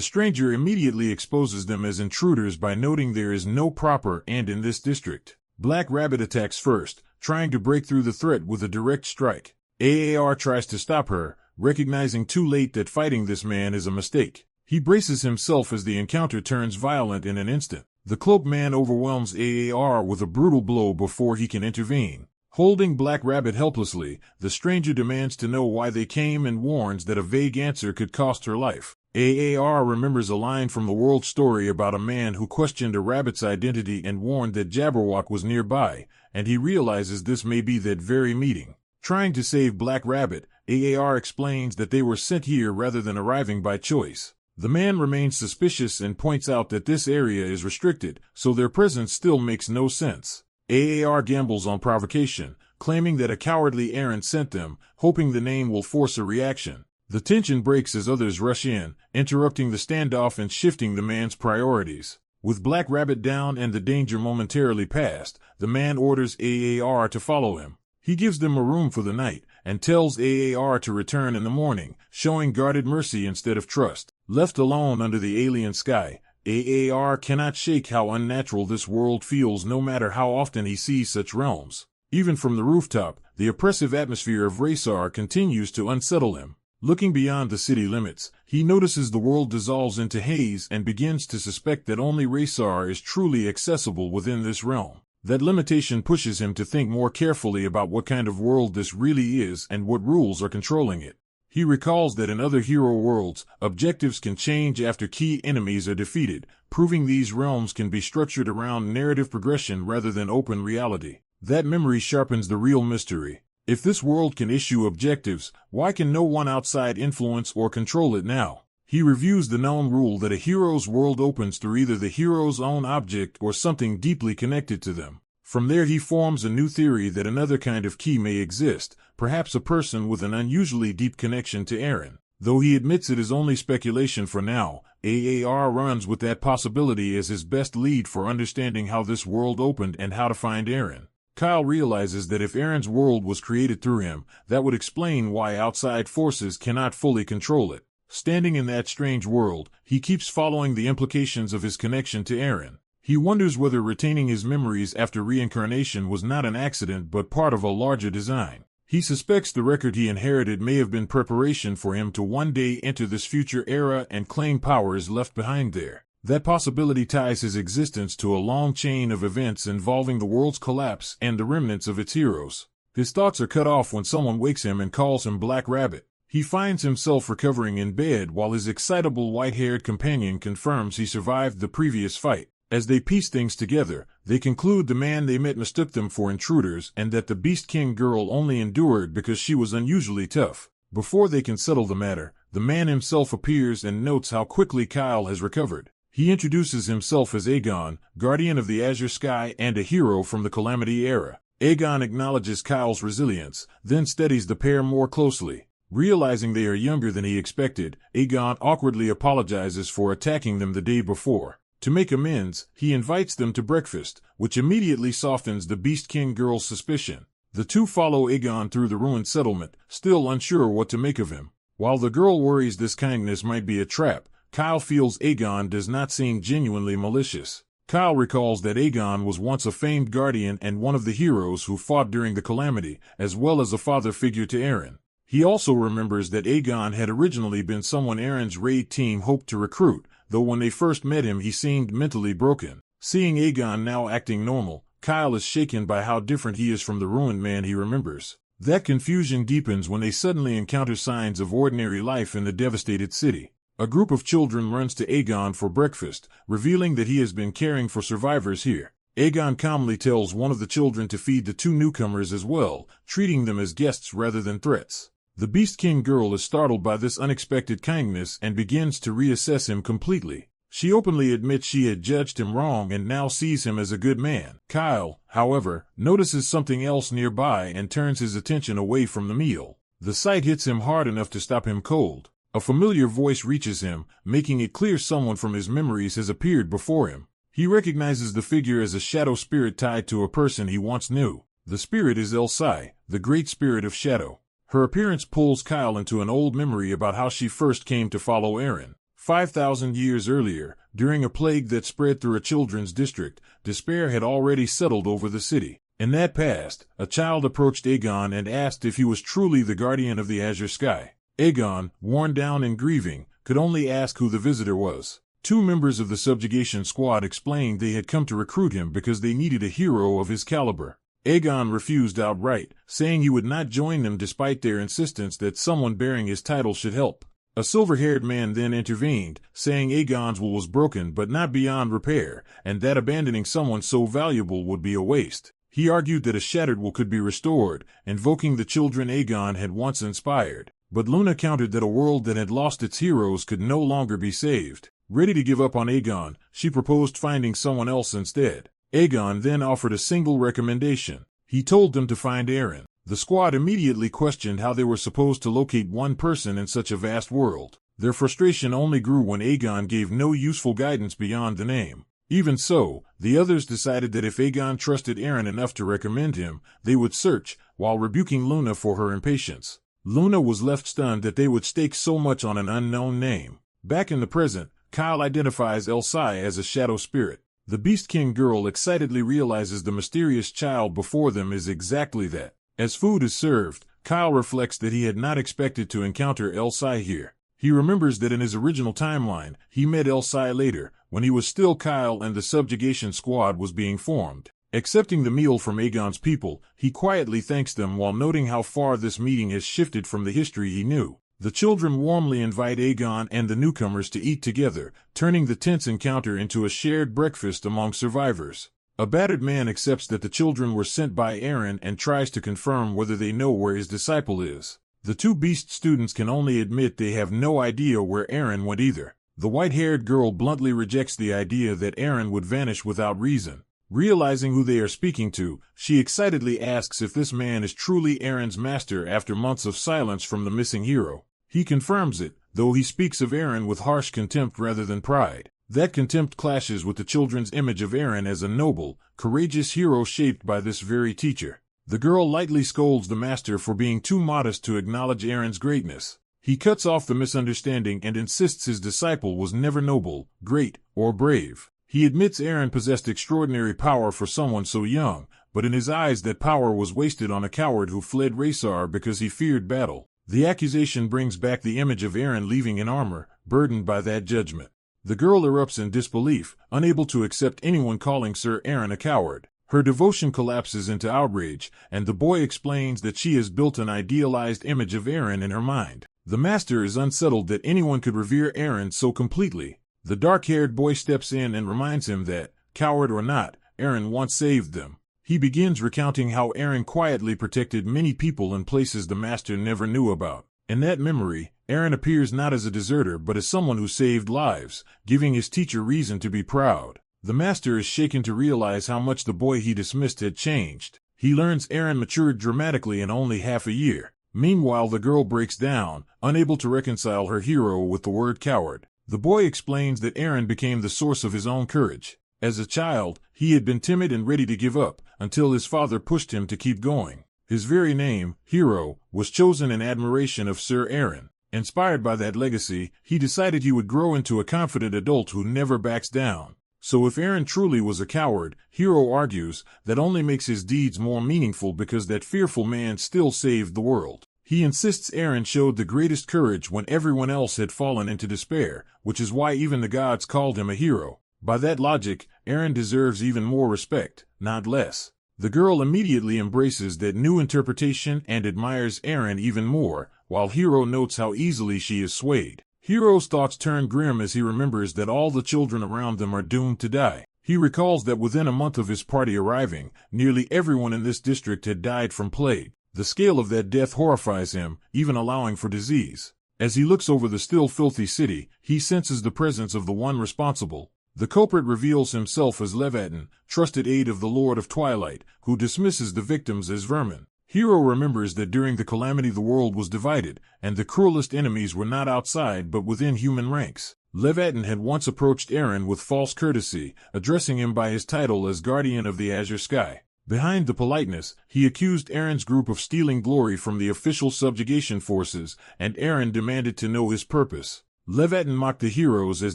stranger immediately exposes them as intruders by noting there is no proper and in this district. Black Rabbit attacks first, trying to break through the threat with a direct strike. AAR tries to stop her, recognizing too late that fighting this man is a mistake. He braces himself as the encounter turns violent in an instant. The cloaked man overwhelms AAR with a brutal blow before he can intervene. Holding Black Rabbit helplessly, the stranger demands to know why they came and warns that a vague answer could cost her life. AAR remembers a line from the world story about a man who questioned a rabbit's identity and warned that Jabberwock was nearby, and he realizes this may be that very meeting. Trying to save Black Rabbit, AAR explains that they were sent here rather than arriving by choice. The man remains suspicious and points out that this area is restricted, so their presence still makes no sense. AAR gambles on provocation, claiming that a cowardly Eren sent them, hoping the name will force a reaction. The tension breaks as others rush in, interrupting the standoff and shifting the man's priorities. With Black Rabbit down and the danger momentarily past, the man orders AAR to follow him. He gives them a room for the night, and tells AAR to return in the morning, showing guarded mercy instead of trust. Left alone under the alien sky, AAR cannot shake how unnatural this world feels no matter how often he sees such realms. Even from the rooftop, the oppressive atmosphere of Raysar continues to unsettle him. Looking beyond the city limits, he notices the world dissolves into haze and begins to suspect that only Raysar is truly accessible within this realm. That limitation pushes him to think more carefully about what kind of world this really is and what rules are controlling it. He recalls that in other hero worlds, objectives can change after key enemies are defeated, proving these realms can be structured around narrative progression rather than open reality. That memory sharpens the real mystery. If this world can issue objectives, why can no one outside influence or control it now? He reviews the known rule that a hero's world opens through either the hero's own object or something deeply connected to them. From there he forms a new theory that another kind of key may exist, perhaps a person with an unusually deep connection to Eren. Though he admits it is only speculation for now, AAR runs with that possibility as his best lead for understanding how this world opened and how to find Eren. Kyle realizes that if Eren's world was created through him, that would explain why outside forces cannot fully control it. Standing in that strange world, he keeps following the implications of his connection to Eren. He wonders whether retaining his memories after reincarnation was not an accident but part of a larger design. He suspects the record he inherited may have been preparation for him to one day enter this future era and claim powers left behind there. That possibility ties his existence to a long chain of events involving the world's collapse and the remnants of its heroes. His thoughts are cut off when someone wakes him and calls him Black Rabbit. He finds himself recovering in bed while his excitable white-haired companion confirms he survived the previous fight. As they piece things together, they conclude the man they met mistook them for intruders and that the Beast King girl only endured because she was unusually tough. Before they can settle the matter, the man himself appears and notes how quickly Kyle has recovered. He introduces himself as Aegon, guardian of the Azure Sky and a hero from the Calamity era. Aegon acknowledges Kyle's resilience, then studies the pair more closely. Realizing they are younger than he expected, Aegon awkwardly apologizes for attacking them the day before. To make amends, he invites them to breakfast, which immediately softens the Beast King girl's suspicion. The two follow Aegon through the ruined settlement, still unsure what to make of him. While the girl worries this kindness might be a trap, Kyle feels Aegon does not seem genuinely malicious. Kyle recalls that Aegon was once a famed guardian and one of the heroes who fought during the Calamity, as well as a father figure to Eren. He also remembers that Aegon had originally been someone Eren's raid team hoped to recruit, though when they first met him he seemed mentally broken. Seeing Aegon now acting normal, Kyle is shaken by how different he is from the ruined man he remembers. That confusion deepens when they suddenly encounter signs of ordinary life in the devastated city. A group of children runs to Aegon for breakfast, revealing that he has been caring for survivors here. Aegon calmly tells one of the children to feed the two newcomers as well, treating them as guests rather than threats. The Beast King girl is startled by this unexpected kindness and begins to reassess him completely. She openly admits she had judged him wrong and now sees him as a good man. Kyle, however, notices something else nearby and turns his attention away from the meal. The sight hits him hard enough to stop him cold. A familiar voice reaches him, making it clear someone from his memories has appeared before him. He recognizes the figure as a shadow spirit tied to a person he once knew. The spirit is Elsai, the great spirit of shadow. Her appearance pulls Kyle into an old memory about how she first came to follow Eren. 5,000 years earlier, during a plague that spread through a children's district, despair had already settled over the city. In that past, a child approached Aegon and asked if he was truly the guardian of the azure sky. Aegon, worn down and grieving, could only ask who the visitor was. 2 members of the subjugation squad explained they had come to recruit him because they needed a hero of his caliber. Aegon refused outright, saying he would not join them despite their insistence that someone bearing his title should help. A silver-haired man then intervened, saying Aegon's will was broken but not beyond repair, and that abandoning someone so valuable would be a waste. He argued that a shattered will could be restored, invoking the children Aegon had once inspired. But Luna countered that a world that had lost its heroes could no longer be saved. Ready to give up on Aegon, she proposed finding someone else instead. Aegon then offered a single recommendation. He told them to find Eren. The squad immediately questioned how they were supposed to locate one person in such a vast world. Their frustration only grew when Aegon gave no useful guidance beyond the name. Even so, the others decided that if Aegon trusted Eren enough to recommend him, they would search, while rebuking Luna for her impatience. Luna was left stunned that they would stake so much on an unknown name. Back in the present, Kyle identifies Elsai as a shadow spirit. The Beast King girl excitedly realizes the mysterious child before them is exactly that. As food is served, Kyle reflects that he had not expected to encounter Elsai here. He remembers that in his original timeline, he met Elsai later, when he was still Kyle and the subjugation squad was being formed. Accepting the meal from Aegon's people, he quietly thanks them while noting how far this meeting has shifted from the history he knew. The children warmly invite Aegon and the newcomers to eat together, turning the tense encounter into a shared breakfast among survivors. A battered man accepts that the children were sent by Eren and tries to confirm whether they know where his disciple is. The 2 beast students can only admit they have no idea where Eren went either. The white-haired girl bluntly rejects the idea that Eren would vanish without reason. Realizing who they are speaking to, she excitedly asks if this man is truly Eren's master after months of silence from the missing hero. He confirms it, though he speaks of Eren with harsh contempt rather than pride. That contempt clashes with the children's image of Eren as a noble, courageous hero shaped by this very teacher. The girl lightly scolds the master for being too modest to acknowledge Eren's greatness. He cuts off the misunderstanding and insists his disciple was never noble, great, or brave. He admits Eren possessed extraordinary power for someone so young, but in his eyes that power was wasted on a coward who fled Raesar because he feared battle. The accusation brings back the image of Eren leaving in armor, burdened by that judgment. The girl erupts in disbelief, unable to accept anyone calling Sir Eren a coward. Her devotion collapses into outrage, and the boy explains that she has built an idealized image of Eren in her mind. The master is unsettled that anyone could revere Eren so completely. The dark-haired boy steps in and reminds him that, coward or not, Eren once saved them. He begins recounting how Eren quietly protected many people in places the master never knew about. In that memory, Eren appears not as a deserter but as someone who saved lives, giving his teacher reason to be proud. The master is shaken to realize how much the boy he dismissed had changed. He learns Eren matured dramatically in only half a year. Meanwhile, the girl breaks down, unable to reconcile her hero with the word coward. The boy explains that Eren became the source of his own courage. As a child, he had been timid and ready to give up, until his father pushed him to keep going. His very name, Hero, was chosen in admiration of Sir Eren. Inspired by that legacy, he decided he would grow into a confident adult who never backs down. So if Eren truly was a coward, Hero argues, that only makes his deeds more meaningful because that fearful man still saved the world. He insists Eren showed the greatest courage when everyone else had fallen into despair, which is why even the gods called him a hero. By that logic, Eren deserves even more respect, not less. The girl immediately embraces that new interpretation and admires Eren even more, while Hero notes how easily she is swayed. Hero's thoughts turn grim as he remembers that all the children around them are doomed to die. He recalls that within a month of his party arriving, nearly everyone in this district had died from plague. The scale of that death horrifies him, even allowing for disease. As he looks over the still filthy city, he senses the presence of the one responsible. The culprit reveals himself as Leviathan, trusted aide of the Lord of Twilight, who dismisses the victims as vermin. Hero remembers that during the calamity the world was divided, and the cruelest enemies were not outside but within human ranks. Leviathan had once approached Eren with false courtesy, addressing him by his title as Guardian of the Azure Sky. Behind the politeness, he accused Eren's group of stealing glory from the official subjugation forces, and Eren demanded to know his purpose. Leviathan mocked the heroes as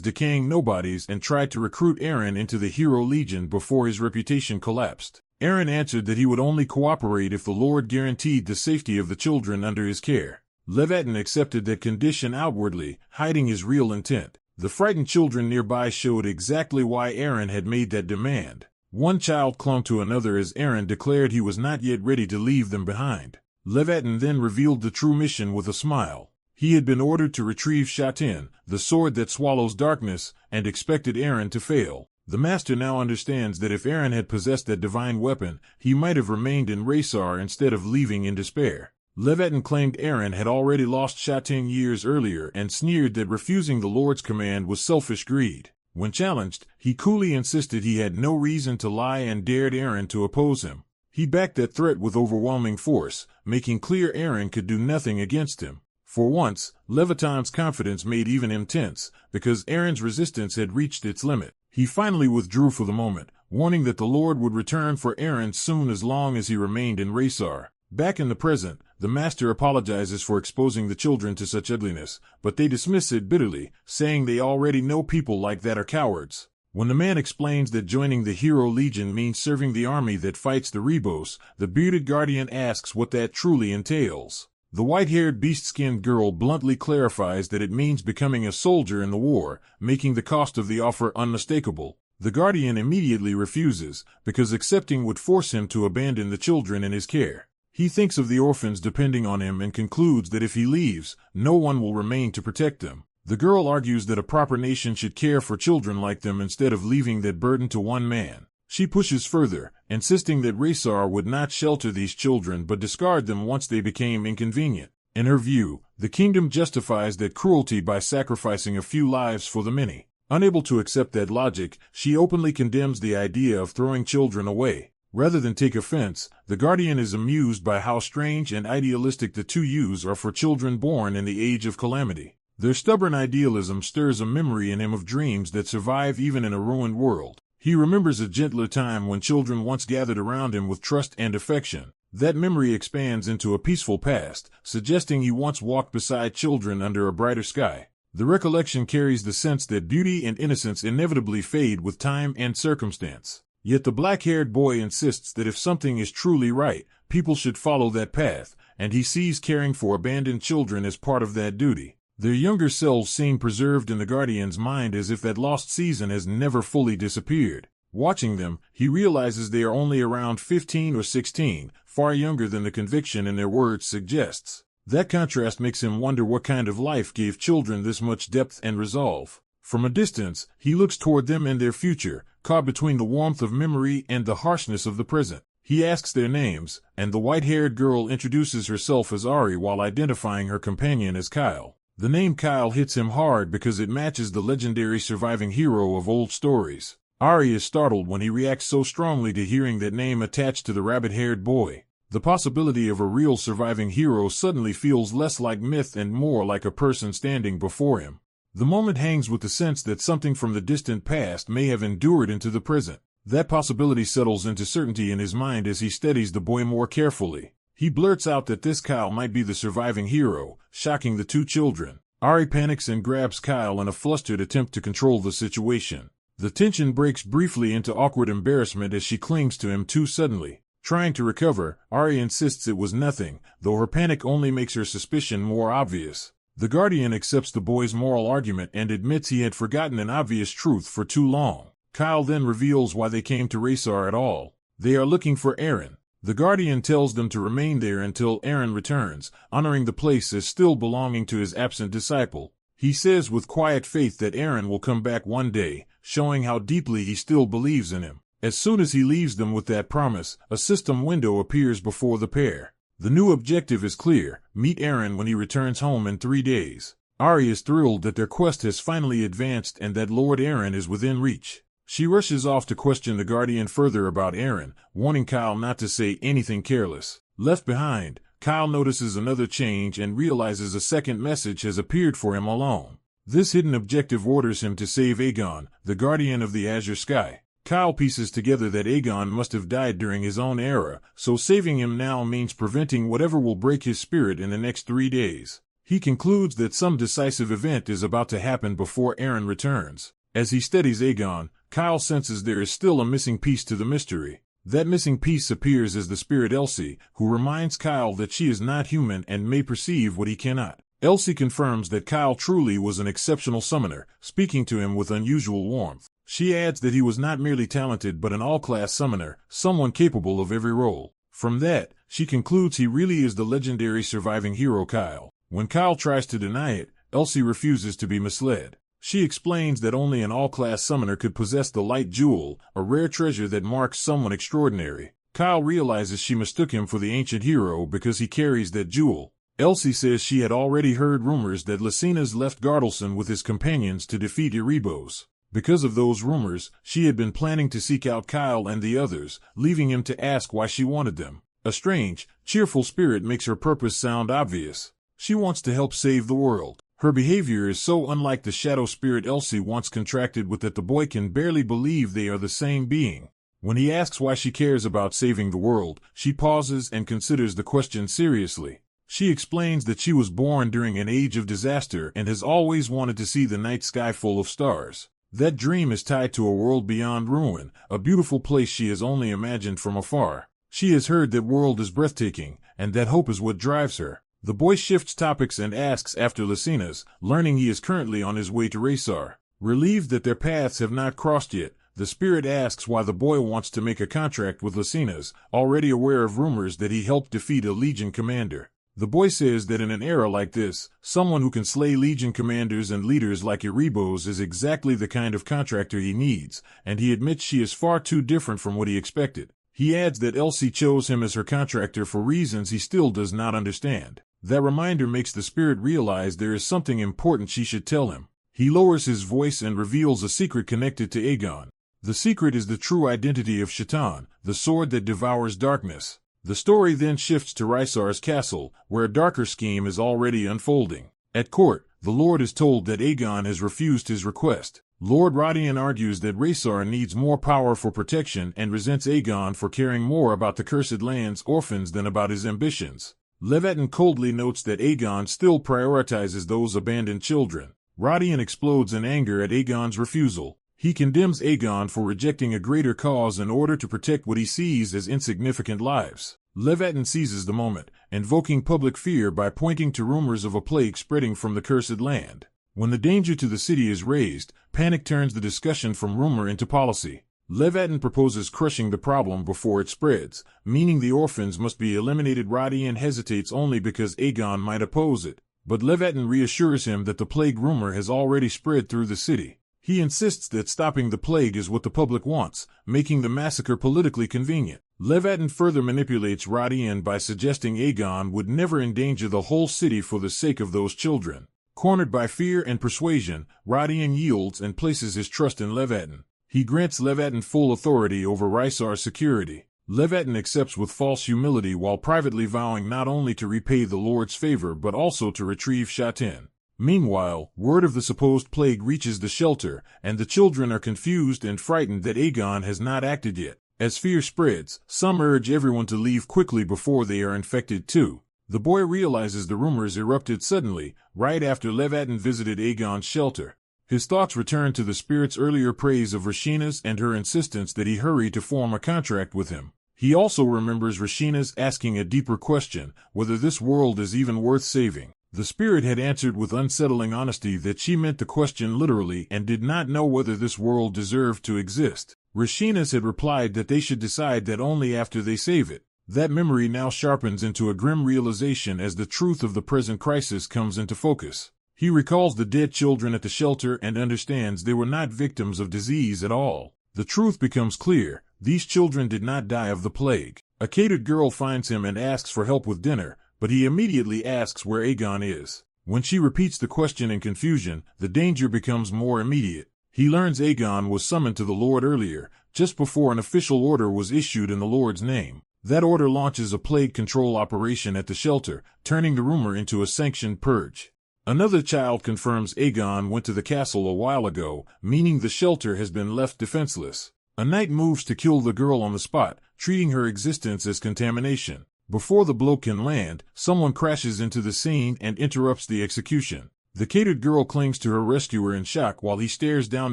decaying nobodies and tried to recruit Eren into the Hero Legion before his reputation collapsed. Eren answered that he would only cooperate if the Lord guaranteed the safety of the children under his care. Leviathan accepted that condition outwardly, hiding his real intent. The frightened children nearby showed exactly why Eren had made that demand. One child clung to another as Eren declared he was not yet ready to leave them behind. Leviathan then revealed the true mission with a smile. He had been ordered to retrieve Shatin, the sword that swallows darkness, and expected Eren to fail. The master now understands that if Eren had possessed that divine weapon, he might have remained in Raysar instead of leaving in despair. Leviathan claimed Eren had already lost Shatin years earlier and sneered that refusing the Lord's command was selfish greed. When challenged, he coolly insisted he had no reason to lie and dared Eren to oppose him. He backed that threat with overwhelming force, making clear Eren could do nothing against him. For once, Leviathan's confidence made even him tense, because Eren's resistance had reached its limit. He finally withdrew for the moment, warning that the Lord would return for Eren soon as long as he remained in Raysar. Back in the present, the master apologizes for exposing the children to such ugliness, but they dismiss it bitterly, saying they already know people like that are cowards. When the man explains that joining the Hero Legion means serving the army that fights the Rebos, the bearded guardian asks what that truly entails. The white-haired beast-skinned girl bluntly clarifies that it means becoming a soldier in the war, making the cost of the offer unmistakable. The guardian immediately refuses, because accepting would force him to abandon the children in his care. He thinks of the orphans depending on him and concludes that if he leaves, no one will remain to protect them. The girl argues that a proper nation should care for children like them instead of leaving that burden to one man. She pushes further, insisting that Raysar would not shelter these children but discard them once they became inconvenient. In her view, the kingdom justifies that cruelty by sacrificing a few lives for the many. Unable to accept that logic, she openly condemns the idea of throwing children away. Rather than take offense, the Guardian is amused by how strange and idealistic the two youths are for children born in the age of calamity. Their stubborn idealism stirs a memory in him of dreams that survive even in a ruined world. He remembers a gentler time when children once gathered around him with trust and affection. That memory expands into a peaceful past, suggesting he once walked beside children under a brighter sky. The recollection carries the sense that beauty and innocence inevitably fade with time and circumstance. Yet the black-haired boy insists that if something is truly right, people should follow that path, and he sees caring for abandoned children as part of that duty. Their younger selves seem preserved in the Guardian's mind as if that lost season has never fully disappeared. Watching them, he realizes they are only around 15 or 16, far younger than the conviction in their words suggests. That contrast makes him wonder what kind of life gave children this much depth and resolve. From a distance, he looks toward them and their future, caught between the warmth of memory and the harshness of the present. He asks their names, and the white-haired girl introduces herself as Ari while identifying her companion as Kyle. The name Kyle hits him hard because it matches the legendary surviving hero of old stories. Ari is startled when he reacts so strongly to hearing that name attached to the rabbit-haired boy. The possibility of a real surviving hero suddenly feels less like myth and more like a person standing before him. The moment hangs with the sense that something from the distant past may have endured into the present. That possibility settles into certainty in his mind as he studies the boy more carefully. He blurts out that this Kyle might be the surviving hero, shocking the two children. Ari panics and grabs Kyle in a flustered attempt to control the situation. The tension breaks briefly into awkward embarrassment as she clings to him too suddenly. Trying to recover, Ari insists it was nothing, though her panic only makes her suspicion more obvious. The Guardian accepts the boy's moral argument and admits he had forgotten an obvious truth for too long. Kyle then reveals why they came to Raysar at all. They are looking for Eren. The Guardian tells them to remain there until Eren returns, honoring the place as still belonging to his absent disciple. He says with quiet faith that Eren will come back one day, showing how deeply he still believes in him. As soon as he leaves them with that promise, a system window appears before the pair. The new objective is clear: meet Eren when he returns home in 3 days. Ari is thrilled that their quest has finally advanced and that Lord Eren is within reach. She rushes off to question the Guardian further about Eren, warning Kyle not to say anything careless. Left behind, Kyle notices another change and realizes a second message has appeared for him alone. This hidden objective orders him to save Aegon, the Guardian of the Azure Sky. Kyle pieces together that Aegon must have died during his own era, so saving him now means preventing whatever will break his spirit in the next 3 days. He concludes that some decisive event is about to happen before Eren returns. As he studies Aegon, Kyle senses there is still a missing piece to the mystery. That missing piece appears as the spirit Elsie, who reminds Kyle that she is not human and may perceive what he cannot. Elsie confirms that Kyle truly was an exceptional summoner, speaking to him with unusual warmth. She adds that he was not merely talented but an all-class summoner, someone capable of every role. From that, she concludes he really is the legendary surviving hero Kyle. When Kyle tries to deny it, Elsie refuses to be misled. She explains that only an all-class summoner could possess the Light Jewel, a rare treasure that marks someone extraordinary. Kyle realizes she mistook him for the ancient hero because he carries that jewel. Elsie says she had already heard rumors that Lycinas left Gardelson with his companions to defeat Erebos. Because of those rumors, she had been planning to seek out Kyle and the others, leaving him to ask why she wanted them. A strange, cheerful spirit makes her purpose sound obvious. She wants to help save the world. Her behavior is so unlike the shadow spirit Elsie once contracted with that the boy can barely believe they are the same being. When he asks why she cares about saving the world, she pauses and considers the question seriously. She explains that she was born during an age of disaster and has always wanted to see the night sky full of stars. That dream is tied to a world beyond ruin, a beautiful place she has only imagined from afar. She has heard that world is breathtaking, and that hope is what drives her. The boy shifts topics and asks after Lycinas, learning he is currently on his way to Raysar. Relieved that their paths have not crossed yet, the spirit asks why the boy wants to make a contract with Lycinas, already aware of rumors that he helped defeat a Legion commander. The boy says that in an era like this, someone who can slay Legion commanders and leaders like Erebos is exactly the kind of contractor he needs, and he admits she is far too different from what he expected. He adds that Elsie chose him as her contractor for reasons he still does not understand. That reminder makes the spirit realize there is something important she should tell him. He lowers his voice and reveals a secret connected to Aegon. The secret is the true identity of Shaitan, the sword that devours darkness. The story then shifts to Rysar's castle, where a darker scheme is already unfolding. At court, the Lord is told that Aegon has refused his request. Lord Rodian argues that Rysar needs more power for protection and resents Aegon for caring more about the Cursed Land's orphans than about his ambitions. Levatin coldly notes that Aegon still prioritizes those abandoned children. Rodian explodes in anger at Aegon's refusal. He condemns Aegon for rejecting a greater cause in order to protect what he sees as insignificant lives. Levatin seizes the moment, invoking public fear by pointing to rumors of a plague spreading from the Cursed Land. When the danger to the city is raised, panic turns the discussion from rumor into policy. Levatin proposes crushing the problem before it spreads, meaning the orphans must be eliminated. Rodian hesitates only because Aegon might oppose it, but Levatin reassures him that the plague rumor has already spread through the city. He insists that stopping the plague is what the public wants, making the massacre politically convenient. Levatin further manipulates Rodian by suggesting Aegon would never endanger the whole city for the sake of those children. Cornered by fear and persuasion, Rodian yields and places his trust in Levatin. He grants Levatin full authority over Rysar's security. Levatin accepts with false humility while privately vowing not only to repay the Lord's favor but also to retrieve Shatin. Meanwhile, word of the supposed plague reaches the shelter, and the children are confused and frightened that Aegon has not acted yet. As fear spreads, some urge everyone to leave quickly before they are infected too. The boy realizes the rumors erupted suddenly, right after Levatin visited Aegon's shelter. His thoughts return to the spirit's earlier praise of Rashina's and her insistence that he hurry to form a contract with him. He also remembers Rashina's asking a deeper question, whether this world is even worth saving. The spirit had answered with unsettling honesty that she meant the question literally and did not know whether this world deserved to exist. Rashina's had replied that they should decide that only after they save it. That memory now sharpens into a grim realization as the truth of the present crisis comes into focus. He recalls the dead children at the shelter and understands they were not victims of disease at all. The truth becomes clear: these children did not die of the plague. A catered girl finds him and asks for help with dinner, but he immediately asks where Aegon is. When she repeats the question in confusion, the danger becomes more immediate. He learns Aegon was summoned to the Lord earlier, just before an official order was issued in the Lord's name. That order launches a plague control operation at the shelter, turning the rumor into a sanctioned purge. Another child confirms Aegon went to the castle a while ago, meaning the shelter has been left defenseless. A knight moves to kill the girl on the spot, treating her existence as contamination. Before the blow can land, someone crashes into the scene and interrupts the execution. The catered girl clings to her rescuer in shock while he stares down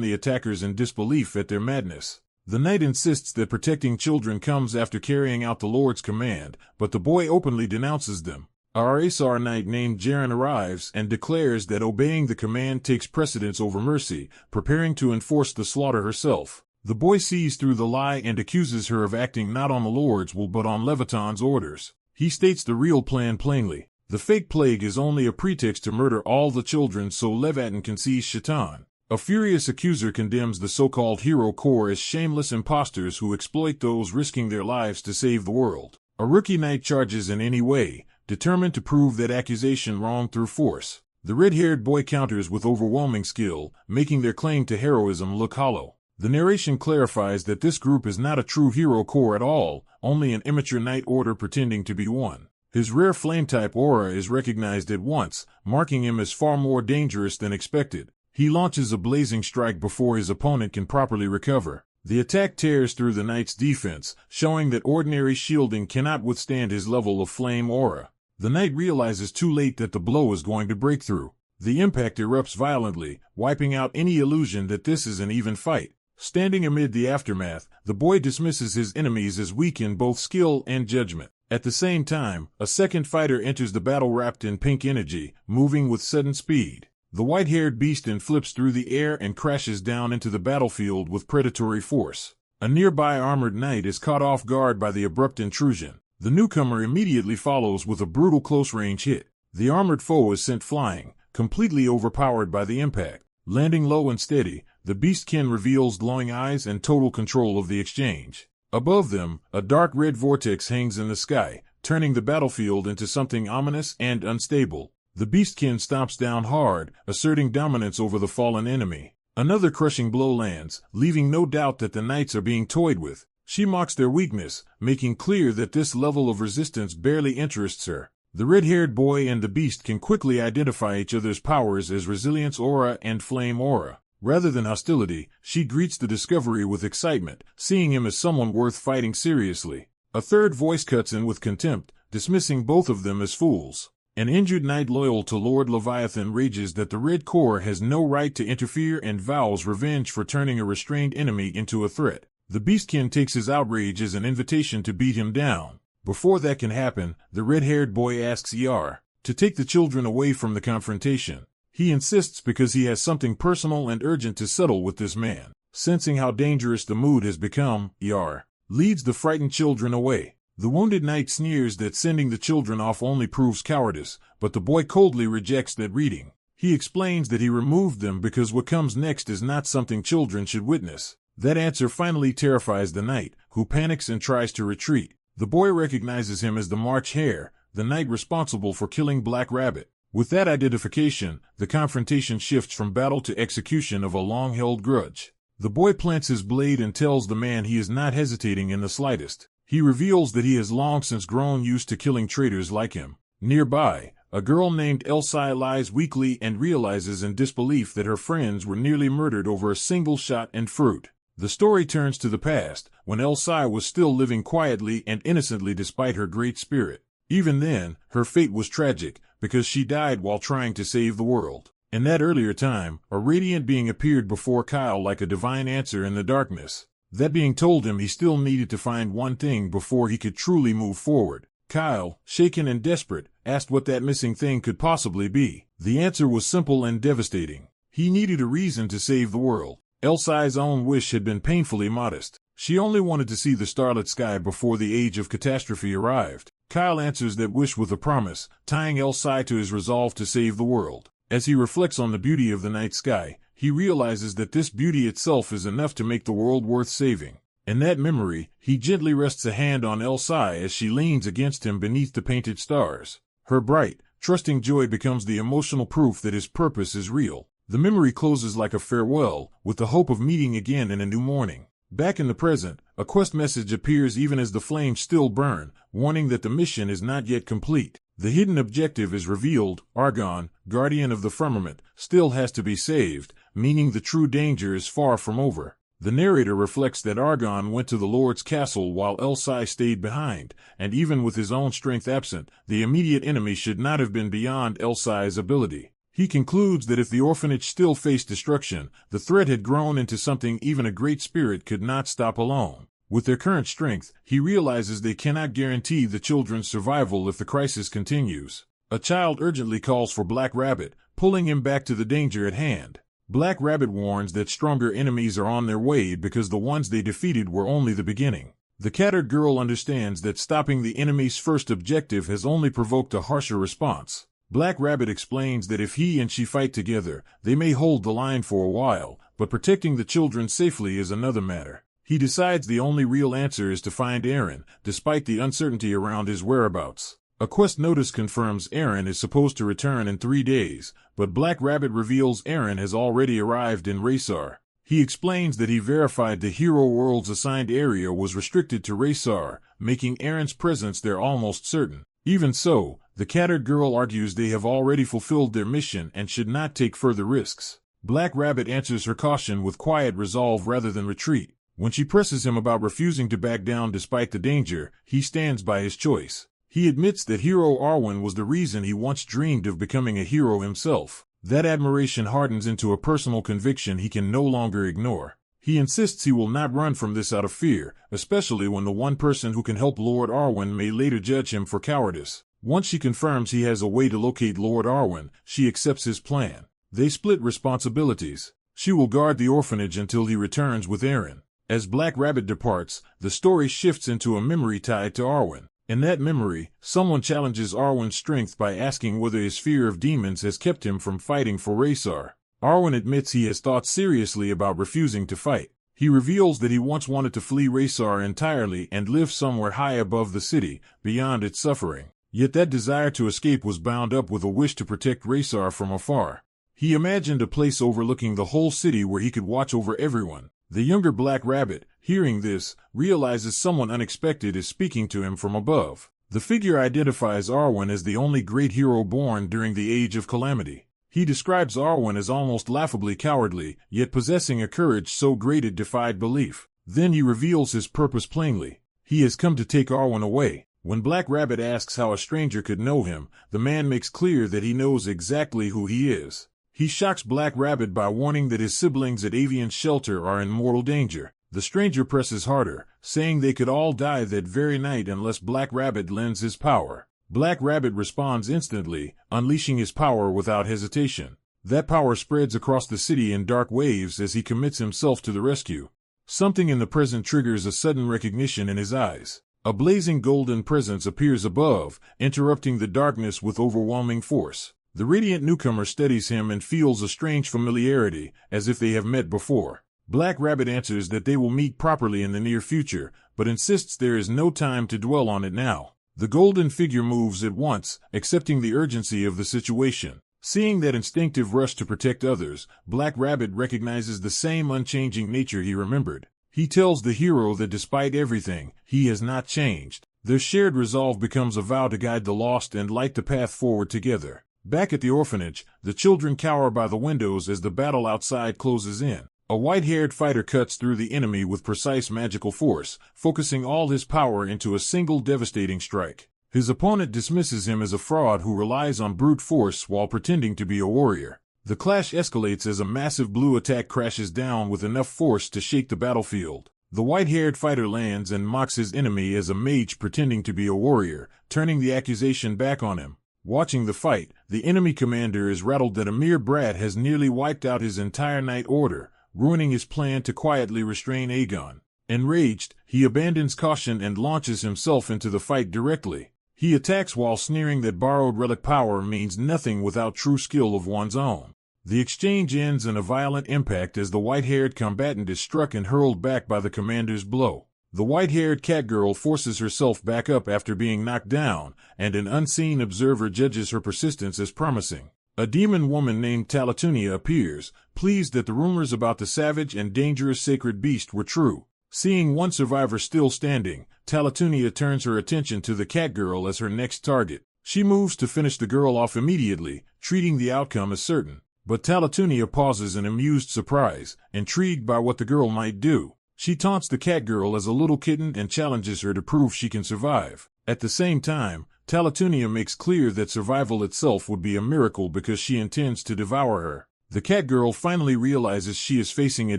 the attackers in disbelief at their madness. The knight insists that protecting children comes after carrying out the Lord's command, but the boy openly denounces them. A Aesar knight named Jaren arrives and declares that obeying the command takes precedence over mercy, preparing to enforce the slaughter herself. The boy sees through the lie and accuses her of acting not on the Lord's will but on Leviton's orders. He states the real plan plainly. The fake plague is only a pretext to murder all the children so Leviton can seize Shaitan. A furious accuser condemns the so-called hero corps as shameless imposters who exploit those risking their lives to save the world. A rookie knight charges in any way, determined to prove that accusation wrong through force. The red-haired boy counters with overwhelming skill, making their claim to heroism look hollow. The narration clarifies that this group is not a true hero corps at all, only an immature knight order pretending to be one. His rare flame-type aura is recognized at once, marking him as far more dangerous than expected. He launches a blazing strike before his opponent can properly recover. The attack tears through the knight's defense, showing that ordinary shielding cannot withstand his level of flame aura. The knight realizes too late that the blow is going to break through. The impact erupts violently, wiping out any illusion that this is an even fight. Standing amid the aftermath, the boy dismisses his enemies as weak in both skill and judgment. At the same time, a second fighter enters the battle wrapped in pink energy, moving with sudden speed. The white-haired beast flips through the air and crashes down into the battlefield with predatory force. A nearby armored knight is caught off guard by the abrupt intrusion. The newcomer immediately follows with a brutal close-range hit. The armored foe is sent flying, completely overpowered by the impact. Landing low and steady, the beastkin reveals glowing eyes and total control of the exchange. Above them, a dark red vortex hangs in the sky, turning the battlefield into something ominous and unstable. The beastkin stomps down hard, asserting dominance over the fallen enemy. Another crushing blow lands, leaving no doubt that the knights are being toyed with. She mocks their weakness, making clear that this level of resistance barely interests her. The red-haired boy and the beast can quickly identify each other's powers as resilience aura and flame aura. Rather than hostility, she greets the discovery with excitement, seeing him as someone worth fighting seriously. A third voice cuts in with contempt, dismissing both of them as fools. An injured knight loyal to Lord Leviathan rages that the Red Corps has no right to interfere and vows revenge for turning a restrained enemy into a threat. The beastkin takes his outrage as an invitation to beat him down. Before that can happen, the red-haired boy asks Yar to take the children away from the confrontation. He insists because he has something personal and urgent to settle with this man. Sensing how dangerous the mood has become, Yar leads the frightened children away. The wounded knight sneers that sending the children off only proves cowardice, but the boy coldly rejects that reading. He explains that he removed them because what comes next is not something children should witness. That answer finally terrifies the knight, who panics and tries to retreat. The boy recognizes him as the March Hare, the knight responsible for killing Black Rabbit. With that identification, the confrontation shifts from battle to execution of a long-held grudge. The boy plants his blade and tells the man he is not hesitating in the slightest. He reveals that he has long since grown used to killing traitors like him. Nearby, a girl named Elsai lies weakly and realizes in disbelief that her friends were nearly murdered over a single shot and fruit. The story turns to the past, when Elsai was still living quietly and innocently despite her great spirit. Even then, her fate was tragic, because she died while trying to save the world. In that earlier time, a radiant being appeared before Kyle like a divine answer in the darkness. That being told him he still needed to find one thing before he could truly move forward. Kyle, shaken and desperate, asked what that missing thing could possibly be. The answer was simple and devastating. He needed a reason to save the world. Elsai's own wish had been painfully modest. She only wanted to see the starlit sky before the age of catastrophe arrived. Kyle answers that wish with a promise, tying Elsai to his resolve to save the world. As he reflects on the beauty of the night sky, he realizes that this beauty itself is enough to make the world worth saving. In that memory, he gently rests a hand on Elsai as she leans against him beneath the painted stars. Her bright, trusting joy becomes the emotional proof that his purpose is real. The memory closes like a farewell, with the hope of meeting again in a new morning. Back in the present, a quest message appears even as the flames still burn, warning that the mission is not yet complete. The hidden objective is revealed: Argon, guardian of the firmament, still has to be saved, meaning the true danger is far from over. The narrator reflects that Argon went to the Lord's castle while Elsai stayed behind, and even with his own strength absent, the immediate enemy should not have been beyond Elsai's ability. He concludes that if the orphanage still faced destruction, the threat had grown into something even a great spirit could not stop alone. With their current strength, he realizes they cannot guarantee the children's survival if the crisis continues. A child urgently calls for Black Rabbit, pulling him back to the danger at hand. Black Rabbit warns that stronger enemies are on their way because the ones they defeated were only the beginning. The cattered girl understands that stopping the enemy's first objective has only provoked a harsher response. Black Rabbit explains that if he and she fight together, they may hold the line for a while, but protecting the children safely is another matter. He decides the only real answer is to find Aaron, despite the uncertainty around his whereabouts. A quest notice confirms Aaron is supposed to return in 3 days, but Black Rabbit reveals Aaron has already arrived in Raysar. He explains that he verified the Hero World's assigned area was restricted to Raysar, making Aaron's presence there almost certain. Even so, the cattered girl argues they have already fulfilled their mission and should not take further risks. Black Rabbit answers her caution with quiet resolve rather than retreat. When she presses him about refusing to back down despite the danger, he stands by his choice. He admits that Hero Arwen was the reason he once dreamed of becoming a hero himself. That admiration hardens into a personal conviction he can no longer ignore. He insists he will not run from this out of fear, especially when the one person who can help Lord Arwen may later judge him for cowardice. Once she confirms he has a way to locate Lord Arwen, she accepts his plan. They split responsibilities. She will guard the orphanage until he returns with Aaron. As Black Rabbit departs, the story shifts into a memory tied to Arwen. In that memory, someone challenges Arwen's strength by asking whether his fear of demons has kept him from fighting for Raysar. Arwen admits he has thought seriously about refusing to fight. He reveals that he once wanted to flee Raysar entirely and live somewhere high above the city, beyond its suffering. Yet that desire to escape was bound up with a wish to protect Raysar from afar. He imagined a place overlooking the whole city where he could watch over everyone. The younger Black Rabbit, hearing this, realizes someone unexpected is speaking to him from above. The figure identifies Arwen as the only great hero born during the Age of Calamity. He describes Arwen as almost laughably cowardly, yet possessing a courage so great it defied belief. Then he reveals his purpose plainly. He has come to take Arwen away. When Black Rabbit asks how a stranger could know him, the man makes clear that he knows exactly who he is. He shocks Black Rabbit by warning that his siblings at Avian's shelter are in mortal danger. The stranger presses harder, saying they could all die that very night unless Black Rabbit lends his power. Black Rabbit responds instantly, unleashing his power without hesitation. That power spreads across the city in dark waves as he commits himself to the rescue. Something in the present triggers a sudden recognition in his eyes. A blazing golden presence appears above, interrupting the darkness with overwhelming force. The radiant newcomer steadies him and feels a strange familiarity, as if they have met before. Black Rabbit answers that they will meet properly in the near future, but insists there is no time to dwell on it now. The golden figure moves at once, accepting the urgency of the situation. Seeing that instinctive rush to protect others, Black Rabbit recognizes the same unchanging nature he remembered. He tells the hero that despite everything, he has not changed. Their shared resolve becomes a vow to guide the lost and light the path forward together. Back at the orphanage, the children cower by the windows as the battle outside closes in. A white-haired fighter cuts through the enemy with precise magical force, focusing all his power into a single devastating strike. His opponent dismisses him as a fraud who relies on brute force while pretending to be a warrior. The clash escalates as a massive blue attack crashes down with enough force to shake the battlefield. The white-haired fighter lands and mocks his enemy as a mage pretending to be a warrior, turning the accusation back on him. Watching the fight, the enemy commander is rattled that a mere brat has nearly wiped out his entire Knight Order, ruining his plan to quietly restrain Aegon. Enraged, he abandons caution and launches himself into the fight directly. He attacks while sneering that borrowed relic power means nothing without true skill of one's own. The exchange ends in a violent impact as the white-haired combatant is struck and hurled back by the commander's blow. The white-haired catgirl forces herself back up after being knocked down, and an unseen observer judges her persistence as promising. A demon woman named Talatunia appears, pleased that the rumors about the savage and dangerous sacred beast were true. Seeing one survivor still standing, Talatunia turns her attention to the catgirl as her next target. She moves to finish the girl off immediately, treating the outcome as certain. But Talatunia pauses in amused surprise, intrigued by what the girl might do. She taunts the catgirl as a little kitten and challenges her to prove she can survive. At the same time, Talatunia makes clear that survival itself would be a miracle because she intends to devour her. The catgirl finally realizes she is facing a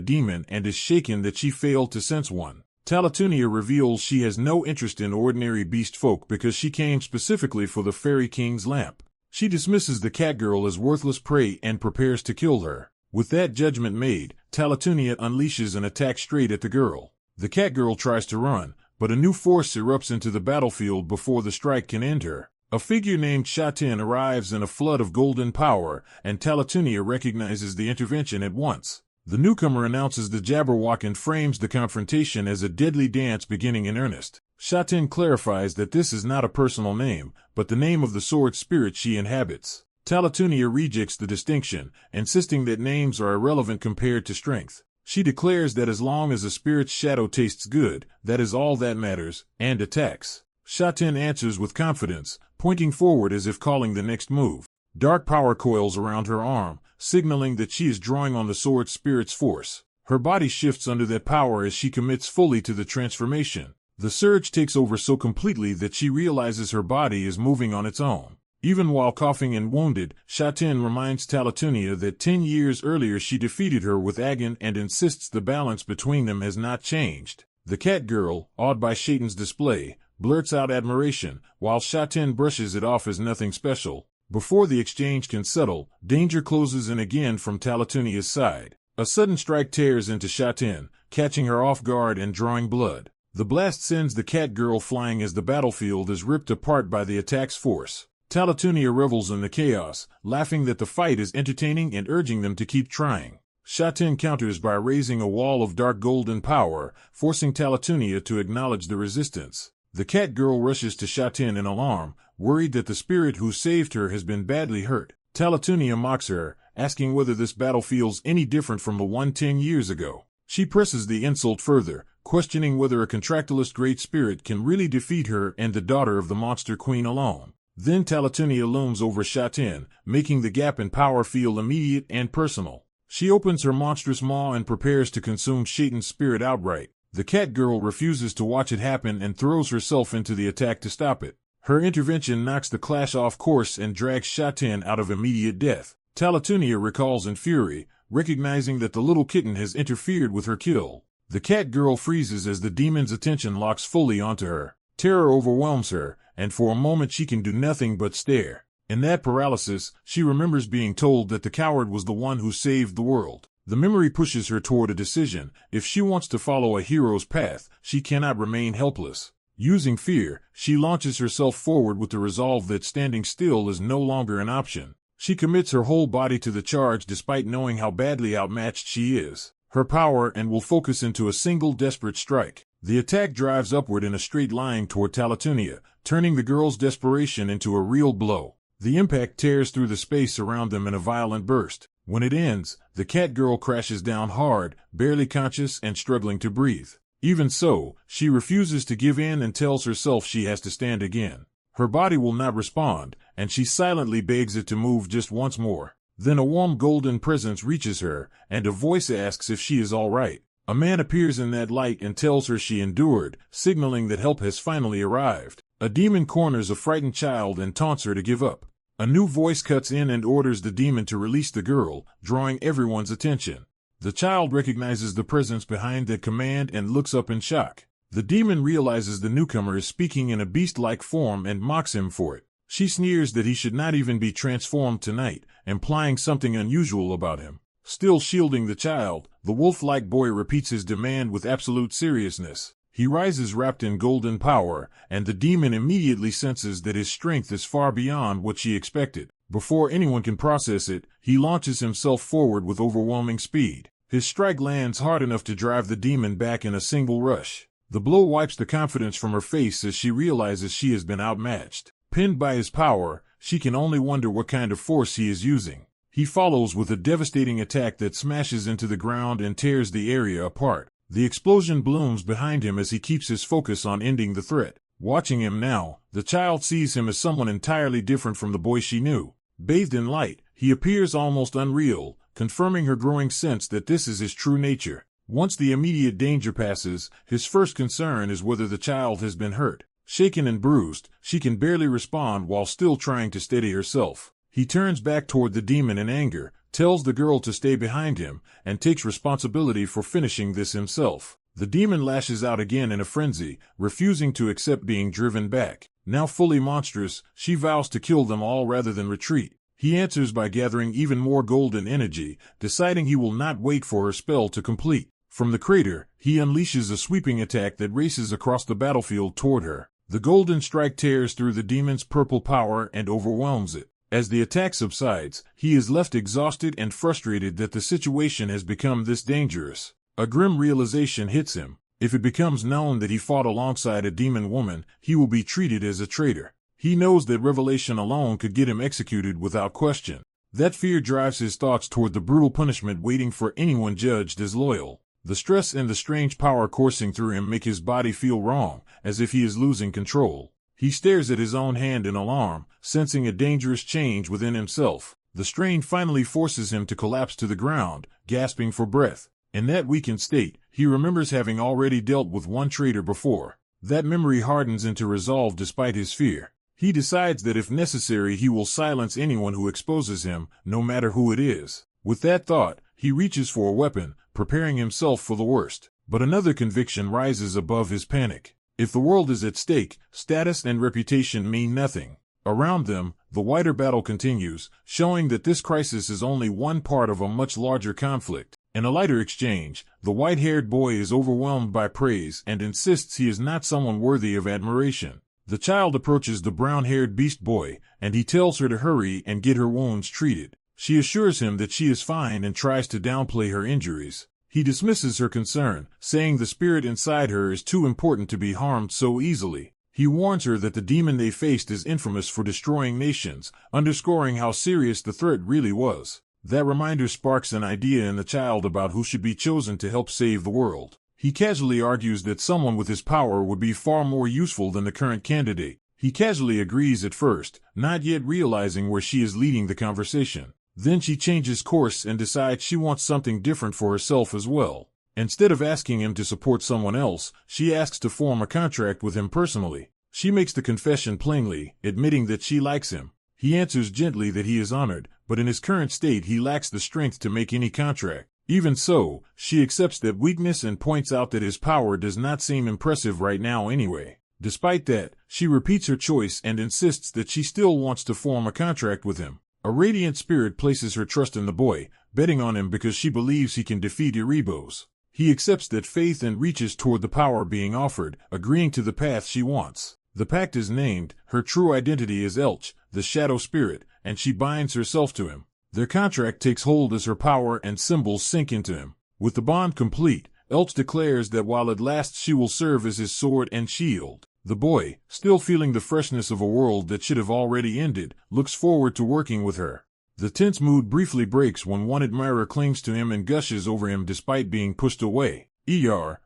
demon and is shaken that she failed to sense one. Talatunia reveals she has no interest in ordinary beast folk because she came specifically for the Fairy King's lamp. She dismisses the catgirl as worthless prey and prepares to kill her. With that judgment made, Talatunia unleashes an attack straight at the girl. The catgirl tries to run, but a new force erupts into the battlefield before the strike can end her. A figure named Shatin arrives in a flood of golden power, and Talatunia recognizes the intervention at once. The newcomer announces the Jabberwock and frames the confrontation as a deadly dance beginning in earnest. Shatin clarifies that this is not a personal name, but the name of the sword spirit she inhabits. Talatunia rejects the distinction, insisting that names are irrelevant compared to strength. She declares that as long as a spirit's shadow tastes good, that is all that matters, and attacks. Shatin answers with confidence, pointing forward as if calling the next move. Dark power coils around her arm, signaling that she is drawing on the sword spirit's force. Her body shifts under that power as she commits fully to the transformation. The surge takes over so completely that she realizes her body is moving on its own. Even while coughing and wounded, Shatin reminds Talatunia that 10 years earlier she defeated her with Agon and insists the balance between them has not changed. The catgirl, awed by Shatin's display, blurts out admiration, while Shatin brushes it off as nothing special. Before the exchange can settle, danger closes in again from Talatunia's side. A sudden strike tears into Shatin, catching her off guard and drawing blood. The blast sends the catgirl flying as the battlefield is ripped apart by the attack's force. Talatunia revels in the chaos, laughing that the fight is entertaining and urging them to keep trying. Shatin counters by raising a wall of dark golden power, forcing Talatunia to acknowledge the resistance. The catgirl rushes to Shatin in alarm, worried that the spirit who saved her has been badly hurt. Talatunia mocks her, asking whether this battle feels any different from the one 10 years ago. She presses the insult further, questioning whether a contractilist great spirit can really defeat her and the daughter of the monster queen alone. Then Talatunia looms over Shatin, making the gap in power feel immediate and personal. She opens her monstrous maw and prepares to consume Shatin's spirit outright. The catgirl refuses to watch it happen and throws herself into the attack to stop it. Her intervention knocks the clash off course and drags Shatin out of immediate death. Talatunia recalls in fury, recognizing that the little kitten has interfered with her kill. The catgirl freezes as the demon's attention locks fully onto her. Terror overwhelms her, and for a moment she can do nothing but stare. In that paralysis, she remembers being told that the coward was the one who saved the world. The memory pushes her toward a decision. If she wants to follow a hero's path, she cannot remain helpless. Using fear, she launches herself forward with the resolve that standing still is no longer an option. She commits her whole body to the charge despite knowing how badly outmatched she is. Her power and will focus into a single desperate strike. The attack drives upward in a straight line toward Talatunia, turning the girl's desperation into a real blow. The impact tears through the space around them in a violent burst. When it ends, the catgirl crashes down hard, barely conscious and struggling to breathe. Even so, she refuses to give in and tells herself she has to stand again. Her body will not respond, and she silently begs it to move just once more. Then a warm golden presence reaches her, and a voice asks if she is all right. A man appears in that light and tells her she endured, signaling that help has finally arrived. A demon corners a frightened child and taunts her to give up. A new voice cuts in and orders the demon to release the girl, drawing everyone's attention. The child recognizes the presence behind the command and looks up in shock. The demon realizes the newcomer is speaking in a beast-like form and mocks him for it. She sneers that he should not even be transformed tonight, implying something unusual about him. Still shielding the child, the wolf-like boy repeats his demand with absolute seriousness. He rises wrapped in golden power, and the demon immediately senses that his strength is far beyond what she expected. Before anyone can process it, he launches himself forward with overwhelming speed. His strike lands hard enough to drive the demon back in a single rush. The blow wipes the confidence from her face as she realizes she has been outmatched. Pinned by his power, she can only wonder what kind of force he is using. He follows with a devastating attack that smashes into the ground and tears the area apart. The explosion blooms behind him as he keeps his focus on ending the threat. Watching him now, the child sees him as someone entirely different from the boy she knew. Bathed in light, he appears almost unreal, confirming her growing sense that this is his true nature. Once the immediate danger passes, his first concern is whether the child has been hurt. Shaken and bruised, she can barely respond while still trying to steady herself. He turns back toward the demon in anger, tells the girl to stay behind him, and takes responsibility for finishing this himself. The demon lashes out again in a frenzy, refusing to accept being driven back. Now fully monstrous, she vows to kill them all rather than retreat. He answers by gathering even more golden energy, deciding he will not wait for her spell to complete. From the crater, he unleashes a sweeping attack that races across the battlefield toward her. The golden strike tears through the demon's purple power and overwhelms it. As the attack subsides, he is left exhausted and frustrated that the situation has become this dangerous. A grim realization hits him. If it becomes known that he fought alongside a demon woman, he will be treated as a traitor. He knows that revelation alone could get him executed without question. That fear drives his thoughts toward the brutal punishment waiting for anyone judged as loyal. The stress and the strange power coursing through him make his body feel wrong, as if he is losing control. He stares at his own hand in alarm, sensing a dangerous change within himself. The strain finally forces him to collapse to the ground, gasping for breath. In that weakened state, he remembers having already dealt with one traitor before. That memory hardens into resolve despite his fear. He decides that if necessary he will silence anyone who exposes him, no matter who it is. With that thought, he reaches for a weapon, preparing himself for the worst. But another conviction rises above his panic. If the world is at stake, status and reputation mean nothing. Around them, the wider battle continues, showing that this crisis is only one part of a much larger conflict. In a lighter exchange, the white-haired boy is overwhelmed by praise and insists he is not someone worthy of admiration. The child approaches the brown-haired beast boy, and he tells her to hurry and get her wounds treated. She assures him that she is fine and tries to downplay her injuries. He dismisses her concern, saying the spirit inside her is too important to be harmed so easily. He warns her that the demon they faced is infamous for destroying nations, underscoring how serious the threat really was. That reminder sparks an idea in the child about who should be chosen to help save the world. He casually argues that someone with his power would be far more useful than the current candidate. He casually agrees at first, not yet realizing where she is leading the conversation. Then she changes course and decides she wants something different for herself as well. Instead of asking him to support someone else, she asks to form a contract with him personally. She makes the confession plainly, admitting that she likes him. He answers gently that he is honored, but in his current state he lacks the strength to make any contract. Even so, she accepts that weakness and points out that his power does not seem impressive right now anyway. Despite that, she repeats her choice and insists that she still wants to form a contract with him. A radiant spirit places her trust in the boy, betting on him because she believes he can defeat Erebos. He accepts that faith and reaches toward the power being offered, agreeing to the path she wants. The pact is named, her true identity is Elch, the shadow spirit, and she binds herself to him. Their contract takes hold as her power and symbols sink into him. With the bond complete, Elch declares that while it lasts she will serve as his sword and shield. The boy, still feeling the freshness of a world that should have already ended, looks forward to working with her. The tense mood briefly breaks when one admirer clings to him and gushes over him despite being pushed away.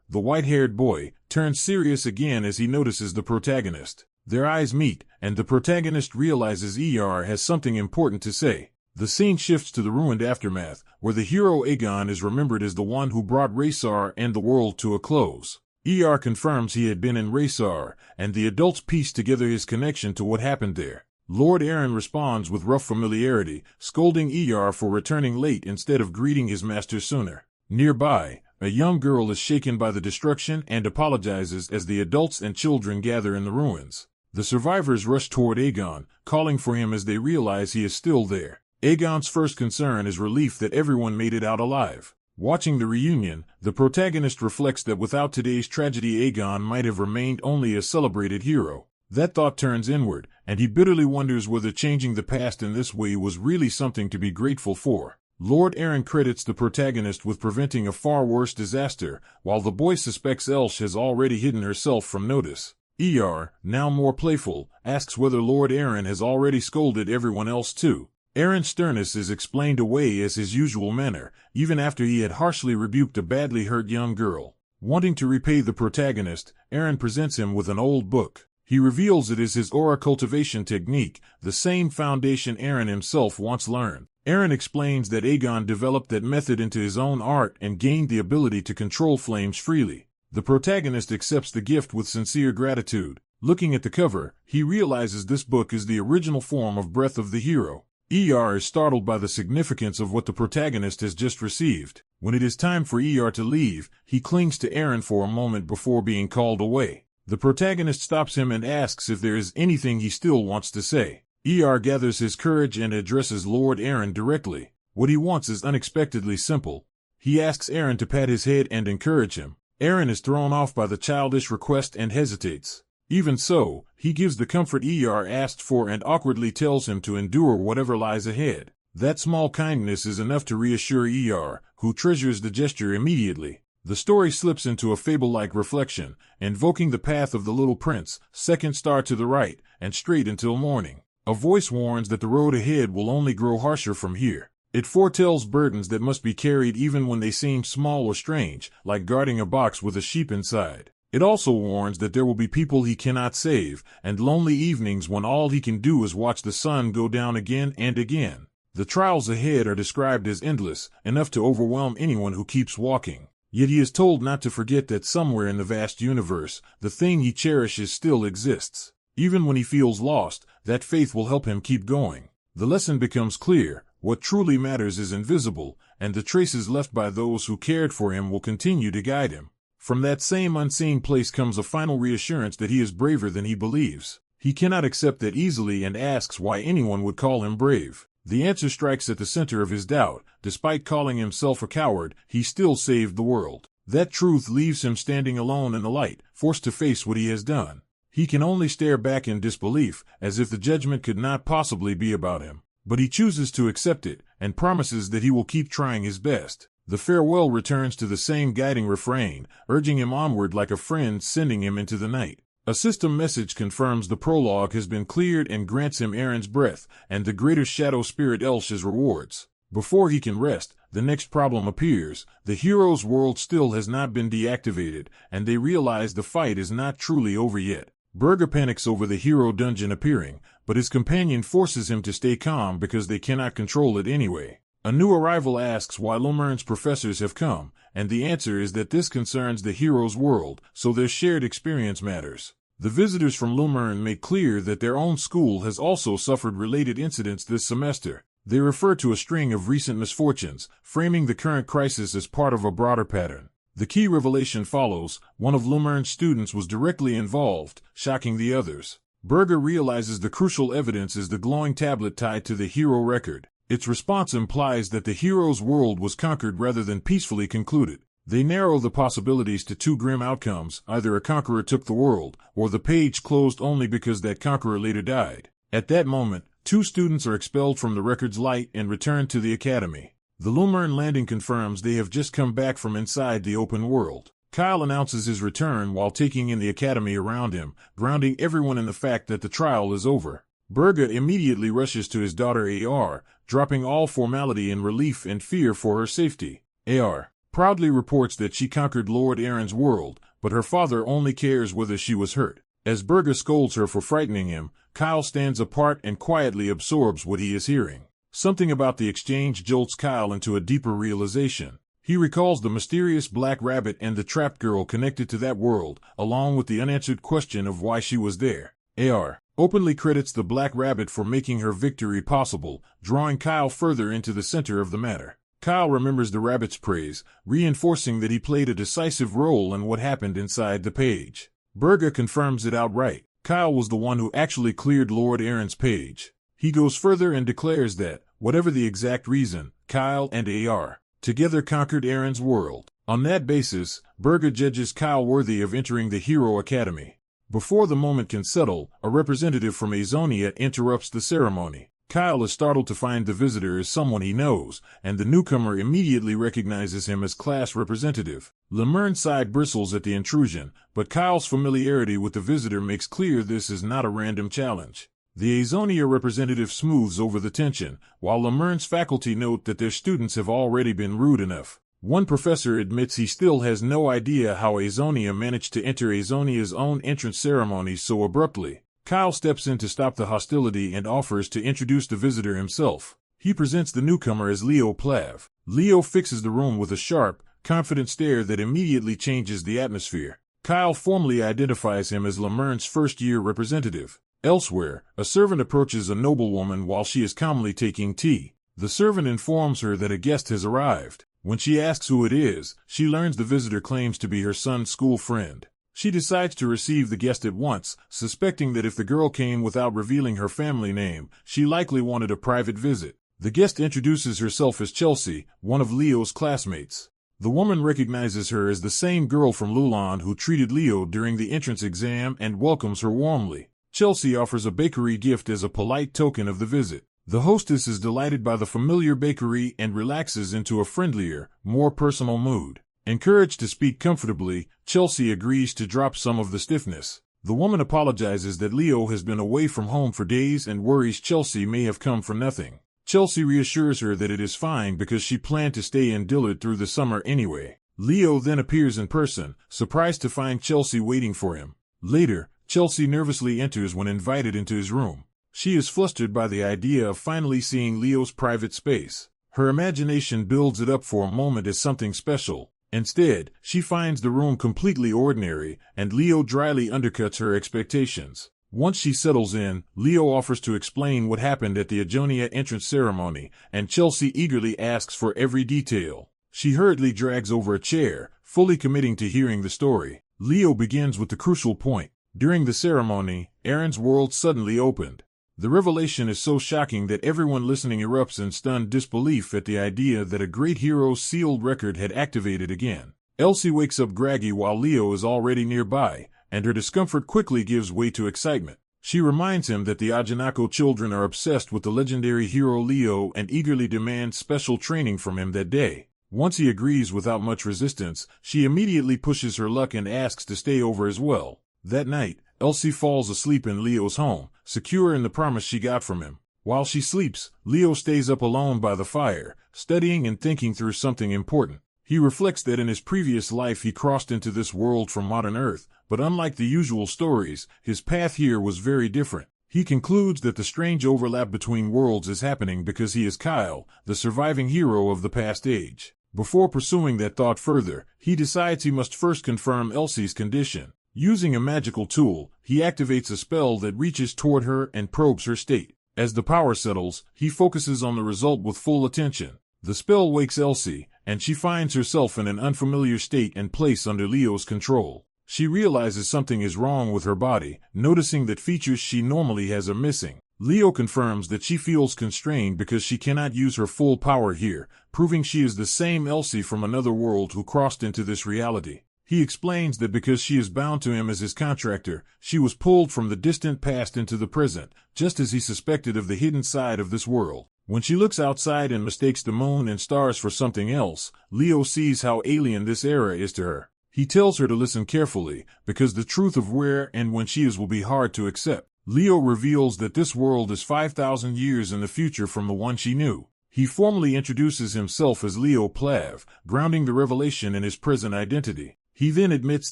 the white-haired boy, turns serious again as he notices the protagonist. Their eyes meet, and the protagonist realizes has something important to say. The scene shifts to the ruined aftermath, where the hero Aegon is remembered as the one who brought Raysar and the world to a close. Confirms he had been in Raysar, and the adults piece together his connection to what happened there. Lord Aaron responds with rough familiarity, scolding for returning late instead of greeting his master sooner. Nearby, a young girl is shaken by the destruction and apologizes as the adults and children gather in the ruins. The survivors rush toward Aegon, calling for him as they realize he is still there. Aegon's first concern is relief that everyone made it out alive. Watching the reunion, the protagonist reflects that without today's tragedy Aegon might have remained only a celebrated hero. That thought turns inward, and he bitterly wonders whether changing the past in this way was really something to be grateful for. Lord Aaron credits the protagonist with preventing a far worse disaster, while the boy suspects Elsh has already hidden herself from notice. Now more playful, asks whether Lord Aaron has already scolded everyone else too. Aaron's sternness is explained away as his usual manner, even after he had harshly rebuked a badly hurt young girl. Wanting to repay the protagonist, Aaron presents him with an old book. He reveals it is his aura cultivation technique, the same foundation Aaron himself once learned. Aaron explains that Aegon developed that method into his own art and gained the ability to control flames freely. The protagonist accepts the gift with sincere gratitude. Looking at the cover, he realizes this book is the original form of Breath of the Hero. is startled by the significance of what the protagonist has just received. When it is time for to leave, he clings to Aaron for a moment before being called away. The protagonist stops him and asks if there is anything he still wants to say. Gathers his courage and addresses Lord Aaron directly. What he wants is unexpectedly simple. He asks Aaron to pat his head and encourage him. Aaron is thrown off by the childish request and hesitates. Even so, he gives the comfort asked for and awkwardly tells him to endure whatever lies ahead. That small kindness is enough to reassure who treasures the gesture immediately. The story slips into a fable-like reflection, invoking the path of the little prince, second star to the right, and straight until morning. A voice warns that the road ahead will only grow harsher from here. It foretells burdens that must be carried even when they seem small or strange, like guarding a box with a sheep inside. It also warns that there will be people he cannot save, and lonely evenings when all he can do is watch the sun go down again and again. The trials ahead are described as endless, enough to overwhelm anyone who keeps walking. Yet he is told not to forget that somewhere in the vast universe, the thing he cherishes still exists. Even when he feels lost, that faith will help him keep going. The lesson becomes clear: what truly matters is invisible, and the traces left by those who cared for him will continue to guide him. From that same unseen place comes a final reassurance that he is braver than he believes. He cannot accept that easily and asks why anyone would call him brave. The answer strikes at the center of his doubt. Despite calling himself a coward, he still saved the world. That truth leaves him standing alone in the light, forced to face what he has done. He can only stare back in disbelief, as if the judgment could not possibly be about him. But he chooses to accept it, and promises that he will keep trying his best. The farewell returns to the same guiding refrain, urging him onward like a friend sending him into the night. A system message confirms the prologue has been cleared and grants him Aaron's breath, and the greater shadow spirit Elsh's rewards. Before he can rest, the next problem appears. The hero's world still has not been deactivated, and they realize the fight is not truly over yet. Berger panics over the hero dungeon appearing, but his companion forces him to stay calm because they cannot control it anyway. A new arrival asks why Lumern's professors have come, and the answer is that this concerns the hero's world, so their shared experience matters. The visitors from Lumern make clear that their own school has also suffered related incidents this semester. They refer to a string of recent misfortunes, framing the current crisis as part of a broader pattern. The key revelation follows: one of Lumern's students was directly involved, shocking the others. Berger realizes the crucial evidence is the glowing tablet tied to the hero record. Its response implies that the hero's world was conquered rather than peacefully concluded. They narrow the possibilities to two grim outcomes: either a conqueror took the world, or the page closed only because that conqueror later died. At that moment, two students are expelled from the record's light and returned to the academy. The Lumern landing confirms they have just come back from inside the open world. Kyle announces his return while taking in the academy around him, grounding everyone in the fact that the trial is over. Berger immediately rushes to his daughter Ar, dropping all formality in relief and fear for her safety. Ar proudly reports that she conquered Lord Aaron's world, but her father only cares whether she was hurt. As Berger scolds her for frightening him, Kyle stands apart and quietly absorbs what he is hearing. Something about the exchange jolts Kyle into a deeper realization. He recalls the mysterious black rabbit and the trapped girl connected to that world, along with the unanswered question of why she was there. Ar openly credits the black rabbit for making her victory possible, drawing Kyle further into the center of the matter. Kyle remembers the rabbit's praise, reinforcing that he played a decisive role in what happened inside the page. Berger confirms it outright. Kyle was the one who actually cleared Lord Aaron's page. He goes further and declares that, whatever the exact reason, Kyle and Ar together conquered Aaron's world. On that basis, Berger judges Kyle worthy of entering the Hero Academy. Before the moment can settle, a representative from Azonia interrupts the ceremony. Kyle is startled to find the visitor is someone he knows, and the newcomer immediately recognizes him as class representative. Lemerne's side bristles at the intrusion, but Kyle's familiarity with the visitor makes clear this is not a random challenge. The Azonia representative smooths over the tension, while Lemerne's faculty note that their students have already been rude enough. One professor admits he still has no idea how Azonia managed to enter Azonia's own entrance ceremony so abruptly. Kyle steps in to stop the hostility and offers to introduce the visitor himself. He presents the newcomer as Leo Plav. Leo fixes the room with a sharp, confident stare that immediately changes the atmosphere. Kyle formally identifies him as Lemerne's first-year representative. Elsewhere, a servant approaches a noblewoman while she is calmly taking tea. The servant informs her that a guest has arrived. When she asks who it is, she learns the visitor claims to be her son's school friend. She decides to receive the guest at once, suspecting that if the girl came without revealing her family name, she likely wanted a private visit. The guest introduces herself as Chelsea, one of Leo's classmates. The woman recognizes her as the same girl from Lulan who treated Leo during the entrance exam and welcomes her warmly. Chelsea offers a bakery gift as a polite token of the visit. The hostess is delighted by the familiar bakery and relaxes into a friendlier, more personal mood. Encouraged to speak comfortably, Chelsea agrees to drop some of the stiffness. The woman apologizes that Leo has been away from home for days and worries Chelsea may have come for nothing. Chelsea reassures her that it is fine because she planned to stay in Dillard through the summer anyway. Leo then appears in person, surprised to find Chelsea waiting for him. Later, Chelsea nervously enters when invited into his room. She is flustered by the idea of finally seeing Leo's private space. Her imagination builds it up for a moment as something special. Instead, she finds the room completely ordinary, and Leo dryly undercuts her expectations. Once she settles in, Leo offers to explain what happened at the Azonia entrance ceremony, and Chelsea eagerly asks for every detail. She hurriedly drags over a chair, fully committing to hearing the story. Leo begins with the crucial point. During the ceremony, Aaron's world suddenly opened. The revelation is so shocking that everyone listening erupts in stunned disbelief at the idea that a great hero's sealed record had activated again. Elsie wakes up groggy while Leo is already nearby, and her discomfort quickly gives way to excitement. She reminds him that the Ajanako children are obsessed with the legendary hero Leo and eagerly demand special training from him that day. Once he agrees without much resistance, she immediately pushes her luck and asks to stay over as well. That night, Elsie falls asleep in Leo's home, secure in the promise she got from him. While she sleeps, Leo stays up alone by the fire, studying and thinking through something important. He reflects that in his previous life he crossed into this world from modern Earth, but unlike the usual stories, his path here was very different. He concludes that the strange overlap between worlds is happening because he is Kyle, the surviving hero of the past age. Before pursuing that thought further, he decides he must first confirm Elsie's condition. Using a magical tool, he activates a spell that reaches toward her and probes her state. As the power settles, he focuses on the result with full attention. The spell wakes Elsie, and she finds herself in an unfamiliar state and place under Leo's control. She realizes something is wrong with her body, noticing that features she normally has are missing. Leo confirms that she feels constrained because she cannot use her full power here, proving she is the same Elsie from another world who crossed into this reality. He explains that because she is bound to him as his contractor, she was pulled from the distant past into the present, just as he suspected of the hidden side of this world. When she looks outside and mistakes the moon and stars for something else, Leo sees how alien this era is to her. He tells her to listen carefully, because the truth of where and when she is will be hard to accept. Leo reveals that this world is 5,000 years in the future from the one she knew. He formally introduces himself as Leo Plav, grounding the revelation in his present identity. He then admits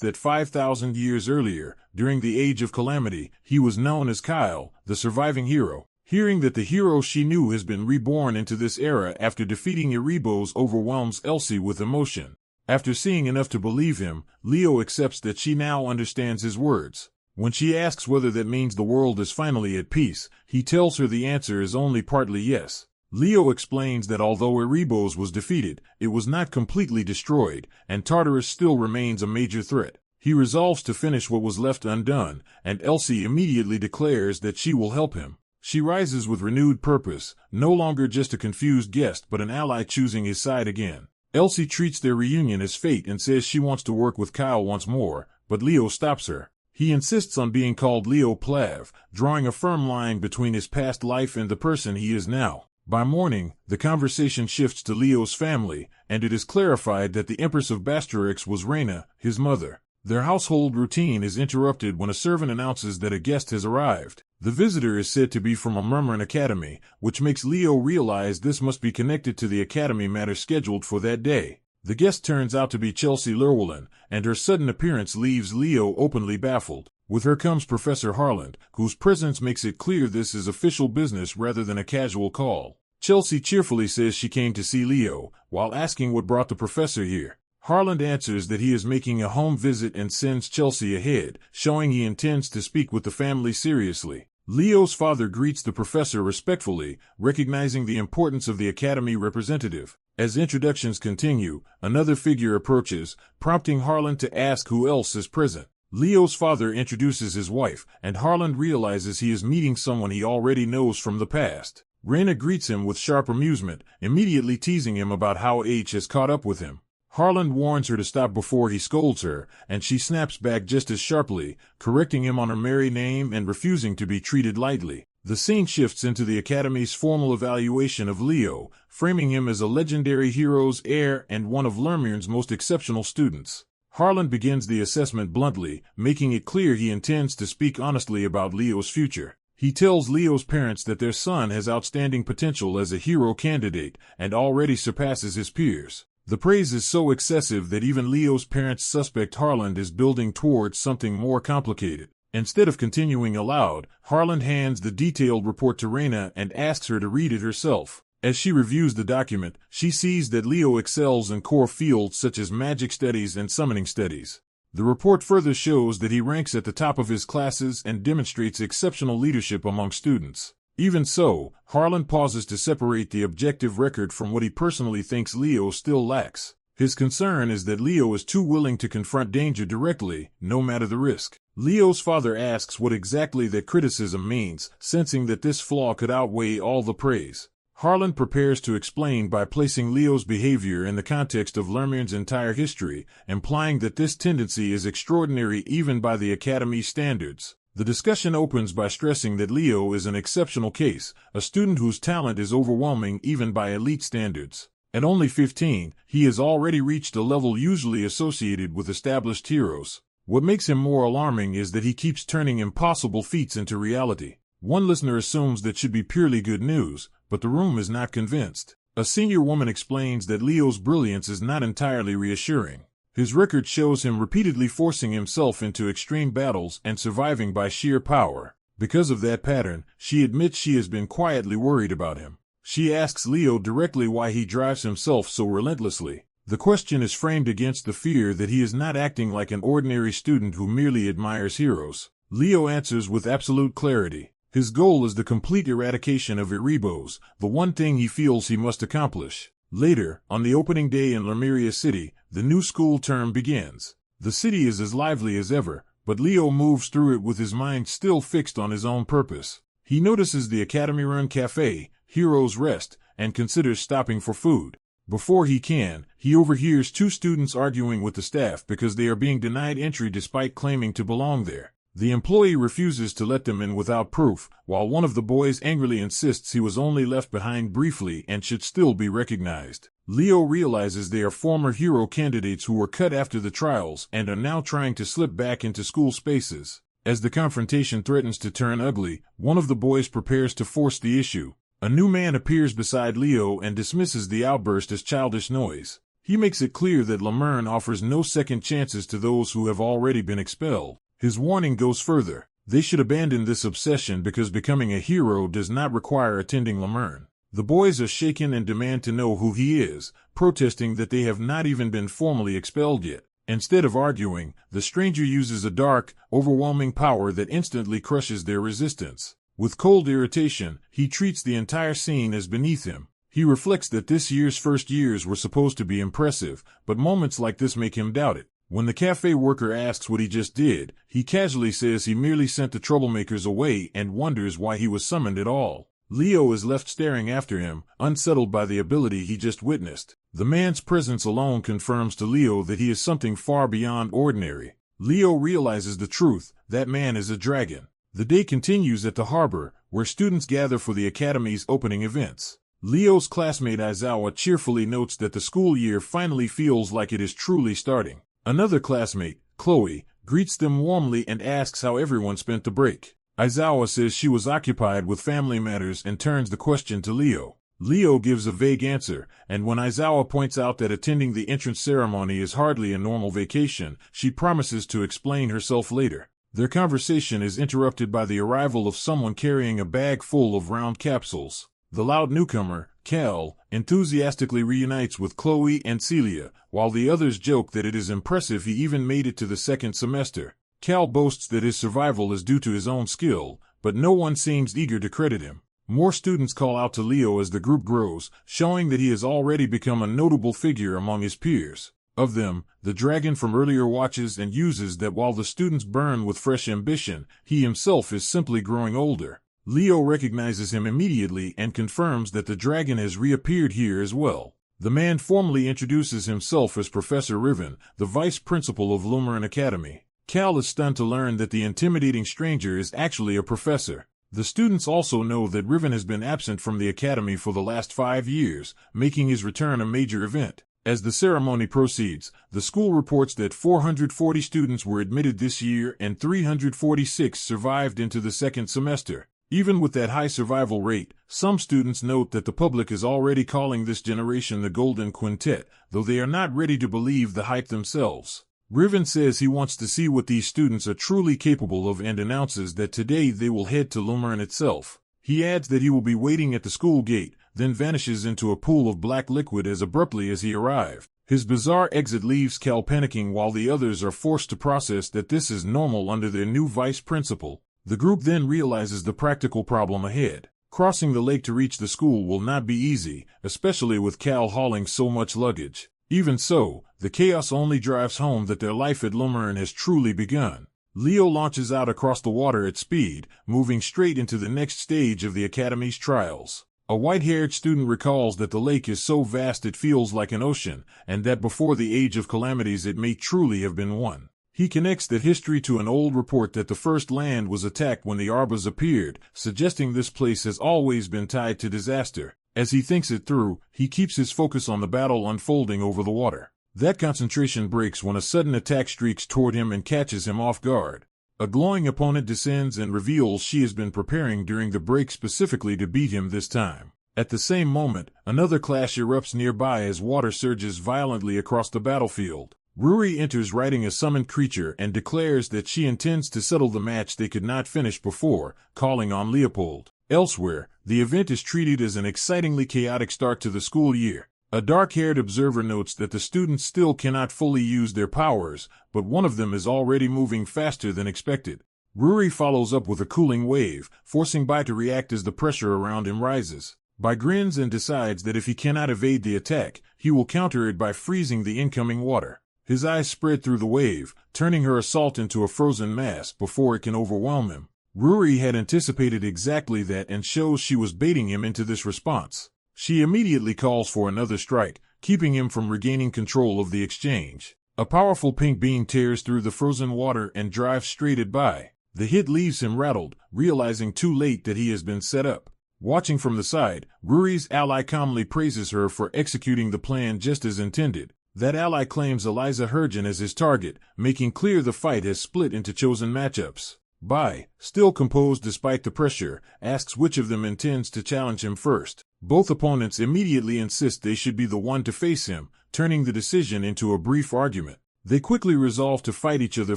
that 5,000 years earlier, during the Age of Calamity, he was known as Kyle, the surviving hero. Hearing that the hero she knew has been reborn into this era after defeating Erebos overwhelms Elsie with emotion. After seeing enough to believe him, Leo accepts that she now understands his words. When she asks whether that means the world is finally at peace, he tells her the answer is only partly yes. Leo explains that although Erebos was defeated, it was not completely destroyed, and Tartarus still remains a major threat. He resolves to finish what was left undone, and Elsie immediately declares that she will help him. She rises with renewed purpose, no longer just a confused guest but an ally choosing his side again. Elsie treats their reunion as fate and says she wants to work with Kyle once more, but Leo stops her. He insists on being called Leo Plav, drawing a firm line between his past life and the person he is now. By morning, the conversation shifts to Leo's family, and it is clarified that the Empress of Basterix was Reina, his mother. Their household routine is interrupted when a servant announces that a guest has arrived. The visitor is said to be from a Murmurin Academy, which makes Leo realize this must be connected to the academy matter scheduled for that day. The guest turns out to be Chelsea Llewellyn, and her sudden appearance leaves Leo openly baffled. With her comes Professor Harland, whose presence makes it clear this is official business rather than a casual call. Chelsea cheerfully says she came to see Leo, while asking what brought the professor here. Harland answers that he is making a home visit and sends Chelsea ahead, showing he intends to speak with the family seriously. Leo's father greets the professor respectfully, recognizing the importance of the academy representative. As introductions continue, another figure approaches, prompting Harland to ask who else is present. Leo's father introduces his wife, and Harland realizes he is meeting someone he already knows from the past. Reina greets him with sharp amusement, immediately teasing him about how H has caught up with him. Harland warns her to stop before he scolds her, and she snaps back just as sharply, correcting him on her merry name and refusing to be treated lightly. The scene shifts into the Academy's formal evaluation of Leo, framing him as a legendary hero's heir and one of Lermion's most exceptional students. Harland begins the assessment bluntly, making it clear he intends to speak honestly about Leo's future. He tells Leo's parents that their son has outstanding potential as a hero candidate and already surpasses his peers. The praise is so excessive that even Leo's parents suspect Harland is building towards something more complicated. Instead of continuing aloud, Harland hands the detailed report to Reina and asks her to read it herself. As she reviews the document, she sees that Leo excels in core fields such as magic studies and summoning studies. The report further shows that he ranks at the top of his classes and demonstrates exceptional leadership among students. Even so, Harland pauses to separate the objective record from what he personally thinks Leo still lacks. His concern is that Leo is too willing to confront danger directly, no matter the risk. Leo's father asks what exactly that criticism means, sensing that this flaw could outweigh all the praise. Harland prepares to explain by placing Leo's behavior in the context of Lermion's entire history, implying that this tendency is extraordinary even by the Academy's standards. The discussion opens by stressing that Leo is an exceptional case, a student whose talent is overwhelming even by elite standards. At only 15, he has already reached a level usually associated with established heroes. What makes him more alarming is that he keeps turning impossible feats into reality. One listener assumes that should be purely good news, but the room is not convinced. A senior woman explains that Leo's brilliance is not entirely reassuring. His record shows him repeatedly forcing himself into extreme battles and surviving by sheer power. Because of that pattern, she admits she has been quietly worried about him. She asks Leo directly why he drives himself so relentlessly. The question is framed against the fear that he is not acting like an ordinary student who merely admires heroes. Leo answers with absolute clarity. His goal is the complete eradication of Erebos, the one thing he feels he must accomplish. Later, on the opening day in Lemuria City, the new school term begins. The city is as lively as ever, but Leo moves through it with his mind still fixed on his own purpose. He notices the Academy-run cafe, Heroes Rest, and considers stopping for food. Before he can, he overhears two students arguing with the staff because they are being denied entry despite claiming to belong there. The employee refuses to let them in without proof, while one of the boys angrily insists he was only left behind briefly and should still be recognized. Leo realizes they are former hero candidates who were cut after the trials and are now trying to slip back into school spaces. As the confrontation threatens to turn ugly, one of the boys prepares to force the issue. A new man appears beside Leo and dismisses the outburst as childish noise. He makes it clear that Lemurn offers no second chances to those who have already been expelled. His warning goes further. They should abandon this obsession because becoming a hero does not require attending Lemurn. The boys are shaken and demand to know who he is, protesting that they have not even been formally expelled yet. Instead of arguing, the stranger uses a dark, overwhelming power that instantly crushes their resistance. With cold irritation, he treats the entire scene as beneath him. He reflects that this year's first years were supposed to be impressive, but moments like this make him doubt it. When the cafe worker asks what he just did, he casually says he merely sent the troublemakers away and wonders why he was summoned at all. Leo is left staring after him, unsettled by the ability he just witnessed. The man's presence alone confirms to Leo that he is something far beyond ordinary. Leo realizes the truth, that man is a dragon. The day continues at the harbor, where students gather for the academy's opening events. Leo's classmate Aizawa cheerfully notes that the school year finally feels like it is truly starting. Another classmate, Chloe, greets them warmly and asks how everyone spent the break. Aizawa says she was occupied with family matters and turns the question to Leo. Leo gives a vague answer, and when Aizawa points out that attending the entrance ceremony is hardly a normal vacation, she promises to explain herself later. Their conversation is interrupted by the arrival of someone carrying a bag full of round capsules. The loud newcomer, Cal, enthusiastically reunites with Chloe and Celia, while the others joke that it is impressive he even made it to the second semester. Cal boasts that his survival is due to his own skill, but no one seems eager to credit him. More students call out to Leo as the group grows, showing that he has already become a notable figure among his peers. Of them, the dragon from earlier watches and uses that while the students burn with fresh ambition, he himself is simply growing older. Leo recognizes him immediately and confirms that the dragon has reappeared here as well. The man formally introduces himself as Professor Riven, the vice principal of Lumeran Academy. Cal is stunned to learn that the intimidating stranger is actually a professor. The students also know that Riven has been absent from the academy for the last 5 years, making his return a major event. As the ceremony proceeds, the school reports that 440 students were admitted this year and 346 survived into the second semester. Even with that high survival rate, some students note that the public is already calling this generation the Golden Quintet, though they are not ready to believe the hype themselves. Riven says he wants to see what these students are truly capable of and announces that today they will head to Lumeran itself. He adds that he will be waiting at the school gate, then vanishes into a pool of black liquid as abruptly as he arrived. His bizarre exit leaves Cal panicking while the others are forced to process that this is normal under their new vice principal. The group then realizes the practical problem ahead. Crossing the lake to reach the school will not be easy, especially with Cal hauling so much luggage. Even so, the chaos only drives home that their life at Lumeran has truly begun. Leo launches out across the water at speed, moving straight into the next stage of the academy's trials. A white-haired student recalls that the lake is so vast it feels like an ocean, and that before the age of calamities it may truly have been one. He connects that history to an old report that the first land was attacked when the Arbas appeared, suggesting this place has always been tied to disaster. As he thinks it through, he keeps his focus on the battle unfolding over the water. That concentration breaks when a sudden attack streaks toward him and catches him off guard. A glowing opponent descends and reveals she has been preparing during the break specifically to beat him this time. At the same moment, another clash erupts nearby as water surges violently across the battlefield. Ruri enters riding a summoned creature and declares that she intends to settle the match they could not finish before, calling on Leopold. Elsewhere, the event is treated as an excitingly chaotic start to the school year. A dark-haired observer notes that the students still cannot fully use their powers, but one of them is already moving faster than expected. Ruri follows up with a cooling wave, forcing Bai to react as the pressure around him rises. Bai grins and decides that if he cannot evade the attack, he will counter it by freezing the incoming water. His eyes spread through the wave, turning her assault into a frozen mass before it can overwhelm him. Ruri had anticipated exactly that and shows she was baiting him into this response. She immediately calls for another strike, keeping him from regaining control of the exchange. A powerful pink beam tears through the frozen water and drives straight at Bai. The hit leaves him rattled, realizing too late that he has been set up. Watching from the side, Ruri's ally calmly praises her for executing the plan just as intended. That ally claims Eliza Hergen as his target, making clear the fight has split into chosen matchups. Bai, still composed despite the pressure, asks which of them intends to challenge him first. Both opponents immediately insist they should be the one to face him, turning the decision into a brief argument. They quickly resolve to fight each other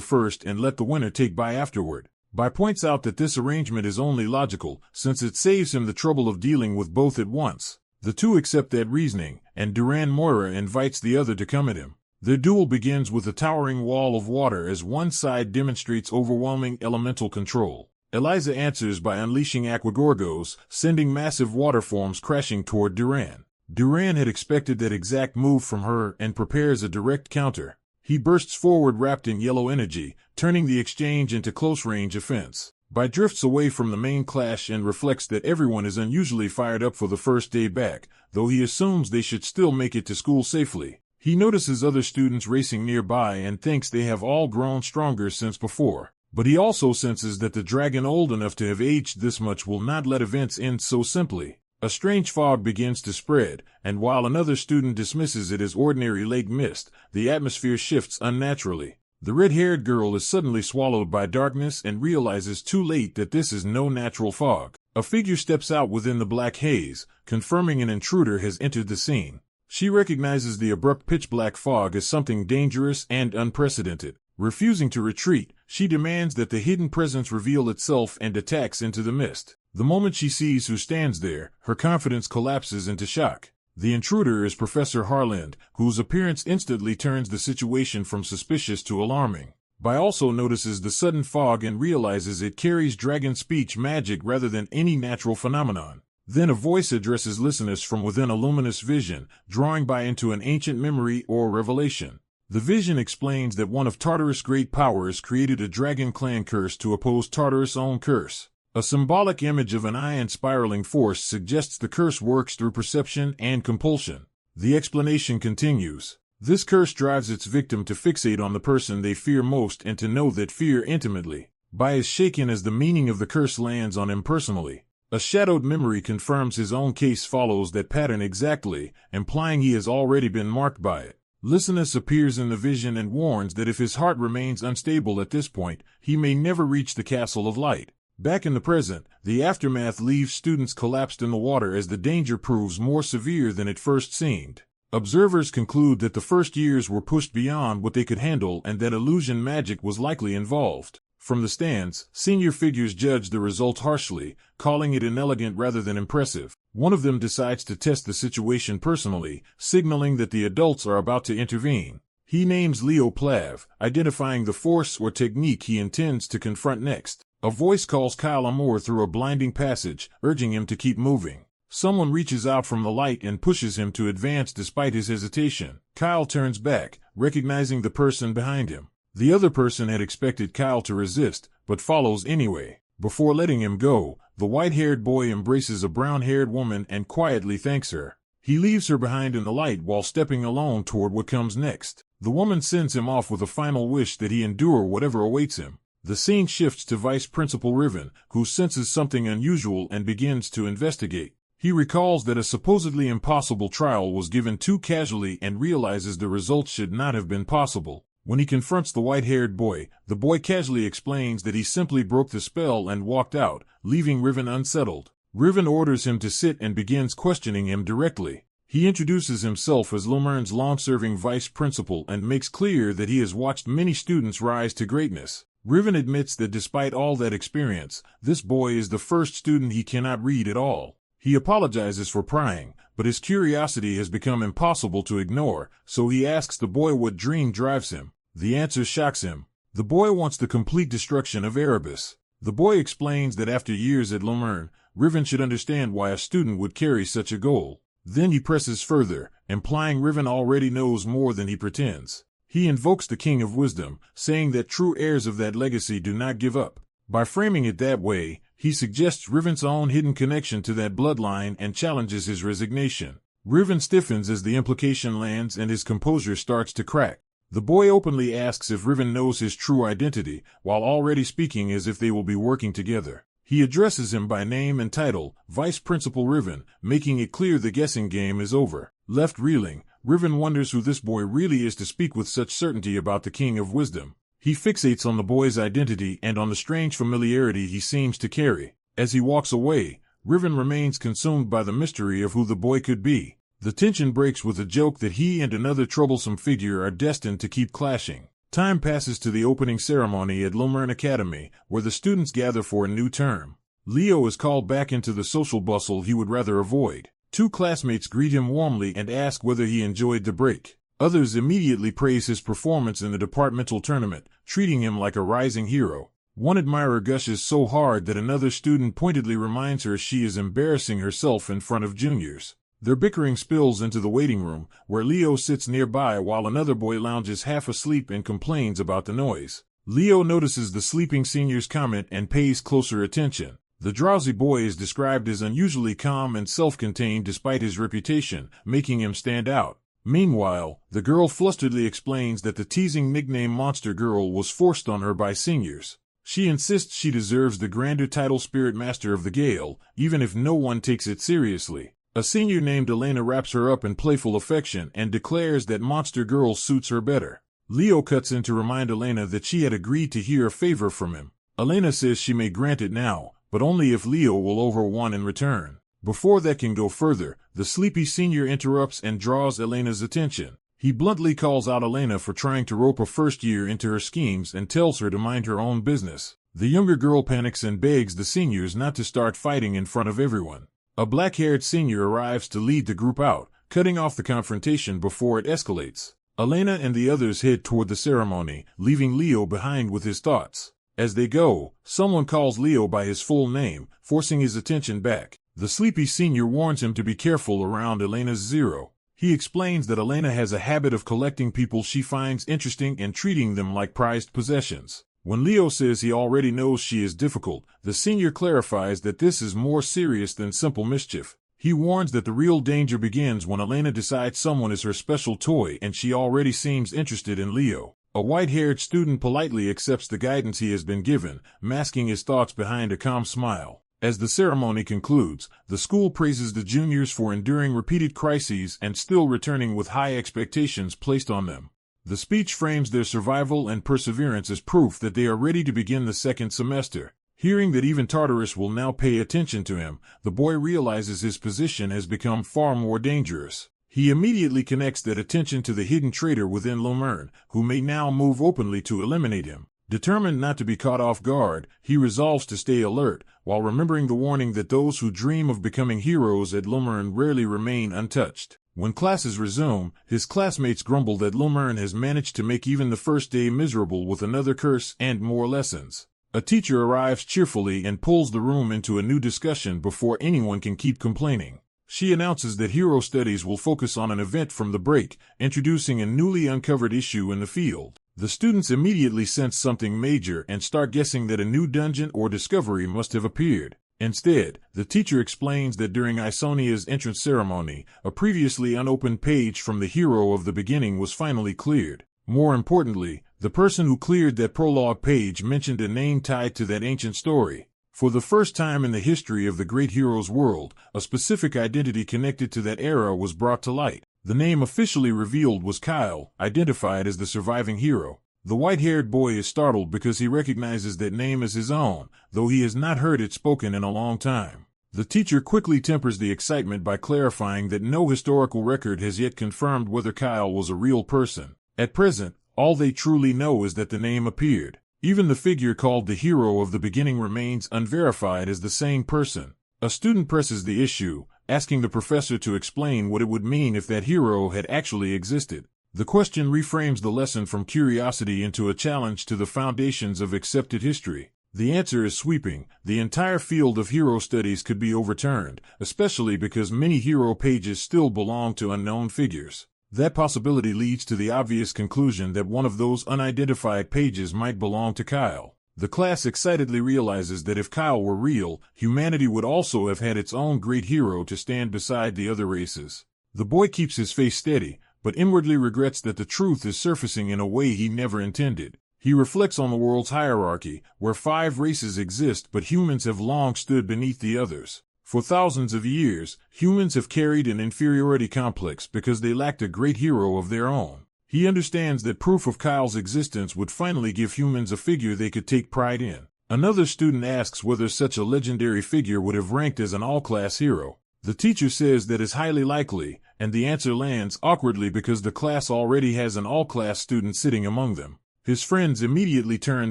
first and let the winner take Bai afterward. Bai points out that this arrangement is only logical, since it saves him the trouble of dealing with both at once. The two accept that reasoning, and Duran Moira invites the other to come at him. Their duel begins with a towering wall of water as one side demonstrates overwhelming elemental control. Eliza answers by unleashing Aquagorgos, sending massive water forms crashing toward Duran. Duran had expected that exact move from her and prepares a direct counter. He bursts forward wrapped in yellow energy, turning the exchange into close-range offense. Bai drifts away from the main clash and reflects that everyone is unusually fired up for the first day back, though he assumes they should still make it to school safely. He notices other students racing nearby and thinks they have all grown stronger since before. But he also senses that the dragon old enough to have aged this much will not let events end so simply. A strange fog begins to spread, and while another student dismisses it as ordinary lake mist, the atmosphere shifts unnaturally. The red-haired girl is suddenly swallowed by darkness and realizes too late that this is no natural fog. A figure steps out within the black haze, confirming an intruder has entered the scene. She recognizes the abrupt pitch-black fog as something dangerous and unprecedented. Refusing to retreat, she demands that the hidden presence reveal itself and attacks into the mist. The moment she sees who stands there, her confidence collapses into shock. The intruder is Professor Harland, whose appearance instantly turns the situation from suspicious to alarming. Bai also notices the sudden fog and realizes it carries dragon speech magic rather than any natural phenomenon. Then a voice addresses listeners from within a luminous vision, drawing Bai into an ancient memory or revelation. The vision explains that one of Tartarus' great powers created a dragon clan curse to oppose Tartarus' own curse. A symbolic image of an eye and spiraling force suggests the curse works through perception and compulsion. The explanation continues. This curse drives its victim to fixate on the person they fear most and to know that fear intimately. Bai is shaken as the meaning of the curse lands on him personally. A shadowed memory confirms his own case follows that pattern exactly, implying he has already been marked by it. Licinus appears in the vision and warns that if his heart remains unstable at this point, he may never reach the Castle of Light. Back in the present, the aftermath leaves students collapsed in the water as the danger proves more severe than it first seemed. Observers conclude that the first years were pushed beyond what they could handle and that illusion magic was likely involved. From the stands, senior figures judge the results harshly, calling it inelegant rather than impressive. One of them decides to test the situation personally, signaling that the adults are about to intervene. He names Leo Plav, identifying the force or technique he intends to confront next. A voice calls Kyle Amour through a blinding passage, urging him to keep moving. Someone reaches out from the light and pushes him to advance despite his hesitation. Kyle turns back, recognizing the person behind him. The other person had expected Kyle to resist, but follows anyway. Before letting him go, the white-haired boy embraces a brown-haired woman and quietly thanks her. He leaves her behind in the light while stepping alone toward what comes next. The woman sends him off with a final wish that he endure whatever awaits him. The scene shifts to Vice Principal Riven, who senses something unusual and begins to investigate. He recalls that a supposedly impossible trial was given too casually and realizes the results should not have been possible. When he confronts the white-haired boy, the boy casually explains that he simply broke the spell and walked out, leaving Riven unsettled. Riven orders him to sit and begins questioning him directly. He introduces himself as Lumern's long-serving vice principal and makes clear that he has watched many students rise to greatness. Riven admits that despite all that experience, this boy is the first student he cannot read at all. He apologizes for prying, but his curiosity has become impossible to ignore, so he asks the boy what dream drives him. The answer shocks him. The boy wants the complete destruction of Erebus. The boy explains that after years at Lumern, Riven should understand why a student would carry such a goal. Then he presses further, implying Riven already knows more than he pretends. He invokes the King of Wisdom, saying that true heirs of that legacy do not give up. By framing it that way, he suggests Riven's own hidden connection to that bloodline and challenges his resignation. Riven stiffens as the implication lands and his composure starts to crack. The boy openly asks if Riven knows his true identity, while already speaking as if they will be working together. He addresses him by name and title, Vice Principal Riven, making it clear the guessing game is over. Left reeling, Riven wonders who this boy really is to speak with such certainty about the King of Wisdom. He fixates on the boy's identity and on the strange familiarity he seems to carry. As he walks away, Riven remains consumed by the mystery of who the boy could be. The tension breaks with a joke that he and another troublesome figure are destined to keep clashing. Time passes to the opening ceremony at Lumern Academy, where the students gather for a new term. Leo is called back into the social bustle he would rather avoid. Two classmates greet him warmly and ask whether he enjoyed the break. Others immediately praise his performance in the departmental tournament, treating him like a rising hero. One admirer gushes so hard that another student pointedly reminds her she is embarrassing herself in front of juniors. Their bickering spills into the waiting room, where Leo sits nearby while another boy lounges half asleep and complains about the noise. Leo notices the sleeping senior's comment and pays closer attention. The drowsy boy is described as unusually calm and self-contained despite his reputation, making him stand out. Meanwhile, the girl flusteredly explains that the teasing nickname Monster Girl was forced on her by seniors. She insists she deserves the grander title Spirit Master of the Gale, even if no one takes it seriously. A senior named Elena wraps her up in playful affection and declares that Monster Girl suits her better. Leo cuts in to remind Elena that she had agreed to hear a favor from him. Elena says she may grant it now, but only if Leo will over one in return. Before that can go further, the sleepy senior interrupts and draws Elena's attention. He bluntly calls out Elena for trying to rope a first year into her schemes and tells her to mind her own business. The younger girl panics and begs the seniors not to start fighting in front of everyone. A black-haired senior arrives to lead the group out, cutting off the confrontation before it escalates. Elena and the others head toward the ceremony, leaving Leo behind with his thoughts. As they go, someone calls Leo by his full name, forcing his attention back. The sleepy senior warns him to be careful around Elena's Zero. He explains that Elena has a habit of collecting people she finds interesting and treating them like prized possessions. When Leo says he already knows she is difficult, the senior clarifies that this is more serious than simple mischief. He warns that the real danger begins when Elena decides someone is her special toy and she already seems interested in Leo. A white-haired student politely accepts the guidance he has been given, masking his thoughts behind a calm smile. As the ceremony concludes, the school praises the juniors for enduring repeated crises and still returning with high expectations placed on them. The speech frames their survival and perseverance as proof that they are ready to begin the second semester. Hearing that even Tartarus will now pay attention to him, the boy realizes his position has become far more dangerous. He immediately connects that attention to the hidden traitor within Lumerne, who may now move openly to eliminate him. Determined not to be caught off guard, he resolves to stay alert, while remembering the warning that those who dream of becoming heroes at Lumerne rarely remain untouched. When classes resume, his classmates grumble that Lumerne has managed to make even the first day miserable with another curse and more lessons. A teacher arrives cheerfully and pulls the room into a new discussion before anyone can keep complaining. She announces that Hero Studies will focus on an event from the break, introducing a newly uncovered issue in the field. The students immediately sense something major and start guessing that a new dungeon or discovery must have appeared. Instead, the teacher explains that during Isonia's entrance ceremony, a previously unopened page from the Hero of the Beginning was finally cleared. More importantly, the person who cleared that prologue page mentioned a name tied to that ancient story. For the first time in the history of the great hero's world, a specific identity connected to that era was brought to light. The name officially revealed was Kyle, identified as the surviving hero. The white-haired boy is startled because he recognizes that name as his own, though he has not heard it spoken in a long time. The teacher quickly tempers the excitement by clarifying that no historical record has yet confirmed whether Kyle was a real person. At present, all they truly know is that the name appeared. Even the figure called the Hero of the Beginning remains unverified as the same person. A student presses the issue, asking the professor to explain what it would mean if that hero had actually existed. The question reframes the lesson from curiosity into a challenge to the foundations of accepted history. The answer is sweeping. The entire field of hero studies could be overturned, especially because many hero pages still belong to unknown figures. That possibility leads to the obvious conclusion that one of those unidentified pages might belong to Kyle. The class excitedly realizes that if Kyle were real, humanity would also have had its own great hero to stand beside the other races. The boy keeps his face steady, but inwardly regrets that the truth is surfacing in a way he never intended. He reflects on the world's hierarchy, where 5 races exist but humans have long stood beneath the others. For thousands of years, humans have carried an inferiority complex because they lacked a great hero of their own. He understands that proof of Kyle's existence would finally give humans a figure they could take pride in. Another student asks whether such a legendary figure would have ranked as an all-class hero. The teacher says that is highly likely, and the answer lands awkwardly because the class already has an all-class student sitting among them. His friends immediately turn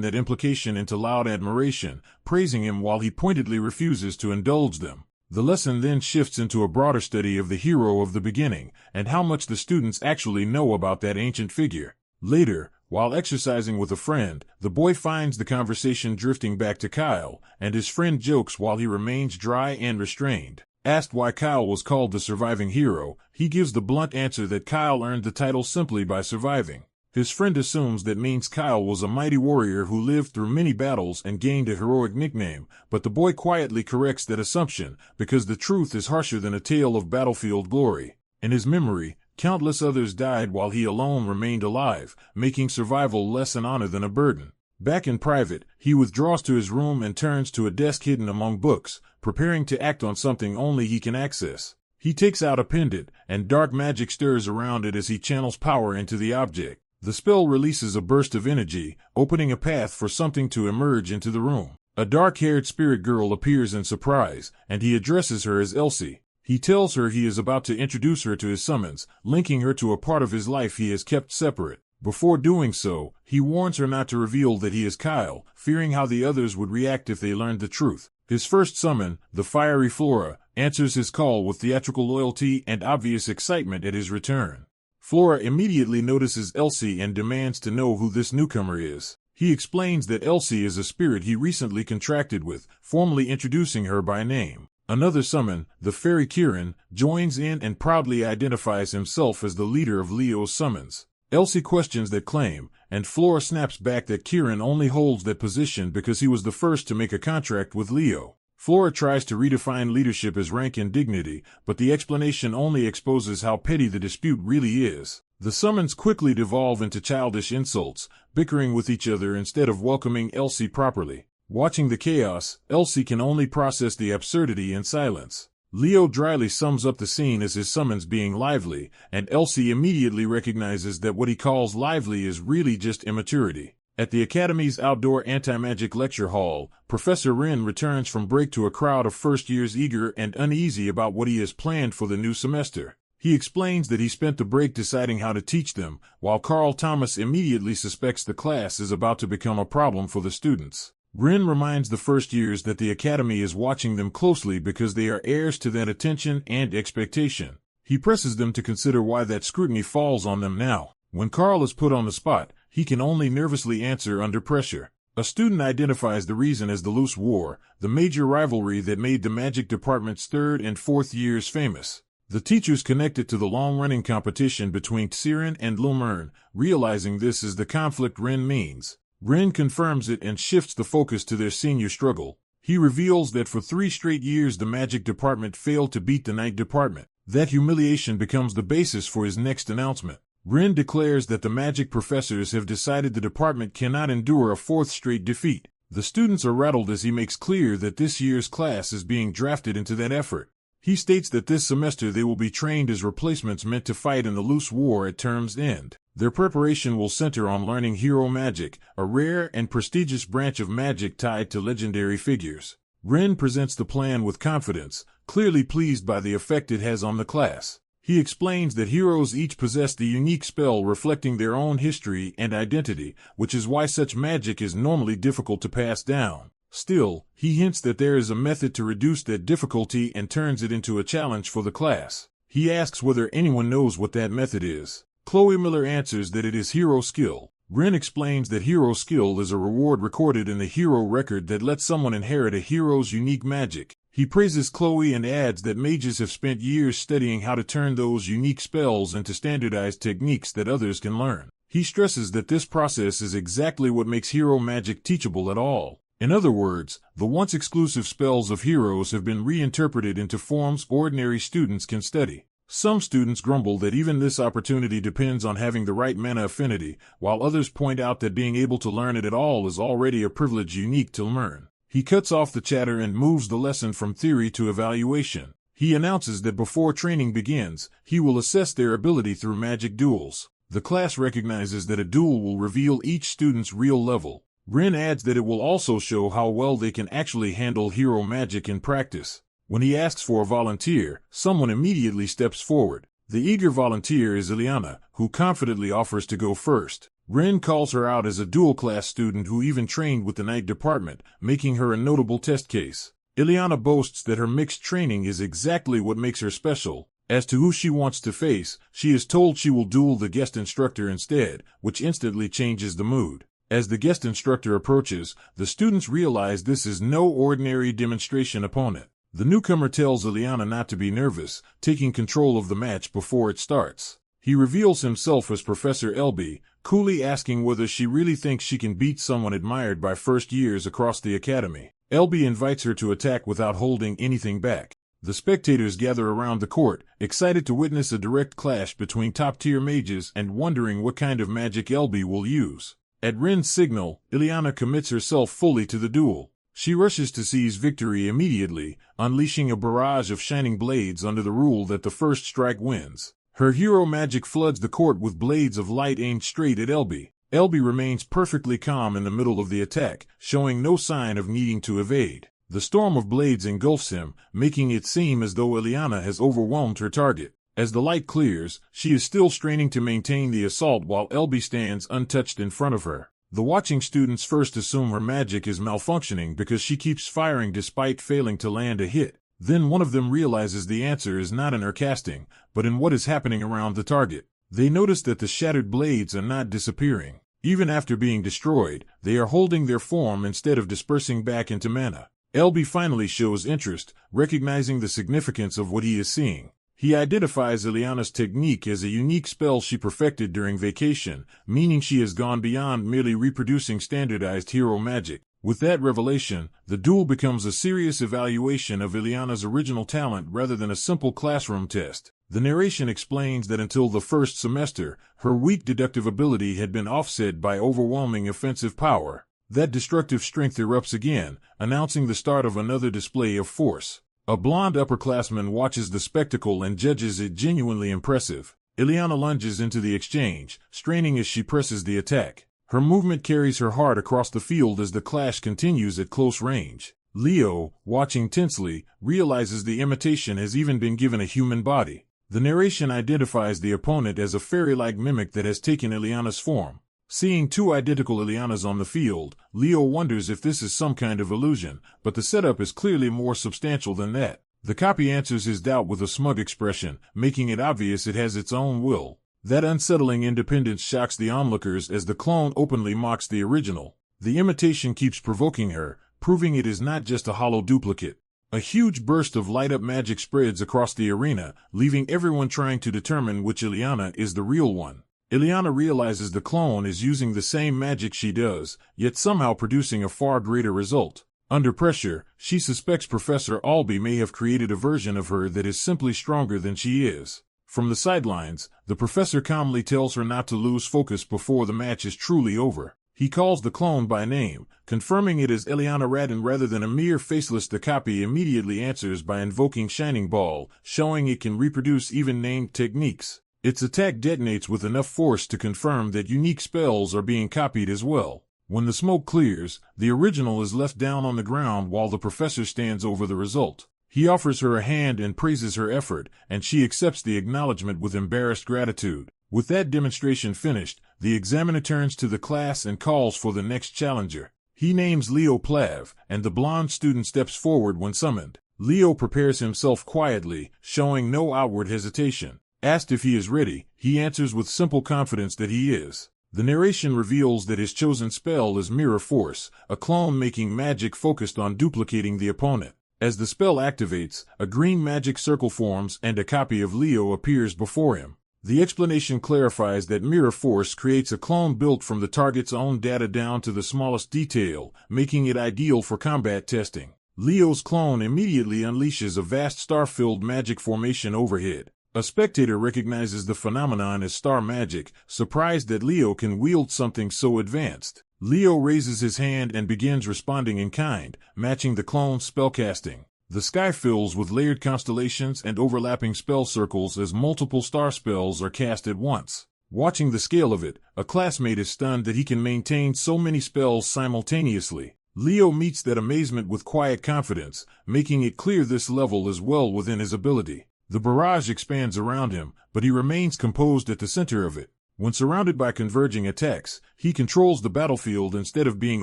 that implication into loud admiration, praising him while he pointedly refuses to indulge them. The lesson then shifts into a broader study of the hero of the beginning, and how much the students actually know about that ancient figure. Later, while exercising with a friend, the boy finds the conversation drifting back to Kyle, and his friend jokes while he remains dry and restrained. Asked why Kyle was called the surviving hero, he gives the blunt answer that Kyle earned the title simply by surviving. His friend assumes that means Kyle was a mighty warrior who lived through many battles and gained a heroic nickname, but the boy quietly corrects that assumption, because the truth is harsher than a tale of battlefield glory. In his memory, Countless others died while he alone remained alive, making survival less an honor than a burden. Back in private, he withdraws to his room and turns to a desk hidden among books, preparing to act on something only he can access. He takes out a pendant, and dark magic stirs around it as he channels power into the object. The spell releases a burst of energy, opening a path for something to emerge into the room. A dark-haired spirit girl appears in surprise, and he addresses her as Elsie. He tells her he is about to introduce her to his summons, linking her to a part of his life he has kept separate. Before doing so, he warns her not to reveal that he is Kyle, fearing how the others would react if they learned the truth. His first summon, the fiery Flora, answers his call with theatrical loyalty and obvious excitement at his return. Flora immediately notices Elsie and demands to know who this newcomer is. He explains that Elsie is a spirit he recently contracted with, formally introducing her by name. Another summon, the fairy Kieran, joins in and proudly identifies himself as the leader of Leo's summons. Elsie questions that claim, and Flora snaps back that Kieran only holds that position because he was the first to make a contract with Leo. Flora tries to redefine leadership as rank and dignity, but the explanation only exposes how petty the dispute really is. The summons quickly devolve into childish insults, bickering with each other instead of welcoming Elsie properly. Watching the chaos, Elsie can only process the absurdity in silence. Leo dryly sums up the scene as his summons being lively, and Elsie immediately recognizes that what he calls lively is really just immaturity. At the Academy's outdoor anti-magic lecture hall, Professor Rin returns from break to a crowd of first-years eager and uneasy about what he has planned for the new semester. He explains that he spent the break deciding how to teach them, while Carl Thomas immediately suspects the class is about to become a problem for the students. Rin reminds the first years that the Academy is watching them closely because they are heirs to that attention and expectation. He presses them to consider why that scrutiny falls on them now. When Carl is put on the spot, he can only nervously answer under pressure. A student identifies the reason as the Loose War, the major rivalry that made the magic department's third and fourth years famous. The teachers connect it to the long-running competition between Tsirin and Lumern, realizing this is the conflict Rin means. Rin confirms it and shifts the focus to their senior struggle. He reveals that for 3 straight years the magic department failed to beat the night department. That humiliation becomes the basis for his next announcement. Rin declares that the magic professors have decided the department cannot endure a 4th straight defeat. The students are rattled as he makes clear that this year's class is being drafted into that effort. He states that this semester they will be trained as replacements meant to fight in the Loose War at term's end. Their preparation will center on learning hero magic, a rare and prestigious branch of magic tied to legendary figures. Rin presents the plan with confidence, clearly pleased by the effect it has on the class. He explains that heroes each possess the unique spell reflecting their own history and identity, which is why such magic is normally difficult to pass down. Still, he hints that there is a method to reduce that difficulty and turns it into a challenge for the class. He asks whether anyone knows what that method is. Chloe Miller answers that it is hero skill. Rin explains that hero skill is a reward recorded in the hero record that lets someone inherit a hero's unique magic. He praises Chloe and adds that mages have spent years studying how to turn those unique spells into standardized techniques that others can learn. He stresses that this process is exactly what makes hero magic teachable at all. In other words, the once exclusive spells of heroes have been reinterpreted into forms ordinary students can study. Some students grumble that even this opportunity depends on having the right mana affinity, while others point out that being able to learn it at all is already a privilege unique to learn. He cuts off the chatter and moves the lesson from theory to evaluation. He announces that before training begins, he will assess their ability through magic duels. The class recognizes that a duel will reveal each student's real level. Rin adds that it will also show how well they can actually handle hero magic in practice. When he asks for a volunteer, someone immediately steps forward. The eager volunteer is Ileana, who confidently offers to go first. Rin calls her out as a dual-class student who even trained with the night department, making her a notable test case. Ileana boasts that her mixed training is exactly what makes her special. As to who she wants to face, she is told she will duel the guest instructor instead, which instantly changes the mood. As the guest instructor approaches, the students realize this is no ordinary demonstration opponent. The newcomer tells Ileana not to be nervous, taking control of the match before it starts. He reveals himself as Professor Elby, coolly asking whether she really thinks she can beat someone admired by first years across the academy. Elby invites her to attack without holding anything back. The spectators gather around the court, excited to witness a direct clash between top-tier mages and wondering what kind of magic LB will use. At Ren's signal, Ileana commits herself fully to the duel. She rushes to seize victory immediately, unleashing a barrage of shining blades under the rule that the first strike wins. Her hero magic floods the court with blades of light aimed straight at LB. LB remains perfectly calm in the middle of the attack, showing no sign of needing to evade. The storm of blades engulfs him, making it seem as though Ileana has overwhelmed her target. As the light clears, she is still straining to maintain the assault while LB stands untouched in front of her. The watching students first assume her magic is malfunctioning because she keeps firing despite failing to land a hit. Then one of them realizes the answer is not in her casting, but in what is happening around the target. They notice that the shattered blades are not disappearing. Even after being destroyed, they are holding their form instead of dispersing back into mana. LB finally shows interest, recognizing the significance of what he is seeing. He identifies Ileana's technique as a unique spell she perfected during vacation, meaning she has gone beyond merely reproducing standardized hero magic. With that revelation, the duel becomes a serious evaluation of Ileana's original talent rather than a simple classroom test. The narration explains that until the first semester, her weak deductive ability had been offset by overwhelming offensive power. That destructive strength erupts again, announcing the start of another display of force. A blonde upperclassman watches the spectacle and judges it genuinely impressive. Ileana lunges into the exchange, straining as she presses the attack. Her movement carries her hard across the field as the clash continues at close range. Leo, watching tensely, realizes the imitation has even been given a human body. The narration identifies the opponent as a fairy-like mimic that has taken Ileana's form. Seeing two identical Ileanas on the field, Leo wonders if this is some kind of illusion, but the setup is clearly more substantial than that. The copy answers his doubt with a smug expression, making it obvious it has its own will. That unsettling independence shocks the onlookers as the clone openly mocks the original. The imitation keeps provoking her, proving it is not just a hollow duplicate. A huge burst of light-up magic spreads across the arena, leaving everyone trying to determine which Ileana is the real one. Ileana realizes the clone is using the same magic she does, yet somehow producing a far greater result. Under pressure, she suspects Professor Albee may have created a version of her that is simply stronger than she is. From the sidelines, the professor calmly tells her not to lose focus before the match is truly over. He calls the clone by name, confirming it is Ileana Radin rather than a mere faceless. The copy immediately answers by invoking Shining Ball, showing it can reproduce even named techniques. Its attack detonates with enough force to confirm that unique spells are being copied as well. When the smoke clears, the original is left down on the ground while the professor stands over the result. He offers her a hand and praises her effort, and she accepts the acknowledgement with embarrassed gratitude. With that demonstration finished, the examiner turns to the class and calls for the next challenger. He names Leo Plav, and the blonde student steps forward when summoned. Leo prepares himself quietly, showing no outward hesitation. Asked if he is ready, he answers with simple confidence that he is. The narration reveals that his chosen spell is Mirror Force, a clone making magic focused on duplicating the opponent. As the spell activates, a green magic circle forms and a copy of Leo appears before him. The explanation clarifies that Mirror Force creates a clone built from the target's own data down to the smallest detail, making it ideal for combat testing. Leo's clone immediately unleashes a vast star-filled magic formation overhead. A spectator recognizes the phenomenon as star magic, surprised that Leo can wield something so advanced. Leo raises his hand and begins responding in kind, matching the clone's spellcasting. The sky fills with layered constellations and overlapping spell circles as multiple star spells are cast at once. Watching the scale of it, a classmate is stunned that he can maintain so many spells simultaneously. Leo meets that amazement with quiet confidence, making it clear this level is well within his ability. The barrage expands around him, but he remains composed at the center of it. When surrounded by converging attacks, he controls the battlefield instead of being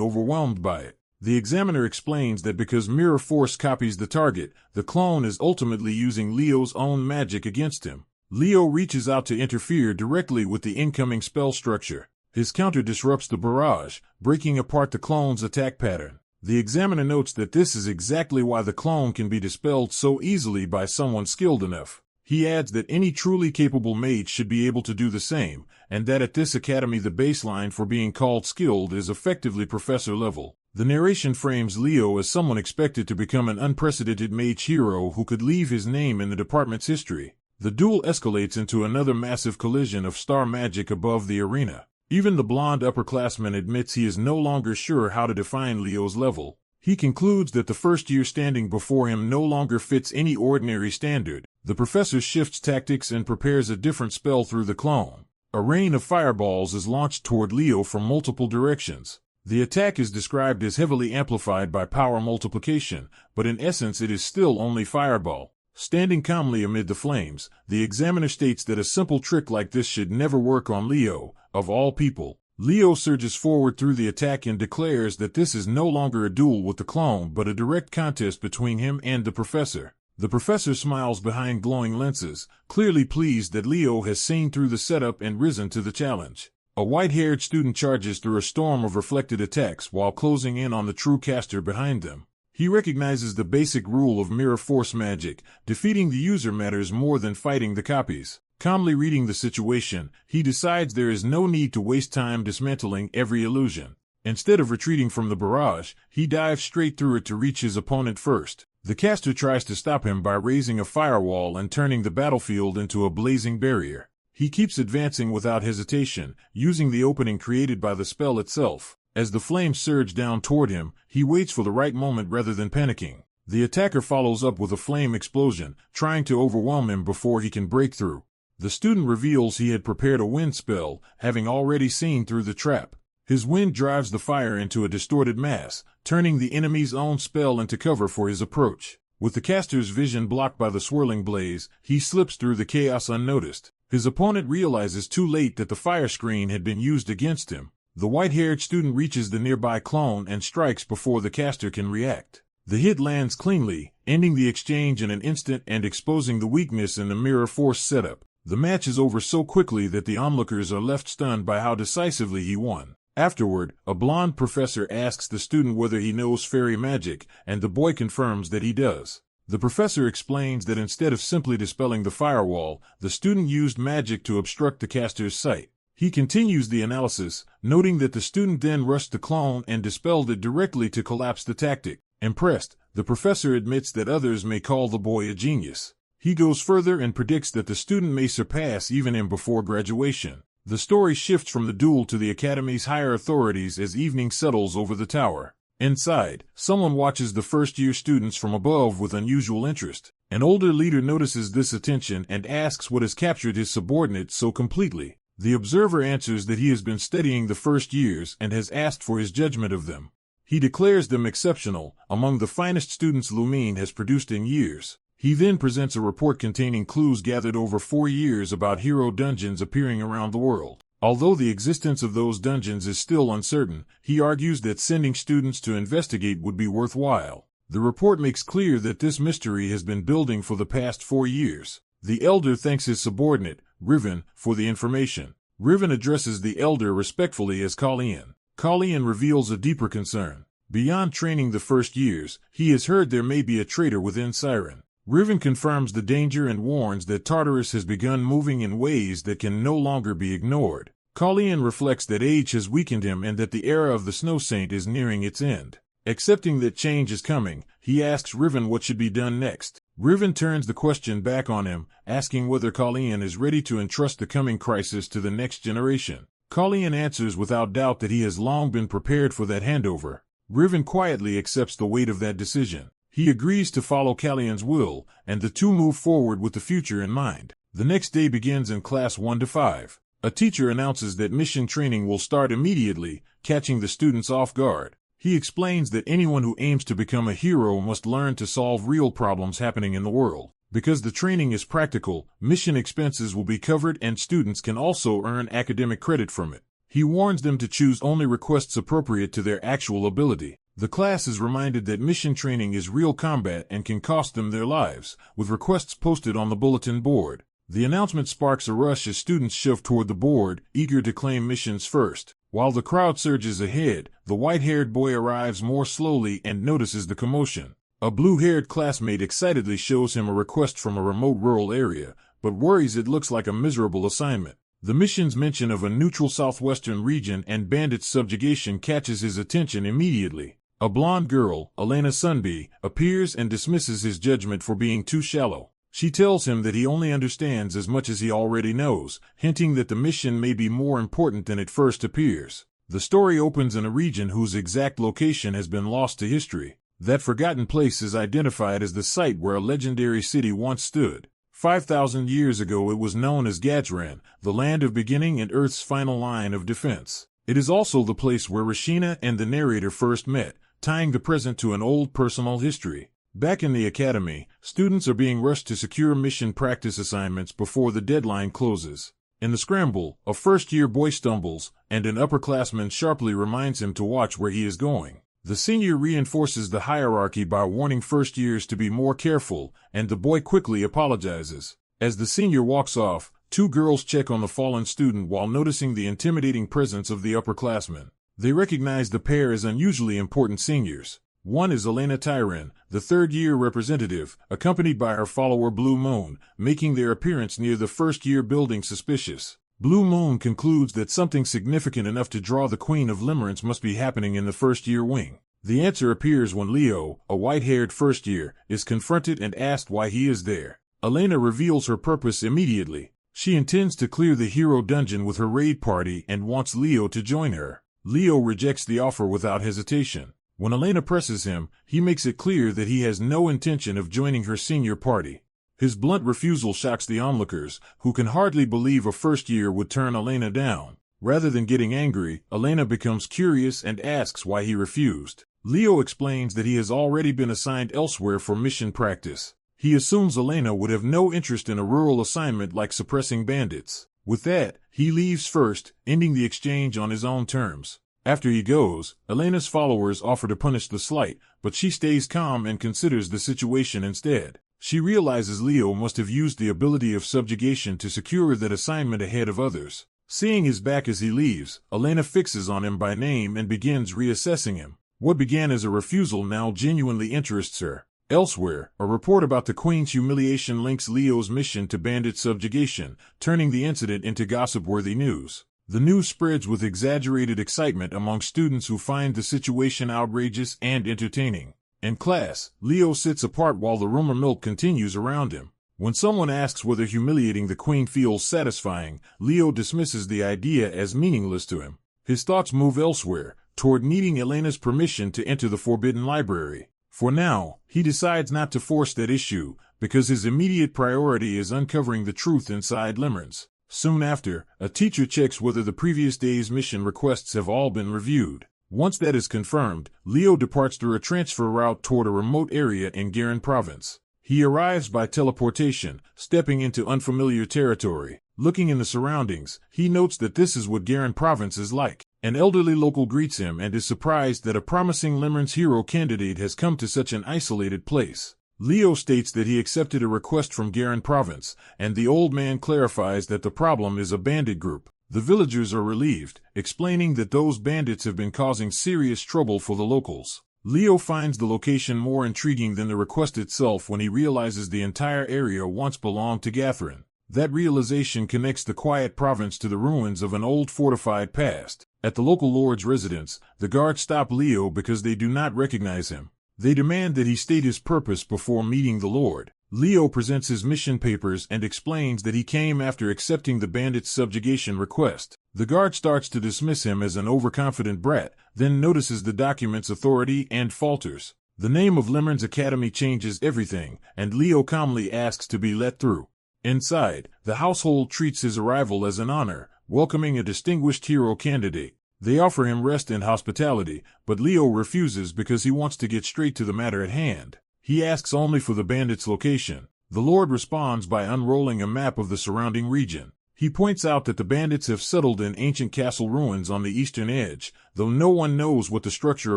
overwhelmed by it. The examiner explains that because Mirror Force copies the target, the clone is ultimately using Leo's own magic against him. Leo reaches out to interfere directly with the incoming spell structure. His counter disrupts the barrage, breaking apart the clone's attack pattern. The examiner notes that this is exactly why the clone can be dispelled so easily by someone skilled enough. He adds that any truly capable mage should be able to do the same, and that at this academy the baseline for being called skilled is effectively professor level. The narration frames Leo as someone expected to become an unprecedented mage hero who could leave his name in the department's history. The duel escalates into another massive collision of star magic above the arena. Even the blonde upperclassman admits he is no longer sure how to define Leo's level. He concludes that the first year standing before him no longer fits any ordinary standard. The professor shifts tactics and prepares a different spell through the clone. A rain of fireballs is launched toward Leo from multiple directions. The attack is described as heavily amplified by power multiplication, but in essence it is still only fireball. Standing calmly amid the flames, the examiner states that a simple trick like this should never work on Leo, of all people. Leo surges forward through the attack and declares that this is no longer a duel with the clone but a direct contest between him and the professor. The professor smiles behind glowing lenses, clearly pleased that Leo has seen through the setup and risen to the challenge. A white-haired student charges through a storm of reflected attacks while closing in on the true caster behind them. He recognizes the basic rule of mirror force magic: defeating the user matters more than fighting the copies. Calmly reading the situation, he decides there is no need to waste time dismantling every illusion. Instead of retreating from the barrage, he dives straight through it to reach his opponent first. The caster tries to stop him by raising a firewall and turning the battlefield into a blazing barrier. He keeps advancing without hesitation, using the opening created by the spell itself. As the flames surge down toward him, he waits for the right moment rather than panicking. The attacker follows up with a flame explosion, trying to overwhelm him before he can break through. The student reveals he had prepared a wind spell, having already seen through the trap. His wind drives the fire into a distorted mass, turning the enemy's own spell into cover for his approach. With the caster's vision blocked by the swirling blaze, he slips through the chaos unnoticed. His opponent realizes too late that the fire screen had been used against him. The white-haired student reaches the nearby clone and strikes before the caster can react. The hit lands cleanly, ending the exchange in an instant and exposing the weakness in the mirror force setup. The match is over so quickly that the onlookers are left stunned by how decisively he won. Afterward, a blonde professor asks the student whether he knows fairy magic, and the boy confirms that he does. The professor explains that instead of simply dispelling the firewall, the student used magic to obstruct the caster's sight. He continues the analysis, noting that the student then rushed the clone and dispelled it directly to collapse the tactic. Impressed, the professor admits that others may call the boy a genius. He goes further and predicts that the student may surpass even him before graduation. The story shifts from the duel to the academy's higher authorities as evening settles over the tower. Inside, someone watches the first-year students from above with unusual interest. An older leader notices this attention and asks what has captured his subordinates so completely. The observer answers that he has been studying the first years and has asked for his judgment of them. He declares them exceptional, among the finest students Lumine has produced in years. He then presents a report containing clues gathered over 4 years about hero dungeons appearing around the world. Although the existence of those dungeons is still uncertain, he argues that sending students to investigate would be worthwhile. The report makes clear that this mystery has been building for the past 4 years. The elder thanks his subordinate, Riven, for the information. Riven addresses the elder respectfully as Colleen. Colleen reveals a deeper concern. Beyond training the first years, he has heard there may be a traitor within Siren. Riven confirms the danger and warns that Tartarus has begun moving in ways that can no longer be ignored. Colleen reflects that age has weakened him and that the era of the Snow Saint is nearing its end. Accepting that change is coming, he asks Riven what should be done next. Riven turns the question back on him, asking whether Colleen is ready to entrust the coming crisis to the next generation. Colleen answers without doubt that he has long been prepared for that handover. Riven quietly accepts the weight of that decision. He agrees to follow Colleen's will, and the two move forward with the future in mind. The next day begins in class 1 to 5. A teacher announces that mission training will start immediately, catching the students off guard. He explains that anyone who aims to become a hero must learn to solve real problems happening in the world. Because the training is practical, mission expenses will be covered and students can also earn academic credit from it. He warns them to choose only requests appropriate to their actual ability. The class is reminded that mission training is real combat and can cost them their lives, with requests posted on the bulletin board. The announcement sparks a rush as students shove toward the board, eager to claim missions first. While the crowd surges ahead, the white-haired boy arrives more slowly and notices the commotion. A blue-haired classmate excitedly shows him a request from a remote rural area, but worries it looks like a miserable assignment. The mission's mention of a neutral southwestern region and bandits' subjugation catches his attention immediately. A blonde girl, Elena Sunby, appears and dismisses his judgment for being too shallow. She tells him that he only understands as much as he already knows, hinting that the mission may be more important than it first appears. The story opens in a region whose exact location has been lost to history. That forgotten place is identified as the site where a legendary city once stood. 5,000 years ago it was known as Gajran, the land of beginning and Earth's final line of defense. It is also the place where Rashina and the narrator first met, tying the present to an old personal history. Back in the academy, students are being rushed to secure mission practice assignments before the deadline closes. In the scramble, a first-year boy stumbles, and an upperclassman sharply reminds him to watch where he is going. The senior reinforces the hierarchy by warning first-years to be more careful, and the boy quickly apologizes. As the senior walks off, two girls check on the fallen student while noticing the intimidating presence of the upperclassmen. They recognize the pair as unusually important seniors. One is Elena Tyran, the third-year representative, accompanied by her follower Blue Moon, making their appearance near the first-year building suspicious. Blue Moon concludes that something significant enough to draw the Queen of Limerence must be happening in the first-year wing. The answer appears when Leo, a white-haired first-year, is confronted and asked why he is there. Elena reveals her purpose immediately. She intends to clear the hero dungeon with her raid party and wants Leo to join her. Leo rejects the offer without hesitation. When Elena presses him, he makes it clear that he has no intention of joining her senior party. His blunt refusal shocks the onlookers, who can hardly believe a first-year would turn Elena down. Rather than getting angry, Elena becomes curious and asks why he refused. Leo explains that he has already been assigned elsewhere for mission practice. He assumes Elena would have no interest in a rural assignment like suppressing bandits. With that, he leaves first, ending the exchange on his own terms. After he goes, Elena's followers offer to punish the slight, but she stays calm and considers the situation instead. She realizes Leo must have used the ability of subjugation to secure that assignment ahead of others. Seeing his back as he leaves, Elena fixes on him by name and begins reassessing him. What began as a refusal now genuinely interests her. Elsewhere, a report about the Queen's humiliation links Leo's mission to bandit subjugation, turning the incident into gossip-worthy news. The news spreads with exaggerated excitement among students who find the situation outrageous and entertaining. In class, Leo sits apart while the rumor mill continues around him. When someone asks whether humiliating the Queen feels satisfying, Leo dismisses the idea as meaningless to him. His thoughts move elsewhere, toward needing Elena's permission to enter the Forbidden Library. For now, he decides not to force that issue, because his immediate priority is uncovering the truth inside Limerence. Soon after, a teacher checks whether the previous day's mission requests have all been reviewed. Once that is confirmed, Leo departs through a transfer route toward a remote area in Garen Province. He arrives by teleportation, stepping into unfamiliar territory. Looking in the surroundings, he notes that this is what Garen Province is like. An elderly local greets him and is surprised that a promising Limerence hero candidate has come to such an isolated place. Leo states that he accepted a request from Garen Province, and the old man clarifies that the problem is a bandit group. The villagers are relieved, explaining that those bandits have been causing serious trouble for the locals. Leo finds the location more intriguing than the request itself when he realizes the entire area once belonged to Gathrin. That realization connects the quiet province to the ruins of an old fortified past. At the local lord's residence, the guards stop Leo because they do not recognize him. They demand that he state his purpose before meeting the Lord. Leo presents his mission papers and explains that he came after accepting the bandits' subjugation request. The guard starts to dismiss him as an overconfident brat, then notices the document's authority and falters. The name of Limerence Academy changes everything, and Leo calmly asks to be let through. Inside, the household treats his arrival as an honor, welcoming a distinguished hero candidate. They offer him rest and hospitality, but Leo refuses because he wants to get straight to the matter at hand. He asks only for the bandits' location. The Lord responds by unrolling a map of the surrounding region. He points out that the bandits have settled in ancient castle ruins on the eastern edge, though no one knows what the structure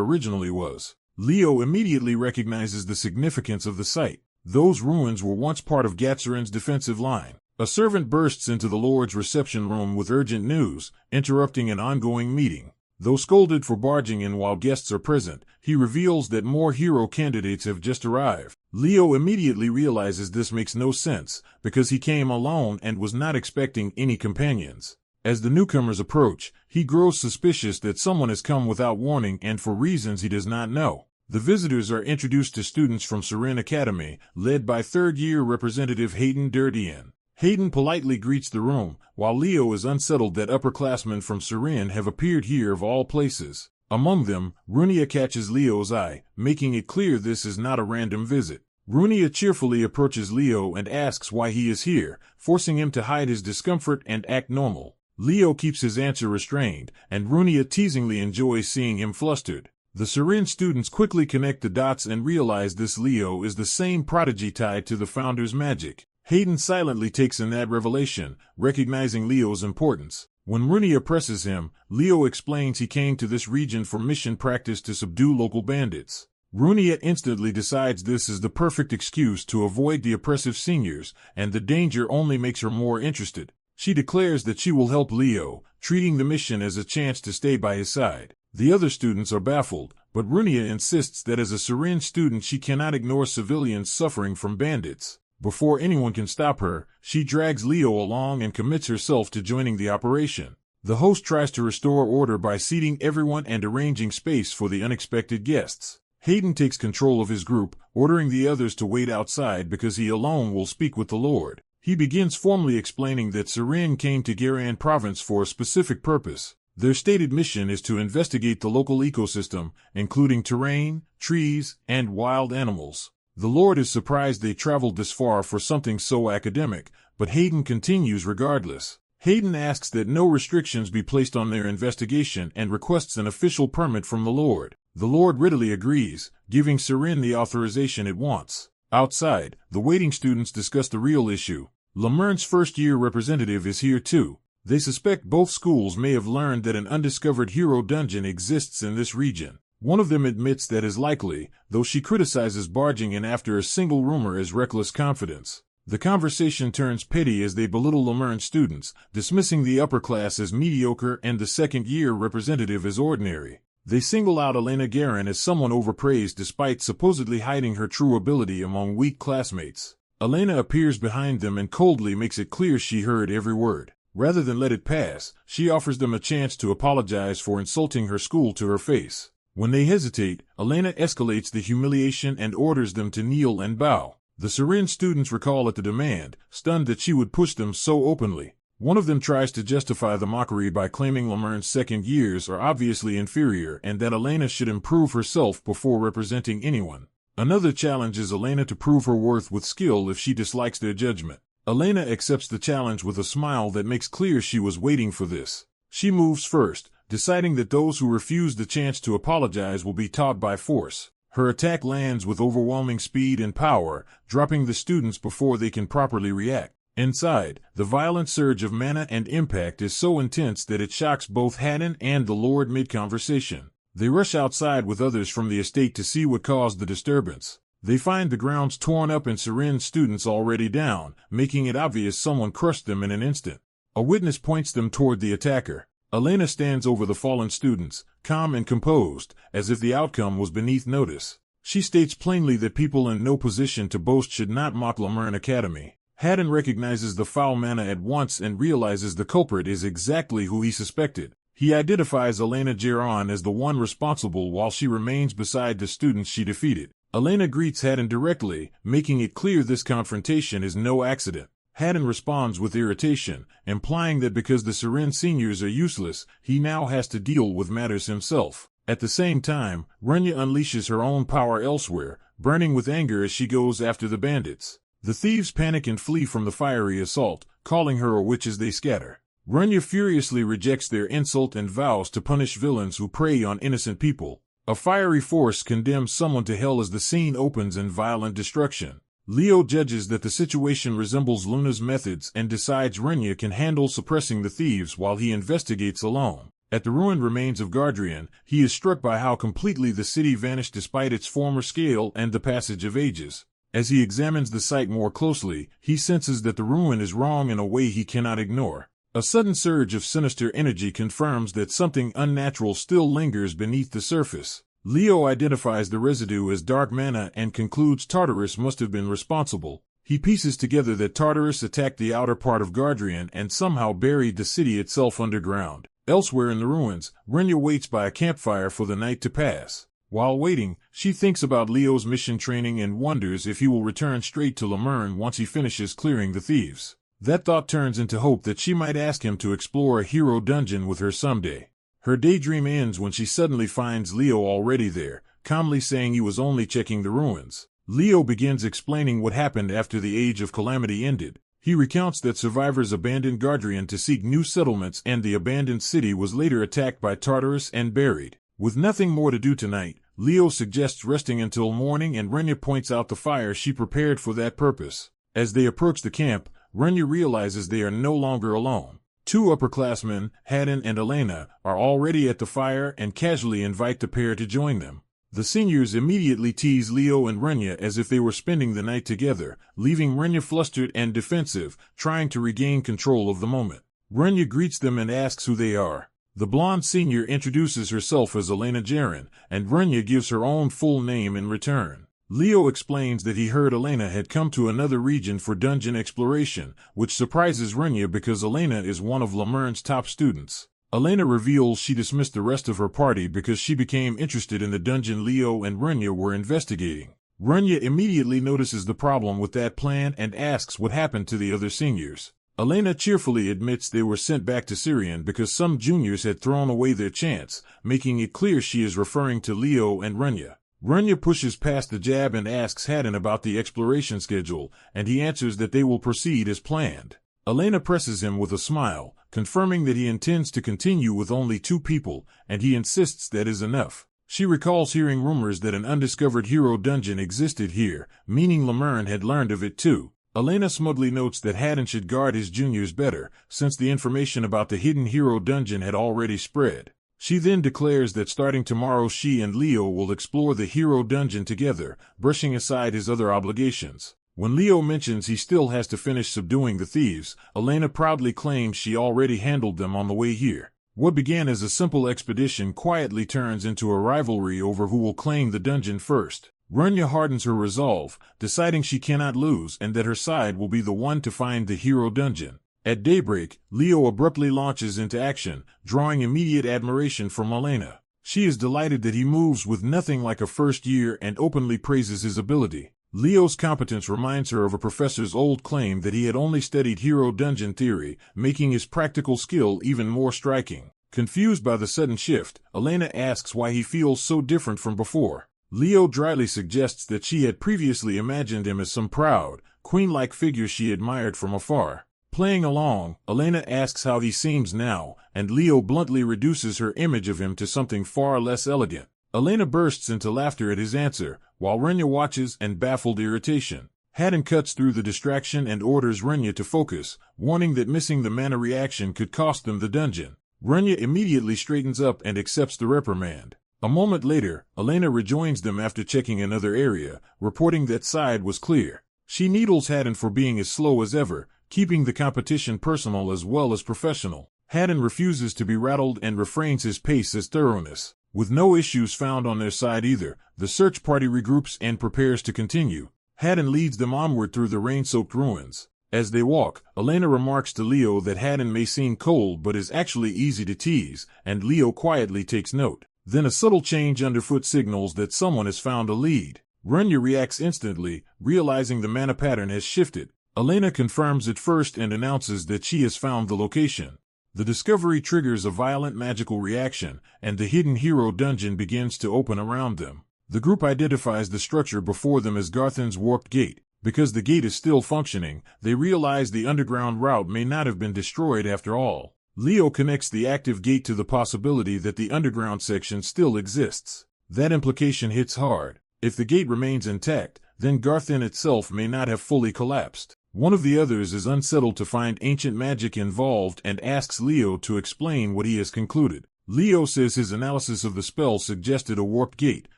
originally was. Leo immediately recognizes the significance of the site. Those ruins were once part of Gatzarin's defensive line. A servant bursts into the Lord's reception room with urgent news, interrupting an ongoing meeting. Though scolded for barging in while guests are present, he reveals that more hero candidates have just arrived. Leo immediately realizes this makes no sense, because he came alone and was not expecting any companions. As the newcomers approach, he grows suspicious that someone has come without warning and for reasons he does not know. The visitors are introduced to students from Sirin Academy, led by third-year representative Hayden Durdian. Hayden politely greets the room, while Leo is unsettled that upperclassmen from Sirin have appeared here of all places. Among them, Runia catches Leo's eye, making it clear this is not a random visit. Runia cheerfully approaches Leo and asks why he is here, forcing him to hide his discomfort and act normal. Leo keeps his answer restrained, and Runia teasingly enjoys seeing him flustered. The Sirin students quickly connect the dots and realize this Leo is the same prodigy tied to the founder's magic. Hayden silently takes in that revelation, recognizing Leo's importance. When Runia presses him, Leo explains he came to this region for mission practice to subdue local bandits. Runia instantly decides this is the perfect excuse to avoid the oppressive seniors, and the danger only makes her more interested. She declares that she will help Leo, treating the mission as a chance to stay by his side. The other students are baffled, but Runia insists that as a Sirin student she cannot ignore civilians suffering from bandits. Before anyone can stop her, she drags Leo along and commits herself to joining the operation. The host tries to restore order by seating everyone and arranging space for the unexpected guests. Hayden takes control of his group, ordering the others to wait outside because he alone will speak with the Lord. He begins formally explaining that Sirin came to Garan province for a specific purpose. Their stated mission is to investigate the local ecosystem, including terrain, trees, and wild animals. The Lord is surprised they traveled this far for something so academic, but Hayden continues regardless. Hayden asks that no restrictions be placed on their investigation and requests an official permit from the Lord. The Lord readily agrees, giving Sirin the authorization it wants. Outside, the waiting students discuss the real issue. Lemurne's first-year representative is here too. They suspect both schools may have learned that an undiscovered hero dungeon exists in this region. One of them admits that is likely, though she criticizes barging in after a single rumor as reckless confidence. The conversation turns petty as they belittle Lemurne students, dismissing the upper class as mediocre and the second-year representative as ordinary. They single out Elena Garan as someone overpraised despite supposedly hiding her true ability among weak classmates. Elena appears behind them and coldly makes it clear she heard every word. Rather than let it pass, she offers them a chance to apologize for insulting her school to her face. When they hesitate, Elena escalates the humiliation and orders them to kneel and bow. The Sirin students recoil at the demand, stunned that she would push them so openly. One of them tries to justify the mockery by claiming Lemurne's second years are obviously inferior and that Elena should improve herself before representing anyone. Another challenges Elena to prove her worth with skill if she dislikes their judgment. Elena accepts the challenge with a smile that makes clear she was waiting for this. She moves first, deciding that those who refuse the chance to apologize will be taught by force. Her attack lands with overwhelming speed and power, dropping the students before they can properly react. Inside, the violent surge of mana and impact is so intense that it shocks both Haddon and the Lord mid-conversation. They rush outside with others from the estate to see what caused the disturbance. They find the grounds torn up and Sirin students already down, making it obvious someone crushed them in an instant. A witness points them toward the attacker. Elena stands over the fallen students, calm and composed, as if the outcome was beneath notice. She states plainly that people in no position to boast should not mock Lemurne Academy. Haddon recognizes the foul mana at once and realizes the culprit is exactly who he suspected. He identifies Elena Geron as the one responsible while she remains beside the students she defeated. Elena greets Haddon directly, making it clear this confrontation is no accident. Haddon responds with irritation, implying that because the Sirin seniors are useless, he now has to deal with matters himself. At the same time, Runya unleashes her own power elsewhere, burning with anger as she goes after the bandits. The thieves panic and flee from the fiery assault, calling her a witch as they scatter. Runya furiously rejects their insult and vows to punish villains who prey on innocent people. A fiery force condemns someone to hell as the scene opens in violent destruction. Leo judges that the situation resembles Luna's methods and decides Runya can handle suppressing the thieves while he investigates alone. At the ruined remains of Gardrian, he is struck by how completely the city vanished despite its former scale and the passage of ages. As he examines the site more closely, he senses that the ruin is wrong in a way he cannot ignore. A sudden surge of sinister energy confirms that something unnatural still lingers beneath the surface. Leo identifies the residue as dark mana and concludes Tartarus must have been responsible. He pieces together that Tartarus attacked the outer part of Gardrian and somehow buried the city itself underground. Elsewhere in the ruins, Renya waits by a campfire for the night to pass. While waiting, she thinks about Leo's mission training and wonders if he will return straight to Lemurn once he finishes clearing the thieves. That thought turns into hope that she might ask him to explore a hero dungeon with her someday. Her daydream ends when she suddenly finds Leo already there, calmly saying he was only checking the ruins. Leo begins explaining what happened after the Age of Calamity ended. He recounts that survivors abandoned Gardrian to seek new settlements and the abandoned city was later attacked by Tartarus and buried. With nothing more to do tonight, Leo suggests resting until morning and Renya points out the fire she prepared for that purpose. As they approach the camp, Renya realizes they are no longer alone. Two upperclassmen, Haddon and Elena, are already at the fire and casually invite the pair to join them. The seniors immediately tease Leo and Renya as if they were spending the night together, leaving Renya flustered and defensive, trying to regain control of the moment. Renya greets them and asks who they are. The blonde senior introduces herself as Elena Jaren, and Renya gives her own full name in return. Leo explains that he heard Elena had come to another region for dungeon exploration, which surprises Renya because Elena is one of Lemurn's top students. Elena reveals she dismissed the rest of her party because she became interested in the dungeon Leo and Renya were investigating. Renya immediately notices the problem with that plan and asks what happened to the other seniors. Elena cheerfully admits they were sent back to Syrian because some juniors had thrown away their chance, making it clear she is referring to Leo and Renya. Renya pushes past the jab and asks Haddon about the exploration schedule, and he answers that they will proceed as planned. Elena presses him with a smile, confirming that he intends to continue with only 2 people, and he insists that is enough. She recalls hearing rumors that an undiscovered hero dungeon existed here, meaning Lemurn had learned of it too. Elena smugly notes that Haddon should guard his juniors better, since the information about the hidden hero dungeon had already spread. She then declares that starting tomorrow she and Leo will explore the hero dungeon together, brushing aside his other obligations. When Leo mentions he still has to finish subduing the thieves, Elena proudly claims she already handled them on the way here. What began as a simple expedition quietly turns into a rivalry over who will claim the dungeon first. Renya hardens her resolve, deciding she cannot lose and that her side will be the one to find the hero dungeon. At daybreak, Leo abruptly launches into action, drawing immediate admiration from Elena. She is delighted that he moves with nothing like a first year and openly praises his ability. Leo's competence reminds her of a professor's old claim that he had only studied hero dungeon theory, making his practical skill even more striking. Confused by the sudden shift, Elena asks why he feels so different from before. Leo dryly suggests that she had previously imagined him as some proud, queen-like figure she admired from afar. Playing along, Elena asks how he seems now, and Leo bluntly reduces her image of him to something far less elegant. Elena bursts into laughter at his answer, while Renya watches in baffled irritation. Haddon cuts through the distraction and orders Renya to focus, warning that missing the mana reaction could cost them the dungeon. Renya immediately straightens up and accepts the reprimand. A moment later, Elena rejoins them after checking another area, reporting that side was clear. She needles Haddon for being as slow as ever, keeping the competition personal as well as professional. Haddon refuses to be rattled and refrains his pace as thoroughness. With no issues found on their side either, the search party regroups and prepares to continue. Haddon leads them onward through the rain-soaked ruins. As they walk, Elena remarks to Leo that Haddon may seem cold but is actually easy to tease, and Leo quietly takes note. Then a subtle change underfoot signals that someone has found a lead. Renya reacts instantly, realizing the mana pattern has shifted. Elena confirms it first and announces that she has found the location. The discovery triggers a violent magical reaction, and the hidden hero dungeon begins to open around them. The group identifies the structure before them as Garthan's warped gate. Because the gate is still functioning, they realize the underground route may not have been destroyed after all. Leo connects the active gate to the possibility that the underground section still exists. That implication hits hard. If the gate remains intact, then Garthan itself may not have fully collapsed. One of the others is unsettled to find ancient magic involved and asks Leo to explain what he has concluded. Leo says his analysis of the spell suggested a warped gate,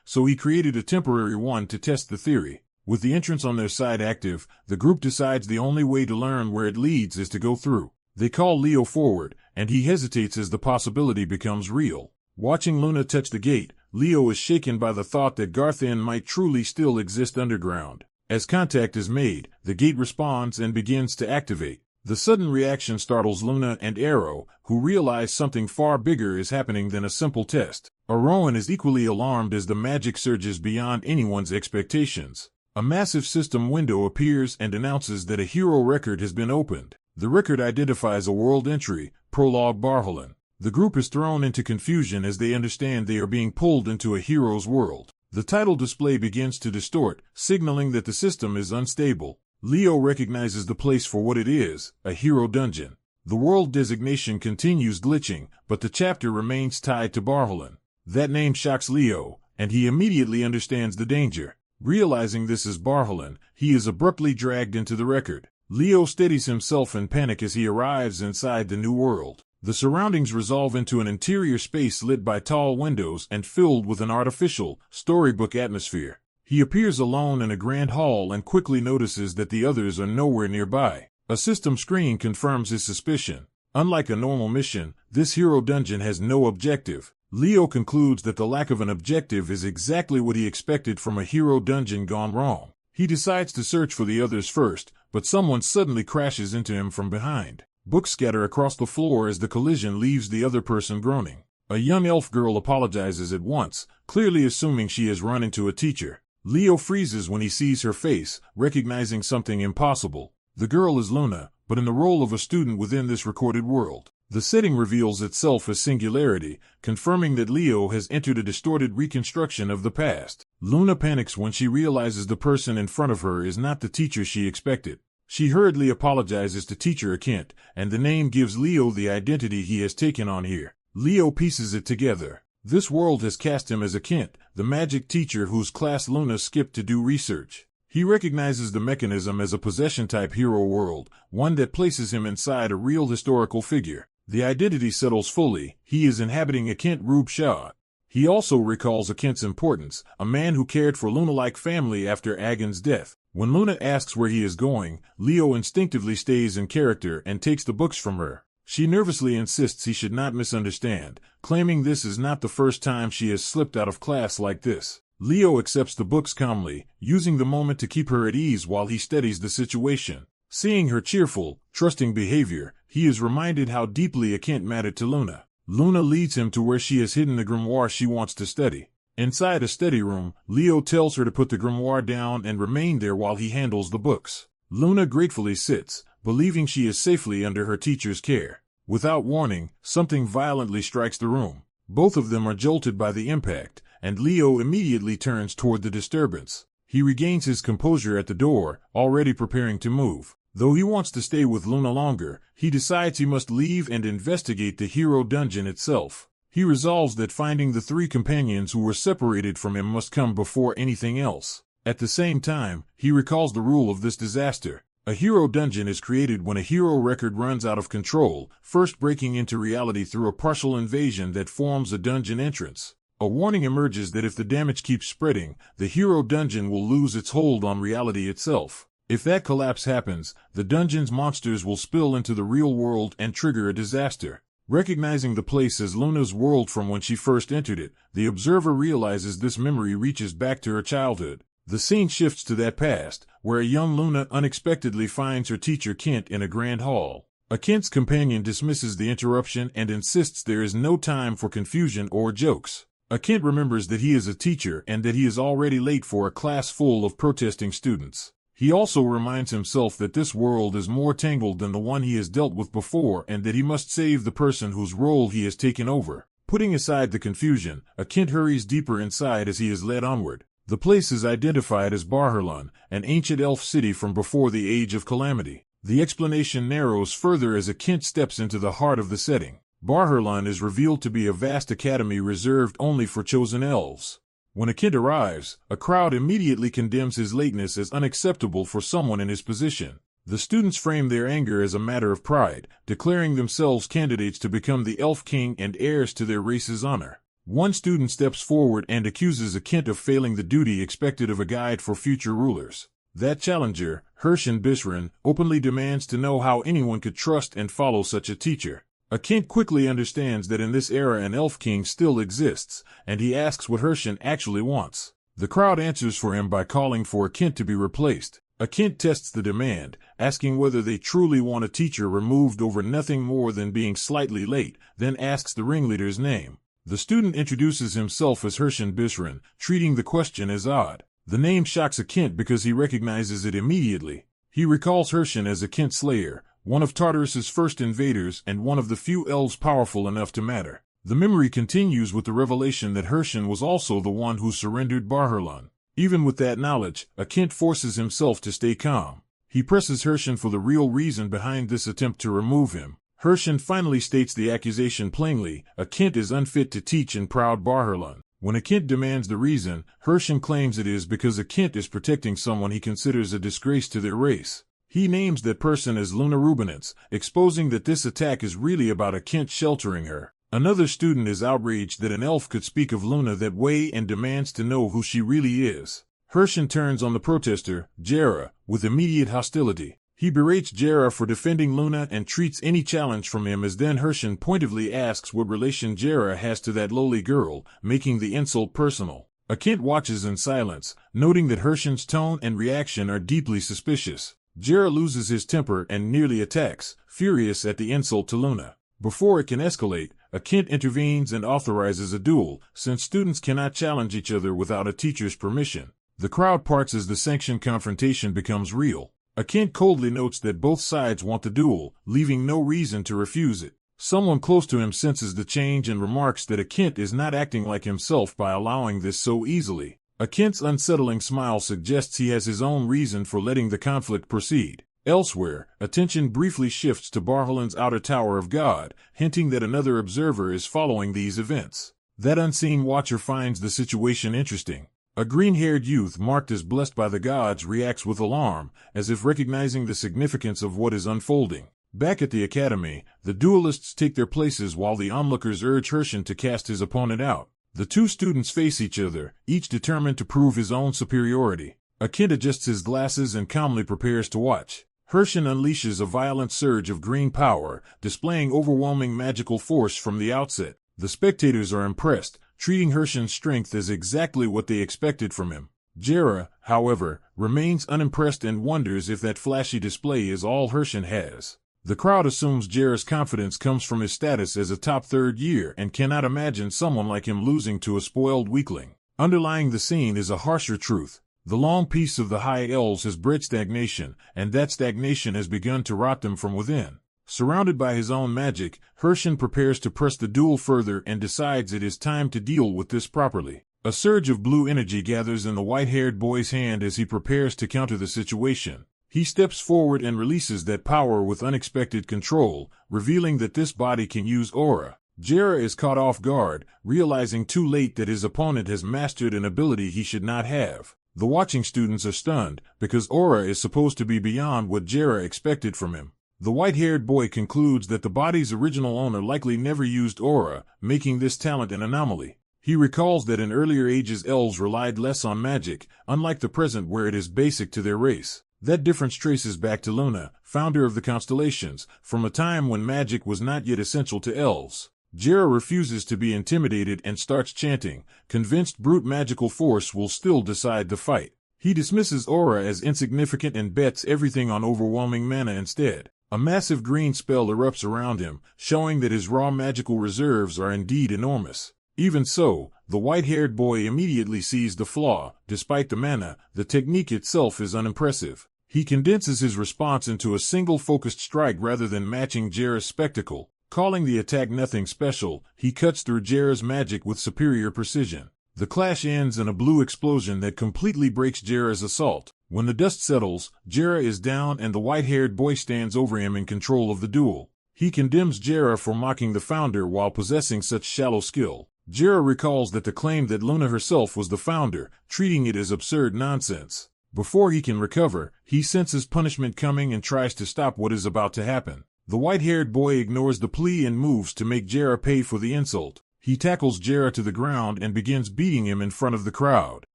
so he created a temporary one to test the theory. With the entrance on their side active, the group decides the only way to learn where it leads is to go through. They call Leo forward, and he hesitates as the possibility becomes real. Watching Luna touch the gate, Leo is shaken by the thought that Garthan might truly still exist underground. As contact is made, the gate responds and begins to activate. The sudden reaction startles Luna and Arrow, who realize something far bigger is happening than a simple test. Rowan is equally alarmed as the magic surges beyond anyone's expectations. A massive system window appears and announces that a hero record has been opened. The record identifies a world entry, Prologue Barholan. The group is thrown into confusion as they understand they are being pulled into a hero's world. The title display begins to distort, signaling that the system is unstable. Leo recognizes the place for what it is, a hero dungeon. The world designation continues glitching, but the chapter remains tied to Barholan. That name shocks Leo, and he immediately understands the danger. Realizing this is Barholan, he is abruptly dragged into the record. Leo steadies himself in panic as he arrives inside the new world. The surroundings resolve into an interior space lit by tall windows and filled with an artificial, storybook atmosphere. He appears alone in a grand hall and quickly notices that the others are nowhere nearby. A system screen confirms his suspicion. Unlike a normal mission, this hero dungeon has no objective. Leo concludes that the lack of an objective is exactly what he expected from a hero dungeon gone wrong. He decides to search for the others first, but someone suddenly crashes into him from behind. Books scatter across the floor as the collision leaves the other person groaning. A young elf girl apologizes at once, clearly assuming she has run into a teacher. Leo freezes when he sees her face, recognizing something impossible. The girl is Luna, but in the role of a student within this recorded world. The setting reveals itself as singularity, confirming that Leo has entered a distorted reconstruction of the past. Luna panics when she realizes the person in front of her is not the teacher she expected. She hurriedly apologizes to Teacher Akent, and the name gives Leo the identity he has taken on here. Leo pieces it together. This world has cast him as Akent, the magic teacher whose class Luna skipped to do research. He recognizes the mechanism as a possession-type hero world, one that places him inside a real historical figure. The identity settles fully. He is inhabiting Akent Rube Shah. He also recalls Akent's importance, a man who cared for Luna-like family after Agon's death. When Luna asks where he is going, Leo instinctively stays in character and takes the books from her. She nervously insists he should not misunderstand, claiming this is not the first time she has slipped out of class like this. Leo accepts the books calmly, using the moment to keep her at ease while he studies the situation. Seeing her cheerful, trusting behavior, he is reminded how deeply Akent mattered to Luna. Luna leads him to where she has hidden the grimoire she wants to study. Inside a study room, Leo tells her to put the grimoire down and remain there while he handles the books. Luna gratefully sits, believing she is safely under her teacher's care. Without warning, something violently strikes the room. Both of them are jolted by the impact, and Leo immediately turns toward the disturbance. He regains his composure at the door, already preparing to move. Though he wants to stay with Luna longer, he decides he must leave and investigate the hero dungeon itself. He resolves that finding the three companions who were separated from him must come before anything else. At the same time, he recalls the rule of this disaster. A hero dungeon is created when a hero record runs out of control, first breaking into reality through a partial invasion that forms a dungeon entrance. A warning emerges that if the damage keeps spreading, the hero dungeon will lose its hold on reality itself. If that collapse happens, the dungeon's monsters will spill into the real world and trigger a disaster. Recognizing the place as Luna's world from when she first entered it, the observer realizes this memory reaches back to her childhood. The scene shifts to that past, where a young Luna unexpectedly finds her teacher Kent in a grand hall. Kent's companion dismisses the interruption and insists there is no time for confusion or jokes. Kent remembers that he is a teacher and that he is already late for a class full of protesting students. He also reminds himself that this world is more tangled than the one he has dealt with before and that he must save the person whose role he has taken over. Putting aside the confusion, Kent hurries deeper inside as he is led onward. The place is identified as Barholan, an ancient elf city from before the Age of Calamity. The explanation narrows further as Kent steps into the heart of the setting. Barholan is revealed to be a vast academy reserved only for chosen elves. When Akent arrives, a crowd immediately condemns his lateness as unacceptable for someone in his position. The students frame their anger as a matter of pride, declaring themselves candidates to become the Elf King and heirs to their race's honor. One student steps forward and accuses Akent of failing the duty expected of a guide for future rulers. That challenger, Hershen Bisran, openly demands to know how anyone could trust and follow such a teacher. Akent quickly understands that in this era an Elf King still exists, and he asks what Hershen actually wants. The crowd answers for him by calling for Akint to be replaced. Akint tests the demand, asking whether they truly want a teacher removed over nothing more than being slightly late, then asks the ringleader's name. The student introduces himself as Hershin Bisran, treating the question as odd. The name shocks Akint because he recognizes it immediately. He recalls Hershin as Akint Slayer, one of Tartarus's first invaders and one of the few elves powerful enough to matter. The memory continues with the revelation that Hershin was also the one who surrendered Barherlan. Even with that knowledge, Akint forces himself to stay calm. He presses Hershin for the real reason behind this attempt to remove him. Hershin finally states the accusation plainly: Akint is unfit to teach in proud Barherlan. When Akint demands the reason, Hershin claims it is because Akint is protecting someone he considers a disgrace to their race. He names that person as Luna Rubinance, exposing that this attack is really about Akint sheltering her. Another student is outraged that an elf could speak of Luna that way and demands to know who she really is. Hershin turns on the protester, Jera, with immediate hostility. He berates Jera for defending Luna and treats any challenge from him as then Hershin pointedly asks what relation Jera has to that lowly girl, making the insult personal. Akint watches in silence, noting that Hershin's tone and reaction are deeply suspicious. Jera loses his temper and nearly attacks, furious at the insult to Luna. Before it can escalate, Akint intervenes and authorizes a duel, since students cannot challenge each other without a teacher's permission. The crowd parts as the sanctioned confrontation becomes real. Akint coldly notes that both sides want the duel, leaving no reason to refuse it. Someone close to him senses the change and remarks that Akint is not acting like himself by allowing this so easily. Akint's unsettling smile suggests he has his own reason for letting the conflict proceed. Elsewhere, attention briefly shifts to Barherlan's outer Tower of God, hinting that another observer is following these events. That unseen watcher finds the situation interesting. A green-haired youth marked as blessed by the gods reacts with alarm, as if recognizing the significance of what is unfolding. Back at the academy, the duelists take their places while the onlookers urge Hershin to cast his opponent out. The two students face each other, each determined to prove his own superiority. Akint adjusts his glasses and calmly prepares to watch. Hershin unleashes a violent surge of green power, displaying overwhelming magical force from the outset. The spectators are impressed, treating Hershin's strength as exactly what they expected from him. Jera, however, remains unimpressed and wonders if that flashy display is all Hershin has. The crowd assumes Jera's confidence comes from his status as a top third year and cannot imagine someone like him losing to a spoiled weakling. Underlying the scene is a harsher truth. The long peace of the High Elves has bred stagnation, and that stagnation has begun to rot them from within. Surrounded by his own magic, Hershin prepares to press the duel further and decides it is time to deal with this properly. A surge of blue energy gathers in the white-haired boy's hand as he prepares to counter the situation. He steps forward and releases that power with unexpected control, revealing that this body can use aura. Jera is caught off guard, realizing too late that his opponent has mastered an ability he should not have. The watching students are stunned, because aura is supposed to be beyond what Jera expected from him. The white-haired boy concludes that the body's original owner likely never used aura, making this talent an anomaly. He recalls that in earlier ages elves relied less on magic, unlike the present where it is basic to their race. That difference traces back to Luna, founder of the constellations, from a time when magic was not yet essential to elves. Jera refuses to be intimidated and starts chanting, convinced brute magical force will still decide the fight. He dismisses aura as insignificant and bets everything on overwhelming mana instead. A massive green spell erupts around him, showing that his raw magical reserves are indeed enormous. Even so, the white-haired boy immediately sees the flaw. Despite the mana, the technique itself is unimpressive. He condenses his response into a single focused strike rather than matching Jera's spectacle. Calling the attack nothing special, he cuts through Jera's magic with superior precision. The clash ends in a blue explosion that completely breaks Jera's assault. When the dust settles, Jera is down and the white-haired boy stands over him in control of the duel. He condemns Jera for mocking the founder while possessing such shallow skill. Jera recalls that the claim that Luna herself was the founder, treating it as absurd nonsense. Before he can recover, he senses punishment coming and tries to stop what is about to happen. The white-haired boy ignores the plea and moves to make Jera pay for the insult. He tackles Jera to the ground and begins beating him in front of the crowd.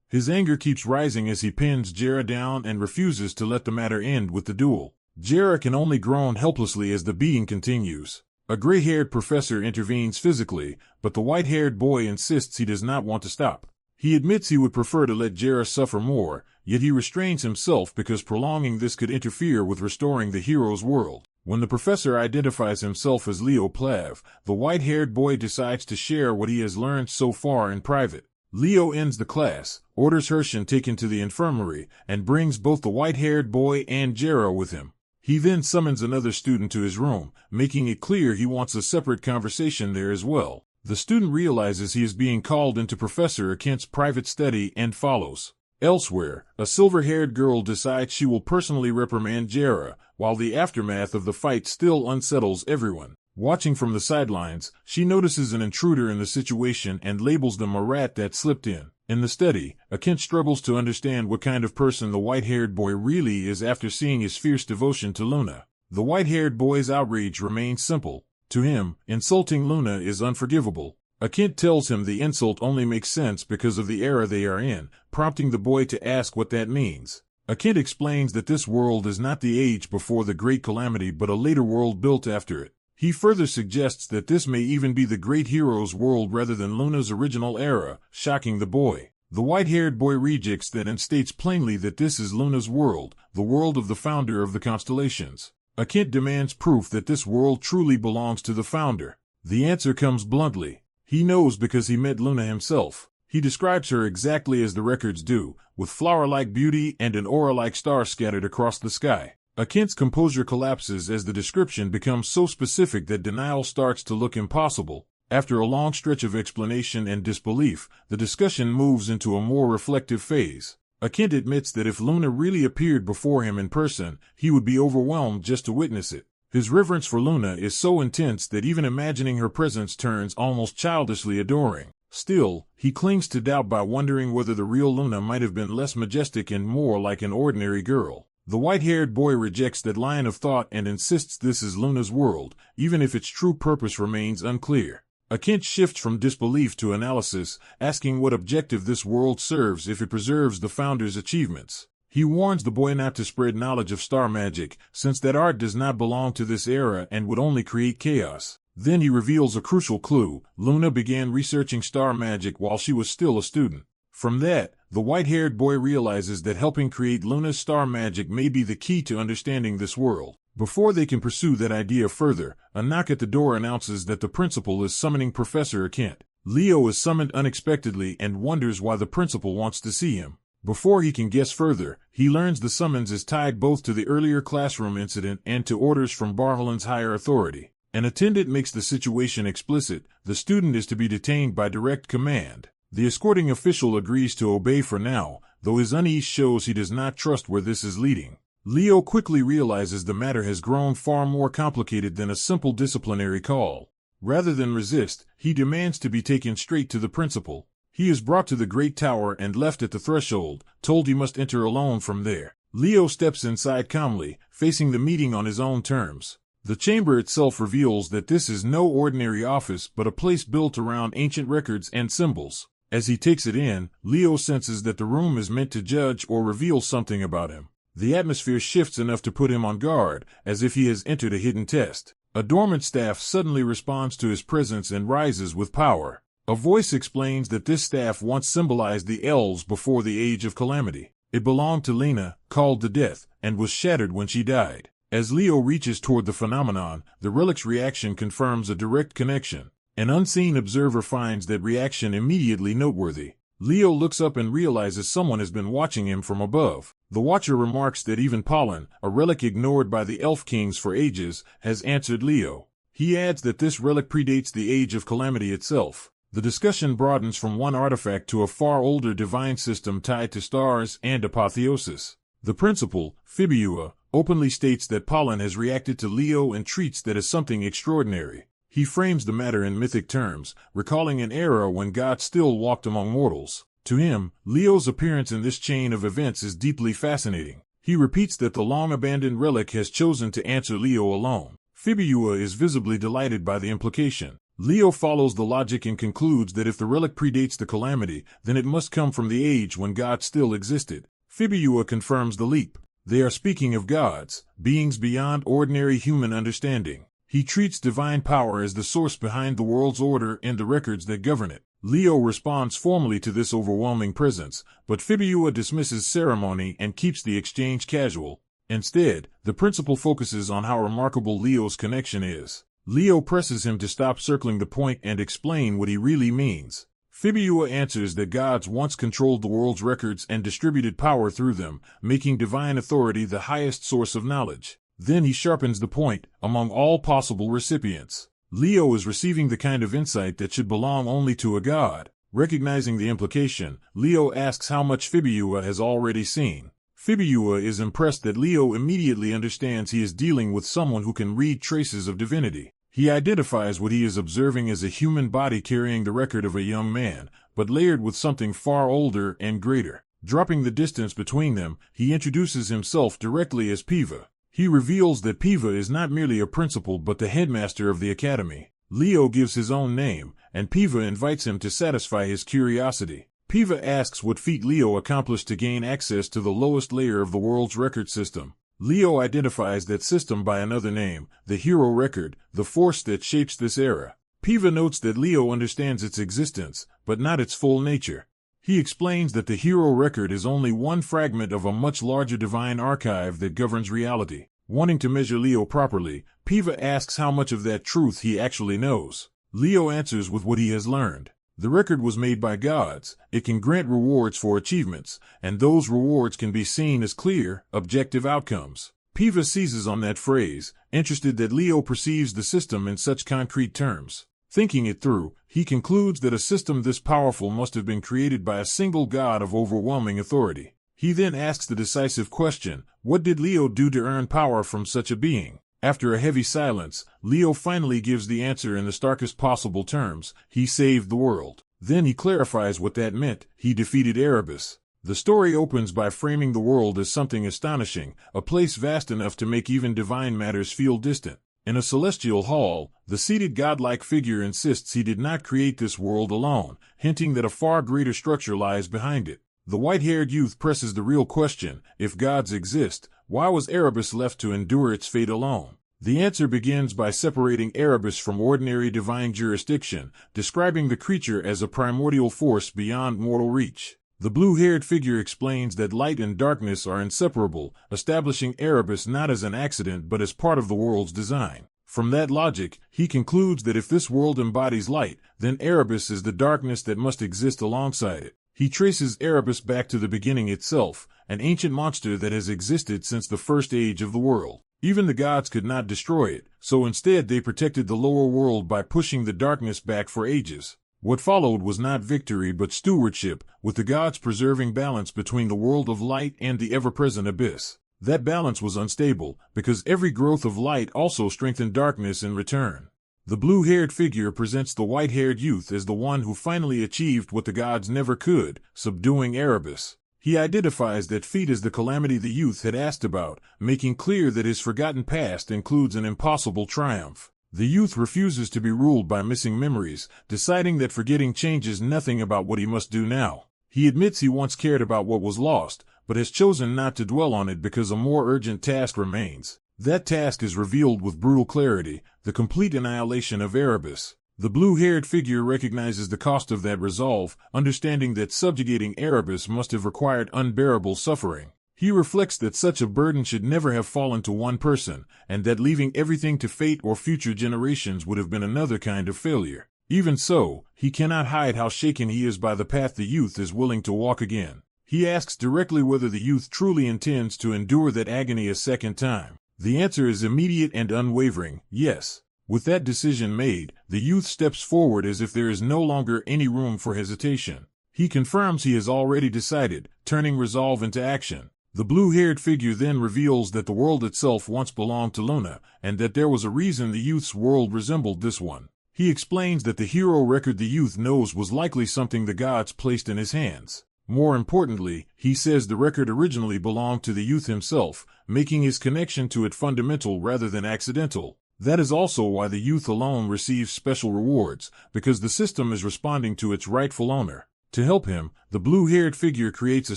His anger keeps rising as he pins Jera down and refuses to let the matter end with the duel. Jera can only groan helplessly as the beating continues. A gray-haired professor intervenes physically, but the white-haired boy insists he does not want to stop. He admits he would prefer to let Jera suffer more, yet he restrains himself because prolonging this could interfere with restoring the hero's world. When the professor identifies himself as Leo Plav, the white-haired boy decides to share what he has learned so far in private. Leo ends the class, orders Hershen taken to the infirmary, and brings both the white-haired boy and Jera with him. He then summons another student to his room, making it clear he wants a separate conversation there as well. The student realizes he is being called into Professor Akent's private study and follows. Elsewhere, a silver-haired girl decides she will personally reprimand Jera, while the aftermath of the fight still unsettles everyone. Watching from the sidelines, she notices an intruder in the situation and labels them a rat that slipped in. In the study, Akent struggles to understand what kind of person the white-haired boy really is after seeing his fierce devotion to Luna. The white-haired boy's outrage remains simple. To him, insulting Luna is unforgivable. Akent tells him the insult only makes sense because of the era they are in, prompting the boy to ask what that means. Akent explains that this world is not the age before the Great Calamity but a later world built after it. He further suggests that this may even be the great hero's world rather than Luna's original era, shocking the boy. The white-haired boy rejects that and states plainly that this is Luna's world, the world of the founder of the constellations. Akent demands proof that this world truly belongs to the founder. The answer comes bluntly. He knows because he met Luna himself. He describes her exactly as the records do, with flower-like beauty and an aura-like star scattered across the sky. Akent's composure collapses as the description becomes so specific that denial starts to look impossible. After a long stretch of explanation and disbelief, the discussion moves into a more reflective phase. Akent admits that if Luna really appeared before him in person, he would be overwhelmed just to witness it. His reverence for Luna is so intense that even imagining her presence turns almost childishly adoring. Still, he clings to doubt by wondering whether the real Luna might have been less majestic and more like an ordinary girl. The white-haired boy rejects that line of thought and insists this is Luna's world, even if its true purpose remains unclear. Akent shifts from disbelief to analysis, asking what objective this world serves if it preserves the founder's achievements. He warns the boy not to spread knowledge of star magic, since that art does not belong to this era and would only create chaos. Then he reveals a crucial clue: Luna began researching star magic while she was still a student. From that, the white-haired boy realizes that helping create Luna's star magic may be the key to understanding this world. Before they can pursue that idea further, a knock at the door announces that the principal is summoning Professor Akent. Leo is summoned unexpectedly and wonders why the principal wants to see him. Before he can guess further, he learns the summons is tied both to the earlier classroom incident and to orders from Barholin's higher authority. An attendant makes the situation explicit: the student is to be detained by direct command. The escorting official agrees to obey for now, though his unease shows he does not trust where this is leading. Leo quickly realizes the matter has grown far more complicated than a simple disciplinary call. Rather than resist, he demands to be taken straight to the principal. He is brought to the Great Tower and left at the threshold, told he must enter alone from there. Leo steps inside calmly, facing the meeting on his own terms. The chamber itself reveals that this is no ordinary office but a place built around ancient records and symbols. As he takes it in, Leo senses that the room is meant to judge or reveal something about him. The atmosphere shifts enough to put him on guard, as if he has entered a hidden test. A dormant staff suddenly responds to his presence and rises with power. A voice explains that this staff once symbolized the elves before the Age of Calamity. It belonged to Lena, called the Death, and was shattered when she died. As Leo reaches toward the phenomenon, the relic's reaction confirms a direct connection. An unseen observer finds that reaction immediately noteworthy. Leo looks up and realizes someone has been watching him from above. The watcher remarks that even pollen, a relic ignored by the elf kings for ages, has answered Leo. He adds that this relic predates the Age of Calamity itself. The discussion broadens from one artifact to a far older divine system tied to stars and apotheosis. The principal, Fibiua, openly states that pollen has reacted to Leo and treats that as something extraordinary. He frames the matter in mythic terms, recalling an era when God still walked among mortals. To him, Leo's appearance in this chain of events is deeply fascinating. He repeats that the long-abandoned relic has chosen to answer Leo alone. Fibiua is visibly delighted by the implication. Leo follows the logic and concludes that if the relic predates the calamity, then it must come from the age when God still existed. Fibiua confirms the leap. They are speaking of gods, beings beyond ordinary human understanding. He treats divine power as the source behind the world's order and the records that govern it. Leo responds formally to this overwhelming presence, but Fibua dismisses ceremony and keeps the exchange casual. Instead, the principal focuses on how remarkable Leo's connection is. Leo presses him to stop circling the point and explain what he really means. Fibua answers that gods once controlled the world's records and distributed power through them, making divine authority the highest source of knowledge. Then he sharpens the point, among all possible recipients, Leo is receiving the kind of insight that should belong only to a god. Recognizing the implication, Leo asks how much Fibua has already seen. Fibua is impressed that Leo immediately understands he is dealing with someone who can read traces of divinity. He identifies what he is observing as a human body carrying the record of a young man, but layered with something far older and greater. Dropping the distance between them, he introduces himself directly as Piva. He reveals that Piva is not merely a principal but the headmaster of the academy. Leo gives his own name, and Piva invites him to satisfy his curiosity. Piva asks what feat Leo accomplished to gain access to the lowest layer of the world's record system. Leo identifies that system by another name, the hero record, the force that shapes this era. Piva notes that Leo understands its existence, but not its full nature. He explains that the hero record is only one fragment of a much larger divine archive that governs reality. Wanting to measure Leo properly, Piva asks how much of that truth he actually knows. Leo answers with what he has learned. The record was made by gods, it can grant rewards for achievements, and those rewards can be seen as clear, objective outcomes. Piva seizes on that phrase, interested that Leo perceives the system in such concrete terms. Thinking it through, he concludes that a system this powerful must have been created by a single god of overwhelming authority. He then asks the decisive question, what did Leo do to earn power from such a being? After a heavy silence, Leo finally gives the answer in the starkest possible terms, he saved the world. Then he clarifies what that meant, he defeated Erebus. The story opens by framing the world as something astonishing, a place vast enough to make even divine matters feel distant. In a celestial hall, the seated godlike figure insists he did not create this world alone, hinting that a far greater structure lies behind it. The white-haired youth presses the real question, if gods exist, why was Erebus left to endure its fate alone? The answer begins by separating Erebus from ordinary divine jurisdiction, describing the creature as a primordial force beyond mortal reach. The blue-haired figure explains that light and darkness are inseparable, establishing Erebus not as an accident but as part of the world's design. From that logic, he concludes that if this world embodies light, then Erebus is the darkness that must exist alongside it. He traces Erebus back to the beginning itself, an ancient monster that has existed since the first age of the world. Even the gods could not destroy it, so instead they protected the lower world by pushing the darkness back for ages. What followed was not victory but stewardship, with the gods preserving balance between the world of light and the ever-present abyss. That balance was unstable, because every growth of light also strengthened darkness in return. The blue-haired figure presents the white-haired youth as the one who finally achieved what the gods never could, subduing Erebus. He identifies that feat as the calamity the youth had asked about, making clear that his forgotten past includes an impossible triumph. The youth refuses to be ruled by missing memories, deciding that forgetting changes nothing about what he must do now. He admits he once cared about what was lost, but has chosen not to dwell on it because a more urgent task remains. That task is revealed with brutal clarity, the complete annihilation of Erebus. The blue-haired figure recognizes the cost of that resolve, understanding that subjugating Erebus must have required unbearable suffering. He reflects that such a burden should never have fallen to one person, and that leaving everything to fate or future generations would have been another kind of failure. Even so, he cannot hide how shaken he is by the path the youth is willing to walk again. He asks directly whether the youth truly intends to endure that agony a second time. The answer is immediate and unwavering, yes. With that decision made, the youth steps forward as if there is no longer any room for hesitation. He confirms he has already decided, turning resolve into action. The blue-haired figure then reveals that the world itself once belonged to Luna, and that there was a reason the youth's world resembled this one. He explains that the hero record the youth knows was likely something the gods placed in his hands. More importantly, he says the record originally belonged to the youth himself, making his connection to it fundamental rather than accidental. That is also why the youth alone receives special rewards, because the system is responding to its rightful owner. To help him, the blue-haired figure creates a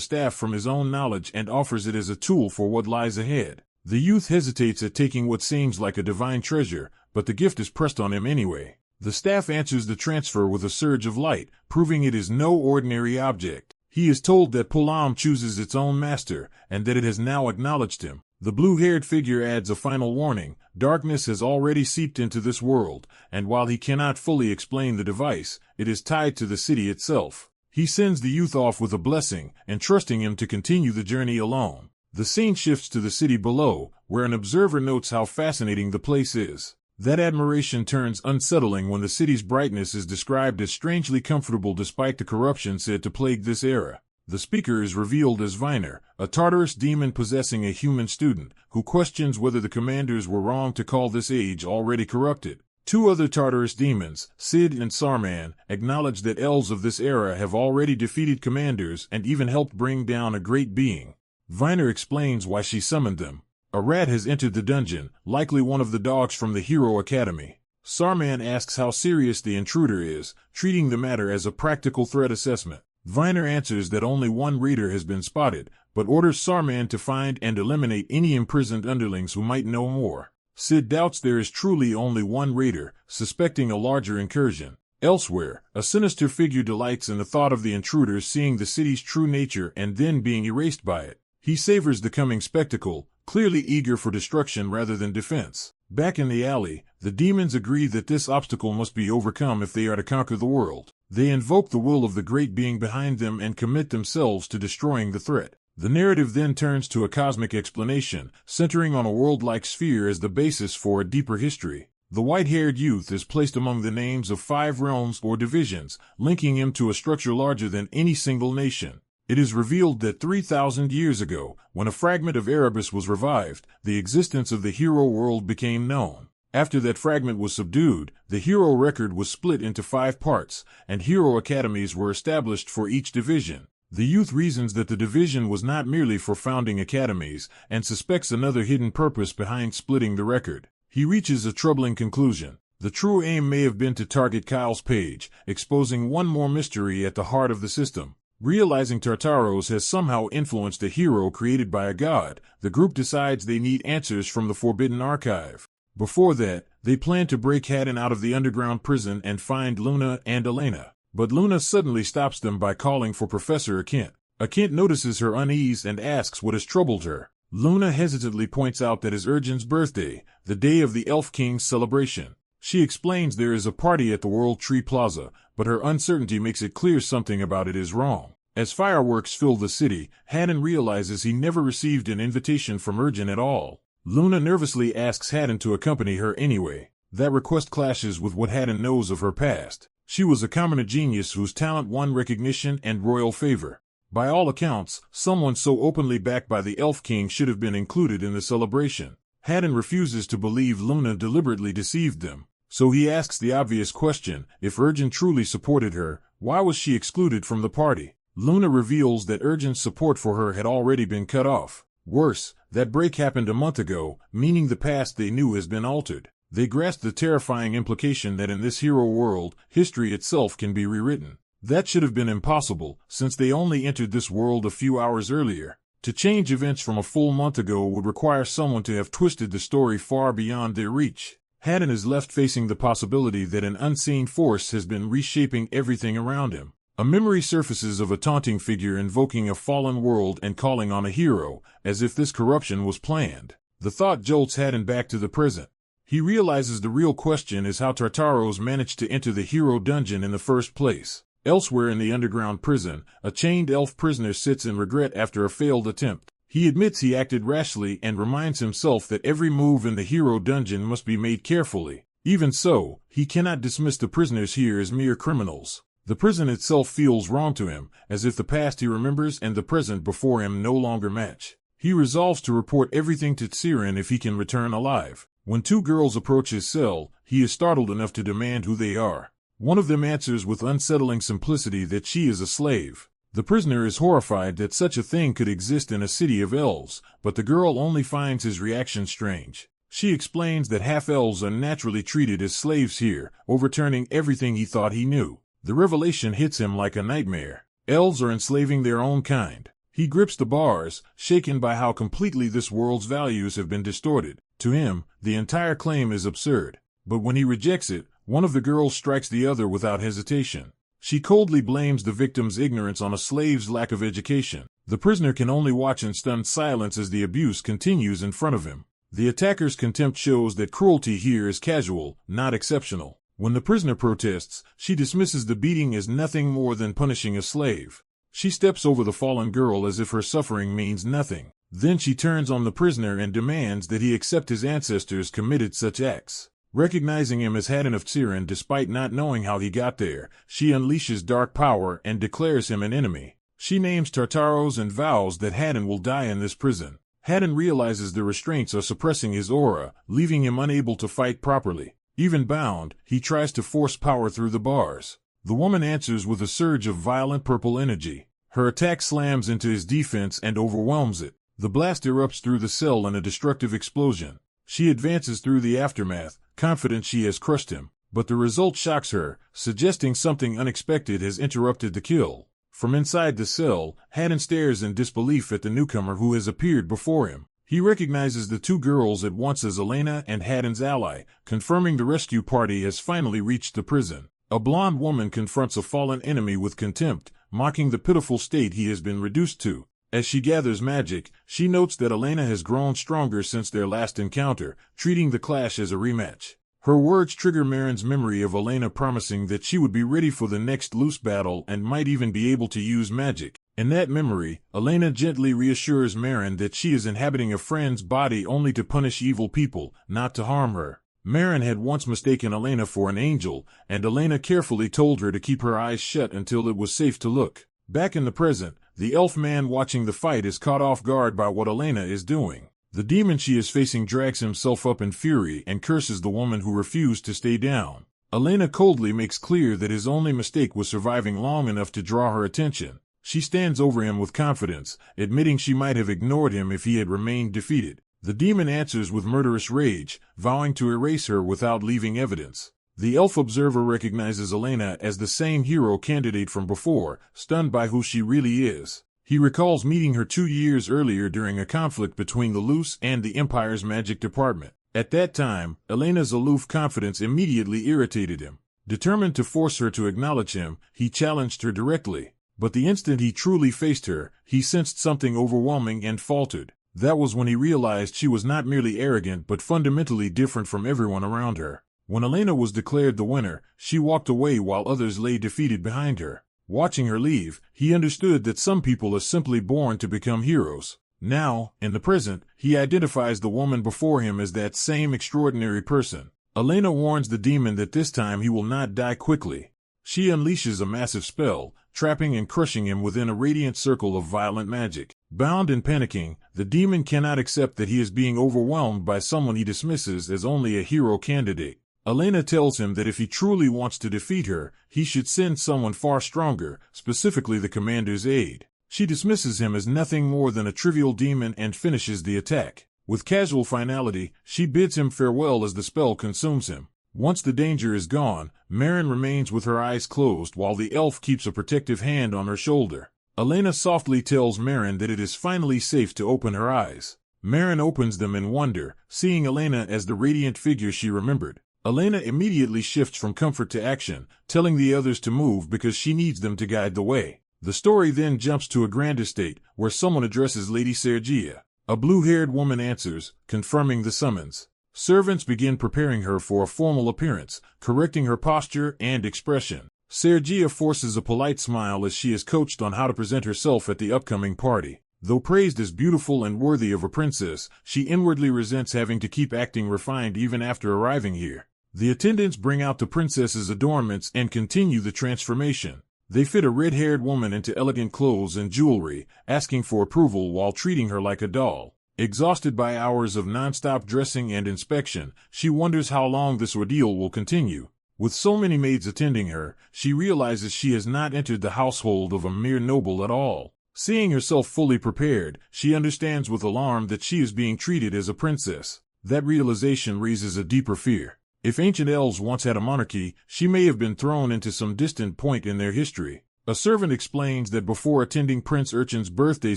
staff from his own knowledge and offers it as a tool for what lies ahead. The youth hesitates at taking what seems like a divine treasure, but the gift is pressed on him anyway. The staff answers the transfer with a surge of light, proving it is no ordinary object. He is told that Pulam chooses its own master, and that it has now acknowledged him. The blue-haired figure adds a final warning: darkness has already seeped into this world, and while he cannot fully explain the device, it is tied to the city itself. He sends the youth off with a blessing, entrusting him to continue the journey alone. The scene shifts to the city below, where an observer notes how fascinating the place is. That admiration turns unsettling when the city's brightness is described as strangely comfortable despite the corruption said to plague this era. The speaker is revealed as Viner, a Tartarus demon possessing a human student, who questions whether the commanders were wrong to call this age already corrupted. Two other Tartarus demons, Sid and Sarman, acknowledge that elves of this era have already defeated commanders and even helped bring down a great being. Viner explains why she summoned them. A rat has entered the dungeon, likely one of the dogs from the Hero Academy. Sarman asks how serious the intruder is, treating the matter as a practical threat assessment. Viner answers that only one raider has been spotted, but orders Sarman to find and eliminate any imprisoned underlings who might know more. Sid doubts there is truly only one raider, suspecting a larger incursion. Elsewhere, a sinister figure delights in the thought of the intruders seeing the city's true nature and then being erased by it. He savors the coming spectacle, clearly eager for destruction rather than defense. Back in the alley, the demons agree that this obstacle must be overcome if they are to conquer the world. They invoke the will of the great being behind them and commit themselves to destroying the threat. The narrative then turns to a cosmic explanation, centering on a world-like sphere as the basis for a deeper history. The white-haired youth is placed among the names of 5 realms or divisions, linking him to a structure larger than any single nation. It is revealed that 3,000 years ago, when a fragment of Erebus was revived, the existence of the hero world became known. After that fragment was subdued, the hero record was split into 5 parts, and hero academies were established for each division. The youth reasons that the division was not merely for founding academies, and suspects another hidden purpose behind splitting the record. He reaches a troubling conclusion. The true aim may have been to target Kyle's page, exposing one more mystery at the heart of the system. Realizing Tartaros has somehow influenced a hero created by a god, the group decides they need answers from the Forbidden Archive. Before that, they plan to break Haddon out of the underground prison and find Luna and Elena. But Luna suddenly stops them by calling for Professor Akint. Akint notices her unease and asks what has troubled her. Luna hesitantly points out that it is Urgen's birthday, the day of the Elf King's celebration. She explains there is a party at the World Tree Plaza, but her uncertainty makes it clear something about it is wrong. As fireworks fill the city, Haddon realizes he never received an invitation from Urgen at all. Luna nervously asks Haddon to accompany her anyway. That request clashes with what Haddon knows of her past. She was a commoner genius whose talent won recognition and royal favor. By all accounts, someone so openly backed by the Elf King should have been included in the celebration. Haddon refuses to believe Luna deliberately deceived them. So he asks the obvious question: if Urgen truly supported her, why was she excluded from the party? Luna reveals that Urgen's support for her had already been cut off. Worse, that break happened a month ago, meaning the past they knew has been altered. They grasp the terrifying implication that in this hero world, history itself can be rewritten. That should have been impossible, since they only entered this world a few hours earlier. To change events from a full month ago would require someone to have twisted the story far beyond their reach. Haddon is left facing the possibility that an unseen force has been reshaping everything around him. A memory surfaces of a taunting figure invoking a fallen world and calling on a hero, as if this corruption was planned. The thought jolts Haddon back to the present. He realizes the real question is how Tartaros managed to enter the hero dungeon in the first place. Elsewhere in the underground prison, a chained elf prisoner sits in regret after a failed attempt. He admits he acted rashly and reminds himself that every move in the hero dungeon must be made carefully. Even so, he cannot dismiss the prisoners here as mere criminals. The prison itself feels wrong to him, as if the past he remembers and the present before him no longer match. He resolves to report everything to Tsirin if he can return alive. When 2 girls approach his cell, he is startled enough to demand who they are. One of them answers with unsettling simplicity that she is a slave. The prisoner is horrified that such a thing could exist in a city of elves, but the girl only finds his reaction strange. She explains that half-elves are naturally treated as slaves here, overturning everything he thought he knew. The revelation hits him like a nightmare. Elves are enslaving their own kind. He grips the bars, shaken by how completely this world's values have been distorted. To him, the entire claim is absurd. But when he rejects it, One of the girls strikes the other without hesitation. She coldly blames the victim's ignorance on a slave's lack of education. The prisoner can only watch in stunned silence as the abuse continues in front of him. The attacker's contempt shows that cruelty here is casual, not exceptional. When the prisoner protests, she dismisses the beating as nothing more than punishing a slave. She steps over the fallen girl as if her suffering means nothing. Then she turns on the prisoner and demands that he accept his ancestors committed such acts. Recognizing him as Haddon of Tsirin despite not knowing how he got there, she unleashes dark power and declares him an enemy. She names Tartaros and vows that Haddon will die in this prison. Haddon realizes the restraints are suppressing his aura, leaving him unable to fight properly. Even bound, he tries to force power through the bars. The woman answers with a surge of violent purple energy. Her attack slams into his defense and overwhelms it. The blast erupts through the cell in a destructive explosion. She advances through the aftermath, confident she has crushed him, but the result shocks her, suggesting something unexpected has interrupted the kill. From inside the cell, Haddon stares in disbelief at the newcomer who has appeared before him. He recognizes the two girls at once as Elena and Haddon's ally, confirming the rescue party has finally reached the prison. A blonde woman confronts a fallen enemy with contempt, mocking the pitiful state he has been reduced to. As she gathers magic, she notes that Elena has grown stronger since their last encounter, treating the clash as a rematch. Her words trigger Marin's memory of Elena promising that she would be ready for the next loose battle and might even be able to use magic. In that memory, Elena gently reassures Marin that she is inhabiting a friend's body only to punish evil people, not to harm her. Marin had once mistaken Elena for an angel, and Elena carefully told her to keep her eyes shut until it was safe to look. Back in the present, the elf man watching the fight is caught off guard by what Elena is doing. The demon she is facing drags himself up in fury and curses the woman who refused to stay down. Elena coldly makes clear that his only mistake was surviving long enough to draw her attention. She stands over him with confidence, admitting she might have ignored him if he had remained defeated. The demon answers with murderous rage, vowing to erase her without leaving evidence. The elf observer recognizes Elena as the same hero candidate from before, stunned by who she really is. He recalls meeting her 2 years earlier during a conflict between the Loose and the Empire's magic department. At that time, Elena's aloof confidence immediately irritated him. Determined to force her to acknowledge him, he challenged her directly. But the instant he truly faced her, he sensed something overwhelming and faltered. That was when he realized she was not merely arrogant but fundamentally different from everyone around her. When Elena was declared the winner, she walked away while others lay defeated behind her. Watching her leave, he understood that some people are simply born to become heroes. Now, in the present, he identifies the woman before him as that same extraordinary person. Elena warns the demon that this time he will not die quickly. She unleashes a massive spell, trapping and crushing him within a radiant circle of violent magic. Bound and panicking, the demon cannot accept that he is being overwhelmed by someone he dismisses as only a hero candidate. Elena tells him that if he truly wants to defeat her, he should send someone far stronger, specifically the commander's aide. She dismisses him as nothing more than a trivial demon and finishes the attack. With casual finality, she bids him farewell as the spell consumes him. Once the danger is gone, Marin remains with her eyes closed while the elf keeps a protective hand on her shoulder. Elena softly tells Marin that it is finally safe to open her eyes. Marin opens them in wonder, seeing Elena as the radiant figure she remembered. Elena immediately shifts from comfort to action, telling the others to move because she needs them to guide the way. The story then jumps to a grand estate, where someone addresses Lady Sergia. A blue-haired woman answers, confirming the summons. Servants begin preparing her for a formal appearance, correcting her posture and expression. Sergia forces a polite smile as she is coached on how to present herself at the upcoming party. Though praised as beautiful and worthy of a princess, she inwardly resents having to keep acting refined even after arriving here. The attendants bring out the princess's adornments and continue the transformation. They fit a red-haired woman into elegant clothes and jewelry, asking for approval while treating her like a doll. Exhausted by hours of non-stop dressing and inspection, she wonders how long this ordeal will continue. With so many maids attending her, she realizes she has not entered the household of a mere noble at all. Seeing herself fully prepared, she understands with alarm that she is being treated as a princess. That realization raises a deeper fear. If ancient elves once had a monarchy, she may have been thrown into some distant point in their history. A servant explains that before attending Prince Urchin's birthday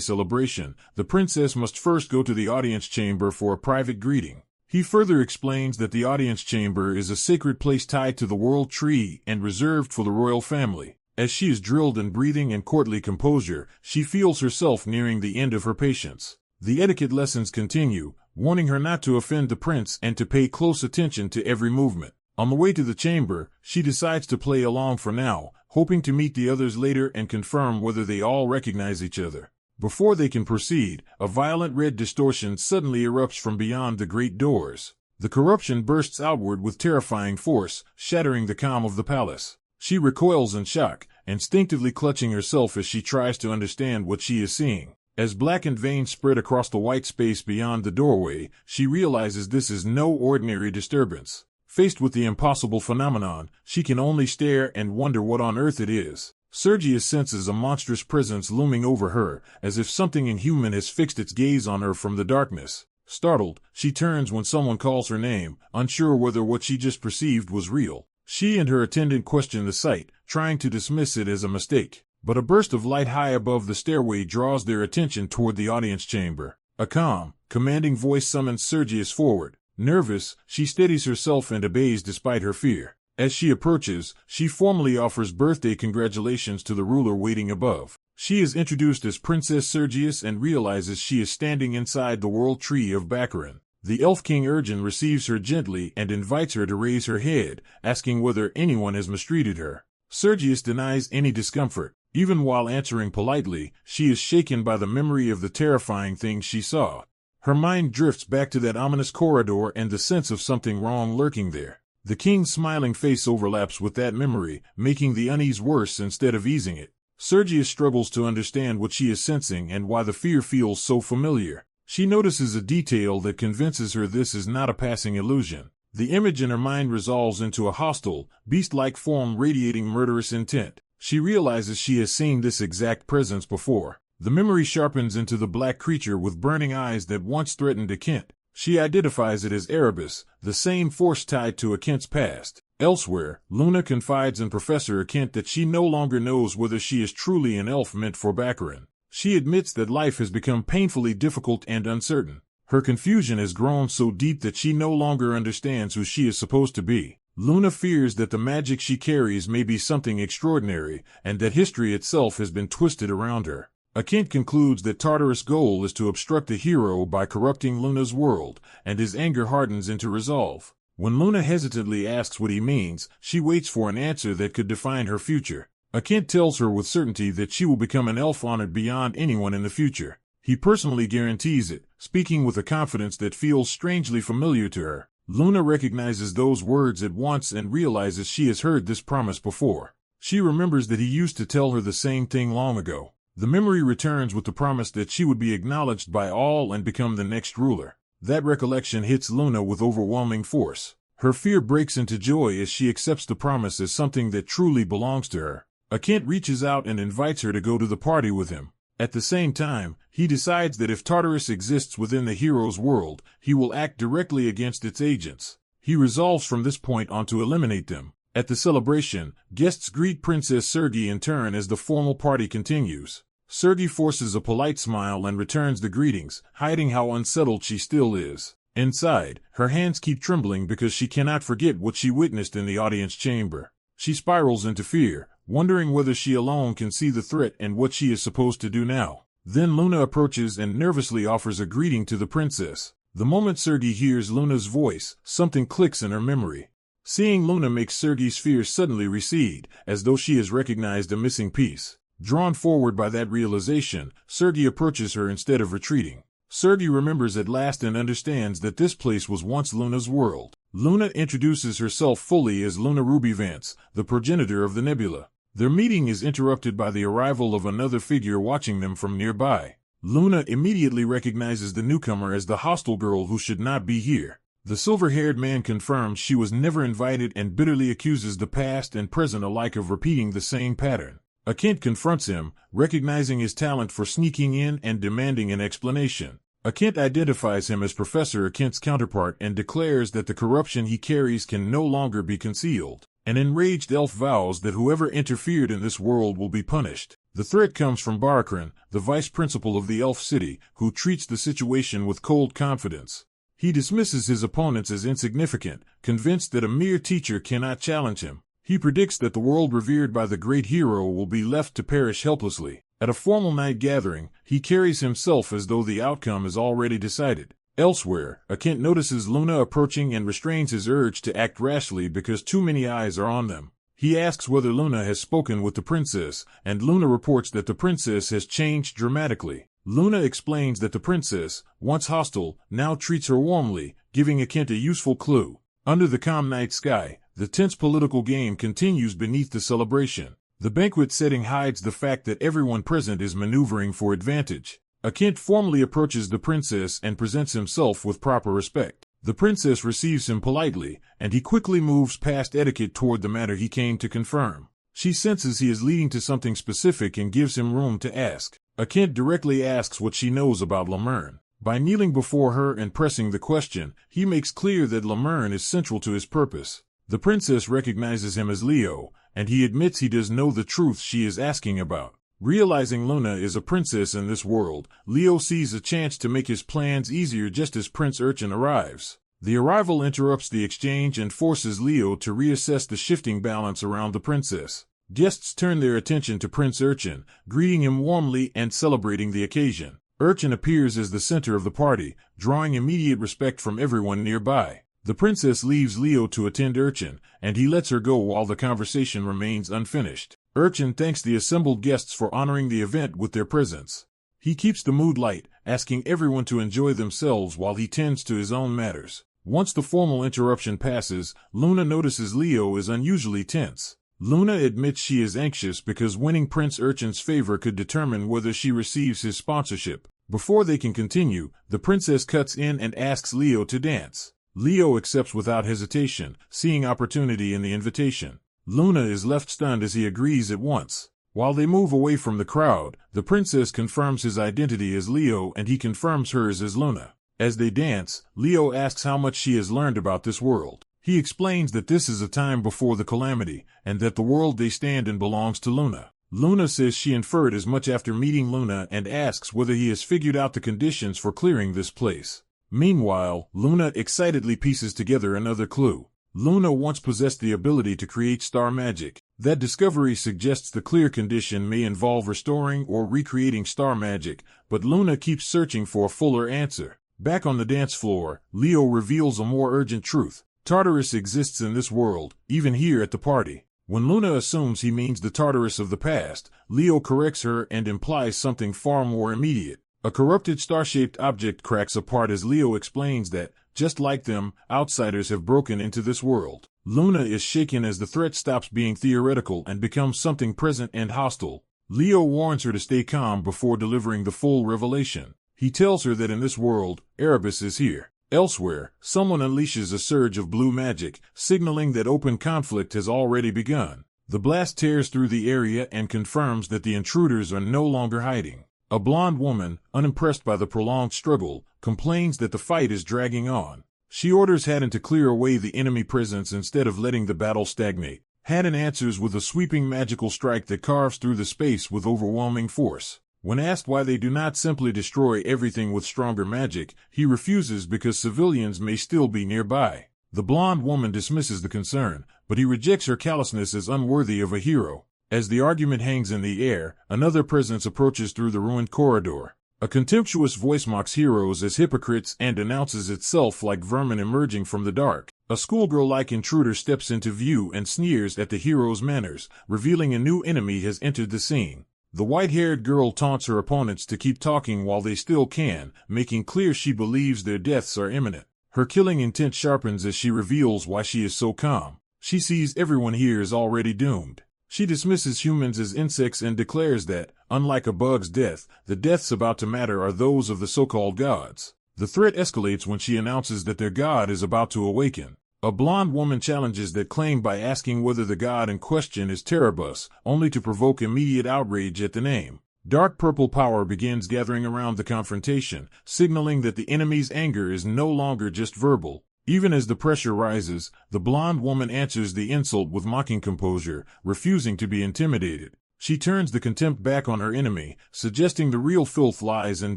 celebration, the princess must first go to the audience chamber for a private greeting. He further explains that the audience chamber is a sacred place tied to the world tree and reserved for the royal family. As she is drilled in breathing and courtly composure, she feels herself nearing the end of her patience. The etiquette lessons continue, warning her not to offend the prince and to pay close attention to every movement. On the way to the chamber, she decides to play along for now, hoping to meet the others later and confirm whether they all recognize each other. Before they can proceed, a violent red distortion suddenly erupts from beyond the great doors. The corruption bursts outward with terrifying force, shattering the calm of the palace. She recoils in shock, instinctively clutching herself as she tries to understand what she is seeing. As blackened veins spread across the white space beyond the doorway, she realizes this is no ordinary disturbance. Faced with the impossible phenomenon, she can only stare and wonder what on earth it is. Sergius senses a monstrous presence looming over her, as if something inhuman has fixed its gaze on her from the darkness. Startled, she turns when someone calls her name, unsure whether what she just perceived was real. She and her attendant question the sight, trying to dismiss it as a mistake. But a burst of light high above the stairway draws their attention toward the audience chamber. A calm, commanding voice summons Sergius forward. Nervous, she steadies herself and obeys despite her fear. As she approaches, she formally offers birthday congratulations to the ruler waiting above. She is introduced as Princess Sergius and realizes she is standing inside the world tree of Baccarin. The Elf King Urgin receives her gently and invites her to raise her head, asking whether anyone has mistreated her. Sergius denies any discomfort. Even while answering politely, she is shaken by the memory of the terrifying things she saw. Her mind drifts back to that ominous corridor and the sense of something wrong lurking there. The king's smiling face overlaps with that memory, making the unease worse instead of easing it. Sergius struggles to understand what she is sensing and why the fear feels so familiar. She notices a detail that convinces her this is not a passing illusion. The image in her mind resolves into a hostile, beast-like form radiating murderous intent. She realizes she has seen this exact presence before. The memory sharpens into the black creature with burning eyes that once threatened Akent. She identifies it as Erebus, the same force tied to Akent's past. Elsewhere, Luna confides in Professor Akent that she no longer knows whether she is truly an elf meant for Baccarin. She admits that life has become painfully difficult and uncertain. Her confusion has grown so deep that she no longer understands who she is supposed to be. Luna fears that the magic she carries may be something extraordinary, and that history itself has been twisted around her. Akent concludes that Tartarus' goal is to obstruct the hero by corrupting Luna's world, and his anger hardens into resolve. When Luna hesitantly asks what he means, she waits for an answer that could define her future. Akent tells her with certainty that she will become an elf honored beyond anyone in the future. He personally guarantees it, speaking with a confidence that feels strangely familiar to her. Luna recognizes those words at once and realizes she has heard this promise before. She remembers that he used to tell her the same thing long ago. The memory returns with the promise that she would be acknowledged by all and become the next ruler. That recollection hits Luna with overwhelming force. Her fear breaks into joy as she accepts the promise as something that truly belongs to her. Akent reaches out and invites her to go to the party with him. At the same time, he decides that if Tartarus exists within the hero's world, he will act directly against its agents. He resolves from this point on to eliminate them. At the celebration, guests greet Princess Sergi in turn as the formal party continues. Sergi forces a polite smile and returns the greetings, hiding how unsettled she still is. Inside, her hands keep trembling because she cannot forget what she witnessed in the audience chamber. She spirals into fear, wondering whether she alone can see the threat and what she is supposed to do now. Then Luna approaches and nervously offers a greeting to the princess. The moment Sergi hears Luna's voice, something clicks in her memory. Seeing Luna makes Sergi's fears suddenly recede, as though she has recognized a missing piece. Drawn forward by that realization, Sergi approaches her instead of retreating. Sergi remembers at last and understands that this place was once Luna's world. Luna introduces herself fully as Luna Ruby Vance, the progenitor of the nebula. Their meeting is interrupted by the arrival of another figure watching them from nearby. Luna immediately recognizes the newcomer as the hostile girl who should not be here. The silver-haired man confirms she was never invited and bitterly accuses the past and present alike of repeating the same pattern. Akent confronts him, recognizing his talent for sneaking in and demanding an explanation. Akent identifies him as Professor Akent's counterpart and declares that the corruption he carries can no longer be concealed. An enraged elf vows that whoever interfered in this world will be punished. The threat comes from Baccarin, the vice principal of the elf city, who treats the situation with cold confidence. He dismisses his opponents as insignificant, convinced that a mere teacher cannot challenge him. He predicts that the world revered by the great hero will be left to perish helplessly. At a formal night gathering, he carries himself as though the outcome is already decided. Elsewhere, Kent notices Luna approaching and restrains his urge to act rashly because too many eyes are on them. He asks whether Luna has spoken with the princess, and Luna reports that the princess has changed dramatically. Luna explains that the princess, once hostile, now treats her warmly, giving Kent a useful clue. Under the calm night sky, the tense political game continues beneath the celebration. The banquet setting hides the fact that everyone present is maneuvering for advantage. Kent formally approaches the princess and presents himself with proper respect. The princess receives him politely, and he quickly moves past etiquette toward the matter he came to confirm. She senses he is leading to something specific and gives him room to ask. Kent directly asks what she knows about Lemern. By kneeling before her and pressing the question, he makes clear that Lemern is central to his purpose. The princess recognizes him as Leo, and he admits he does know the truth she is asking about. Realizing Luna is a princess in this world, Leo sees a chance to make his plans easier just as Prince Urchin arrives. The arrival interrupts the exchange and forces Leo to reassess the shifting balance around the princess. Guests turn their attention to Prince Urchin, greeting him warmly and celebrating the occasion. Urchin appears as the center of the party, drawing immediate respect from everyone nearby. The princess leaves Leo to attend Urchin, and he lets her go while the conversation remains unfinished. Urchin thanks the assembled guests for honoring the event with their presence. He keeps the mood light, asking everyone to enjoy themselves while he tends to his own matters. Once the formal interruption passes, Luna notices Leo is unusually tense. Luna admits she is anxious because winning Prince Urchin's favor could determine whether she receives his sponsorship. Before they can continue, the princess cuts in and asks Leo to dance. Leo accepts without hesitation, seeing opportunity in the invitation. Luna is left stunned as he agrees at once. While they move away from the crowd, the princess confirms his identity as Leo and he confirms hers as Luna. As they dance, Leo asks how much she has learned about this world. He explains that this is a time before the calamity, and that the world they stand in belongs to Luna. Luna says she inferred as much after meeting Luna and asks whether he has figured out the conditions for clearing this place. Meanwhile, Luna excitedly pieces together another clue. Luna once possessed the ability to create star magic. That discovery suggests the clear condition may involve restoring or recreating star magic, but Luna keeps searching for a fuller answer. Back on the dance floor, Leo reveals a more urgent truth. Tartarus exists in this world, even here at the party. When Luna assumes he means the Tartarus of the past, Leo corrects her and implies something far more immediate. A corrupted star-shaped object cracks apart as Leo explains that, just like them, outsiders have broken into this world. Luna is shaken as the threat stops being theoretical and becomes something present and hostile. Leo warns her to stay calm before delivering the full revelation. He tells her that in this world, Erebus is here. Elsewhere, someone unleashes a surge of blue magic, signaling that open conflict has already begun. The blast tears through the area and confirms that the intruders are no longer hiding. A blonde woman, unimpressed by the prolonged struggle, complains that the fight is dragging on. She orders Haddon to clear away the enemy presence instead of letting the battle stagnate. Haddon answers with a sweeping magical strike that carves through the space with overwhelming force. When asked why they do not simply destroy everything with stronger magic, he refuses because civilians may still be nearby. The blonde woman dismisses the concern, but he rejects her callousness as unworthy of a hero. As the argument hangs in the air, another presence approaches through the ruined corridor. A contemptuous voice mocks heroes as hypocrites and announces itself like vermin emerging from the dark. A schoolgirl-like intruder steps into view and sneers at the hero's manners, revealing a new enemy has entered the scene. The white-haired girl taunts her opponents to keep talking while they still can, making clear she believes their deaths are imminent. Her killing intent sharpens as she reveals why she is so calm. She sees everyone here is already doomed. She dismisses humans as insects and declares that, unlike a bug's death, the deaths about to matter are those of the so-called gods. The threat escalates when she announces that their god is about to awaken. A blonde woman challenges that claim by asking whether the god in question is Terebus, only to provoke immediate outrage at the name. Dark purple power begins gathering around the confrontation, signaling that the enemy's anger is no longer just verbal. Even as the pressure rises, the blonde woman answers the insult with mocking composure, refusing to be intimidated. She turns the contempt back on her enemy, suggesting the real filth lies in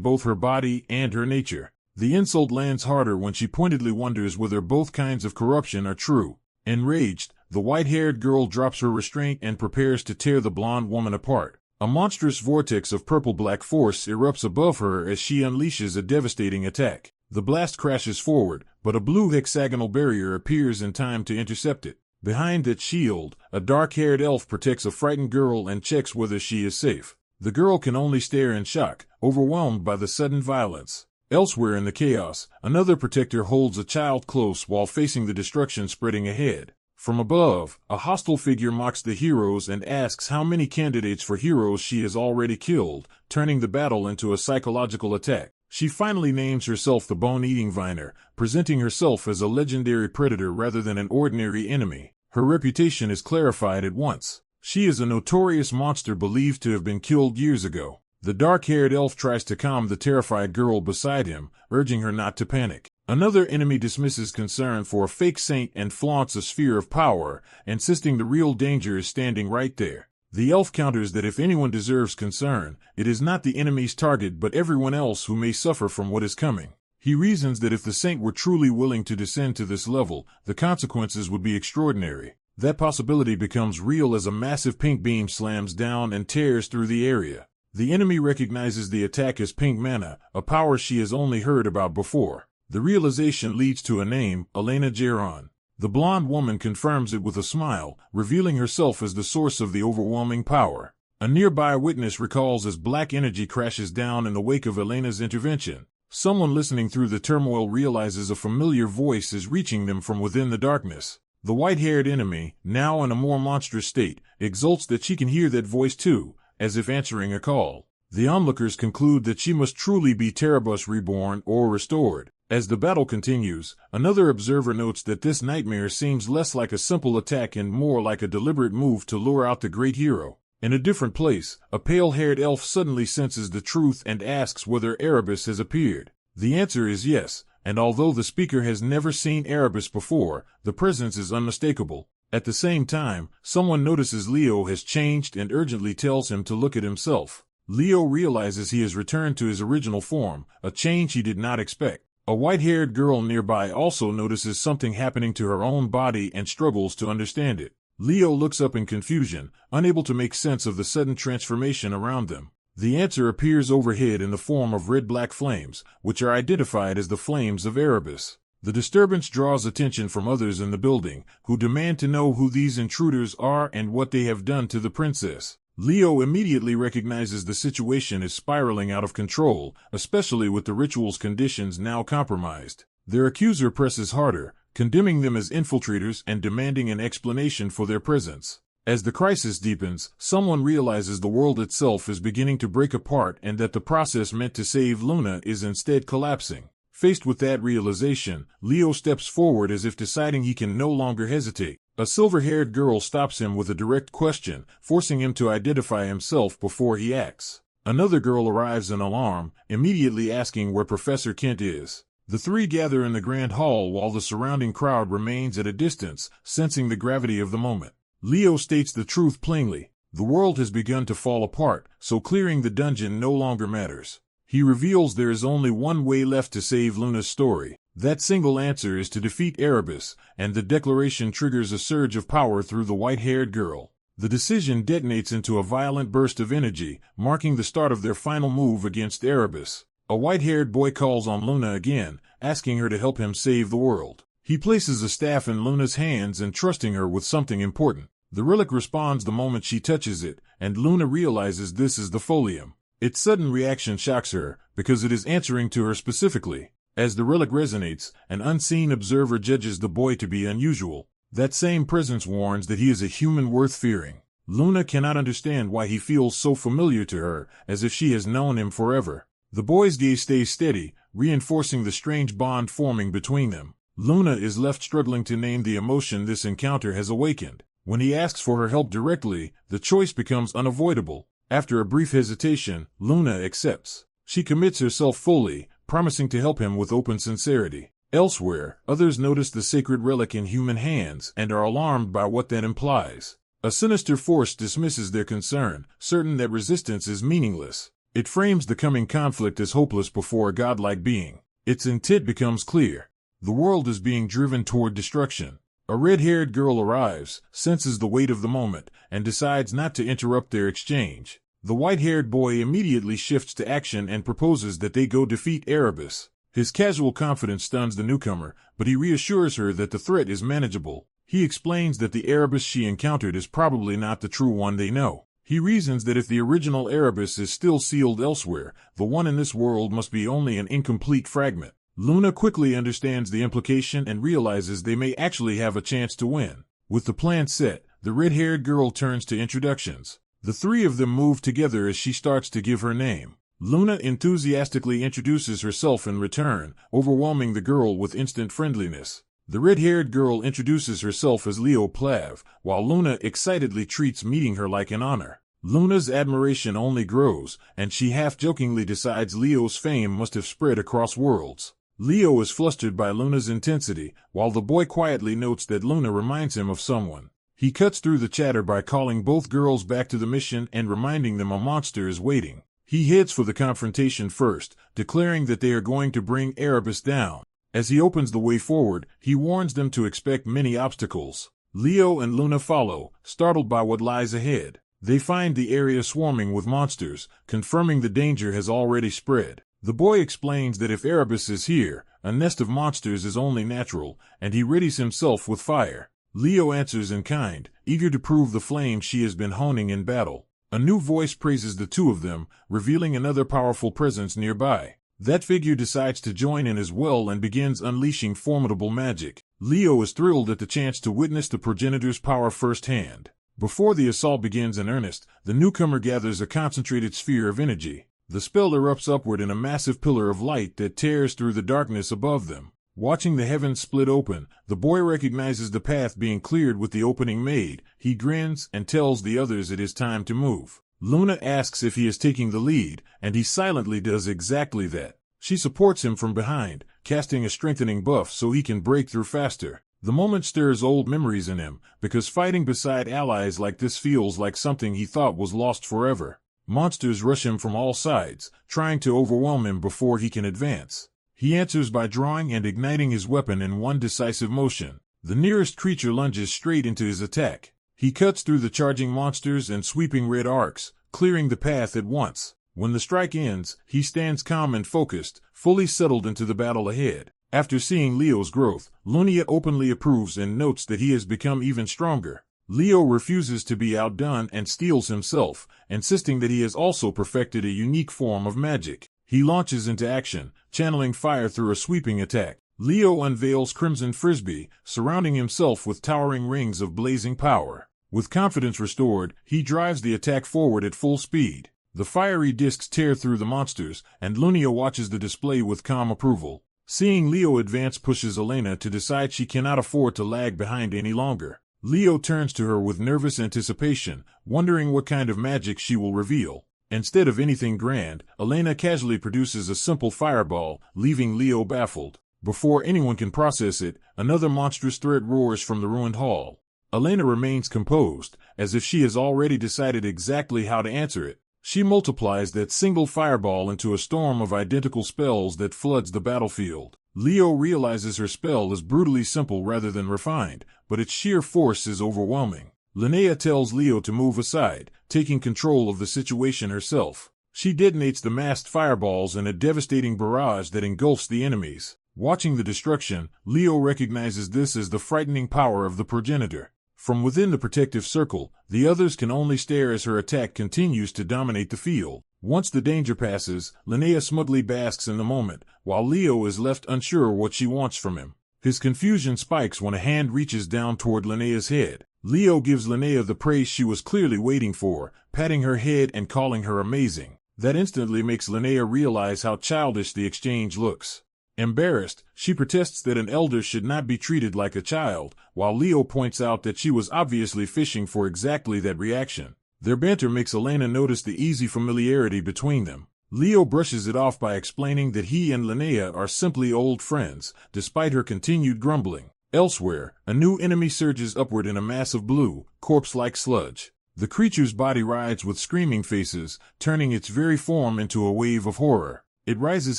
both her body and her nature. The insult lands harder when she pointedly wonders whether both kinds of corruption are true. Enraged, the white-haired girl drops her restraint and prepares to tear the blonde woman apart. A monstrous vortex of purple-black force erupts above her as she unleashes a devastating attack. The blast crashes forward, but a blue hexagonal barrier appears in time to intercept it. Behind that shield, a dark-haired elf protects a frightened girl and checks whether she is safe. The girl can only stare in shock, overwhelmed by the sudden violence. Elsewhere in the chaos, another protector holds a child close while facing the destruction spreading ahead. From above, a hostile figure mocks the heroes and asks how many candidates for heroes she has already killed, turning the battle into a psychological attack. She finally names herself the Bone-Eating Viner, presenting herself as a legendary predator rather than an ordinary enemy. Her reputation is clarified at once. She is a notorious monster believed to have been killed years ago. The dark-haired elf tries to calm the terrified girl beside him, urging her not to panic. Another enemy dismisses concern for a fake saint and flaunts a sphere of power, insisting the real danger is standing right there. The elf counters that if anyone deserves concern, it is not the enemy's target but everyone else who may suffer from what is coming. He reasons that if the saint were truly willing to descend to this level, the consequences would be extraordinary. That possibility becomes real as a massive pink beam slams down and tears through the area. The enemy recognizes the attack as pink mana, a power she has only heard about before. The realization leads to a name, Elena Geron. The blonde woman confirms it with a smile, revealing herself as the source of the overwhelming power. A nearby witness recalls as black energy crashes down in the wake of Elena's intervention. Someone listening through the turmoil realizes a familiar voice is reaching them from within the darkness. The white-haired enemy, now in a more monstrous state, exults that she can hear that voice too, as if answering a call. The onlookers conclude that she must truly be Terabus reborn or restored. As the battle continues, another observer notes that this nightmare seems less like a simple attack and more like a deliberate move to lure out the great hero. In a different place, a pale-haired elf suddenly senses the truth and asks whether Erebus has appeared. The answer is yes, and although the speaker has never seen Erebus before, the presence is unmistakable. At the same time, someone notices Leo has changed and urgently tells him to look at himself. Leo realizes he has returned to his original form, a change he did not expect. A white-haired girl nearby also notices something happening to her own body and struggles to understand it. Leo looks up in confusion, unable to make sense of the sudden transformation around them. The answer appears overhead in the form of red-black flames, which are identified as the flames of Erebus. The disturbance draws attention from others in the building, who demand to know who these intruders are and what they have done to the princess. Leo immediately recognizes the situation is spiraling out of control, especially with the ritual's conditions now compromised. Their accuser presses harder, condemning them as infiltrators and demanding an explanation for their presence. As the crisis deepens, someone realizes the world itself is beginning to break apart and that the process meant to save Luna is instead collapsing. Faced with that realization, Leo steps forward as if deciding he can no longer hesitate. A silver-haired girl stops him with a direct question, forcing him to identify himself before he acts. Another girl arrives in alarm, immediately asking where Professor Kent is. The three gather in the grand hall while the surrounding crowd remains at a distance, sensing the gravity of the moment. Leo states the truth plainly. The world has begun to fall apart, so clearing the dungeon no longer matters. He reveals there is only one way left to save Luna's story. That single answer is to defeat Erebus, and the declaration triggers a surge of power through the white-haired girl. The decision detonates into a violent burst of energy, marking the start of their final move against Erebus. A white-haired boy calls on Luna again, asking her to help him save the world. He places a staff in Luna's hands and trusting her with something important. The relic responds the moment she touches it, and Luna realizes this is the folium. Its sudden reaction shocks her, because it is answering to her specifically. As the relic resonates, an unseen observer judges the boy to be unusual. That same presence warns that he is a human worth fearing. Luna cannot understand why he feels so familiar to her, as if she has known him forever. The boy's gaze stays steady, reinforcing the strange bond forming between them. Luna is left struggling to name the emotion this encounter has awakened. When he asks for her help directly, the choice becomes unavoidable. After a brief hesitation, Luna accepts. She commits herself fully, promising to help him with open sincerity. Elsewhere, others notice the sacred relic in human hands and are alarmed by what that implies. A sinister force dismisses their concern, certain that resistance is meaningless. It frames the coming conflict as hopeless before a godlike being. Its intent becomes clear. The world is being driven toward destruction. A red-haired girl arrives, senses the weight of the moment, and decides not to interrupt their exchange. The white-haired boy immediately shifts to action and proposes that they go defeat Erebus. His casual confidence stuns the newcomer, but he reassures her that the threat is manageable. He explains that the Erebus she encountered is probably not the true one they know. He reasons that if the original Erebus is still sealed elsewhere, the one in this world must be only an incomplete fragment. Luna quickly understands the implication and realizes they may actually have a chance to win. With the plan set, the red-haired girl turns to introductions. The three of them move together as she starts to give her name. Luna enthusiastically introduces herself in return, overwhelming the girl with instant friendliness. The red-haired girl introduces herself as Leo Plav, while Luna excitedly treats meeting her like an honor. Luna's admiration only grows, and she half-jokingly decides Leo's fame must have spread across worlds. Leo is flustered by Luna's intensity, while the boy quietly notes that Luna reminds him of someone. He cuts through the chatter by calling both girls back to the mission and reminding them a monster is waiting. He heads for the confrontation first, declaring that they are going to bring Erebus down. As he opens the way forward, he warns them to expect many obstacles. Leo and Luna follow, startled by what lies ahead. They find the area swarming with monsters, confirming the danger has already spread. The boy explains that if Erebus is here, a nest of monsters is only natural, and he readies himself with fire. Leo answers in kind, eager to prove the flame she has been honing in battle. A new voice praises the two of them, revealing another powerful presence nearby. That figure decides to join in as well and begins unleashing formidable magic. Leo is thrilled at the chance to witness the progenitor's power firsthand. Before the assault begins in earnest, the newcomer gathers a concentrated sphere of energy. The spell erupts upward in a massive pillar of light that tears through the darkness above them. Watching the heavens split open, the boy recognizes the path being cleared with the opening made. He grins and tells the others it is time to move. Luna asks if he is taking the lead, and he silently does exactly that. She supports him from behind, casting a strengthening buff so he can break through faster. The moment stirs old memories in him, because fighting beside allies like this feels like something he thought was lost forever. Monsters rush him from all sides, trying to overwhelm him before he can advance. He answers by drawing and igniting his weapon in one decisive motion. The nearest creature lunges straight into his attack. He cuts through the charging monsters and sweeping red arcs, clearing the path at once. When the strike ends, he stands calm and focused, fully settled into the battle ahead. After seeing Leo's growth, Luna openly approves and notes that he has become even stronger. Leo refuses to be outdone and steels himself, insisting that he has also perfected a unique form of magic. He launches into action, channeling fire through a sweeping attack. Leo unveils Crimson Frisbee, surrounding himself with towering rings of blazing power. With confidence restored, he drives the attack forward at full speed. The fiery discs tear through the monsters, and Luna watches the display with calm approval. Seeing Leo advance pushes Elena to decide she cannot afford to lag behind any longer. Leo turns to her with nervous anticipation, wondering what kind of magic she will reveal. Instead of anything grand, Elena casually produces a simple fireball, leaving Leo baffled. Before anyone can process it, another monstrous threat roars from the ruined hall. Elena remains composed, as if she has already decided exactly how to answer it. She multiplies that single fireball into a storm of identical spells that floods the battlefield. Leo realizes her spell is brutally simple rather than refined, but its sheer force is overwhelming. Linnea tells Leo to move aside, taking control of the situation herself. She detonates the masked fireballs in a devastating barrage that engulfs the enemies. Watching the destruction, Leo recognizes this as the frightening power of the progenitor. From within the protective circle, the others can only stare as her attack continues to dominate the field. Once the danger passes, Linnea smugly basks in the moment, while Leo is left unsure what she wants from him. His confusion spikes when a hand reaches down toward Linnea's head. Leo gives Linnea the praise she was clearly waiting for, patting her head and calling her amazing. That instantly makes Linnea realize how childish the exchange looks. Embarrassed, she protests that an elder should not be treated like a child, while Leo points out that she was obviously fishing for exactly that reaction. Their banter makes Elena notice the easy familiarity between them. Leo brushes it off by explaining that he and Linnea are simply old friends, despite her continued grumbling. Elsewhere, a new enemy surges upward in a mass of blue, corpse-like sludge. The creature's body rides with screaming faces, turning its very form into a wave of horror. It rises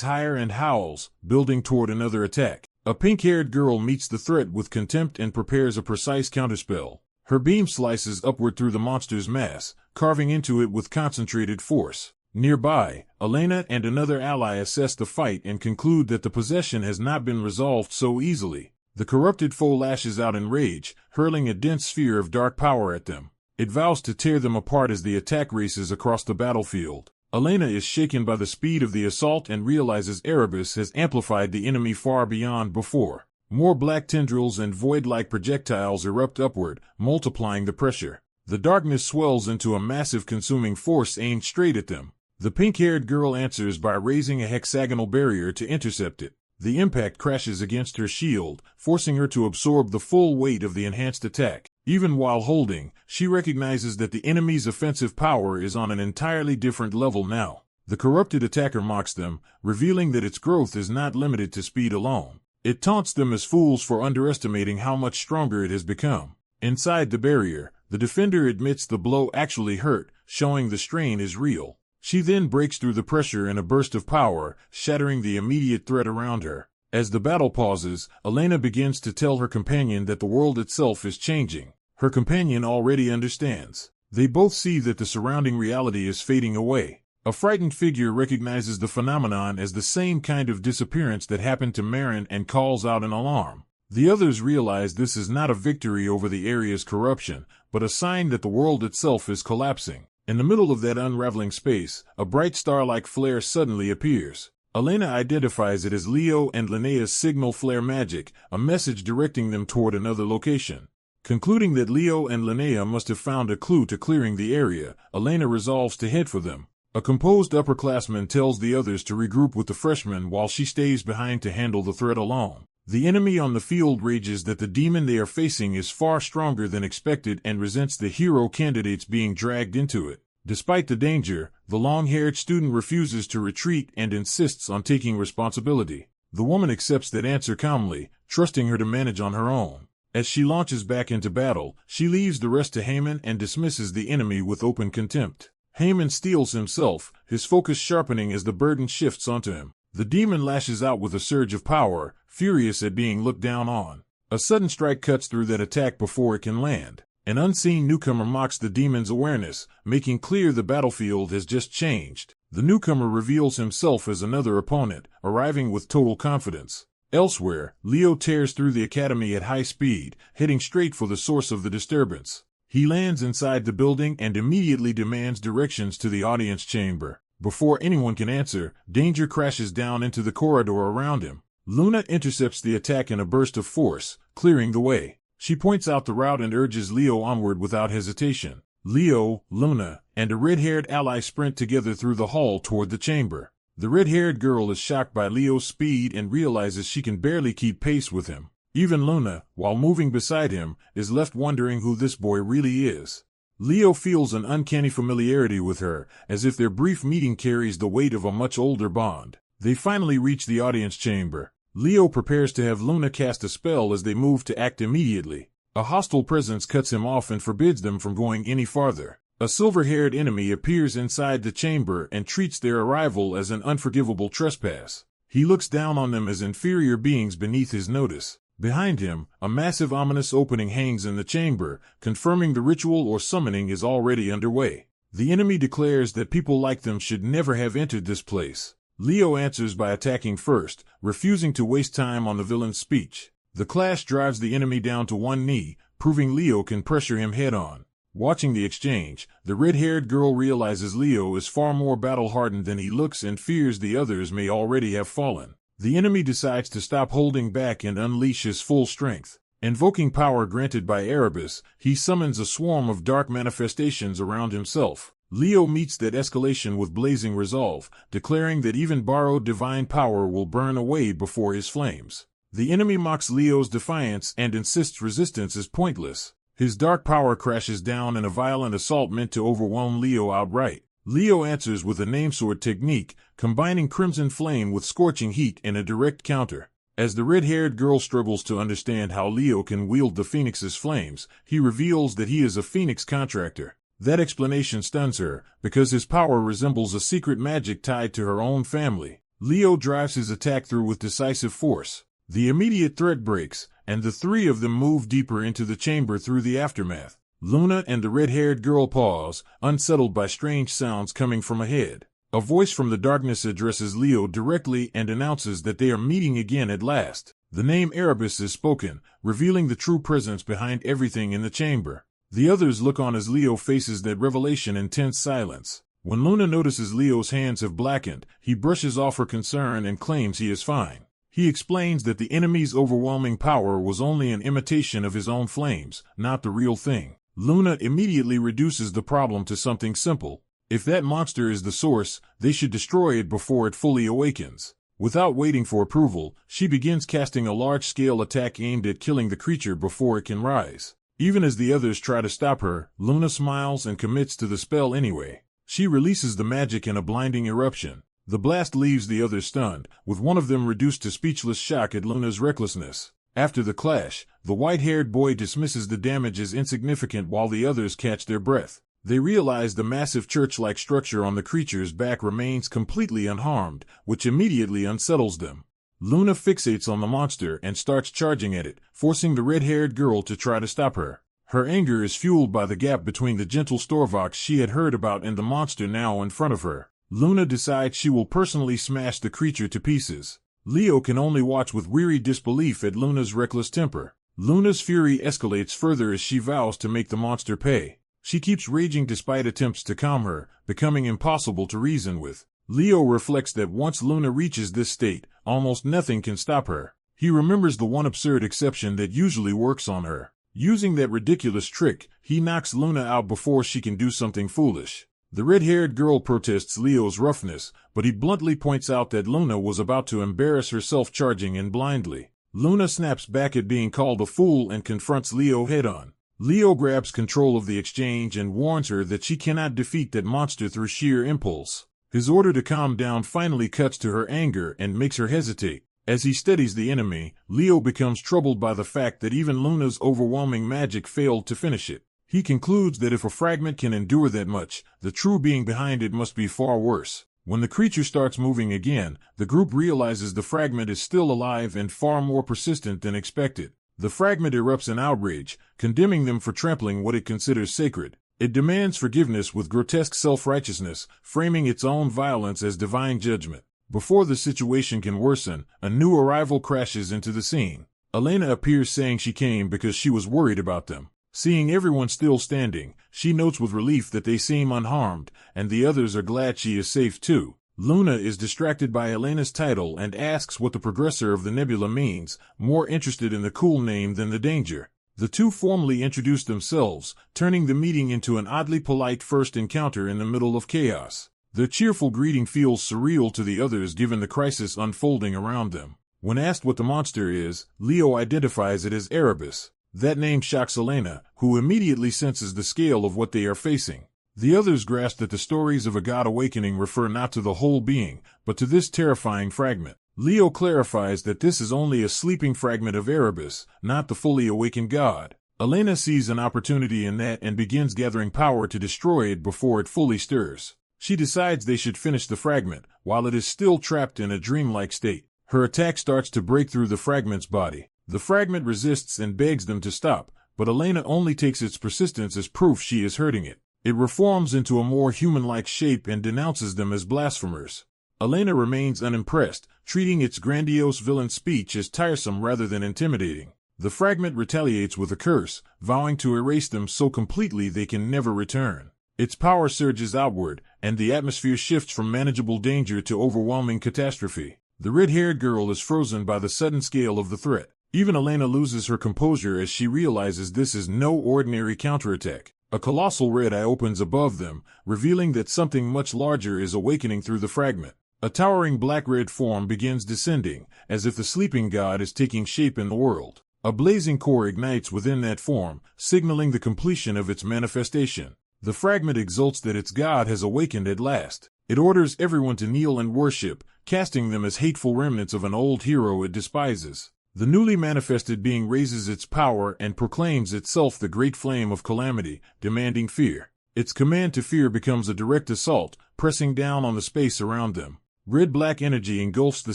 higher and howls, building toward another attack. A pink-haired girl meets the threat with contempt and prepares a precise counterspell. Her beam slices upward through the monster's mass, carving into it with concentrated force. Nearby, Elena and another ally assess the fight and conclude that the possession has not been resolved so easily. The corrupted foe lashes out in rage, hurling a dense sphere of dark power at them. It vows to tear them apart as the attack races across the battlefield. Elena is shaken by the speed of the assault and realizes Erebus has amplified the enemy far beyond before. More black tendrils and void-like projectiles erupt upward, multiplying the pressure. The darkness swells into a massive consuming force aimed straight at them. The pink-haired girl answers by raising a hexagonal barrier to intercept it. The impact crashes against her shield, forcing her to absorb the full weight of the enhanced attack. Even while holding, she recognizes that the enemy's offensive power is on an entirely different level now. The corrupted attacker mocks them, revealing that its growth is not limited to speed alone. It taunts them as fools for underestimating how much stronger it has become. Inside the barrier, the defender admits the blow actually hurt, showing the strain is real. She then breaks through the pressure in a burst of power, shattering the immediate threat around her. As the battle pauses, Elena begins to tell her companion that the world itself is changing. Her companion already understands. They both see that the surrounding reality is fading away. A frightened figure recognizes the phenomenon as the same kind of disappearance that happened to Marin and calls out an alarm. The others realize this is not a victory over the area's corruption, but a sign that the world itself is collapsing. In the middle of that unraveling space, a bright star-like flare suddenly appears. Elena identifies it as Leo and Linnea's signal flare magic, a message directing them toward another location. Concluding that Leo and Linnea must have found a clue to clearing the area, Elena resolves to head for them. A composed upperclassman tells the others to regroup with the freshmen while she stays behind to handle the threat alone. The enemy on the field rages that the demon they are facing is far stronger than expected and resents the hero candidates being dragged into it. Despite the danger, the long-haired student refuses to retreat and insists on taking responsibility. The woman accepts that answer calmly, trusting her to manage on her own. As she launches back into battle, she leaves the rest to Haman and dismisses the enemy with open contempt. Haman steels himself, his focus sharpening as the burden shifts onto him. The demon lashes out with a surge of power, furious at being looked down on. A sudden strike cuts through that attack before it can land. An unseen newcomer mocks the demon's awareness, making clear the battlefield has just changed. The newcomer reveals himself as another opponent, arriving with total confidence. Elsewhere, Leo tears through the academy at high speed, heading straight for the source of the disturbance. He lands inside the building and immediately demands directions to the audience chamber. Before anyone can answer, danger crashes down into the corridor around him. Luna intercepts the attack in a burst of force, clearing the way. She points out the route and urges Leo onward without hesitation. Leo, Luna, and a red-haired ally sprint together through the hall toward the chamber. The red-haired girl is shocked by Leo's speed and realizes she can barely keep pace with him. Even Luna, while moving beside him, is left wondering who this boy really is. Leo feels an uncanny familiarity with her, as if their brief meeting carries the weight of a much older bond. They finally reach the audience chamber. Leo prepares to have Luna cast a spell as they move to act immediately. A hostile presence cuts him off and forbids them from going any farther. A silver-haired enemy appears inside the chamber and treats their arrival as an unforgivable trespass. He looks down on them as inferior beings beneath his notice. Behind him, a massive ominous opening hangs in the chamber, confirming the ritual or summoning is already underway. The enemy declares that people like them should never have entered this place. Leo answers by attacking first, refusing to waste time on the villain's speech. The clash drives the enemy down to one knee, proving Leo can pressure him head-on. Watching the exchange, the red-haired girl realizes Leo is far more battle-hardened than he looks and fears the others may already have fallen. The enemy decides to stop holding back and unleash his full strength. Invoking power granted by Erebus, he summons a swarm of dark manifestations around himself. Leo meets that escalation with blazing resolve, declaring that even borrowed divine power will burn away before his flames. The enemy mocks Leo's defiance and insists resistance is pointless. His dark power crashes down in a violent assault meant to overwhelm Leo outright. Leo answers with a namesword technique, combining Crimson Flame with Scorching Heat in a direct counter. As the red-haired girl struggles to understand how Leo can wield the Phoenix's flames, he reveals that he is a Phoenix contractor. That explanation stuns her, because his power resembles a secret magic tied to her own family. Leo drives his attack through with decisive force. The immediate threat breaks, and the three of them move deeper into the chamber through the aftermath. Luna and the red-haired girl pause, unsettled by strange sounds coming from ahead. A voice from the darkness addresses Leo directly and announces that they are meeting again at last. The name Erebus is spoken, revealing the true presence behind everything in the chamber. The others look on as Leo faces that revelation in tense silence. When Luna notices Leo's hands have blackened, he brushes off her concern and claims he is fine. He explains that the enemy's overwhelming power was only an imitation of his own flames, not the real thing. Luna immediately reduces the problem to something simple. If that monster is the source, they should destroy it before it fully awakens. Without waiting for approval, she begins casting a large-scale attack aimed at killing the creature before it can rise. Even as the others try to stop her, Luna smiles and commits to the spell anyway. She releases the magic in a blinding eruption. The blast leaves the others stunned, with one of them reduced to speechless shock at Luna's recklessness. After the clash, the white-haired boy dismisses the damage as insignificant while the others catch their breath. They realize the massive church-like structure on the creature's back remains completely unharmed, which immediately unsettles them. Luna fixates on the monster and starts charging at it, forcing the red-haired girl to try to stop her. Her anger is fueled by the gap between the gentle Storvox she had heard about and the monster now in front of her. Luna decides she will personally smash the creature to pieces. Leo can only watch with weary disbelief at Luna's reckless temper. Luna's fury escalates further as she vows to make the monster pay. She keeps raging despite attempts to calm her, becoming impossible to reason with. Leo reflects that once Luna reaches this state, almost nothing can stop her. He remembers the one absurd exception that usually works on her. Using that ridiculous trick, he knocks Luna out before she can do something foolish. The red-haired girl protests Leo's roughness, but he bluntly points out that Luna was about to embarrass herself charging in blindly. Luna snaps back at being called a fool and confronts Leo head-on. Leo grabs control of the exchange and warns her that she cannot defeat that monster through sheer impulse. His order to calm down finally cuts to her anger and makes her hesitate. As he steadies the enemy, Leo becomes troubled by the fact that even Luna's overwhelming magic failed to finish it. He concludes that if a fragment can endure that much, the true being behind it must be far worse. When the creature starts moving again, the group realizes the fragment is still alive and far more persistent than expected. The fragment erupts in outrage, condemning them for trampling what it considers sacred. It demands forgiveness with grotesque self-righteousness, framing its own violence as divine judgment. Before the situation can worsen, a new arrival crashes into the scene. Elena appears saying she came because she was worried about them. Seeing everyone still standing, she notes with relief that they seem unharmed, and the others are glad she is safe too. Luna is distracted by Elena's title and asks what the progressor of the nebula means, more interested in the cool name than the danger. The two formally introduce themselves, turning the meeting into an oddly polite first encounter in the middle of chaos. Their cheerful greeting feels surreal to the others given the crisis unfolding around them. When asked what the monster is, Leo identifies it as Erebus. That name shocks Elena, who immediately senses the scale of what they are facing. The others grasp that the stories of a god awakening refer not to the whole being, but to this terrifying fragment. Leo clarifies that this is only a sleeping fragment of Erebus, not the fully awakened god. Elena sees an opportunity in that and begins gathering power to destroy it before it fully stirs. She decides they should finish the fragment, while it is still trapped in a dreamlike state. Her attack starts to break through the fragment's body. The fragment resists and begs them to stop, but Elena only takes its persistence as proof she is hurting it. It reforms into a more human-like shape and denounces them as blasphemers. Elena remains unimpressed, treating its grandiose villain speech as tiresome rather than intimidating. The fragment retaliates with a curse, vowing to erase them so completely they can never return. Its power surges outward, and the atmosphere shifts from manageable danger to overwhelming catastrophe. The red-haired girl is frozen by the sudden scale of the threat. Even Elena loses her composure as she realizes this is no ordinary counterattack. A colossal red eye opens above them, revealing that something much larger is awakening through the fragment. A towering black-red form begins descending, as if the sleeping god is taking shape in the world. A blazing core ignites within that form, signaling the completion of its manifestation. The fragment exults that its god has awakened at last. It orders everyone to kneel and worship, casting them as hateful remnants of an old hero it despises. The newly manifested being raises its power and proclaims itself the great flame of calamity, demanding fear. Its command to fear becomes a direct assault, pressing down on the space around them. Red-black energy engulfs the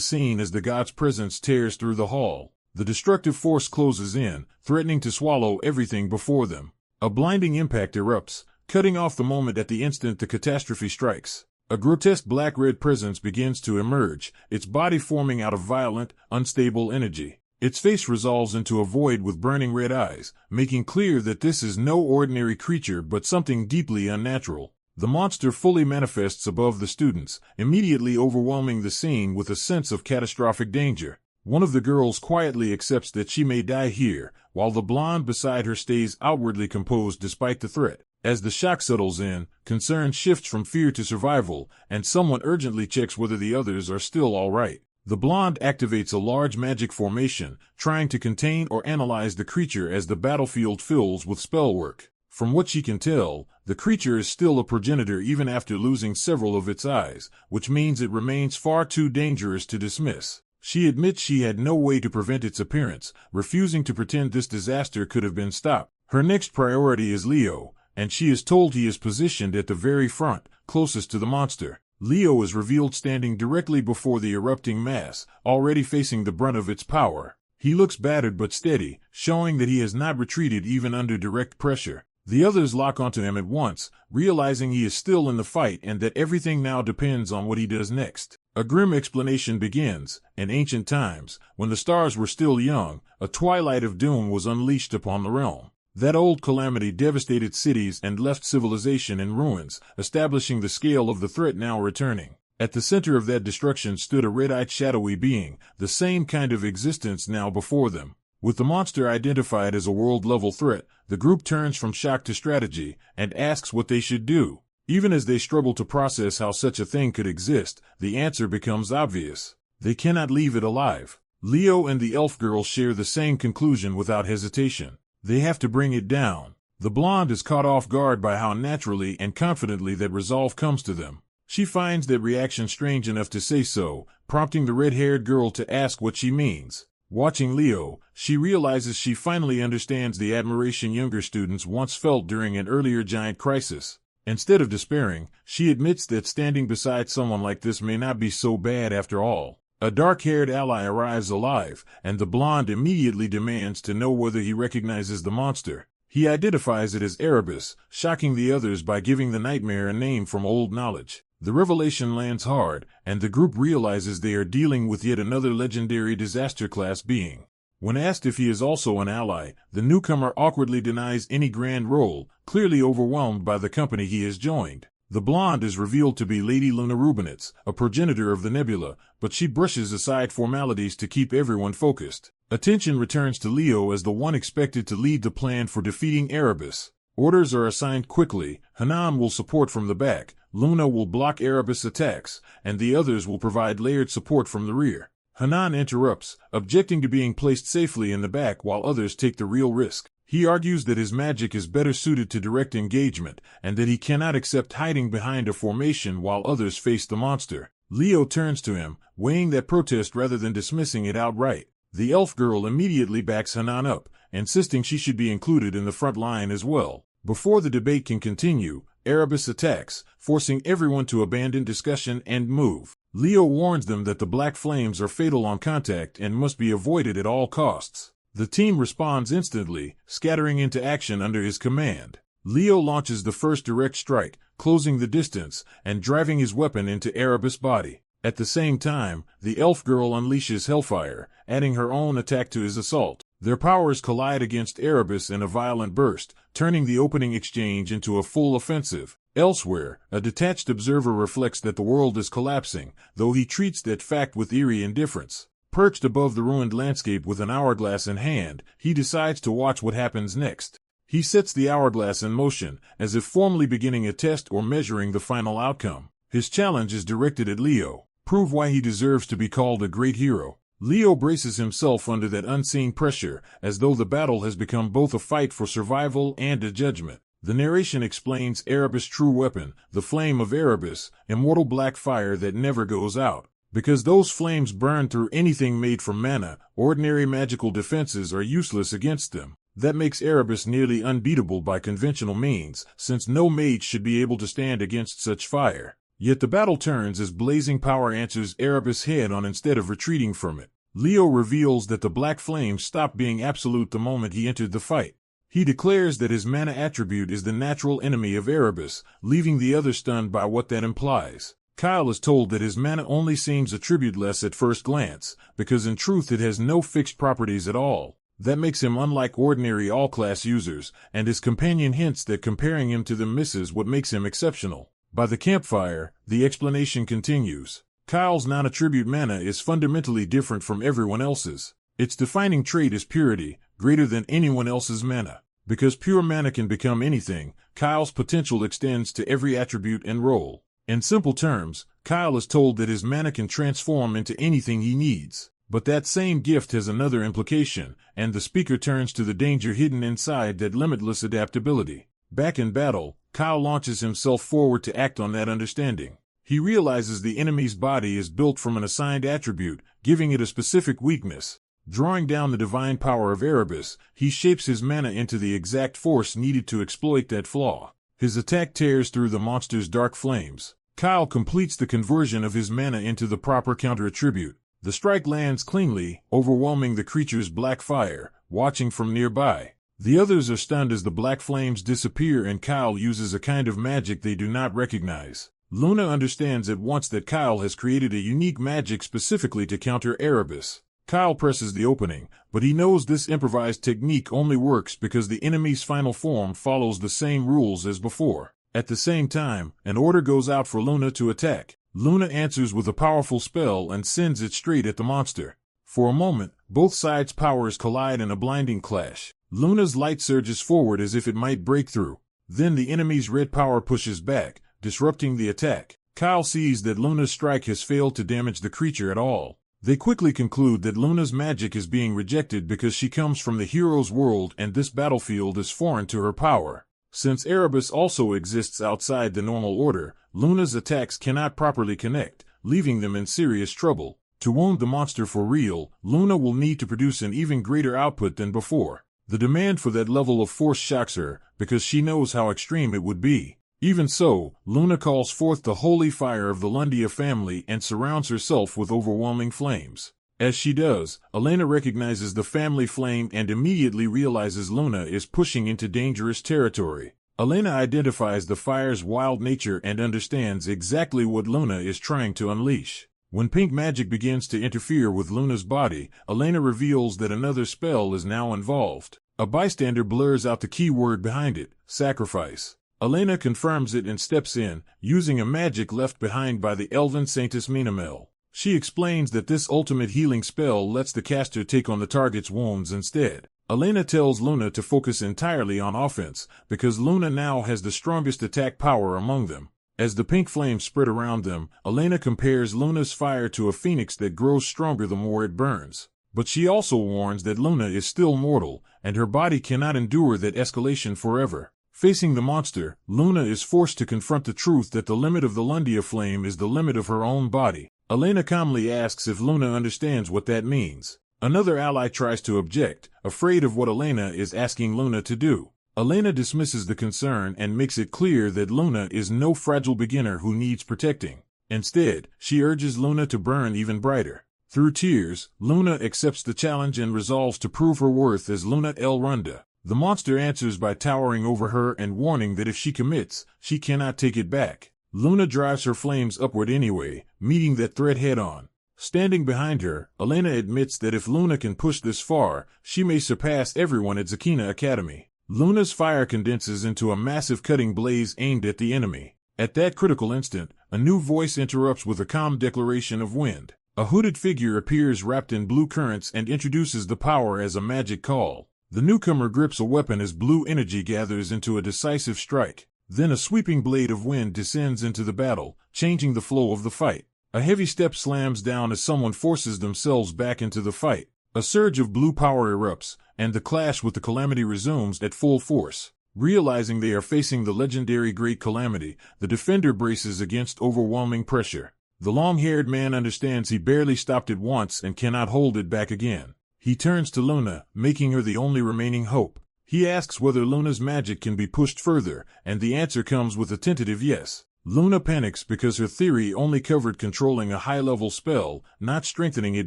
scene as the god's presence tears through the hall. The destructive force closes in, threatening to swallow everything before them. A blinding impact erupts, cutting off the moment at the instant the catastrophe strikes. A grotesque black-red presence begins to emerge, its body forming out of violent, unstable energy. Its face resolves into a void with burning red eyes, making clear that this is no ordinary creature but something deeply unnatural. The monster fully manifests above the students, immediately overwhelming the scene with a sense of catastrophic danger. One of the girls quietly accepts that she may die here, while the blonde beside her stays outwardly composed despite the threat. As the shock settles in, concern shifts from fear to survival, and someone urgently checks whether the others are still all right. The blonde activates a large magic formation, trying to contain or analyze the creature as the battlefield fills with spellwork. From what she can tell, the creature is still a progenitor even after losing several of its eyes, which means it remains far too dangerous to dismiss. She admits she had no way to prevent its appearance, refusing to pretend this disaster could have been stopped. Her next priority is Leo, and she is told he is positioned at the very front, closest to the monster. Leo is revealed standing directly before the erupting mass, already facing the brunt of its power. He looks battered but steady, showing that he has not retreated even under direct pressure. The others lock onto him at once, realizing he is still in the fight and that everything now depends on what he does next. A grim explanation begins. In ancient times, when the stars were still young, a twilight of doom was unleashed upon the realm. That old calamity devastated cities and left civilization in ruins, establishing the scale of the threat now returning. At the center of that destruction stood a red-eyed shadowy being, the same kind of existence now before them. With the monster identified as a world-level threat, the group turns from shock to strategy and asks what they should do. Even as they struggle to process how such a thing could exist, the answer becomes obvious. They cannot leave it alive. Leo and the elf girl share the same conclusion without hesitation. They have to bring it down. The blonde is caught off guard by how naturally and confidently that resolve comes to them. She finds that reaction strange enough to say so, prompting the red-haired girl to ask what she means. Watching Leo, she realizes she finally understands the admiration younger students once felt during an earlier giant crisis. Instead of despairing, she admits that standing beside someone like this may not be so bad after all. A dark-haired ally arrives alive, and the blonde immediately demands to know whether he recognizes the monster. He identifies it as Erebus, shocking the others by giving the nightmare a name from old knowledge. The revelation lands hard, and the group realizes they are dealing with yet another legendary disaster-class being. When asked if he is also an ally, the newcomer awkwardly denies any grand role, clearly overwhelmed by the company he has joined. The blonde is revealed to be Lady Luna Rubinitz, a progenitor of the nebula, but she brushes aside formalities to keep everyone focused. Attention returns to Leo as the one expected to lead the plan for defeating Erebus. Orders are assigned quickly. Hanan will support from the back, Luna will block Erebus' attacks, and the others will provide layered support from the rear. Hanan interrupts, objecting to being placed safely in the back while others take the real risk. He argues that his magic is better suited to direct engagement, and that he cannot accept hiding behind a formation while others face the monster. Leo turns to him, weighing that protest rather than dismissing it outright. The elf girl immediately backs Hanan up, insisting she should be included in the front line as well. Before the debate can continue, Erebus attacks, forcing everyone to abandon discussion and move. Leo warns them that the black flames are fatal on contact and must be avoided at all costs. The team responds instantly, scattering into action under his command. Leo launches the first direct strike, closing the distance and driving his weapon into Erebus' body. At the same time, the elf girl unleashes Hellfire, adding her own attack to his assault. Their powers collide against Erebus in a violent burst, turning the opening exchange into a full offensive. Elsewhere, a detached observer reflects that the world is collapsing, though he treats that fact with eerie indifference. Perched above the ruined landscape with an hourglass in hand, he decides to watch what happens next. He sets the hourglass in motion, as if formally beginning a test or measuring the final outcome. His challenge is directed at Leo. Prove why he deserves to be called a great hero. Leo braces himself under that unseen pressure, as though the battle has become both a fight for survival and a judgment. The narration explains Erebus' true weapon, the flame of Erebus, immortal black fire that never goes out. Because those flames burn through anything made from mana, ordinary magical defenses are useless against them. That makes Erebus nearly unbeatable by conventional means, since no mage should be able to stand against such fire. Yet the battle turns as blazing power answers Erebus head-on instead of retreating from it. Leo reveals that the black flame stopped being absolute the moment he entered the fight. He declares that his mana attribute is the natural enemy of Erebus, leaving the others stunned by what that implies. Kyle is told that his mana only seems attributeless at first glance, because in truth it has no fixed properties at all. That makes him unlike ordinary all-class users, and his companion hints that comparing him to them misses what makes him exceptional. By the campfire, the explanation continues. Kyle's non-attribute mana is fundamentally different from everyone else's. Its defining trait is purity, greater than anyone else's mana. Because pure mana can become anything, Kyle's potential extends to every attribute and role. In simple terms, Kyle is told that his mana can transform into anything he needs. But that same gift has another implication, and the speaker turns to the danger hidden inside that limitless adaptability. Back in battle, Kyle launches himself forward to act on that understanding. He realizes the enemy's body is built from an assigned attribute, giving it a specific weakness. Drawing down the divine power of Erebus, he shapes his mana into the exact force needed to exploit that flaw. His attack tears through the monster's dark flames. Kyle completes the conversion of his mana into the proper counter-attribute. The strike lands cleanly, overwhelming the creature's black fire, watching from nearby. The others are stunned as the black flames disappear and Kyle uses a kind of magic they do not recognize. Luna understands at once that Kyle has created a unique magic specifically to counter Erebus. Kyle presses the opening, but he knows this improvised technique only works because the enemy's final form follows the same rules as before. At the same time, an order goes out for Luna to attack. Luna answers with a powerful spell and sends it straight at the monster. For a moment, both sides' powers collide in a blinding clash. Luna's light surges forward as if it might break through. Then the enemy's red power pushes back, disrupting the attack. Kyle sees that Luna's strike has failed to damage the creature at all. They quickly conclude that Luna's magic is being rejected because she comes from the hero's world and this battlefield is foreign to her power. Since Erebus also exists outside the normal order, Luna's attacks cannot properly connect, leaving them in serious trouble. To wound the monster for real, Luna will need to produce an even greater output than before. The demand for that level of force shocks her, because she knows how extreme it would be. Even so, Luna calls forth the holy fire of the Lundia family and surrounds herself with overwhelming flames. As she does, Elena recognizes the family flame and immediately realizes Luna is pushing into dangerous territory. Elena identifies the fire's wild nature and understands exactly what Luna is trying to unleash. When pink magic begins to interfere with Luna's body, Elena reveals that another spell is now involved. A bystander blurs out the key word behind it, sacrifice. Elena confirms it and steps in, using a magic left behind by the elven Saintess Minamel. She explains that this ultimate healing spell lets the caster take on the target's wounds instead. Elena tells Luna to focus entirely on offense, because Luna now has the strongest attack power among them. As the pink flames spread around them, Elena compares Luna's fire to a phoenix that grows stronger the more it burns. But she also warns that Luna is still mortal, and her body cannot endure that escalation forever. Facing the monster, Luna is forced to confront the truth that the limit of the Lundia flame is the limit of her own body. Elena calmly asks if Luna understands what that means. Another ally tries to object, afraid of what Elena is asking Luna to do. Elena dismisses the concern and makes it clear that Luna is no fragile beginner who needs protecting. Instead, she urges Luna to burn even brighter. Through tears, Luna accepts the challenge and resolves to prove her worth as Luna El Runda. The monster answers by towering over her and warning that if she commits, she cannot take it back. Luna drives her flames upward anyway, meeting that threat head-on. Standing behind her, Elena admits that if Luna can push this far, she may surpass everyone at Zakina Academy. Luna's fire condenses into a massive cutting blaze aimed at the enemy. At that critical instant, a new voice interrupts with a calm declaration of wind. A hooded figure appears wrapped in blue currents and introduces the power as a magic call. The newcomer grips a weapon as blue energy gathers into a decisive strike. Then a sweeping blade of wind descends into the battle, changing the flow of the fight. A heavy step slams down as someone forces themselves back into the fight. A surge of blue power erupts, and the clash with the Calamity resumes at full force. Realizing they are facing the legendary Great Calamity, the defender braces against overwhelming pressure. The long-haired man understands he barely stopped it once and cannot hold it back again. He turns to Luna, making her the only remaining hope. He asks whether Luna's magic can be pushed further, and the answer comes with a tentative yes. Luna panics because her theory only covered controlling a high-level spell, not strengthening it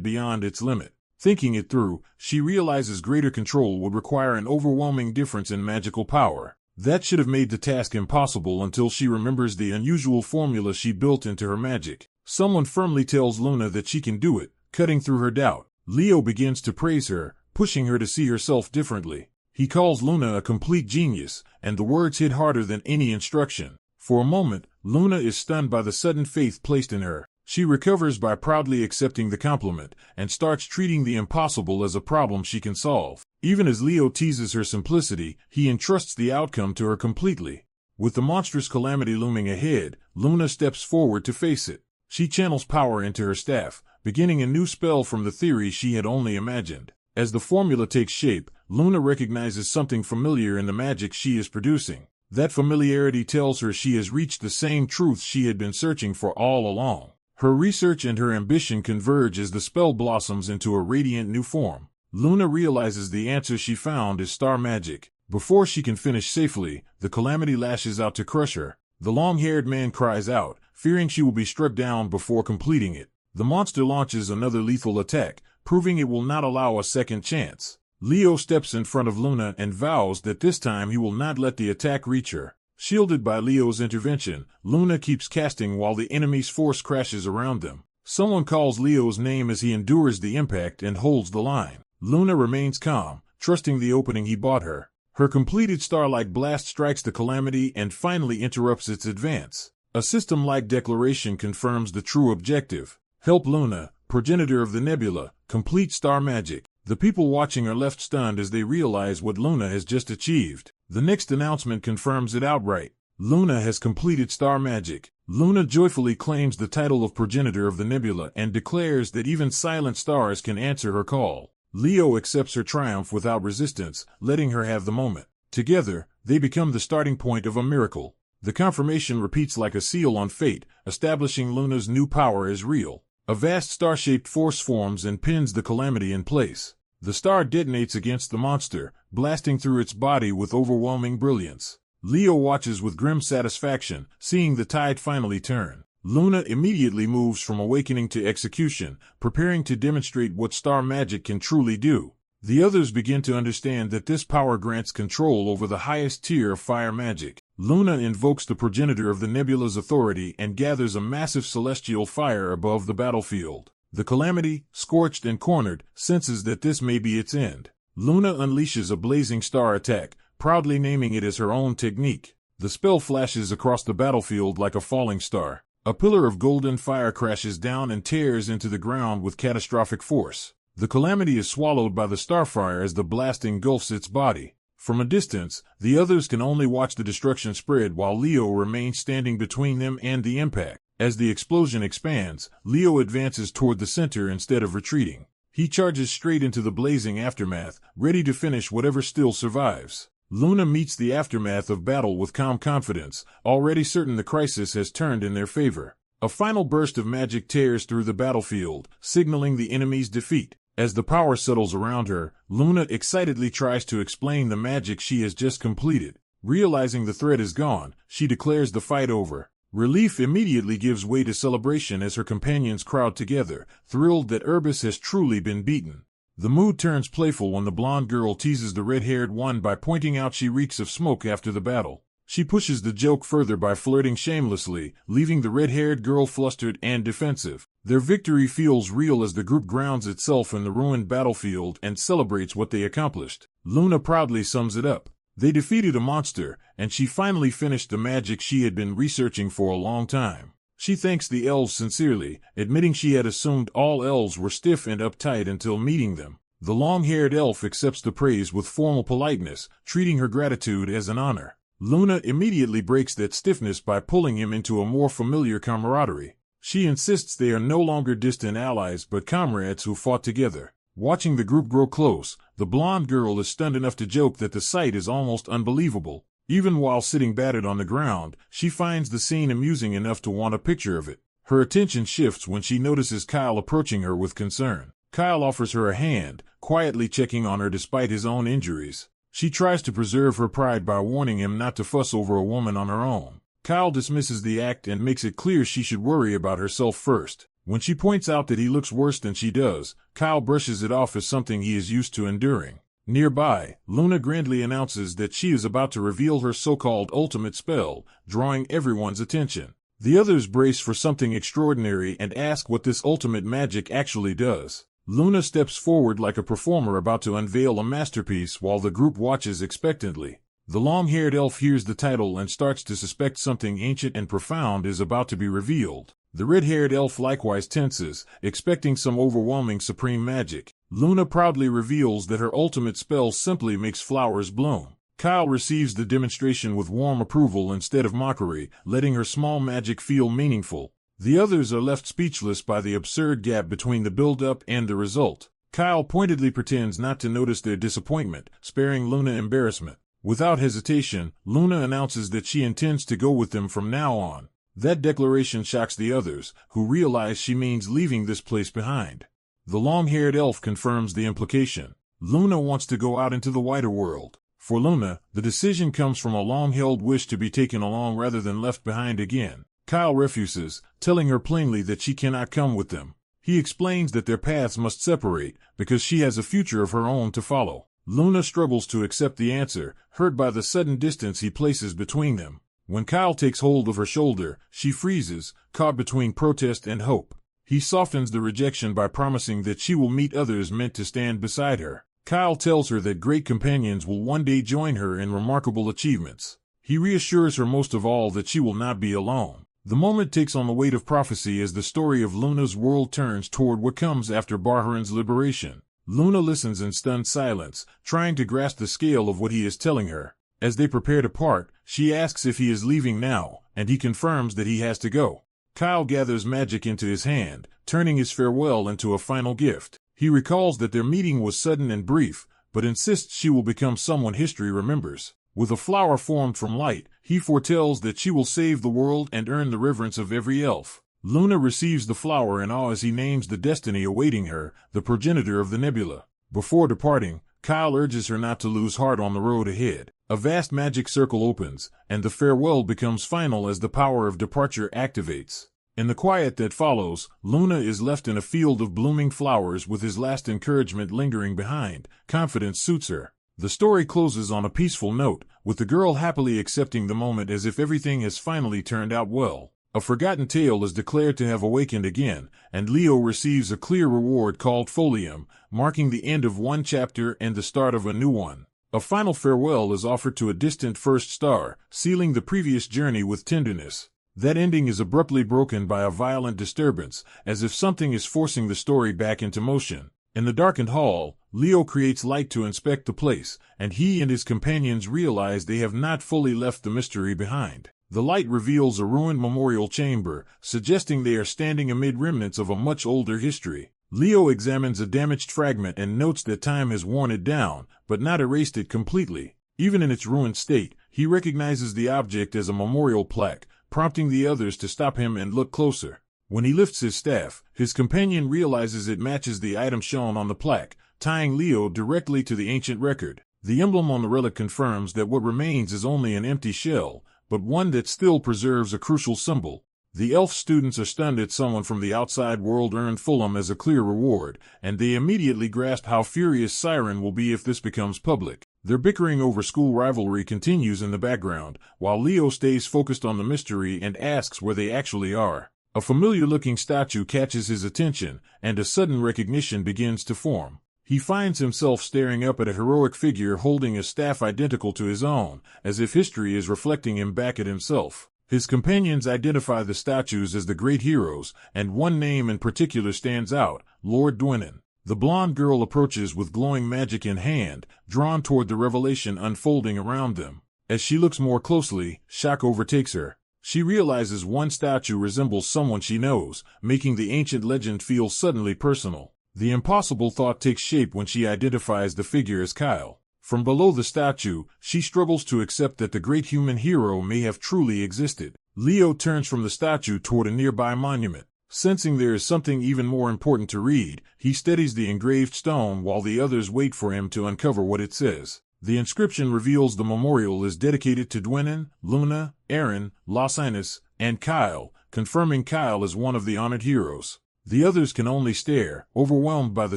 beyond its limit. Thinking it through, she realizes greater control would require an overwhelming difference in magical power. That should have made the task impossible until she remembers the unusual formula she built into her magic. Someone firmly tells Luna that she can do it, cutting through her doubt. Leo begins to praise her, pushing her to see herself differently. He calls Luna a complete genius, and the words hit harder than any instruction. For a moment, Luna is stunned by the sudden faith placed in her. She recovers by proudly accepting the compliment, and starts treating the impossible as a problem she can solve. Even as Leo teases her simplicity, he entrusts the outcome to her completely. With the monstrous calamity looming ahead, Luna steps forward to face it. She channels power into her staff, beginning a new spell from the theory she had only imagined. As the formula takes shape, Luna recognizes something familiar in the magic she is producing. That familiarity tells her she has reached the same truth she had been searching for all along. Her research and her ambition converge as the spell blossoms into a radiant new form. Luna realizes the answer she found is star magic. Before she can finish safely, the calamity lashes out to crush her. The long-haired man cries out, fearing she will be struck down before completing it. The monster launches another lethal attack, proving it will not allow a second chance. Leo steps in front of Luna and vows that this time he will not let the attack reach her. Shielded by Leo's intervention, Luna keeps casting while the enemy's force crashes around them. Someone calls Leo's name as he endures the impact and holds the line. Luna remains calm, trusting the opening he bought her. Her completed star-like blast strikes the calamity and finally interrupts its advance. A system-like declaration confirms the true objective. Help Luna, progenitor of the nebula, complete star magic. The people watching are left stunned as they realize what Luna has just achieved. The next announcement confirms it outright. Luna has completed star magic. Luna joyfully claims the title of progenitor of the nebula and declares that even silent stars can answer her call. Leo accepts her triumph without resistance, letting her have the moment. Together, they become the starting point of a miracle. The confirmation repeats like a seal on fate, establishing Luna's new power as real. A vast star-shaped force forms and pins the calamity in place. The star detonates against the monster, blasting through its body with overwhelming brilliance. Leo watches with grim satisfaction, seeing the tide finally turn. Luna immediately moves from awakening to execution, preparing to demonstrate what star magic can truly do. The others begin to understand that this power grants control over the highest tier of fire magic. Luna invokes the progenitor of the nebula's authority and gathers a massive celestial fire above the battlefield. The calamity, scorched and cornered, senses that this may be its end. Luna unleashes a blazing star attack, proudly naming it as her own technique. The spell flashes across the battlefield like a falling star. A pillar of golden fire crashes down and tears into the ground with catastrophic force. The calamity is swallowed by the starfire as the blast engulfs its body. From a distance, the others can only watch the destruction spread while Leo remains standing between them and the impact. As the explosion expands, Leo advances toward the center instead of retreating. He charges straight into the blazing aftermath, ready to finish whatever still survives. Luna meets the aftermath of battle with calm confidence, already certain the crisis has turned in their favor. A final burst of magic tears through the battlefield, signaling the enemy's defeat. As the power settles around her, Luna excitedly tries to explain the magic she has just completed. Realizing the threat is gone, she declares the fight over. Relief immediately gives way to celebration as her companions crowd together, thrilled that Urbis has truly been beaten. The mood turns playful when the blonde girl teases the red-haired one by pointing out she reeks of smoke after the battle. She pushes the joke further by flirting shamelessly, leaving the red-haired girl flustered and defensive. Their victory feels real as the group grounds itself in the ruined battlefield and celebrates what they accomplished. Luna proudly sums it up. They defeated a monster, and she finally finished the magic she had been researching for a long time. She thanks the elves sincerely, admitting she had assumed all elves were stiff and uptight until meeting them. The long-haired elf accepts the praise with formal politeness, treating her gratitude as an honor. Luna immediately breaks that stiffness by pulling him into a more familiar camaraderie. She insists they are no longer distant allies but comrades who fought together. Watching the group grow close, the blonde girl is stunned enough to joke that the sight is almost unbelievable. Even while sitting battered on the ground, she finds the scene amusing enough to want a picture of it. Her attention shifts when she notices Kyle approaching her with concern. Kyle offers her a hand, quietly checking on her despite his own injuries. She tries to preserve her pride by warning him not to fuss over a woman on her own. Kyle dismisses the act and makes it clear she should worry about herself first. When she points out that he looks worse than she does, Kyle brushes it off as something he is used to enduring. Nearby, Luna grandly announces that she is about to reveal her so-called ultimate spell, drawing everyone's attention. The others brace for something extraordinary and ask what this ultimate magic actually does. Luna steps forward like a performer about to unveil a masterpiece while the group watches expectantly. The long-haired elf hears the title and starts to suspect something ancient and profound is about to be revealed. The red-haired elf likewise tenses, expecting some overwhelming supreme magic. Luna proudly reveals that her ultimate spell simply makes flowers bloom. Kyle receives the demonstration with warm approval instead of mockery, letting her small magic feel meaningful. The others are left speechless by the absurd gap between the build-up and the result. Kyle pointedly pretends not to notice their disappointment, sparing Luna embarrassment. Without hesitation, Luna announces that she intends to go with them from now on. That declaration shocks the others, who realize she means leaving this place behind. The long-haired elf confirms the implication. Luna wants to go out into the wider world. For Luna, the decision comes from a long-held wish to be taken along rather than left behind again. Kyle refuses, telling her plainly that she cannot come with them. He explains that their paths must separate, because she has a future of her own to follow. Luna struggles to accept the answer, hurt by the sudden distance he places between them. When Kyle takes hold of her shoulder, she freezes, caught between protest and hope. He softens the rejection by promising that she will meet others meant to stand beside her. Kyle tells her that great companions will one day join her in remarkable achievements. He reassures her most of all that she will not be alone. The moment takes on the weight of prophecy as the story of Luna's world turns toward what comes after Bahar'an's liberation. Luna listens in stunned silence, trying to grasp the scale of what he is telling her. As they prepare to part, she asks if he is leaving now, and he confirms that he has to go. Kyle gathers magic into his hand, turning his farewell into a final gift. He recalls that their meeting was sudden and brief, but insists she will become someone history remembers. With a flower formed from light, he foretells that she will save the world and earn the reverence of every elf. Luna receives the flower in awe as he names the destiny awaiting her, the progenitor of the nebula. Before departing, Kyle urges her not to lose heart on the road ahead. A vast magic circle opens, and the farewell becomes final as the power of departure activates. In the quiet that follows, Luna is left in a field of blooming flowers with his last encouragement lingering behind. Confidence suits her. The story closes on a peaceful note, with the girl happily accepting the moment as if everything has finally turned out well. A forgotten tale is declared to have awakened again, and Leo receives a clear reward called Folium, marking the end of one chapter and the start of a new one. A final farewell is offered to a distant first star, sealing the previous journey with tenderness. That ending is abruptly broken by a violent disturbance, as if something is forcing the story back into motion. In the darkened hall, Leo creates light to inspect the place, and he and his companions realize they have not fully left the mystery behind. The light reveals a ruined memorial chamber, suggesting they are standing amid remnants of a much older history. Leo examines a damaged fragment and notes that time has worn it down, but not erased it completely. Even in its ruined state, he recognizes the object as a memorial plaque, prompting the others to stop him and look closer. When he lifts his staff, his companion realizes it matches the item shown on the plaque, tying Leo directly to the ancient record. The emblem on the relic confirms that what remains is only an empty shell, but one that still preserves a crucial symbol. The elf students are stunned at someone from the outside world earned Fulham as a clear reward, and they immediately grasp how furious Siren will be if this becomes public. Their bickering over school rivalry continues in the background, while Leo stays focused on the mystery and asks where they actually are. A familiar-looking statue catches his attention, and a sudden recognition begins to form. He finds himself staring up at a heroic figure holding a staff identical to his own, as if history is reflecting him back at himself. His companions identify the statues as the great heroes, and one name in particular stands out, Lord Dwynnen. The blonde girl approaches with glowing magic in hand, drawn toward the revelation unfolding around them. As she looks more closely, shock overtakes her. She realizes one statue resembles someone she knows, making the ancient legend feel suddenly personal. The impossible thought takes shape when she identifies the figure as Kyle. From below the statue, she struggles to accept that the great human hero may have truly existed. Leo turns from the statue toward a nearby monument. Sensing there is something even more important to read, he steadies the engraved stone while the others wait for him to uncover what it says. The inscription reveals the memorial is dedicated to Dwynnon, Luna, Aaron, Lausinus, and Kyle, confirming Kyle as one of the honored heroes. The others can only stare, overwhelmed by the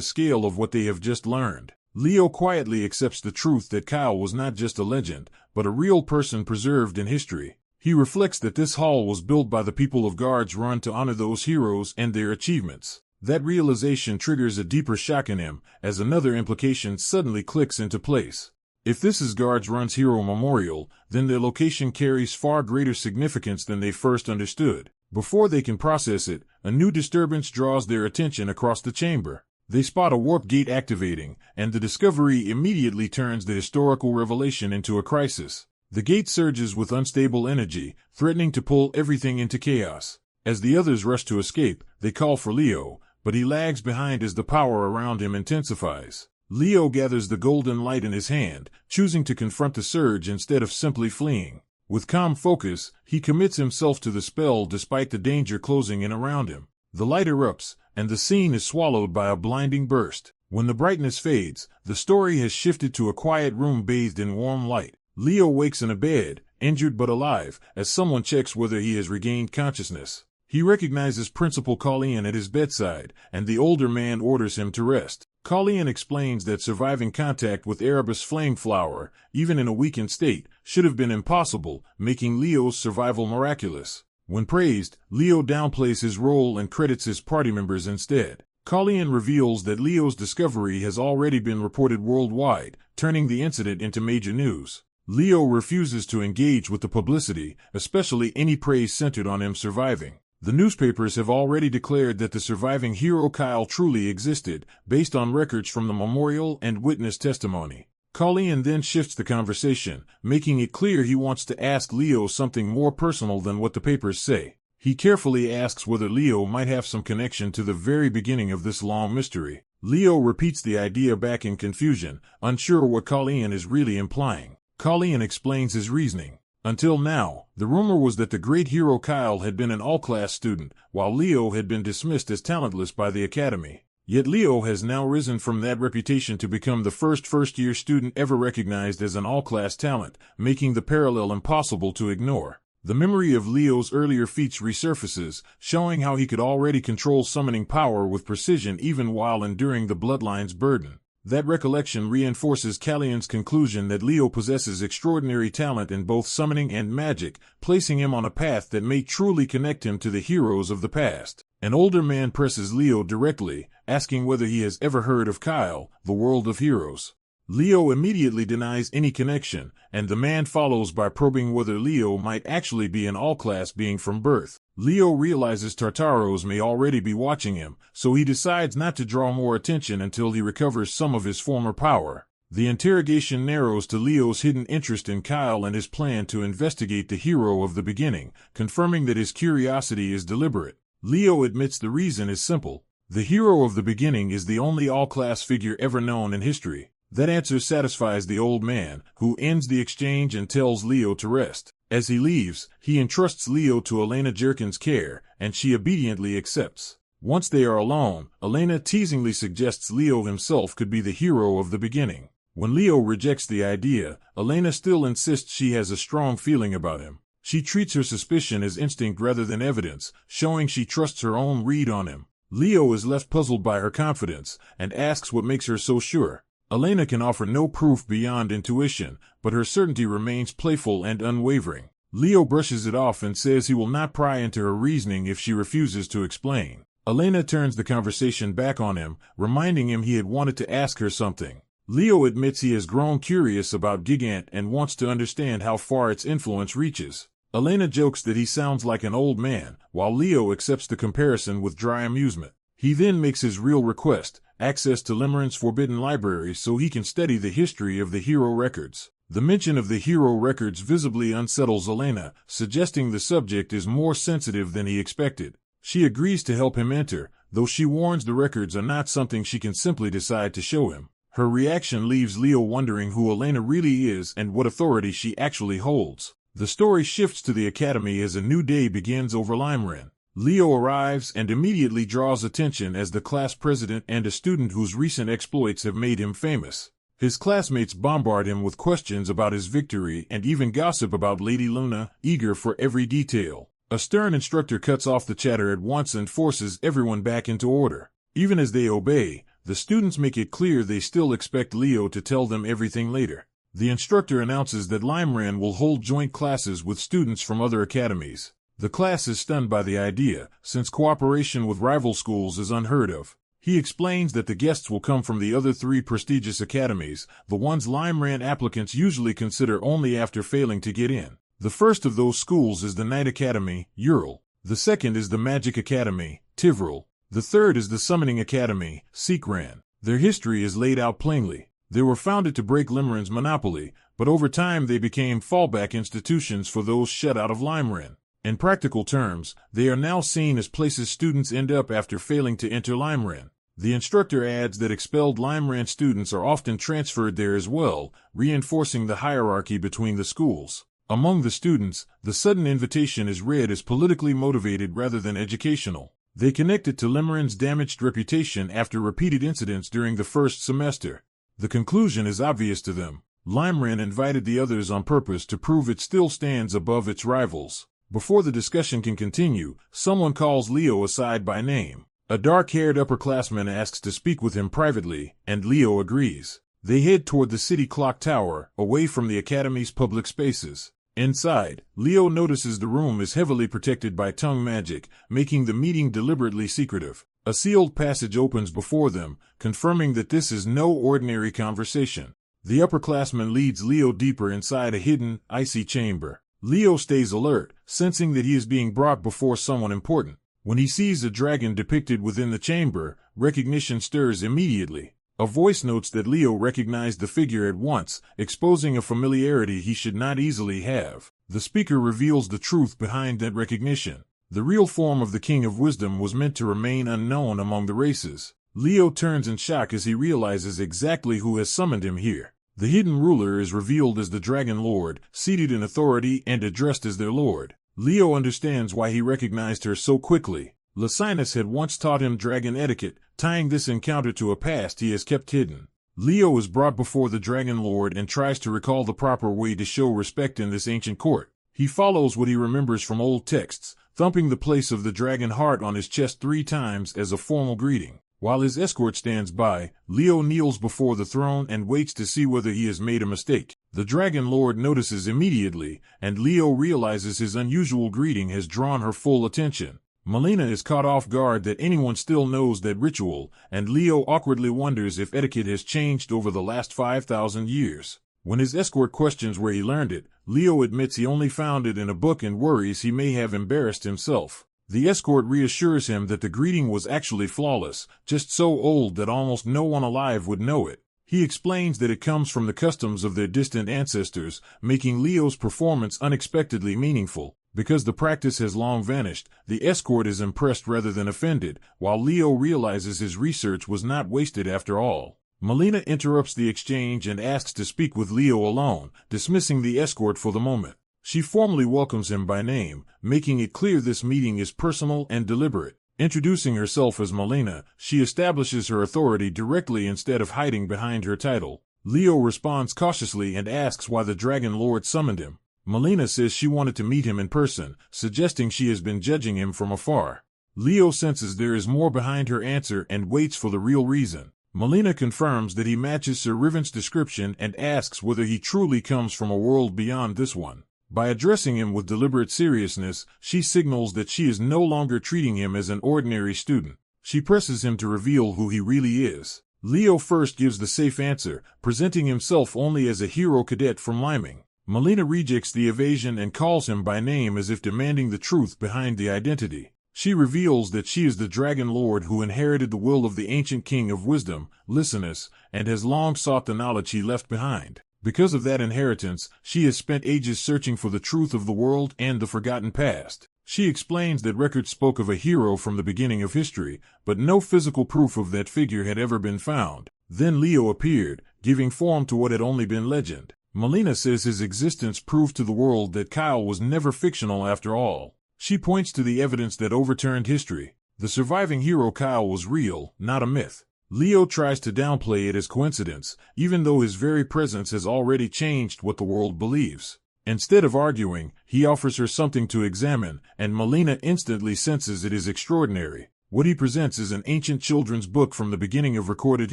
scale of what they have just learned. Leo quietly accepts the truth that Kyle was not just a legend, but a real person preserved in history. He reflects that this hall was built by the people of Guards Run to honor those heroes and their achievements. That realization triggers a deeper shock in him, as another implication suddenly clicks into place. If this is Guards Run's hero memorial, then their location carries far greater significance than they first understood. Before they can process it, a new disturbance draws their attention across the chamber. They spot a warp gate activating, and the discovery immediately turns the historical revelation into a crisis. The gate surges with unstable energy, threatening to pull everything into chaos. As the others rush to escape, they call for Leo, but he lags behind as the power around him intensifies. Leo gathers the golden light in his hand, choosing to confront the surge instead of simply fleeing. With calm focus, he commits himself to the spell despite the danger closing in around him. The light erupts, and the scene is swallowed by a blinding burst. When the brightness fades, the story has shifted to a quiet room bathed in warm light. Leo wakes in a bed, injured but alive, as someone checks whether he has regained consciousness. He recognizes Principal Colleen at his bedside, and the older man orders him to rest. Colleen explains that surviving contact with Erebus Flameflower, even in a weakened state, should have been impossible, making Leo's survival miraculous. When praised, Leo downplays his role and credits his party members instead. Colleen reveals that Leo's discovery has already been reported worldwide, turning the incident into major news. Leo refuses to engage with the publicity, especially any praise centered on him surviving. The newspapers have already declared that the surviving hero Kyle truly existed, based on records from the memorial and witness testimony. Colleen then shifts the conversation, making it clear he wants to ask Leo something more personal than what the papers say. He carefully asks whether Leo might have some connection to the very beginning of this long mystery. Leo repeats the idea back in confusion, unsure what Colleen is really implying. Colleen explains his reasoning. Until now, the rumor was that the great hero Kyle had been an all-class student, while Leo had been dismissed as talentless by the academy. Yet Leo has now risen from that reputation to become the first-year student ever recognized as an all-class talent, making the parallel impossible to ignore. The memory of Leo's earlier feats resurfaces, showing how he could already control summoning power with precision even while enduring the bloodline's burden. That recollection reinforces Callion's conclusion that Leo possesses extraordinary talent in both summoning and magic, placing him on a path that may truly connect him to the heroes of the past. An older man presses Leo directly, asking whether he has ever heard of Kyle, the world of heroes. Leo immediately denies any connection, and the man follows by probing whether Leo might actually be an all-class being from birth. Leo realizes Tartaros may already be watching him, so he decides not to draw more attention until he recovers some of his former power. The interrogation narrows to Leo's hidden interest in Kyle and his plan to investigate the hero of the beginning, confirming that his curiosity is deliberate. Leo admits the reason is simple. The hero of the beginning is the only all-class figure ever known in history. That answer satisfies the old man, who ends the exchange and tells Leo to rest. As he leaves, he entrusts Leo to Elena Jerkin's care, and she obediently accepts. Once they are alone, Elena teasingly suggests Leo himself could be the hero of the beginning. When Leo rejects the idea, Elena still insists she has a strong feeling about him. She treats her suspicion as instinct rather than evidence, showing she trusts her own read on him. Leo is left puzzled by her confidence, and asks what makes her so sure. Elena can offer no proof beyond intuition, but her certainty remains playful and unwavering. Leo brushes it off and says he will not pry into her reasoning if she refuses to explain. Elena turns the conversation back on him, reminding him he had wanted to ask her something. Leo admits he has grown curious about Gigant and wants to understand how far its influence reaches. Elena jokes that he sounds like an old man, while Leo accepts the comparison with dry amusement. He then makes his real request, access to Limerence Forbidden Library so he can study the history of the hero records. The mention of the hero records visibly unsettles Elena, suggesting the subject is more sensitive than he expected. She agrees to help him enter, though she warns the records are not something she can simply decide to show him. Her reaction leaves Leo wondering who Elena really is and what authority she actually holds. The story shifts to the academy as a new day begins over Limerence. Leo arrives and immediately draws attention as the class president and a student whose recent exploits have made him famous. His classmates bombard him with questions about his victory and even gossip about Lady Luna, eager for every detail. A stern instructor cuts off the chatter at once and forces everyone back into order. Even as they obey, the students make it clear they still expect Leo to tell them everything later. The instructor announces that Limeran will hold joint classes with students from other academies. The class is stunned by the idea, since cooperation with rival schools is unheard of. He explains that the guests will come from the other 3 prestigious academies, the ones Limeran applicants usually consider only after failing to get in. The first of those schools is the Night Academy, Ural. The second is the Magic Academy, Tivril. The third is the Summoning Academy, Seekran. Their history is laid out plainly. They were founded to break Limeran's monopoly, but over time they became fallback institutions for those shut out of Limeran. In practical terms, they are now seen as places students end up after failing to enter Limeran. The instructor adds that expelled Limeran students are often transferred there as well, reinforcing the hierarchy between the schools. Among the students, the sudden invitation is read as politically motivated rather than educational. They connect it to Limeran's damaged reputation after repeated incidents during the first semester. The conclusion is obvious to them. Limeran invited the others on purpose to prove it still stands above its rivals. Before the discussion can continue, someone calls Leo aside by name. A dark-haired upperclassman asks to speak with him privately, and Leo agrees. They head toward the city clock tower, away from the academy's public spaces. Inside, Leo notices the room is heavily protected by tongue magic, making the meeting deliberately secretive. A sealed passage opens before them, confirming that this is no ordinary conversation. The upperclassman leads Leo deeper inside a hidden, icy chamber. Leo stays alert, sensing that he is being brought before someone important. When he sees a dragon depicted within the chamber, recognition stirs immediately. A voice notes that Leo recognized the figure at once, exposing a familiarity he should not easily have. The speaker reveals the truth behind that recognition. The real form of the King of Wisdom was meant to remain unknown among the races. Leo turns in shock as he realizes exactly who has summoned him here. The hidden ruler is revealed as the Dragon Lord, seated in authority and addressed as their lord. Leo understands why he recognized her so quickly. Lacinus had once taught him dragon etiquette, tying this encounter to a past he has kept hidden. Leo is brought before the Dragon Lord and tries to recall the proper way to show respect in this ancient court. He follows what he remembers from old texts, thumping the place of the dragon heart on his chest 3 times as a formal greeting. While his escort stands by, Leo kneels before the throne and waits to see whether he has made a mistake. The Dragon Lord notices immediately, and Leo realizes his unusual greeting has drawn her full attention. Melina is caught off guard that anyone still knows that ritual, and Leo awkwardly wonders if etiquette has changed over the last 5,000 years. When his escort questions where he learned it, Leo admits he only found it in a book and worries he may have embarrassed himself. The escort reassures him that the greeting was actually flawless, just so old that almost no one alive would know it. He explains that it comes from the customs of their distant ancestors, making Leo's performance unexpectedly meaningful. Because the practice has long vanished, the escort is impressed rather than offended, while Leo realizes his research was not wasted after all. Melina interrupts the exchange and asks to speak with Leo alone, dismissing the escort for the moment. She formally welcomes him by name, making it clear this meeting is personal and deliberate. Introducing herself as Melina, she establishes her authority directly instead of hiding behind her title. Leo responds cautiously and asks why the Dragon Lord summoned him. Melina says she wanted to meet him in person, suggesting she has been judging him from afar. Leo senses there is more behind her answer and waits for the real reason. Melina confirms that he matches Sir Riven's description and asks whether he truly comes from a world beyond this one. By addressing him with deliberate seriousness, she signals that she is no longer treating him as an ordinary student. She presses him to reveal who he really is. Leo first gives the safe answer, presenting himself only as a hero cadet from Liming. Melina rejects the evasion and calls him by name as if demanding the truth behind the identity. She reveals that she is the Dragon Lord who inherited the will of the ancient King of Wisdom, Licinus, and has long sought the knowledge he left behind. Because of that inheritance, she has spent ages searching for the truth of the world and the forgotten past. She explains that records spoke of a hero from the beginning of history, but no physical proof of that figure had ever been found. Then Leo appeared, giving form to what had only been legend. Melina says his existence proved to the world that Kyle was never fictional after all. She points to the evidence that overturned history. The surviving hero Kyle was real, not a myth. Leo tries to downplay it as coincidence, even though his very presence has already changed what the world believes. Instead of arguing, he offers her something to examine, and Melina instantly senses it is extraordinary. What he presents is an ancient children's book from the beginning of recorded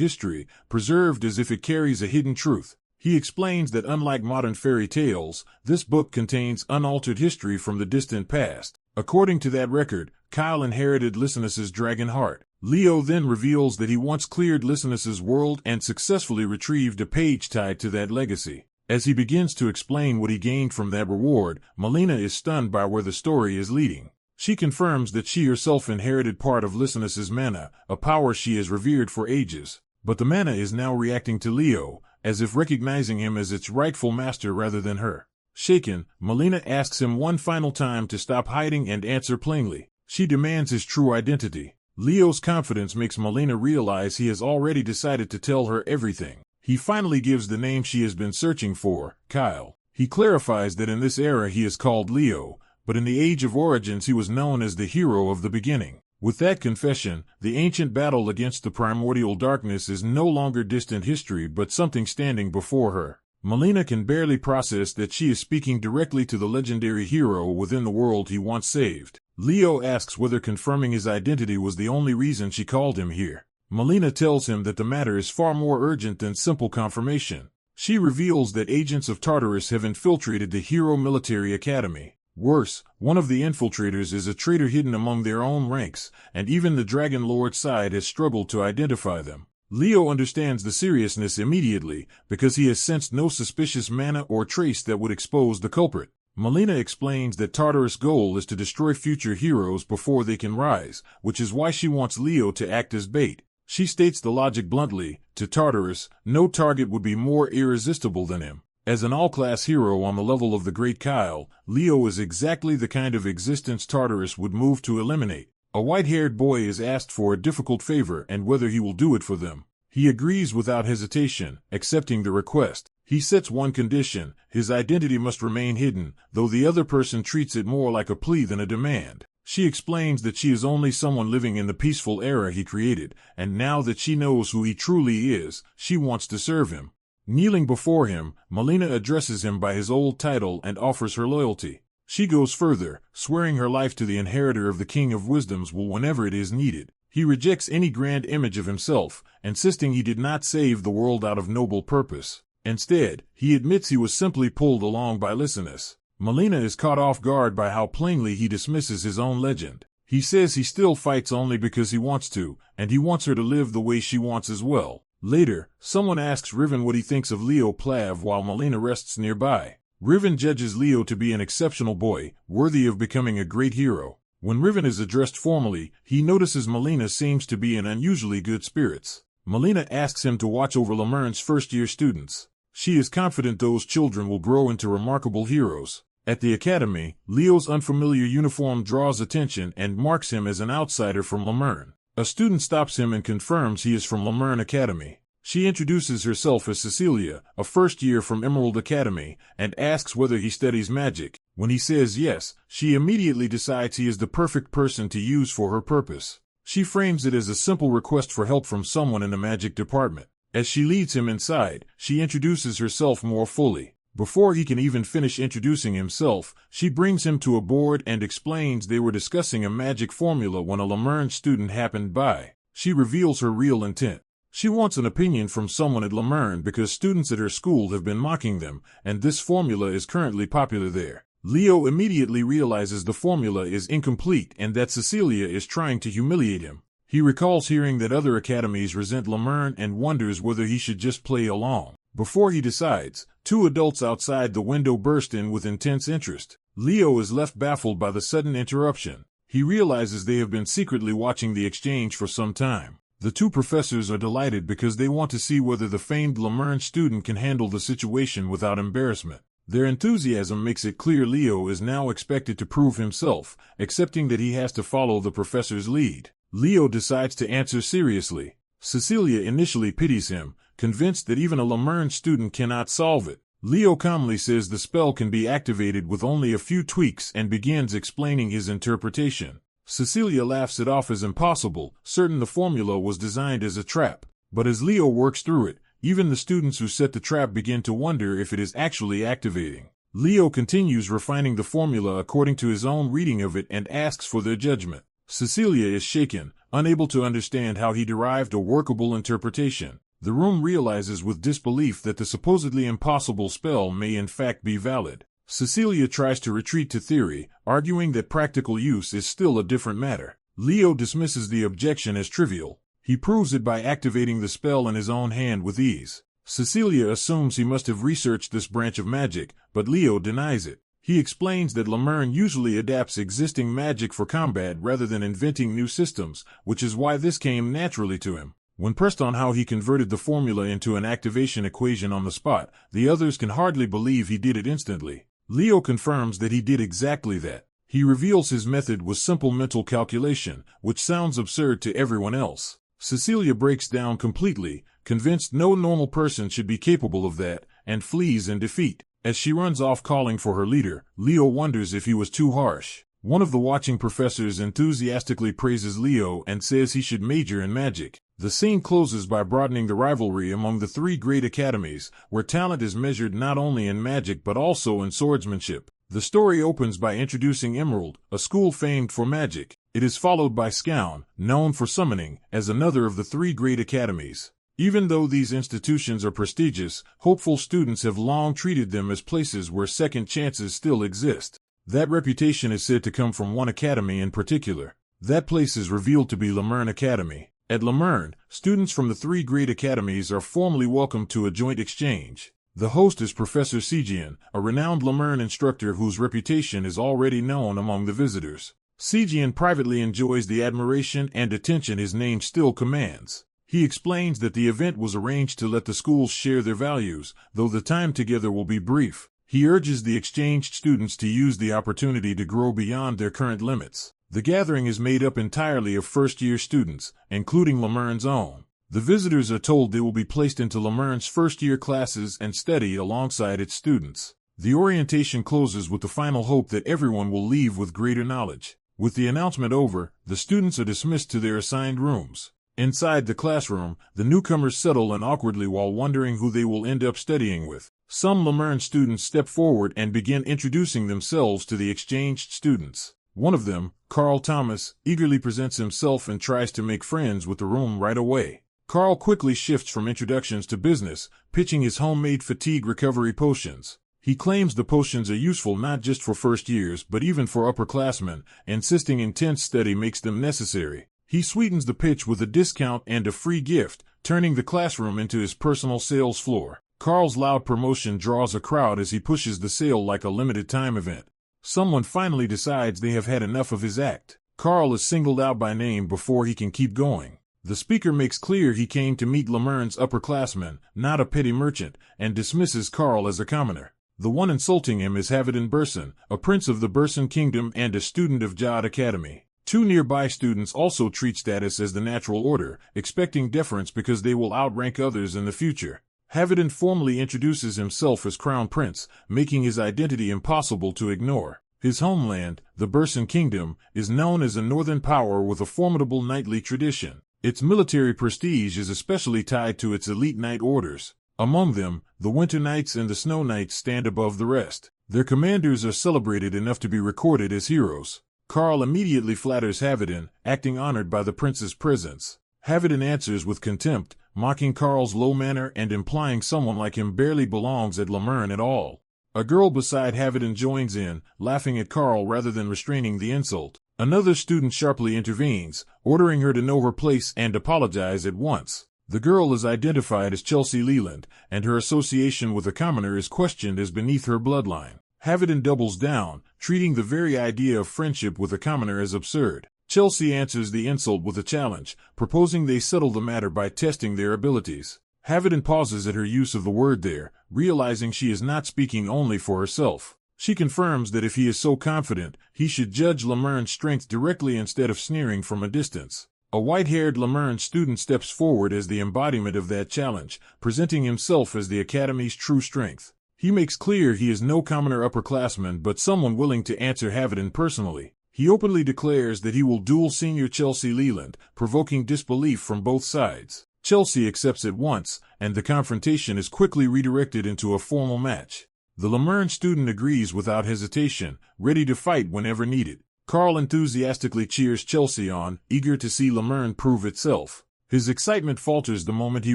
history, preserved as if it carries a hidden truth. He explains that unlike modern fairy tales, this book contains unaltered history from the distant past. According to that record, Kyle inherited Lysanas's dragon heart. Leo then reveals that he once cleared Lysanas's world and successfully retrieved a page tied to that legacy. As he begins to explain what he gained from that reward, Melina is stunned by where the story is leading. She confirms that she herself inherited part of Lysanas's mana, a power she has revered for ages. But the mana is now reacting to Leo, as if recognizing him as its rightful master rather than her. Shaken, Melina asks him one final time to stop hiding and answer plainly. She demands his true identity. Leo's confidence makes Melina realize he has already decided to tell her everything. He finally gives the name she has been searching for, Kyle. He clarifies that in this era he is called Leo, but in the Age of Origins he was known as the hero of the beginning. With that confession, the ancient battle against the primordial darkness is no longer distant history but something standing before her. Melina can barely process that she is speaking directly to the legendary hero within the world he once saved. Leo asks whether confirming his identity was the only reason she called him here. Melina tells him that the matter is far more urgent than simple confirmation. She reveals that agents of Tartarus have infiltrated the Hero Military Academy. Worse, one of the infiltrators is a traitor hidden among their own ranks, and even the Dragon Lord side has struggled to identify them. Leo understands the seriousness immediately, because he has sensed no suspicious mana or trace that would expose the culprit. Melina explains that Tartarus' goal is to destroy future heroes before they can rise, which is why she wants Leo to act as bait. She states the logic bluntly: to Tartarus, no target would be more irresistible than him. As an all-class hero on the level of the Great Kyle, Leo is exactly the kind of existence Tartarus would move to eliminate. A white-haired boy is asked for a difficult favor and whether he will do it for them. He agrees without hesitation, accepting the request. He sets one condition: his identity must remain hidden, though the other person treats it more like a plea than a demand. She explains that she is only someone living in the peaceful era he created, and now that she knows who he truly is, she wants to serve him. Kneeling before him, Melina addresses him by his old title and offers her loyalty. She goes further, swearing her life to the inheritor of the King of Wisdoms will whenever it is needed. He rejects any grand image of himself, insisting he did not save the world out of noble purpose. Instead, he admits he was simply pulled along by Lysanas. Melina is caught off guard by how plainly he dismisses his own legend. He says he still fights only because he wants to, and he wants her to live the way she wants as well. Later, someone asks Riven what he thinks of Leo Plav while Melina rests nearby. Riven judges Leo to be an exceptional boy, worthy of becoming a great hero. When Riven is addressed formally, he notices Melina seems to be in unusually good spirits. Melina asks him to watch over Lemurne's first-year students. She is confident those children will grow into remarkable heroes. At the academy, Leo's unfamiliar uniform draws attention and marks him as an outsider from Lemurne. A student stops him and confirms he is from Lemurne Academy. She introduces herself as Cecilia, a first year from Emerald Academy, and asks whether he studies magic. When he says yes, she immediately decides he is the perfect person to use for her purpose. She frames it as a simple request for help from someone in the magic department. As she leads him inside, she introduces herself more fully. Before he can even finish introducing himself, she brings him to a board and explains they were discussing a magic formula when a Lemurne student happened by. She reveals her real intent. She wants an opinion from someone at Lemurne because students at her school have been mocking them, and this formula is currently popular there. Leo immediately realizes the formula is incomplete and that Cecilia is trying to humiliate him. He recalls hearing that other academies resent Lemurne and wonders whether he should just play along. Before he decides, two adults outside the window burst in with intense interest. Leo is left baffled by the sudden interruption. He realizes they have been secretly watching the exchange for some time. The two professors are delighted because they want to see whether the famed Lemurne student can handle the situation without embarrassment. Their enthusiasm makes it clear Leo is now expected to prove himself, accepting that he has to follow the professor's lead. Leo decides to answer seriously. Cecilia initially pities him, convinced that even a Lemurne student cannot solve it. Leo calmly says the spell can be activated with only a few tweaks and begins explaining his interpretation. Cecilia laughs it off as impossible, certain the formula was designed as a trap. But as Leo works through it, even the students who set the trap begin to wonder if it is actually activating. Leo continues refining the formula according to his own reading of it and asks for their judgment. Cecilia is shaken, unable to understand how he derived a workable interpretation. The room realizes with disbelief that the supposedly impossible spell may in fact be valid. Cecilia tries to retreat to theory, arguing that practical use is still a different matter. Leo dismisses the objection as trivial. He proves it by activating the spell in his own hand with ease. Cecilia assumes he must have researched this branch of magic, but Leo denies it. He explains that Lemurn usually adapts existing magic for combat rather than inventing new systems, which is why this came naturally to him. When pressed on how he converted the formula into an activation equation on the spot, the others can hardly believe he did it instantly. Leo confirms that he did exactly that. He reveals his method was simple mental calculation, which sounds absurd to everyone else. Cecilia breaks down completely, convinced no normal person should be capable of that, and flees in defeat. As she runs off calling for her leader, Leo wonders if he was too harsh. One of the watching professors enthusiastically praises Leo and says he should major in magic. The scene closes by broadening the rivalry among the three great academies, where talent is measured not only in magic but also in swordsmanship. The story opens by introducing Emerald, a school famed for magic. It is followed by Scown, known for summoning, as another of the three great academies. Even though these institutions are prestigious, hopeful students have long treated them as places where second chances still exist. That reputation is said to come from one academy in particular. That place is revealed to be Lemurn Academy. At Lemurn, students from the three great academies are formally welcomed to a joint exchange. The host is Professor Sijian, a renowned Lemurn instructor whose reputation is already known among the visitors. Sijian privately enjoys the admiration and attention his name still commands. He explains that the event was arranged to let the schools share their values, though the time together will be brief. He urges the exchanged students to use the opportunity to grow beyond their current limits. The gathering is made up entirely of first-year students, including Lemurn's own. The visitors are told they will be placed into Lemurn's first-year classes and study alongside its students. The orientation closes with the final hope that everyone will leave with greater knowledge. With the announcement over, the students are dismissed to their assigned rooms. Inside the classroom, the newcomers settle in awkwardly while wondering who they will end up studying with. Some Lemurn students step forward and begin introducing themselves to the exchanged students. One of them, Carl Thomas, eagerly presents himself and tries to make friends with the room right away. Carl quickly shifts from introductions to business, pitching his homemade fatigue recovery potions. He claims the potions are useful not just for first years but even for upperclassmen, insisting intense study makes them necessary. He sweetens the pitch with a discount and a free gift, turning the classroom into his personal sales floor. Carl's loud promotion draws a crowd as he pushes the sale like a limited-time event. Someone finally decides they have had enough of his act. Carl is singled out by name before he can keep going. The speaker makes clear he came to meet Lemurn's upperclassmen, not a petty merchant, and dismisses Carl as a commoner. The one insulting him is Havadin Burson, a prince of the Burson Kingdom and a student of Jade Academy. Two nearby students also treat status as the natural order, expecting deference because they will outrank others in the future. Havadin formally introduces himself as Crown Prince, making his identity impossible to ignore. His homeland, the Burson Kingdom, is known as a northern power with a formidable knightly tradition. Its military prestige is especially tied to its elite knight orders. Among them, the Winter Knights and the Snow Knights stand above the rest. Their commanders are celebrated enough to be recorded as heroes. Carl immediately flatters Havadin, acting honored by the prince's presence. Havadin answers with contempt, mocking Carl's low manner and implying someone like him barely belongs at Lemurn at all. A girl beside Havadin joins in, laughing at Carl rather than restraining the insult. Another student sharply intervenes, ordering her to know her place and apologize at once. The girl is identified as Chelsea Leland, and her association with a commoner is questioned as beneath her bloodline. Havadin doubles down, treating the very idea of friendship with a commoner as absurd. Chelsea answers the insult with a challenge, proposing they settle the matter by testing their abilities. Havadin pauses at her use of the word there, realizing she is not speaking only for herself. She confirms that if he is so confident, he should judge Lemurn's strength directly instead of sneering from a distance. A white-haired Lemurn student steps forward as the embodiment of that challenge, presenting himself as the Academy's true strength. He makes clear he is no commoner upperclassman but someone willing to answer Havadin personally. He openly declares that he will duel senior Chelsea Leland, provoking disbelief from both sides. Chelsea accepts at once, and the confrontation is quickly redirected into a formal match. The Lemern student agrees without hesitation, ready to fight whenever needed. Carl enthusiastically cheers Chelsea on, eager to see Lemern prove itself. His excitement falters the moment he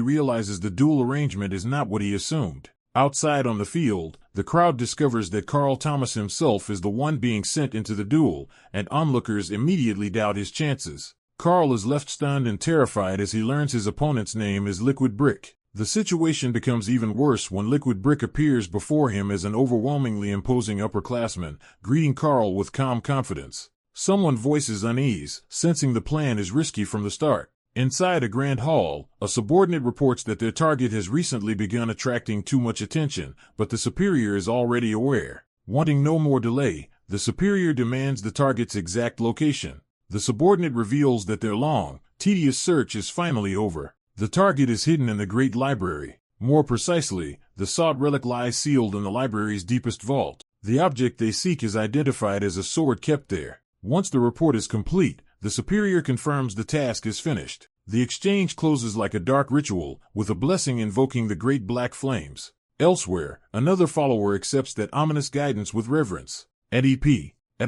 realizes the duel arrangement is not what he assumed. Outside on the field, the crowd discovers that Carl Thomas himself is the one being sent into the duel, and onlookers immediately doubt his chances. Carl is left stunned and terrified as he learns his opponent's name is Liquid Brick. The situation becomes even worse when Liquid Brick appears before him as an overwhelmingly imposing upperclassman, greeting Carl with calm confidence. Someone voices unease, sensing the plan is risky from the start. Inside a grand hall, a subordinate reports that their target has recently begun attracting too much attention, but the superior is already aware. Wanting no more delay, the superior demands the target's exact location. The subordinate reveals that their long, tedious search is finally over. The target is hidden in the Great Library. More precisely, the sought relic lies sealed in the library's deepest vault. The object they seek is identified as a sword kept there. Once the report is complete, the superior confirms the task is finished. The exchange closes like a dark ritual, with a blessing invoking the great black flames. Elsewhere, another follower accepts that ominous guidance with reverence. At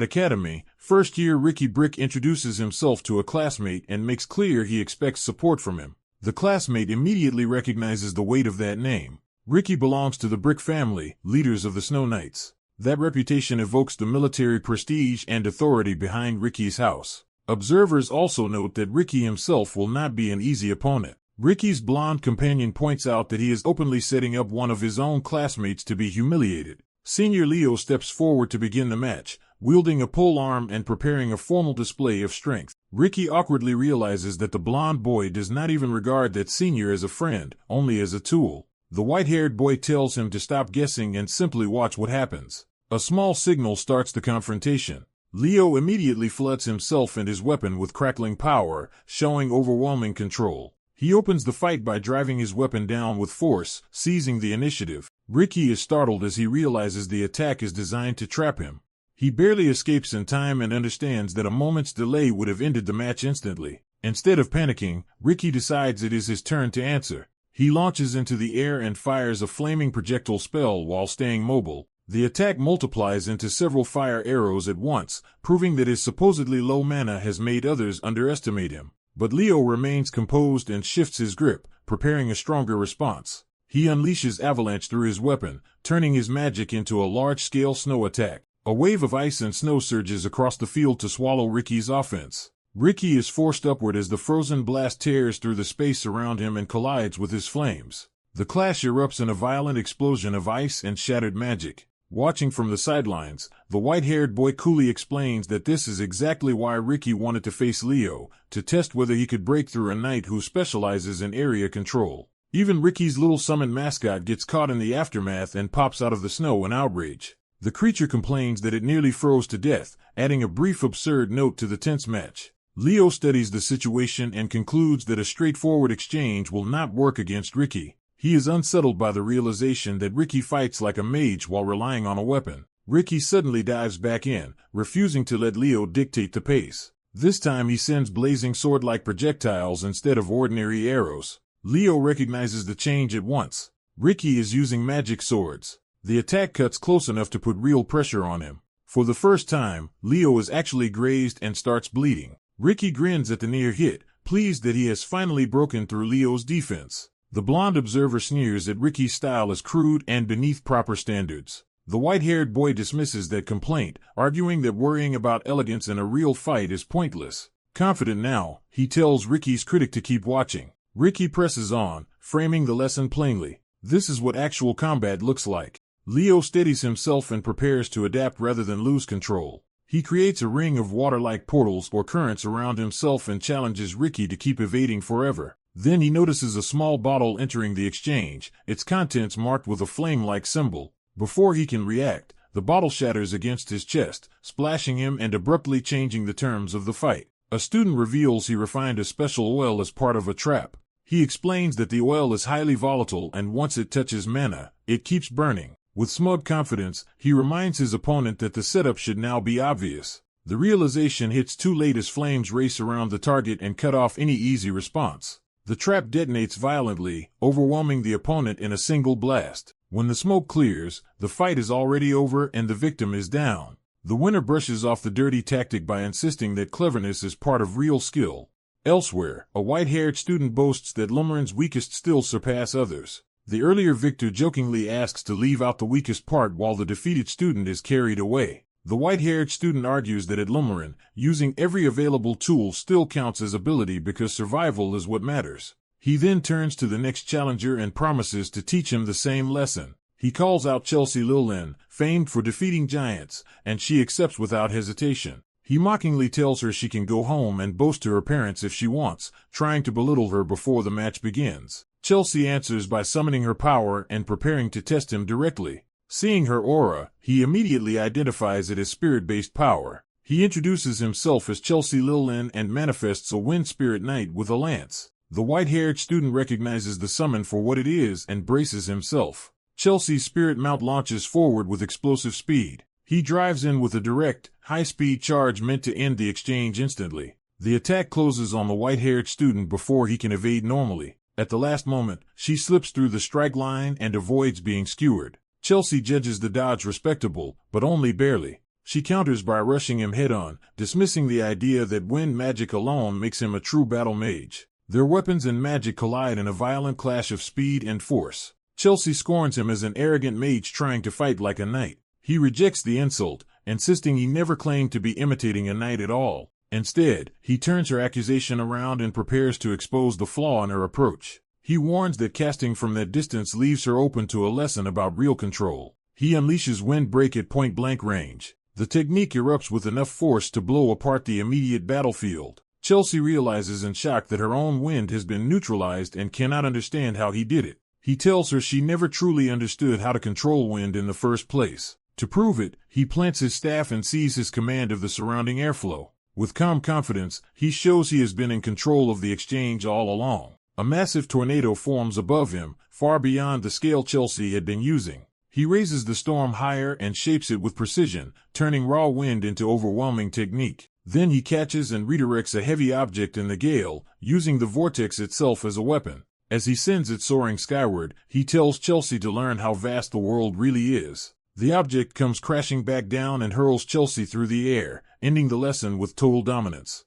Academy, first-year Ricky Brick introduces himself to a classmate and makes clear he expects support from him. The classmate immediately recognizes the weight of that name. Ricky belongs to the Brick family, leaders of the Snow Knights. That reputation evokes the military prestige and authority behind Ricky's house. Observers also note that Ricky himself will not be an easy opponent. Ricky's blonde companion points out that he is openly setting up one of his own classmates to be humiliated. Senior Leo steps forward to begin the match, wielding a polearm and preparing a formal display of strength. Ricky awkwardly realizes that the blonde boy does not even regard that senior as a friend, only as a tool. The white-haired boy tells him to stop guessing and simply watch what happens. A small signal starts the confrontation. Leo immediately floods himself and his weapon with crackling power, showing overwhelming control. He opens the fight by driving his weapon down with force, seizing the initiative. Ricky is startled as he realizes the attack is designed to trap him. He barely escapes in time and understands that a moment's delay would have ended the match instantly. Instead of panicking, Ricky decides it is his turn to answer. He launches into the air and fires a flaming projectile spell while staying mobile. The attack multiplies into several fire arrows at once, proving that his supposedly low mana has made others underestimate him. But Leo remains composed and shifts his grip, preparing a stronger response. He unleashes Avalanche through his weapon, turning his magic into a large-scale snow attack. A wave of ice and snow surges across the field to swallow Ricky's offense. Ricky is forced upward as the frozen blast tears through the space around him and collides with his flames. The clash erupts in a violent explosion of ice and shattered magic. Watching from the sidelines, the white-haired boy coolly explains that this is exactly why Ricky wanted to face Leo, to test whether he could break through a knight who specializes in area control. Even Ricky's little summoned mascot gets caught in the aftermath and pops out of the snow in outrage. The creature complains that it nearly froze to death, adding a brief absurd note to the tense match. Leo studies the situation and concludes that a straightforward exchange will not work against Ricky. He is unsettled by the realization that Ricky fights like a mage while relying on a weapon. Ricky suddenly dives back in, refusing to let Leo dictate the pace. This time he sends blazing sword-like projectiles instead of ordinary arrows. Leo recognizes the change at once. Ricky is using magic swords. The attack cuts close enough to put real pressure on him. For the first time, Leo is actually grazed and starts bleeding. Ricky grins at the near hit, pleased that he has finally broken through Leo's defense. The blonde observer sneers at Ricky's style as crude and beneath proper standards. The white-haired boy dismisses that complaint, arguing that worrying about elegance in a real fight is pointless. Confident now, he tells Ricky's critic to keep watching. Ricky presses on, framing the lesson plainly. This is what actual combat looks like. Leo steadies himself and prepares to adapt rather than lose control. He creates a ring of water-like portals or currents around himself and challenges Ricky to keep evading forever. Then he notices a small bottle entering the exchange, its contents marked with a flame-like symbol. Before he can react, the bottle shatters against his chest, splashing him and abruptly changing the terms of the fight. A student reveals he refined a special oil as part of a trap. He explains that the oil is highly volatile and once it touches mana, it keeps burning. With smug confidence, he reminds his opponent that the setup should now be obvious. The realization hits too late as flames race around the target and cut off any easy response. The trap detonates violently, overwhelming the opponent in a single blast. When the smoke clears, the fight is already over and the victim is down. The winner brushes off the dirty tactic by insisting that cleverness is part of real skill. Elsewhere, a white-haired student boasts that Lumaren's weakest stills surpass others. The earlier victor jokingly asks to leave out the weakest part while the defeated student is carried away. The white-haired student argues that at Lumaren, using every available tool still counts as ability because survival is what matters. He then turns to the next challenger and promises to teach him the same lesson. He calls out Chelsea Lilin, famed for defeating giants, and she accepts without hesitation. He mockingly tells her she can go home and boast to her parents if she wants, trying to belittle her before the match begins. Chelsea answers by summoning her power and preparing to test him directly. Seeing her aura, he immediately identifies it as spirit-based power. He introduces himself as Chelsea Lilin and manifests a wind spirit knight with a lance. The white-haired student recognizes the summon for what it is and braces himself. Chelsea's spirit mount launches forward with explosive speed. He drives in with a direct, high-speed charge meant to end the exchange instantly. The attack closes on the white-haired student before he can evade normally. At the last moment, she slips through the strike line and avoids being skewered. Chelsea judges the dodge respectable, but only barely. She counters by rushing him head-on, dismissing the idea that wind magic alone makes him a true battle mage. Their weapons and magic collide in a violent clash of speed and force. Chelsea scorns him as an arrogant mage trying to fight like a knight. He rejects the insult, insisting he never claimed to be imitating a knight at all. Instead, he turns her accusation around and prepares to expose the flaw in her approach. He warns that casting from that distance leaves her open to a lesson about real control. He unleashes wind break at point-blank range. The technique erupts with enough force to blow apart the immediate battlefield. Chelsea realizes in shock that her own wind has been neutralized and cannot understand how he did it. He tells her she never truly understood how to control wind in the first place. To prove it, he plants his staff and seizes his command of the surrounding airflow. With calm confidence, he shows he has been in control of the exchange all along. A massive tornado forms above him, far beyond the scale Chelsea had been using. He raises the storm higher and shapes it with precision, turning raw wind into overwhelming technique. Then he catches and redirects a heavy object in the gale, using the vortex itself as a weapon. As he sends it soaring skyward, he tells Chelsea to learn how vast the world really is. The object comes crashing back down and hurls Chelsea through the air, ending the lesson with total dominance.